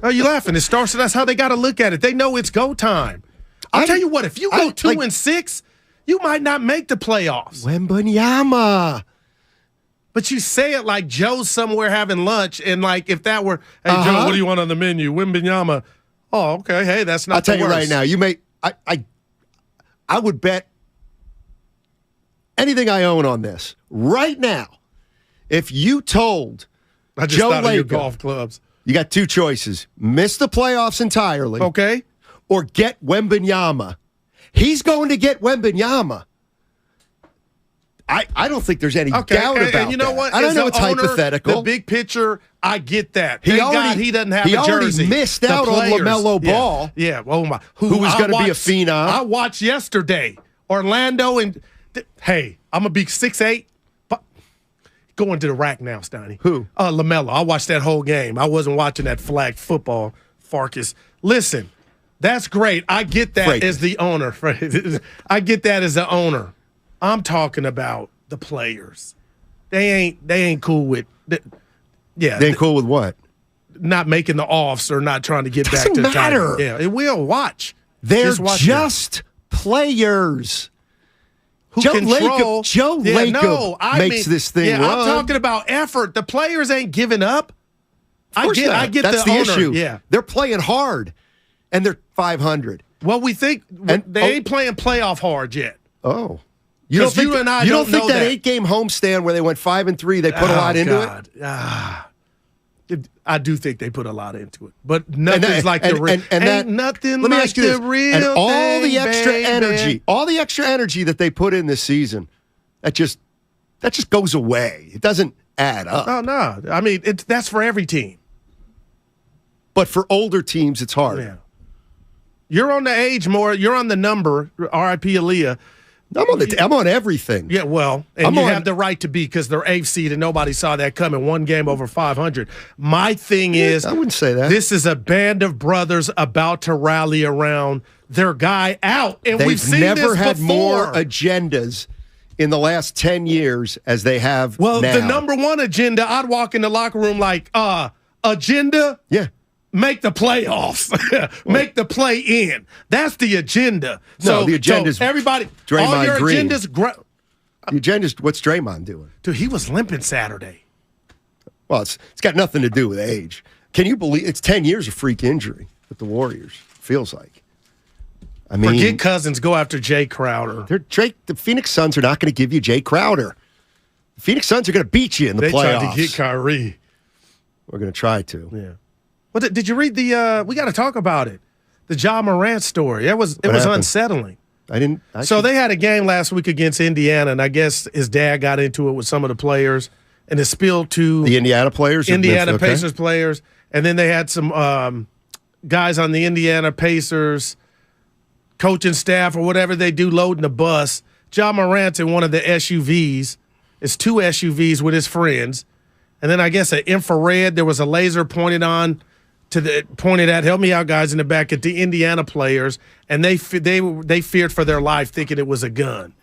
Oh, you laughing? It starts. That's how they got to look at it. They know it's go time. I'll tell you what. If you go 2-6, you might not make the playoffs. Wembanyama. But you say it like Joe's somewhere having lunch, and like if that were, hey Joe, what do you want on the menu? Wembanyama. Oh, okay. Hey, that's not. I'll tell you right now. You may. I would bet anything I own on this right now. If you told I just Joe thought of your Lacob, golf clubs. You got 2 choices. Miss the playoffs entirely. Okay. Or get Wembanyama. He's going to get Wembanyama. I don't think there's any doubt about that. And you know what? I don't know it's hypothetical. The big picture, I get that. He doesn't have a jersey. He already missed out on LaMelo Ball. Yeah. Oh my. Who was going to be a phenom. I watched yesterday. Orlando and hey, I'm going to be 6'8". Going to the rack now, Steiny. Who? LaMelo. I watched that whole game. I wasn't watching that flag football, Farkas. Listen, that's great. I get that as the owner. I get that as the owner. I'm talking about the players. They ain't cool with They ain't cool with what? Not making the offs or not trying to get back to the title. Yeah, it will. Watch. They're just players. Joe Lacob makes this thing run. I'm talking about effort. The players ain't giving up. I get that's the owner. issue. Yeah. They're playing hard, and they're 500. Well, we think they ain't playing playoff hard yet. Oh. You don't think that 8-game homestand where they went 5-3, they put a lot into it? I do think they put a lot into it, but nothing's like the real. Ain't nothing let me like ask you the this, real and all thing, the extra baby. energy, all the extra energy that they put in this season, that just goes away. It doesn't add up. Oh no, I mean that's for every team. But for older teams, it's hard. Yeah. You're on the age more. You're on the number. R.I.P. Aaliyah. I'm on everything. Yeah, well, and you have the right to be because they're 8th seed and nobody saw that coming. 1 game over 500. My thing is, I wouldn't say that. This is a band of brothers about to rally around their guy out, and we've seen this before. They've never had more agendas in the last 10 years as they have now. Well, the number one agenda, I'd walk in the locker room like, agenda? Yeah. Make the playoffs. Make the play in. That's the agenda. No, the agenda is everybody. Draymond all your Green. agendas. The agenda is what's Draymond doing? Dude, he was limping Saturday. Well, it's got nothing to do with age. Can you believe it's 10 years of freak injury with the Warriors? Feels like. I mean, forget Cousins. Go after Jay Crowder. The Phoenix Suns are not going to give you Jay Crowder. The Phoenix Suns are going to beat you in the playoffs. They tried to get Kyrie. We're going to try to. Yeah. Well, did you read the? We got to talk about it. The Ja Morant story. It was unsettling. I didn't. So they had a game last week against Indiana, and I guess his dad got into it with some of the players, and it spilled to the Indiana players, Pacers players, and then they had some guys on the Indiana Pacers coaching staff or whatever they do loading the bus. Ja Morant's in one of the SUVs. It's 2 SUVs with his friends, and then I guess an infrared. There was a laser pointed at, help me out, guys, in the back, at the Indiana players, and they feared for their life, thinking it was a gun.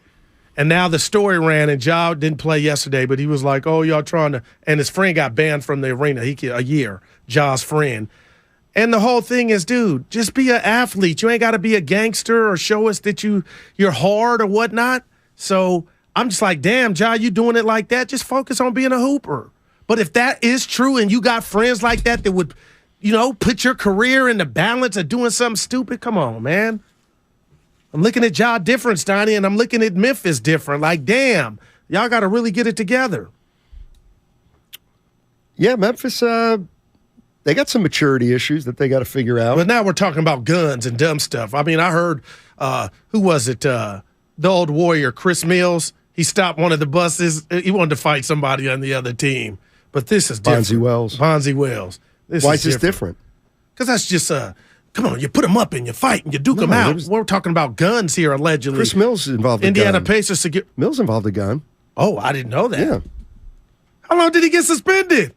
And now the story ran, and Ja didn't play yesterday, but he was like, "Oh, y'all trying to," and his friend got banned from the arena a year. Ja's friend, and the whole thing is, dude, just be an athlete. You ain't got to be a gangster or show us that you're hard or whatnot. So I'm just like, damn, Ja, you doing it like that? Just focus on being a hooper. But if that is true, and you got friends like that would, put your career in the balance of doing something stupid, come on, man. I'm looking at Ja different, Steiny, and I'm looking at Memphis different. Like, damn, y'all got to really get it together. Yeah, Memphis, they got some maturity issues that they got to figure out. But now we're talking about guns and dumb stuff. I mean, I heard, who was it? The old Warrior, Chris Mills. He stopped one of the buses. He wanted to fight somebody on the other team. But this is different. Bonzi Wells. Why is this different? Because that's just Come on, you put them up and you fight and you duke them out. We're talking about guns here, allegedly. Chris Mills involved in a gun. Indiana Pacers. Mills involved a gun. Oh, I didn't know that. Yeah. How long did he get suspended?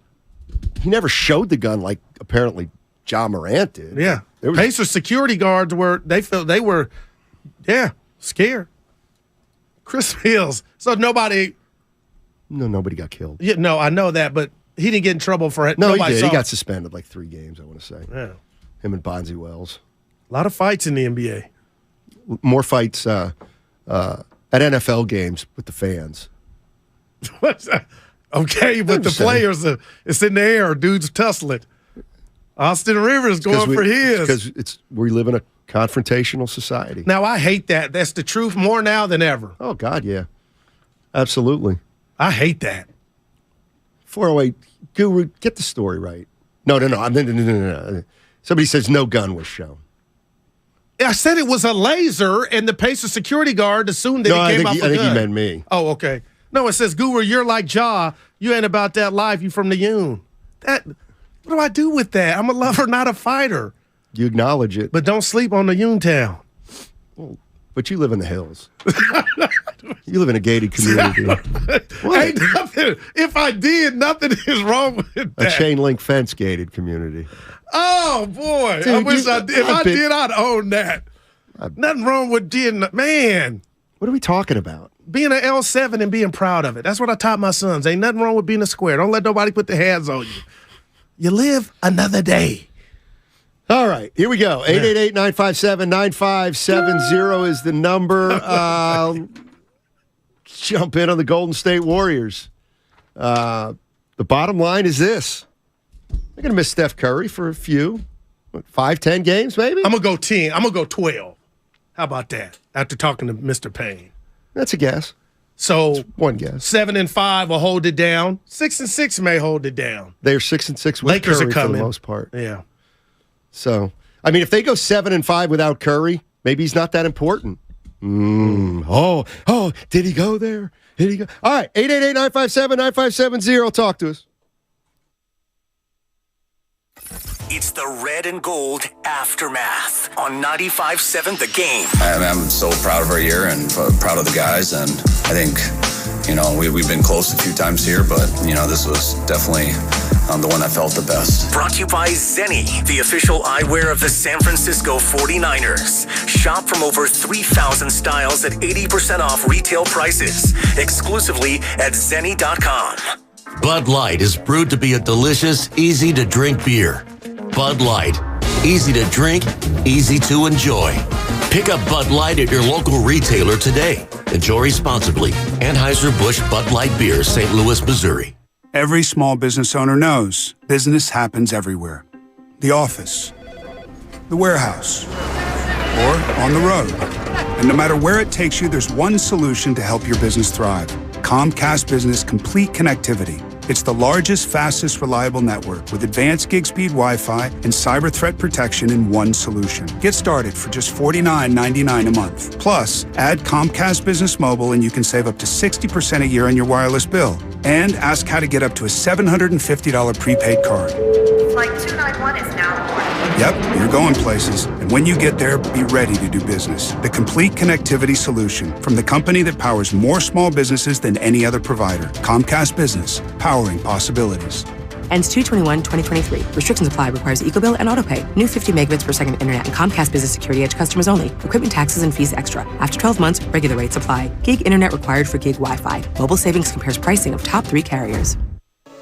He never showed the gun like apparently Ja Morant did. Yeah. Pacers security guards they were scared. Chris Mills. So nobody got killed. Yeah, no, I know that, but he didn't get in trouble for it. No, he did. He got suspended like 3 games, I want to say. Yeah. Him and Bonzi Wells. A lot of fights in the NBA. More fights at NFL games with the fans. What's that? Okay, but the players, it's in the air. Dudes tussling. Austin Rivers going for his. Because we live in a confrontational society. Now, I hate that. That's the truth more now than ever. Oh, God, yeah. Absolutely. I hate that. 408, Guru, get the story right. No. Somebody says no gun was shown. I said it was a laser, and the Pacers security guard assumed that it came off a gun. I think he meant me. Oh, okay. No, it says, Guru, you're like Ja. You ain't about that life. You from the Yoon. What do I do with that? I'm a lover, not a fighter. You acknowledge it. But don't sleep on the Yoontown. Well, but you live in the hills. You live in a gated community. Ain't nothing. If I did, nothing is wrong with that. A chain link fence gated community. Oh, boy. Dude, I wish if I did, I'd own that. Nothing wrong with being, man. What are we talking about? Being an L7 and being proud of it. That's what I taught my sons. Ain't nothing wrong with being a square. Don't let nobody put their hands on you. You live another day. All right, here we go. 888-957-9570 is the number. Jump in on the Golden State Warriors. The bottom line is this. They're going to miss Steph Curry for a few, 5-10 games maybe? I'm going to go 10. I'm going to go 12. How about that? After talking to Mr. Payne. That's a guess. So it's one guess. 7-5 will hold it down. 6-6 may hold it down. They're 6-6 with Lakers Curry are coming. for the most part. Yeah. So, I mean, if they go 7-5 without Curry, maybe he's not that important. Oh, did he go there? Did he go? All right, 888-957-9570. Talk to us. It's the Red and Gold Aftermath on 95.7 The Game. I'm so proud of our year and proud of the guys, and I think, we've been close a few times here, but, this was definitely the one I felt the best. Brought to you by Zenni, the official eyewear of the San Francisco 49ers. Shop from over 3,000 styles at 80% off retail prices, exclusively at Zenni.com. Bud Light is brewed to be a delicious, easy-to-drink beer. Bud Light. Easy to drink, easy to enjoy. Pick up Bud Light at your local retailer today. Enjoy responsibly. Anheuser-Busch Bud Light Beer, St. Louis, Missouri. Every small business owner knows business happens everywhere. The office, the warehouse, or on the road. And no matter where it takes you, there's one solution to help your business thrive. Comcast Business Complete Connectivity. It's the largest, fastest, reliable network with advanced gig speed Wi-Fi and cyber threat protection in one solution. Get started for just $49.99 a month. Plus, add Comcast Business Mobile and you can save up to 60% a year on your wireless bill. And ask how to get up to a $750 prepaid card. Flight 291 is now boarding. Yep, you're going places. And when you get there, be ready to do business. The complete connectivity solution from the company that powers more small businesses than any other provider. Comcast Business, powering possibilities. Ends 2/21/2023. Restrictions apply. Requires EcoBill and AutoPay. New 50 megabits per second internet and Comcast Business Security Edge customers only. Equipment taxes and fees extra. After 12 months, regular rates apply. Gig internet required for gig Wi-Fi. Mobile savings compares pricing of top 3 carriers.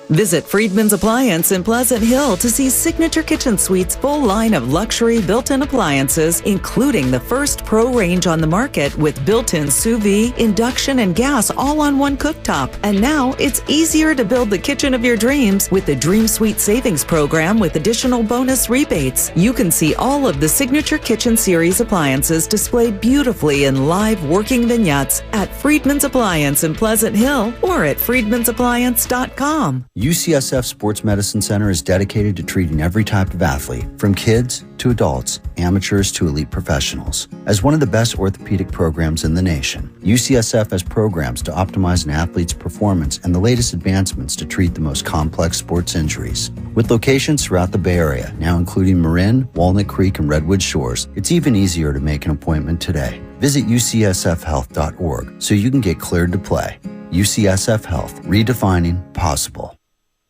Visit Friedman's Appliance in Pleasant Hill to see Signature Kitchen Suite's full line of luxury built-in appliances, including the first Pro range on the market with built-in sous vide, induction, and gas all on one cooktop. And now it's easier to build the kitchen of your dreams with the Dream Suite Savings Program with additional bonus rebates. You can see all of the Signature Kitchen Series appliances displayed beautifully in live working vignettes at Friedman's Appliance in Pleasant Hill or at friedmansappliance.com. UCSF Sports Medicine Center is dedicated to treating every type of athlete, from kids to adults, amateurs to elite professionals. As one of the best orthopedic programs in the nation, UCSF has programs to optimize an athlete's performance and the latest advancements to treat the most complex sports injuries. With locations throughout the Bay Area, now including Marin, Walnut Creek, and Redwood Shores, it's even easier to make an appointment today. Visit ucsfhealth.org so you can get cleared to play. UCSF Health, redefining possible.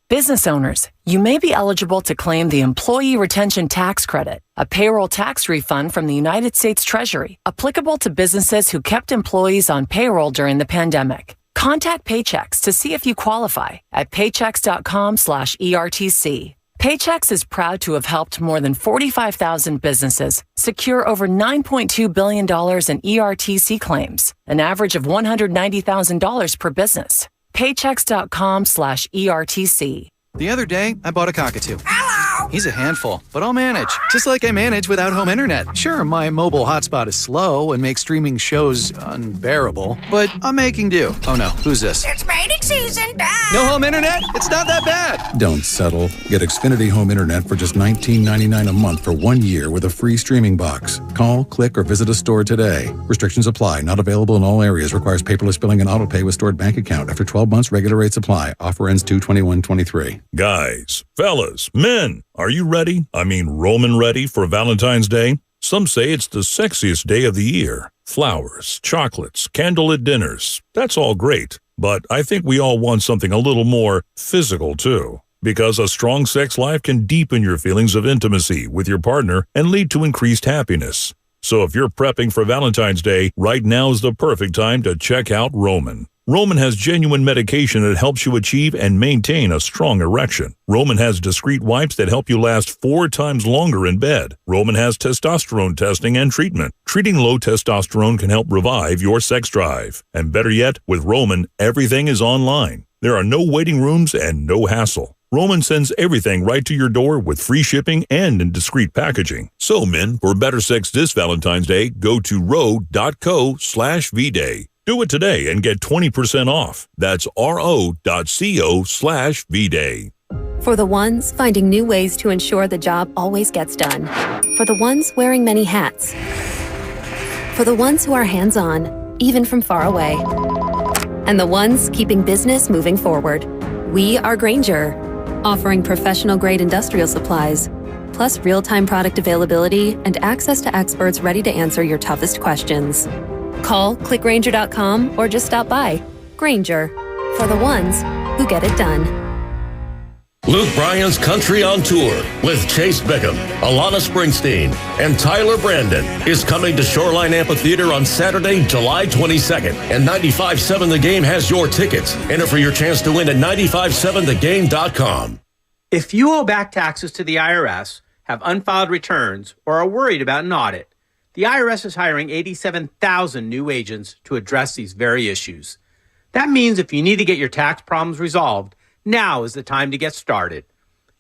Business owners, you may be eligible to claim the Employee Retention Tax Credit, a payroll tax refund from the United States Treasury, applicable to businesses who kept employees on payroll during the pandemic. Contact Paychex to see if you qualify at paychex.com/ERTC. Paychex is proud to have helped more than 45,000 businesses secure over $9.2 billion in ERTC claims, an average of $190,000 per business. Paychex.com/ERTC. The other day, I bought a cockatoo. Hello! He's a handful, but I'll manage. Just like I manage without home internet. Sure, my mobile hotspot is slow and makes streaming shows unbearable, but I'm making do. Oh no, who's this? It's mating season, Dad! No home internet? It's not that bad! Don't settle. Get Xfinity Home Internet for just $19.99 a month for 1 year with a free streaming box. Call, click, or visit a store today. Restrictions apply. Not available in all areas. Requires paperless billing and autopay with stored bank account. After 12 months, regular rates apply. Offer ends 2/21/23. Guys, fellas, men, are you ready? I mean, Roman ready for Valentine's Day? Some say it's the sexiest day of the year. Flowers, chocolates, candlelit dinners. That's all great. But I think we all want something a little more physical, too. Because a strong sex life can deepen your feelings of intimacy with your partner and lead to increased happiness. So if you're prepping for Valentine's Day, right now is the perfect time to check out Roman. Roman has genuine medication that helps you achieve and maintain a strong erection. Roman has discreet wipes that help you last 4 times longer in bed. Roman has testosterone testing and treatment. Treating low testosterone can help revive your sex drive. And better yet, with Roman, everything is online. There are no waiting rooms and no hassle. Roman sends everything right to your door with free shipping and in discreet packaging. So men, for better sex this Valentine's Day, go to ro.co/vday. Do it today and get 20% off. That's ro.co/vday. For the ones finding new ways to ensure the job always gets done. For the ones wearing many hats. For the ones who are hands-on, even from far away. And the ones keeping business moving forward. We are Granger, offering professional-grade industrial supplies, plus real-time product availability and access to experts ready to answer your toughest questions. Call, click Granger.com, or just stop by. Granger, for the ones who get it done. Luke Bryan's Country on Tour with Chase Bickham, Alana Springsteen, and Tyler Brandon is coming to Shoreline Amphitheater on Saturday, July 22nd. And 95.7 The Game has your tickets. Enter for your chance to win at 957thegame.com. If you owe back taxes to the IRS, have unfiled returns, or are worried about an audit, the IRS is hiring 87,000 new agents to address these very issues. That means if you need to get your tax problems resolved, now is the time to get started.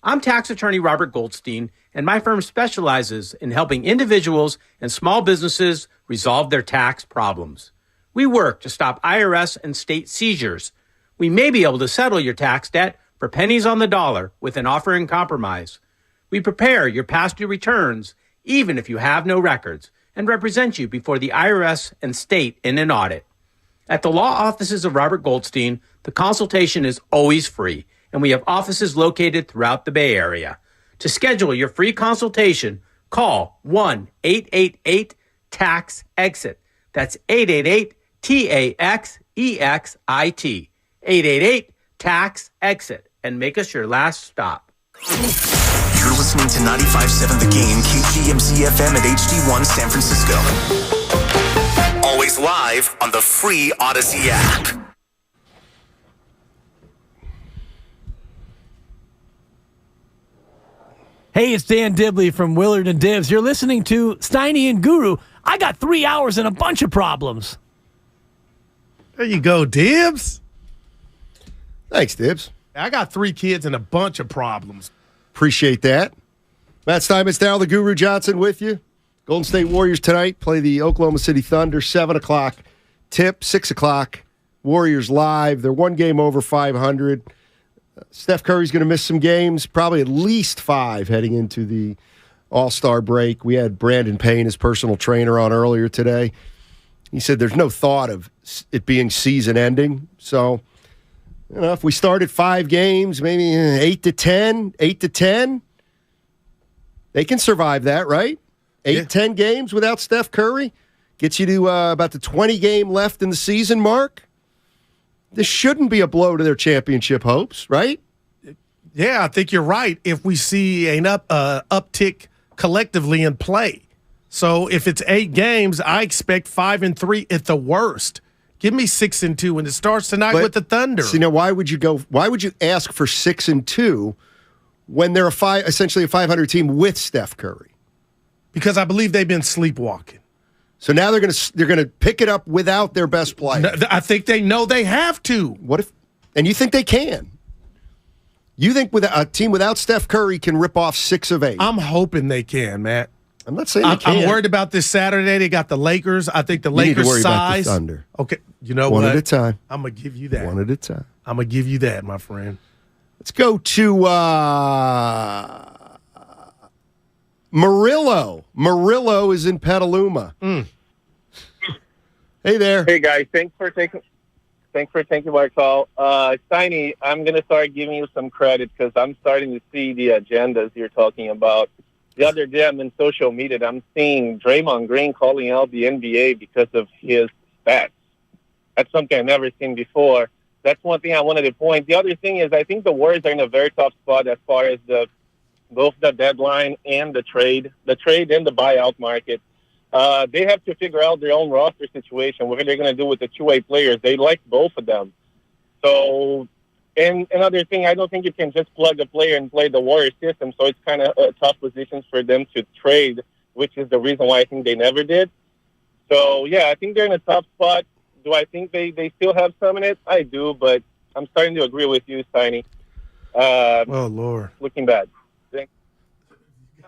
I'm tax attorney Robert Goldstein, and my firm specializes in helping individuals and small businesses resolve their tax problems. We work to stop IRS and state seizures. We may be able to settle your tax debt for pennies on the dollar with an offer in compromise. We prepare your past due returns, even if you have no records, and represent you before the IRS and state in an audit. At the law offices of Robert Goldstein, the consultation is always free, and we have offices located throughout the Bay Area. To schedule your free consultation, call 1-888-TAX-EXIT. That's 888-TAXEXIT. 888-TAX-EXIT, and make us your last stop. You're listening to 95.7 The Game, KGMZ FM at HD1 San Francisco. Always live on the free Odyssey app. Hey, it's Dan Dibley from Willard and Divs. You're listening to Steiny and Guru. I got 3 hours and a bunch of problems. There you go, Dibs. Thanks, Dibs. I got 3 kids and a bunch of problems. Appreciate that. Matt Steinmetz, Darryl the Guru Johnson with you. Golden State Warriors tonight play the Oklahoma City Thunder, 7 o'clock. Tip, 6 o'clock. Warriors live. They're 1 game over 500. Steph Curry's going to miss some games, probably at least 5 heading into the All-Star break. We had Brandon Payne, his personal trainer, on earlier today. He said there's no thought of it being season-ending. So, if we start at 5 games, maybe 8 to 10, they can survive that, right? 10 games without Steph Curry gets you to about the 20 game left in the season mark. This shouldn't be a blow to their championship hopes, right? Yeah, I think you're right. If we see an uptick collectively in play. So if it's 8 games, I expect 5-3 at the worst. Give me 6-2, and it starts tonight with the Thunder. See, now why would you ask for 6-2 when they're essentially a 500 team with Steph Curry? Because I believe they've been sleepwalking. So now they're going to pick it up without their best player. No, I think they know they have to. What if? And you think they can? You think with a team without Steph Curry can rip off 6 of 8? I'm hoping they can, Matt. I'm not saying they can. I'm worried about this Saturday. They got the Lakers. I think the Lakers' need to worry size. About the Thunder. Okay, you know One what? at a time. I'm gonna give you that. One at a time. I'm gonna give you that, my friend. Let's go to Murillo. Murillo is in Petaluma. Hey there. Hey guys, thanks for taking my call. Steiny, I'm gonna start giving you some credit because I'm starting to see the agendas you're talking about. The other day I'm in social media and I'm seeing Draymond Green calling out the NBA because of his stats. That's something I've never seen before. That's one thing I wanted to point. The other thing is I think the Warriors are in a very tough spot as far as both the deadline and the trade and the buyout market. They have to figure out their own roster situation, what they're going to do with the two-way players. They like both of them. So, and another thing, I don't think you can just plug a player and play the Warriors system, so it's kind of a tough position for them to trade, which is the reason why I think they never did. So, yeah, I think they're in a tough spot. Do I think they still have some in it? I do, but I'm starting to agree with you, Steiny. Oh, Lord. Looking bad.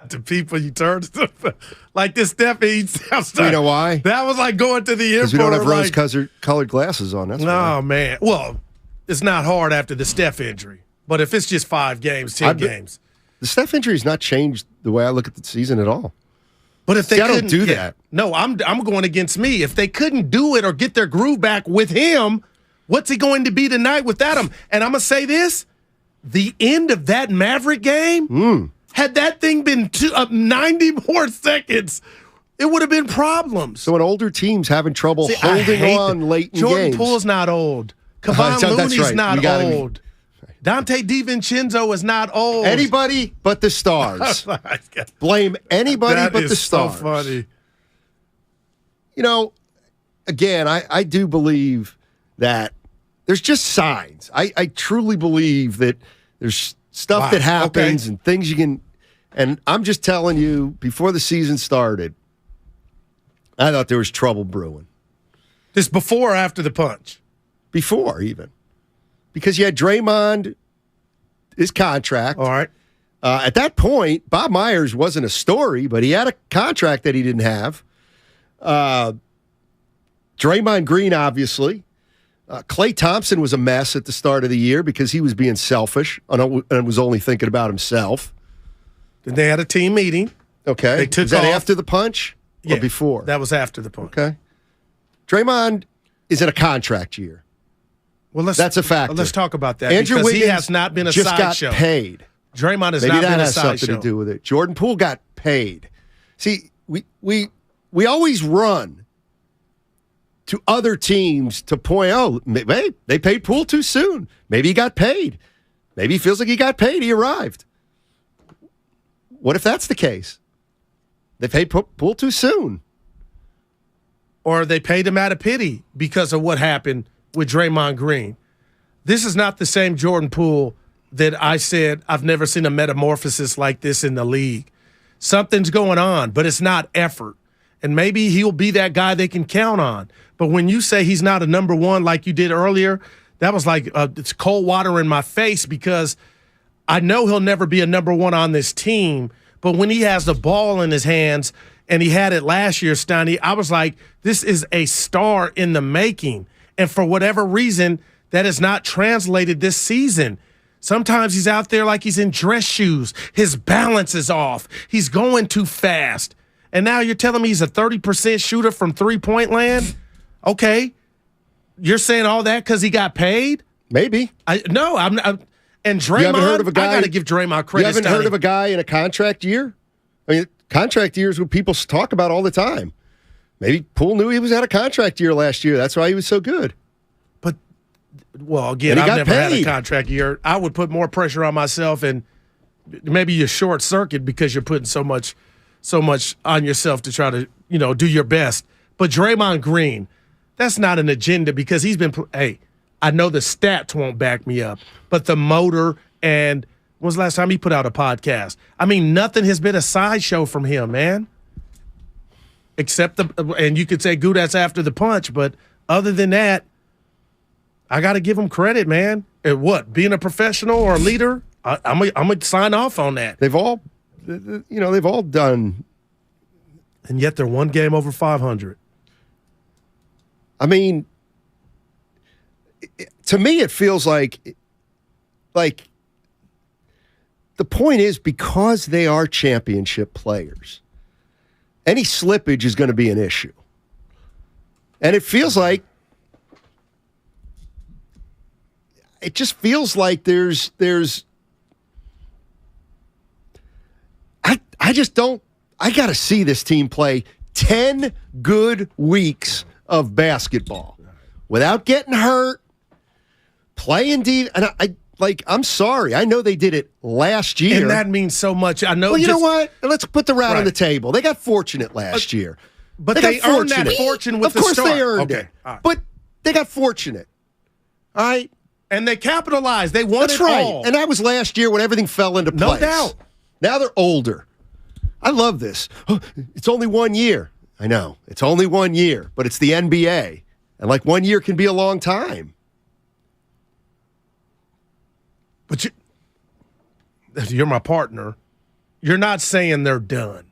To people you turn to, like this Steph eats. You know why? That was like going to the airport. Because we don't have rose-colored glasses on. That's why. Man. Well, it's not hard after the Steph injury. But if it's just 5 games, 10 games. The Steph injury has not changed the way I look at the season at all. But if they don't do that. No, I'm going against me. If they couldn't do it or get their groove back with him, what's he going to be tonight without him? And I'm going to say this. The end of that Maverick game, had that thing been 90 more seconds, it would have been problems. So when older teams having trouble holding on late in Jordan games. Poole's not old. Kevon Looney's not old. Dante DiVincenzo is not old. Anybody but the stars. Blame anybody but the stars. So funny. You know, again, I do believe that there's just signs. I truly believe that there's stuff that happens and things you can. And I'm just telling you, before the season started, I thought there was trouble brewing. This before or after the punch? Before, even. Because you had Draymond, his contract. All right. At that point, Bob Myers wasn't a story, but he had a contract that he didn't have. Draymond Green, obviously. Klay Thompson was a mess at the start of the year because he was being selfish and was only thinking about himself. Then they had a team meeting. Okay. They took Is that off. after the punch or before? That was after the punch. Okay. Draymond is in a contract year. Well, that's a factor. Let's talk about that. Andrew because Wiggins he has not been a just sideshow. got paid. Draymond has Maybe not that been a has something sideshow. to do with it. Jordan Poole got paid. See, we always run to other teams to point out, hey, they paid Poole too soon. Maybe he got paid. Maybe he feels like he got paid. He arrived. What if that's the case? They paid Poole too soon. Or they paid him out of pity because of what happened with Draymond Green. This is not the same Jordan Poole that I said I've never seen a metamorphosis like this in the league. Something's going on, but it's not effort. And maybe he'll be that guy they can count on. But when you say he's not a number one like you did earlier, that was like it's cold water in my face because I know he'll never be a number one on this team. But when he has the ball in his hands, and he had it last year, Steiny, I was like, this is a star in the making. And for whatever reason, that is not translated this season. Sometimes he's out there like he's in dress shoes. His balance is off. He's going too fast. And now you're telling me he's a 30% shooter from three-point land? Okay. You're saying all that because he got paid? Maybe. No, I'm not. And Draymond, you haven't heard of a guy, I got to give Draymond credit. You haven't heard of a guy in a contract year? I mean, contract year is what people talk about all the time. Maybe Poole knew he was out of contract year last year. That's why he was so good. But, well, again, I've never had a contract year. I would put more pressure on myself, and maybe you short circuit because you're putting so much on yourself to try to, do your best. But Draymond Green, that's not an agenda because he's been hey, I know the stats won't back me up, but the motor and when was the last time he put out a podcast? I mean, nothing has been a sideshow from him, man. Except and you could say, "Goo, that's after the punch," but other than that, I got to give him credit, man. And what, being a professional or a leader, I'm gonna sign off on that. They've all done, and yet they're one game over 500. I mean, to me, it feels like the point is because they are championship players, any slippage is going to be an issue. And it feels like there's I just don't. I got to see this team play 10 good weeks of basketball without getting hurt, playing deep. And I'm sorry. I know they did it last year. And that means so much. I know. Well, you know what? Let's put the route on the table. They got fortunate last year. But they earned that fortune with the start. Of course they earned it. Right. But they got fortunate. All right? And they capitalized. They won That's it right. all. And that was last year when everything fell into place. No doubt. Now they're older. I love this. Oh, it's only 1 year. I know. It's only 1 year, but it's the NBA. And 1 year can be a long time. But you're my partner. You're not saying they're done.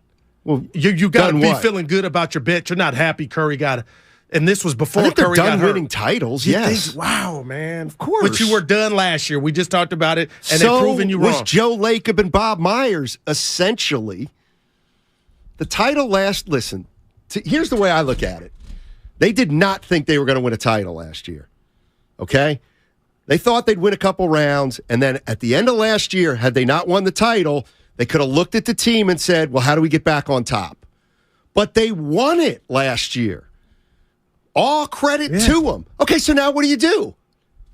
Well, you got to be feeling good about your bet. You're not happy Curry got it. And this was before Curry got hurt. Winning titles, yes. Wow, man. Of course. But you were done last year. We just talked about it, and they've proven you wrong. So was Joe Lacob and Bob Myers, essentially. The title listen, here's the way I look at it. They did not think they were going to win a title last year, okay? They thought they'd win a couple rounds, and then at the end of last year, had they not won the title, they could have looked at the team and said, well, how do we get back on top? But they won it last year. All credit to them. Okay, so now what do you do?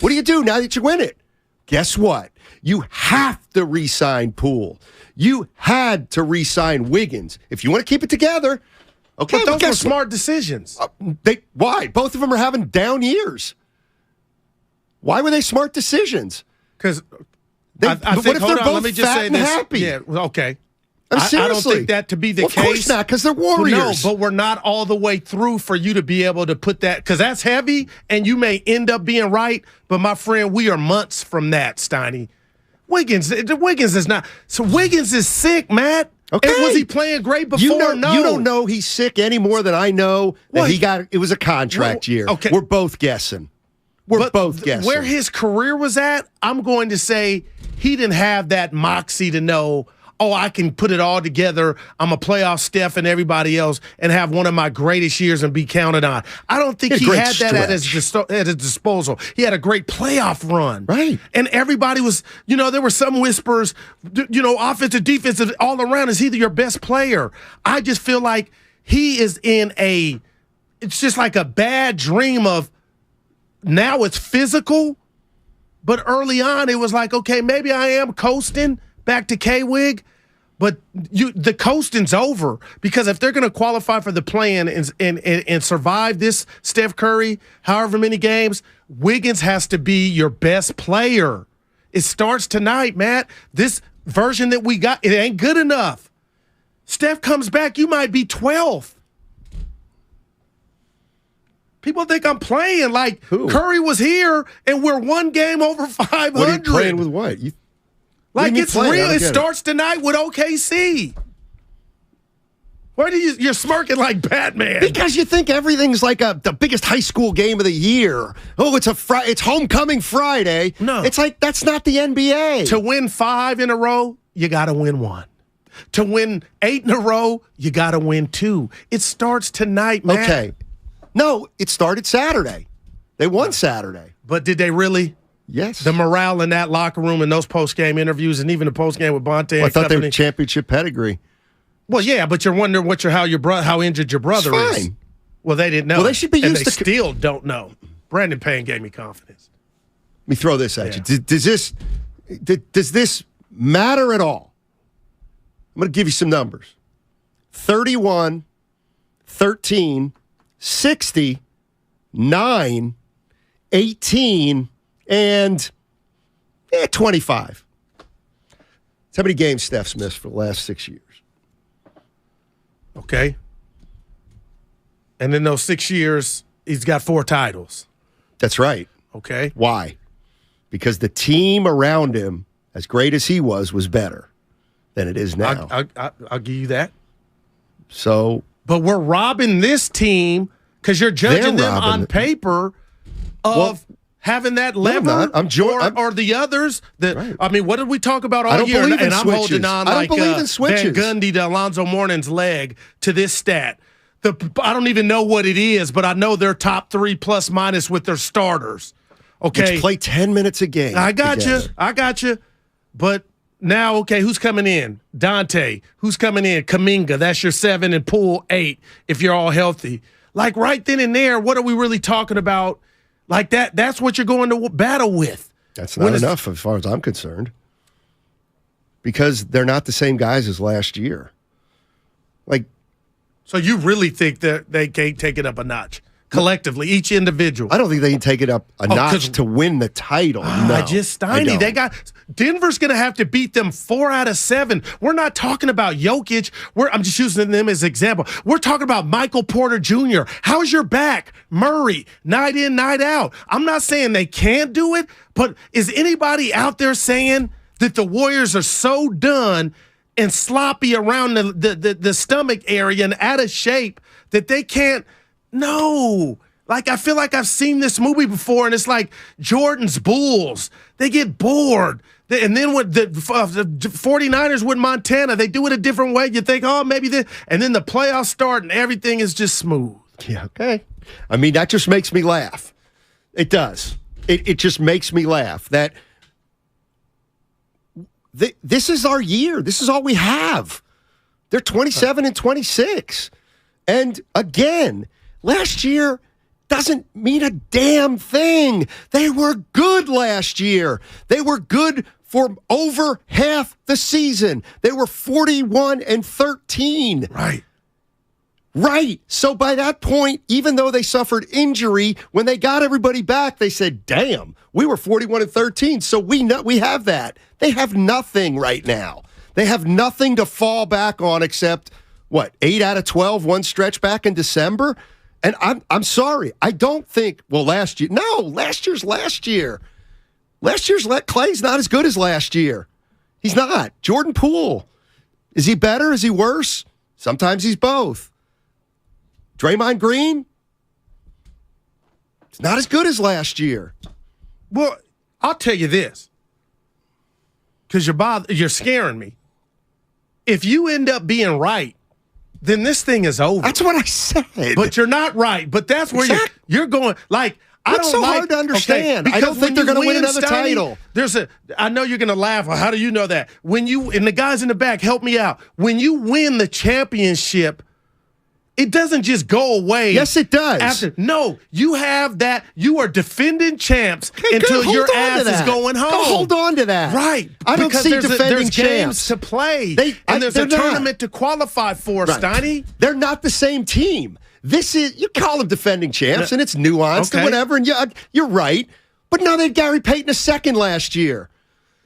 What do you do now that you win it? Guess what? You have to re-sign Poole. You had to re-sign Wiggins. If you want to keep it together, okay. But those were smart decisions. Why? Both of them are having down years. Why were they smart decisions? Because I think, what if they're both let me just fat say and this. happy? Yeah, okay. I don't think that to be the case. Of course not, because they're warriors. No, but we're not all the way through for you to be able to put that, because that's heavy, and you may end up being right, but my friend, we are months from that, Steiny. Wiggins is not. So Wiggins is sick, Matt. Okay. And was he playing great before? No. You don't know he's sick any more than I know that it was a contract year. Okay. We're both guessing. We're both guessing. Where his career was at, I'm going to say he didn't have that moxie to know, I can put it all together. I'm a playoff Steph and everybody else and have one of my greatest years and be counted on. I don't think he had that at his disposal. He had a great playoff run. Right. And everybody was, there were some whispers, offensive, defensive, all around. Is he your best player? I just feel like he is it's just like a bad dream of, now it's physical, but early on it was like, okay, maybe I am coasting back to K-Wig, but the coasting's over, because if they're going to qualify for the play-in and survive this Steph Curry, however many games, Wiggins has to be your best player. It starts tonight, Matt. This version that we got, it ain't good enough. Steph comes back, you might be 12th. People think I'm playing like Curry was here and we're one game over 500. What are you playing with what? It's real. It starts tonight with OKC. Why you're smirking like Batman? Because you think everything's like the biggest high school game of the year. Oh, it's homecoming Friday. No. It's like that's not the NBA. To win 5 in a row, you got to win 1. To win 8 in a row, you got to win 2. It starts tonight, man. Okay. No, it started Saturday. They won Saturday. But did they really? Yes. The morale in that locker room and those post-game interviews and even the post-game with Bonte and I thought company. they were championship pedigree. Well, yeah, but you're wondering how injured your brother it's is. fine. Well, they didn't know. Well, they should be used to. Still don't know. Brandon Payne gave me confidence. Let me throw this at you. Does this matter at all? I'm going to give you some numbers. 31, 13, 60, 9, 18, and 25. That's how many games Steph's missed for the last 6 years. Okay. And in those 6 years, he's got 4 titles. That's right. Okay. Why? Because the team around him, as great as he was better than it is now. I'll give you that. So, but we're robbing this team because you're judging them on paper of having that lever or the others. Right. I mean, what did we talk about all year? And I'm holding on like Van Gundy to Alonzo Mourning's leg to this stat. I don't even know what it is, but I know they're top 3 plus minus with their starters. Okay. Which play 10 minutes a game. I got you. But now, okay, who's coming in? Dante. Who's coming in? Kuminga. That's your 7 and Poole 8 if you're all healthy. Like right then and there, what are we really talking about? Like that's what you're going to battle with. That's not enough as far as I'm concerned. Because they're not the same guys as last year. Like, so you really think that they can't take it up a notch? Collectively, each individual. I don't think they can take it up a notch to win the title. No, Denver's going to have to beat them 4 out of 7. We're not talking about Jokic. I'm just using them as an example. We're talking about Michael Porter Jr. How's your back? Murray, night in, night out. I'm not saying they can't do it, but is anybody out there saying that the Warriors are so done and sloppy around the stomach area and out of shape that they can't? No. Like, I feel like I've seen this movie before, and it's like Jordan's Bulls. They get bored. And then with the 49ers with Montana, they do it a different way. You think, oh, maybe this. And then the playoffs start, and everything is just smooth. Yeah, okay. I mean, that just makes me laugh. It does. It just makes me laugh that this is our year. This is all we have. They're 27 and 26. And again, last year doesn't mean a damn thing. They were good last year. They were good for over half the season. They were 41 and 13. Right. So by that point, even though they suffered injury, when they got everybody back, they said, damn, we were 41 and 13. So we have that. They have nothing right now. They have nothing to fall back on except, 8 out of 12, one stretch back in December? And I'm sorry. I don't think, last year. No, last year's last year. Last year's Clay's not as good as last year. He's not. Jordan Poole. Is he better? Is he worse? Sometimes he's both. Draymond Green. It's not as good as last year. Well, I'll tell you this. Because you're scaring me. If you end up being right, then this thing is over. That's what I said. But you're not right. But that's where you're going. Like, What's so hard to understand? I don't think they're going to win another title. I know you're going to laugh. How do you know that? And the guys in the back, help me out. When you win the championship, it doesn't just go away. Yes, it does. No, you have that. You are defending champs until your ass is going home. Go hold on to that. Right. I don't see defending champs. Games to play. There's a tournament to qualify for, Steiny. They're not the same team. You call them defending champs, and it's nuanced and whatever, and you're right. But no, they had Gary Payton II last year.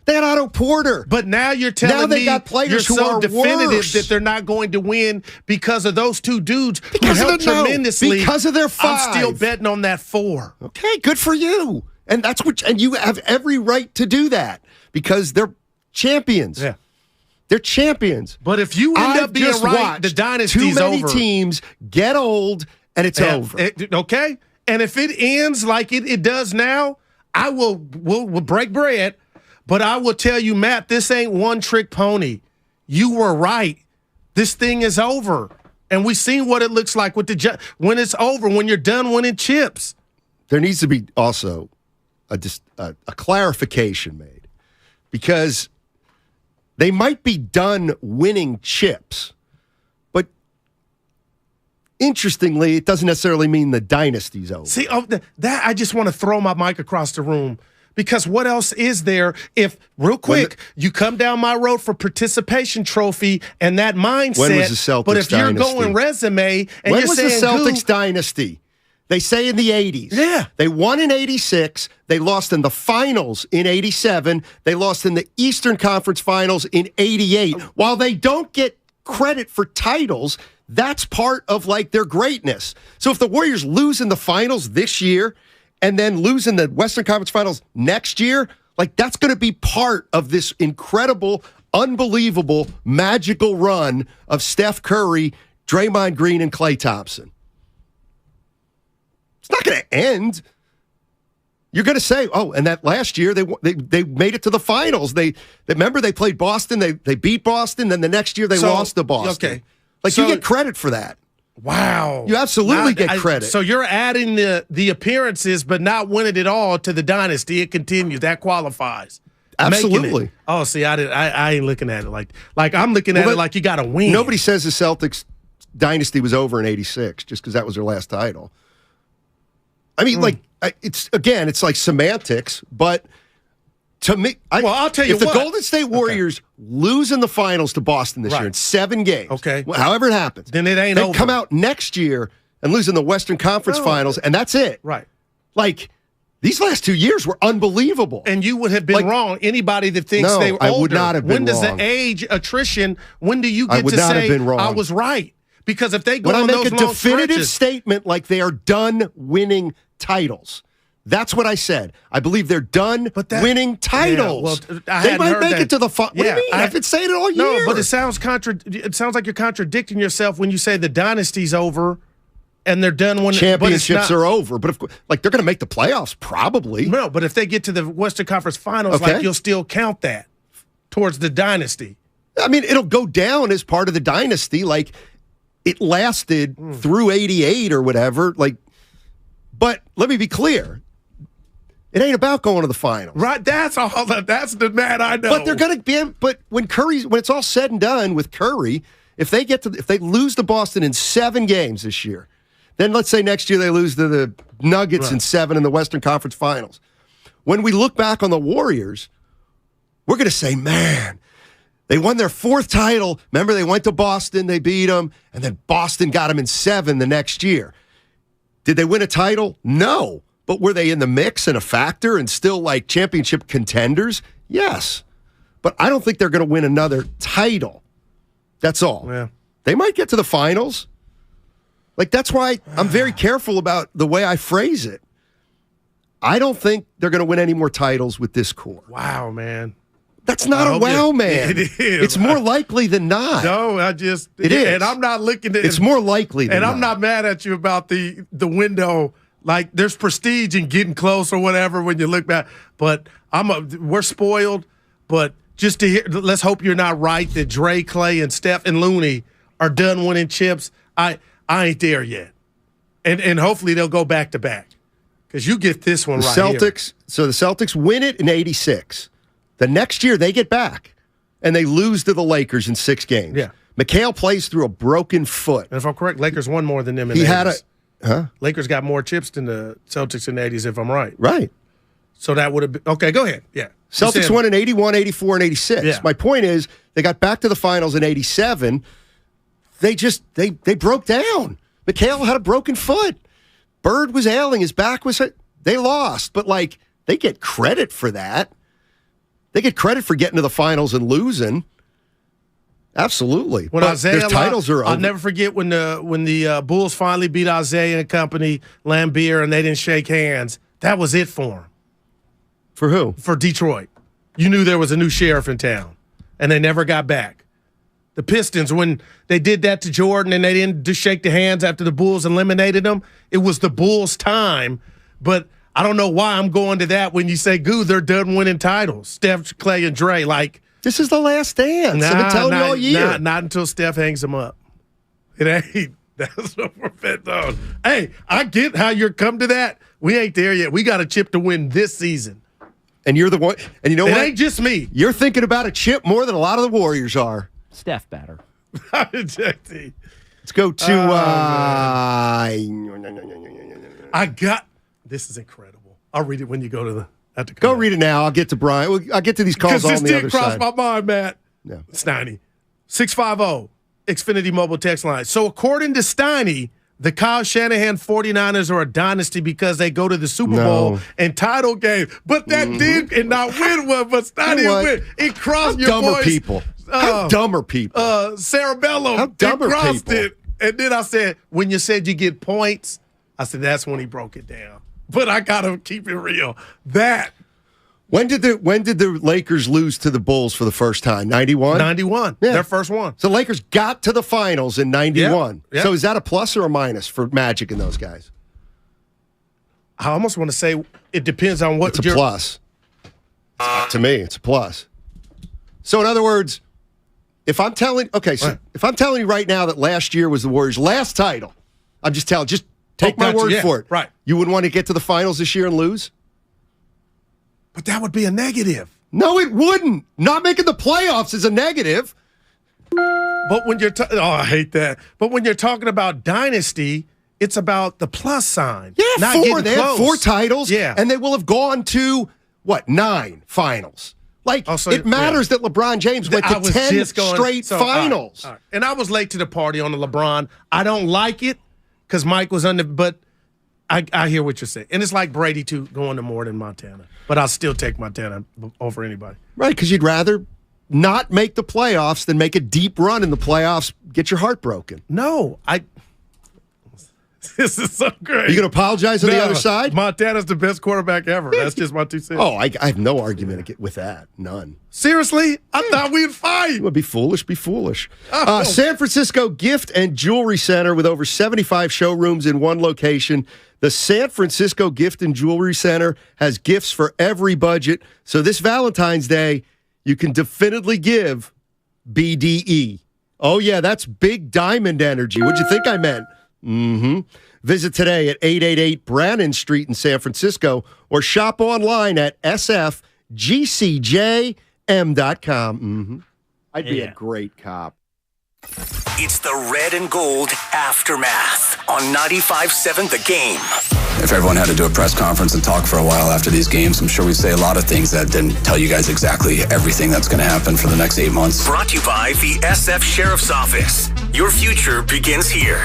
They had Otto Porter. But now you're telling me you're so definitive that they're not going to win because of those two dudes who helped tremendously. Because of their 5. I'm still betting on that 4. Okay, good for you. And and you have every right to do that because they're champions. Yeah. They're champions. But if you end up being right, the dynasty's over. Too many teams get old, and it's over. Okay? And if it ends like it does now, we'll break bread. But I will tell you, Matt, this ain't one-trick pony. You were right. This thing is over. And we've seen what it looks like with when it's over, when you're done winning chips. There needs to be also a clarification made, because they might be done winning chips, but interestingly, it doesn't necessarily mean the dynasty's over. See, that I just want to throw my mic across the room, because what else is there if, real quick, you come down my road for participation trophy and that mindset, when was the Celtics but if you're dynasty? Going resume and when you're was saying the Celtics dynasty? They say in the 80s. Yeah. They won in 86. They lost in the finals in 87. They lost in the Eastern Conference Finals in 88. While they don't get credit for titles, that's part of like their greatness. So if the Warriors lose in the finals this year and then lose in the Western Conference Finals next year, like that's going to be part of this incredible, unbelievable, magical run of Steph Curry, Draymond Green, and Klay Thompson. It's not going to end. You're going to say, oh, and that last year they made it to the finals. Remember they played Boston. They beat Boston. Then the next year they lost to Boston. Okay, like you get credit for that. Wow, you absolutely get credit. So you're adding the appearances, but not winning it all to the dynasty. It continues. That qualifies. Absolutely. Oh, see, I ain't looking at it like I'm looking at it like you got to win. Nobody says the Celtics dynasty was over in '86 just because that was their last title. I mean, it's like semantics, but to me, I'll tell you if the Golden State Warriors lose in the finals to Boston this year in 7 games, however it happens, then it ain't they over. Come out next year and lose in the Western Conference Finals, and that's it. Right. Like, these last 2 years were unbelievable. And you would have been wrong. Anybody that thinks they were older. I would not have been When does wrong. the age attrition, when do you get to not say, have been wrong. I was right? Because if they go when on I make those a long definitive stretches, statement like they are done winning titles, that's what I said. I believe they're done winning titles. Yeah, well, they might make it to the final. What do you mean? I've been saying it all year. No, but it sounds like you're contradicting yourself when you say the dynasty's over and they're done winning. Championships are over, but they're going to make the playoffs probably. No, but if they get to the Western Conference Finals, you'll still count that towards the dynasty. I mean, it'll go down as part of the dynasty. Like, it lasted through 88 or whatever. Like, but let me be clear. It ain't about going to the finals. Right, that's all. That's the man I know. But they're going to be. But when it's all said and done with Curry, if they lose to Boston in 7 games this year, then let's say next year they lose to the Nuggets in 7 in the Western Conference Finals. When we look back on the Warriors, we're going to say, man, they won their 4th title. Remember, they went to Boston, they beat them, and then Boston got them in 7 the next year. Did they win a title? No. But were they in the mix and a factor and still like championship contenders? Yes. But I don't think they're going to win another title. That's all. Yeah. They might get to the finals. Like, that's why I'm very careful about the way I phrase it. I don't think they're going to win any more titles with this core. Wow, man. That's not a wow, man. It is. It's more likely than not. No, It is. And I'm not looking at It's more likely than and not. I'm not mad at you about the window. Like, there's prestige in getting close or whatever when you look back. But we're spoiled. But just to hear, let's hope you're not right that Dre, Clay, and Steph and Looney are done winning chips. I ain't there yet. And hopefully they'll go back to back. Because you get this one right here. So the Celtics win it in 86. The next year they get back and they lose to the Lakers in 6 games. Yeah. McHale plays through a broken foot. And if I'm correct, Lakers won more than them in the 80s. Lakers got more chips than the Celtics in the 80s, if I'm right. Right. So that would have been – okay, go ahead. Yeah. Celtics won in 81, 84, and 86. Yeah. My point is they got back to the finals in 87. They broke down. McHale had a broken foot. Bird was ailing. His back was hurt. They lost. But, like, they get credit for that. They get credit for getting to the finals and losing. Absolutely. When but Isaiah, their titles are over. I'll never forget when the Bulls finally beat Isaiah and company, Lambeer, and they didn't shake hands. That was it for them. For who? For Detroit. You knew there was a new sheriff in town. and they never got back. The Pistons, when they did that to Jordan and they didn't just shake the hands after the Bulls eliminated them, it was the Bulls' time. But I don't know why I'm going to that when you say, Goo, they're done winning titles. Steph, Clay, and Dre, like. This is the last dance. I've been telling you all year. Not until Steph hangs them up. It ain't. That's what we're bet on. Hey, I get how you're come to that. We ain't there yet. We got a chip to win this season. And you're the one. And you know what? It ain't just me. You're thinking about a chip more than a lot of the Warriors are. Steph better. Let's go to. I got. This is incredible. I'll read it when you go to the. Go read it now. I'll get to Brian. I'll get to these calls on the other side. Because this did cross my mind, Matt. No. Steiny. 650, Xfinity Mobile text line. So according to Steiny, the Kyle Shanahan 49ers are a dynasty because they go to the Super Bowl and title game. But that did and not win one, but Steiny win. It crossed your dumber voice. People. How dumber people. Cerebellum. How dumber it crossed people. it. And then I said, when you said you get points, I said, that's when he broke it down. But I gotta keep it real. When did the Lakers lose to the Bulls for the first time? 91? 91. Yeah. Their first one. So Lakers got to the finals in 91. Yep. So is that a plus or a minus for Magic and those guys? I almost want to say it depends on what it's a plus. To me, it's a plus. So in other words, if I'm telling you right now that last year was the Warriors' last title, I'm just telling take my word for it. Right. You wouldn't want to get to the finals this year and lose? But that would be a negative. No, it wouldn't. Not making the playoffs is a negative. But when you're I hate that. But when you're talking about dynasty, it's about the plus sign. Yeah, not 4. They have 4 titles. Yeah. And they will have gone to, 9 finals. Like, it matters that LeBron James went to 10 straight finals. All right. And I was late to the party on the LeBron. I don't like it because Mike was under, but I hear what you're saying. And it's like Brady, too, going to more than Montana. But I'll still take Montana over anybody. Right, because you'd rather not make the playoffs than make a deep run in the playoffs, get your heart broken. No, this is so great. Are you going to apologize on the other side? Montana's the best quarterback ever. That's just my 2 cents. Oh, I have no argument with that. None. Seriously? I thought we'd fight. It would be foolish. Oh. San Francisco Gift and Jewelry Center with over 75 showrooms in one location. The San Francisco Gift and Jewelry Center has gifts for every budget. So this Valentine's Day, you can definitely give BDE. Oh, yeah, that's big diamond energy. What'd you think I meant? Mm-hmm. Visit today at 888 Brannan Street in San Francisco or shop online at sfgcjm.com. Mm-hmm. I'd be a great cop. It's the Red and Gold Aftermath on 95.7 The Game. If everyone had to do a press conference and talk for a while after these games, I'm sure we'd say a lot of things that didn't tell you guys exactly everything that's going to happen for the next 8 months. Brought to you by the SF Sheriff's Office. Your future begins here.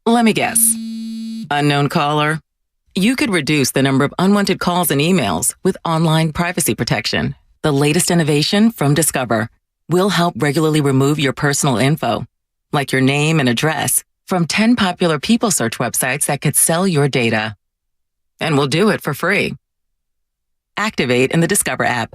Let me guess. Unknown caller? You could reduce the number of unwanted calls and emails with online privacy protection. The latest innovation from Discover will help regularly remove your personal info, like your name and address, from 10 popular people search websites that could sell your data. And we'll do it for free. Activate in the Discover app.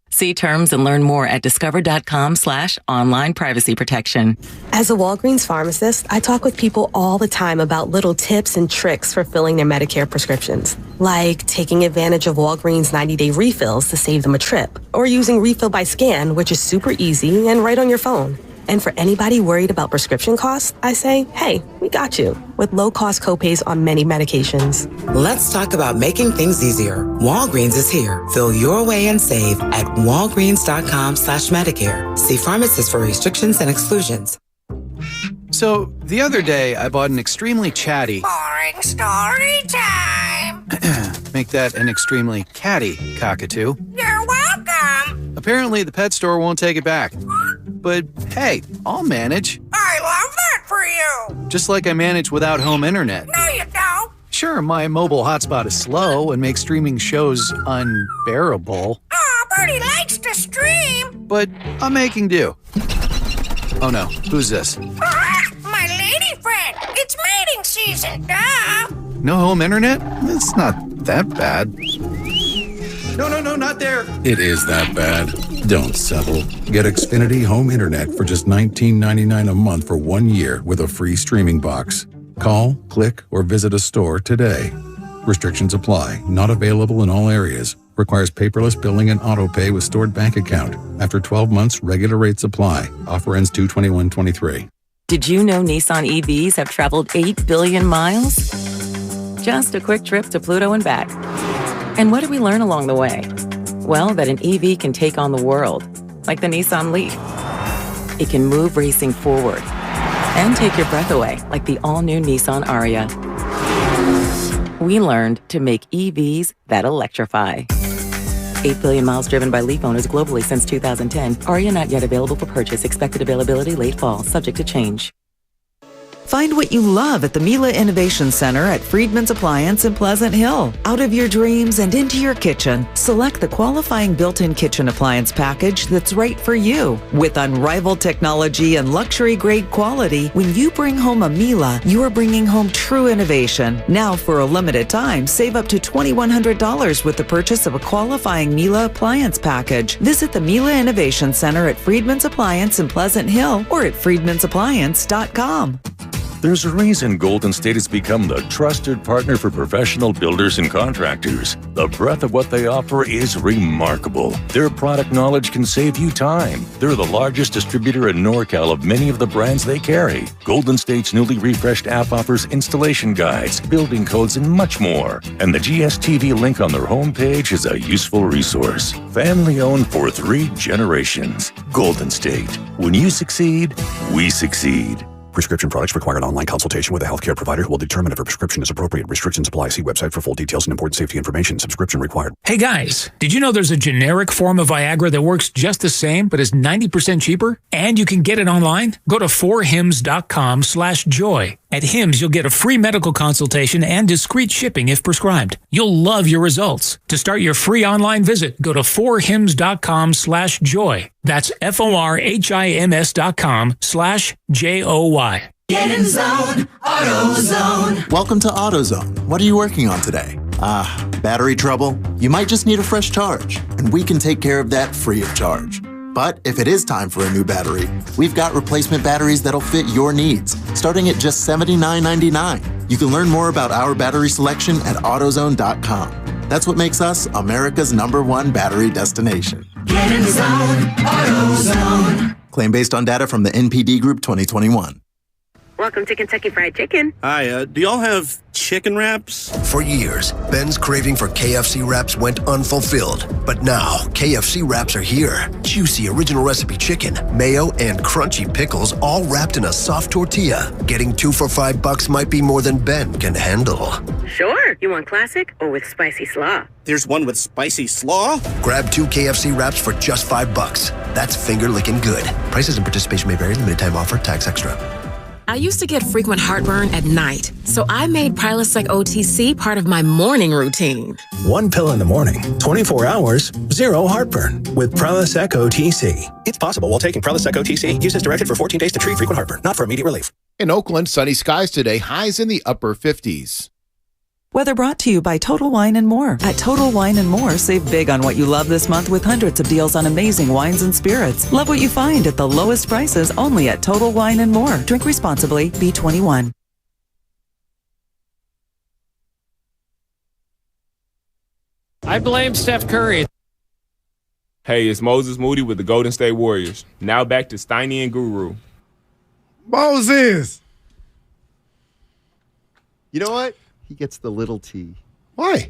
See terms and learn more at discover.com/online privacy protection. As a Walgreens pharmacist, I talk with people all the time about little tips and tricks for filling their Medicare prescriptions, like taking advantage of Walgreens 90-day refills to save them a trip, or using Refill by Scan, which is super easy and right on your phone. And for anybody worried about prescription costs, I say, hey, we got you, with low-cost copays on many medications. Let's talk about making things easier. Walgreens is here. Fill your way and save at walgreens.com/Medicare. See pharmacists for restrictions and exclusions. So, the other day, I bought an extremely chatty... Boring story time. Make that an extremely catty cockatoo. You're welcome. Apparently, the pet store won't take it back. But hey, I'll manage. I love that for you. Just like I manage without home internet. No, you don't. Sure, my mobile hotspot is slow and makes streaming shows unbearable. Oh, Birdie likes to stream. But I'm making do. Oh no, who's this? My lady friend. It's mating season, duh. No home internet? It's not that bad. No, not there. It is that bad. Don't settle. Get Xfinity Home Internet for just $19.99 a month for 1 year with a free streaming box. Call, click, or visit a store today. Restrictions apply. Not available in all areas. Requires paperless billing and auto pay with stored bank account. After 12 months, regular rates apply. Offer ends 2/21/23. Did you know Nissan EVs have traveled 8 billion miles? Just a quick trip to Pluto and back. And what did we learn along the way? Well, that an EV can take on the world, like the Nissan Leaf. It can move racing forward and take your breath away, like the all-new Nissan Ariya. We learned to make EVs that electrify. 8 billion miles driven by Leaf owners globally since 2010. Ariya not yet available for purchase. Expected availability late fall, subject to change. Find what you love at the Mila Innovation Center at Friedman's Appliance in Pleasant Hill. Out of your dreams and into your kitchen, select the qualifying built-in kitchen appliance package that's right for you. With unrivaled technology and luxury-grade quality, when you bring home a Mila, you're bringing home true innovation. Now, for a limited time, save up to $2,100 with the purchase of a qualifying Mila appliance package. Visit the Mila Innovation Center at Friedman's Appliance in Pleasant Hill or at friedmansappliance.com. There's a reason Golden State has become the trusted partner for professional builders and contractors. The breadth of what they offer is remarkable. Their product knowledge can save you time. They're the largest distributor in NorCal of many of the brands they carry. Golden State's newly refreshed app offers installation guides, building codes, and much more. And the GSTV link on their homepage is a useful resource. Family owned for 3 generations. Golden State. When you succeed, we succeed. Prescription products require an online consultation with a healthcare provider who will determine if a prescription is appropriate. Restrictions apply. See website for full details and important safety information. Subscription required. Hey guys, did you know there's a generic form of Viagra that works just the same but is 90% cheaper? And you can get it online? Go to 4hims.com/joy. At Hims, you'll get a free medical consultation and discreet shipping if prescribed. You'll love your results. To start your free online visit, go to 4hims.com/joy. That's FORHIMS.com/JOY. Get in zone, AutoZone. Welcome to AutoZone. What are you working on today? Battery trouble? You might just need a fresh charge, and we can take care of that free of charge. But if it is time for a new battery, we've got replacement batteries that'll fit your needs, starting at just $79.99. You can learn more about our battery selection at AutoZone.com. That's what makes us America's #1 battery destination. Get in zone, AutoZone. Claim based on data from the NPD Group 2021. Welcome to Kentucky Fried Chicken. Hi, do y'all have chicken wraps? For years, Ben's craving for KFC wraps went unfulfilled. But now, KFC wraps are here. Juicy original recipe chicken, mayo, and crunchy pickles all wrapped in a soft tortilla. Getting 2 for $5 might be more than Ben can handle. Sure. You want classic or with spicy slaw? There's one with spicy slaw? Grab 2 KFC wraps for just $5. That's finger-licking good. Prices and participation may vary. Limited time offer. Tax extra. I used to get frequent heartburn at night, so I made Prilosec OTC part of my morning routine. 1 pill in the morning, 24 hours, 0 heartburn with Prilosec OTC. It's possible while taking Prilosec OTC. Use as directed for 14 days to treat frequent heartburn, not for immediate relief. In Oakland, sunny skies today, highs in the upper 50s. Weather brought to you by Total Wine & More. At Total Wine & More, save big on what you love this month with hundreds of deals on amazing wines and spirits. Love what you find at the lowest prices only at Total Wine & More. Drink responsibly. B21. I blame Steph Curry. Hey, it's Moses Moody with the Golden State Warriors. Now back to Steiny and Guru. Moses! You know what? He gets the little T. Why?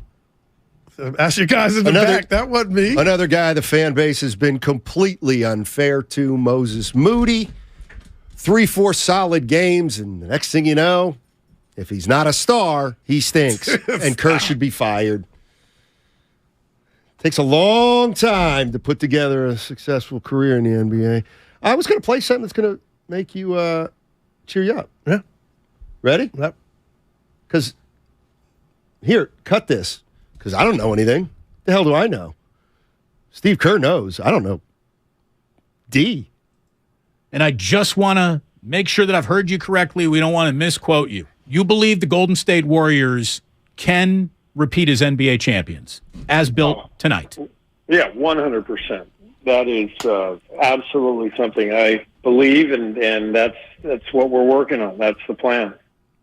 Ask your guys in the back. That wasn't me. Another guy the fan base has been completely unfair to, Moses Moody. 3-4 solid games, and the next thing you know, if he's not a star, he stinks, and Kerr should be fired. Takes a long time to put together a successful career in the NBA. I was going to play something that's going to make you cheer you up. Yeah. Ready? Yep. Because... Here, cut this, because I don't know anything. The hell do I know? Steve Kerr knows. I don't know. D. And I just want to make sure that I've heard you correctly. We don't want to misquote you. You believe the Golden State Warriors can repeat as NBA champions, as built tonight? Yeah, 100%. That is absolutely something I believe, and that's what we're working on. That's the plan.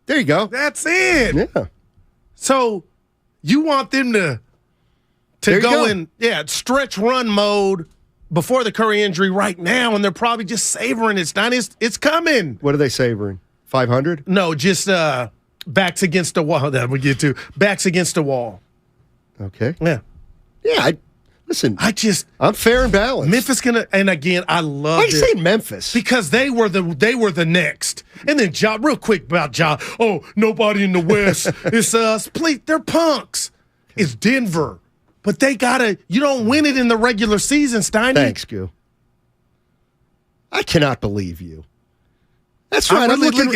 There you go. That's it. Yeah. So you want them to go in stretch run mode before the Curry injury right now, and they're probably just savoring it. It's coming. What are they savoring? 500? No, just backs against the wall. That we get to backs against the wall. Okay. Yeah. Yeah. Listen. I'm fair and balanced. Memphis and again, I love. Why are you saying Memphis? Because they were the next. And then real quick about Ja. Oh, nobody in the West. It's us. Please, they're punks. It's Denver. But they gotta. You don't win it in the regular season, Steiny. Thanks, Goo. I cannot believe you. That's right. I'm looking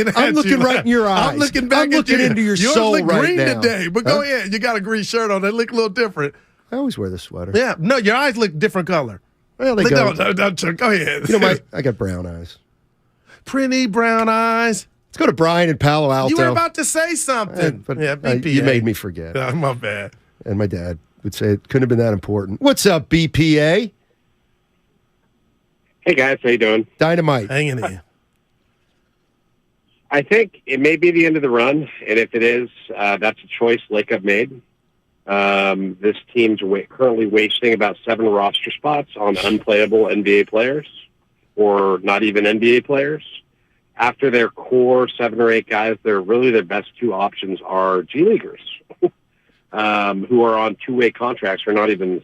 right in your eyes. I'm looking back. I'm looking into your soul right now. Yours look green today, but go ahead. You got a green shirt on. They look a little different. I always wear the sweater. Yeah. No, your eyes look different color. Well, they go. No, go ahead. You know, I got brown eyes. Pretty brown eyes. Let's go to Brian in Palo Alto. You were about to say something. But BPA. You made me forget. My bad. And my dad would say it couldn't have been that important. What's up, BPA? Hey, guys. How you doing? Dynamite. Hanging in. I think it may be the end of the run, and if it is, that's a choice Lakeup made. This team's currently wasting about 7 roster spots on unplayable NBA players, or not even NBA players. After their core 7 or 8 guys, their best 2 options are G Leaguers, who are on 2-way contracts or not even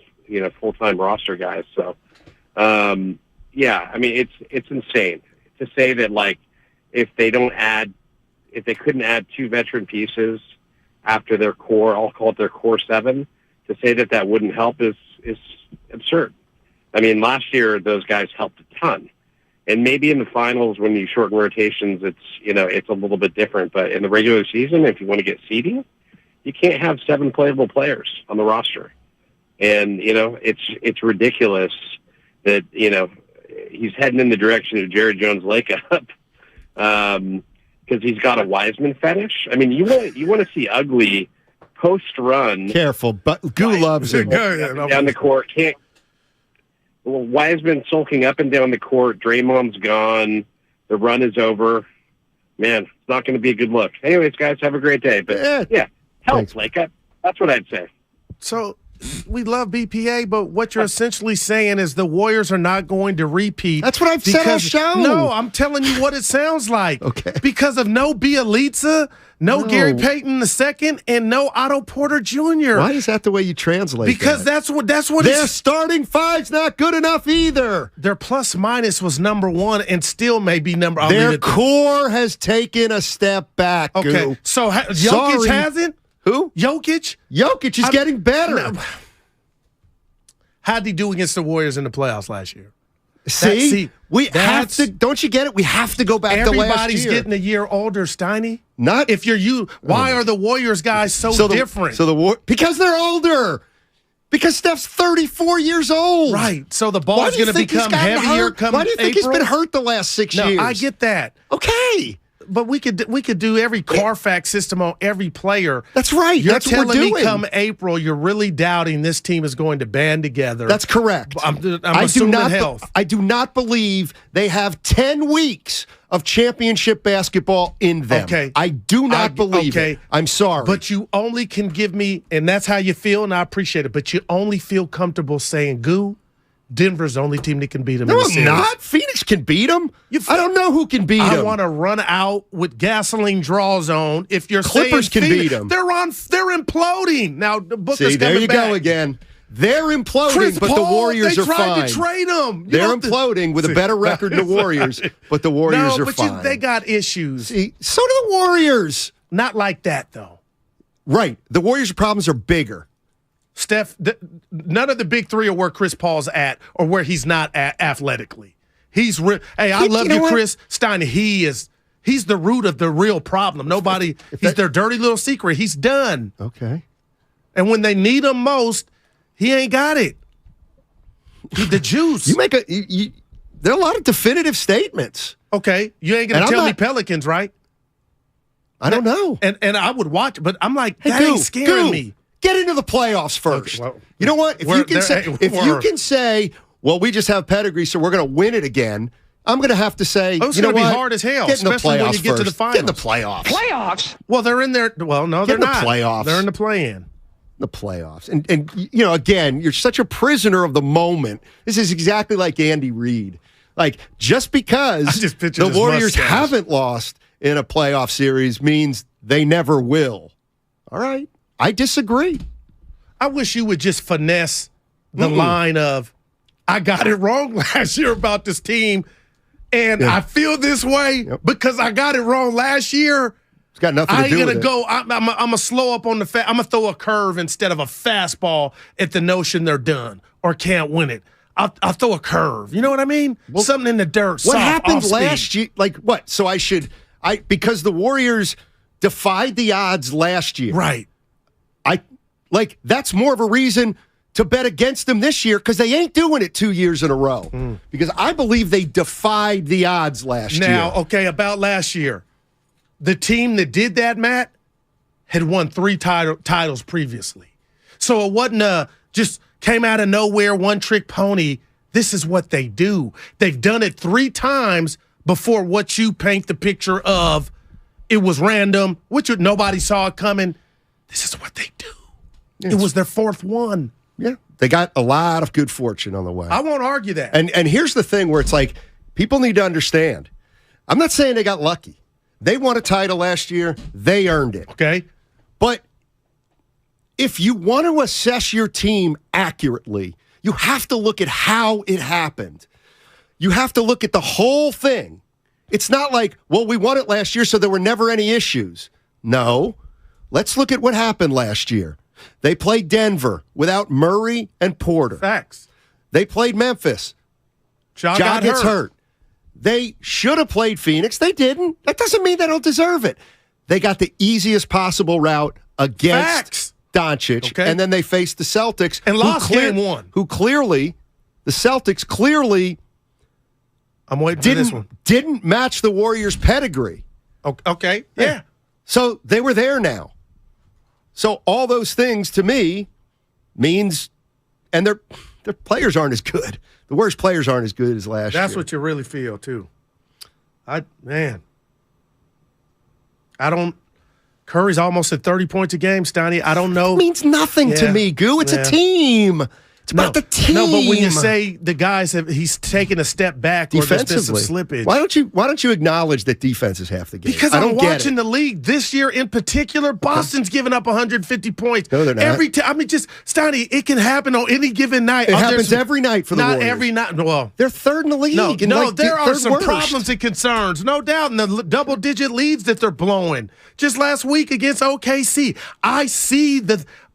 full-time roster guys. So, yeah, I mean it's insane to say that if they couldn't add 2 veteran pieces after their core, I'll call it their core 7, to say that wouldn't help is absurd. I mean, last year those guys helped a ton, and maybe in the finals when you shorten rotations, it's a little bit different. But in the regular season, if you want to get seeding, you can't have 7 playable players on the roster, and it's ridiculous that he's heading in the direction of Jared Jones Lakeup. Because he's got a Wiseman fetish. I mean, you want to see ugly post run. Careful, but Goo loves him. Down the court. Wiseman sulking up and down the court. Draymond's gone. The run is over. Man, it's not going to be a good look. Anyways, guys, have a great day. But help Lakeup. That's what I'd say. So we love BPA, but what you're essentially saying is the Warriors are not going to repeat. That's what I've said all show. No, I'm telling you what it sounds like. Okay. Because of no Bielitsa, no Gary Payton II, and no Otto Porter Jr. Why is that the way you translate Because that's what their starting 5's not good enough either. Their plus minus was number 1 and still may be number. Their core has taken a step back. Okay, Goo. so Jokic hasn't. Who? Jokic? Jokic is getting better. No. How'd he do against the Warriors in the playoffs last year? We have to. Don't you get it? We have to go back to last year. Everybody's getting a year older, Steiny. Not if you're you. Why are the Warriors guys so different? Because they're older. Because Steph's 34 years old. Right. So the ball's going to become heavier. Why do you think he's been hurt the last 6 years? I get that. Okay. But we could do every Carfax system on every player. That's right. You're That's what we're telling doing. me come April, you're really doubting this team is going to band together. That's correct. I'm assuming health. I do not believe they have 10 weeks of championship basketball in them. Okay. I do not believe it. I'm sorry. But you only can give me, and that's how you feel, and I appreciate it, but you only feel comfortable saying, Goo, Denver's the only team that can beat them in the series. No, I'm not. Phoenix can beat them. I don't know who can beat them. I want to run out with gasoline draw zone. If you're Clippers saying can beat them. They're imploding. Now, Booker's there you back. go again. They're imploding, Chris but Paul, the Warriors are fine. They tried to trade them. They're imploding with a better record than the Warriors, but the Warriors are fine. They got issues. See, so do the Warriors. Not like that, though. Right. The Warriors' problems are bigger. Steph, none of the big 3 are where Chris Paul's at or where he's not at athletically. Hey, I love you, Chris Steiner. He's the root of the real problem. He's their dirty little secret. He's done. Okay. And when they need him most, he ain't got it. The juice. There are a lot of definitive statements. Okay. You ain't going to tell me Pelicans, right? I don't know. And I would watch, but I'm like, that ain't scaring me. Get into the playoffs first. Okay, well, you know what? If you can say, well, we just have pedigree, so we're going to win it again. I'm going to have to say, it's going to be hard as hell, especially when you get to the finals. Get in the playoffs. Playoffs? Well, they're in there. Well, no, they're not. Playoffs. They're in the play-in. The playoffs. And you know, again, you're such a prisoner of the moment. This is exactly like Andy Reid. Like, just because the Warriors haven't lost in a playoff series means they never will. All right. I disagree. I wish you would just finesse the line of, I got it wrong last year about this team, and I feel this way because I got it wrong last year. It's got nothing to do with it. I'm going to slow up on the I'm going to throw a curve instead of a fastball at the notion they're done or can't win it. I'll throw a curve. You know what I mean? Well, something in the dirt. What happened last year? Like what? So because the Warriors defied the odds last year. Right. That's more of a reason to bet against them this year because they ain't doing it 2 years in a row. Because I believe they defied the odds last year. Now, okay, about last year. The team that did that, Matt, had won 3 titles previously. So it wasn't just came out of nowhere, one-trick pony. This is what they do. They've done it 3 times before what you paint the picture of. It was random, nobody saw it coming. This is what they do. Yes. It was their 4th one. Yeah. They got a lot of good fortune on the way. I won't argue that. And here's the thing where it's like, people need to understand. I'm not saying they got lucky. They won a title last year. They earned it. Okay. But if you want to assess your team accurately, you have to look at how it happened. You have to look at the whole thing. It's not like, well, we won it last year, so there were never any issues. No. Let's look at what happened last year. They played Denver without Murray and Porter. Facts. They played Memphis. Ja gets hurt. They should have played Phoenix. They didn't. That doesn't mean they don't deserve it. They got the easiest possible route against Doncic, and then they faced the Celtics. And lost game 1. The Celtics clearly I'm waiting for this one. Didn't match the Warriors' pedigree. Okay, yeah. So they were there now. So all those things to me means, and their players aren't as good. The worst players aren't as good as last year. That's what you really feel too. Curry's almost at 30 points a game, Steiny. I don't know. It means nothing to me, Goo. It's a team. It's about the team. No, but when you say the guys he's taken a step back or there's been some slippage. Why don't you acknowledge that defense is half the game? Because I'm watching the league this year in particular. Boston's giving up 150 points. No, they're not. Steiny, it can happen on any given night. It happens every night for the Warriors. Not every night. Well, they're 3rd in the league. There are some problems and concerns, no doubt, in the double-digit leads that they're blowing. Just last week against OKC, I see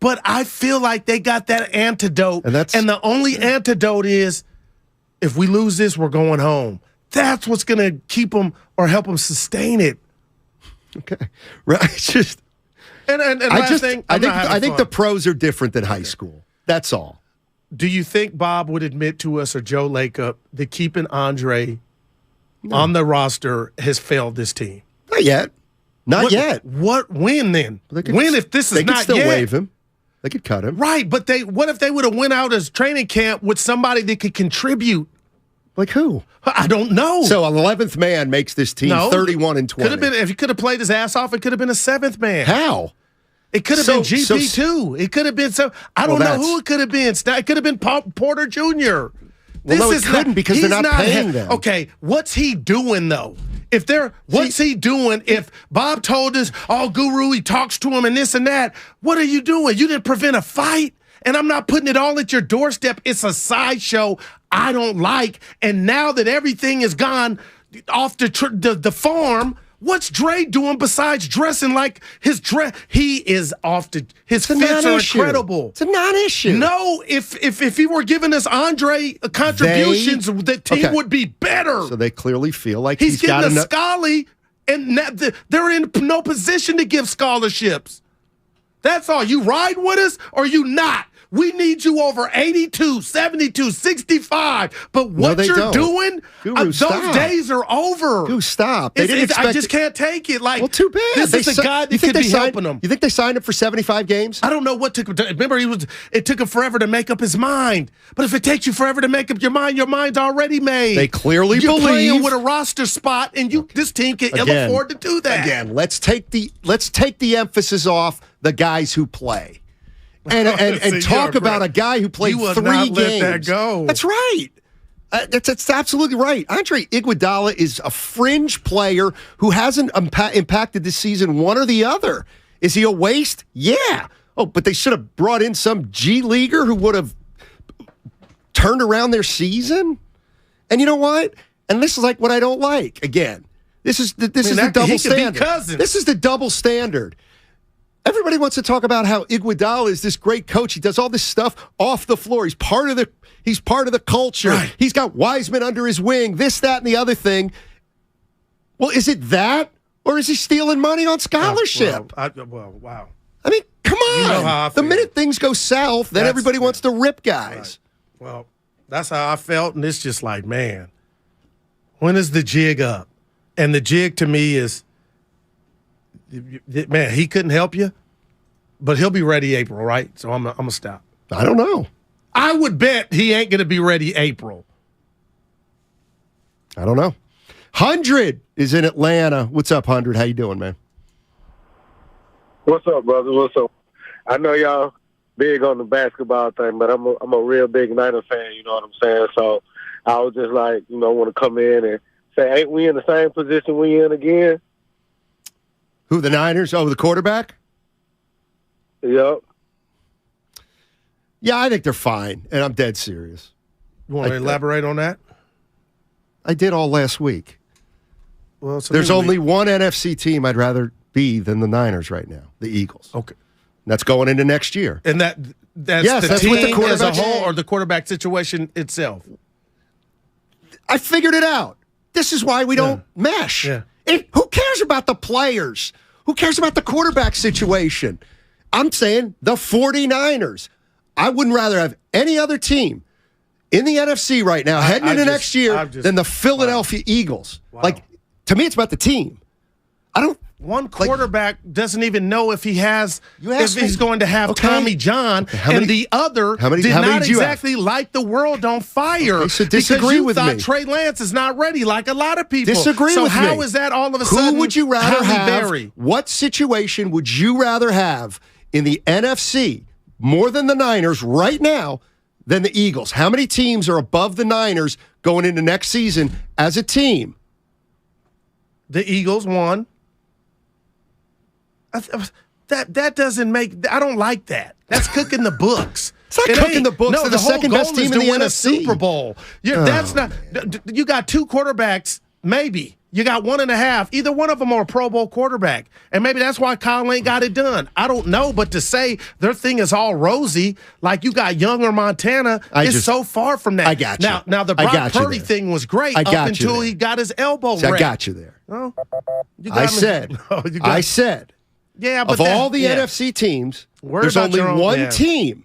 but I feel like they got that antidote. And the only antidote is, if we lose this, we're going home. That's what's going to keep them or help them sustain it. Okay. Right. It's just. And last thing, I think the pros are different than high school. That's all. Do you think Bob would admit to us or Joe Lacob that keeping Andre on the roster has failed this team? Not yet. Not yet. When then? When if this is not yet? They could still waive him. They could cut him. Right, but what if they would have went out as training camp with somebody that could contribute? Like who? I don't know. So an 11th man makes this team 31-20. Could have been, if he could have played his ass off, it could have been a 7th man. How? It could have been GP too. It could have been I don't know who it could have been. It could have been Porter Jr. It couldn't because they're not paying them. Okay, what's he doing though? What's he doing? If Bob told us, Guru, he talks to him and this and that, what are you doing? You didn't prevent a fight. And I'm not putting it all at your doorstep. It's a sideshow I don't like. And now that everything is gone off the farm, what's Dre doing besides dressing like his dress? He is off his fits are incredible. It's a non-issue. No, if he were giving us Andre contributions, the team would be better. So they clearly feel like he's getting a Scully, and they're in no position to give scholarships. That's all. You ride with us or you not? We need you over 82, 72, 65. But what you're doing, those days are over. Guru, stop. They didn't expect I just can't take it. Like, well, too bad. This is a guy that could be helping them. You think they signed him for 75 games? I don't know what took him. Remember, it took him forever to make up his mind. But if it takes you forever to make up your mind's already made. They clearly You're believe. playing with a roster spot, and this team can ill afford to do that. Again, let's take the emphasis off the guys who play. And talk about a guy who played 3 games. Let that go. That's right. That's absolutely right. Andre Iguodala is a fringe player who hasn't impacted this season one or the other. Is he a waste? Yeah. Oh, but they should have brought in some G leaguer who would have turned around their season. And you know what? And this is like what I don't like. Again, this is the double standard. This is the double standard. Everybody wants to talk about how Iguodala is this great coach. He does all this stuff off the floor. He's part of the culture. Right. He's got Wiseman under his wing, this, that, and the other thing. Well, is it that? Or is he stealing money on scholarship? Wow. I mean, come on. You know how I feel. The minute things go south, then everybody wants to rip guys. Right. Well, that's how I felt, and it's just like, man, when is the jig up? And the jig to me is, man, he couldn't help you, but he'll be ready April, right? So I'm gonna stop. I don't know. I would bet he ain't gonna be ready April. I don't know. 100 is in Atlanta. What's up, 100? How you doing, man? What's up, brother? What's up? I know y'all big on the basketball thing, but I'm a real big Niner fan. You know what I'm saying? So I was just like, want to come in and say, ain't we in the same position we in again? Who, the Niners? Oh, the quarterback? Yep. Yeah, I think they're fine, and I'm dead serious. You want to elaborate on that? I did all last week. Well, there's only one NFC team I'd rather be than the Niners right now, the Eagles. Okay. And that's going into next year. And that's the team as a whole or the quarterback situation itself? I figured it out. This is why we don't mesh. Yeah. Who cares about the players? Who cares about the quarterback situation? I'm saying the 49ers. I wouldn't rather have any other team in the NFC right now heading into next year than the Philadelphia Eagles. Wow. Like, to me, it's about the team. One quarterback doesn't even know if he's going to have Tommy John, and the other did not exactly light the world on fire. Okay, so disagree with me. Because you thought Trey Lance is not ready, like a lot of people. Disagree with me. So how is that all of a sudden? Who would you rather have? What situation would you rather have in the NFC more than the Niners right now than the Eagles? How many teams are above the Niners going into next season as a team? The Eagles won. That doesn't make. I don't like that. That's cooking the books. It's not cooking the books. They're the second best team in the NFC. A Super Bowl. That's not. You got 2 quarterbacks. Maybe you got 1.5. Either one of them are a Pro Bowl quarterback, and maybe that's why Kyle ain't got it done. I don't know, but to say their thing is all rosy, like you got younger Montana, is so far from that. I got you. Now the Brock Purdy thing was great up until he got his elbow wrecked. I got you there. Oh, I said. Yeah, but of all the NFC teams, there's only one team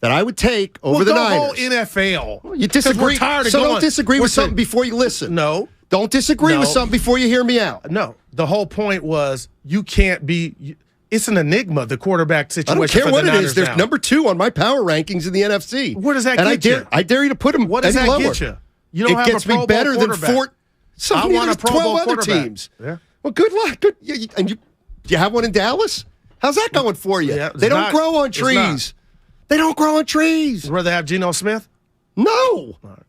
that I would take over the Niners. Whole NFL. Well, you disagree. Don't disagree with something before you listen. No. Don't disagree with something before you hear me out. No. The whole point was you can't be. It's an enigma, the quarterback situation. I don't care for what the it Niners is. There's now. number 2 on my power rankings in the NFC. Where does that get you? I dare you to put them what does any that lower. Get you? You don't it have gets a Pro me better Bowl than 4. I want a Pro 12 Bowl other teams. Yeah. Well, good luck. Good. And do you have one in Dallas? How's that going for you? Yeah, they don't grow on trees. They don't grow on trees. Would you rather have Geno Smith? No. Right.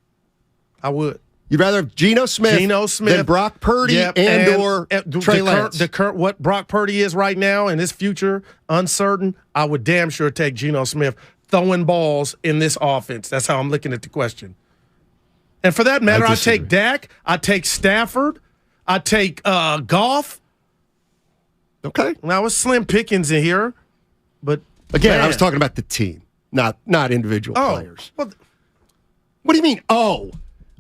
I would. You'd rather have Geno Smith than Brock Purdy or Trey Lance. What Brock Purdy is right now and his future uncertain, I would damn sure take Geno Smith throwing balls in this offense. That's how I'm looking at the question. And for that matter, I take Dak. I take Stafford. I take Goff. Okay. Now it's slim pickings in here, but again, I was talking about the team, not individual players. Well, what do you mean? Oh,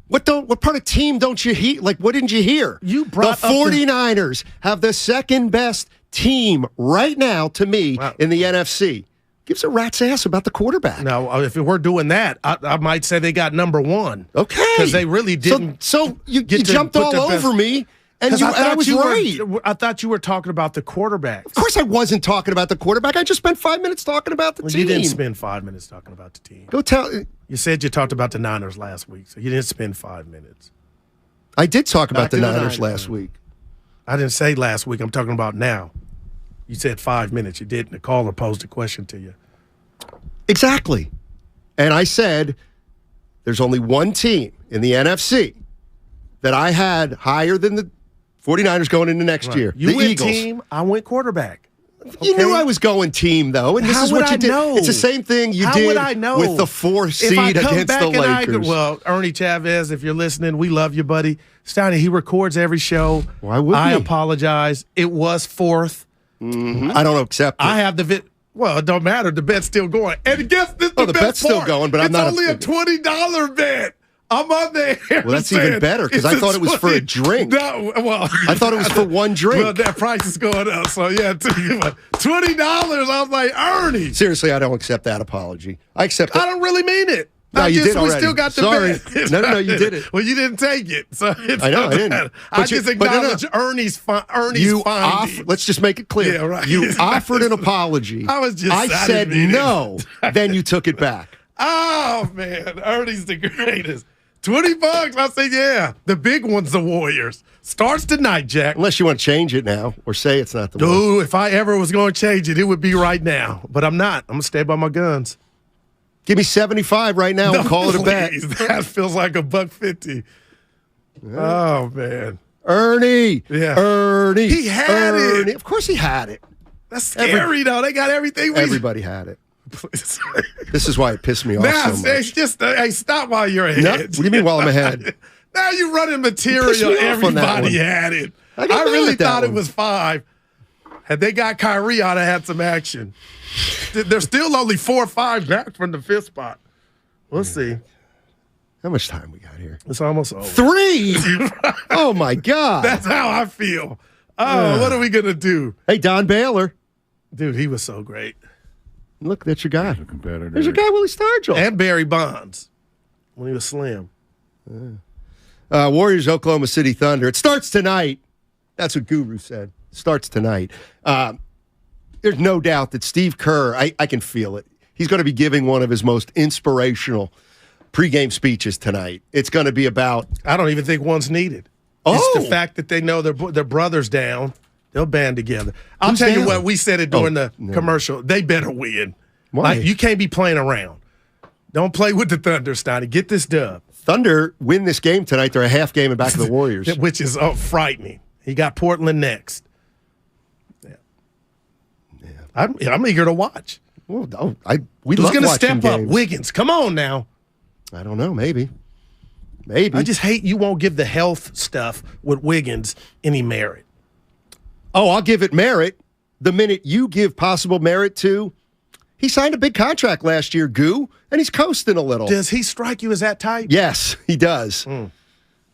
what part of team don't you hear? Like, what didn't you hear? You brought the 49ers have the second best team right now to me in the NFC. gives a rat's ass about the quarterback. Now, if we're doing that, I might say they got number one. Okay. Because they really didn't. So you jumped all over me, and I was right. I thought you were talking about the quarterback. Of course I wasn't talking about the quarterback. I just spent 5 minutes talking about the team. You didn't spend 5 minutes talking about the team. Go tell. You said you talked about the Niners last week, so you didn't spend 5 minutes. I did talk about the Niners last week. I didn't say last week. I'm talking about now. You said 5 minutes. You didn't. The caller posed a question to you. Exactly. And I said there's only one team in the NFC that I had higher than the 49ers going into next year. You the went Eagles. Team, I went quarterback. You knew I was going team, though, and this is what you did. Know? It's the same thing you did with the 4th seed against the Lakers. Well, Ernie Chavez, if you're listening, we love you, buddy. Steiny, he records every show. Why wouldn't I he? apologize. It was 4th. Mm-hmm. I don't accept it. I have the Well, it don't matter. The bet's still going. And guess this the bet's still going, but I'm not. It's only a $20 bet. I'm on there. Well, that's even better because I thought it was for a drink. No, well, I thought it was for one drink. Well, that price is going up. So, yeah, $20. I was like, Ernie. Seriously, I don't accept that apology. I accept it. I don't really mean it. No, you did already. We still got the bet. No, you did it. Well, you didn't take it. So I know, I didn't. I just acknowledge Ernie's findings. Let's just make it clear. Yeah, right. You offered an apology. I said no. Then you took it back. Oh, man. Ernie's the greatest. $20. I say, yeah. The big one's the Warriors. Starts tonight, Jack. Unless you want to change it now or say it's not the one. Dude, if I ever was going to change it, it would be right now. But I'm not. I'm going to stay by my guns. Give me 75 right now and call it a bet. That feels like $1.50. Yeah. Oh, man. Ernie. Yeah. Ernie. He had it. Of course he had it. That's scary, though. They got everything. Everybody had it. This is why it pissed me off so much. It's just, hey, stop while you're ahead. No, what do you mean while I'm ahead? Now you're running material. Everybody had it. I really thought it was 5. Had they got Kyrie, I'd have had some action. There's still only 4 or 5 back from the 5th spot. We'll see. How much time we got here? It's almost over. 3? Oh, my God. That's how I feel. Oh, what are we going to do? Hey, Don Baylor. Dude, he was so great. Look, that's your guy. Competitor. There's your guy, Willie Stargell. And Barry Bonds when he was slim. Warriors, Oklahoma City Thunder. It starts tonight. That's what Guru said. Starts tonight. There's no doubt that Steve Kerr, I can feel it. He's going to be giving one of his most inspirational pregame speeches tonight. It's going to be about... I don't even think one's needed. It's the fact that they know their brother's down. They'll band together. I'll tell you what, we said it during the commercial. They better win. Why? Like, you can't be playing around. Don't play with the Thunder, Steiny. Get this dub. Thunder win this game tonight. They're a half game and back of the Warriors. Which is frightening. He got Portland next. Yeah. I'm eager to watch. Well, Who's going to step up? Wiggins. Come on now. I don't know. Maybe. I just hate you won't give the health stuff with Wiggins any merit. Oh, I'll give it merit the minute you give possible merit to. He signed a big contract last year, Goo, and he's coasting a little. Does he strike you as that type? Yes, he does.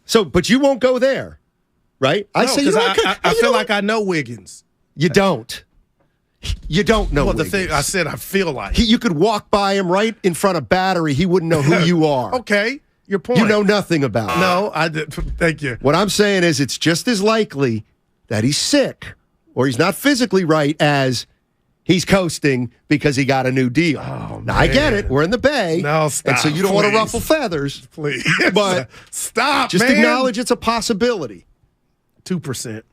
So, but you won't go there, right? I feel like I know Wiggins. You don't. You don't know Wiggins. The thing I said, I feel like. You could walk by him right in front of Battery. He wouldn't know who you are. Okay, your point. You know nothing about him. No, I did. Thank you. What I'm saying is it's just as likely that he's sick or he's not physically right as he's coasting because he got a new deal. Oh, now, I get it. We're in the Bay. No, stop. And so you don't want to ruffle feathers. Please. But stop, just acknowledge it's a possibility. 2%.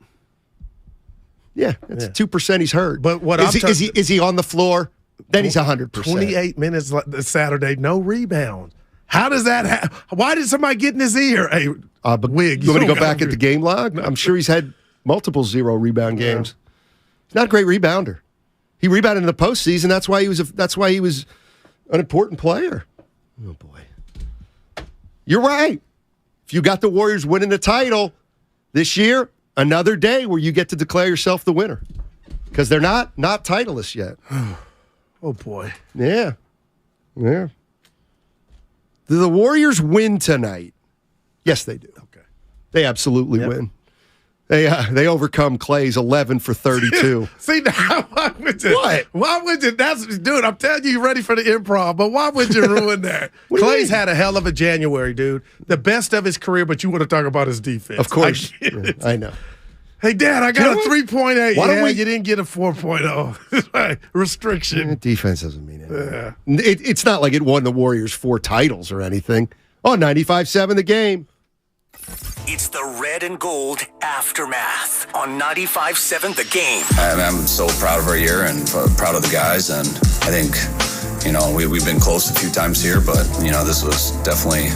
Yeah, it's 2% he's hurt. But what is he on the floor? Then he's 100%. 28 minutes Saturday, no rebound. How does that happen? Why did somebody get in his ear? Hey, Wig. You want to go back at the game log? No. I'm sure he's had multiple 0 rebound games. He's not a great rebounder. He rebounded in the postseason. That's why he was an important player. Oh boy, you're right. If you got the Warriors winning the title this year, another day where you get to declare yourself the winner because they're not titleless yet. Oh boy, yeah. Do the Warriors win tonight? Yes, they do. Okay, they absolutely win. They overcome Clay's 11 for 32. See, now, why would you? What? Why would you? Dude, I'm telling you, you're ready for the improv, but why would you ruin that? Clay's had a hell of a January, dude. The best of his career, but you want to talk about his defense. Of course. I know. Hey, Dad, I got a 3.8. Why don't we? You didn't get a 4.0. Restriction. Defense doesn't mean anything. Yeah. It's not like it won the Warriors 4 titles or anything. Oh, 95-7 the game. It's the Red and Gold Aftermath on 95.7 The Game. I'm so proud of our year and proud of the guys. And I think, we've been close a few times here, but, this was definitely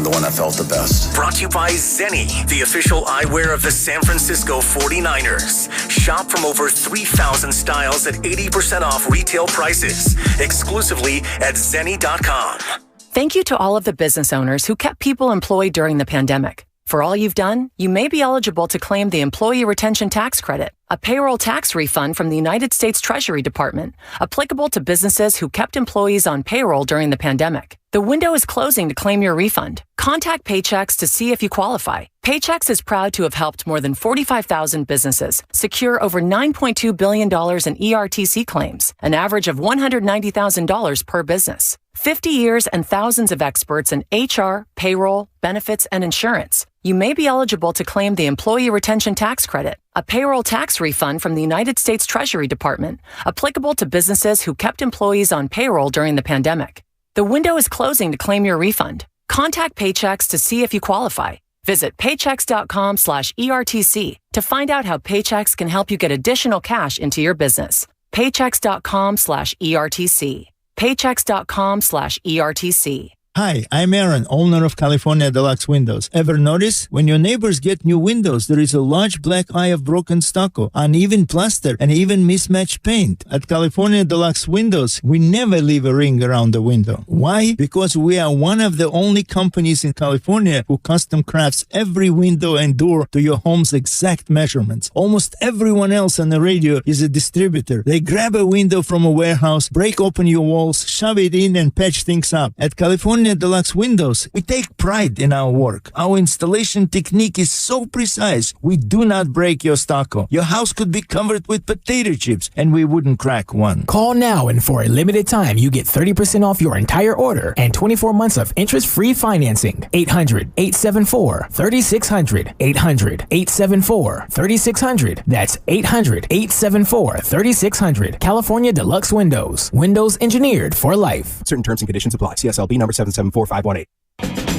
the one that felt the best. Brought to you by Zenni, the official eyewear of the San Francisco 49ers. Shop from over 3,000 styles at 80% off retail prices. Exclusively at Zenni.com. Thank you to all of the business owners who kept people employed during the pandemic. For all you've done, you may be eligible to claim the Employee Retention Tax Credit, a payroll tax refund from the United States Treasury Department, applicable to businesses who kept employees on payroll during the pandemic. The window is closing to claim your refund. Contact Paychex to see if you qualify. Paychex is proud to have helped more than 45,000 businesses secure over $9.2 billion in ERTC claims, an average of $190,000 per business. 50 years and thousands of experts in HR, payroll, benefits, and insurance. You may be eligible to claim the Employee Retention Tax Credit, a payroll tax refund from the United States Treasury Department, applicable to businesses who kept employees on payroll during the pandemic. The window is closing to claim your refund. Contact Paychex to see if you qualify. Visit paychex.com/ERTC to find out how Paychex can help you get additional cash into your business. Paychex.com/ERTC. Paychex.com/ERTC. Hi, I'm Aaron, owner of California Deluxe Windows. Ever notice? When your neighbors get new windows, there is a large black eye of broken stucco, uneven plaster, and even mismatched paint. At California Deluxe Windows, we never leave a ring around the window. Why? Because we are one of the only companies in California who custom crafts every window and door to your home's exact measurements. Almost everyone else on the radio is a distributor. They grab a window from a warehouse, break open your walls, shove it in, and patch things up. At California Deluxe Windows, we take pride in our work. Our installation technique is so precise, we do not break your stucco. Your house could be covered with potato chips, and we wouldn't crack one. Call now, and for a limited time, you get 30% off your entire order and 24 months of interest-free financing. 800-874-3600. 800-874-3600. That's 800-874-3600. California Deluxe Windows. Windows engineered for life. Certain terms and conditions apply. CSLB number 774518.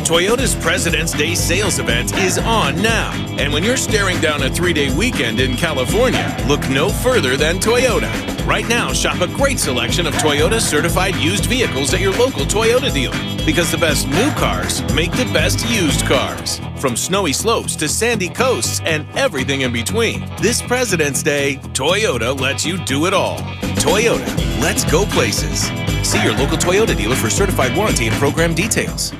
Toyota's President's Day sales event is on now. And when you're staring down a 3-day weekend in California, look no further than Toyota. Right now, shop a great selection of Toyota certified used vehicles at your local Toyota dealer. Because the best new cars make the best used cars. From snowy slopes to sandy coasts and everything in between. This President's Day, Toyota lets you do it all. Toyota, let's go places. See your local Toyota dealer for certified warranty and program details.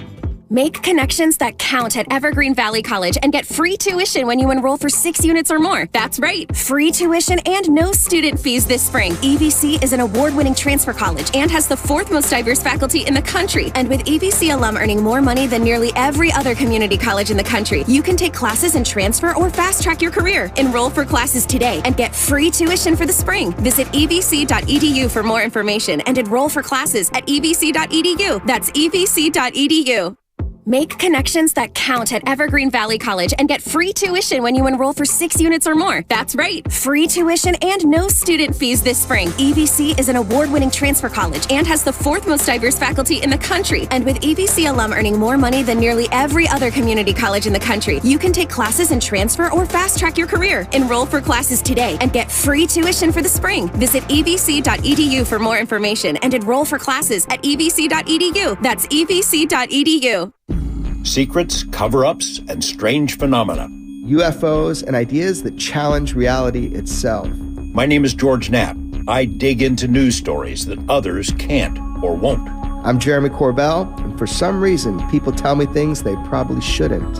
Make connections that count at Evergreen Valley College and get free tuition when you enroll for 6 units or more. That's right, free tuition and no student fees this spring. EVC is an award-winning transfer college and has the 4th most diverse faculty in the country. And with EVC alum earning more money than nearly every other community college in the country, you can take classes and transfer or fast-track your career. Enroll for classes today and get free tuition for the spring. Visit evc.edu for more information and enroll for classes at evc.edu. That's evc.edu. Make connections that count at Evergreen Valley College and get free tuition when you enroll for 6 units or more. That's right, free tuition and no student fees this spring. EVC is an award-winning transfer college and has the 4th most diverse faculty in the country. And with EVC alum earning more money than nearly every other community college in the country, you can take classes and transfer or fast-track your career. Enroll for classes today and get free tuition for the spring. Visit evc.edu for more information and enroll for classes at evc.edu. That's evc.edu. Secrets, cover-ups, and strange phenomena. UFOs and ideas that challenge reality itself. My name is George Knapp. I dig into news stories that others can't or won't. I'm Jeremy Corbell, and for some reason, people tell me things they probably shouldn't.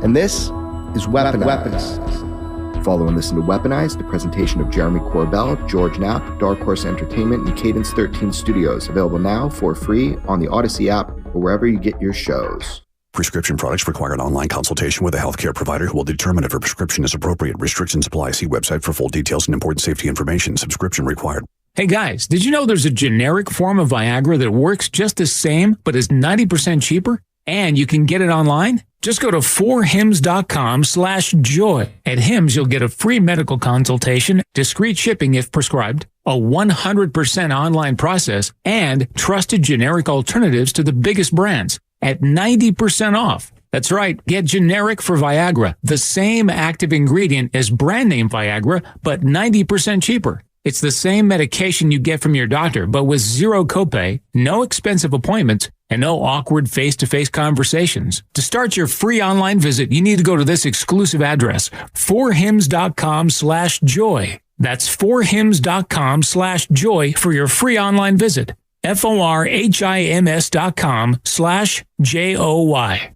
And this is Weaponized. Follow and listen to Weaponized, a presentation of Jeremy Corbell, George Knapp, Dark Horse Entertainment, and Cadence 13 Studios. Available now for free on the Odyssey app or wherever you get your shows. Prescription products require an online consultation with a healthcare provider who will determine if a prescription is appropriate. Restrictions apply. See website for full details and important safety information. Subscription required. Hey guys, did you know there's a generic form of Viagra that works just the same but is 90% cheaper? And you can get it online? Just go to 4hims.com/joy. At Hims, you'll get a free medical consultation, discreet shipping if prescribed, a 100% online process, and trusted generic alternatives to the biggest brands at 90% off. That's right, get generic for Viagra, the same active ingredient as brand name Viagra, but 90% cheaper. It's the same medication you get from your doctor, but with zero copay, no expensive appointments, and no awkward face-to-face conversations. To start your free online visit, you need to go to this exclusive address, 4hims.com/joy. That's 4hims.com/joy for your free online visit. FORHIMS.com/JOY.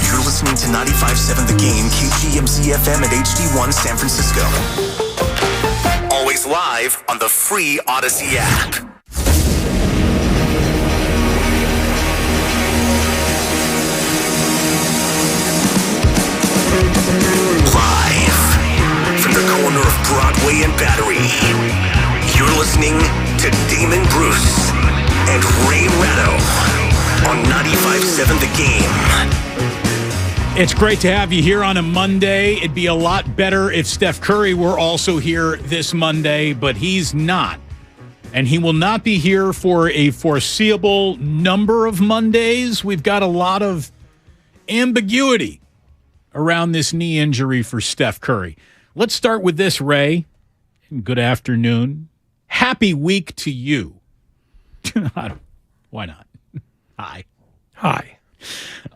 You're listening to 95.7 The Game, KGMZ FM at HD1 San Francisco. Always live on the free Odyssey app. Live from the corner of Broadway and Battery, you're listening to Damon Bruce and Ray Ratto on 95.7 The Game. It's great to have you here on a Monday. It'd be a lot better if Steph Curry were also here this Monday, but he's not. And he will not be here for a foreseeable number of Mondays. We've got a lot of ambiguity around this knee injury for Steph Curry. Let's start with this, Ray. Good afternoon. Happy week to you. Why not? Hi.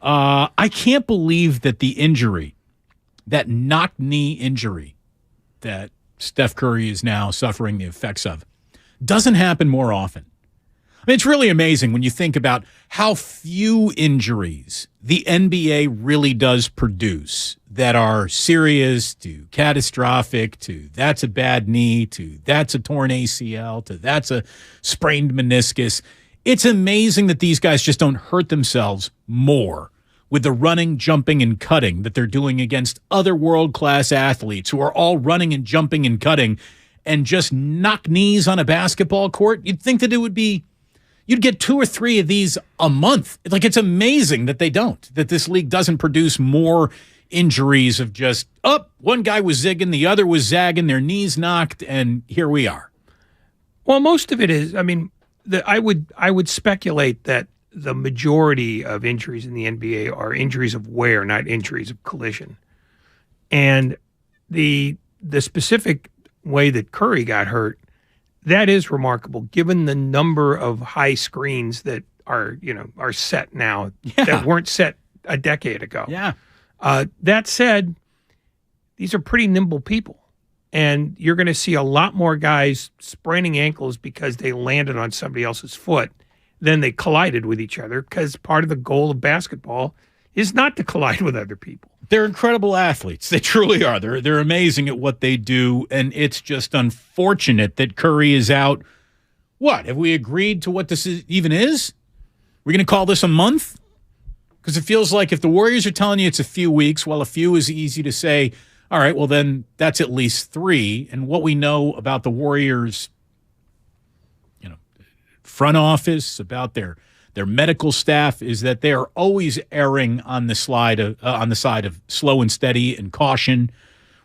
I can't believe that the injury, that knock knee injury that Steph Curry is now suffering the effects of, doesn't happen more often. I mean, it's really amazing when you think about how few injuries the NBA really does produce that are serious to catastrophic to that's a bad knee to that's a torn ACL to that's a sprained meniscus. It's amazing that these guys just don't hurt themselves more with the running, jumping, and cutting that they're doing against other world-class athletes who are all running and jumping and cutting and just knock knees on a basketball court. You'd think that it would be, you'd get 2 or 3 of these a month. Like, it's amazing that they don't, that this league doesn't produce more injuries of just, one guy was zigging, the other was zagging, their knees knocked, and here we are. Well, most of it is, I mean, I would speculate that the majority of injuries in the NBA are injuries of wear, not injuries of collision. And the specific way that Curry got hurt, that is remarkable, given the number of high screens that are set now that weren't set a decade ago. Yeah. That said, these are pretty nimble people. And you're going to see a lot more guys spraining ankles because they landed on somebody else's foot than they collided with each other, because part of the goal of basketball is not to collide with other people. They're incredible athletes. They truly are. They're amazing at what they do, and it's just unfortunate that Curry is out. What? Have we agreed to what this even is? We're going to call this a month? Because it feels like if the Warriors are telling you it's a few weeks, well, a few is easy to say, all right, well, then that's at least 3. And what we know about the Warriors, front office, about their medical staff, is that they are always erring on the side of slow and steady and caution,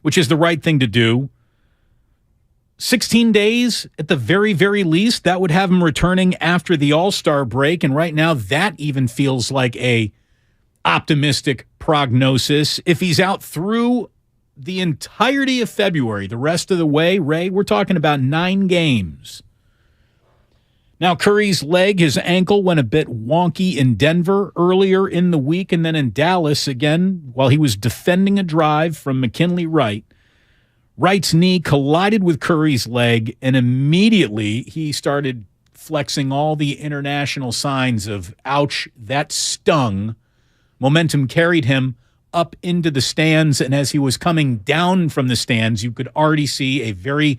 which is the right thing to do. 16 days at the very, very least, that would have him returning after the All-Star break. And right now, that even feels like a optimistic prognosis. If he's out through the entirety of February, the rest of the way, Ray, we're talking about 9 games. Now, Curry's leg, his ankle, went a bit wonky in Denver earlier in the week, and then in Dallas again while he was defending a drive from McKinley Wright. Wright's knee collided with Curry's leg, and immediately he started flexing all the international signs of, ouch, that stung. Momentum carried him up into the stands, and as he was coming down from the stands, you could already see a very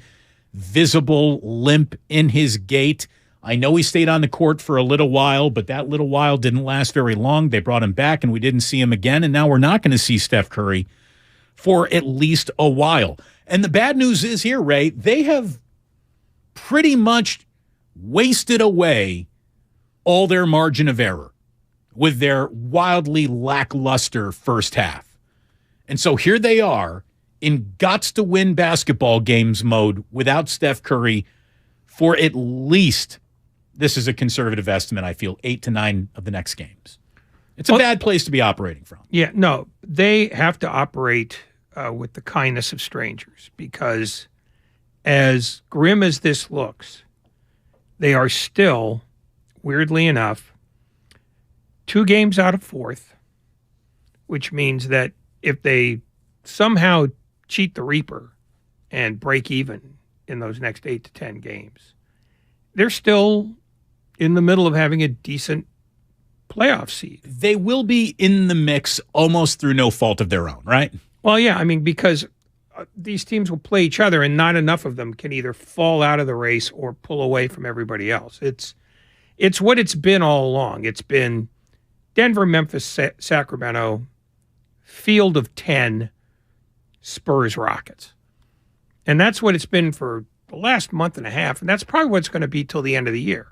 visible limp in his gait. I know he stayed on the court for a little while, but that little while didn't last very long. They brought him back, and we didn't see him again, and now we're not going to see Steph Curry for at least a while. And the bad news is here, Ray, they have pretty much wasted away all their margin of error with their wildly lackluster first half. And so here they are in gots-to-win basketball games mode without Steph Curry for at least, this is a conservative estimate, I feel, 8 to 9 of the next games. It's a bad place to be operating from. Yeah, no, they have to operate with the kindness of strangers, because as grim as this looks, they are still, weirdly enough, 2 games out of 4th, which means that if they somehow cheat the Reaper and break even in those next 8 to 10 games, they're still in the middle of having a decent playoff seed. They will be in the mix almost through no fault of their own, right? Well, yeah, I mean, because these teams will play each other, and not enough of them can either fall out of the race or pull away from everybody else. It's what it's been all along. It's been Denver, Memphis, Sacramento, field of 10, Spurs, Rockets. And that's what it's been for the last month and a half, and that's probably what it's going to be till the end of the year.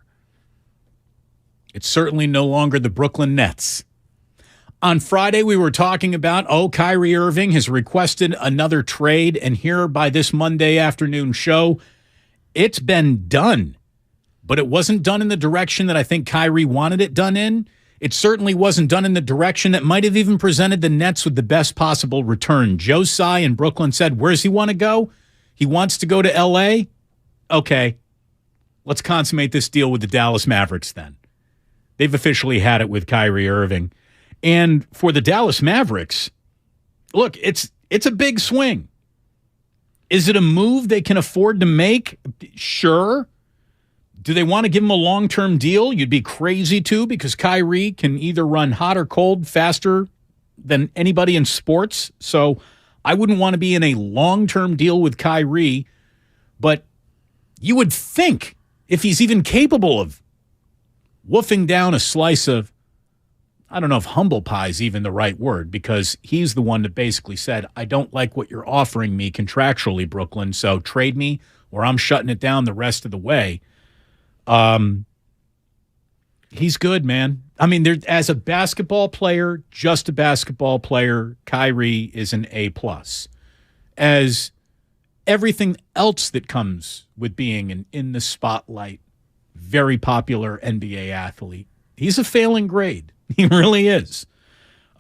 It's certainly no longer the Brooklyn Nets. On Friday, we were talking about, Kyrie Irving has requested another trade, and here by this Monday afternoon show, it's been done. But it wasn't done in the direction that I think Kyrie wanted it done in. It certainly wasn't done in the direction that might have even presented the Nets with the best possible return. Joe Tsai in Brooklyn said, where does he want to go? He wants to go to L.A.? Okay, let's consummate this deal with the Dallas Mavericks then. They've officially had it with Kyrie Irving. And for the Dallas Mavericks, look, it's a big swing. Is it a move they can afford to make? Sure. Do they want to give him a long-term deal? You'd be crazy to, because Kyrie can either run hot or cold faster than anybody in sports. So I wouldn't want to be in a long-term deal with Kyrie. But you would think, if he's even capable of woofing down a slice of, I don't know if humble pie is even the right word, because he's the one that basically said, I don't like what you're offering me contractually, Brooklyn, so trade me or I'm shutting it down the rest of the way. He's good, man. I mean, as a basketball player, just a basketball player, Kyrie is an A+. As everything else that comes with being an in the spotlight, very popular NBA athlete, he's a failing grade. He really is.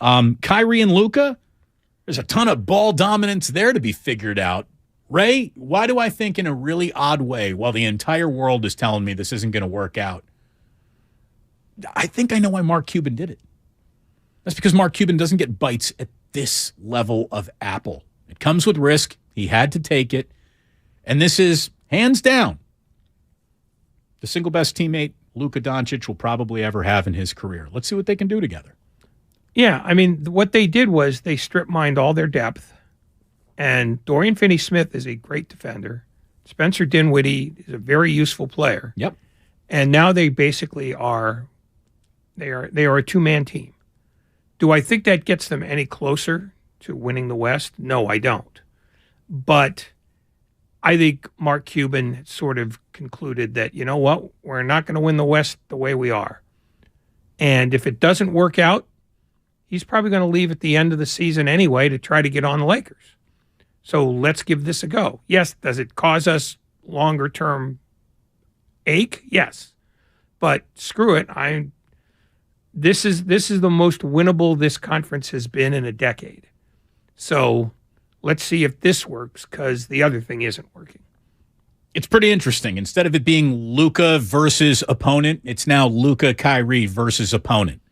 Kyrie and Luka, there's a ton of ball dominance there to be figured out. Ray, why do I think in a really odd way, while the entire world is telling me this isn't going to work out, I think I know why Mark Cuban did it. That's because Mark Cuban doesn't get bites at this level of apple. It comes with risk. He had to take it. And this is, hands down, the single best teammate Luka Doncic will probably ever have in his career. Let's see what they can do together. Yeah, I mean, what they did was they strip mined all their depth. And Dorian Finney-Smith is a great defender. Spencer Dinwiddie is a very useful player. Yep. And now they basically are a two-man team. Do I think that gets them any closer to winning the West? No, I don't. But I think Mark Cuban sort of concluded that, you know what, we're not going to win the West the way we are. And if it doesn't work out, he's probably going to leave at the end of the season anyway to try to get on the Lakers. So let's give this a go. Yes, does it cause us longer-term ache? Yes. But screw it. This is the most winnable this conference has been in a decade. So let's see if this works, because the other thing isn't working. It's pretty interesting. Instead of it being Luka versus opponent, it's now Luka, Kyrie versus opponent.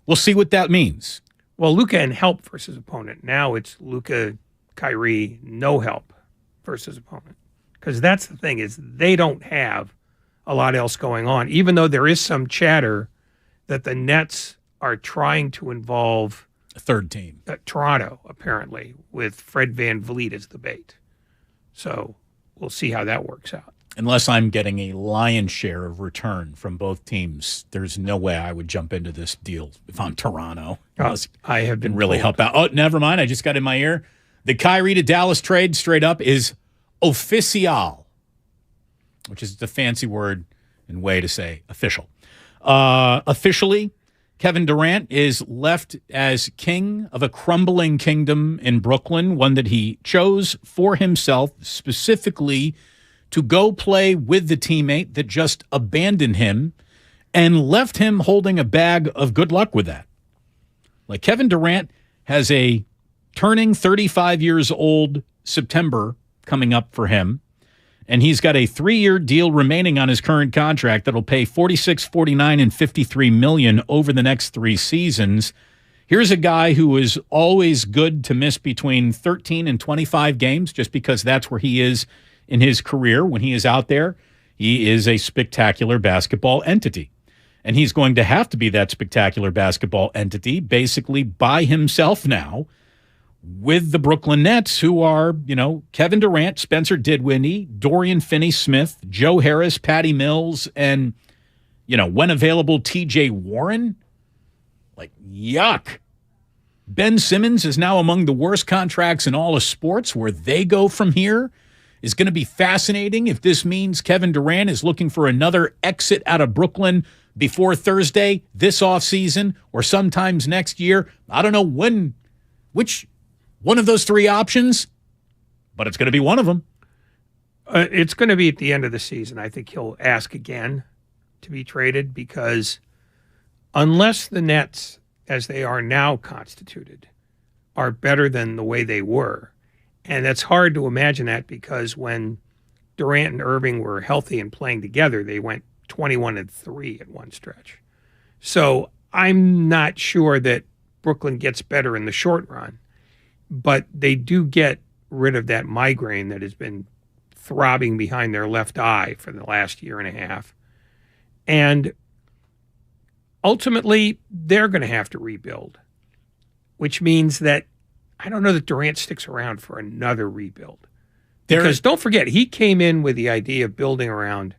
We'll see what that means. Well, Luka and help versus opponent. Now it's Luka, Kyrie, no help versus opponent. Because that's the thing, is they don't have a lot else going on, even though there is some chatter that the Nets are trying to involve a third team. Toronto, apparently, with Fred VanVleet as the bait. So we'll see how that works out. unless I'm getting a lion's share of return from both teams, there's no way I would jump into this deal if I'm Toronto. I have been really told. help out. Oh, never mind. I just got in my ear. The Kyrie to Dallas trade straight up is official, which is the fancy word and way to say official. Officially, Kevin Durant is left as king of a crumbling kingdom in Brooklyn, one that he chose for himself specifically to go play with the teammate that just abandoned him and left him holding a bag of good luck with that. Like, Kevin Durant has a turning 35 years old September coming up for him, and he's got a 3-year deal remaining on his current contract that'll pay $46, $49, and $53 million over the next 3 seasons. Here's a guy who is always good to miss between 13 and 25 games just because that's where he is in his career. When he is out there, he is a spectacular basketball entity. And he's going to have to be that spectacular basketball entity basically by himself now with the Brooklyn Nets, who are, Kevin Durant, Spencer Dinwiddie, Dorian Finney-Smith, Joe Harris, Patty Mills, and, when available, TJ Warren. Like, yuck. Ben Simmons is now among the worst contracts in all of sports. Where they go from here is going to be fascinating. If this means Kevin Durant is looking for another exit out of Brooklyn before Thursday, this offseason, or sometimes next year, I don't know which one of those 3 options, but it's going to be one of them. It's going to be at the end of the season. I think he'll ask again to be traded because unless the Nets, as they are now constituted, are better than the way they were, and it's hard to imagine that because when Durant and Irving were healthy and playing together, they went 21-3 at one stretch. So I'm not sure that Brooklyn gets better in the short run, but they do get rid of that migraine that has been throbbing behind their left eye for the last year and a half. And ultimately, they're going to have to rebuild, which means that I don't know that Durant sticks around for another rebuild. Because don't forget, he came in with the idea of building around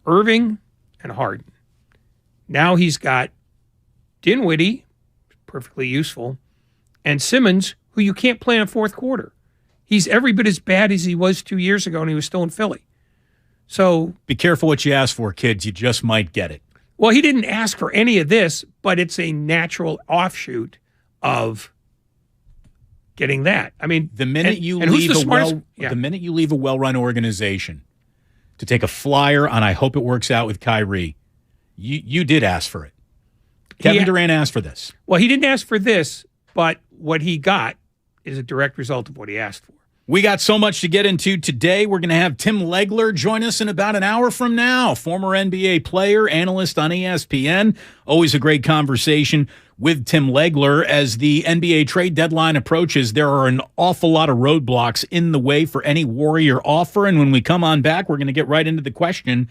Irving and Harden. Now he's got Dinwiddie, perfectly useful, and Simmons, who you can't play in fourth quarter. He's every bit as bad as he was 2 years ago, and he was still in Philly. So be careful what you ask for, kids. You just might get it. Well, he didn't ask for any of this, but it's a natural offshoot of getting that. I mean, the minute you leave a well-run organization to take a flyer on I hope it works out with Kyrie, you did ask for it. Kevin Durant asked for this. Well, he didn't ask for this, but what he got is a direct result of what he asked for. We got so much to get into today. We're going to have Tim Legler join us in about an hour from now. Former NBA player, analyst on ESPN. Always a great conversation with Tim Legler. As the NBA trade deadline approaches, there are an awful lot of roadblocks in the way for any Warrior offer. And when we come on back, we're going to get right into the question,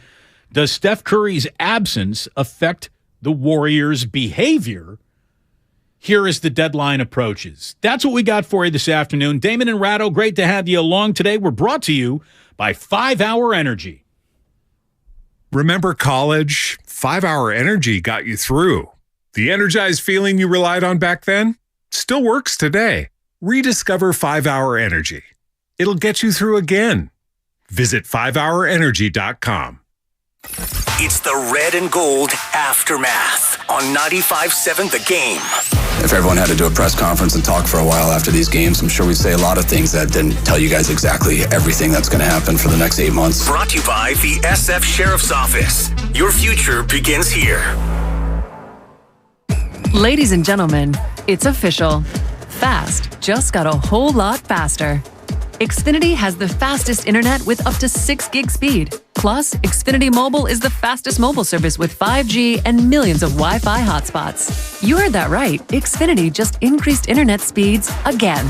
does Steph Curry's absence affect the Warriors' behavior here as the deadline approaches? That's what we got for you this afternoon. Damon and Ratto, great to have you along today. We're brought to you by 5 Hour Energy. Remember college? 5 Hour Energy got you through. The energized feeling you relied on back then still works today. Rediscover 5 Hour Energy. It'll get you through again. Visit 5hourenergy.com. It's the Red and Gold Aftermath on 95.7 The Game. If everyone had to do a press conference and talk for a while after these games, I'm sure we'd say a lot of things that didn't tell you guys exactly everything that's going to happen for the next 8 months. Brought to you by the SF Sheriff's Office. Your future begins here. Ladies and gentlemen, it's official. Fast just got a whole lot faster. Xfinity has the fastest internet with up to 6 gig speed. Plus, Xfinity Mobile is the fastest mobile service with 5G and millions of Wi-Fi hotspots. You heard that right. Xfinity just increased internet speeds again.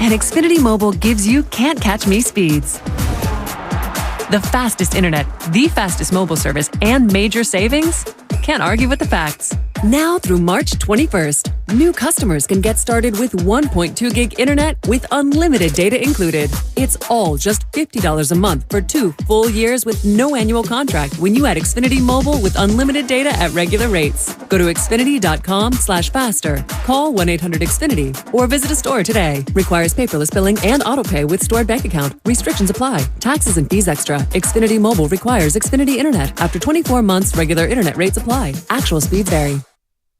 And Xfinity Mobile gives you can't catch me speeds. The fastest internet, the fastest mobile service, and major savings? Can't argue with the facts. Now through March 21st. New customers can get started with 1.2 gig internet with unlimited data included. It's all just $50 a month for 2 full years with no annual contract when you add Xfinity Mobile with unlimited data at regular rates. Go to Xfinity.com/faster. Call 1-800-XFINITY or visit a store today. Requires paperless billing and autopay with stored bank account. Restrictions apply. Taxes and fees extra. Xfinity Mobile requires Xfinity Internet. After 24 months, regular internet rates apply. Actual speeds vary.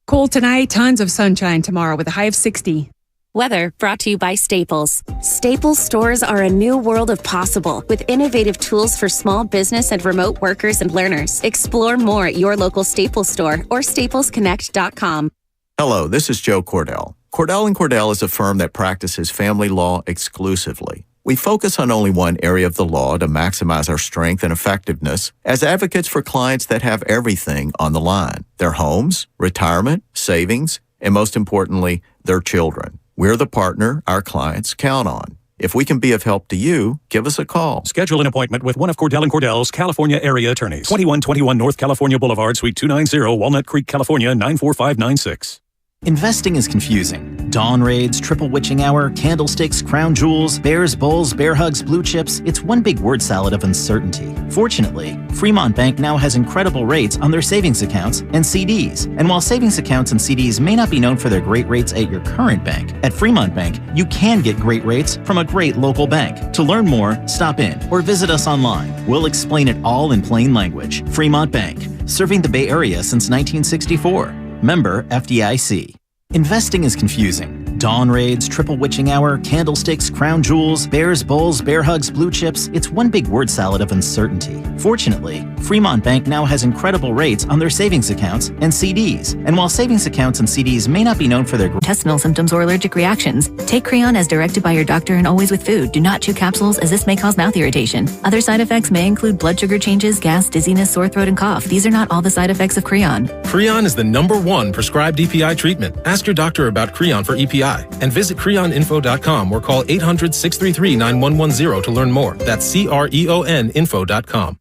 Cold tonight, tons of sunshine tomorrow with a high of 60. Weather brought to you by Staples. Staples stores are a new world of possible with innovative tools for small business and remote workers and learners. Explore more at your local Staples store or staplesconnect.com. Hello, this is Joe Cordell. Cordell & Cordell is a firm that practices family law exclusively. We focus on only one area of the law to maximize our strength and effectiveness as advocates for clients that have everything on the line: their homes, retirement, savings, and most importantly, their children. We're the partner our clients count on. If we can be of help to you, give us a call. Schedule an appointment with one of Cordell & Cordell's California area attorneys. 2121 North California Boulevard, Suite 290, Walnut Creek, California, 94596. Investing is confusing. Dawn raids, triple witching hour, candlesticks, crown jewels, bears, bulls, bear hugs, blue chips. It's one big word salad of uncertainty. Fortunately, Fremont Bank now has incredible rates on their savings accounts and CDs. And while savings accounts and CDs may not be known for their great rates at your current bank, at Fremont Bank, you can get great rates from a great local bank. To learn more, stop in or visit us online. We'll explain it all in plain language. Fremont Bank, serving the Bay Area since 1964. Member FDIC. Investing is confusing. Dawn raids, triple witching hour, candlesticks, crown jewels, bears, bulls, bear hugs, blue chips. It's one big word salad of uncertainty. Fortunately, Fremont Bank now has incredible rates on their savings accounts and CDs. And while savings accounts and CDs may not be known for their intestinal symptoms or allergic reactions, take Creon as directed by your doctor and always with food. Do not chew capsules as this may cause mouth irritation. Other side effects may include blood sugar changes, gas, dizziness, sore throat, and cough. These are not all the side effects of Creon. Creon is the #1 prescribed EPI treatment. Ask your doctor about Creon for EPI and visit creoninfo.com or call 800-633-9110 to learn more. That's CREONinfo.com.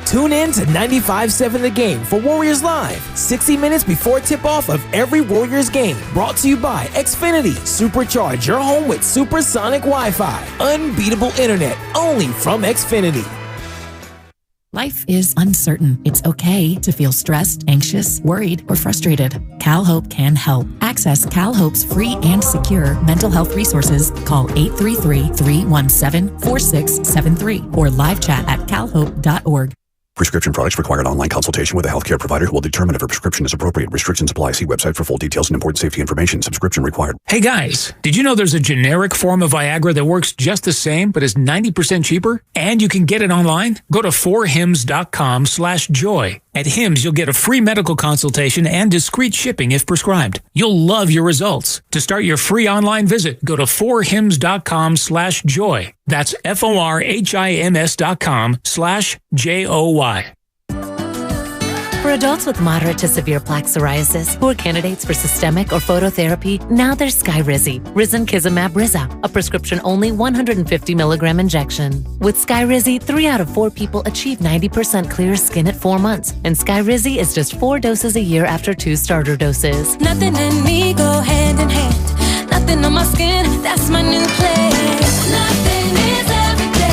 Tune in to 95.7 The Game for Warriors Live, 60 minutes before tip-off of every Warriors game. Brought to you by Xfinity. Supercharge your home with supersonic Wi-Fi. Unbeatable internet, only from Xfinity. Life is uncertain. It's okay to feel stressed, anxious, worried, or frustrated. CalHope can help. Access CalHope's free and secure mental health resources. Call 833-317-4673 or live chat at calhope.org. Prescription products require an online consultation with a healthcare provider who will determine if a prescription is appropriate. Restrictions apply. See website for full details and important safety information. Subscription required. Hey guys, did you know there's a generic form of Viagra that works just the same but is 90% cheaper? And you can get it online? Go to 4hims.com/joy. At Hims, you'll get a free medical consultation and discreet shipping if prescribed. You'll love your results. To start your free online visit, go to 4hims.com/joy. That's FORHIMS.com/JOY. For adults with moderate to severe plaque psoriasis who are candidates for systemic or phototherapy, now there's Skyrizi, Risankizumab Riza, a prescription-only 150 milligram injection. With Skyrizi, 3 out of 4 people achieve 90% clear skin at 4 months, and Skyrizi is just 4 doses a year after 2 starter doses. Nothing in me go hand in hand. Nothing on my skin, that's my new place. Nothing is every day.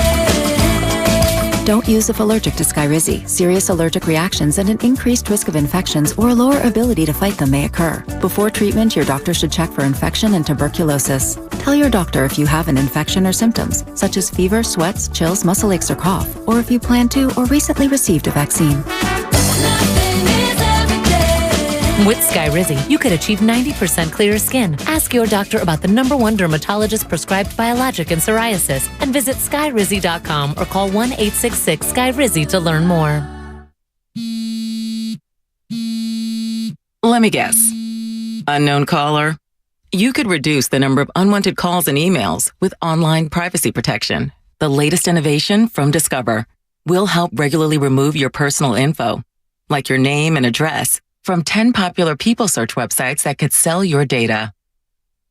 Don't use if allergic to Skyrizi. Serious allergic reactions and an increased risk of infections or a lower ability to fight them may occur. Before treatment, your doctor should check for infection and tuberculosis. Tell your doctor if you have an infection or symptoms, such as fever, sweats, chills, muscle aches, or cough, or if you plan to or recently received a vaccine. With Skyrizi, you could achieve 90% clearer skin. Ask your doctor about the #1 dermatologist prescribed biologic in psoriasis and visit skyrizi.com or call 1-866-SKYRIZI to learn more. Let me guess. Unknown caller? You could reduce the number of unwanted calls and emails with online privacy protection. The latest innovation from Discover will help regularly remove your personal info, like your name and address, from 10 popular people search websites that could sell your data.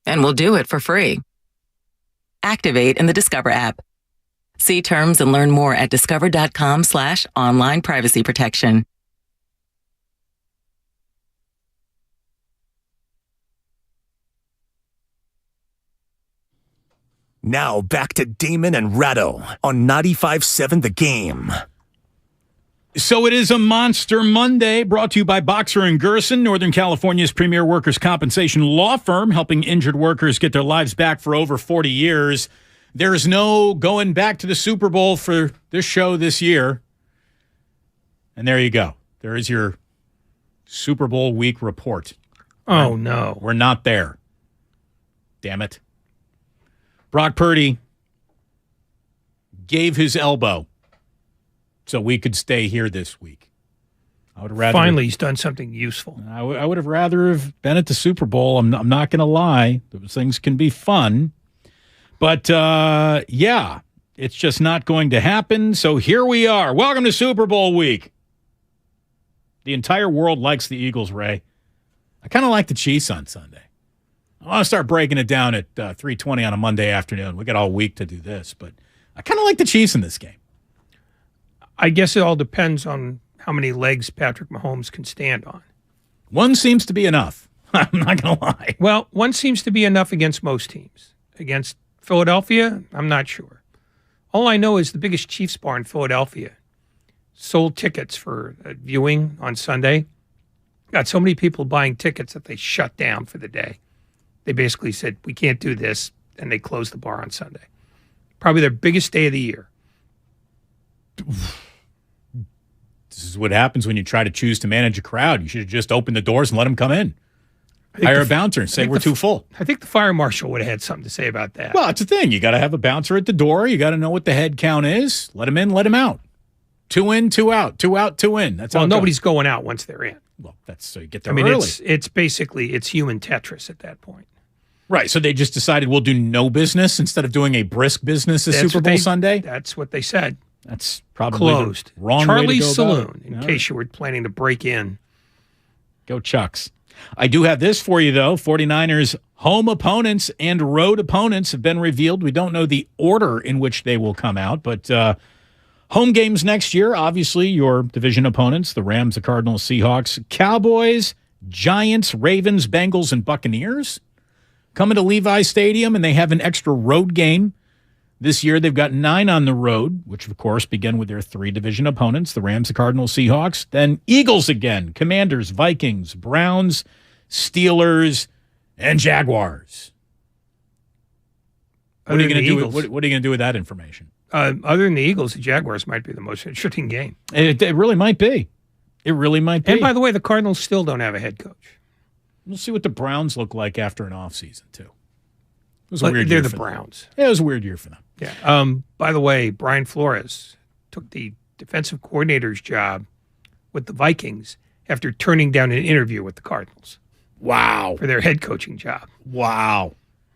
And we'll do it for free. Activate in the Discover app. See terms and learn more at discover.com/online privacy protection. Now back to Damon and Ratto on 95.7 The Game. So it is a Monster Monday, brought to you by Boxer & Gerson, Northern California's premier workers' compensation law firm, helping injured workers get their lives back for over 40 years. There's no going back to the Super Bowl for this show this year. And there you go. There is your Super Bowl week report. Oh, no. We're not there. Damn it. Brock Purdy gave his elbow so we could stay here this week. I would rather Finally, he's done something useful. I would have rather have been at the Super Bowl. I'm not going to lie. Those things can be fun. But, yeah, it's just not going to happen. So here we are. Welcome to Super Bowl week. The entire world likes the Eagles, Ray. I kind of like the Chiefs on Sunday. I want to start breaking it down at 3:20 on a Monday afternoon. We got all week to do this, but I kind of like the Chiefs in this game. I guess it all depends on how many legs Patrick Mahomes can stand on. One seems to be enough. I'm not going to lie. Well, one seems to be enough against most teams. Against Philadelphia, I'm not sure. All I know is the biggest Chiefs bar in Philadelphia sold tickets for a viewing on Sunday. Got so many people buying tickets that they shut down for the day. They basically said, we can't do this, and they closed the bar on Sunday. Probably their biggest day of the year. This is what happens when you try to choose to manage a crowd. You should have just opened the doors and let them come in. Hire a bouncer and say we're too full. I think the fire marshal would have had something to say about that. Well, it's a thing. You got to have a bouncer at the door. You got to know what the head count is. Let them in, let them out. 2 in, 2 out. 2 out, 2 in. That's how nobody's going out once they're in. Well, that's so you get there early. It's basically human Tetris at that point. Right, so they just decided we'll do no business instead of doing a brisk business a Super Bowl Sunday? That's what they said. That's probably closed. The wrong Charlie's way to go Saloon, about it. in case you were planning to break in. Go Chucks. I do have this for you, though. 49ers home opponents and road opponents have been revealed. We don't know the order in which they will come out, but home games next year, obviously, your division opponents, the Rams, the Cardinals, Seahawks, Cowboys, Giants, Ravens, Bengals, and Buccaneers. Coming to Levi Stadium, and they have an extra road game. This year, they've got 9 on the road, which, of course, begin with their 3 division opponents, the Rams, the Cardinals, Seahawks. Then Eagles again, Commanders, Vikings, Browns, Steelers, and Jaguars. What are you going to do? What are you going to do with that information? Other than the Eagles, the Jaguars might be the most interesting game. It really might be. It really might be. And by the way, the Cardinals still don't have a head coach. We'll see what the Browns look like after an offseason, too. It was a weird They're year the for Browns. Them. Yeah, it was a weird year for them. Yeah. By the way, Brian Flores took the defensive coordinator's job with the Vikings after turning down an interview with the Cardinals. Wow. For their head coaching job. Wow.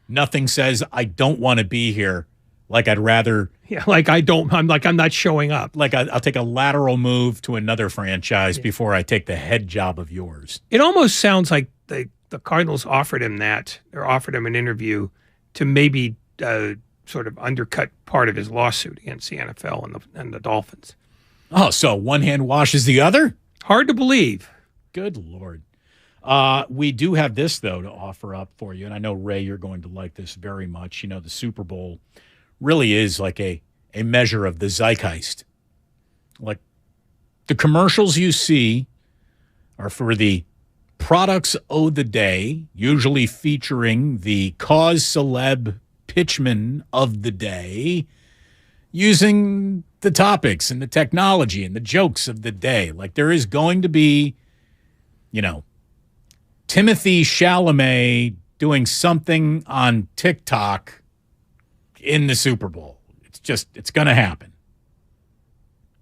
Nothing says I don't want to be here like I'd rather. Yeah, I'm not showing up. Like I'll take a lateral move to another franchise before I take the head job of yours. It almost sounds like the Cardinals offered him that, or offered him an interview to maybe sort of undercut part of his lawsuit against the NFL and the Dolphins. Oh, so one hand washes the other? Hard to believe. Good Lord. We do have this, though, to offer up for you, and I know, Ray, you're going to like this very much. You know, the Super Bowl really is like a measure of the zeitgeist. Like, the commercials you see are for the products of the day, usually featuring the cause celeb pitchman of the day, using the topics and the technology and the jokes of the day. Like, there is going to be, Timothy Chalamet doing something on TikTok in the Super Bowl. It's going to happen.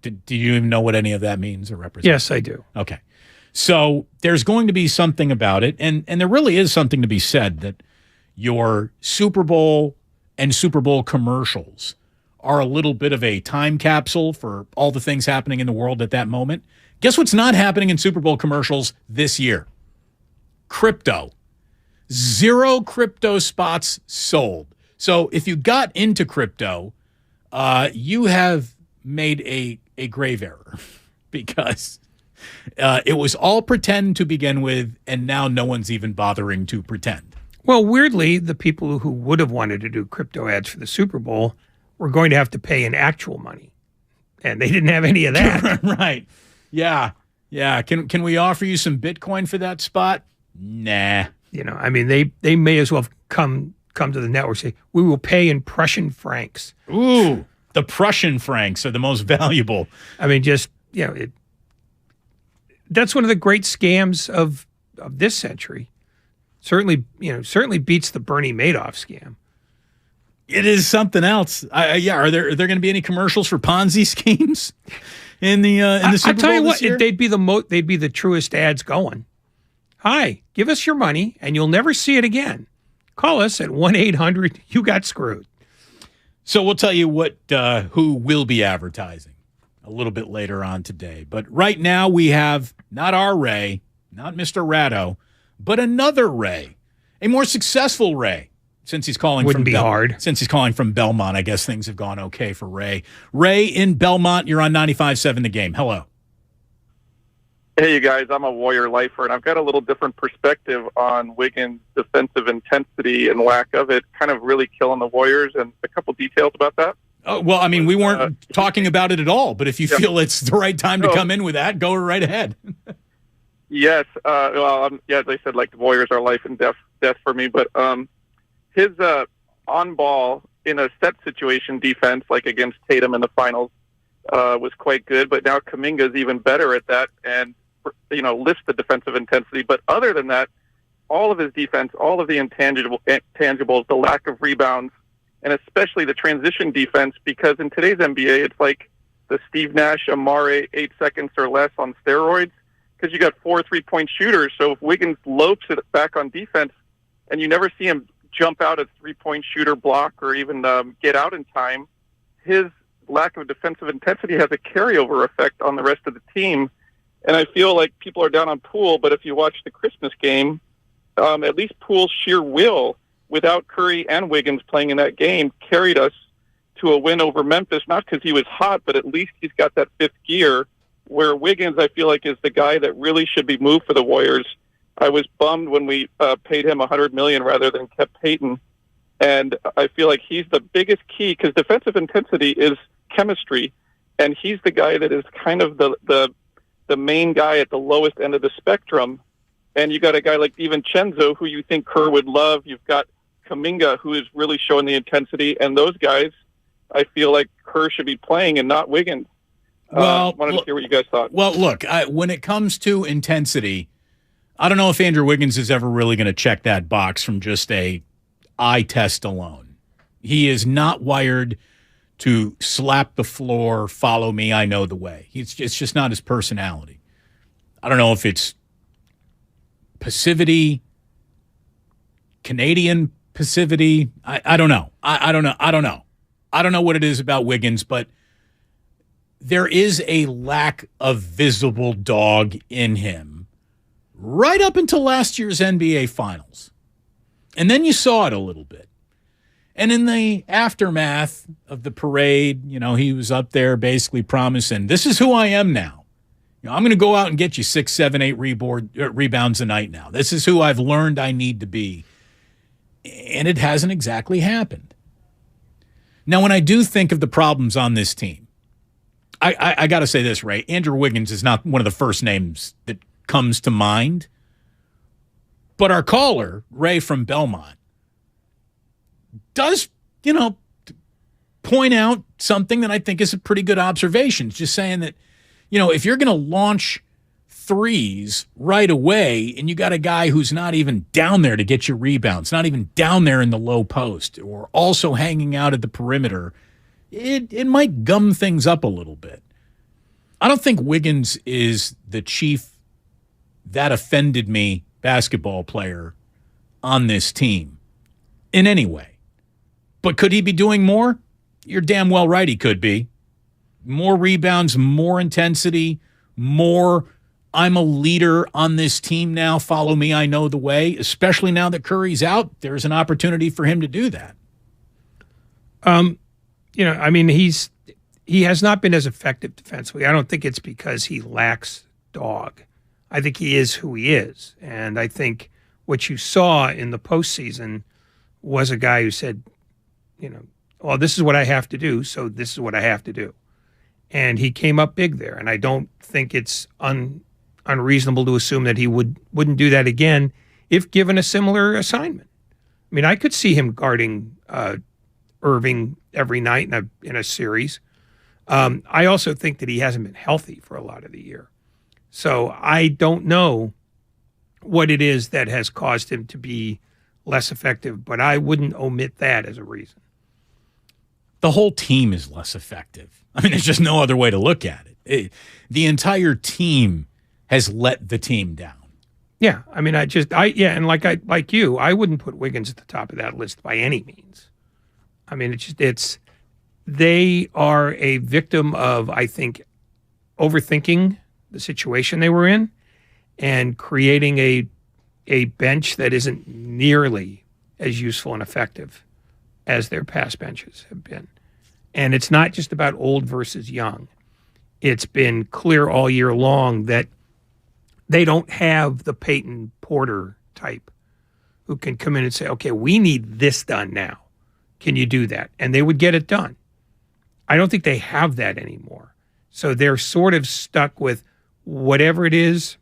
Do you even know what any of that means or represents? Yes, I do. Okay. So there's going to be something about it, and there really is something to be said that your Super Bowl and Super Bowl commercials are a little bit of a time capsule for all the things happening in the world at that moment. Guess what's not happening in Super Bowl commercials this year? Crypto. 0 crypto spots sold. So if you got into crypto, you have made a grave error because it was all pretend to begin with, and now no one's even bothering to pretend. Well, weirdly, the people who would have wanted to do crypto ads for the Super Bowl were going to have to pay in actual money, and they didn't have any of that. Right. Yeah. Yeah. Can we offer you some Bitcoin for that spot? Nah. You know, I mean, they may as well have come to the network and say, we will pay in Prussian francs. Ooh, the Prussian francs are the most valuable. I mean, just, you know, that's one of the great scams of this century. Certainly beats the Bernie Madoff scam. It is something else. Are there going to be any commercials for Ponzi schemes in the Super Bowl? I tell you what, year? they'd be the truest ads going. Hi, give us your money, and you'll never see it again. Call us at 1-800. You got screwed. So we'll tell you who will be advertising a little bit later on today. But right now we have not our Ray, not Mr. Ratto, but another Ray, a more successful Ray. Since he's calling Since he's calling from Belmont, I guess things have gone okay for Ray. Ray in Belmont, you're on 95.7 The Game. Hello. Hey, you guys. I'm a Warrior lifer, and I've got a little different perspective on Wiggins' defensive intensity and lack of it, kind of really killing the Warriors, and a couple details about that. Oh, well, I mean, we weren't talking about it at all, but if you feel it's the right time to come in with that, go right ahead. Yes. As I said, like, the Warriors are life and death for me, but his on-ball in a set situation defense, like against Tatum in the finals, was quite good, but now Kuminga's even better at that and, you know, lifts the defensive intensity. But other than that, all of his defense, all of the intangibles, the lack of rebounds, and especially the transition defense, because in today's NBA, it's like the Steve Nash, Amare 8 seconds or less on steroids, because you got 4 3-point shooters. So if Wiggins lopes it back on defense and you never see him jump out a 3-point shooter block or even get out in time, his lack of defensive intensity has a carryover effect on the rest of the team. And I feel like people are down on Poole, but if you watch the Christmas game, at least Poole's sheer will, without Curry and Wiggins playing in that game, carried us to a win over Memphis, not because he was hot, but at least he's got that fifth gear, where Wiggins, I feel like, is the guy that really should be moved for the Warriors. I was bummed when we paid him $100 million rather than kept Payton. And I feel like he's the biggest key, because defensive intensity is chemistry, and he's the guy that is kind of the main guy at the lowest end of the spectrum. And you got a guy like DiVincenzo, who you think Kerr would love. You've got Kuminga, who is really showing the intensity, and those guys, I feel like Kerr should be playing and not Wiggins. Wanted to hear what you guys thought. Well, look, when it comes to intensity, I don't know if Andrew Wiggins is ever really going to check that box from just a eye test alone. He is not wired to slap the floor, follow me, I know the way. It's just not his personality. I don't know if it's passivity, Canadian passivity. I don't know. I don't know. I don't know what it is about Wiggins, but there is a lack of visible dog in him right up until last year's NBA Finals. And then you saw it a little bit. And in the aftermath of the parade, you know, he was up there basically promising, this is who I am now. You know, I'm going to go out and get you 6, 7, 8 rebounds a night now. This is who I've learned I need to be. And it hasn't exactly happened. Now, when I do think of the problems on this team, I got to say this, Ray. Andrew Wiggins is not one of the first names that comes to mind. But our caller, Ray from Belmont, does, you know, point out something that I think is a pretty good observation. Just saying that, you know, if you're going to launch threes right away and you got a guy who's not even down there to get your rebounds, not even down there in the low post, or also hanging out at the perimeter, it might gum things up a little bit. I don't think Wiggins is the chief that offended me basketball player on this team in any way. But could he be doing more? You're damn well right he could be. More rebounds, more intensity, more I'm a leader on this team now, follow me, I know the way. Especially now that Curry's out, there's an opportunity for him to do that. You know, I mean, he has not been as effective defensively. I don't think it's because he lacks dog. I think he is who he is. And I think What you saw in the postseason was a guy who said, well, this is what I have to do, so this is what I have to do. And he came up big there, and I don't think it's unreasonable to assume that he wouldn't do that again if given a similar assignment. I mean, I could see him guarding Irving every night in a series. I also think that he hasn't been healthy for a lot of the year. So I don't know what it is that has caused him to be less effective, but I wouldn't omit that as a reason. The whole team is less effective. I mean, there's just no other way to look at it. The entire team has let the team down. Yeah, I mean, and like you, I wouldn't put Wiggins at the top of that list by any means. I mean, they are a victim of, I think, overthinking the situation they were in and creating a bench that isn't nearly as useful and effective as their past benches have been. And it's not just about old versus young. It's been clear all year long that they don't have the Payton Porter type who can come in and say, okay, we need this done now. Can you do that? And they would get it done. I don't think they have that anymore. So they're sort of stuck with whatever it is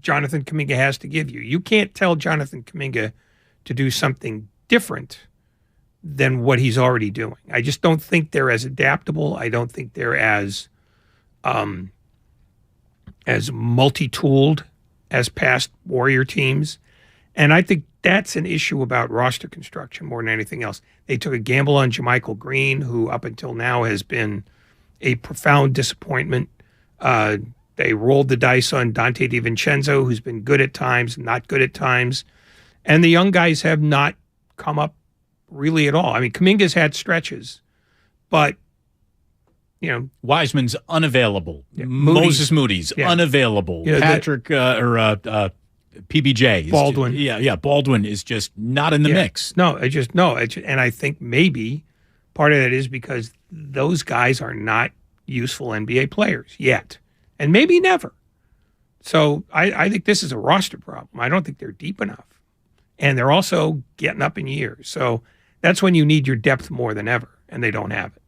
Jonathan Kuminga has to give you. You can't tell Jonathan Kuminga to do something different than what he's already doing. I just don't think they're as adaptable. I don't think they're as multi-tooled as past Warrior teams. And I think that's an issue about roster construction more than anything else. They took a gamble on JaMychal Green, who up until now has been a profound disappointment. They rolled the dice on Dante DiVincenzo, who's been good at times, not good at times. And the young guys have not come up really at all. I mean, Kuminga's had stretches, but, Wiseman's unavailable. Yeah, Moses Moody's unavailable. Patrick PBJ. Baldwin. Baldwin is just not in the mix. And I think maybe part of that is because those guys are not useful NBA players yet, and maybe never. So I think this is a roster problem. I don't think they're deep enough. And they're also getting up in years. So that's when you need your depth more than ever, and they don't have it.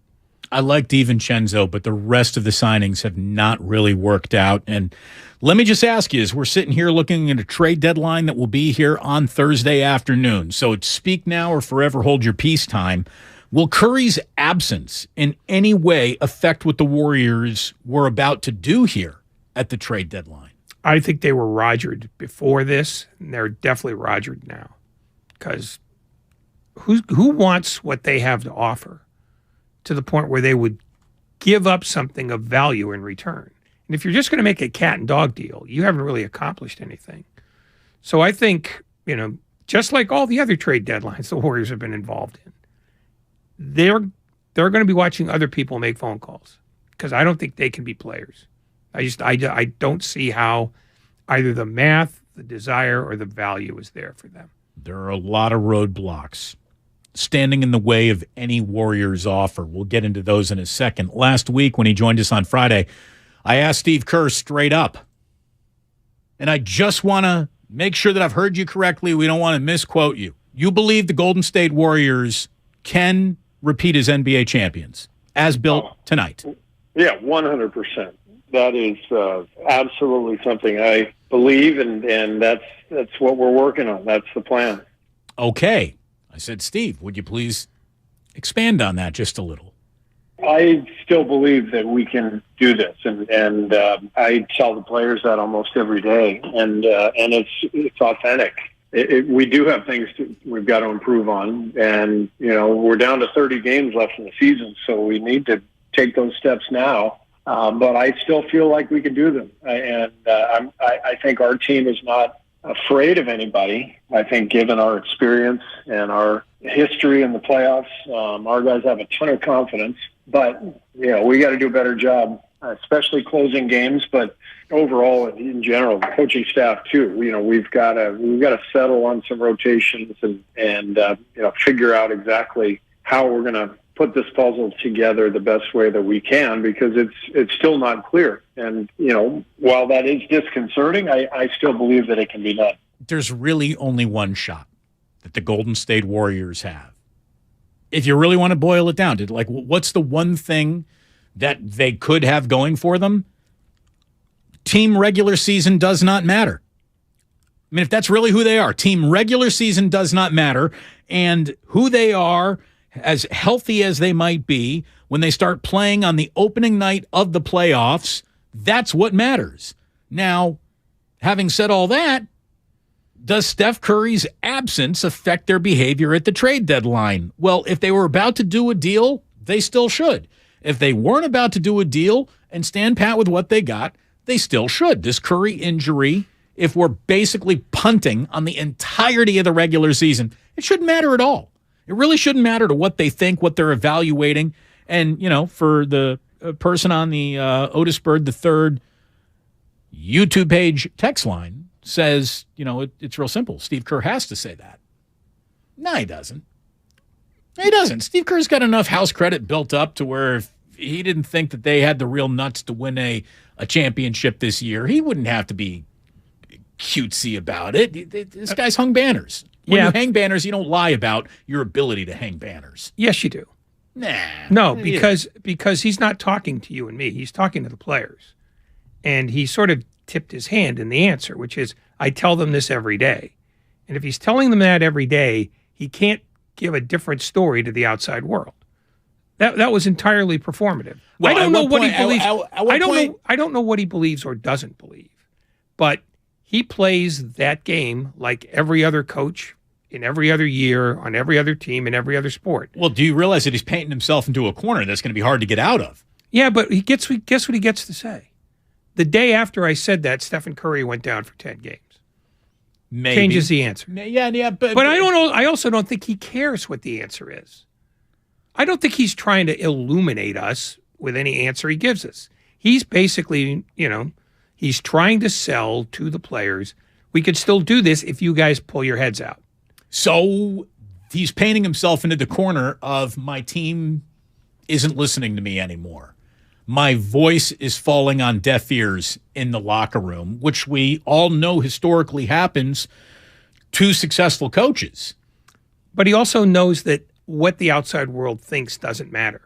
I like DiVincenzo, but the rest of the signings have not really worked out. And let me just ask you, as we're sitting here looking at a trade deadline that will be here on Thursday afternoon, so it's speak now or forever hold your peace time, will Curry's absence in any way affect what the Warriors were about to do here at the trade deadline? I think they were rogered before this, and they're definitely rogered now. Because who wants what they have to offer to the point where they would give up something of value in return? And if you're just going to make a cat and dog deal, you haven't really accomplished anything. So I think, just like all the other trade deadlines the Warriors have been involved in, they're going to be watching other people make phone calls because I don't think they can be players. I don't see how either the math, the desire, or the value is there for them. There are a lot of roadblocks standing in the way of any Warriors offer. We'll get into those in a second. Last week when he joined us on Friday, I asked Steve Kerr straight up, and I just want to make sure that I've heard you correctly. We don't want to misquote you. You believe the Golden State Warriors can repeat as NBA champions, as built tonight? Yeah, 100%. That is absolutely something I believe, and that's what we're working on. That's the plan. Okay. I said, Steve, would you please expand on that just a little? I still believe that we can do this, and I tell the players that almost every day, and it's authentic. We do have things we've got to improve on, and we're down to 30 games left in the season, so we need to take those steps now. But I still feel like we can do them, and I think our team is not afraid of anybody. I think given our experience and our history in the playoffs, our guys have a ton of confidence. But we got to do a better job, especially closing games. But overall, in general, the coaching staff too. We've got to settle on some rotations and figure out exactly how we're going to put this puzzle together the best way that we can, because it's still not clear. And, while that is disconcerting, I still believe that it can be done. there's really only one shot that the Golden State Warriors have. If you really want to boil it down to, like, what's the one thing that they could have going for them? Team regular season does not matter. I mean, if that's really who they are, team regular season does not matter, and who they are, as healthy as they might be, when they start playing on the opening night of the playoffs, that's what matters. Now, having said all that, does Steph Curry's absence affect their behavior at the trade deadline? Well, if they were about to do a deal, they still should. If they weren't about to do a deal and stand pat with what they got, they still should. This Curry injury, if we're basically punting on the entirety of the regular season, it shouldn't matter at all. It really shouldn't matter to what they think, what they're evaluating. And, you know, for the person on the Otis Bird III YouTube page text line says, you know, it's real simple. Steve Kerr has to say that. No, he doesn't. He doesn't. Steve Kerr's got enough house credit built up to where if he didn't think that they had the real nuts to win a championship this year, he wouldn't have to be cutesy about it. This guy's hung banners. When you hang banners, you don't lie about your ability to hang banners. Yes, you do. Nah. No, because he's not talking to you and me. He's talking to the players. And he sort of tipped his hand in the answer, which is, I tell them this every day. And if he's telling them that every day, he can't give a different story to the outside world. That was entirely performative. Well, I don't know what point, he believes. I don't know what he believes or doesn't believe. But he plays that game like every other coach in every other year on every other team in every other sport. Well, do you realize that he's painting himself into a corner that's going to be hard to get out of? Yeah, but guess what he gets to say? The day after I said that, Stephen Curry went down for 10 games. Maybe. Changes the answer. Yeah, but I don't know. I also don't think he cares what the answer is. I don't think he's trying to illuminate us with any answer he gives us. He's basically, he's trying to sell to the players, we could still do this if you guys pull your heads out. So he's painting himself into the corner of, my team isn't listening to me anymore. My voice is falling on deaf ears in the locker room, which we all know historically happens to successful coaches. But he also knows that what the outside world thinks doesn't matter.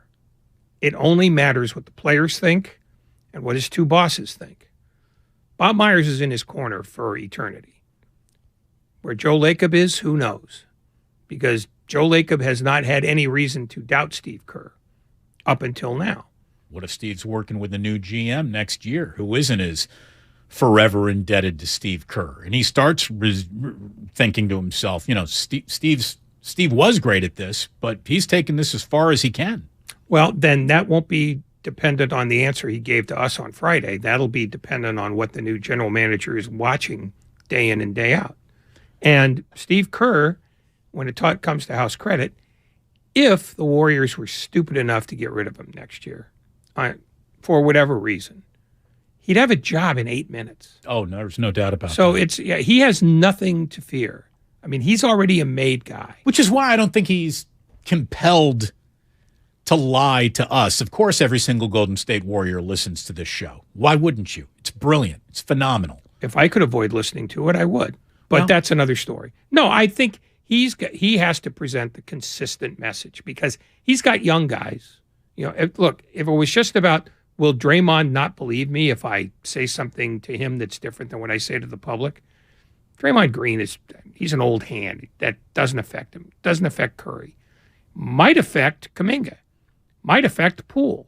It only matters what the players think and what his two bosses think. Bob Myers is in his corner for eternity. Where Joe Lacob is, who knows? Because Joe Lacob has not had any reason to doubt Steve Kerr up until now. What if Steve's working with a new GM next year who isn't as forever indebted to Steve Kerr? And he starts thinking to himself, Steve was great at this, but he's taken this as far as he can. Well, then that won't be dependent on the answer he gave to us on Friday. That'll be dependent on what the new general manager is watching day in and day out. And Steve Kerr, when it comes to house credit, if the Warriors were stupid enough to get rid of him next year, for whatever reason, he'd have a job in 8 minutes. Oh, no, there's no doubt about that. So he has nothing to fear. I mean, he's already a made guy. Which is why I don't think he's compelled to lie to us. Of course, every single Golden State Warrior listens to this show. Why wouldn't you? It's brilliant. It's phenomenal. If I could avoid listening to it, I would. But that's another story. No, I think he has to present the consistent message because he's got young guys. Look, if it was just about, will Draymond not believe me if I say something to him that's different than what I say to the public? Draymond Green he's an old hand. That doesn't affect him. Doesn't affect Curry. Might affect Kuminga. Might affect Poole.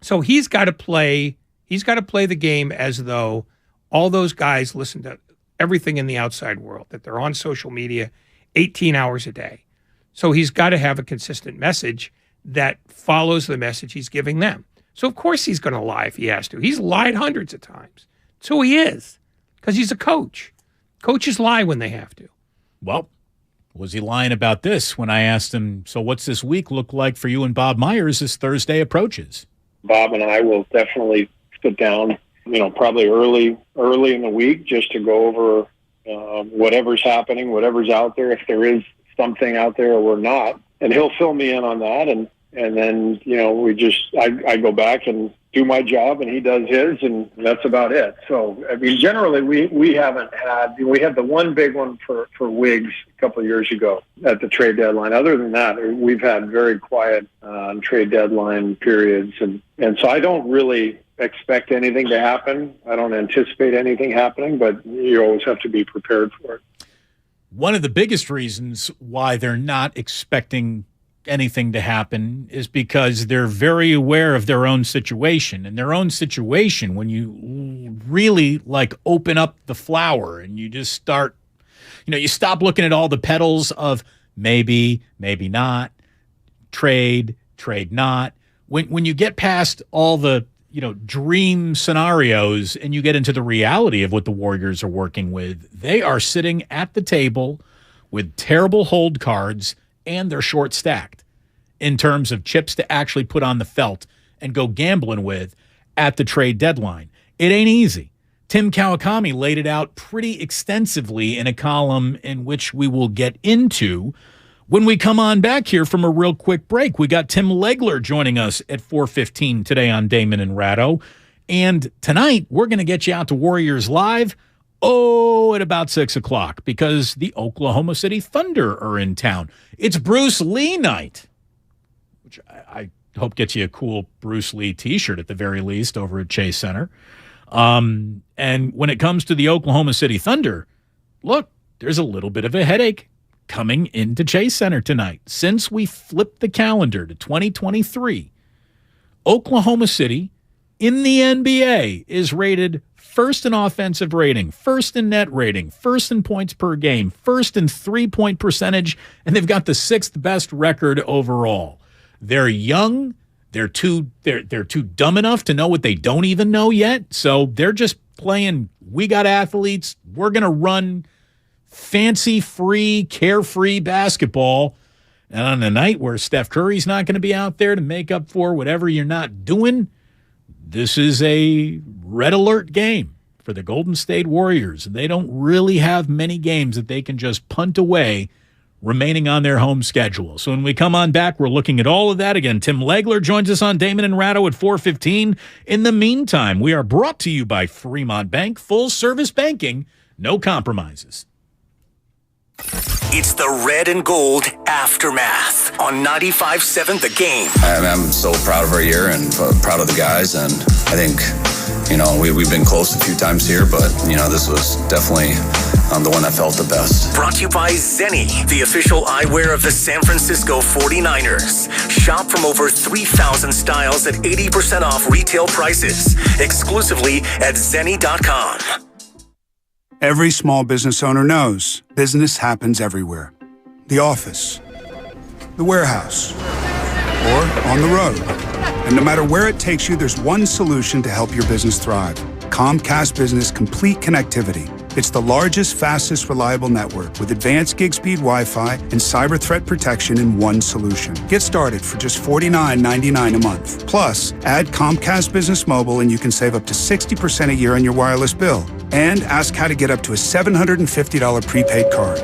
So he's got to play the game as though all those guys listen to everything in the outside world, that they're on social media 18 hours a day. So he's got to have a consistent message that follows the message he's giving them. So of course he's going to lie if he has to. He's lied hundreds of times. That's who he is, because he's a coach. Coaches lie when they have to. Well, was he lying about this when I asked him, so what's this week look like for you and Bob Myers as Thursday approaches? Bob and I will definitely sit down, probably early in the week just to go over whatever's happening, whatever's out there, if there is something out there or we're not. And he'll fill me in on that. And And then, I go back and do my job and he does his, and that's about it. So, I mean, generally we haven't had, we had the one big one for Wiggs a couple of years ago at the trade deadline. Other than that, we've had very quiet trade deadline periods. And so I don't really expect anything to happen. I don't anticipate anything happening, but you always have to be prepared for it. One of the biggest reasons why they're not expecting anything to happen is because they're very aware of their own situation. And their own situation, when you really open up the flower and you just start, you stop looking at all the petals of maybe, maybe not, trade not. When you get past all the dream scenarios and you get into the reality of what the Warriors are working with, they are sitting at the table with terrible hold cards and they're short stacked in terms of chips to actually put on the felt and go gambling with at the trade deadline. It ain't easy. Tim Kawakami laid it out pretty extensively in a column in which we will get into when we come on back here from a real quick break. We got Tim Legler joining us at 4:15 today on Damon and Ratto. And tonight, we're going to get you out to Warriors Live, at about 6 o'clock, because the Oklahoma City Thunder are in town. It's Bruce Lee night, which I hope gets you a cool Bruce Lee t-shirt at the very least over at Chase Center. And when it comes to the Oklahoma City Thunder, look, there's a little bit of a headache coming into Chase Center tonight. Since we flipped the calendar to 2023, Oklahoma City in the NBA is rated first in offensive rating, first in net rating, first in points per game, first in three-point percentage, and they've got the sixth best record overall. They're young. They're too dumb enough to know what they don't even know yet. So they're just playing, we got athletes, we're going to run fancy-free, carefree basketball. And on a night where Steph Curry's not going to be out there to make up for whatever you're not doing, this is a red alert game for the Golden State Warriors. They don't really have many games that they can just punt away remaining on their home schedule. So when we come on back, we're looking at all of that. Again, Tim Legler joins us on Damon and Ratto at 4:15. In the meantime, we are brought to you by Fremont Bank, full-service banking, no compromises. It's the Red and Gold Aftermath on 95.7 The Game. I'm so proud of our year and proud of the guys, and I think, we've been close a few times here, but, this was definitely the one that felt the best. Brought to you by Zenni, the official eyewear of the San Francisco 49ers. Shop from over 3,000 styles at 80% off retail prices, exclusively at Zenni.com. Every small business owner knows business happens everywhere. The office, the warehouse, or on the road. And no matter where it takes you, there's one solution to help your business thrive. Comcast Business Complete Connectivity. It's the largest, fastest, reliable network with advanced gig speed Wi-Fi and cyber threat protection in one solution. Get started for just $49.99 a month. Plus, add Comcast Business Mobile and you can save up to 60% a year on your wireless bill. And ask how to get up to a $750 prepaid card.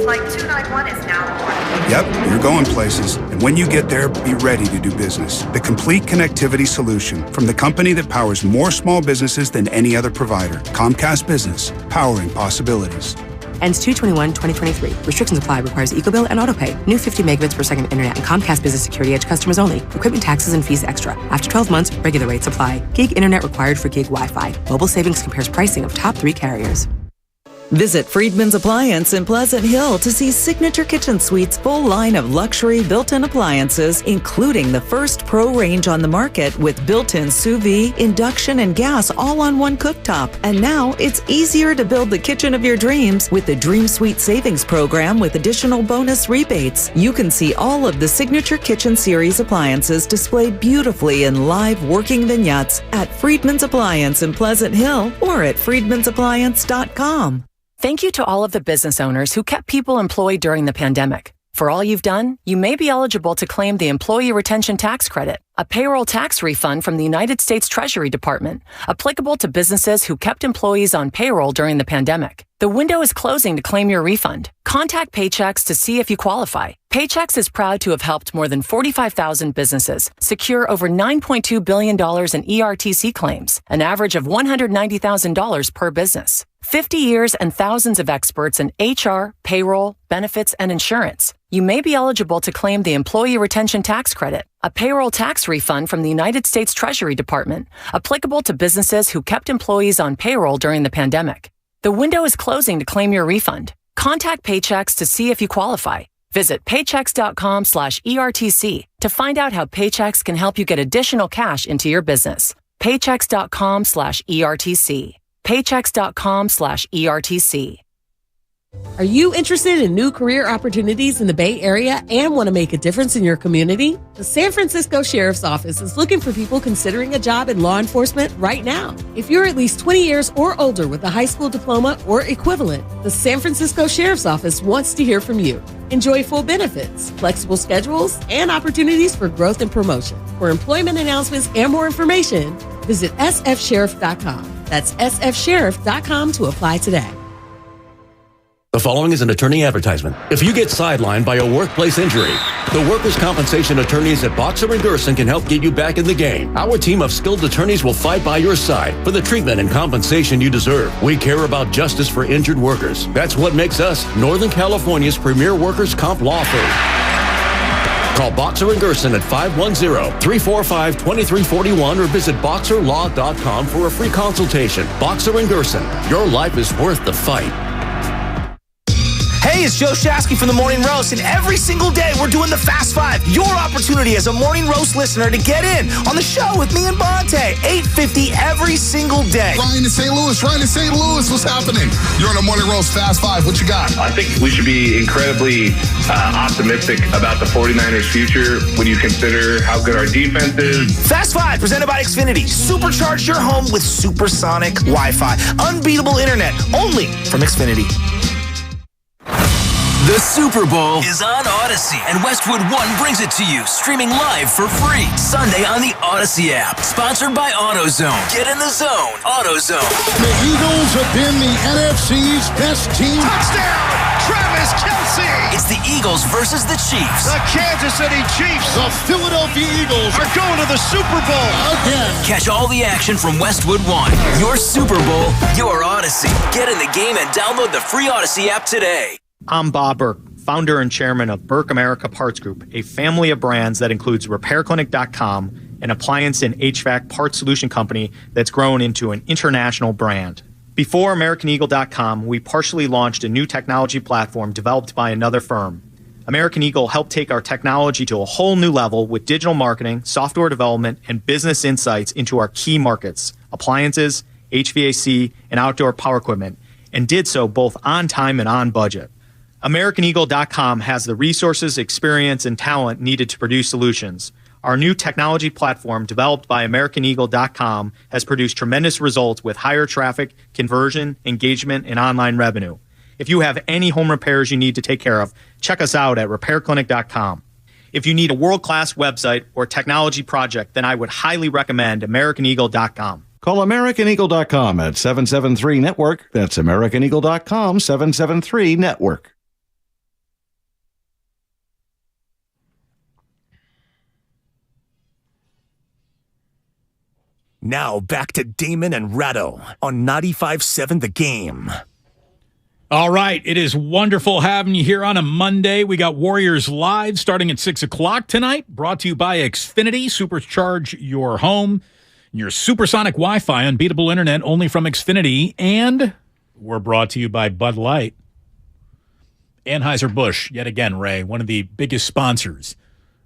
Flight 291 is now aboard. Yep, you're going places. And when you get there, be ready to do business. The complete connectivity solution from the company that powers more small businesses than any other provider. Comcast Business, powering possibilities. Ends 2/21/2023. Restrictions apply. Requires EcoBill and AutoPay. New 50 megabits per second internet and Comcast Business Security Edge customers only. Equipment taxes and fees extra. After 12 months, regular rates apply. Gig internet required for gig Wi-Fi. Mobile Savings compares pricing of top 3 carriers. Visit Friedman's Appliance in Pleasant Hill to see Signature Kitchen Suite's full line of luxury built-in appliances, including the first Pro range on the market with built-in sous vide, induction, and gas all on one cooktop. And now it's easier to build the kitchen of your dreams with the Dream Suite Savings Program with additional bonus rebates. You can see all of the Signature Kitchen Series appliances displayed beautifully in live working vignettes at Friedman's Appliance in Pleasant Hill or at friedmansappliance.com. Thank you to all of the business owners who kept people employed during the pandemic. For all you've done, you may be eligible to claim the Employee Retention Tax Credit, a payroll tax refund from the United States Treasury Department, applicable to businesses who kept employees on payroll during the pandemic. The window is closing to claim your refund. Contact Paychex to see if you qualify. Paychex is proud to have helped more than 45,000 businesses secure over $9.2 billion in ERTC claims, an average of $190,000 per business. 50 years and thousands of experts in HR, payroll, benefits, and insurance. You may be eligible to claim the Employee Retention Tax Credit, a payroll tax refund from the United States Treasury Department, applicable to businesses who kept employees on payroll during the pandemic. The window is closing to claim your refund. Contact Paychex to see if you qualify. Visit paychex.com/ERTC to find out how Paychex can help you get additional cash into your business. Paychex.com/ERTC. Paychex.com/ERTC. Are you interested in new career opportunities in the Bay Area and want to make a difference in your community? The San Francisco Sheriff's Office is looking for people considering a job in law enforcement right now. If you're at least 20 years or older with a high school diploma or equivalent, the San Francisco Sheriff's Office wants to hear from you. Enjoy full benefits, flexible schedules, and opportunities for growth and promotion. For employment announcements and more information, visit sfsheriff.com. That's sfsheriff.com to apply today. The following is an attorney advertisement. If you get sidelined by a workplace injury, the workers' compensation attorneys at Boxer and Gerson can help get you back in the game. Our team of skilled attorneys will fight by your side for the treatment and compensation you deserve. We care about justice for injured workers. That's what makes us Northern California's premier workers' comp law firm. Call Boxer and Gerson at 510-345-2341 or visit boxerlaw.com for a free consultation. Boxer and Gerson, your life is worth the fight. Hey, it's Joe Shasky from the Morning Roast, and every single day we're doing the Fast Five. Your opportunity as a Morning Roast listener to get in on the show with me and Bonte, 8:50 every single day. Ryan in St. Louis, what's happening? You're on the Morning Roast Fast Five. What you got? I think we should be incredibly optimistic about the 49ers' future when you consider how good our defense is. Fast Five, presented by Xfinity. Supercharge your home with supersonic Wi-Fi. Unbeatable internet, only from Xfinity. The Super Bowl is on Odyssey, and Westwood One brings it to you, streaming live for free Sunday on the Odyssey app. Sponsored by AutoZone. Get in the zone. AutoZone. The Eagles have been the NFC's best team. Touchdown, Travis Kelce. It's the Eagles versus the Chiefs. The Kansas City Chiefs, the Philadelphia Eagles, are going to the Super Bowl again. Catch all the action from Westwood One. Your Super Bowl, your Odyssey. Get in the game and download the free Odyssey app today. I'm Bob Burke, founder and chairman of Burke America Parts Group, a family of brands that includes RepairClinic.com, an appliance and HVAC parts solution company that's grown into an international brand. Before AmericanEagle.com, we partially launched a new technology platform developed by another firm. American Eagle helped take our technology to a whole new level with digital marketing, software development, and business insights into our key markets, appliances, HVAC, and outdoor power equipment, and did so both on time and on budget. AmericanEagle.com has the resources, experience, and talent needed to produce solutions. Our new technology platform, developed by AmericanEagle.com, has produced tremendous results with higher traffic, conversion, engagement, and online revenue. If you have any home repairs you need to take care of, check us out at RepairClinic.com. If you need a world-class website or technology project, then I would highly recommend AmericanEagle.com. Call AmericanEagle.com at 773-NETWORK. That's AmericanEagle.com, 773-NETWORK. Now back to Damon and Ratto on 95.7 The Game. All right, it is wonderful having you here on a Monday. We got Warriors Live starting at 6 o'clock tonight, brought to you by Xfinity. Supercharge your home, your supersonic Wi-Fi, unbeatable internet only from Xfinity. And we're brought to you by Bud Light. Anheuser-Busch, yet again, Ray, one of the biggest sponsors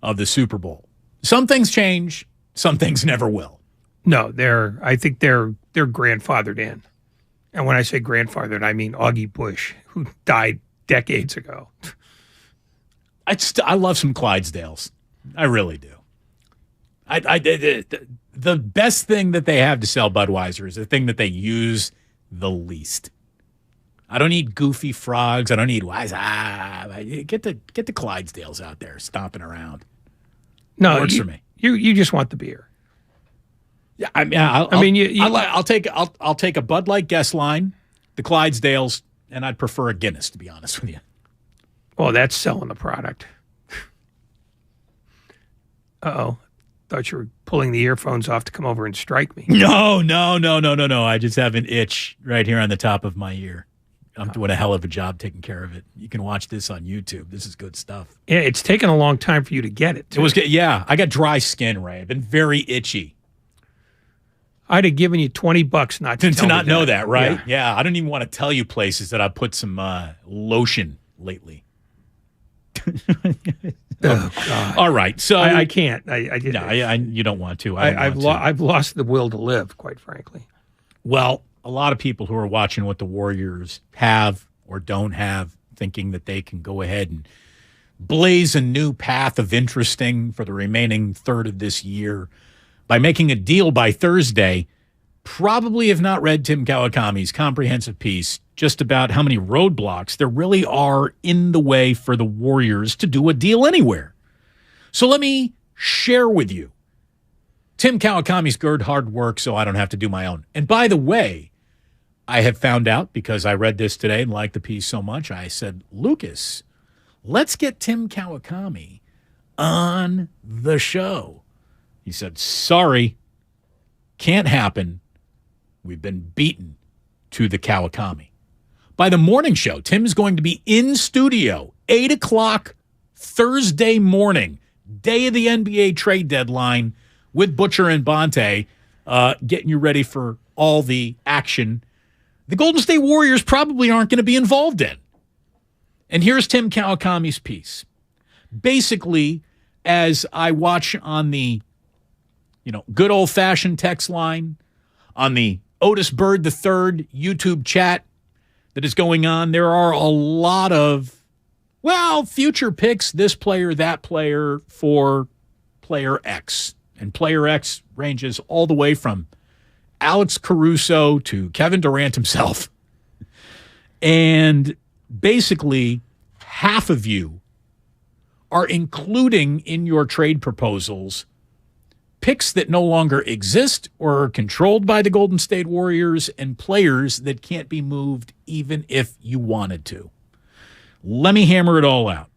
of the Super Bowl. Some things change, some things never will. No, I think they're grandfathered in. And when I say grandfathered, I mean Augie Bush, who died decades ago. I love some Clydesdales. I really do. The best thing that they have to sell Budweiser is the thing that they use the least. I don't need goofy frogs. I don't need get the Clydesdales out there stomping around. No, it works for me. You just want the beer. Yeah, I'll take a Bud Light guest line, the Clydesdales, and I'd prefer a Guinness, to be honest with you. Well, that's selling the product. Uh-oh. Thought you were pulling the earphones off to come over and strike me. No. I just have an itch right here on the top of my ear. I'm doing a hell of a job taking care of it. You can watch this on YouTube. This is good stuff. Yeah, it's taken a long time for you to get it. It was good. Yeah, I got dry skin, Ray. I've been very itchy. I'd have given you $20 not to not know that, right? Yeah, I don't even want to tell you places that I put some lotion lately. Oh, God. All right, so I can't. I did. No, you don't want to. I've lost the will to live, quite frankly. Well, a lot of people who are watching what the Warriors have or don't have, thinking that they can go ahead and blaze a new path of interesting for the remaining third of this year by making a deal by Thursday, probably have not read Tim Kawakami's comprehensive piece just about how many roadblocks there really are in the way for the Warriors to do a deal anywhere. So let me share with you Tim Kawakami's good hard work so I don't have to do my own. And by the way, I have found out, because I read this today and liked the piece so much, I said, Lucas, let's get Tim Kawakami on the show. He said, sorry, can't happen. We've been beaten to the Kawakami. By the morning show, Tim is going to be in studio, 8 o'clock Thursday morning, day of the NBA trade deadline, with Butcher and Bonte, getting you ready for all the action the Golden State Warriors probably aren't going to be involved in. And here's Tim Kawakami's piece. Basically, as I watch on the good old-fashioned text line, on the Otis Bird III YouTube chat that is going on, there are a lot of, future picks, this player, that player, for player X. And player X ranges all the way from Alex Caruso to Kevin Durant himself. And basically, half of you are including in your trade proposals picks that no longer exist or are controlled by the Golden State Warriors and players that can't be moved even if you wanted to. Let me hammer it all out.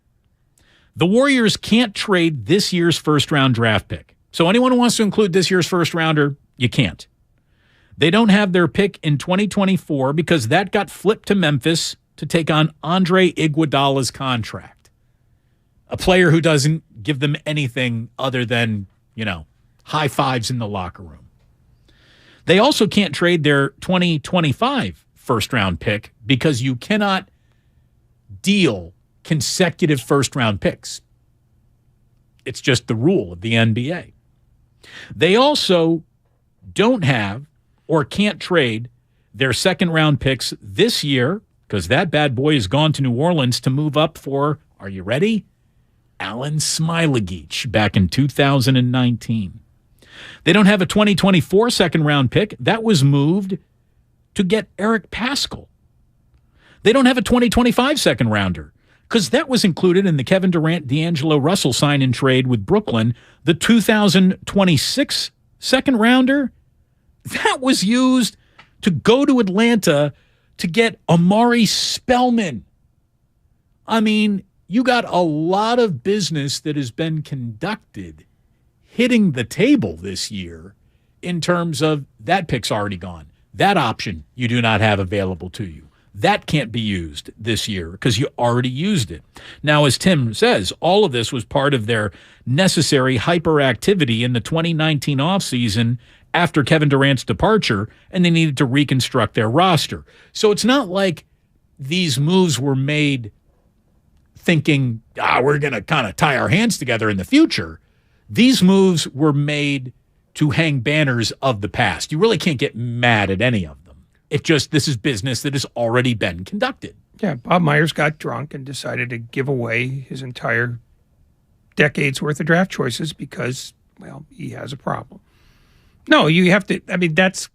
The Warriors can't trade this year's first-round draft pick. So anyone who wants to include this year's first-rounder, you can't. They don't have their pick in 2024 because that got flipped to Memphis to take on Andre Iguodala's contract. A player who doesn't give them anything other than, high fives in the locker room. They also can't trade their 2025 first-round pick because you cannot deal consecutive first-round picks. It's just the rule of the NBA. They also don't have or can't trade their second-round picks this year because that bad boy has gone to New Orleans to move up for, are you ready? Alan Smailagic back in 2019. They don't have a 2024 second-round pick. That was moved to get Eric Paschall. They don't have a 2025 second-rounder because that was included in the Kevin Durant, D'Angelo Russell sign-in trade with Brooklyn. The 2026 second-rounder, that was used to go to Atlanta to get Amari Spellman. I mean, you got a lot of business that has been conducted hitting the table this year in terms of that pick's already gone. That option you do not have available to you. That can't be used this year because you already used it. Now, as Tim says, all of this was part of their necessary hyperactivity in the 2019 offseason after Kevin Durant's departure, and they needed to reconstruct their roster. So it's not like these moves were made thinking, we're going to kind of tie our hands together in the future. These moves were made to hang banners of the past. You really can't get mad at any of them. This is business that has already been conducted. Yeah, Bob Myers got drunk and decided to give away his entire decade's worth of draft choices because, he has a problem. No, you have to, that's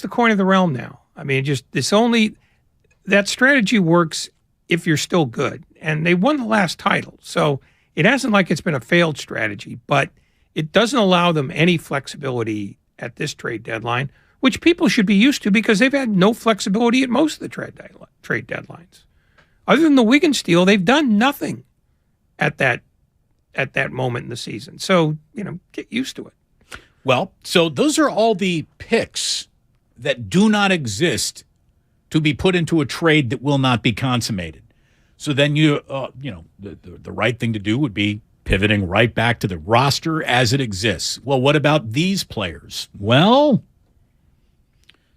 the coin of the realm now. That strategy works if you're still good. And they won the last title. So it hasn't like it's been a failed strategy, but it doesn't allow them any flexibility at this trade deadline, which people should be used to because they've had no flexibility at most of the trade deadlines. Other than the Wiggins deal, they've done nothing at that at that moment in the season. So, get used to it. Well, so those are all the picks that do not exist to be put into a trade that will not be consummated. So then the right thing to do would be pivoting right back to the roster as it exists. Well, what about these players? Well,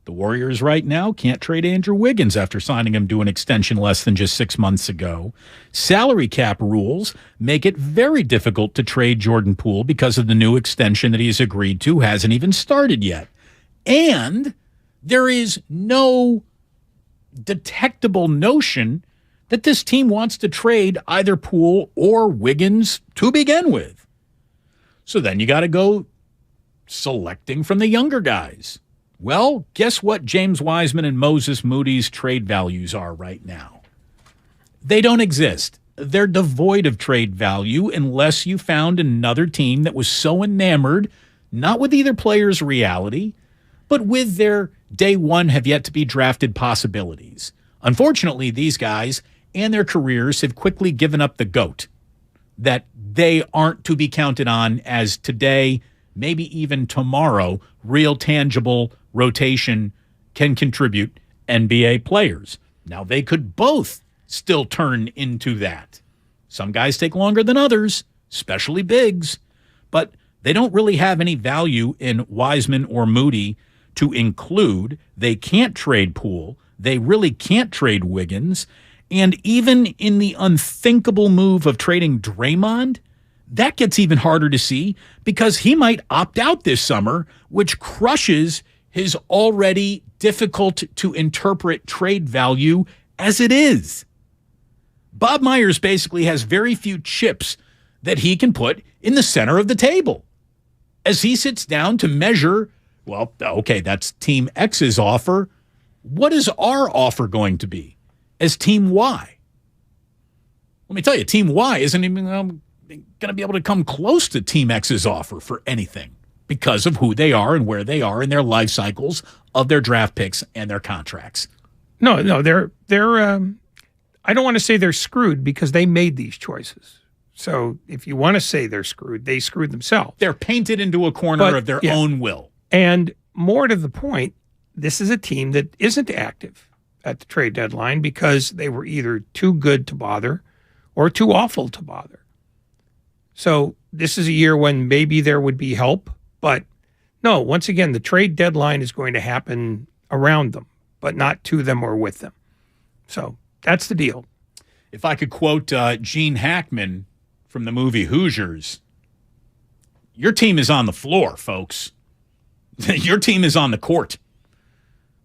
the Warriors right now can't trade Andrew Wiggins after signing him to an extension less than just 6 months ago. Salary cap rules make it very difficult to trade Jordan Poole because of the new extension that he's agreed to hasn't even started yet. And there is no detectable notion that this team wants to trade either Poole or Wiggins to begin with. So then you got to go selecting from the younger guys. Well, guess what James Wiseman and Moses Moody's trade values are right now? They don't exist. They're devoid of trade value unless you found another team that was so enamored, not with either player's reality, but with their day one have yet to be drafted possibilities. Unfortunately, these guys and their careers have quickly given up the goat, that they aren't to be counted on as today, maybe even tomorrow, real tangible rotation can contribute NBA players. Now, they could both still turn into that. Some guys take longer than others, especially bigs, but they don't really have any value in Wiseman or Moody to include. They can't trade Poole. They really can't trade Wiggins. And even in the unthinkable move of trading Draymond, that gets even harder to see because he might opt out this summer, which crushes his already difficult to interpret trade value as it is. Bob Myers basically has very few chips that he can put in the center of the table. As he sits down to measure, well, okay, that's Team X's offer. What is our offer going to be as Team Y? Let me tell you, Team Y isn't even going to be able to come close to Team X's offer for anything because of who they are and where they are in their life cycles of their draft picks and their contracts. No, they're I don't want to say they're screwed because they made these choices. So if you want to say they're screwed, they screwed themselves. They're painted into a corner of their own will. And more to the point, this is a team that isn't active at the trade deadline because they were either too good to bother or too awful to bother. So this is a year when maybe there would be help, but no, once again, the trade deadline is going to happen around them, but not to them or with them. So that's the deal. If I could quote Gene Hackman from the movie Hoosiers, your team is on the floor, folks. Your team is on the court.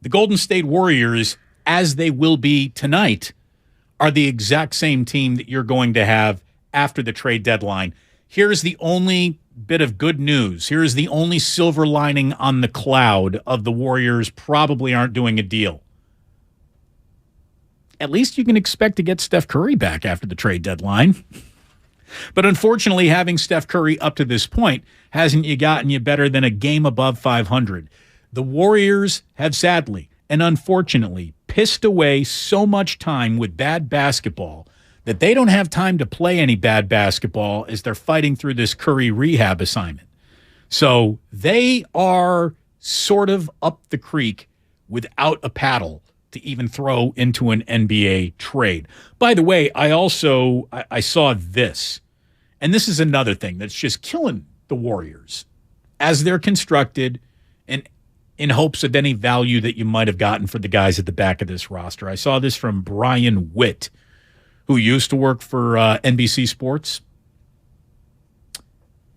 The Golden State Warriors, as they will be tonight, are the exact same team that you're going to have after the trade deadline. Here's the only bit of good news. Here's the only silver lining on the cloud of the Warriors probably aren't doing a deal. At least you can expect to get Steph Curry back after the trade deadline. But unfortunately, having Steph Curry up to this point hasn't gotten you better than a game above 500. The Warriors have sadly and unfortunately pissed away so much time with bad basketball that they don't have time to play any bad basketball as they're fighting through this Curry rehab assignment. So they are sort of up the creek without a paddle to even throw into an NBA trade. By the way, I saw this, and this is another thing that's just killing the Warriors as they're constructed and in hopes of any value that you might have gotten for the guys at the back of this roster. I saw this from Brian Witt, who used to work for NBC Sports.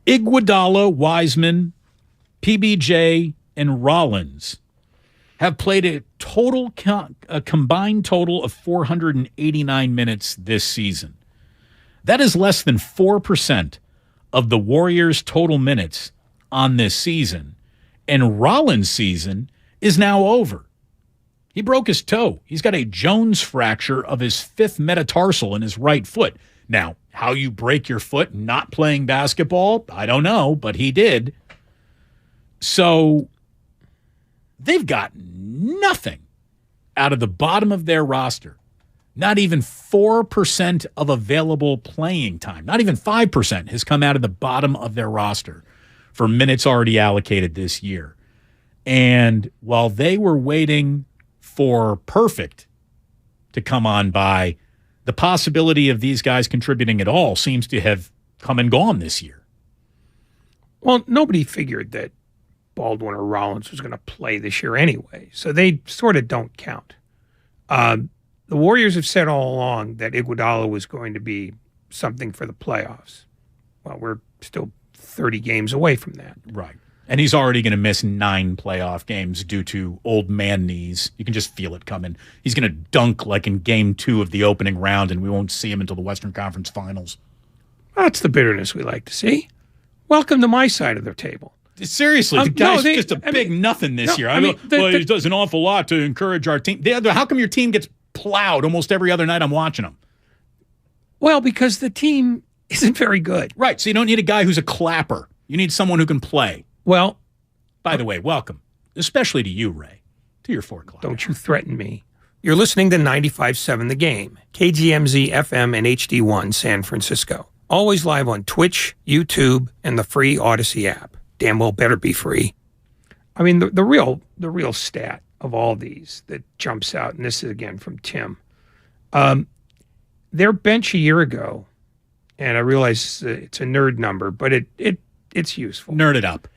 Iguodala, Wiseman, PBJ, and Rollins have played a combined total of 489 minutes this season. That is less than 4% of the Warriors' total minutes on this season. And Rollins' season is now over. He broke his toe. He's got a Jones fracture of his 5th metatarsal in his right foot. Now, how you break your foot not playing basketball, I don't know, but he did. So they've got nothing out of the bottom of their roster. Not even 4% of available playing time, not even 5% has come out of the bottom of their roster for minutes already allocated this year. And while they were waiting for perfect to come on by, the possibility of these guys contributing at all seems to have come and gone this year. Well, nobody figured that Baldwin or Rollins was going to play this year anyway, so they sort of don't count. The Warriors have said all along that Iguodala was going to be something for the playoffs. Well, we're still 30 games away from that. Right. And he's already going to miss 9 playoff games due to old man knees. You can just feel it coming. He's going to dunk like in game 2 of the opening round, and we won't see him until the Western Conference Finals. That's the bitterness we like to see. Welcome to my side of the table. Seriously, the guy's just a big nothing this year. He does an awful lot to encourage our team. How come your team gets plowed almost every other night I'm watching them? Well, because the team isn't very good. Right, so you don't need a guy who's a clapper. You need someone who can play. Well, by the way, welcome, especially to you, Ray, to your 4 o'clock. Don't you threaten me. You're listening to 95.7 The Game, KGMZ FM and HD1 San Francisco. Always live on Twitch, YouTube, and the free Odyssey app. Damn well better be free. I mean, the real stat of all these that jumps out, and this is again from Tim, their bench a year ago, and I realize it's a nerd number, but it's useful. Nerd it up.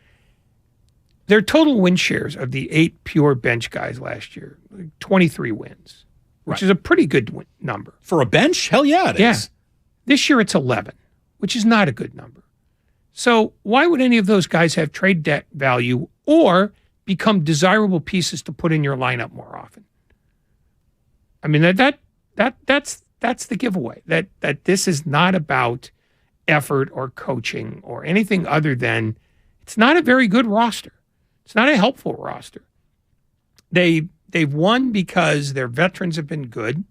Their total win shares of the 8 pure bench guys last year, 23 wins, which is a pretty good number. For a bench? Hell yeah, it is. This year it's 11, which is not a good number. So why would any of those guys have trade debt value or become desirable pieces to put in your lineup more often? I mean, that's the giveaway. That this is not about effort or coaching or anything other than it's not a very good roster. It's not a helpful roster. They've won because their veterans have been good.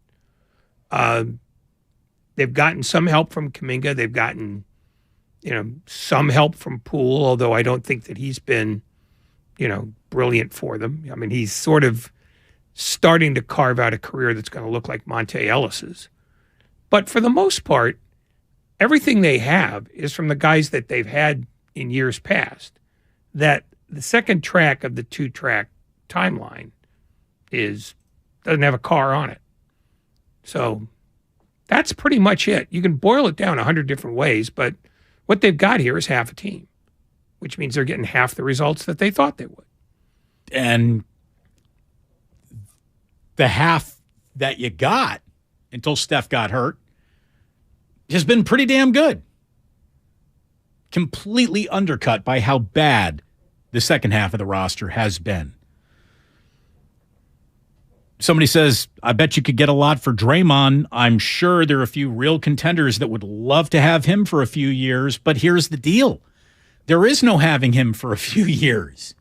They've gotten some help from Kuminga. They've gotten, some help from Poole, although I don't think that he's been, brilliant for them. I mean, he's sort of starting to carve out a career that's going to look like Monte Ellis's. But for the most part, everything they have is from the guys that they've had in years past. That the second track of the 2-track timeline doesn't have a car on it. So that's pretty much it. You can boil it down 100 different ways, but what they've got here is half a team, which means they're getting half the results that they thought they would. And the half that you got until Steph got hurt has been pretty damn good. Completely undercut by how bad the second half of the roster has been. Somebody says, I bet you could get a lot for Draymond. I'm sure there are a few real contenders that would love to have him for a few years, but here's the deal. There is no having him for a few years.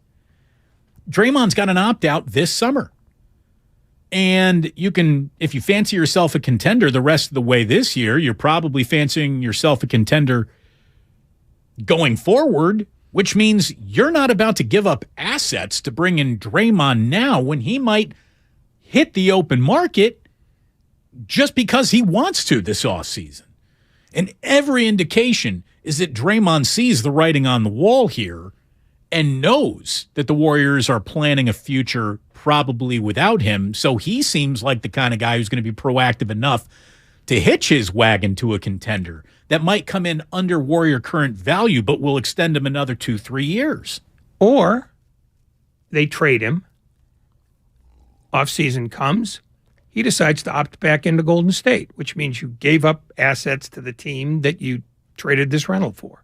Draymond's got an opt-out this summer. And you can, if you fancy yourself a contender the rest of the way this year, you're probably fancying yourself a contender going forward, which means you're not about to give up assets to bring in Draymond now when he might hit the open market just because he wants to this offseason. And every indication is that Draymond sees the writing on the wall here and knows that the Warriors are planning a future probably without him. So he seems like the kind of guy who's going to be proactive enough to hitch his wagon to a contender that might come in under Warrior current value, but will extend him another 2-3 years. Or they trade him. Offseason comes. He decides to opt back into Golden State, which means you gave up assets to the team that you traded this rental for.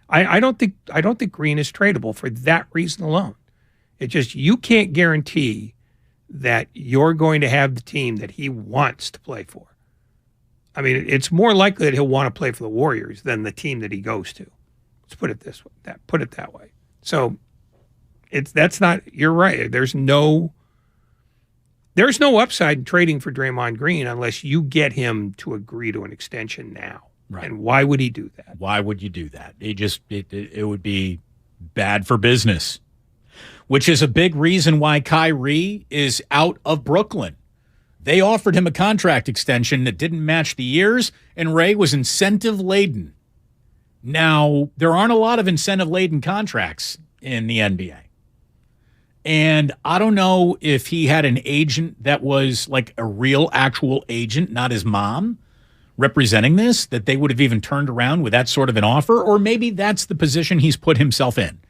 I don't think Green is tradable for that reason alone. It's just you can't guarantee that you're going to have the team that he wants to play for. I mean, it's more likely that he'll want to play for the Warriors than the team that he goes to. Let's put it this way. Put it that way. So that's not. You're right. There's no upside in trading for Draymond Green unless you get him to agree to an extension now. Right. And why would he do that? Why would you do that? It would be bad for business, which is a big reason why Kyrie is out of Brooklyn. They offered him a contract extension that didn't match the years, and Ray was incentive-laden. Now, there aren't a lot of incentive-laden contracts in the NBA. And I don't know if he had an agent that was like a real actual agent, not his mom, representing this, that they would have even turned around with that sort of an offer, or maybe that's the position he's put himself in.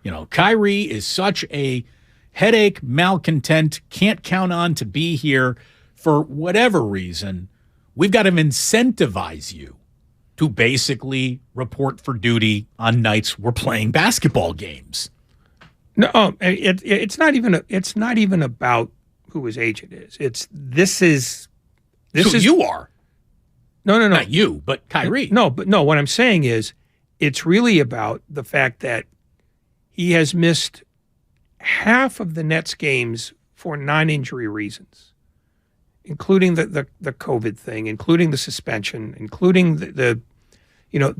You know, Kyrie is such a headache, malcontent, can't count on to be here for whatever reason. We've got to incentivize you to basically report for duty on nights we're playing basketball games. No, it's not even about who his agent is. This is you are. No. Not you, but Kyrie. No, what I'm saying is it's really about the fact that he has missed half of the Nets games for non-injury reasons, including the COVID thing, including the suspension, including the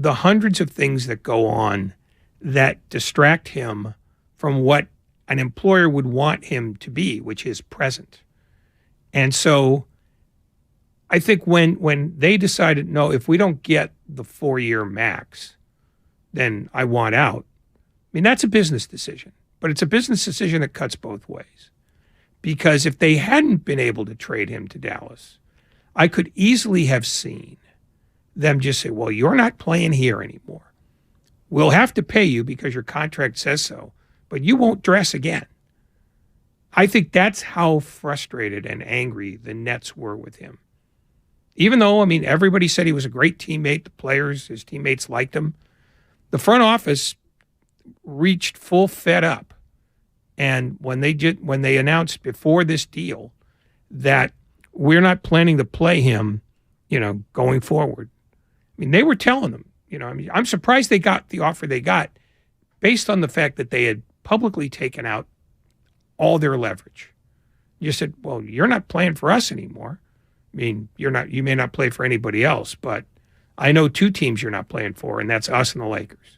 hundreds of things that go on that distract him from what an employer would want him to be, which is present. And so I think when they decided, no, if we don't get the 4-year max, then I want out. I mean, that's a business decision, but it's a business decision that cuts both ways. Because if they hadn't been able to trade him to Dallas, I could easily have seen them just say, well, you're not playing here anymore. We'll have to pay you because your contract says so, but you won't dress again. I think that's how frustrated and angry the Nets were with him. Even though, I mean, everybody said he was a great teammate, the players, his teammates liked him, the front office reached full fed up. And when they announced before this deal that we're not planning to play him, going forward, I mean, they were telling them, I'm surprised they got the offer they got based on the fact that they had publicly taken out all their leverage. You said, well, you're not playing for us anymore. I mean, you may not play for anybody else, but I know 2 teams you're not playing for, and that's us and the Lakers.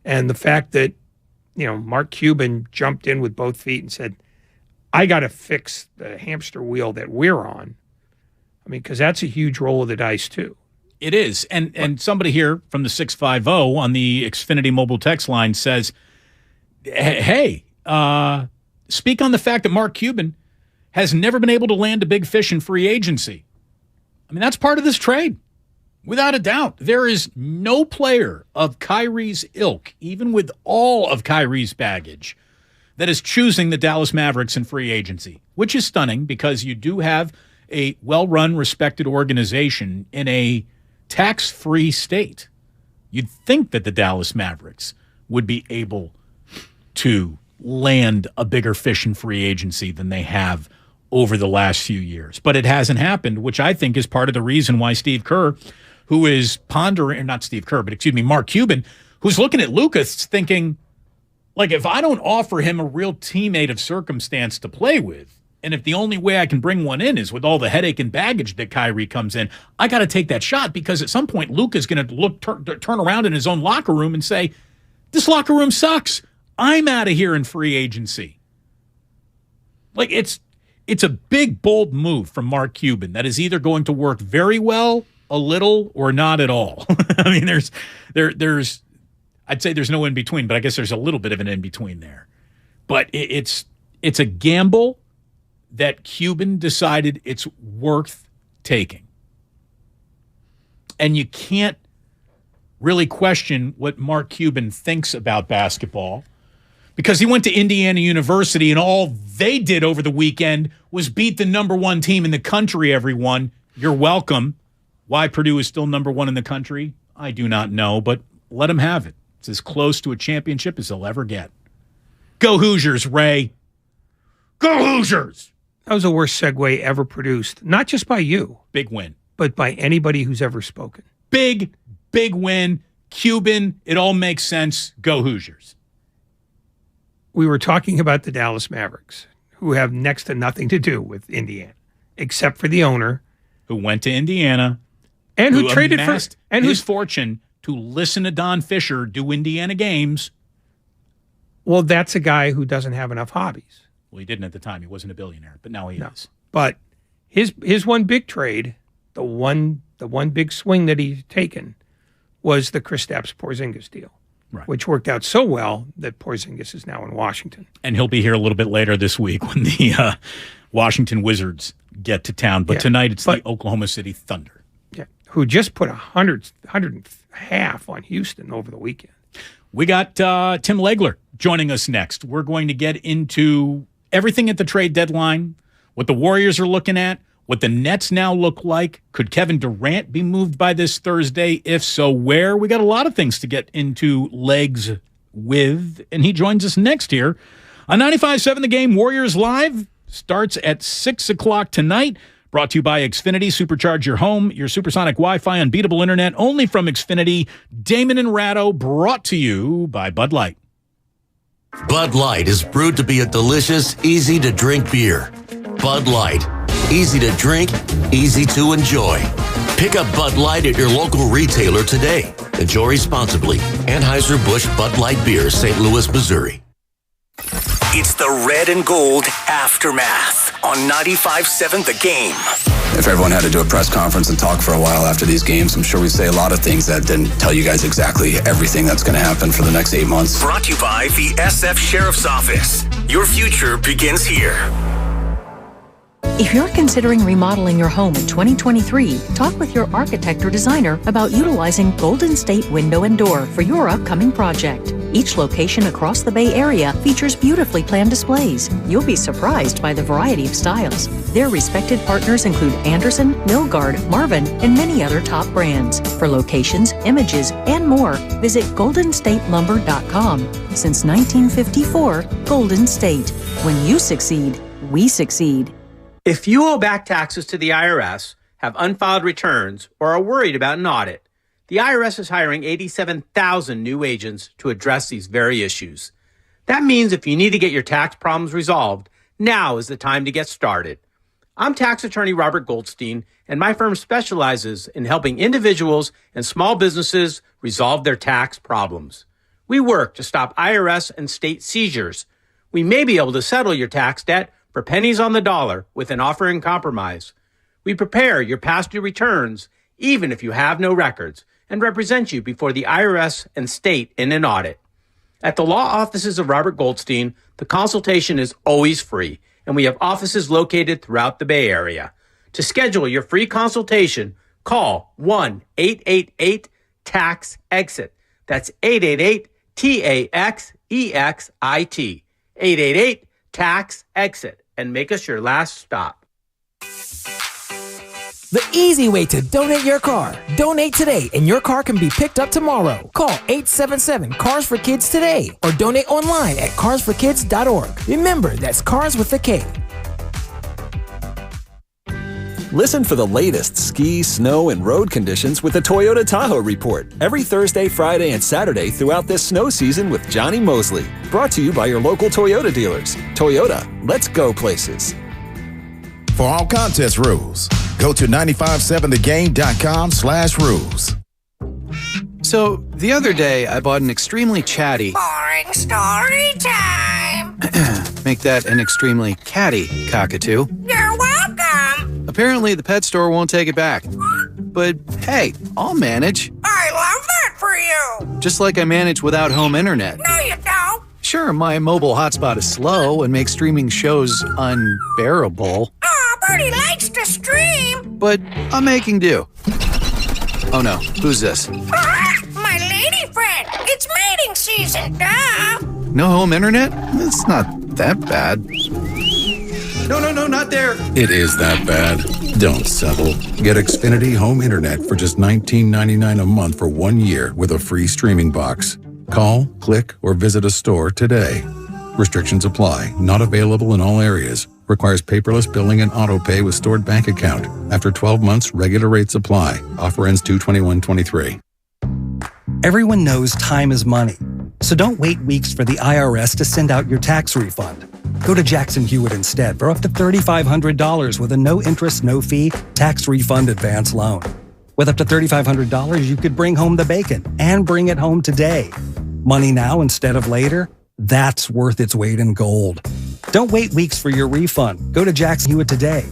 And the fact that, Mark Cuban jumped in with both feet and said, I got to fix the hamster wheel that we're on. I mean, because that's a huge roll of the dice, too. It is. And somebody here from the 650 on the Xfinity mobile text line says, hey, speak on the fact that Mark Cuban has never been able to land a big fish in free agency. I mean, that's part of this trade. Without a doubt, there is no player of Kyrie's ilk, even with all of Kyrie's baggage, that is choosing the Dallas Mavericks in free agency, which is stunning because you do have a well-run, respected organization in a tax-free state. You'd think that the Dallas Mavericks would be able to land a bigger fish in free agency than they have over the last few years. But it hasn't happened, which I think is part of the reason why Steve Kerr, who is pondering, not Steve Kerr, but excuse me, Mark Cuban, who's looking at Lucas thinking, like, if I don't offer him a real teammate of circumstance to play with, and if the only way I can bring one in is with all the headache and baggage that Kyrie comes in, I got to take that shot because at some point Luka's going to turn around in his own locker room and say, this locker room sucks. I'm out of here in free agency. Like, it's a big, bold move from Mark Cuban that is either going to work very well, a little, or not at all. I mean, there's I'd say there's no in between, but I guess there's a little bit of an in between there. But it's a gamble that Cuban decided it's worth taking. And you can't really question what Mark Cuban thinks about basketball because he went to Indiana University and all they did over the weekend was beat the number 1 team in the country, everyone. You're welcome. Why Purdue is still number 1 in the country, I do not know, but let them have it. It's as close to a championship as they'll ever get. Go Hoosiers, Ray. Go Hoosiers! That was the worst segue ever produced, not just by you. Big win. But by anybody who's ever spoken. Big win. Cuban, it all makes sense. Go Hoosiers. We were talking about the Dallas Mavericks, who have next to nothing to do with Indiana, except for the owner. Who went to Indiana. And who traded for... And his fortune to listen to Don Fisher do Indiana games. Well, that's a guy who doesn't have enough hobbies. Well, he didn't at the time. He wasn't a billionaire, but now he is. But His one big trade, the one big swing that he's taken, was the Kristaps Porzingis deal, which worked out so well that Porzingis is now in Washington. And he'll be here a little bit later this week when the Washington Wizards get to town. But tonight it's the Oklahoma City Thunder. Yeah, who just put 100 and a half on Houston over the weekend. We got Tim Legler joining us next. We're going to get into everything at the trade deadline, what the Warriors are looking at, what the Nets now look like. Could Kevin Durant be moved by this Thursday? If so, where? We got a lot of things to get into legs with, and he joins us next here on 95.7 The Game. Warriors Live starts at 6 o'clock tonight. Brought to you by Xfinity. Supercharge your home, your supersonic Wi-Fi, unbeatable internet, only from Xfinity. Damon and Ratto, brought to you by Bud Light. Bud Light is brewed to be a delicious, easy-to-drink beer. Bud Light. Easy to drink, easy to enjoy. Pick up Bud Light at your local retailer today. Enjoy responsibly. Anheuser-Busch Bud Light Beer, St. Louis, Missouri. It's the Red and Gold Aftermath on 95.7 The Game. If everyone had to do a press conference and talk for a while after these games, I'm sure we'd say a lot of things that didn't tell you guys exactly everything that's going to happen for the next 8 months. Brought to you by the SF Sheriff's Office. Your future begins here. If you're considering remodeling your home in 2023, talk with your architect or designer about utilizing Golden State Window and Door for your upcoming project. Each location across the Bay Area features beautifully planned displays. You'll be surprised by the variety of styles. Their respected partners include Anderson, Milgard, Marvin, and many other top brands. For locations, images, and more, visit goldenstatelumber.com. Since 1954, Golden State. When you succeed, we succeed. If you owe back taxes to the IRS, have unfiled returns, or are worried about an audit, the IRS is hiring 87,000 new agents to address these very issues. That means if you need to get your tax problems resolved, now is the time to get started. I'm tax attorney Robert Goldstein, and my firm specializes in helping individuals and small businesses resolve their tax problems. We work to stop IRS and state seizures. We may be able to settle your tax debt for pennies on the dollar with an offer in compromise. We prepare your past due returns, even if you have no records, and represent you before the IRS and state in an audit. At the law offices of Robert Goldstein, the consultation is always free, and we have offices located throughout the Bay Area. To schedule your free consultation, call 1-888-TAX-EXIT. That's 888-TAXEXIT. 888-TAX-EXIT. And make us your last stop. The easy way to donate your car. Donate today and your car can be picked up tomorrow. Call 877-CARS-FOR-KIDS today or donate online at carsforkids.org. Remember, that's cars with a K. Listen for the latest ski, snow, and road conditions with the Toyota Tahoe Report every Thursday, Friday, and Saturday throughout this snow season with Johnny Mosley. Brought to you by your local Toyota dealers. Toyota, let's go places. For all contest rules, go to 957thegame.com/rules. So, the other day, I bought an extremely chatty... Boring story time! Make that an extremely catty cockatoo. You're welcome! Apparently, the pet store won't take it back. But, hey, I'll manage. I love that for you! Just like I manage without home internet. No, you don't! Sure, my mobile hotspot is slow and makes streaming shows unbearable. Aw, Purdy likes to stream! But I'm making do. Oh no, who's this? My lady friend! It's mating season, duh! No home internet? It's not that bad. No, not there! It is that bad. Don't settle. Get Xfinity Home Internet for just $19.99 a month for 1 year with a free streaming box. Call, click, or visit a store today. Restrictions apply. Not available in all areas. Requires paperless billing and auto pay with stored bank account. After 12 months, regular rates apply. Offer ends 2/21/23. Everyone knows time is money. So don't wait weeks for the IRS to send out your tax refund. Go to Jackson Hewitt instead for up to $3,500 with a no-interest, no-fee tax refund advance loan. With up to $3,500, you could bring home the bacon and bring it home today. Money now instead of later? That's worth its weight in gold. Don't wait weeks for your refund. Go to Jackson Hewitt today.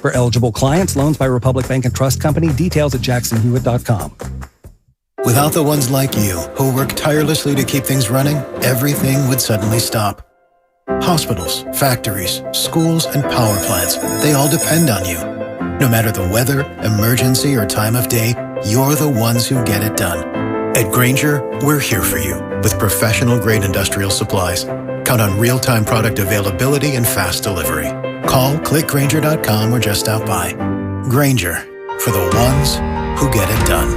For eligible clients, loans by Republic Bank and Trust Company. Details at jacksonhewitt.com. Without the ones like you, who work tirelessly to keep things running, everything would suddenly stop. Hospitals, factories, schools, and power plants, they all depend on you. No matter the weather, emergency, or time of day, you're the ones who get it done. At Granger, we're here for you with professional-grade industrial supplies. Count on real-time product availability and fast delivery. Call, click Granger.com, or just stop by. Granger, for the ones who get it done.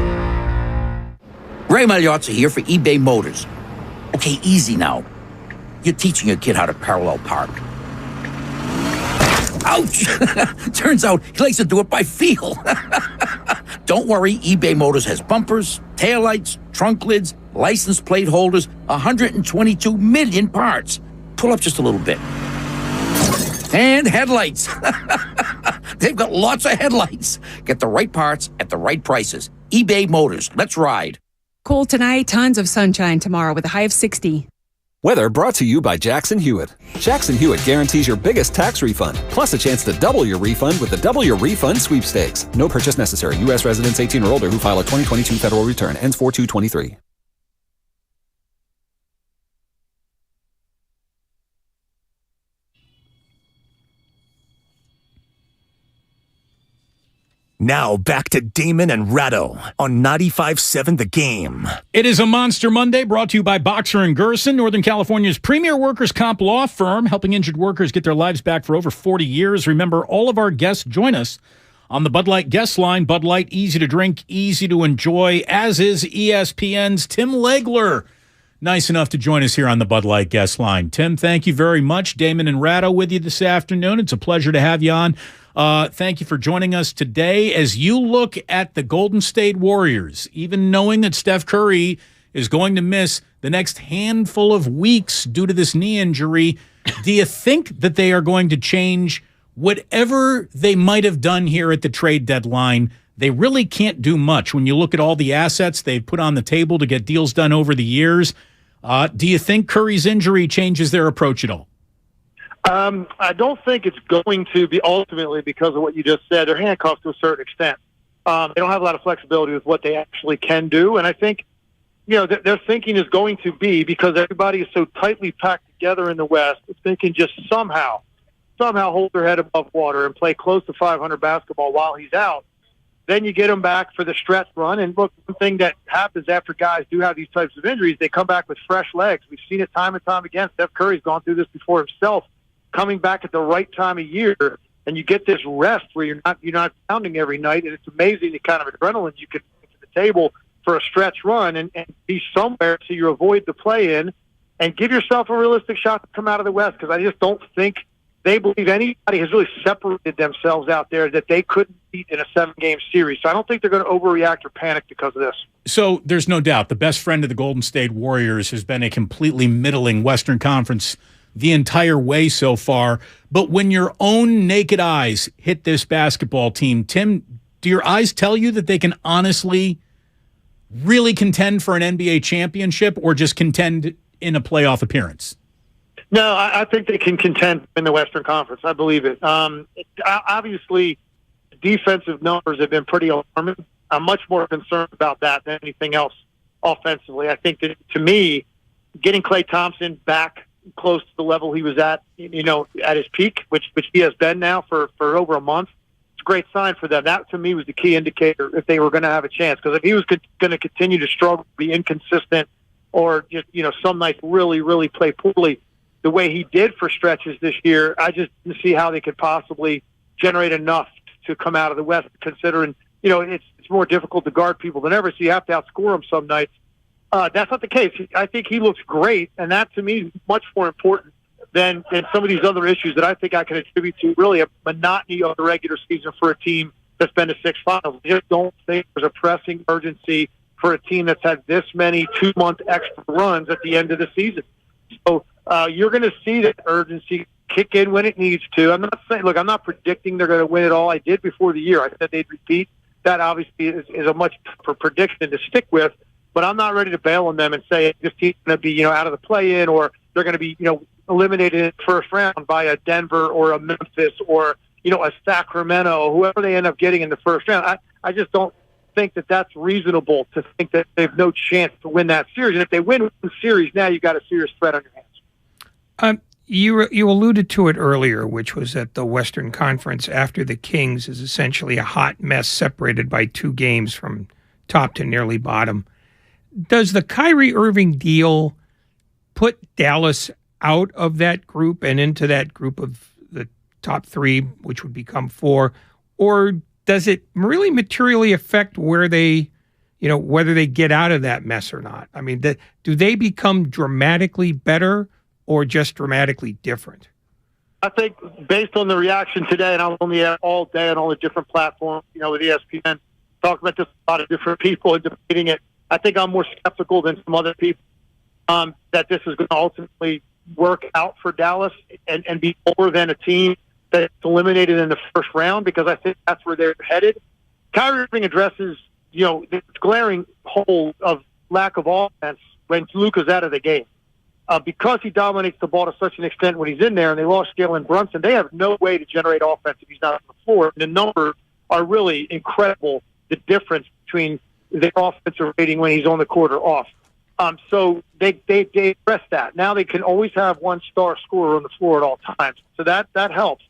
Ray Magliozzi here for eBay Motors. Okay, easy now. You're teaching your kid how to parallel park. Ouch! Turns out he likes to do it by feel. Don't worry, eBay Motors has bumpers, taillights, trunk lids, license plate holders, 122 million parts. Pull up just a little bit. And headlights. They've got lots of headlights. Get the right parts at the right prices. eBay Motors. Let's ride. Cold tonight, tons of sunshine tomorrow with a high of 60. Weather brought to you by Jackson Hewitt. Jackson Hewitt guarantees your biggest tax refund, plus a chance to double your refund with the Double Your Refund sweepstakes. No purchase necessary. U.S. residents 18 or older who file a 2022 federal return. Ends 4/2/23. Now back to Damon and Ratto on 95.7 The Game. It is a Monster Monday brought to you by Boxer & Gerson, Northern California's premier workers' comp law firm, helping injured workers get their lives back for over 40 years. Remember, all of our guests join us on the Bud Light guest line. Bud Light, easy to drink, easy to enjoy, as is ESPN's Tim Legler. Nice enough to join us here on the Bud Light guest line. Tim, thank you very much. Damon and Ratto with you this afternoon. It's a pleasure to have you on. Thank you for joining us today. As you look at the Golden State Warriors, even knowing that Steph Curry is going to miss the next handful of weeks due to this knee injury, do you think that they are going to change whatever they might have done here at the trade deadline? They really can't do much when you look at all the assets they've put on the table to get deals done over the years. Do you think Curry's injury changes their approach at all? I don't think it's going to be ultimately because of what you just said. They're handcuffed to a certain extent. They don't have a lot of flexibility with what they actually can do. And I think, their thinking is going to be, because everybody is so tightly packed together in the West, if they can just somehow hold their head above water and play close to 500 basketball while he's out, then you get them back for the stretch run. And look, one thing that happens after guys do have these types of injuries, they come back with fresh legs. We've seen it time and time again. Steph Curry's gone through this before himself, coming back at the right time of year, and you get this rest where you're not pounding every night, and it's amazing the kind of adrenaline you can bring to the table for a stretch run and be somewhere so you avoid the play-in and give yourself a realistic shot to come out of the West, because I just don't think they believe anybody has really separated themselves out there that they couldn't beat in a 7-game series. So I don't think they're going to overreact or panic because of this. So there's no doubt the best friend of the Golden State Warriors has been a completely middling Western Conference the entire way so far. But when your own naked eyes hit this basketball team, Tim, do your eyes tell you that they can honestly really contend for an NBA championship or just contend in a playoff appearance? No, I think they can contend in the Western Conference. I believe it. Obviously, defensive numbers have been pretty alarming. I'm much more concerned about that than anything else offensively. I think that, to me, getting Klay Thompson back close to the level he was at, at his peak, which he has been now for over a month, it's a great sign for them. That, to me, was the key indicator if they were going to have a chance. Because if he was going to continue to struggle, be inconsistent, or just, some nights really, really play poorly the way he did for stretches this year, I just didn't see how they could possibly generate enough to come out of the West, considering, it's more difficult to guard people than ever, so you have to outscore them some nights. That's not the case. I think he looks great, and that, to me, is much more important than some of these other issues that I think I can attribute to really a monotony of the regular season for a team that's been to 6 finals. I just don't think there's a pressing urgency for a team that's had this many 2-month extra runs at the end of the season. So you're going to see that urgency kick in when it needs to. I'm not predicting they're going to win it all. I did before the year. I said they'd repeat. That obviously is a much tougher prediction to stick with. But I'm not ready to bail on them and say this team's going to be, out of the play-in, or they're going to be, eliminated in the first round by a Denver or a Memphis or, a Sacramento, whoever they end up getting in the first round. I just don't think that that's reasonable to think that they have no chance to win that series. And if they win the series, now you've got a serious threat on your hands. You alluded to it earlier, which was that the Western Conference after the Kings is essentially a hot mess separated by 2 games from top to nearly bottom. Does the Kyrie Irving deal put Dallas out of that group and into that group of the top 3, which would become 4? Or does it really materially affect where they, whether they get out of that mess or not? I mean, do they become dramatically better or just dramatically different? I think based on the reaction today, and I'm only at all day on all the different platforms, with ESPN, talking about this, a lot of different people and debating it, I think I'm more skeptical than some other people that this is going to ultimately work out for Dallas and be more than a team that's eliminated in the first round, because I think that's where they're headed. Kyrie Irving addresses, the glaring hole of lack of offense when Luka's out of the game. Because he dominates the ball to such an extent when he's in there, and they lost Jalen Brunson, they have no way to generate offense if he's not on the floor. And the numbers are really incredible, the difference between their offensive rating when he's on the court or off. So they address that. Now they can always have one star scorer on the floor at all times. So that helps.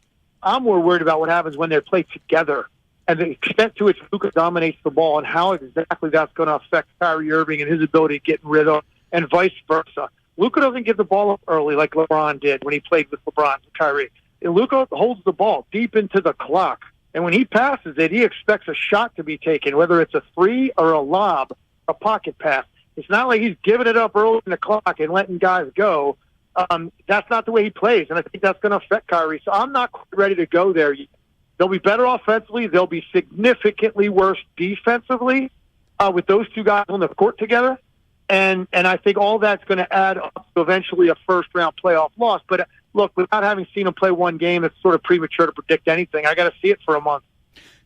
I'm more worried about what happens when they play together and the extent to which Luka dominates the ball and how exactly that's going to affect Kyrie Irving and his ability to get rid of, and vice versa. Luka doesn't give the ball up early like LeBron did when he played with LeBron and Kyrie. Luka holds the ball deep into the clock. And when he passes it, he expects a shot to be taken, whether it's a 3 or a lob, a pocket pass. It's not like he's giving it up early in the clock and letting guys go. That's not the way he plays, and I think that's going to affect Kyrie. So I'm not quite ready to go there yet. They'll be better offensively. They'll be significantly worse defensively with those 2 guys on the court together. And I think all that's going to add up to eventually a first-round playoff loss. But, look, without having seen him play 1 game, it's sort of premature to predict anything. I got to see it for a month.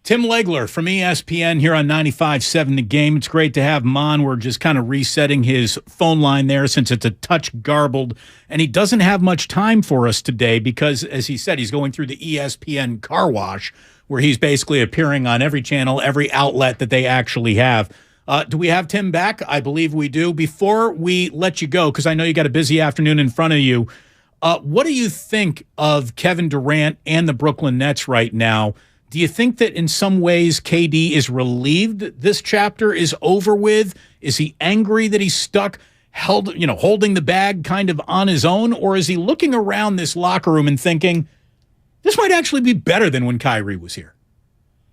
Tim Legler from ESPN here on 95.7 The Game. It's great to have him on. We're just kind of resetting his phone line there since it's a touch garbled. And he doesn't have much time for us today because, as he said, he's going through the ESPN car wash where he's basically appearing on every channel, every outlet that they actually have. Do we have Tim back? I believe we do. Before we let you go, because I know you got a busy afternoon in front of you, what do you think of Kevin Durant and the Brooklyn Nets right now? Do you think that in some ways KD is relieved this chapter is over with? Is he angry that he's stuck, holding the bag kind of on his own? Or is he looking around this locker room and thinking, this might actually be better than when Kyrie was here?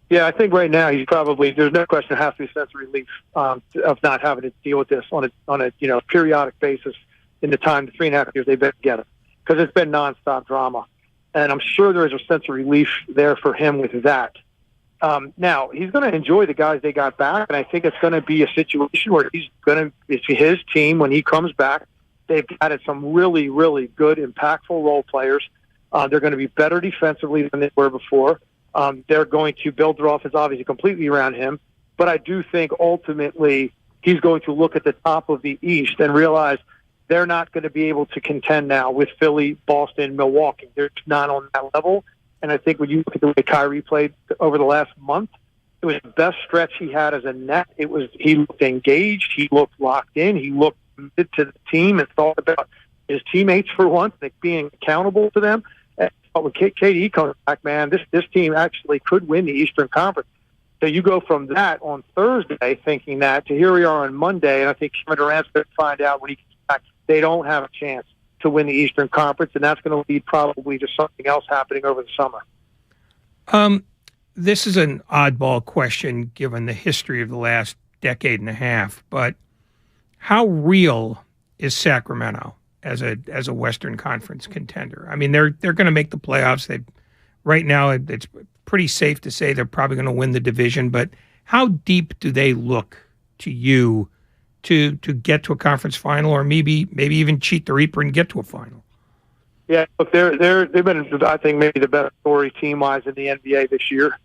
Yeah, I think right now he's probably, there's no question, has to be a sense of relief of not having to deal with this on a periodic basis in the 3.5 years they've been together, because it's been nonstop drama. And I'm sure there is a sense of relief there for him with that. Now, he's going to enjoy the guys they got back, and I think it's going to be a situation where it's his team when he comes back. They've added some really, really good, impactful role players. They're going to be better defensively than they were before. They're going to build their offense obviously completely around him. But I do think ultimately he's going to look at the top of the East and realize they're not going to be able to contend now with Philly, Boston, Milwaukee. They're not on that level. And I think when you look at the way Kyrie played over the last month, it was the best stretch he had as a Net. He looked engaged. He looked locked in. He looked committed to the team and thought about his teammates for once, like being accountable to them. And when KD comes back, man, this team actually could win the Eastern Conference. So you go from that on Thursday thinking that to here we are on Monday, and I think Kevin Durant's going to find out when he comes back they don't have a chance to win the Eastern Conference, and that's going to lead probably to something else happening over the summer. This is an oddball question given the history of the last decade and a half, but how real is Sacramento as a Western Conference contender? I mean, they're going to make the playoffs. Right now, it's pretty safe to say they're probably going to win the division, but how deep do they look to you to get to a conference final, or maybe even cheat the Reaper and get to a final? Yeah, look, they've been, I think, maybe the best story team-wise in the NBA this year.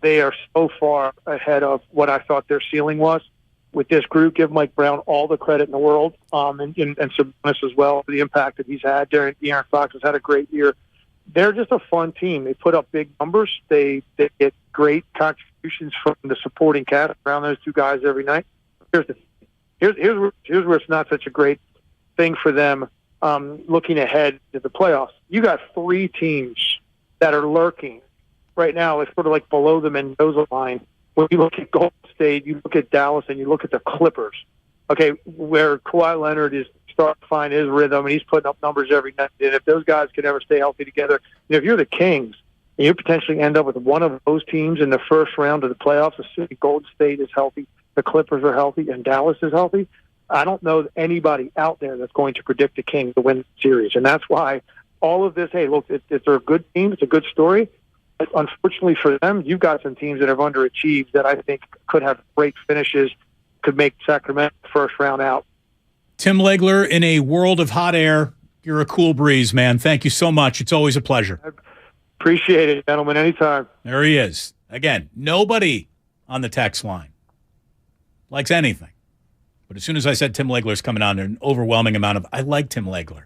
They are so far ahead of what I thought their ceiling was with this group. Give Mike Brown all the credit in the world, and Sabonis as well for the impact that he's had. De'Aaron Fox has had a great year. they're just a fun team. They put up big numbers. They get great contributions from the supporting cast around those two guys every night. Here's where it's not such a great thing for them looking ahead to the playoffs. You got 3 teams that are lurking right now. It's sort of like below the Mendoza line. When you look at Golden State, you look at Dallas, and you look at the Clippers. Okay, where Kawhi Leonard is starting to find his rhythm, and he's putting up numbers every night. And if those guys can ever stay healthy together, if you're the Kings, and you potentially end up with one of those teams in the first round of the playoffs, assuming Golden State is healthy, the Clippers are healthy, and Dallas is healthy, I don't know anybody out there that's going to predict the Kings to win the series. And that's why all of this, hey, look, it's a good team. It's a good story. But unfortunately for them, you've got some teams that have underachieved that I think could have great finishes, could make Sacramento first round out. Tim Legler, in a world of hot air, you're a cool breeze, man. Thank you so much. It's always a pleasure. I appreciate it, gentlemen. Anytime. There he is. Again, nobody on the text line likes anything. But as soon as I said Tim Legler's coming on, an overwhelming amount of, I like Tim Legler.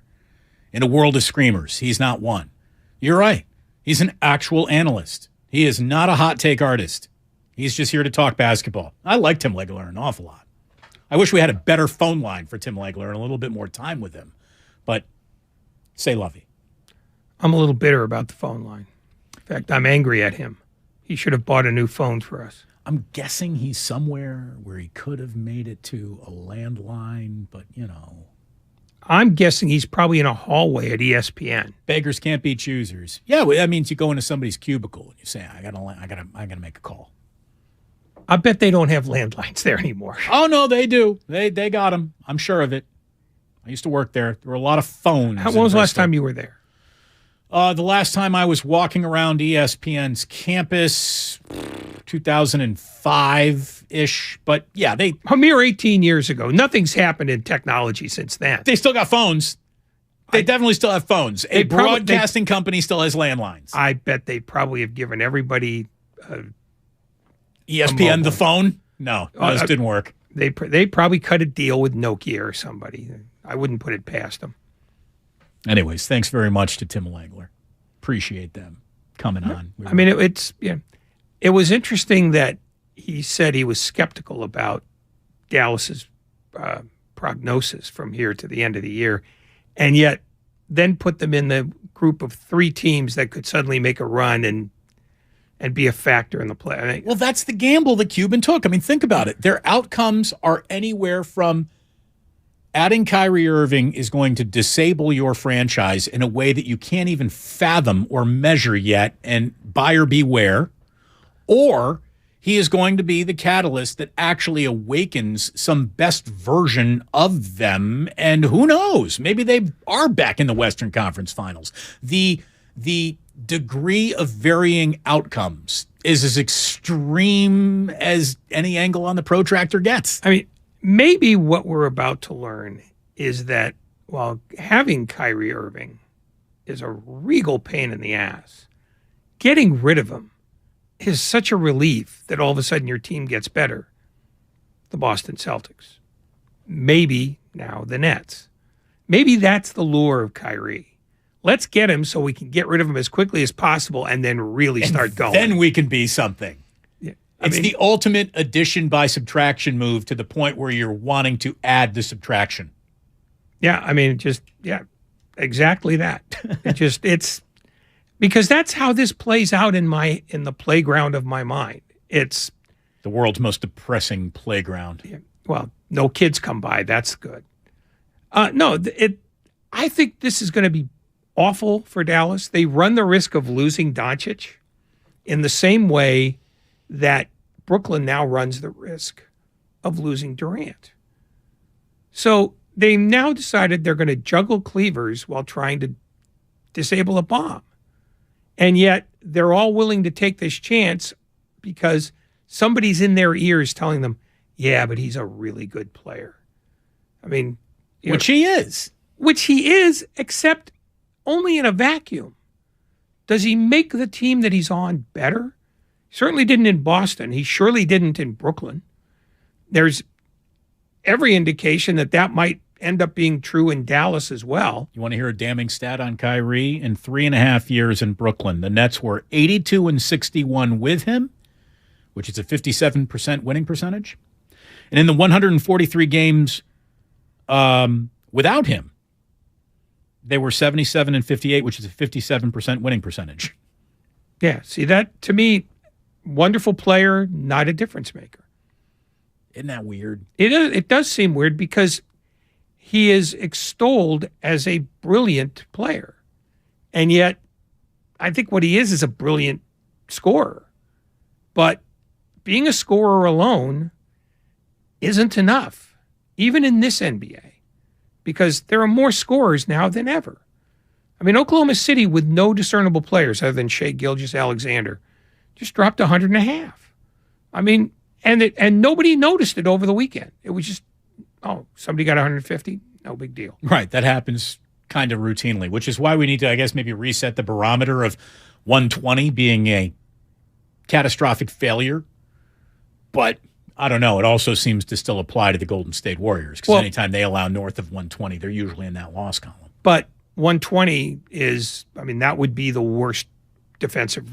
In a world of screamers, he's not one. You're right. He's an actual analyst. He is not a hot take artist. He's just here to talk basketball. I like Tim Legler an awful lot. I wish we had a better phone line for Tim Legler and a little bit more time with him. But say lovey. I'm a little bitter about the phone line. In fact, I'm angry at him. He should have bought a new phone for us. I'm guessing he's somewhere where he could have made it to a landline, but, you know. I'm guessing he's probably in a hallway at ESPN. Beggars can't be choosers. Yeah, well, that means you go into somebody's cubicle and you say, I gotta make a call. I bet they don't have landlines there anymore. Oh, no, they do. They got them. I'm sure of it. I used to work there. There were a lot of phones. When was the last time you were there? The last time I was walking around ESPN's campus, 2005-ish. But, yeah, a mere 18 years ago. Nothing's happened in technology since then. They still got phones. They definitely still have phones. A broadcasting company still has landlines. I bet they probably have given everybody ESPN the phone? No, this didn't work. They probably cut a deal with Nokia or somebody. I wouldn't put it past them. Anyways, thanks very much to Tim Legler. Appreciate them coming on. It was interesting that he said he was skeptical about Dallas's prognosis from here to the end of the year, and yet then put them in the group of 3 teams that could suddenly make a run and be a factor in the play. Well, that's the gamble that Cuban took. I mean, think about it. Their outcomes are anywhere from adding Kyrie Irving is going to disable your franchise in a way that you can't even fathom or measure yet, and buyer beware, or he is going to be the catalyst that actually awakens some best version of them, and who knows, maybe they are back in the Western Conference Finals. The degree of varying outcomes is as extreme as any angle on the protractor gets. I mean, maybe what we're about to learn is that while having Kyrie Irving is a regal pain in the ass, getting rid of him is such a relief that all of a sudden your team gets better. The Boston Celtics. Maybe now the Nets. Maybe that's the lure of Kyrie. Let's get him so we can get rid of him as quickly as possible and then really start going. Then we can be something. It's the ultimate addition by subtraction move to the point where you're wanting to add the subtraction. Yeah, I mean, exactly that. It's because that's how this plays out in the playground of my mind. It's the world's most depressing playground. Yeah, well, no kids come by. That's good. I think this is going to be awful for Dallas. They run the risk of losing Doncic in the same way that Brooklyn now runs the risk of losing Durant. So they now decided they're going to juggle cleavers while trying to disable a bomb. And yet they're all willing to take this chance because somebody's in their ears telling them, yeah, but he's a really good player. I mean, which he is, except only in a vacuum. Does he make the team that he's on better? Certainly didn't in Boston. He surely didn't in Brooklyn. There's every indication that might end up being true in Dallas as well. You want to hear a damning stat on Kyrie? In 3.5 years in Brooklyn, the Nets were 82-61 with him, which is a 57% winning percentage. And in the 143 games without him, they were 77-58, which is a 57% winning percentage. Yeah, see, that, to me, wonderful player, not a difference maker. Isn't that weird? It does seem weird because he is extolled as a brilliant player. And yet, I think what he is a brilliant scorer. But being a scorer alone isn't enough, even in this NBA, because there are more scorers now than ever. I mean, Oklahoma City, with no discernible players other than Shai Gilgeous-Alexander, just dropped 100.5. I mean, and nobody noticed it over the weekend. It was just, somebody got 150, no big deal. Right, that happens kind of routinely, which is why we need to, I guess, maybe reset the barometer of 120 being a catastrophic failure. But I don't know. It also seems to still apply to the Golden State Warriors because anytime they allow north of 120, they're usually in that loss column. But 120 is, I mean, that would be the worst defensive,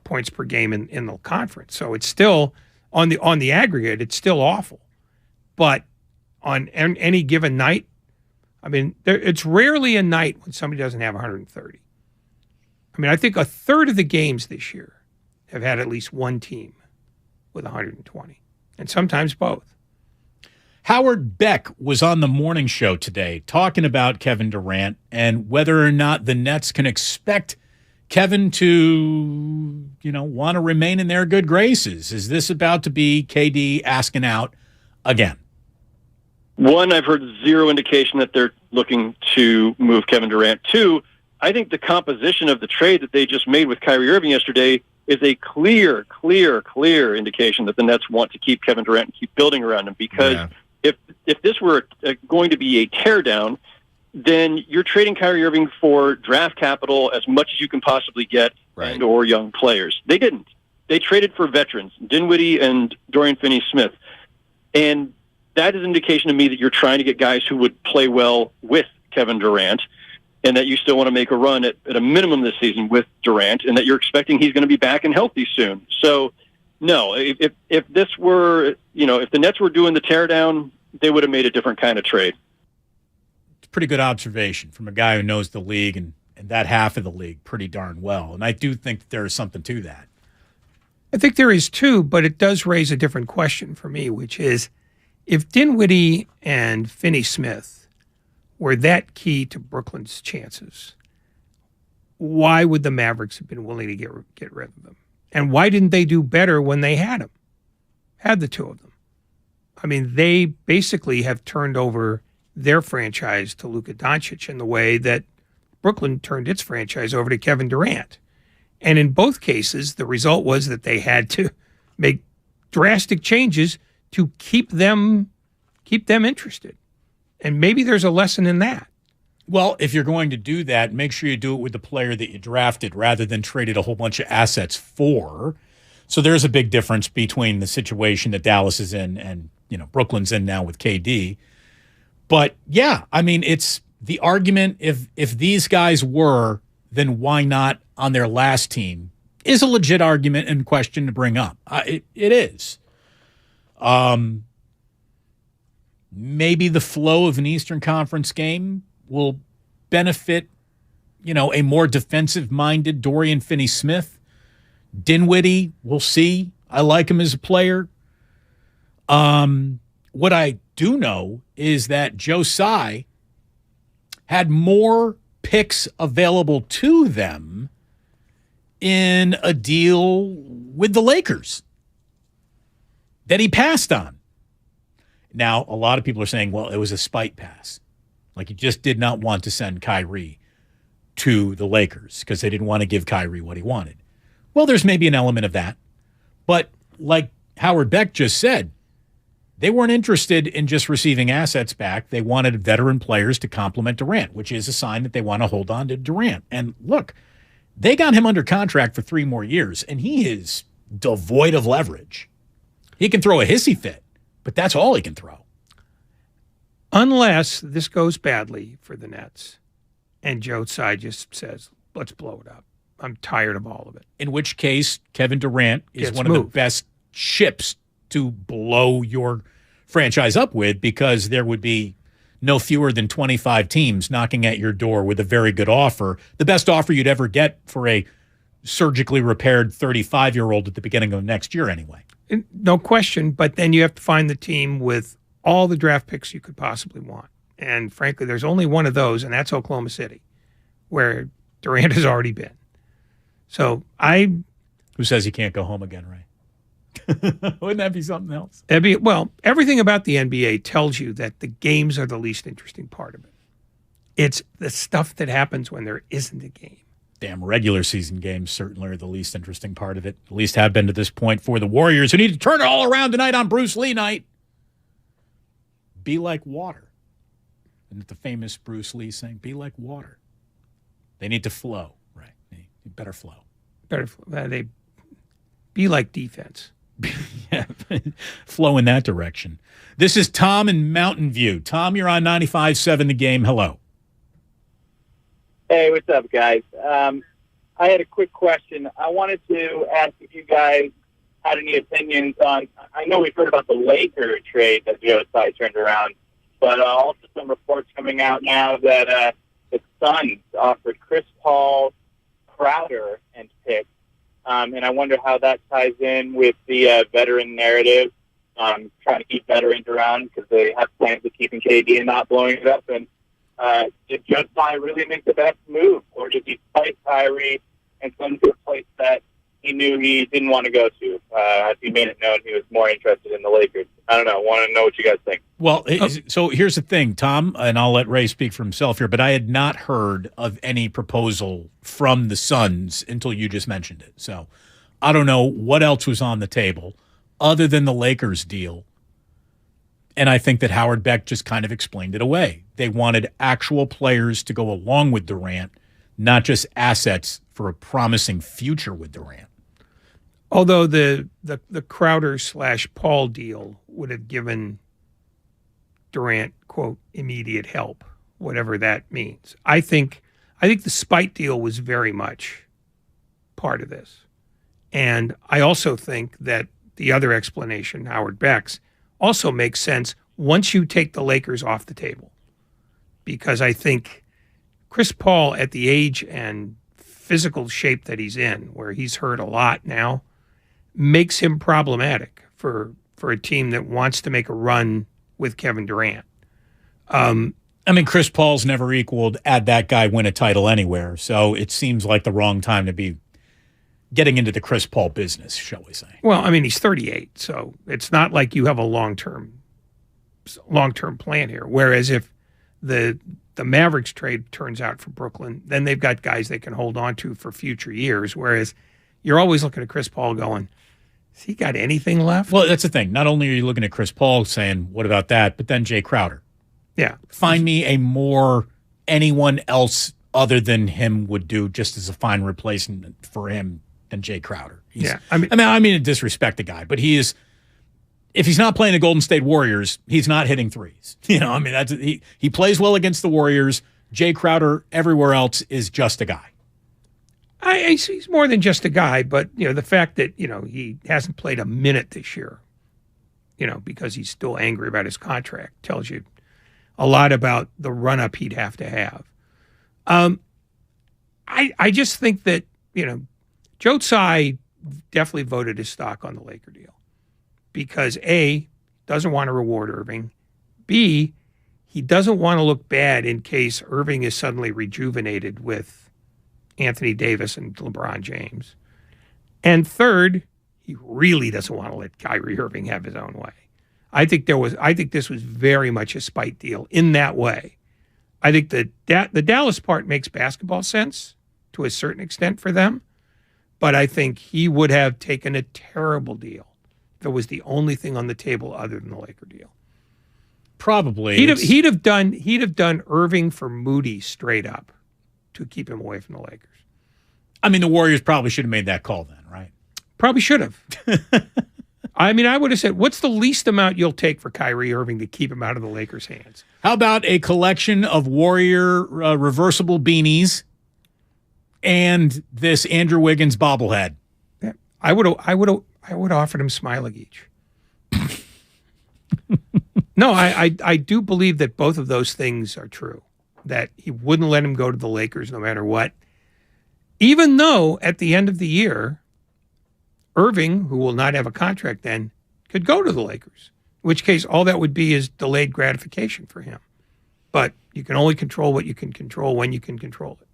points per game in the conference. So it's still, on the aggregate, it's still awful. But on any given night, I mean, it's rarely a night when somebody doesn't have 130. I mean, I think a third of the games this year have had at least one team with 120, and sometimes both. Howard Beck was on the morning show today talking about Kevin Durant and whether or not the Nets can expect Kevin to, want to remain in their good graces. Is this about to be KD asking out again? One, I've heard zero indication that they're looking to move Kevin Durant. Two, I think the composition of the trade that they just made with Kyrie Irving yesterday is a clear indication that the Nets want to keep Kevin Durant and keep building around him. Because if this were going to be a teardown, then you're trading Kyrie Irving for draft capital as much as you can possibly get and or young players. They didn't. They traded for veterans, Dinwiddie and Dorian Finney-Smith. And that is an indication to me that you're trying to get guys who would play well with Kevin Durant, and that you still want to make a run at a minimum this season with Durant, and that you're expecting he's going to be back and healthy soon. So, no, if this were, if the Nets were doing the teardown, they would have made a different kind of trade. It's a pretty good observation from a guy who knows the league and that half of the league pretty darn well. And I do think that there is something to that. I think there is too, but it does raise a different question for me, which is if Dinwiddie and Finney-Smith were that key to Brooklyn's chances, why would the Mavericks have been willing to get rid of them? And why didn't they do better when they had the two of them? I mean, they basically have turned over their franchise to Luka Doncic in the way that Brooklyn turned its franchise over to Kevin Durant. And in both cases, the result was that they had to make drastic changes to keep them interested. And maybe there's a lesson in that. Well, if you're going to do that, make sure you do it with the player that you drafted rather than traded a whole bunch of assets for. So there's a big difference between the situation that Dallas is in and, Brooklyn's in now with KD. But yeah, I mean, it's the argument if these guys were, then why not on their last team is a legit argument and question to bring up. It is. Maybe the flow of an Eastern Conference game will benefit, a more defensive-minded Dorian Finney-Smith. Dinwiddie, we'll see. I like him as a player. What I do know is that Joe Tsai had more picks available to them in a deal with the Lakers that he passed on. Now, a lot of people are saying, well, it was a spite pass. Like he just did not want to send Kyrie to the Lakers because they didn't want to give Kyrie what he wanted. Well, there's maybe an element of that. But like Howard Beck just said, they weren't interested in just receiving assets back. They wanted veteran players to complement Durant, which is a sign that they want to hold on to Durant. And look, they got him under contract for 3 more years, and he is devoid of leverage. He can throw a hissy fit, but that's all he can throw. Unless this goes badly for the Nets and Joe Tsai just says, let's blow it up. I'm tired of all of it. In which case, Kevin Durant is Gets one of moved. the best ships to blow your franchise up with, because there would be no fewer than 25 teams knocking at your door with a very good offer, the best offer you'd ever get for a surgically repaired 35-year-old at the beginning of next year anyway. No question, but then you have to find the team with all the draft picks you could possibly want. And frankly, there's only one of those, and that's Oklahoma City, where Durant has already been. So Who says he can't go home again, Ray? Wouldn't that be something else? Well, everything about the NBA tells you that the games are the least interesting part of it. It's the stuff that happens when there isn't a game. Damn, regular season games certainly are the least interesting part of it, at least have been to this point for the Warriors, who need to turn it all around tonight on Bruce Lee night. Be like water. Isn't it the famous Bruce Lee saying, be like water? They need to flow, right? They better flow. They be like defense. Yeah, flow in that direction. This is Tom in Mountain View. Tom, you're on 95.7 The Game. Hello. Hey, what's up, guys? I had a quick question. I wanted to ask if you guys had any opinions on, I know we've heard about the Laker trade that Joe Tsai turned around, but also some reports coming out now that the Suns offered Chris Paul, Crowder, and picks. And I wonder how that ties in with the veteran narrative, trying to keep veterans around because they have plans of keeping KD and not blowing it up. And did Joe Tsai really make the best move, or did he fight Kyrie and send to a place that he knew he didn't want to go to, as he made it known he was more interested in the Lakers? I don't know. Want to know what you guys think. Well, so here's the thing, Tom, and I'll let Ray speak for himself here, but I had not heard of any proposal from the Suns until you just mentioned it. So I don't know what else was on the table other than the Lakers deal. And I think that Howard Beck just kind of explained it away. They wanted actual players to go along with Durant, not just assets for a promising future with Durant. Although the Crowder/Paul deal would have given Durant, quote, immediate help, whatever that means. I think the Spite deal was very much part of this. And I also think that the other explanation, Howard Beck's, also makes sense once you take the Lakers off the table. Because I think Chris Paul, at the age and physical shape that he's in, where he's hurt a lot now, makes him problematic for a team that wants to make a run with Kevin Durant. I mean, Chris Paul's never equaled "add that guy, win a title anywhere," so it seems like the wrong time to be getting into the Chris Paul business, shall we say. Well, I mean, he's 38, so it's not like you have a long-term plan here. Whereas if the Mavericks trade turns out for Brooklyn, then they've got guys they can hold on to for future years, whereas you're always looking at Chris Paul going, has he got anything left? Well, that's the thing. Not only are you looking at Chris Paul saying, what about that, but then Jay Crowder. Yeah. Find me a more anyone else other than him would do just as a fine replacement for him than Jay Crowder. I mean to disrespect the guy, but he is, if he's not playing the Golden State Warriors, he's not hitting threes. He plays well against the Warriors. Jay Crowder everywhere else is just a guy. He's more than just a guy, but the fact that he hasn't played a minute this year, because he's still angry about his contract, tells you a lot about the run-up he'd have to have. I just think that Joe Tsai definitely voted his stock on the Laker deal because A, doesn't want to reward Irving, B, he doesn't want to look bad in case Irving is suddenly rejuvenated with Anthony Davis and LeBron James. And third, he really doesn't want to let Kyrie Irving have his own way. I think this was very much a spite deal in that way. I think the Dallas part makes basketball sense to a certain extent for them, but I think he would have taken a terrible deal if it was the only thing on the table other than the Laker deal. Probably. He'd have done Irving for Moody straight up to keep him away from the Lakers. I mean, the Warriors probably should have made that call then, right? Probably should have. I mean, I would have said, what's the least amount you'll take for Kyrie Irving to keep him out of the Lakers' hands? How about a collection of Warrior reversible beanies and this Andrew Wiggins bobblehead? Yeah, I would have offered him Smiling each. No, I do believe that both of those things are true. That he wouldn't let him go to the Lakers no matter what. Even though at the end of the year, Irving, who will not have a contract then, could go to the Lakers. In which case, all that would be is delayed gratification for him. But you can only control what you can control when you can control it.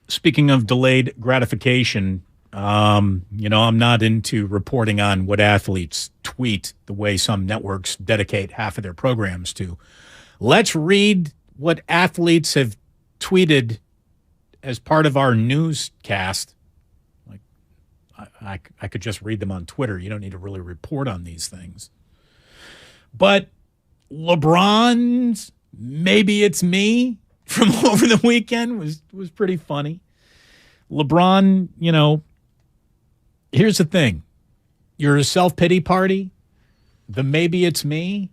Speaking of delayed gratification, I'm not into reporting on what athletes tweet the way some networks dedicate half of their programs to. Let's read what athletes have tweeted as part of our newscast. Like I could just read them on Twitter. You don't need to really report on these things. But LeBron's "Maybe It's Me" from over the weekend was pretty funny. LeBron, here's the thing. You're a self-pity party. The "Maybe It's Me."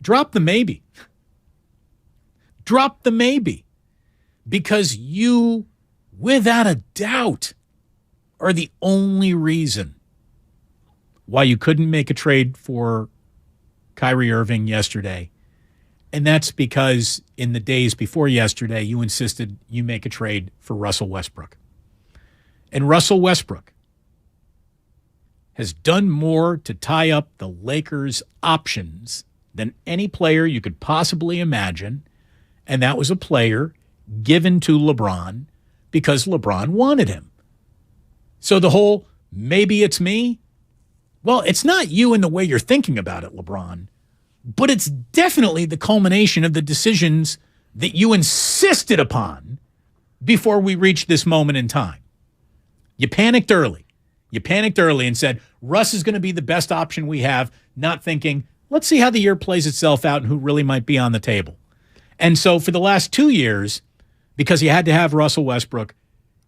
Drop the maybe. Drop the maybe. Because you, without a doubt, are the only reason why you couldn't make a trade for Kyrie Irving yesterday. And that's because in the days before yesterday, you insisted you make a trade for Russell Westbrook. And Russell Westbrook has done more to tie up the Lakers' options than any player you could possibly imagine. And that was a player given to LeBron because LeBron wanted him. So the whole "maybe it's me," well, it's not you in the way you're thinking about it, LeBron, but it's definitely the culmination of the decisions that you insisted upon before we reached this moment in time. You panicked early. You panicked early and said, Russ is going to be the best option we have, not thinking, let's see how the year plays itself out and who really might be on the table. And so for the last 2 years, because you had to have Russell Westbrook,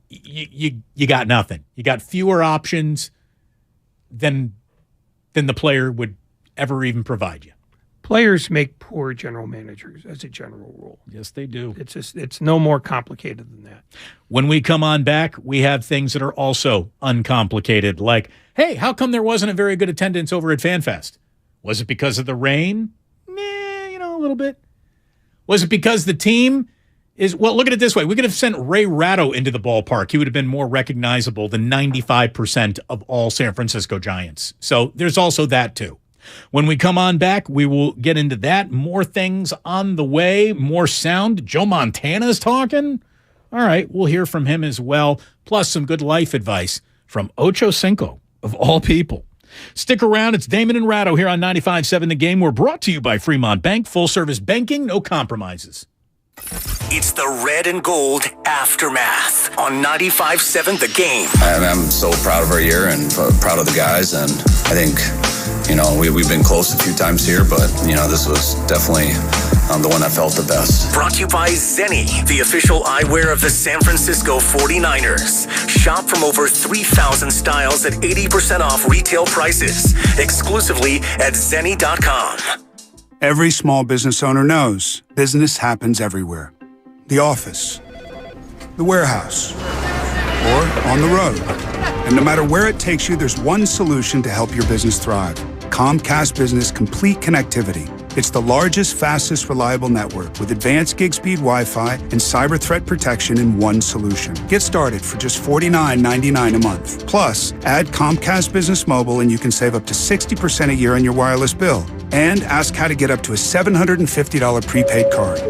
you got nothing. You got fewer options than the player would ever even provide you. Players make poor general managers as a general rule. Yes, they do. It's no more complicated than that. When we come on back, we have things that are also uncomplicated, like, hey, how come there wasn't a very good attendance over at FanFest? Was it because of the rain? A little bit. Was it because the team is, well, look at it this way. We could have sent Ray Ratto into the ballpark. He would have been more recognizable than 95% of all San Francisco Giants. So there's also that too. When we come on back, we will get into that. More things on the way, more sound. Joe Montana's talking. All right, we'll hear from him as well, plus some good life advice from Ocho Cinco, of all people. Stick around. It's Damon and Ratto here on 95.7 The Game. We're brought to you by Fremont Bank. Full-service banking, no compromises. It's the red and gold aftermath on 95.7 The Game. I'm so proud of our year and proud of the guys. And I think, we've been close a few times here, but, this was definitely the one that felt the best. Brought to you by Zenni, the official eyewear of the San Francisco 49ers. Shop from over 3,000 styles at 80% off retail prices. Exclusively at Zenni.com. Every small business owner knows business happens everywhere. The office, the warehouse, or on the road. And no matter where it takes you, there's one solution to help your business thrive. Comcast Business Complete Connectivity. It's the largest, fastest, reliable network with advanced gig speed Wi-Fi and cyber threat protection in one solution. Get started for just $49.99 a month. Plus, add Comcast Business Mobile and you can save up to 60% a year on your wireless bill. And ask how to get up to a $750 prepaid card.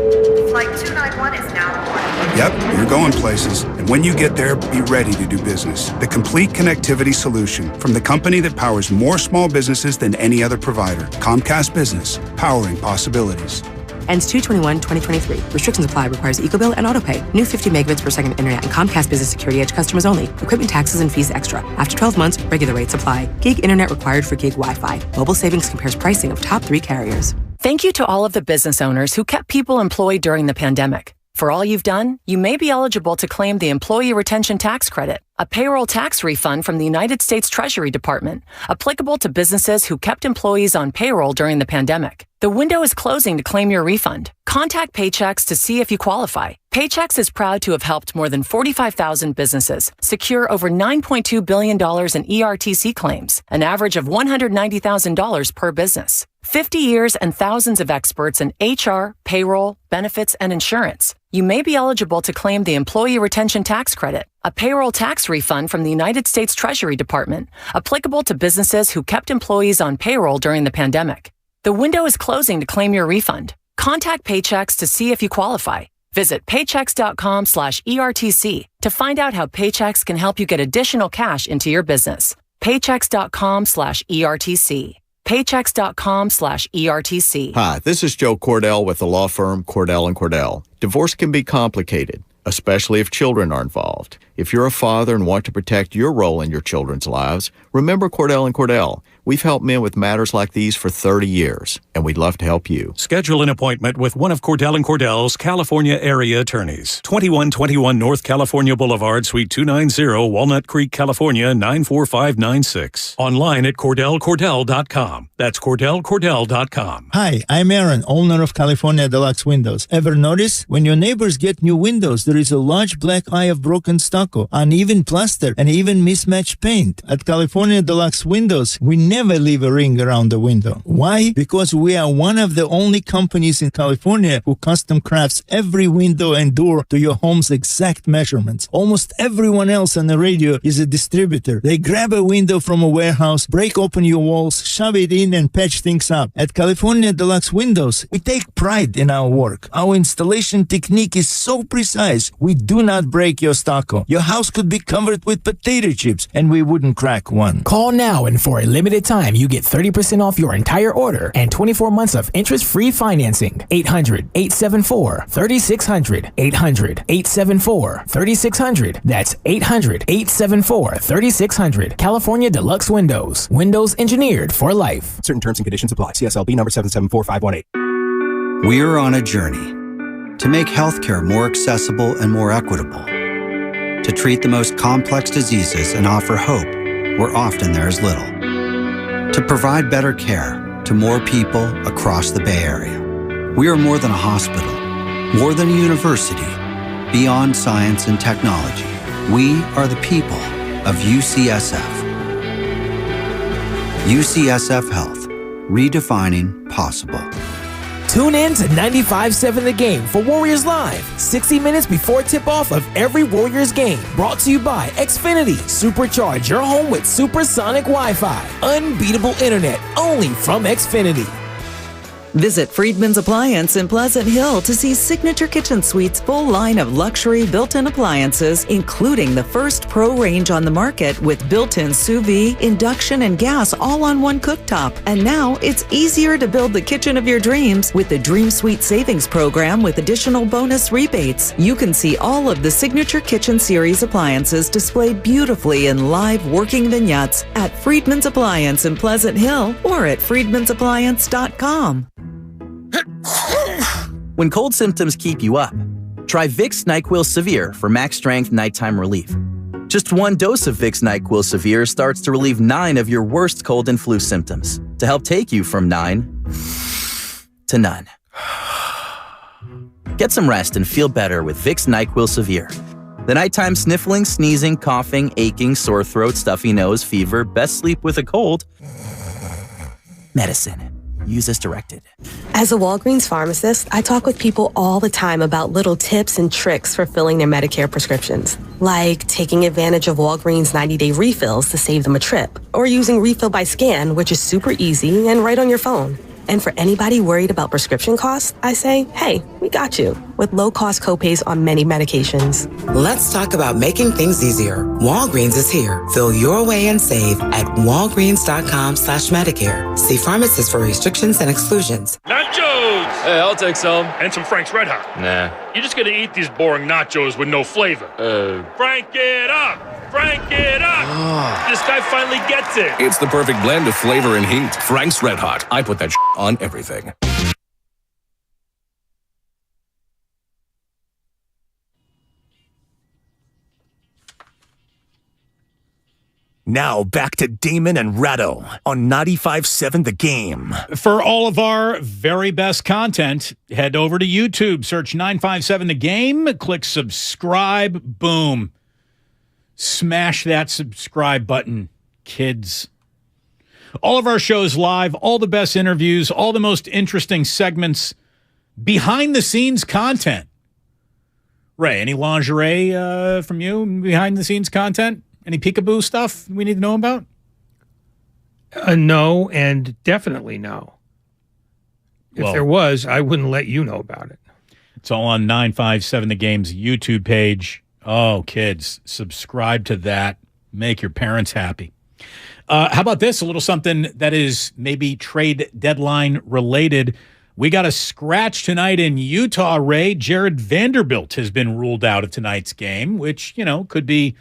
Flight 291 is now aboard. Yep, you're going places. And when you get there, be ready to do business. The complete connectivity solution from the company that powers more small businesses than any other provider. Comcast Business, powering possibilities. Ends 2/21/2023. Restrictions apply. Requires EcoBill and AutoPay. New 50 megabits per second internet and Comcast Business Security Edge customers only. Equipment taxes and fees extra. After 12 months, regular rates apply. Gig internet required for gig Wi-Fi. Mobile savings compares pricing of top 3 carriers. Thank you to all of the business owners who kept people employed during the pandemic. For all you've done, you may be eligible to claim the Employee Retention Tax Credit. a payroll tax refund from the United States Treasury Department, applicable to businesses who kept employees on payroll during the pandemic. The window is closing to claim your refund. Contact Paychex to see if you qualify. Paychex is proud to have helped more than 45,000 businesses secure over $9.2 billion in ERTC claims, an average of $190,000 per business. 50 years and thousands of experts in HR, payroll, benefits, and insurance. You may be eligible to claim the Employee Retention Tax Credit, a payroll tax refund from the United States Treasury Department, applicable to businesses who kept employees on payroll during the pandemic. The window is closing to claim your refund. Contact Paychex to see if you qualify. Visit paychex.com/ERTC to find out how Paychex can help you get additional cash into your business. Paychex.com/ERTC. Paychex.com/ERTC. Hi, this is Joe Cordell with the law firm Cordell & Cordell. Divorce can be complicated, especially if children are involved. If you're a father and want to protect your role in your children's lives, remember Cordell & Cordell. We've helped men with matters like these for 30 years, and we'd love to help you. Schedule an appointment with one of Cordell & Cordell's California area attorneys. 2121 North California Boulevard, Suite 290, Walnut Creek, California, 94596. Online at CordellCordell.com. That's CordellCordell.com. Hi, I'm Aaron, owner of California Deluxe Windows. Ever notice? When your neighbors get new windows, there is a large black eye of broken stucco, uneven plaster, and even mismatched paint. At California Deluxe Windows, we never leave a ring around the window. Why? Because we are one of the only companies in California who custom crafts every window and door to your home's exact measurements. Almost everyone else on the radio is a distributor. They grab a window from a warehouse, break open your walls, shove it in, and patch things up. At California Deluxe Windows, we take pride in our work. Our installation technique is so precise, we do not break your stucco. Your house could be covered with potato chips, and we wouldn't crack one. Call now, and for a limited time, you get 30% off your entire order and 24 months of interest-free financing. 800-874-3600. 800-874-3600. That's 800-874-3600. California Deluxe Windows. Windows engineered for life. Certain terms and conditions apply. CSLB number 774518. We're on a journey to make healthcare more accessible and more equitable, to treat the most complex diseases and offer hope where often there is little, to provide better care to more people across the Bay Area. We are more than a hospital, more than a university, beyond science and technology. We are the people of UCSF. UCSF Health, redefining possible. Tune in to 95.7 The Game for Warriors Live, 60 minutes before tip-off of every Warriors game. Brought to you by Xfinity. Supercharge your home with supersonic Wi-Fi. Unbeatable internet, only from Xfinity. Visit Friedman's Appliance in Pleasant Hill to see Signature Kitchen Suite's full line of luxury built-in appliances, including the first Pro range on the market with built-in sous vide, induction, and gas all on one cooktop. And now it's easier to build the kitchen of your dreams with the Dream Suite Savings Program with additional bonus rebates. You can see all of the Signature Kitchen Series appliances displayed beautifully in live working vignettes at Friedman's Appliance in Pleasant Hill or at friedmansappliance.com. When cold symptoms keep you up, try Vicks NyQuil Severe for max strength nighttime relief. Just one dose of Vicks NyQuil Severe starts to relieve 9 of your worst cold and flu symptoms to help take you from 9 to none. Get some rest and feel better with Vicks NyQuil Severe. The nighttime sniffling, sneezing, coughing, aching, sore throat, stuffy nose, fever, best sleep with a cold. Medicine. Use as directed. As a Walgreens pharmacist, I talk with people all the time about little tips and tricks for filling their Medicare prescriptions, like taking advantage of Walgreens 90-day refills to save them a trip, or using Refill by Scan, which is super easy and right on your phone. And for anybody worried about prescription costs, I say, hey, we got you, with low-cost copays on many medications. Let's talk about making things easier. Walgreens is here. Fill your way and save at walgreens.com/Medicare. See pharmacists for restrictions and exclusions. Nachos! Hey, I'll take some. And some Frank's Red Hot. Nah. You're just gonna eat these boring nachos with no flavor. Frank it up! Frank it up! This guy finally gets it. It's the perfect blend of flavor and heat. Frank's Red Hot. I put that on everything. Now back to Damon and Ratto on 95.7 The Game. For all of our very best content, head over to YouTube, search 957 The Game, click subscribe, boom. Smash that subscribe button, kids. All of our shows live, all the best interviews, all the most interesting segments, behind-the-scenes content. Ray, any lingerie from you, behind-the-scenes content? Any peekaboo stuff we need to know about? No, and definitely no. If there was, I wouldn't let you know about it. It's all on 957 The Game's YouTube page. Oh, kids, subscribe to that. Make your parents happy. How about this? A little something that is maybe trade deadline related. We got a scratch tonight in Utah, Ray. Jared Vanderbilt has been ruled out of tonight's game, which, could be,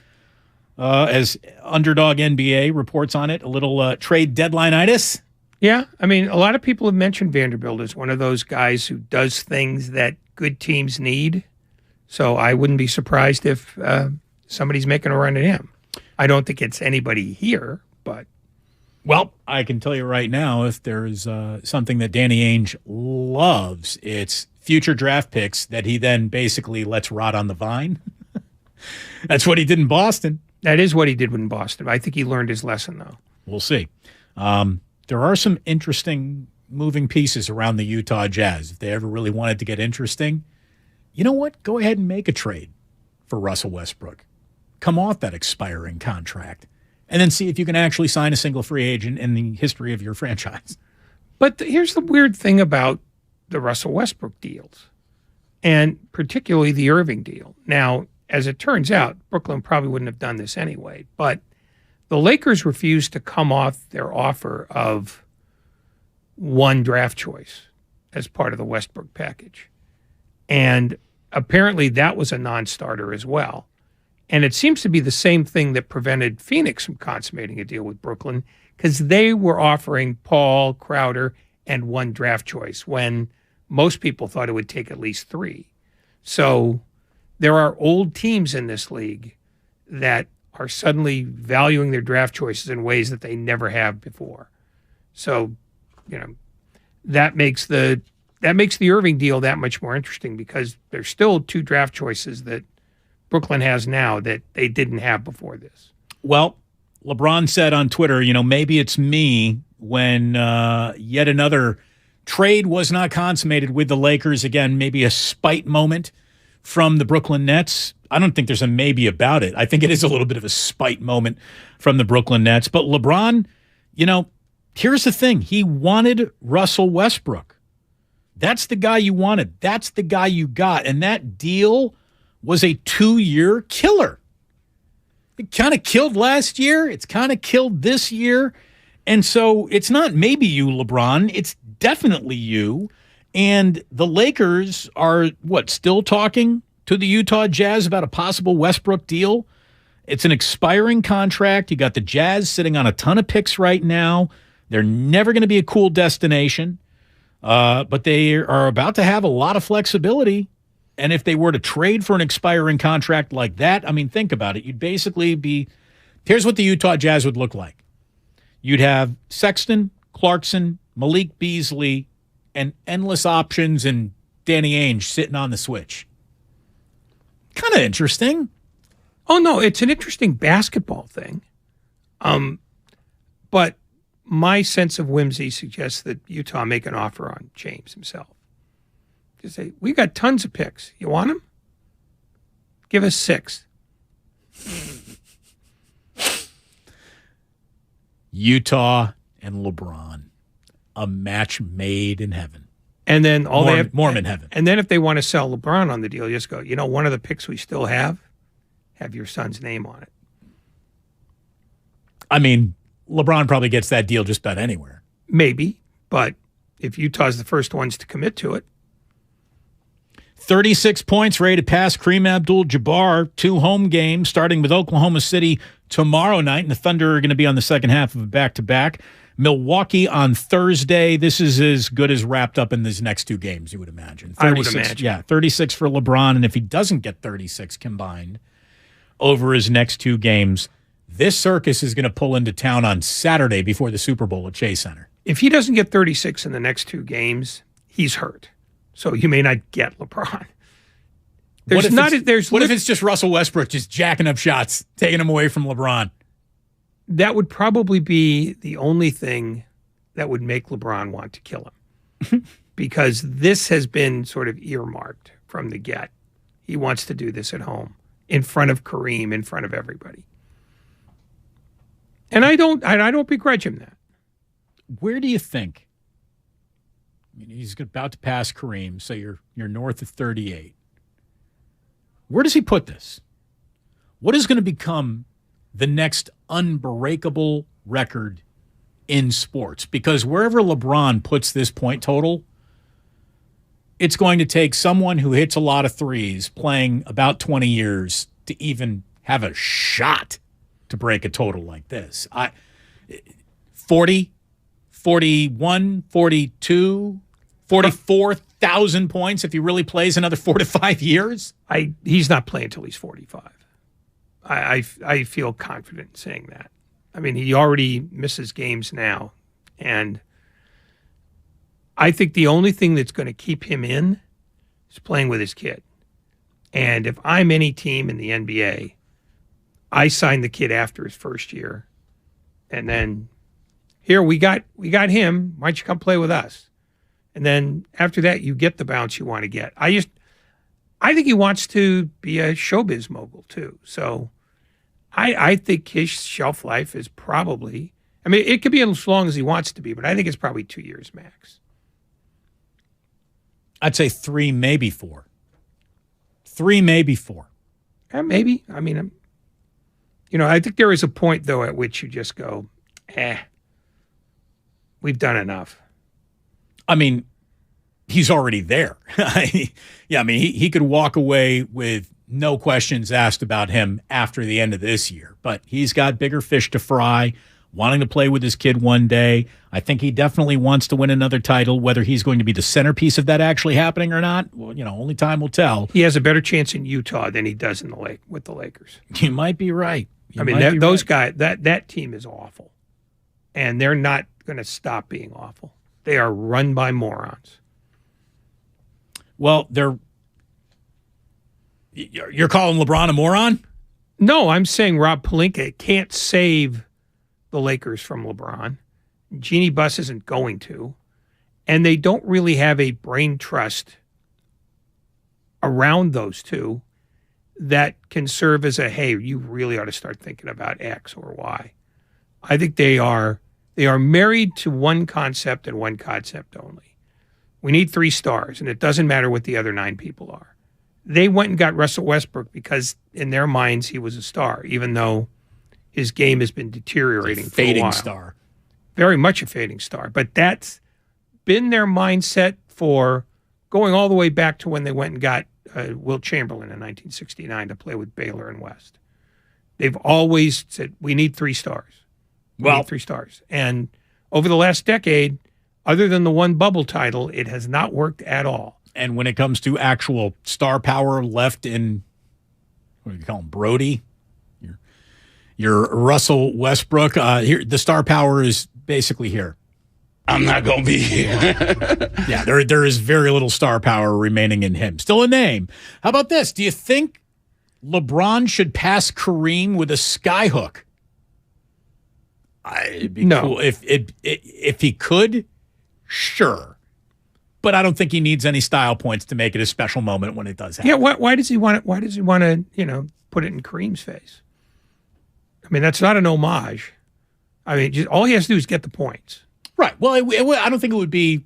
as Underdog NBA reports on it, a little trade deadline-itis. Yeah, I mean, a lot of people have mentioned Vanderbilt as one of those guys who does things that good teams need. So I wouldn't be surprised if somebody's making a run at him. I don't think it's anybody here, but... Well, I can tell you right now, if there's something that Danny Ainge loves, it's future draft picks that he then basically lets rot on the vine. That's what he did in Boston. That is what he did in Boston. I think he learned his lesson, though. We'll see. There are some interesting moving pieces around the Utah Jazz. If they ever really wanted to get interesting, you know what? Go ahead and make a trade for Russell Westbrook. Come off that expiring contract. And then see if you can actually sign a single free agent in the history of your franchise. But here's the weird thing about the Russell Westbrook deals, and particularly the Irving deal. Now, as it turns out, Brooklyn probably wouldn't have done this anyway, but the Lakers refused to come off their offer of one draft choice as part of the Westbrook package. And apparently that was a non-starter as well. And it seems to be the same thing that prevented Phoenix from consummating a deal with Brooklyn, because they were offering Paul, Crowder, and one draft choice when most people thought it would take at least three. So there are old teams in this league that are suddenly valuing their draft choices in ways that they never have before. So, that makes the Irving deal that much more interesting, because there's still two draft choices that Brooklyn has now that they didn't have before this. Well, LeBron said on Twitter, maybe it's me when yet another trade was not consummated with the Lakers. Again, maybe a spite moment from the Brooklyn Nets. I don't think there's a maybe about it. I think it is a little bit of a spite moment from the Brooklyn Nets. But LeBron, here's the thing. He wanted Russell Westbrook. That's the guy you wanted. That's the guy you got. And that deal was a 2-year killer. It kind of killed last year. It's kind of killed this year. And so it's not maybe you, LeBron. It's definitely you. And the Lakers are, still talking to the Utah Jazz about a possible Westbrook deal? It's an expiring contract. You got the Jazz sitting on a ton of picks right now. They're never going to be a cool destination. But they are about to have a lot of flexibility. And if they were to trade for an expiring contract like that, think about it. You'd basically be, here's what the Utah Jazz would look like. You'd have Sexton, Clarkson, Malik Beasley, and endless options, and Danny Ainge sitting on the switch. Kind of interesting. Oh, no, it's an interesting basketball thing. But my sense of whimsy suggests that Utah make an offer on James himself. Just say, we got tons of picks. You want them? Give us 6. Utah and LeBron, a match made in heaven. And then Mormon heaven. And then if they want to sell LeBron on the deal, just go, one of the picks we still have your son's name on it. LeBron probably gets that deal just about anywhere. Maybe, but if Utah's the first ones to commit to it. 36 points, ready to pass Kareem Abdul-Jabbar. 2 home games, starting with Oklahoma City tomorrow night, and the Thunder are going to be on the second half of a back-to-back. Milwaukee on Thursday. This is as good as wrapped up in these next 2 games, you would imagine. 36, I would imagine. Yeah, 36 for LeBron, and if he doesn't get 36 combined over his next 2 games, This circus is going to pull into town on Saturday before the Super Bowl at Chase Center. If he doesn't get 36 in the next 2 games, he's hurt. So you may not get LeBron. What if it's just Russell Westbrook just jacking up shots, taking them away from LeBron? That would probably be the only thing that would make LeBron want to kill him. Because this has been sort of earmarked from the get. He wants to do this at home, in front of Kareem, in front of everybody. And I don't begrudge him that. Where do you think? I mean, he's about to pass Kareem, so you're north of 38. Where does he put this? What is going to become the next unbreakable record in sports? Because wherever LeBron puts this point total, it's going to take someone who hits a lot of threes playing about 20 years to even have a shot to break a total like this. 40, 41, 42, 44,000 points if he really plays another 4 to 5 years? He's not playing until he's 45. I feel confident in saying that. I mean, he already misses games now. And I think the only thing that's going to keep him in is playing with his kid. And if I'm any team in the NBA, I sign the kid after his first year. And then, here, we got him. Why don't you come play with us? And then after that, you get the bounce you want to get. I think he wants to be a showbiz mogul too. So I think his shelf life is probably, I mean, it could be as long as he wants to be, but I think it's probably 2 years max. I'd say 3, maybe 4. 3, maybe 4. Maybe. I mean, I think there is a point, though, at which you just go, we've done enough. I mean, he's already there. Yeah, I mean, he could walk away with no questions asked about him after the end of this year. But he's got bigger fish to fry, wanting to play with his kid one day. I think he definitely wants to win another title. Whether he's going to be the centerpiece of that actually happening or not, well, only time will tell. He has a better chance in Utah than he does with the Lakers. You might be right. Those guys, that team is awful. And they're not going to stop being awful. They are run by morons. Well, you're calling LeBron a moron? No, I'm saying Rob Pelinka can't save the Lakers from LeBron. Jeannie Buss isn't going to. And they don't really have a brain trust around those two that can serve as a, hey, you really ought to start thinking about X or Y. I think they are married to one concept and one concept only. We need 3 stars, and it doesn't matter what the other 9 people are. They went and got Russell Westbrook because in their minds he was a star, even though his game has been deteriorating for a while. Fading star. Very much a fading star. But that's been their mindset for going all the way back to when they went and got Wilt Chamberlain in 1969 to play with Baylor and West. They've always said, we need 3 stars. We need 3 stars. And over the last decade, other than the one bubble title, it has not worked at all. And when it comes to actual star power left in, what do you call him, Brody? Your Russell Westbrook. Here, the star power is basically here. I'm not going to be here. Yeah, there is very little star power remaining in him. Still a name. How about this? Do you think LeBron should pass Kareem with a skyhook? It'd be cool. If he could, sure. But I don't think he needs any style points to make it a special moment when it does happen. Yeah, why does he want it? Why does he want to, put it in Kareem's face? I mean, that's not an homage. I mean, all he has to do is get the points. Right. Well, I don't think it would be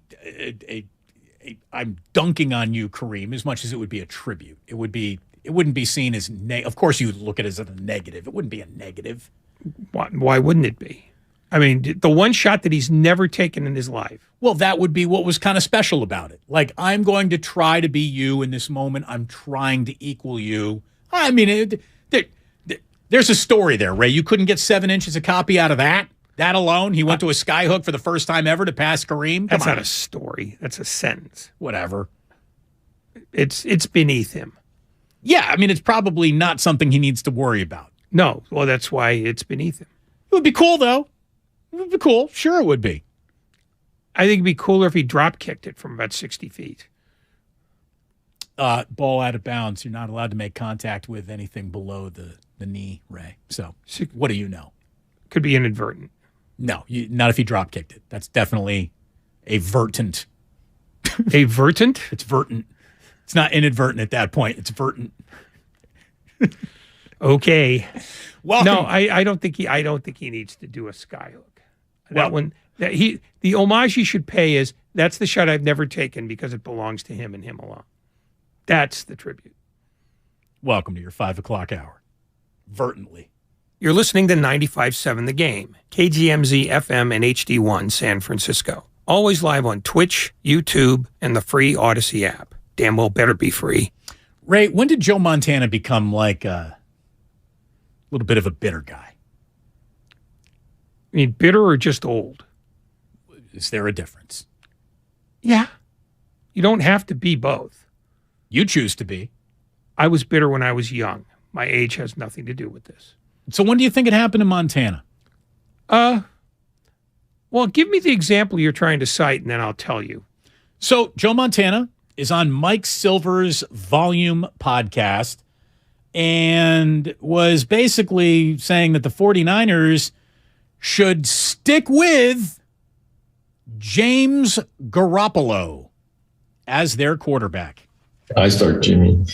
I'm dunking on you, Kareem, as much as it would be a tribute. It wouldn't be seen as of course you would look at it as a negative. It wouldn't be a negative. Why wouldn't it be? I mean, the one shot that he's never taken in his life. Well, that would be what was kind of special about it. Like, I'm going to try to be you in this moment. I'm trying to equal you. I mean, there's a story there, Ray. You couldn't get 7 inches of copy out of that? That alone? He went to a skyhook for the first time ever to pass Kareem? That's not a story. That's a sentence. Whatever. It's beneath him. Yeah, I mean, it's probably not something he needs to worry about. No. Well, that's why it's beneath him. It would be cool, though. It would be cool. Sure, it would be. I think it'd be cooler if he drop kicked it from about 60 feet. Ball out of bounds. You're not allowed to make contact with anything below the knee, Ray. So what do you know? Could be inadvertent. No, not if he drop kicked it. That's definitely a vertent. A vertent? It's vertent. It's not inadvertent at that point. It's vertent. Okay. Welcome. No, I don't think he needs to do a skyhook. The homage he should pay is, that's the shot I've never taken because it belongs to him and him alone. That's the tribute. Welcome to your 5 o'clock hour. Vertently. You're listening to 95.7 The Game, KGMZ FM and HD1 San Francisco. Always live on Twitch, YouTube, and the free Odyssey app. Damn well better be free. Ray, when did Joe Montana become like a little bit of a bitter guy? I mean, bitter or just old? Is there a difference? Yeah. You don't have to be both. You choose to be. I was bitter when I was young. My age has nothing to do with this. So when do you think it happened in Montana? Well, give me the example you're trying to cite, and then I'll tell you. So Joe Montana is on Mike Silver's Volume podcast and was basically saying that the 49ers should stick with James Garoppolo as their quarterback. I start Jimmy.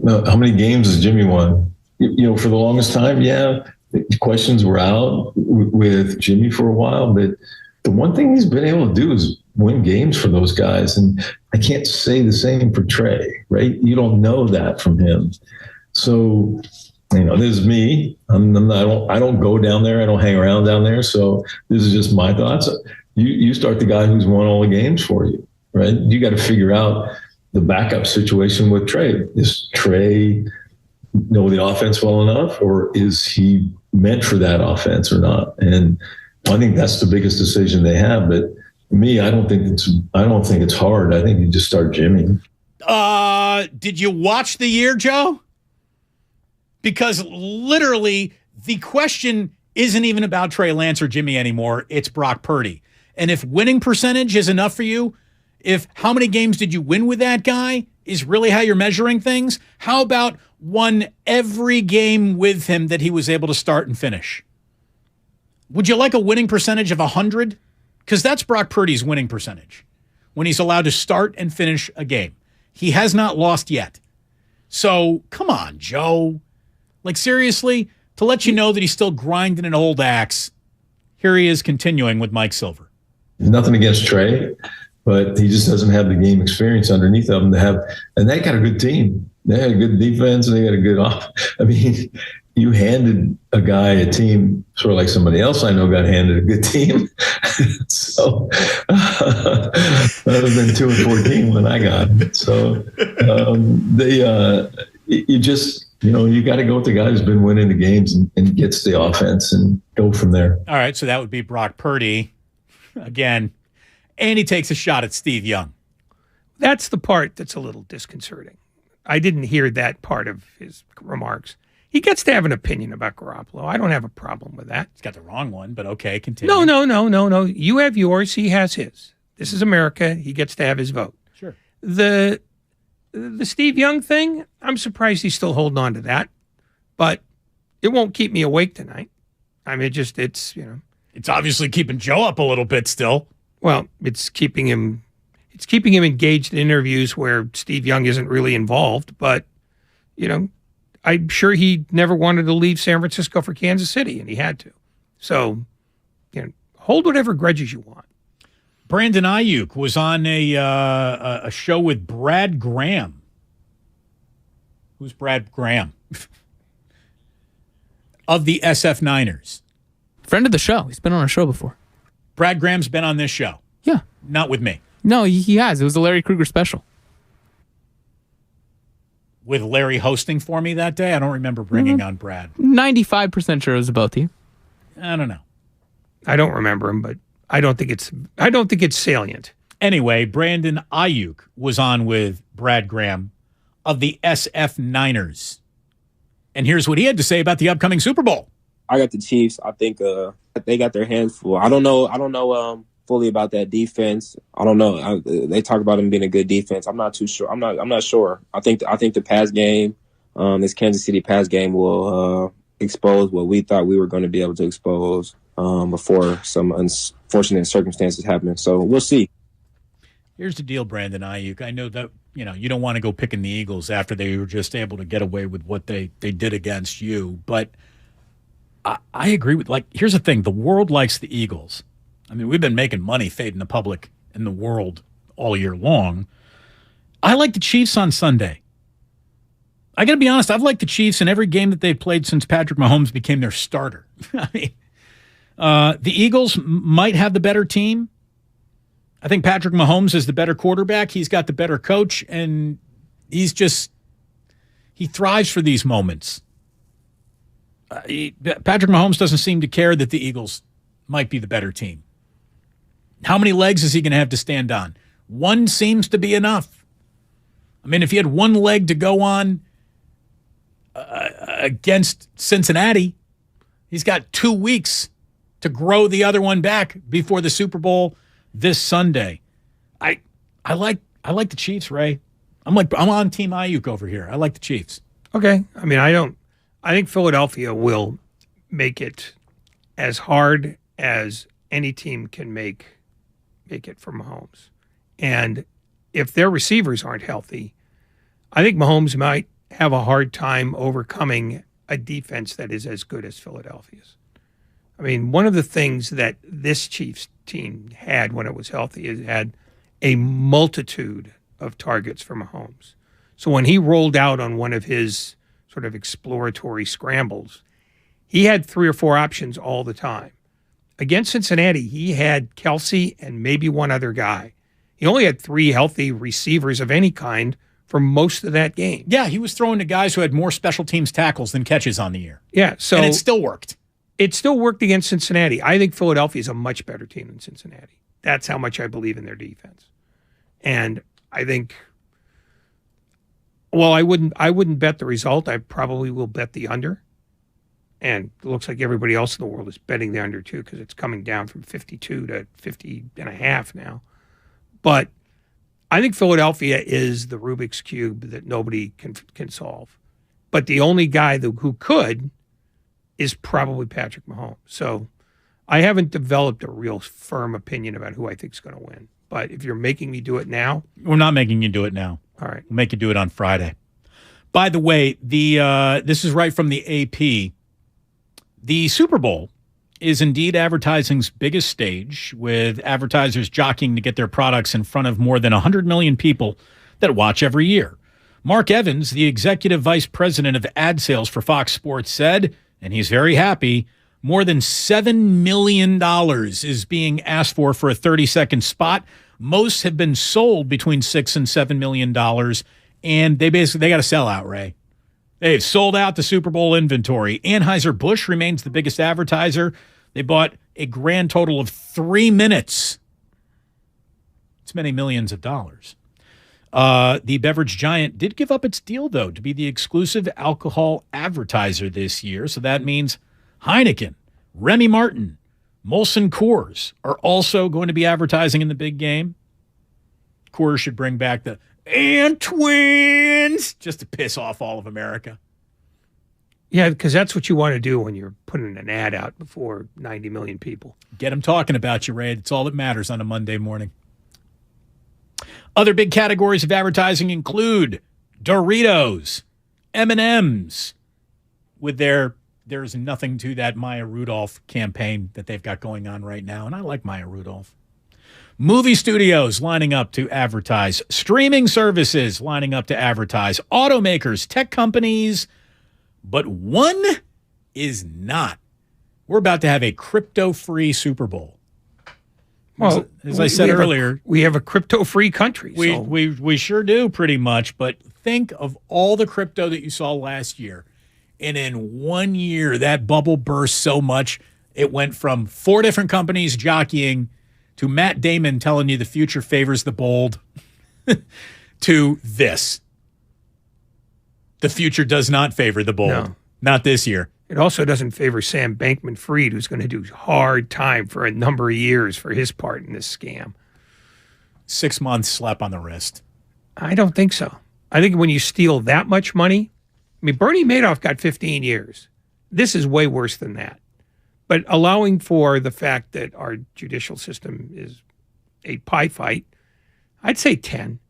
How many games has Jimmy won? For the longest time, questions were out with Jimmy for a while, but the one thing he's been able to do is win games for those guys. And I can't say the same for Trey, right? You don't know that from him. So, this is me. I don't go down there. I don't hang around down there. So this is just my thoughts. You start the guy who's won all the games for you, right? You got to figure out the backup situation with Trey. Is Trey know the offense well enough, or is he meant for that offense or not? And I think that's the biggest decision they have. But me, I don't think it's hard. I think you just start Jimmy. Did you watch the year, Joe? Because literally the question isn't even about Trey Lance or Jimmy anymore. It's Brock Purdy. And if winning percentage is enough for you, if how many games did you win with that guy is really how you're measuring things, how about won every game with him that he was able to start and finish? Would you like a winning percentage of 100? Because that's Brock Purdy's winning percentage when he's allowed to start and finish a game. He has not lost yet. So come on, Joe. Like, seriously, to let you know that he's still grinding an old axe, here he is continuing with Mike Silver. Nothing against Trey, but he just doesn't have the game experience underneath of him to have. And they got a good team. They had a good defense. And they got a good off. I mean, you handed a guy a team sort of like somebody else I know got handed a good team. So that would have been 2-14 when I got it. So you just, you got to go with the guy who's been winning the games and gets the offense and go from there. All right, so that would be Brock Purdy again. And he takes a shot at Steve Young. That's the part that's a little disconcerting. I didn't hear that part of his remarks. He gets to have an opinion about Garoppolo. I don't have a problem with that. He's got the wrong one, but okay, continue. No. You have yours. He has his. This is America. He gets to have his vote. Sure. The Steve Young thing, I'm surprised he's still holding on to that. But it won't keep me awake tonight. I mean, it's obviously keeping Joe up a little bit still. Well, it's keeping him engaged in interviews where Steve Young isn't really involved, but I'm sure he never wanted to leave San Francisco for Kansas City, and he had to. So, hold whatever grudges you want. Brandon Ayuk was on a show with Brad Graham. Who's Brad Graham? Of the SF Niners. Friend of the show. He's been on our show before. Brad Graham's been on this show. Yeah. Not with me. No, he has. It was a Larry Krueger special. With Larry hosting for me that day? I don't remember bringing on Brad. 95% sure it was about you. I don't know. I don't remember him, but I don't think it's salient. Anyway, Brandon Ayuk was on with Brad Graham of the SF Niners. And here's what he had to say about the upcoming Super Bowl. I got the Chiefs. I think they got their hands full. I don't know fully about that defense. I don't know. They talk about them being a good defense. I'm not too sure. I'm not sure. I think the pass game, this Kansas City pass game will expose what we thought we were going to be able to expose before some unfortunate circumstances happen. So we'll see. Here's the deal, Brandon Ayuk. I know that you don't want to go picking the Eagles after they were just able to get away with what they did against you, but I agree with, here's the thing. The world likes the Eagles. I mean, we've been making money fading the public in the world all year long. I like the Chiefs on Sunday. I got to be honest, I've liked the Chiefs in every game that they've played since Patrick Mahomes became their starter. I mean, the Eagles might have the better team. I think Patrick Mahomes is the better quarterback. He's got the better coach, and he thrives for these moments. Patrick Mahomes doesn't seem to care that the Eagles might be the better team. How many legs is he going to have to stand on? One seems to be enough. I mean, if he had one leg to go on against Cincinnati, he's got 2 weeks to grow the other one back before the Super Bowl this Sunday. I like the Chiefs, Ray. I'm on Team Ayuk over here. I like the Chiefs. Okay. I mean, I think Philadelphia will make it as hard as any team can make it for Mahomes. And if their receivers aren't healthy, I think Mahomes might have a hard time overcoming a defense that is as good as Philadelphia's. I mean, one of the things that this Chiefs team had when it was healthy is it had a multitude of targets for Mahomes. So when he rolled out on one of his sort of exploratory scrambles, he had 3 or 4 options all the time. Against Cincinnati, he had Kelsey and maybe one other guy. He only had 3 healthy receivers of any kind for most of that game. Yeah, he was throwing to guys who had more special teams tackles than catches on the year. Yeah, and it still worked. It still worked against Cincinnati. I think Philadelphia is a much better team than Cincinnati. That's how much I believe in their defense. And I think, well, I wouldn't bet the result. I probably will bet the under. And it looks like everybody else in the world is betting the under too, because it's coming down from 52 to 50.5 now. But I think Philadelphia is the Rubik's Cube that nobody can solve. But the only guy who could is probably Patrick Mahomes. So I haven't developed a real firm opinion about who I think is going to win. But if you're making me do it now. We're not making you do it now. All right. We'll make you do it on Friday. By the way, this is right from the AP. The Super Bowl is indeed advertising's biggest stage, with advertisers jockeying to get their products in front of more than 100 million people that watch every year. Mark Evans, the executive vice president of ad sales for Fox Sports, said, and he's very happy, more than $7 million is being asked for a 30-second spot. Most have been sold between $6 and $7 million, and they got to sell out, Ray. They've sold out the Super Bowl inventory. Anheuser-Busch remains the biggest advertiser. They bought a grand total of 3 minutes. It's many millions of dollars. The beverage giant did give up its deal, though, to be the exclusive alcohol advertiser this year. So that means Heineken, Remy Martin, Molson Coors are also going to be advertising in the big game. Coors should bring back the "and twins" just to piss off all of America. Yeah, because that's what you want to do when you're putting an ad out before 90 million people. Get them talking about you, Ray. It's all that matters on a Monday morning. Other big categories of advertising include Doritos, M&M's, with There's Nothing to That Maya Rudolph campaign that they've got going on right now, and I like Maya Rudolph. Movie studios lining up to advertise. Streaming services lining up to advertise. Automakers, tech companies. But one is not. We're about to have a crypto-free Super Bowl. Well, as I said earlier, we have a crypto-free country. We sure do, pretty much. But think of all the crypto that you saw last year. And in 1 year, that bubble burst so much, it went from 4 different companies jockeying to Matt Damon telling you the future favors the bold to this. The future does not favor the bold. No. Not this year. It also doesn't favor Sam Bankman-Fried, who's going to do hard time for a number of years for his part in this scam. 6 months slap on the wrist. I don't think so. I think when you steal that much money, I mean, Bernie Madoff got 15 years. This is way worse than that. But allowing for the fact that our judicial system is a pie fight, I'd say 10.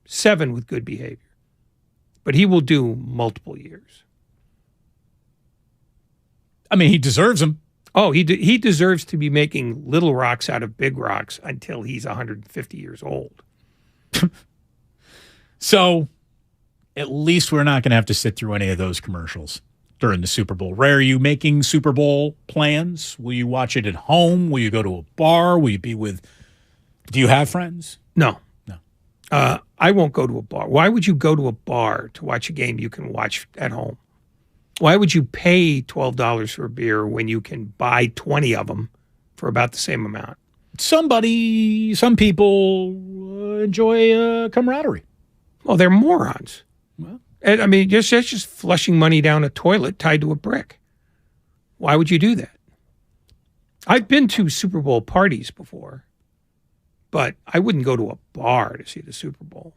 7 with good behavior. But he will do multiple years. I mean, he deserves them. Oh, he deserves to be making little rocks out of big rocks until he's 150 years old. So at least we're not going to have to sit through any of those commercials during the Super Bowl. Ray, are you making Super Bowl plans? Will you watch it at home? Will you go to a bar? Will you be with – do you have friends? No. I won't go to a bar. Why would you go to a bar to watch a game you can watch at home? Why would you pay $12 for a beer when you can buy 20 of them for about the same amount? Some people enjoy camaraderie. Well, they're morons. Well, I mean, that's just flushing money down a toilet tied to a brick. Why would you do that? I've been to Super Bowl parties before, but I wouldn't go to a bar to see the Super Bowl.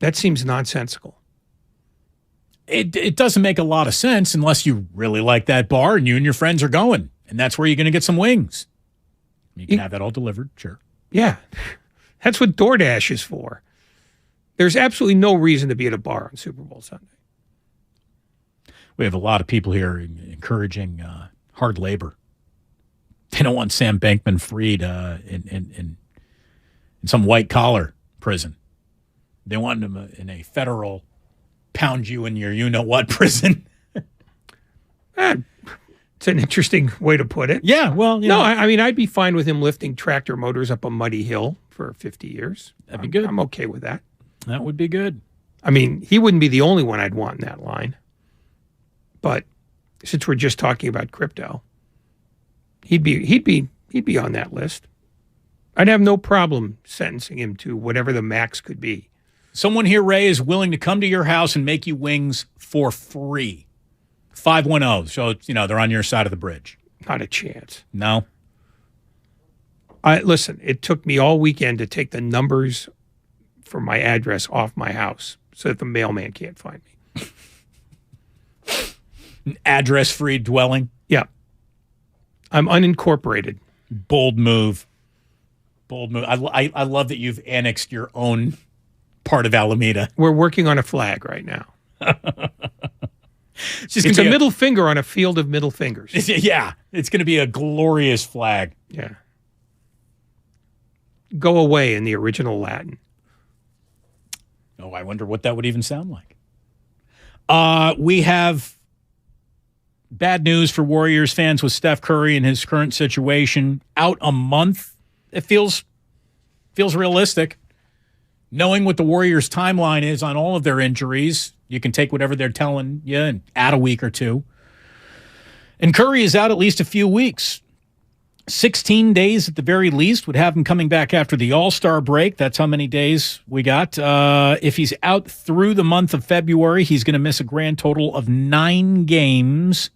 That seems nonsensical. It doesn't make a lot of sense unless you really like that bar and you and your friends are going, and that's where you're going to get some wings. You can have that all delivered, sure. Yeah, that's what DoorDash is for. There's absolutely no reason to be at a bar on Super Bowl Sunday. We have a lot of people here encouraging hard labor. They don't want Sam Bankman-Fried in some white-collar prison. They want him in a federal pound you in your you-know-what prison. It's an interesting way to put it. Yeah, well, no, I mean, I'd be fine with him lifting tractor motors up a muddy hill for 50 years. That'd be good. I'm okay with that. That would be good. I mean, he wouldn't be the only one I'd want in that line. But since we're just talking about crypto, he'd be on that list. I'd have no problem sentencing him to whatever the max could be. Someone here, Ray, is willing to come to your house and make you wings for free. 510. So, they're on your side of the bridge. Not a chance. No? Listen, it took me all weekend to take the numbers for my address off my house so that the mailman can't find me. An address-free dwelling? Yeah. I'm unincorporated. Bold move. Bold move. I love that you've annexed your own part of Alameda. We're working on a flag right now. It's a middle finger on a field of middle fingers. Yeah. It's going to be a glorious flag. Yeah. Go away in the original Latin. Oh, I wonder what that would even sound like. We have bad news for Warriors fans with Steph Curry and his current situation. Out a month. It feels realistic. Knowing what the Warriors' timeline is on all of their injuries, you can take whatever they're telling you and add a week or two. And Curry is out at least a few weeks. 16 days at the very least would have him coming back after the All-Star break. That's how many days we got. If he's out through the month of February, he's going to miss a grand total of 9 games.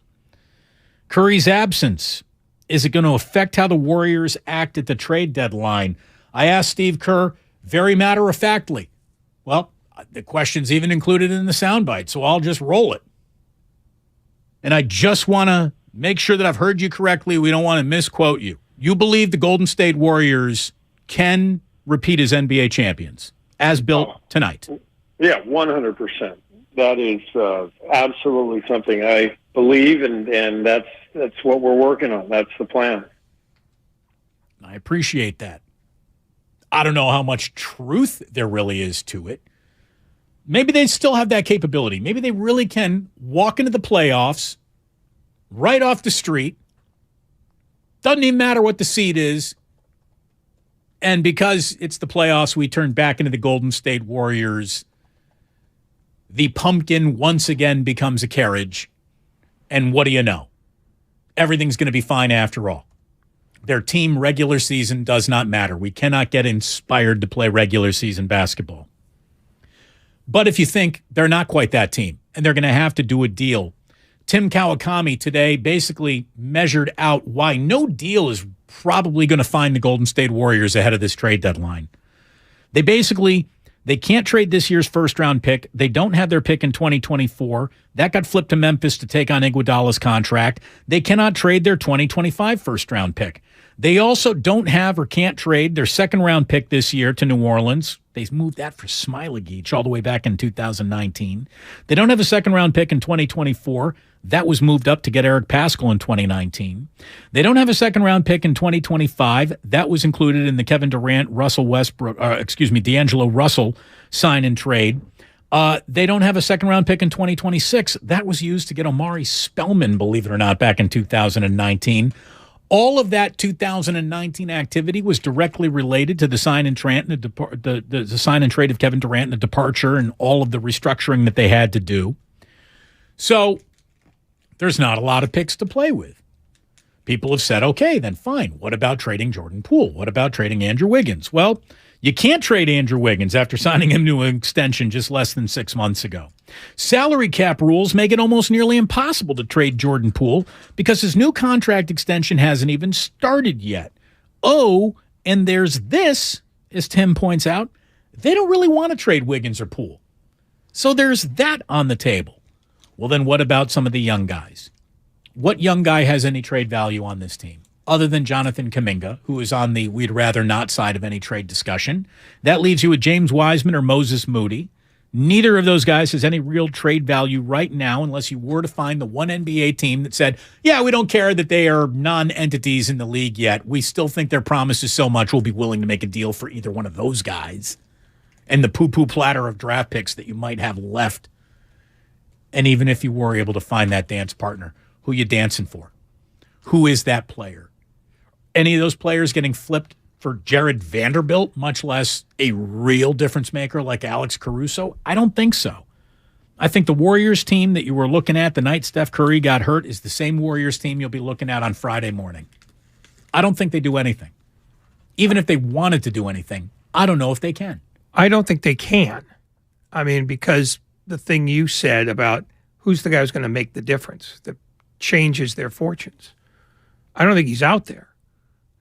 Curry's absence, is it going to affect how the Warriors act at the trade deadline? I asked Steve Kerr very matter-of-factly. Well, the question's even included in the soundbite, so I'll just roll it. And I just want to make sure that I've heard you correctly. We don't want to misquote you. You believe the Golden State Warriors can repeat as NBA champions, as built tonight? Yeah, 100%. That is absolutely something I believe, and that's what we're working on. That's the plan. I appreciate that. I don't know how much truth there really is to it. Maybe they still have that capability. Maybe they really can walk into the playoffs right off the street. Doesn't even matter what the seed is. And because it's the playoffs, we turn back into the Golden State Warriors. The pumpkin once again becomes a carriage. And what do you know? Everything's going to be fine after all. Their team regular season does not matter. We cannot get inspired to play regular season basketball. But if you think they're not quite that team and they're going to have to do a deal, Tim Kawakami today basically measured out why no deal is probably going to find the Golden State Warriors ahead of this trade deadline. They can't trade this year's first-round pick. They don't have their pick in 2024. That got flipped to Memphis to take on Iguodala's contract. They cannot trade their 2025 first-round pick. They also don't have or can't trade their second-round pick this year to New Orleans. They moved that for Smiley-Geach all the way back in 2019. They don't have a second-round pick in 2024. That was moved up to get Eric Paschall in 2019. They don't have a second-round pick in 2025. That was included in the Kevin Durant, D'Angelo Russell sign and trade. They don't have a second-round pick in 2026. That was used to get Omari Spellman, believe it or not, back in 2019. All of that 2019 activity was directly related to the sign and trade the sign and trade of Kevin Durant and the departure and all of the restructuring that they had to do. So there's not a lot of picks to play with. People have said, okay, then fine. What about trading Jordan Poole? What about trading Andrew Wiggins? Well, you can't trade Andrew Wiggins after signing him to an extension just less than 6 months ago. Salary cap rules make it almost nearly impossible to trade Jordan Poole because his new contract extension hasn't even started yet. Oh, and there's this, as Tim points out, they don't really want to trade Wiggins or Poole. So there's that on the table. Well, then what about some of the young guys? What young guy has any trade value on this team? Other than Jonathan Kuminga, who is on the we'd rather not side of any trade discussion. That leaves you with James Wiseman or Moses Moody. Neither of those guys has any real trade value right now unless you were to find the one NBA team that said, yeah, we don't care that they are non-entities in the league yet. We still think their promise is so much we'll be willing to make a deal for either one of those guys. And the poo-poo platter of draft picks that you might have left. And even if you were able to find that dance partner, who you dancing for? Who is that player? Any of those players getting flipped for Jared Vanderbilt, much less a real difference maker like Alex Caruso? I don't think so. I think the Warriors team that you were looking at the night Steph Curry got hurt is the same Warriors team you'll be looking at on Friday morning. I don't think they do anything. Even if they wanted to do anything, I don't know if they can. I don't think they can. I mean, because the thing you said about who's the guy who's going to make the difference, that changes their fortunes. I don't think he's out there.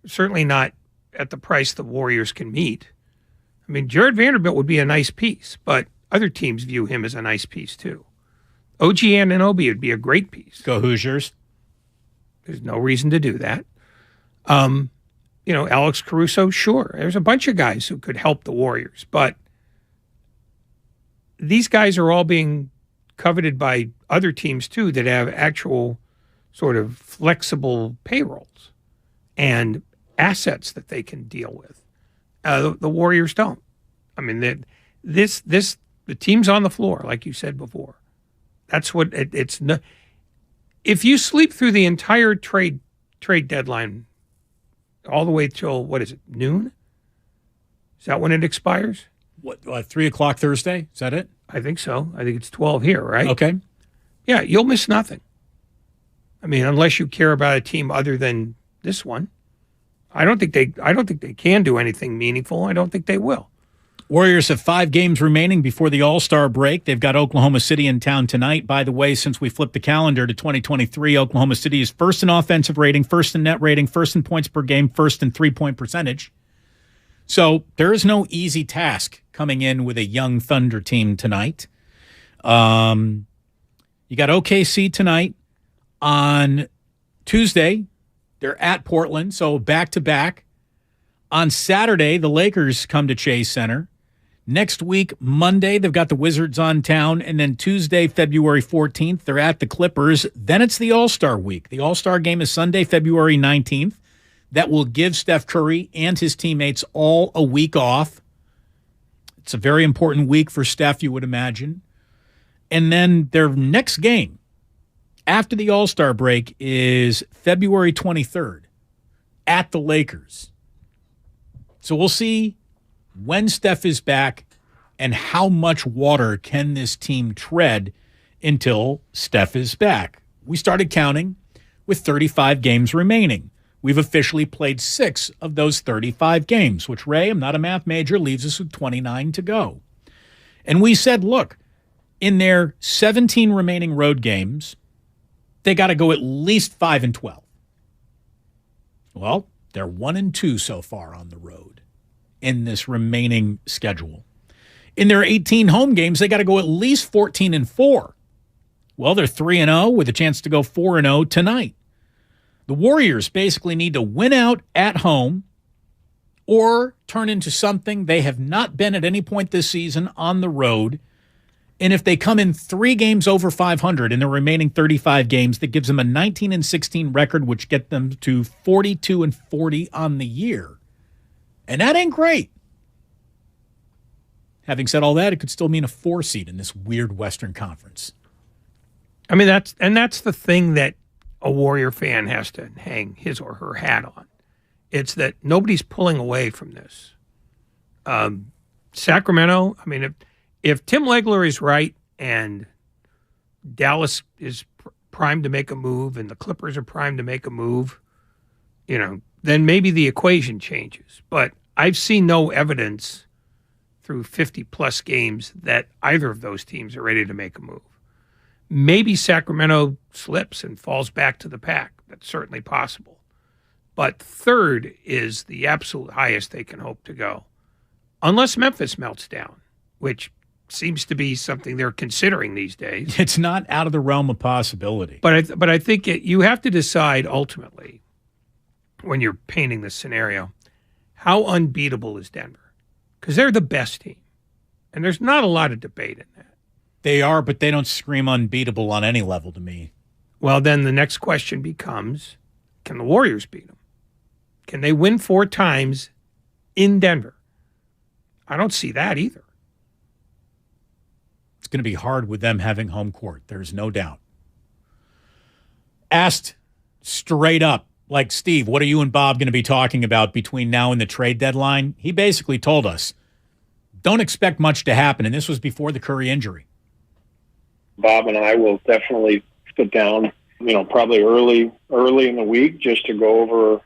Certainly not at the price the Warriors can meet. I mean, Jared Vanderbilt would be a nice piece, but other teams view him as a nice piece too. OG Anunoby would be a great piece. Go Hoosiers. There's no reason to do that. Alex Caruso, sure. There's a bunch of guys who could help the Warriors, but these guys are all being coveted by other teams too that have actual sort of flexible payrolls and assets that they can deal with. The Warriors don't. I mean, the team's on the floor, like you said before. That's what it's. If you sleep through the entire trade deadline, all the way till what is it, noon? Is that when it expires? What 3:00 Thursday? Is that it? I think so. I think it's 12 here, right? Okay. Yeah, you'll miss nothing. I mean, unless you care about a team other than this one. I don't think they can do anything meaningful. I don't think they will. Warriors have 5 games remaining before the All-Star break. They've got Oklahoma City in town tonight. By the way, since we flipped the calendar to 2023, Oklahoma City is first in offensive rating, first in net rating, first in points per game, first in three-point percentage. So there is no easy task coming in with a young Thunder team tonight. You got OKC tonight. On Tuesday, they're at Portland, so back-to-back. On Saturday, the Lakers come to Chase Center. Next week, Monday, they've got the Wizards on town. And then Tuesday, February 14th, they're at the Clippers. Then it's the All-Star week. The All-Star game is Sunday, February 19th. That will give Steph Curry and his teammates all a week off. It's a very important week for Steph, you would imagine. And then their next game after the All-Star break is February 23rd at the Lakers. So we'll see when Steph is back and how much water can this team tread until Steph is back. We started counting with 35 games remaining. We've officially played 6 of those 35 games, which, Ray, I'm not a math major, leaves us with 29 to go. And we said, look, in their 17 remaining road games, they got to go at least 5-12. Well, they're 1-2 so far on the road in this remaining schedule. In their 18 home games, they got to go at least 14-4. Well, they're 3-0 with a chance to go 4-0 tonight. The Warriors basically need to win out at home or turn into something they have not been at any point this season on the road. And if they come in 3 games over 500 in the remaining 35 games, that gives them a 19-16 record, which get them to 42-40 on the year. And that ain't great. Having said all that, it could still mean a 4 seed in this weird Western Conference. I mean, that's the thing that a Warrior fan has to hang his or her hat on. It's that nobody's pulling away from this. Sacramento, I mean, if Tim Legler is right and Dallas is primed to make a move and the Clippers are primed to make a move, then maybe the equation changes. But I've seen no evidence through 50-plus games that either of those teams are ready to make a move. Maybe Sacramento slips and falls back to the pack. That's certainly possible. But third is the absolute highest they can hope to go. Unless Memphis melts down, which seems to be something they're considering these days. It's not out of the realm of possibility. But I think you have to decide ultimately, when you're painting this scenario, how unbeatable is Denver? Because they're the best team. And there's not a lot of debate in that. They are, but they don't scream unbeatable on any level to me. Well, then the next question becomes, can the Warriors beat them? Can they win 4 times in Denver? I don't see that either. It's going to be hard with them having home court. There's no doubt. Asked straight up, like, Steve, what are you and Bob going to be talking about between now and the trade deadline? He basically told us, don't expect much to happen. And this was before the Curry injury. Bob and I will definitely sit down, probably early in the week just to go over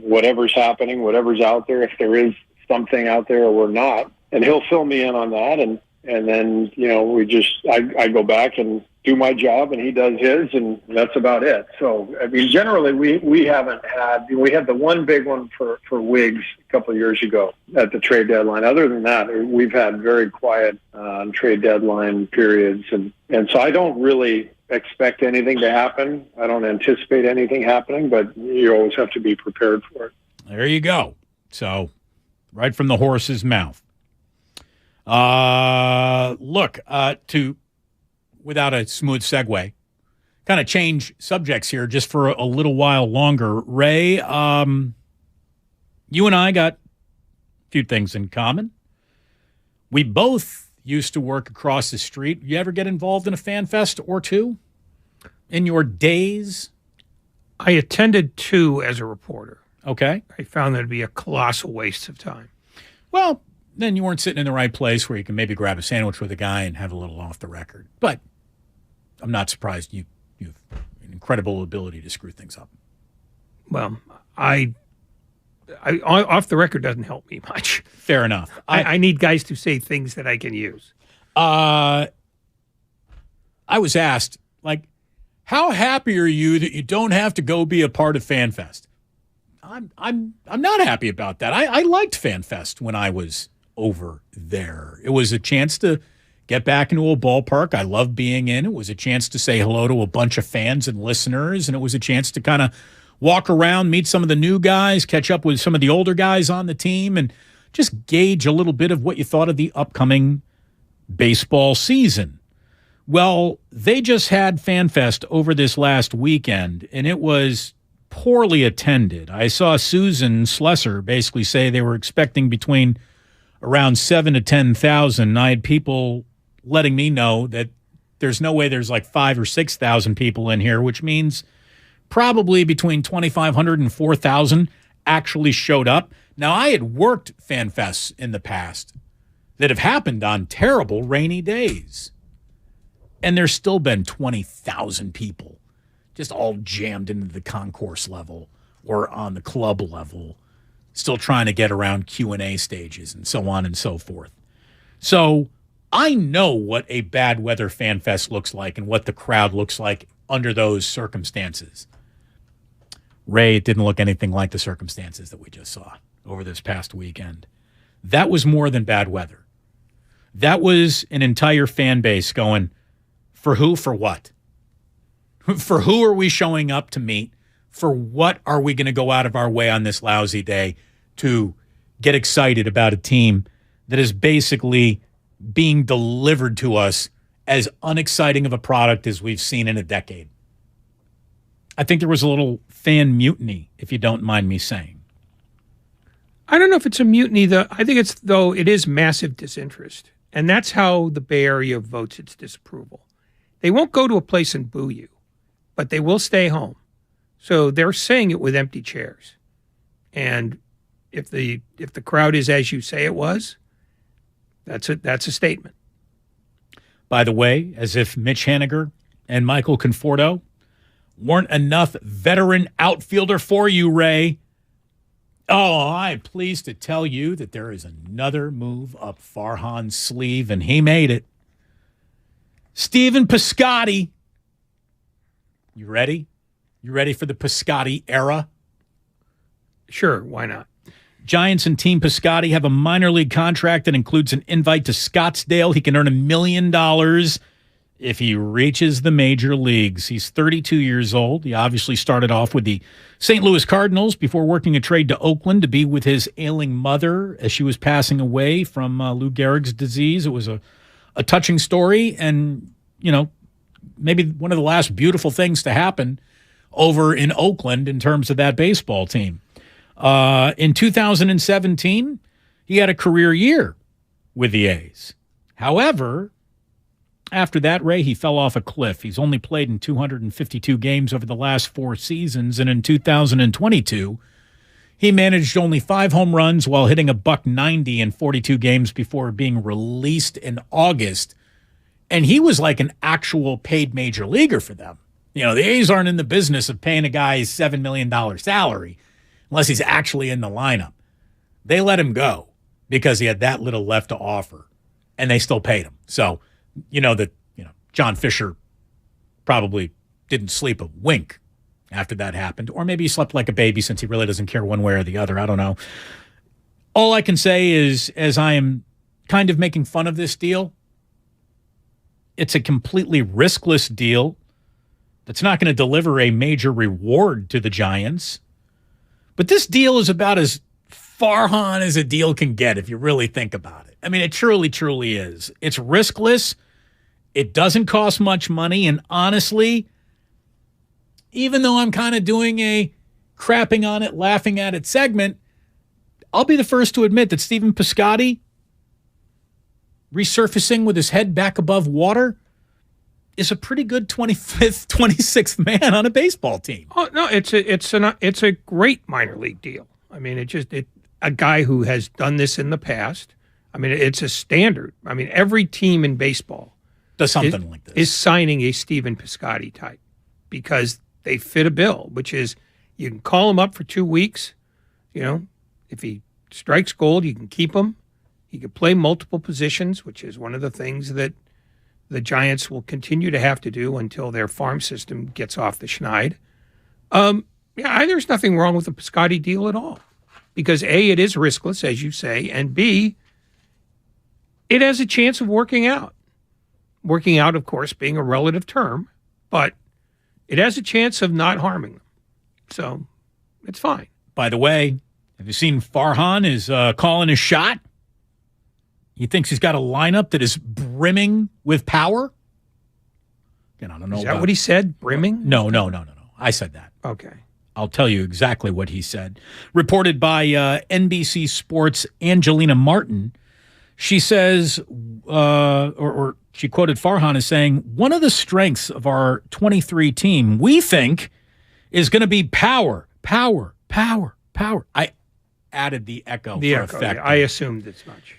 whatever's happening, whatever's out there, if there is something out there or we're not. And he'll fill me in on that. And then, I go back and do my job and he does his, and that's about it. So, I mean, generally we had the one big one for Wiggs a couple of years ago at the trade deadline. Other than that, we've had very quiet trade deadline periods. And so I don't really expect anything to happen. I don't anticipate anything happening, but you always have to be prepared for it. There you go. So, right from the horse's mouth. Without a smooth segue, kind of change subjects here just for a little while longer. Ray, you and I got a few things in common. We both used to work across the street. You ever get involved in a fan fest or two in your days? I attended 2 as a reporter. Okay. I found that to be a colossal waste of time. Well, then you weren't sitting in the right place where you can maybe grab a sandwich with a guy and have a little off the record. But I'm not surprised you have an incredible ability to screw things up. Well, I off the record doesn't help me much. Fair enough. I need guys to say things that I can use. I was asked, how happy are you that you don't have to go be a part of FanFest? I'm not happy about that. I liked FanFest when I was over there. It was a chance to get back into a ballpark I love being in. It was a chance to say hello to a bunch of fans and listeners, and it was a chance to kind of walk around, meet some of the new guys, catch up with some of the older guys on the team, and just gauge a little bit of what you thought of the upcoming baseball season. Well, they just had FanFest over this last weekend, and it was poorly attended. I saw Susan Slesser basically say they were expecting between around 7,000 to 10,000. I had people letting me know that there's no way there's 5,000 or 6,000 people in here, which means probably between 2,500 and 4,000 actually showed up. Now, I had worked FanFests in the past that have happened on terrible rainy days, and there's still been 20,000 people just all jammed into the concourse level or on the club level, still trying to get around Q&A stages and so on and so forth. So I know what a bad weather fan fest looks like and what the crowd looks like under those circumstances. Ray, it didn't look anything like the circumstances that we just saw over this past weekend. That was more than bad weather. That was an entire fan base going, for who, for what? For who are we showing up to meet? For what are we going to go out of our way on this lousy day to get excited about a team that is basically being delivered to us as unexciting of a product as we've seen in a decade? I think there was a little fan mutiny, if you don't mind me saying. I don't know if it's a mutiny, though. I think it is massive disinterest. And that's how the Bay Area votes its disapproval. They won't go to a place and boo you, but they will stay home. So they're saying it with empty chairs. And if the crowd is as you say it was, that's a statement. By the way, as if Mitch Haniger and Michael Conforto weren't enough veteran outfielder for you, Ray. Oh, I'm pleased to tell you that there is another move up Farhan's sleeve, and he made it. Stephen Piscotty. You ready? You ready for the Piscotty era? Sure, why not? Giants and Team Piscotty have a minor league contract that includes an invite to Scottsdale. He can earn $1 million if he reaches the major leagues. He's 32 years old. He obviously started off with the St. Louis Cardinals before working a trade to Oakland to be with his ailing mother as she was passing away from Lou Gehrig's disease. It was a touching story and, maybe one of the last beautiful things to happen over in Oakland in terms of that baseball team. In 2017, he had a career year with the A's. However, after that, Ray, he fell off a cliff. He's only played in 252 games over the last 4 seasons, and in 2022, he managed only 5 home runs while hitting a .190 in 42 games before being released in August. And he was like an actual paid major leaguer for them. The A's aren't in the business of paying a guy his $7 million salary unless he's actually in the lineup. They let him go because he had that little left to offer, and they still paid him. So, John Fisher probably didn't sleep a wink after that happened, or maybe he slept like a baby since he really doesn't care one way or the other. I don't know. All I can say is, as I am kind of making fun of this deal, it's a completely riskless deal that's not going to deliver a major reward to the Giants. But this deal is about as Farhan as a deal can get if you really think about it. I mean, it truly, truly is. It's riskless. It doesn't cost much money. And honestly, even though I'm kind of doing a crapping on it, laughing at it segment, I'll be the first to admit that Stephen Piscotty resurfacing with his head back above water is a pretty good 25th, 26th man on a baseball team. Oh no, it's a great minor league deal. I mean, a guy who has done this in the past. I mean, it's a standard. I mean, every team in baseball does something like this. Is signing a Stephen Piscotty type because they fit a bill, which is you can call him up for 2 weeks. If he strikes gold, you can keep him. He could play multiple positions, which is one of the things that the Giants will continue to have to do until their farm system gets off the schneid. There's nothing wrong with the Piscotty deal at all because A, it is riskless, as you say, and B, it has a chance of working out. Working out, of course, being a relative term, but it has a chance of not harming them. So it's fine. By the way, have you seen Farhan is calling his shot? He thinks he's got a lineup that is brimming with power. Again, I don't know. Is that what he said? Brimming? No. I said that. Okay. I'll tell you exactly what he said. Reported by NBC Sports' Angelina Martin. She says, or she quoted Farhan as saying, one of the strengths of our 23 team, we think, is going to be power. I added the echo for effect. Yeah, I assumed as much.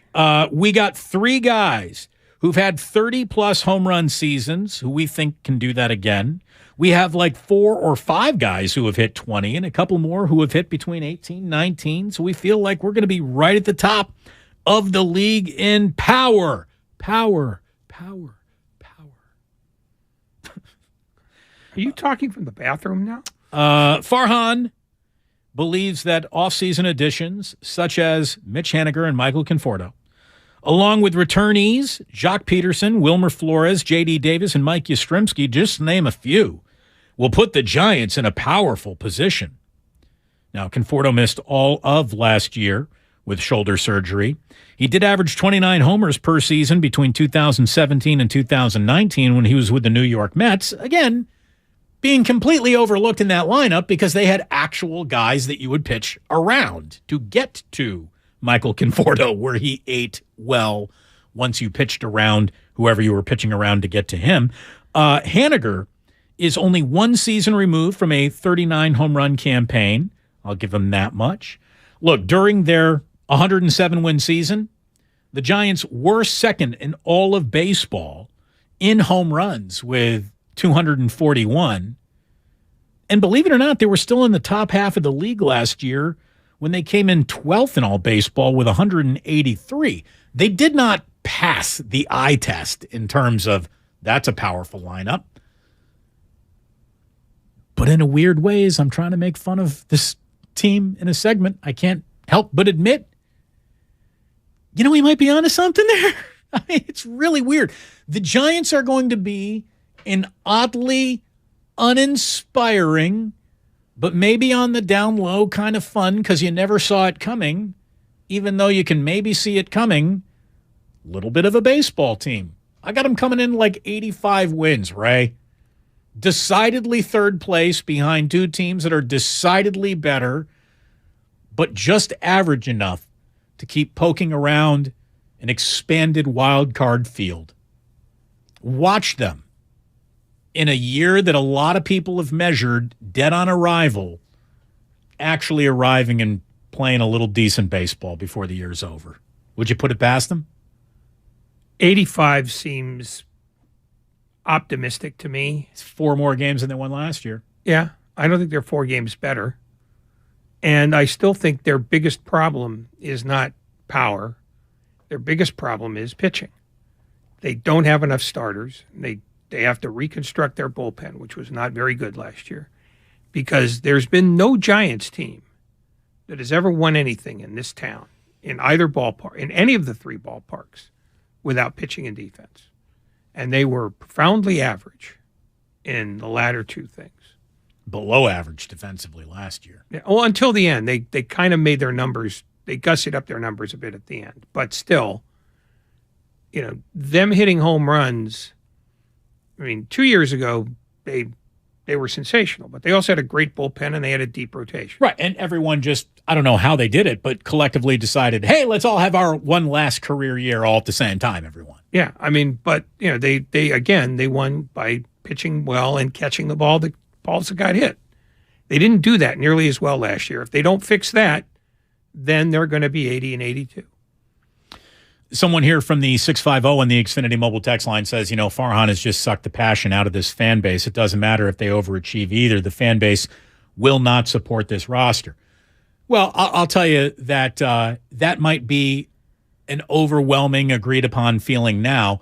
We got 3 guys who've had 30-plus home run seasons who we think can do that again. We have like 4 or 5 guys who have hit 20 and a couple more who have hit between 18, 19. So we feel like we're going to be right at the top of the league in power. Power. Are you talking from the bathroom now? Farhan believes that offseason additions, such as Mitch Haniger and Michael Conforto, along with returnees, Jock Peterson, Wilmer Flores, J.D. Davis, and Mike Yastrzemski, just to name a few, will put the Giants in a powerful position. Now, Conforto missed all of last year with shoulder surgery. He did average 29 homers per season between 2017 and 2019 when he was with the New York Mets. Again, being completely overlooked in that lineup because they had actual guys that you would pitch around to get to Michael Conforto, where he ate well once you pitched around whoever you were pitching around to get to him. Haniger is only one season removed from a 39 home run campaign. I'll give him that much. Look, during their 107-win season, the Giants were second in all of baseball in home runs with 241. And believe it or not, they were still in the top half of the league last year when they came in 12th in all baseball with 183. They did not pass the eye test in terms of that's a powerful lineup. But in a weird ways, I'm trying to make fun of this team in a segment. I can't help but admit, we might be onto something there. I mean, it's really weird. The Giants are going to be an oddly uninspiring, but maybe on the down low kind of fun because you never saw it coming, even though you can maybe see it coming, little bit of a baseball team. I got them coming in like 85 wins, Ray. Decidedly third place behind two teams that are decidedly better, but just average enough to keep poking around an expanded wild card field. Watch them. In a year that a lot of people have measured dead on arrival, actually arriving and playing a little decent baseball before the year's over. Would you put it past them? 85 seems optimistic to me. It's 4 more games than they won last year. Yeah, I don't think they're 4 games better. And I still think their biggest problem is not power. Their biggest problem is pitching. They don't have enough starters. They have to reconstruct their bullpen, which was not very good last year, because there's been no Giants team that has ever won anything in this town, in either ballpark, in any of the 3 ballparks, without pitching and defense. And they were profoundly average in the latter 2 things. Below average defensively last year. Yeah, well, until the end. They kind of made their numbers, they gussied up their numbers a bit at the end. But still, them hitting home runs, 2 years ago, they were sensational, but they also had a great bullpen and they had a deep rotation. Right, and everyone just, I don't know how they did it, but collectively decided, hey, let's all have our one last career year all at the same time, everyone. Yeah, but, they won by pitching well and catching the balls that got hit. They didn't do that nearly as well last year. If they don't fix that, then they're going to be 80 and 82. Someone here from the 650 on the Xfinity mobile text line says, Farhan has just sucked the passion out of this fan base. It doesn't matter if they overachieve either. The fan base will not support this roster. Well, I'll tell you that that might be an overwhelming, agreed-upon feeling now.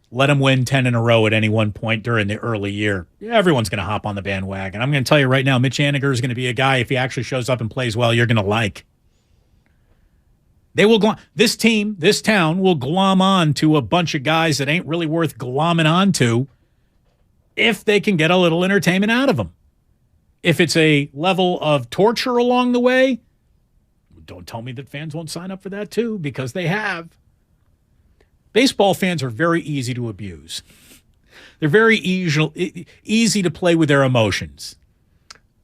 Let them win 10 in a row at any one point during the early year. Yeah, everyone's going to hop on the bandwagon. I'm going to tell you right now, Mitch Haniger is going to be a guy, if he actually shows up and plays well, you're going to like. They will this team, this town will glom on to a bunch of guys that ain't really worth glomming on to if they can get a little entertainment out of them. If it's a level of torture along the way, don't tell me that fans won't sign up for that too, because they have. Baseball fans are very easy to abuse. They're very easy to play with their emotions.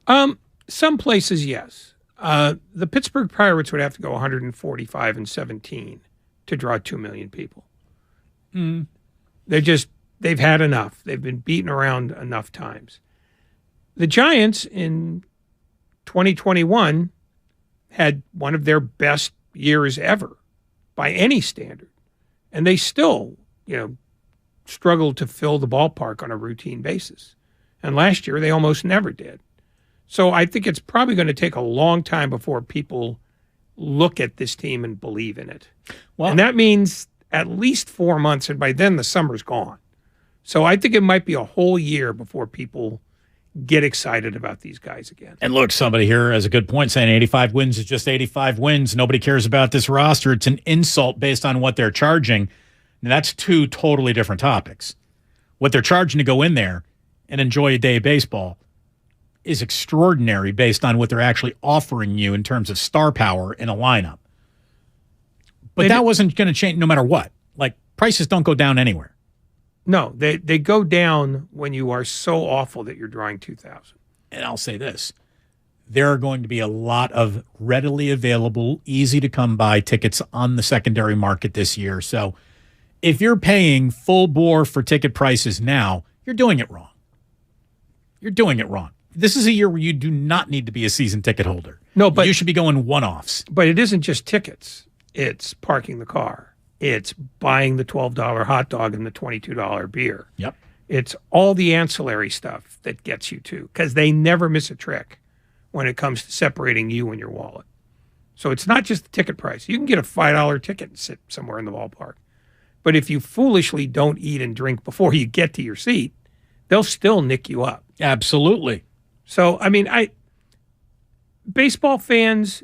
Some places, yes. The Pittsburgh Pirates would have to go 145-17 to draw 2 million people. They've had enough. They've been beaten around enough times. The Giants in 2021 had one of their best years ever by any standard. And they still, struggled to fill the ballpark on a routine basis. And last year they almost never did. So I think it's probably going to take a long time before people look at this team and believe in it. Well, and that means at least 4 months, and by then the summer's gone. So I think it might be a whole year before people get excited about these guys again. And look, somebody here has a good point saying 85 wins is just 85 wins. Nobody cares about this roster. It's an insult based on what they're charging. And that's two totally different topics. What they're charging to go in there and enjoy a day of baseball is extraordinary based on what they're actually offering you in terms of star power in a lineup. But that wasn't going to change no matter what. Like, prices don't go down anywhere. No, they go down when you are so awful that you're drawing 2,000. And I'll say this. There are going to be a lot of readily available, easy to come by tickets on the secondary market this year. So if you're paying full bore for ticket prices now, you're doing it wrong. You're doing it wrong. This is a year where you do not need to be a season ticket holder. No, but you should be going one-offs. But it isn't just tickets. It's parking the car. It's buying the $12 hot dog and the $22 beer. Yep. It's all the ancillary stuff that gets you to, because they never miss a trick when it comes to separating you and your wallet. So it's not just the ticket price. You can get a $5 ticket and sit somewhere in the ballpark. But if you foolishly don't eat and drink before you get to your seat, they'll still nick you up. Absolutely. So, I mean, baseball fans,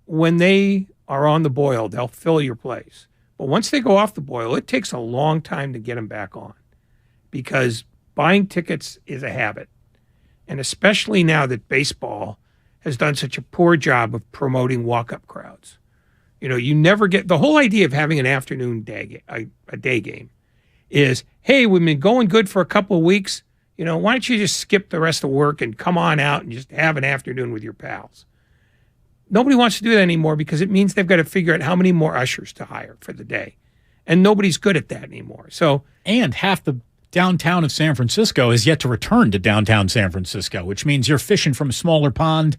when they are on the boil, they'll fill your place. But once they go off the boil, it takes a long time to get them back on, because buying tickets is a habit. And especially now that baseball has done such a poor job of promoting walk-up crowds. You never get, the whole idea of having an afternoon a day game is, hey, we've been going good for a couple of weeks. Why don't you just skip the rest of work and come on out and just have an afternoon with your pals? Nobody wants to do that anymore, because it means they've got to figure out how many more ushers to hire for the day. And nobody's good at that anymore. And half the downtown of San Francisco is yet to return to downtown San Francisco, which means you're fishing from a smaller pond.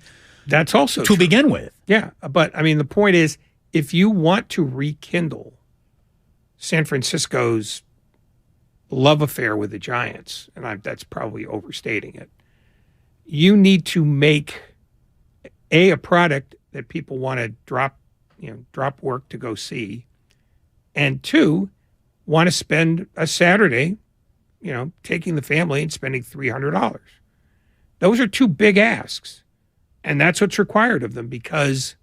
That's also to begin with. Yeah. But I mean, the point is, if you want to rekindle San Francisco's love affair with the Giants, and that's probably overstating it, you need to make a product that people want to drop work to go see, and two, want to spend a Saturday, taking the family and spending $300. Those are two big asks, and that's what's required of them, because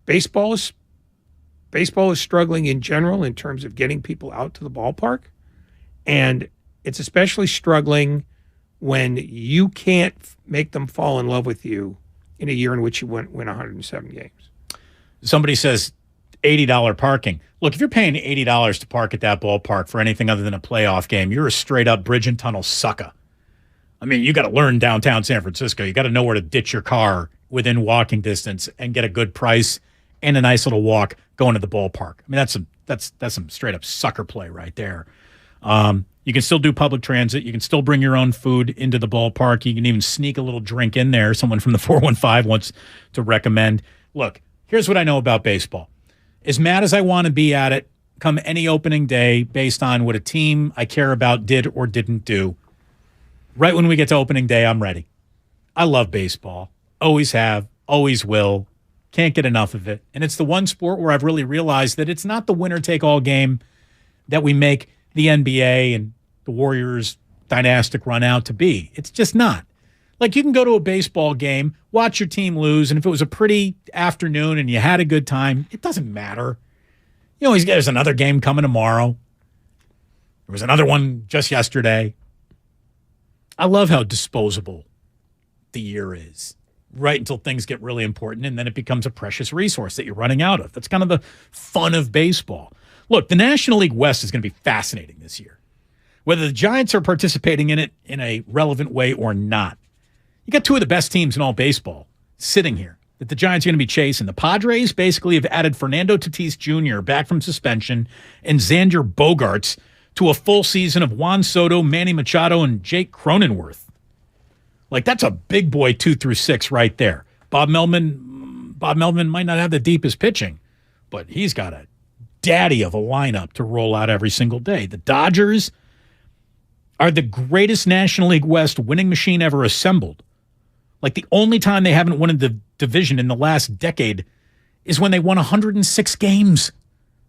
baseball is struggling in general in terms of getting people out to the ballpark, and it's especially struggling when you can't make them fall in love with you in a year in which you win 107 games. Somebody says $80 parking. Look, if you're paying $80 to park at that ballpark for anything other than a playoff game, you're a straight-up bridge and tunnel sucker. I mean, you got to learn downtown San Francisco. You got to know where to ditch your car within walking distance and get a good price and a nice little walk going to the ballpark. I mean, that's some straight-up sucker play right there. You can still do public transit. You can still bring your own food into the ballpark. You can even sneak a little drink in there. Someone from the 415 wants to recommend. Look, here's what I know about baseball. As mad as I want to be at it, come any opening day based on what a team I care about did or didn't do, right when we get to opening day, I'm ready. I love baseball. Always have, always will. Can't get enough of it. And it's the one sport where I've really realized that it's not the winner-take-all game that we make the NBA and the Warriors dynastic run out to be. It's just not. Like, you can go to a baseball game, watch your team lose, and if it was a pretty afternoon and you had a good time, it doesn't matter. There's another game coming tomorrow. There was another one just yesterday. I love how disposable the year is, right until things get really important, and then it becomes a precious resource that you're running out of. That's kind of the fun of baseball. Look, the National League West is going to be fascinating this year, whether the Giants are participating in it in a relevant way or not. You got two of the best teams in all baseball sitting here that the Giants are going to be chasing. The Padres basically have added Fernando Tatis Jr. back from suspension and Xander Bogaerts to a full season of Juan Soto, Manny Machado, and Jake Cronenworth. Like, that's a big boy 2 through 6 right there. Bob Melvin might not have the deepest pitching, but he's got a daddy of a lineup to roll out every single day. The Dodgers are the greatest National League West winning machine ever assembled. Like, the only time they haven't won the division in the last decade is when they won 106 games.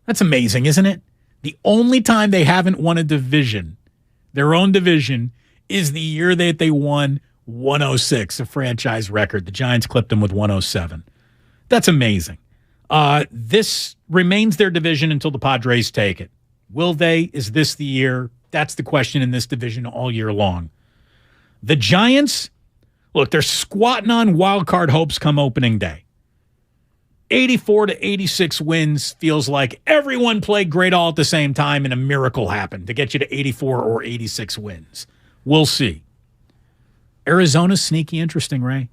That's amazing, isn't it? The only time they haven't won a division, their own division, is the year that they won 106, a franchise record. The Giants clipped them with 107. That's amazing. This remains their division until the Padres take it. Will they? Is this the year? That's the question in this division all year long. The Giants, look, they're squatting on wild card hopes come opening day. 84 to 86 wins feels like everyone played great all at the same time and a miracle happened to get you to 84 or 86 wins. We'll see. Arizona's sneaky interesting, Ray.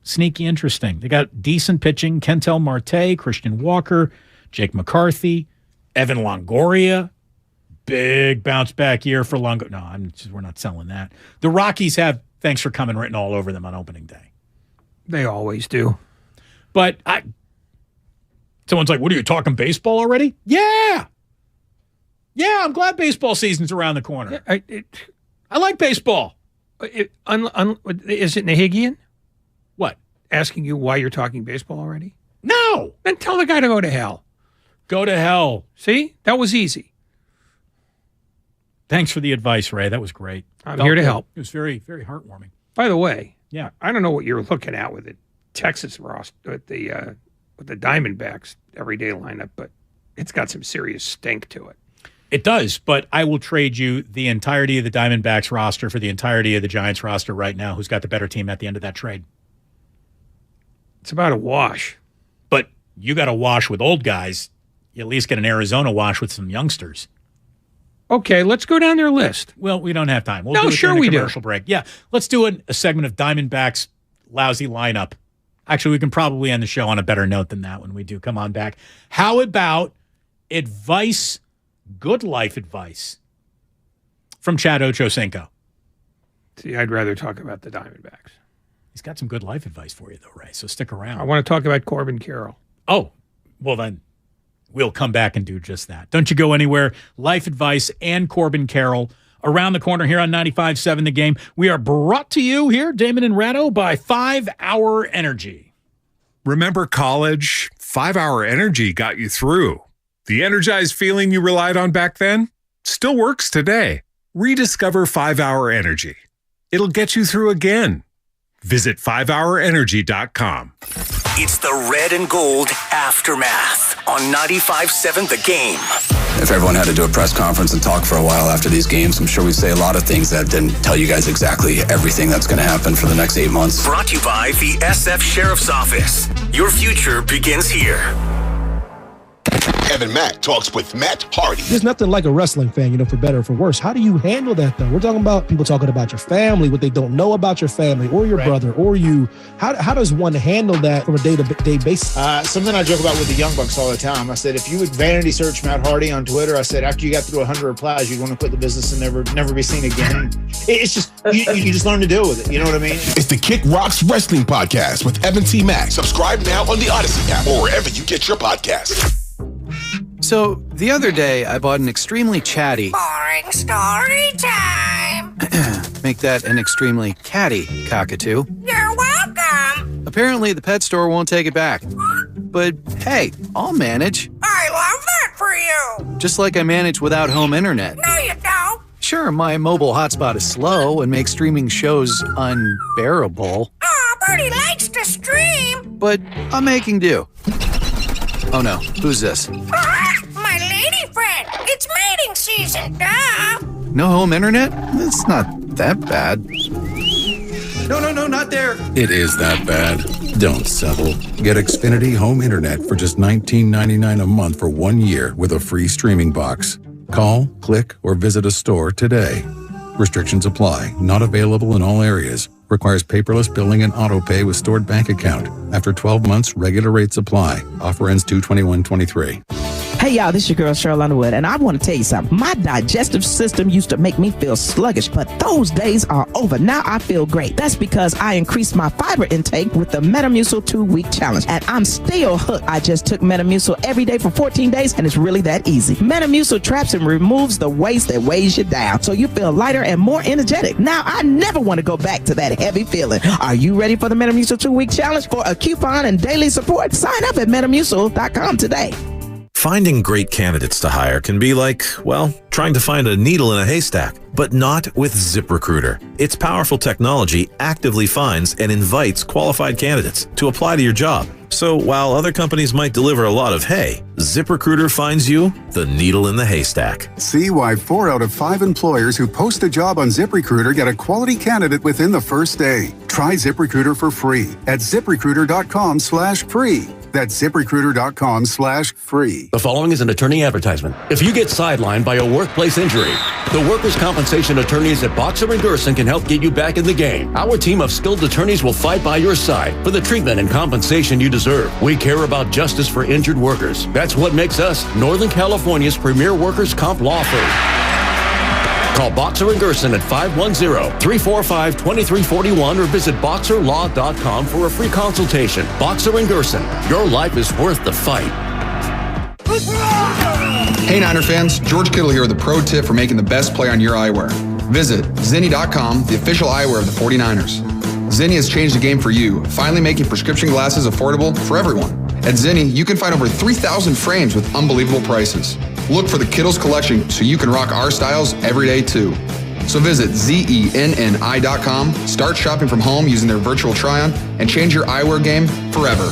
Sneaky interesting. They got decent pitching. Kentel Marte, Christian Walker, Jake McCarthy, Evan Longoria. Big bounce back year for Longoria. No, we're not selling that. The Rockies have thanks for coming written all over them on opening day. They always do. But someone's like, what are you talking baseball already? Yeah. Yeah, I'm glad baseball season's around the corner. I like baseball. Is it Nahigian? What? Asking you why you're talking baseball already? No. Then tell the guy to go to hell. Go to hell. See? That was easy. Thanks for the advice, Ray. That was great. I'm here to help. It was very, very heartwarming. By the way, yeah, I don't know what you're looking at with the Texas roster, with the Diamondbacks everyday lineup, but it's got some serious stink to it. It does, but I will trade you the entirety of the Diamondbacks roster for the entirety of the Giants roster right now. Who's got the better team at the end of that trade? It's about a wash. But you got a wash with old guys. You at least get an Arizona wash with some youngsters. Okay, let's go down their list. Well, we don't have time. We'll No, do it sure during the we do. commercial break. Yeah, let's do a segment of Diamondbacks' lousy lineup. Actually, we can probably end the show on a better note than that when we do come on back. How about advice, good life advice from Chad Ochocinco? See, I'd rather talk about the Diamondbacks. He's got some good life advice for you, though, Ray, so stick around. I want to talk about Corbin Carroll. Oh, well then, we'll come back and do just that. Don't you go anywhere. Life advice and Corbin Carroll around the corner here on 95.7 The Game. We are brought to you here, Damon and Ratto, by 5 Hour Energy. Remember college? 5 Hour Energy got you through. The energized feeling you relied on back then still works today. Rediscover 5 Hour Energy. It'll get you through again. Visit 5hourenergy.com. It's the Red and Gold Aftermath on 95.7 The Game. If everyone had to do a press conference and talk for a while after these games, I'm sure we'd say a lot of things that didn't tell you guys exactly everything that's going to happen for the next 8 months. Brought to you by the SF Sheriff's Office. Your future begins here. Evan Mack talks with Matt Hardy. There's nothing like a wrestling fan, for better or for worse. How do you handle that, though? We're talking about people talking about your family, what they don't know about your family or your brother or you. How does one handle that from a day-to-day basis? Something I joke about with the Young Bucks all the time. I said, if you would vanity search Matt Hardy on Twitter, I said, after you got through 100 replies, you'd want to quit the business and never be seen again. It's just, you just learn to deal with it. You know what I mean? It's the Kick Rocks Wrestling Podcast with Evan T. Mack. Subscribe now on the Odyssey app or wherever you get your podcasts. So, the other day, I bought an extremely chatty... Boring story time. Make that an extremely catty cockatoo. You're welcome. Apparently, the pet store won't take it back. But, hey, I'll manage. I love that for you. Just like I manage without home internet. No, you don't. Sure, my mobile hotspot is slow and makes streaming shows unbearable. Oh, Birdie likes to stream. But I'm making do. Oh no, who's this? My lady friend. It's mating season, duh. No home internet? It's not that bad. No, not there. It is that bad. Don't settle. Get Xfinity Home Internet for just $19.99 a month for 1 year with a free streaming box. Call, click, or visit a store today. Restrictions apply. Not available in all areas. Requires paperless billing and auto pay with stored bank account. After 12 months, regular rates apply. Offer ends 2/21/23. Hey y'all, this is your girl Cheryl Underwood, and I want to tell you something. My digestive system used to make me feel sluggish, but those days are over. Now I feel great. That's because I increased my fiber intake with the Metamucil 2-week challenge, and I'm still hooked. I just took Metamucil every day for 14 days, and it's really that easy. Metamucil traps and removes the waste that weighs you down, so you feel lighter and more energetic. Now I never want to go back to that heavy feeling. Are you ready for the Metamucil 2-week challenge? For a coupon and daily support, sign up at Metamucil.com today. Finding great candidates to hire can be like, well, trying to find a needle in a haystack, but not with ZipRecruiter. Its powerful technology actively finds and invites qualified candidates to apply to your job. So while other companies might deliver a lot of hay, ZipRecruiter finds you the needle in the haystack. See why 4 out of 5 employers who post a job on ZipRecruiter get a quality candidate within the first day. Try ZipRecruiter for free at ZipRecruiter.com/free. That's ZipRecruiter.com/free. The following is an attorney advertisement. If you get sidelined by a workplace injury, the workers' compensation attorneys at Boxer & Gerson can help get you back in the game. Our team of skilled attorneys will fight by your side for the treatment and compensation you deserve. We care about justice for injured workers. That's what makes us Northern California's premier workers' comp law firm. Call Boxer & Gerson at 510-345-2341 or visit boxerlaw.com for a free consultation. Boxer & Gerson, your life is worth the fight. Hey Niner fans, George Kittle here with a pro tip for making the best play on your eyewear. Visit Zenni.com, the official eyewear of the 49ers. Zenni has changed the game for you, finally making prescription glasses affordable for everyone. At Zenni, you can find over 3,000 frames with unbelievable prices. Look for the Kittles collection so you can rock our styles every day too. So visit ZENNI.com, start shopping from home using their virtual try-on, and change your eyewear game forever.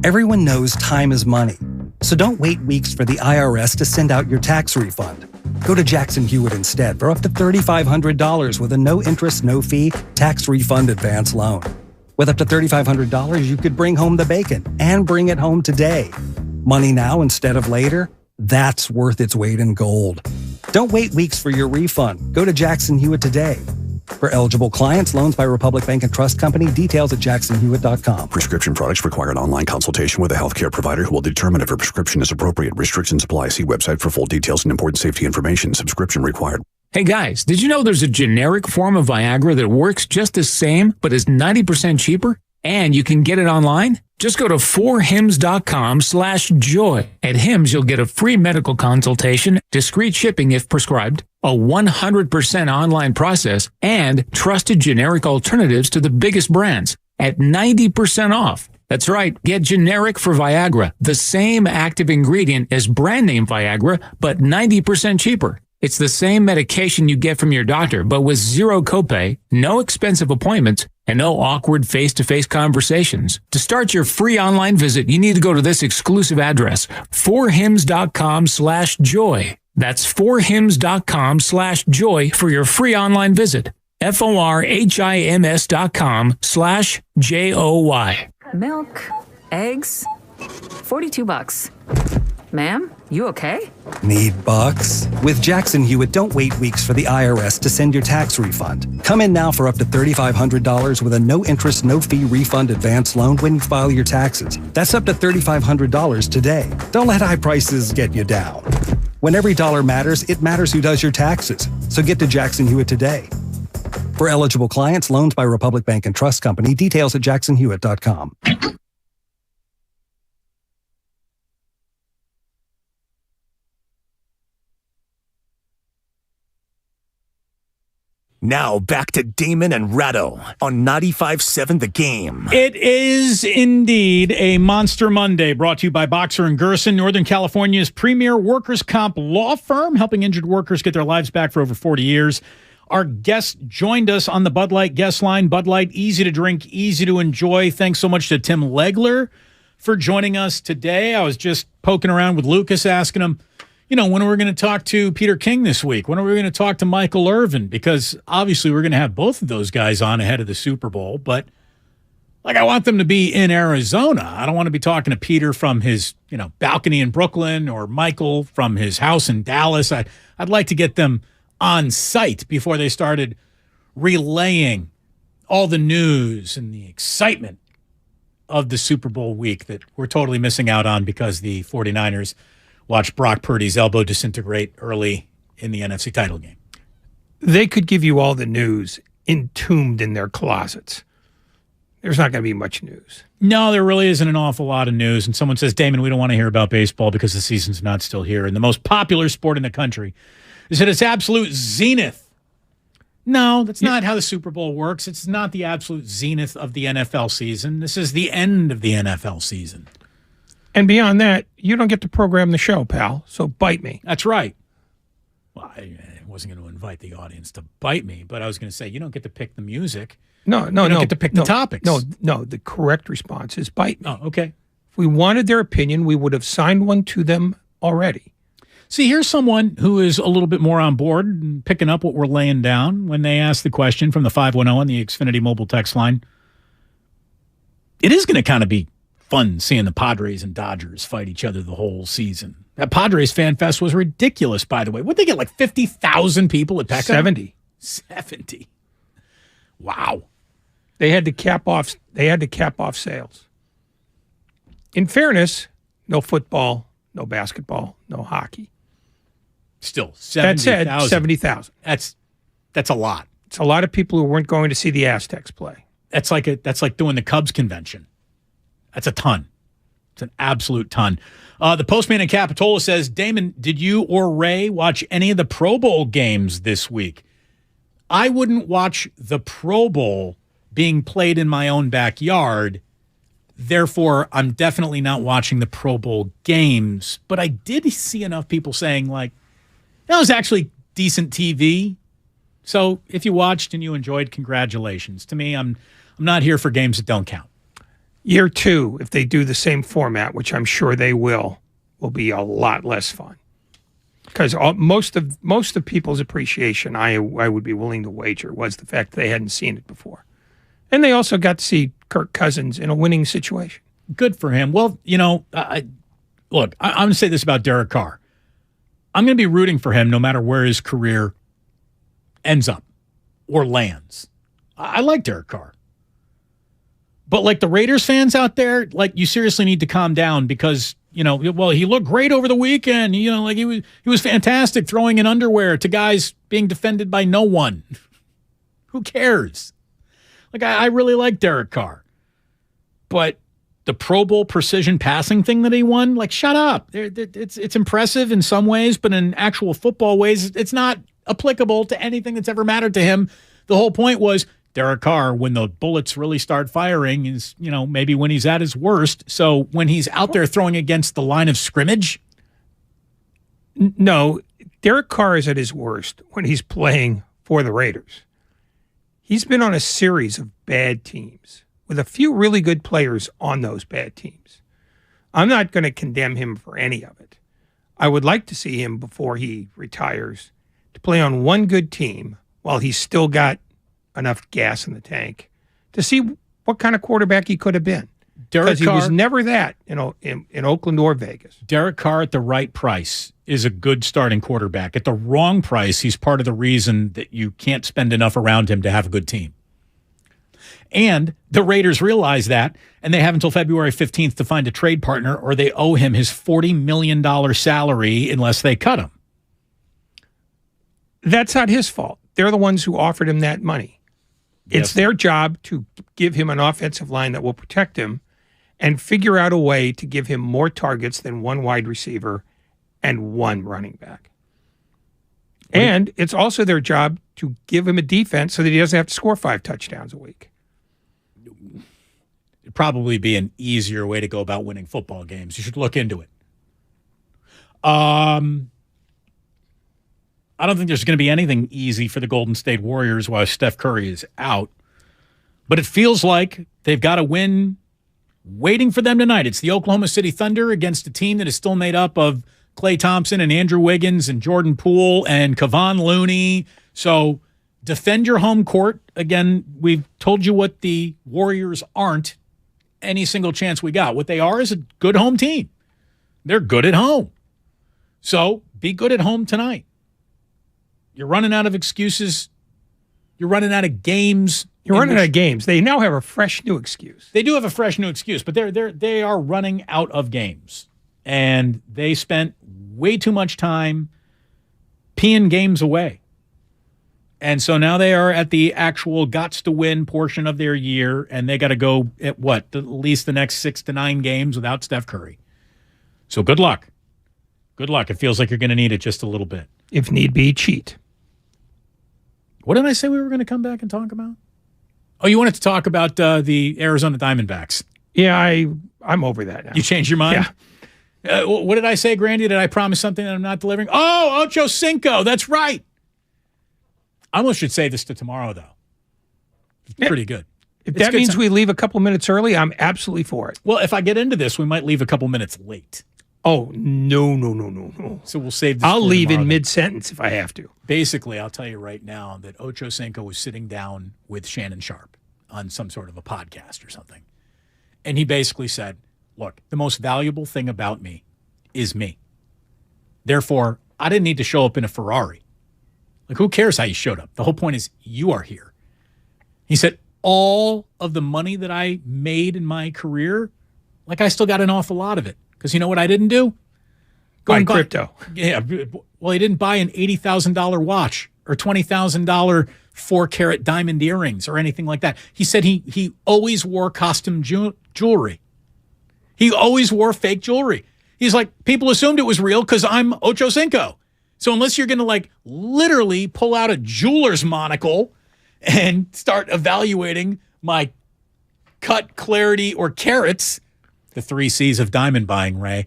Everyone knows time is money, so don't wait weeks for the IRS to send out your tax refund. Go to Jackson Hewitt instead for up to $3,500 with a no-interest, no-fee tax refund advance loan. With up to $3,500, you could bring home the bacon and bring it home today. Money now instead of later? That's worth its weight in gold. Don't wait weeks for your refund. Go to Jackson Hewitt today. For eligible clients, loans by Republic Bank and Trust Company, details at jacksonhewitt.com. Prescription products require an online consultation with a healthcare provider who will determine if a prescription is appropriate. Restrictions apply. See website for full details and important safety information. Subscription required. Hey guys, did you know there's a generic form of Viagra that works just the same, but is 90% cheaper? And you can get it online? Just go to 4hims.com/joy. At Hims, you'll get a free medical consultation, discreet shipping if prescribed, a 100% online process, and trusted generic alternatives to the biggest brands at 90% off. That's right, get generic for Viagra, the same active ingredient as brand name Viagra, but 90% cheaper. It's the same medication you get from your doctor, but with zero copay, no expensive appointments, and no awkward face-to-face conversations. To start your free online visit, you need to go to this exclusive address, 4hims.com/joy. That's 4hims.com/joy for your free online visit. FORHIMS.com/JOY. Milk, eggs, $42. Ma'am, you okay? Need bucks? With Jackson Hewitt, don't wait weeks for the IRS to send your tax refund. Come in now for up to $3,500 with a no-interest, no-fee refund advance loan when you file your taxes. That's up to $3,500 today. Don't let high prices get you down. When every dollar matters, it matters who does your taxes. So get to Jackson Hewitt today. For eligible clients, loans by Republic Bank and Trust Company, details at jacksonhewitt.com. Now back to Damon and Ratto on 95.7 The Game. It is indeed a Monster Monday, brought to you by Boxer & Gerson, Northern California's premier workers' comp law firm, helping injured workers get their lives back for over 40 years. Our guest joined us on the Bud Light guest line. Bud Light, easy to drink, easy to enjoy. Thanks so much to Tim Legler for joining us today. I was just poking around with Lucas, asking him, when are we going to talk to Peter King this week? When are we going to talk to Michael Irvin? Because obviously we're going to have both of those guys on ahead of the Super Bowl. But, I want them to be in Arizona. I don't want to be talking to Peter from his, balcony in Brooklyn or Michael from his house in Dallas. I'd like to get them on site before they started relaying all the news and the excitement of the Super Bowl week that we're totally missing out on because the 49ers watch Brock Purdy's elbow disintegrate early in the NFC title game. They could give you all the news entombed in their closets. There's not going to be much news. No, there really isn't an awful lot of news. And someone says, Damon, we don't want to hear about baseball because the season's not still here. And the most popular sport in the country is at its absolute zenith. No, that's not how the Super Bowl works. It's not the absolute zenith of the NFL season. This is the end of the NFL season. And beyond that, you don't get to program the show, pal. So bite me. That's right. Well, I wasn't going to invite the audience to bite me, but I was going to say you don't get to pick the music. No. You don't get to pick the topics. No. The correct response is bite me. Oh, okay. If we wanted their opinion, we would have signed one to them already. See, here's someone who is a little bit more on board and picking up what we're laying down when they ask the question from the 510 on the Xfinity mobile text line. It is going to kind of be fun seeing the Padres and Dodgers fight each other the whole season. That Padres Fan Fest was ridiculous, by the way. What'd they get, like 50,000 people at Petco? 70. Wow. They had to cap off sales. In fairness, no football, no basketball, no hockey. Still, 70,000. That said, 70,000. That's a lot. It's a lot of people who weren't going to see the Aztecs play. That's like doing the Cubs convention. That's a ton. It's an absolute ton. The postman in Capitola says, Damon, did you or Ray watch any of the Pro Bowl games this week? I wouldn't watch the Pro Bowl being played in my own backyard. Therefore, I'm definitely not watching the Pro Bowl games. But I did see enough people saying, like, that was actually decent TV. So if you watched and you enjoyed, congratulations. To me, I'm not here for games that don't count. Year 2, if they do the same format, which I'm sure they will be a lot less fun. Because most of people's appreciation, I would be willing to wager, was the fact that they hadn't seen it before. And they also got to see Kirk Cousins in a winning situation. Good for him. Well, look, I'm going to say this about Derek Carr. I'm going to be rooting for him no matter where his career ends up or lands. I like Derek Carr. But like the Raiders fans out there, like you seriously need to calm down because, he looked great over the weekend. Like he was fantastic throwing in underwear to guys being defended by no one. Who cares? Like I really like Derek Carr. But the Pro Bowl precision passing thing that he won, like shut up. It's impressive in some ways, but in actual football ways, it's not applicable to anything that's ever mattered to him. The whole point was Derek Carr, when the bullets really start firing, is, maybe when he's at his worst. So when he's out there throwing against the line of scrimmage? No, Derek Carr is at his worst when he's playing for the Raiders. He's been on a series of bad teams with a few really good players on those bad teams. I'm not going to condemn him for any of it. I would like to see him, before he retires, to play on one good team while he's still got enough gas in the tank to see what kind of quarterback he could have been. Because he was never that in Oakland or Vegas. Derek Carr at the right price is a good starting quarterback. At the wrong price, he's part of the reason that you can't spend enough around him to have a good team. And the Raiders realize that, and they have until February 15th to find a trade partner, or they owe him his $40 million salary unless they cut him. That's not his fault. They're the ones who offered him that money. It's their job to give him an offensive line that will protect him and figure out a way to give him more targets than one wide receiver and one running back. And it's also their job to give him a defense so that he doesn't have to score 5 touchdowns a week. It'd probably be an easier way to go about winning football games. You should look into it. I don't think there's going to be anything easy for the Golden State Warriors while Steph Curry is out. But it feels like they've got a win waiting for them tonight. It's the Oklahoma City Thunder against a team that is still made up of Klay Thompson and Andrew Wiggins and Jordan Poole and Kevon Looney. So defend your home court. Again, we've told you what the Warriors aren't any single chance we got. What they are is a good home team. They're good at home. So be good at home tonight. You're running out of excuses. You're running out of games. You're running out of games. They now have a fresh new excuse. They do have a fresh new excuse, but they are running out of games. And they spent way too much time peeing games away. And so now they are at the actual gots to win portion of their year, and they got to go at least the next 6 to 9 games without Steph Curry. So good luck. Good luck. It feels like you're going to need it just a little bit. If need be, cheat. What did I say we were going to come back and talk about? Oh, you wanted to talk about the Arizona Diamondbacks. Yeah, I'm over that now. You changed your mind? Yeah. What did I say, Grandy? Did I promise something that I'm not delivering? Oh, Ocho Cinco. That's right. I almost should say this to tomorrow, though. It's pretty good. If that means we leave a couple minutes early, I'm absolutely for it. Well, if I get into this, we might leave a couple minutes late. Oh, no. So we'll save this. I'll leave in mid-sentence if I have to. Basically, I'll tell you right now that Ocho Cinco was sitting down with Shannon Sharp on some sort of a podcast or something. And he basically said, look, the most valuable thing about me is me. Therefore, I didn't need to show up in a Ferrari. Like, who cares how you showed up? The whole point is you are here. He said, all of the money that I made in my career, like I still got an awful lot of it. Because you know what I didn't do? Buy crypto. Yeah. Well, he didn't buy an $80,000 watch or $20,000 4-carat diamond earrings or anything like that. He said he always wore costume jewelry. He always wore fake jewelry. He's like, people assumed it was real because I'm Ocho Cinco. So unless you're going to like literally pull out a jeweler's monocle and start evaluating my cut, clarity, or carats, the 3 C's of diamond buying, Ray,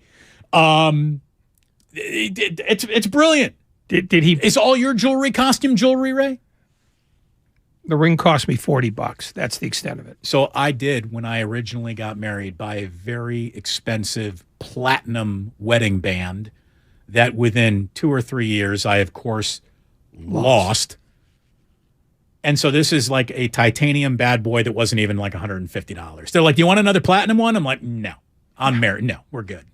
it's brilliant. Did he? Is all your jewelry costume jewelry, Ray? The ring cost me $40. That's the extent of it. So I did, when I originally got married, buy a very expensive platinum wedding band that within 2 or 3 years I, of course, lost. And so this is like a titanium bad boy that wasn't even like $150. They're like, do you want another platinum one? I'm like, no, I'm married. No, we're good.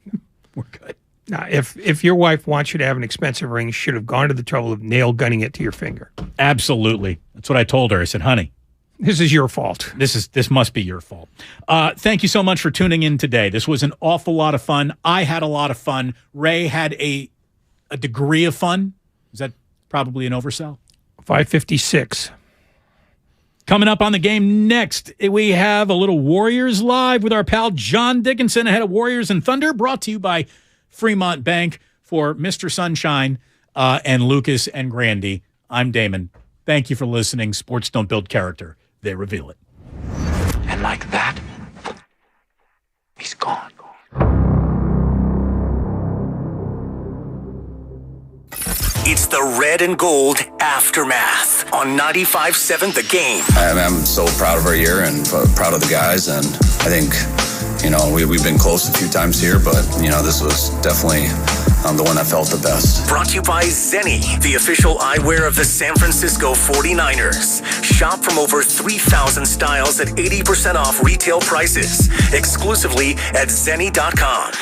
We're good. Now, if your wife wants you to have an expensive ring, she should have gone to the trouble of nail gunning it to your finger. Absolutely. That's what I told her. I said, honey, this is your fault. This must be your fault. Thank you so much for tuning in today. This was an awful lot of fun. I had a lot of fun. Ray had a degree of fun. Is that probably an oversell? 556. Coming up on the game next, we have a little Warriors Live with our pal John Dickinson ahead of Warriors and Thunder, brought to you by Fremont Bank for Mr. Sunshine and Lucas and Grandy. I'm Damon. Thank you for listening. Sports don't build character. They reveal it. And like that, he's gone. It's the Red and Gold Aftermath on 95.7 The Game. I'm so proud of our year and proud of the guys. And I think, we've been close a few times here, but, this was definitely the one that felt the best. Brought to you by Zenni, the official eyewear of the San Francisco 49ers. Shop from over 3,000 styles at 80% off retail prices. Exclusively at Zenni.com.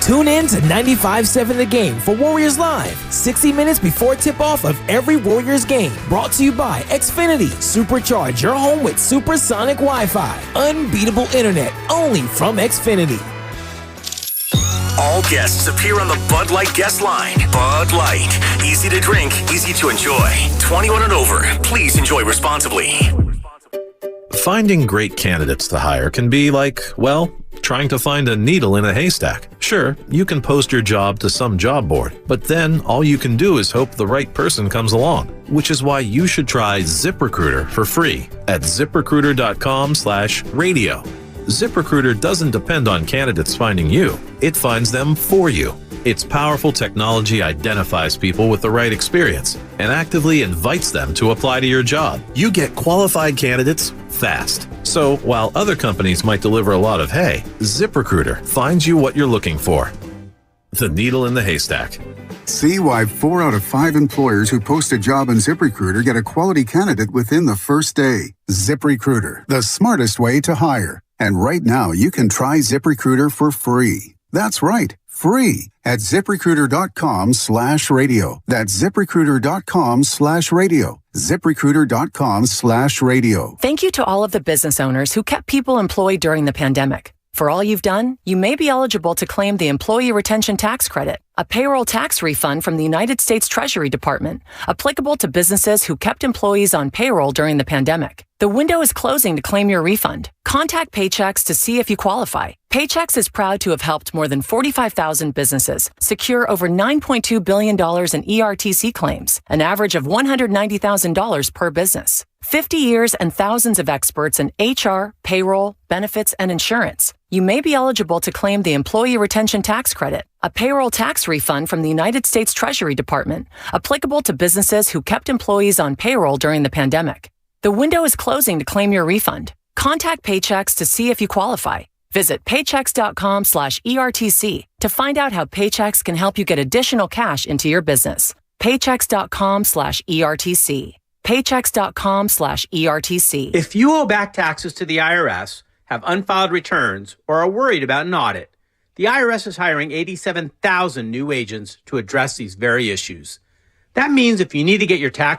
Tune in to 95.7 The Game for Warriors Live, 60 minutes before tip-off of every Warriors game. Brought to you by Xfinity. Supercharge your home with supersonic Wi-Fi. Unbeatable internet, only from Xfinity. All guests appear on the Bud Light guest line. Bud Light. Easy to drink, easy to enjoy. 21 and over. Please enjoy responsibly. Finding great candidates to hire can be like, well, trying to find a needle in a haystack. Sure, you can post your job to some job board, but then all you can do is hope the right person comes along, which is why you should try ZipRecruiter for free at ZipRecruiter.com/radio. ZipRecruiter doesn't depend on candidates finding you. It finds them for you. Its powerful technology identifies people with the right experience and actively invites them to apply to your job. You get qualified candidates fast. So while other companies might deliver a lot of hay, ZipRecruiter finds you what you're looking for. The needle in the haystack. See why 4 out of 5 employers who post a job on ZipRecruiter get a quality candidate within the first day. ZipRecruiter, the smartest way to hire. And right now, you can try ZipRecruiter for free. That's right, free at ZipRecruiter.com/radio. That's ZipRecruiter.com/radio. ZipRecruiter.com/radio. Thank you to all of the business owners who kept people employed during the pandemic. For all you've done, you may be eligible to claim the Employee Retention Tax Credit, a payroll tax refund from the United States Treasury Department, applicable to businesses who kept employees on payroll during the pandemic. The window is closing to claim your refund. Contact Paychex to see if you qualify. Paychex is proud to have helped more than 45,000 businesses secure over $9.2 billion in ERTC claims, an average of $190,000 per business. 50 years and thousands of experts in HR, payroll, benefits, and insurance. You may be eligible to claim the Employee Retention Tax Credit, a payroll tax refund from the United States Treasury Department, applicable to businesses who kept employees on payroll during the pandemic. The window is closing to claim your refund. Contact Paychex to see if you qualify. Visit paychex.com/ERTC to find out how Paychex can help you get additional cash into your business. Paychex.com/ERTC. Paychex.com/ERTC. If you owe back taxes to the IRS, have unfiled returns, or are worried about an audit, the IRS is hiring 87,000 new agents to address these very issues. That means if you need to get your tax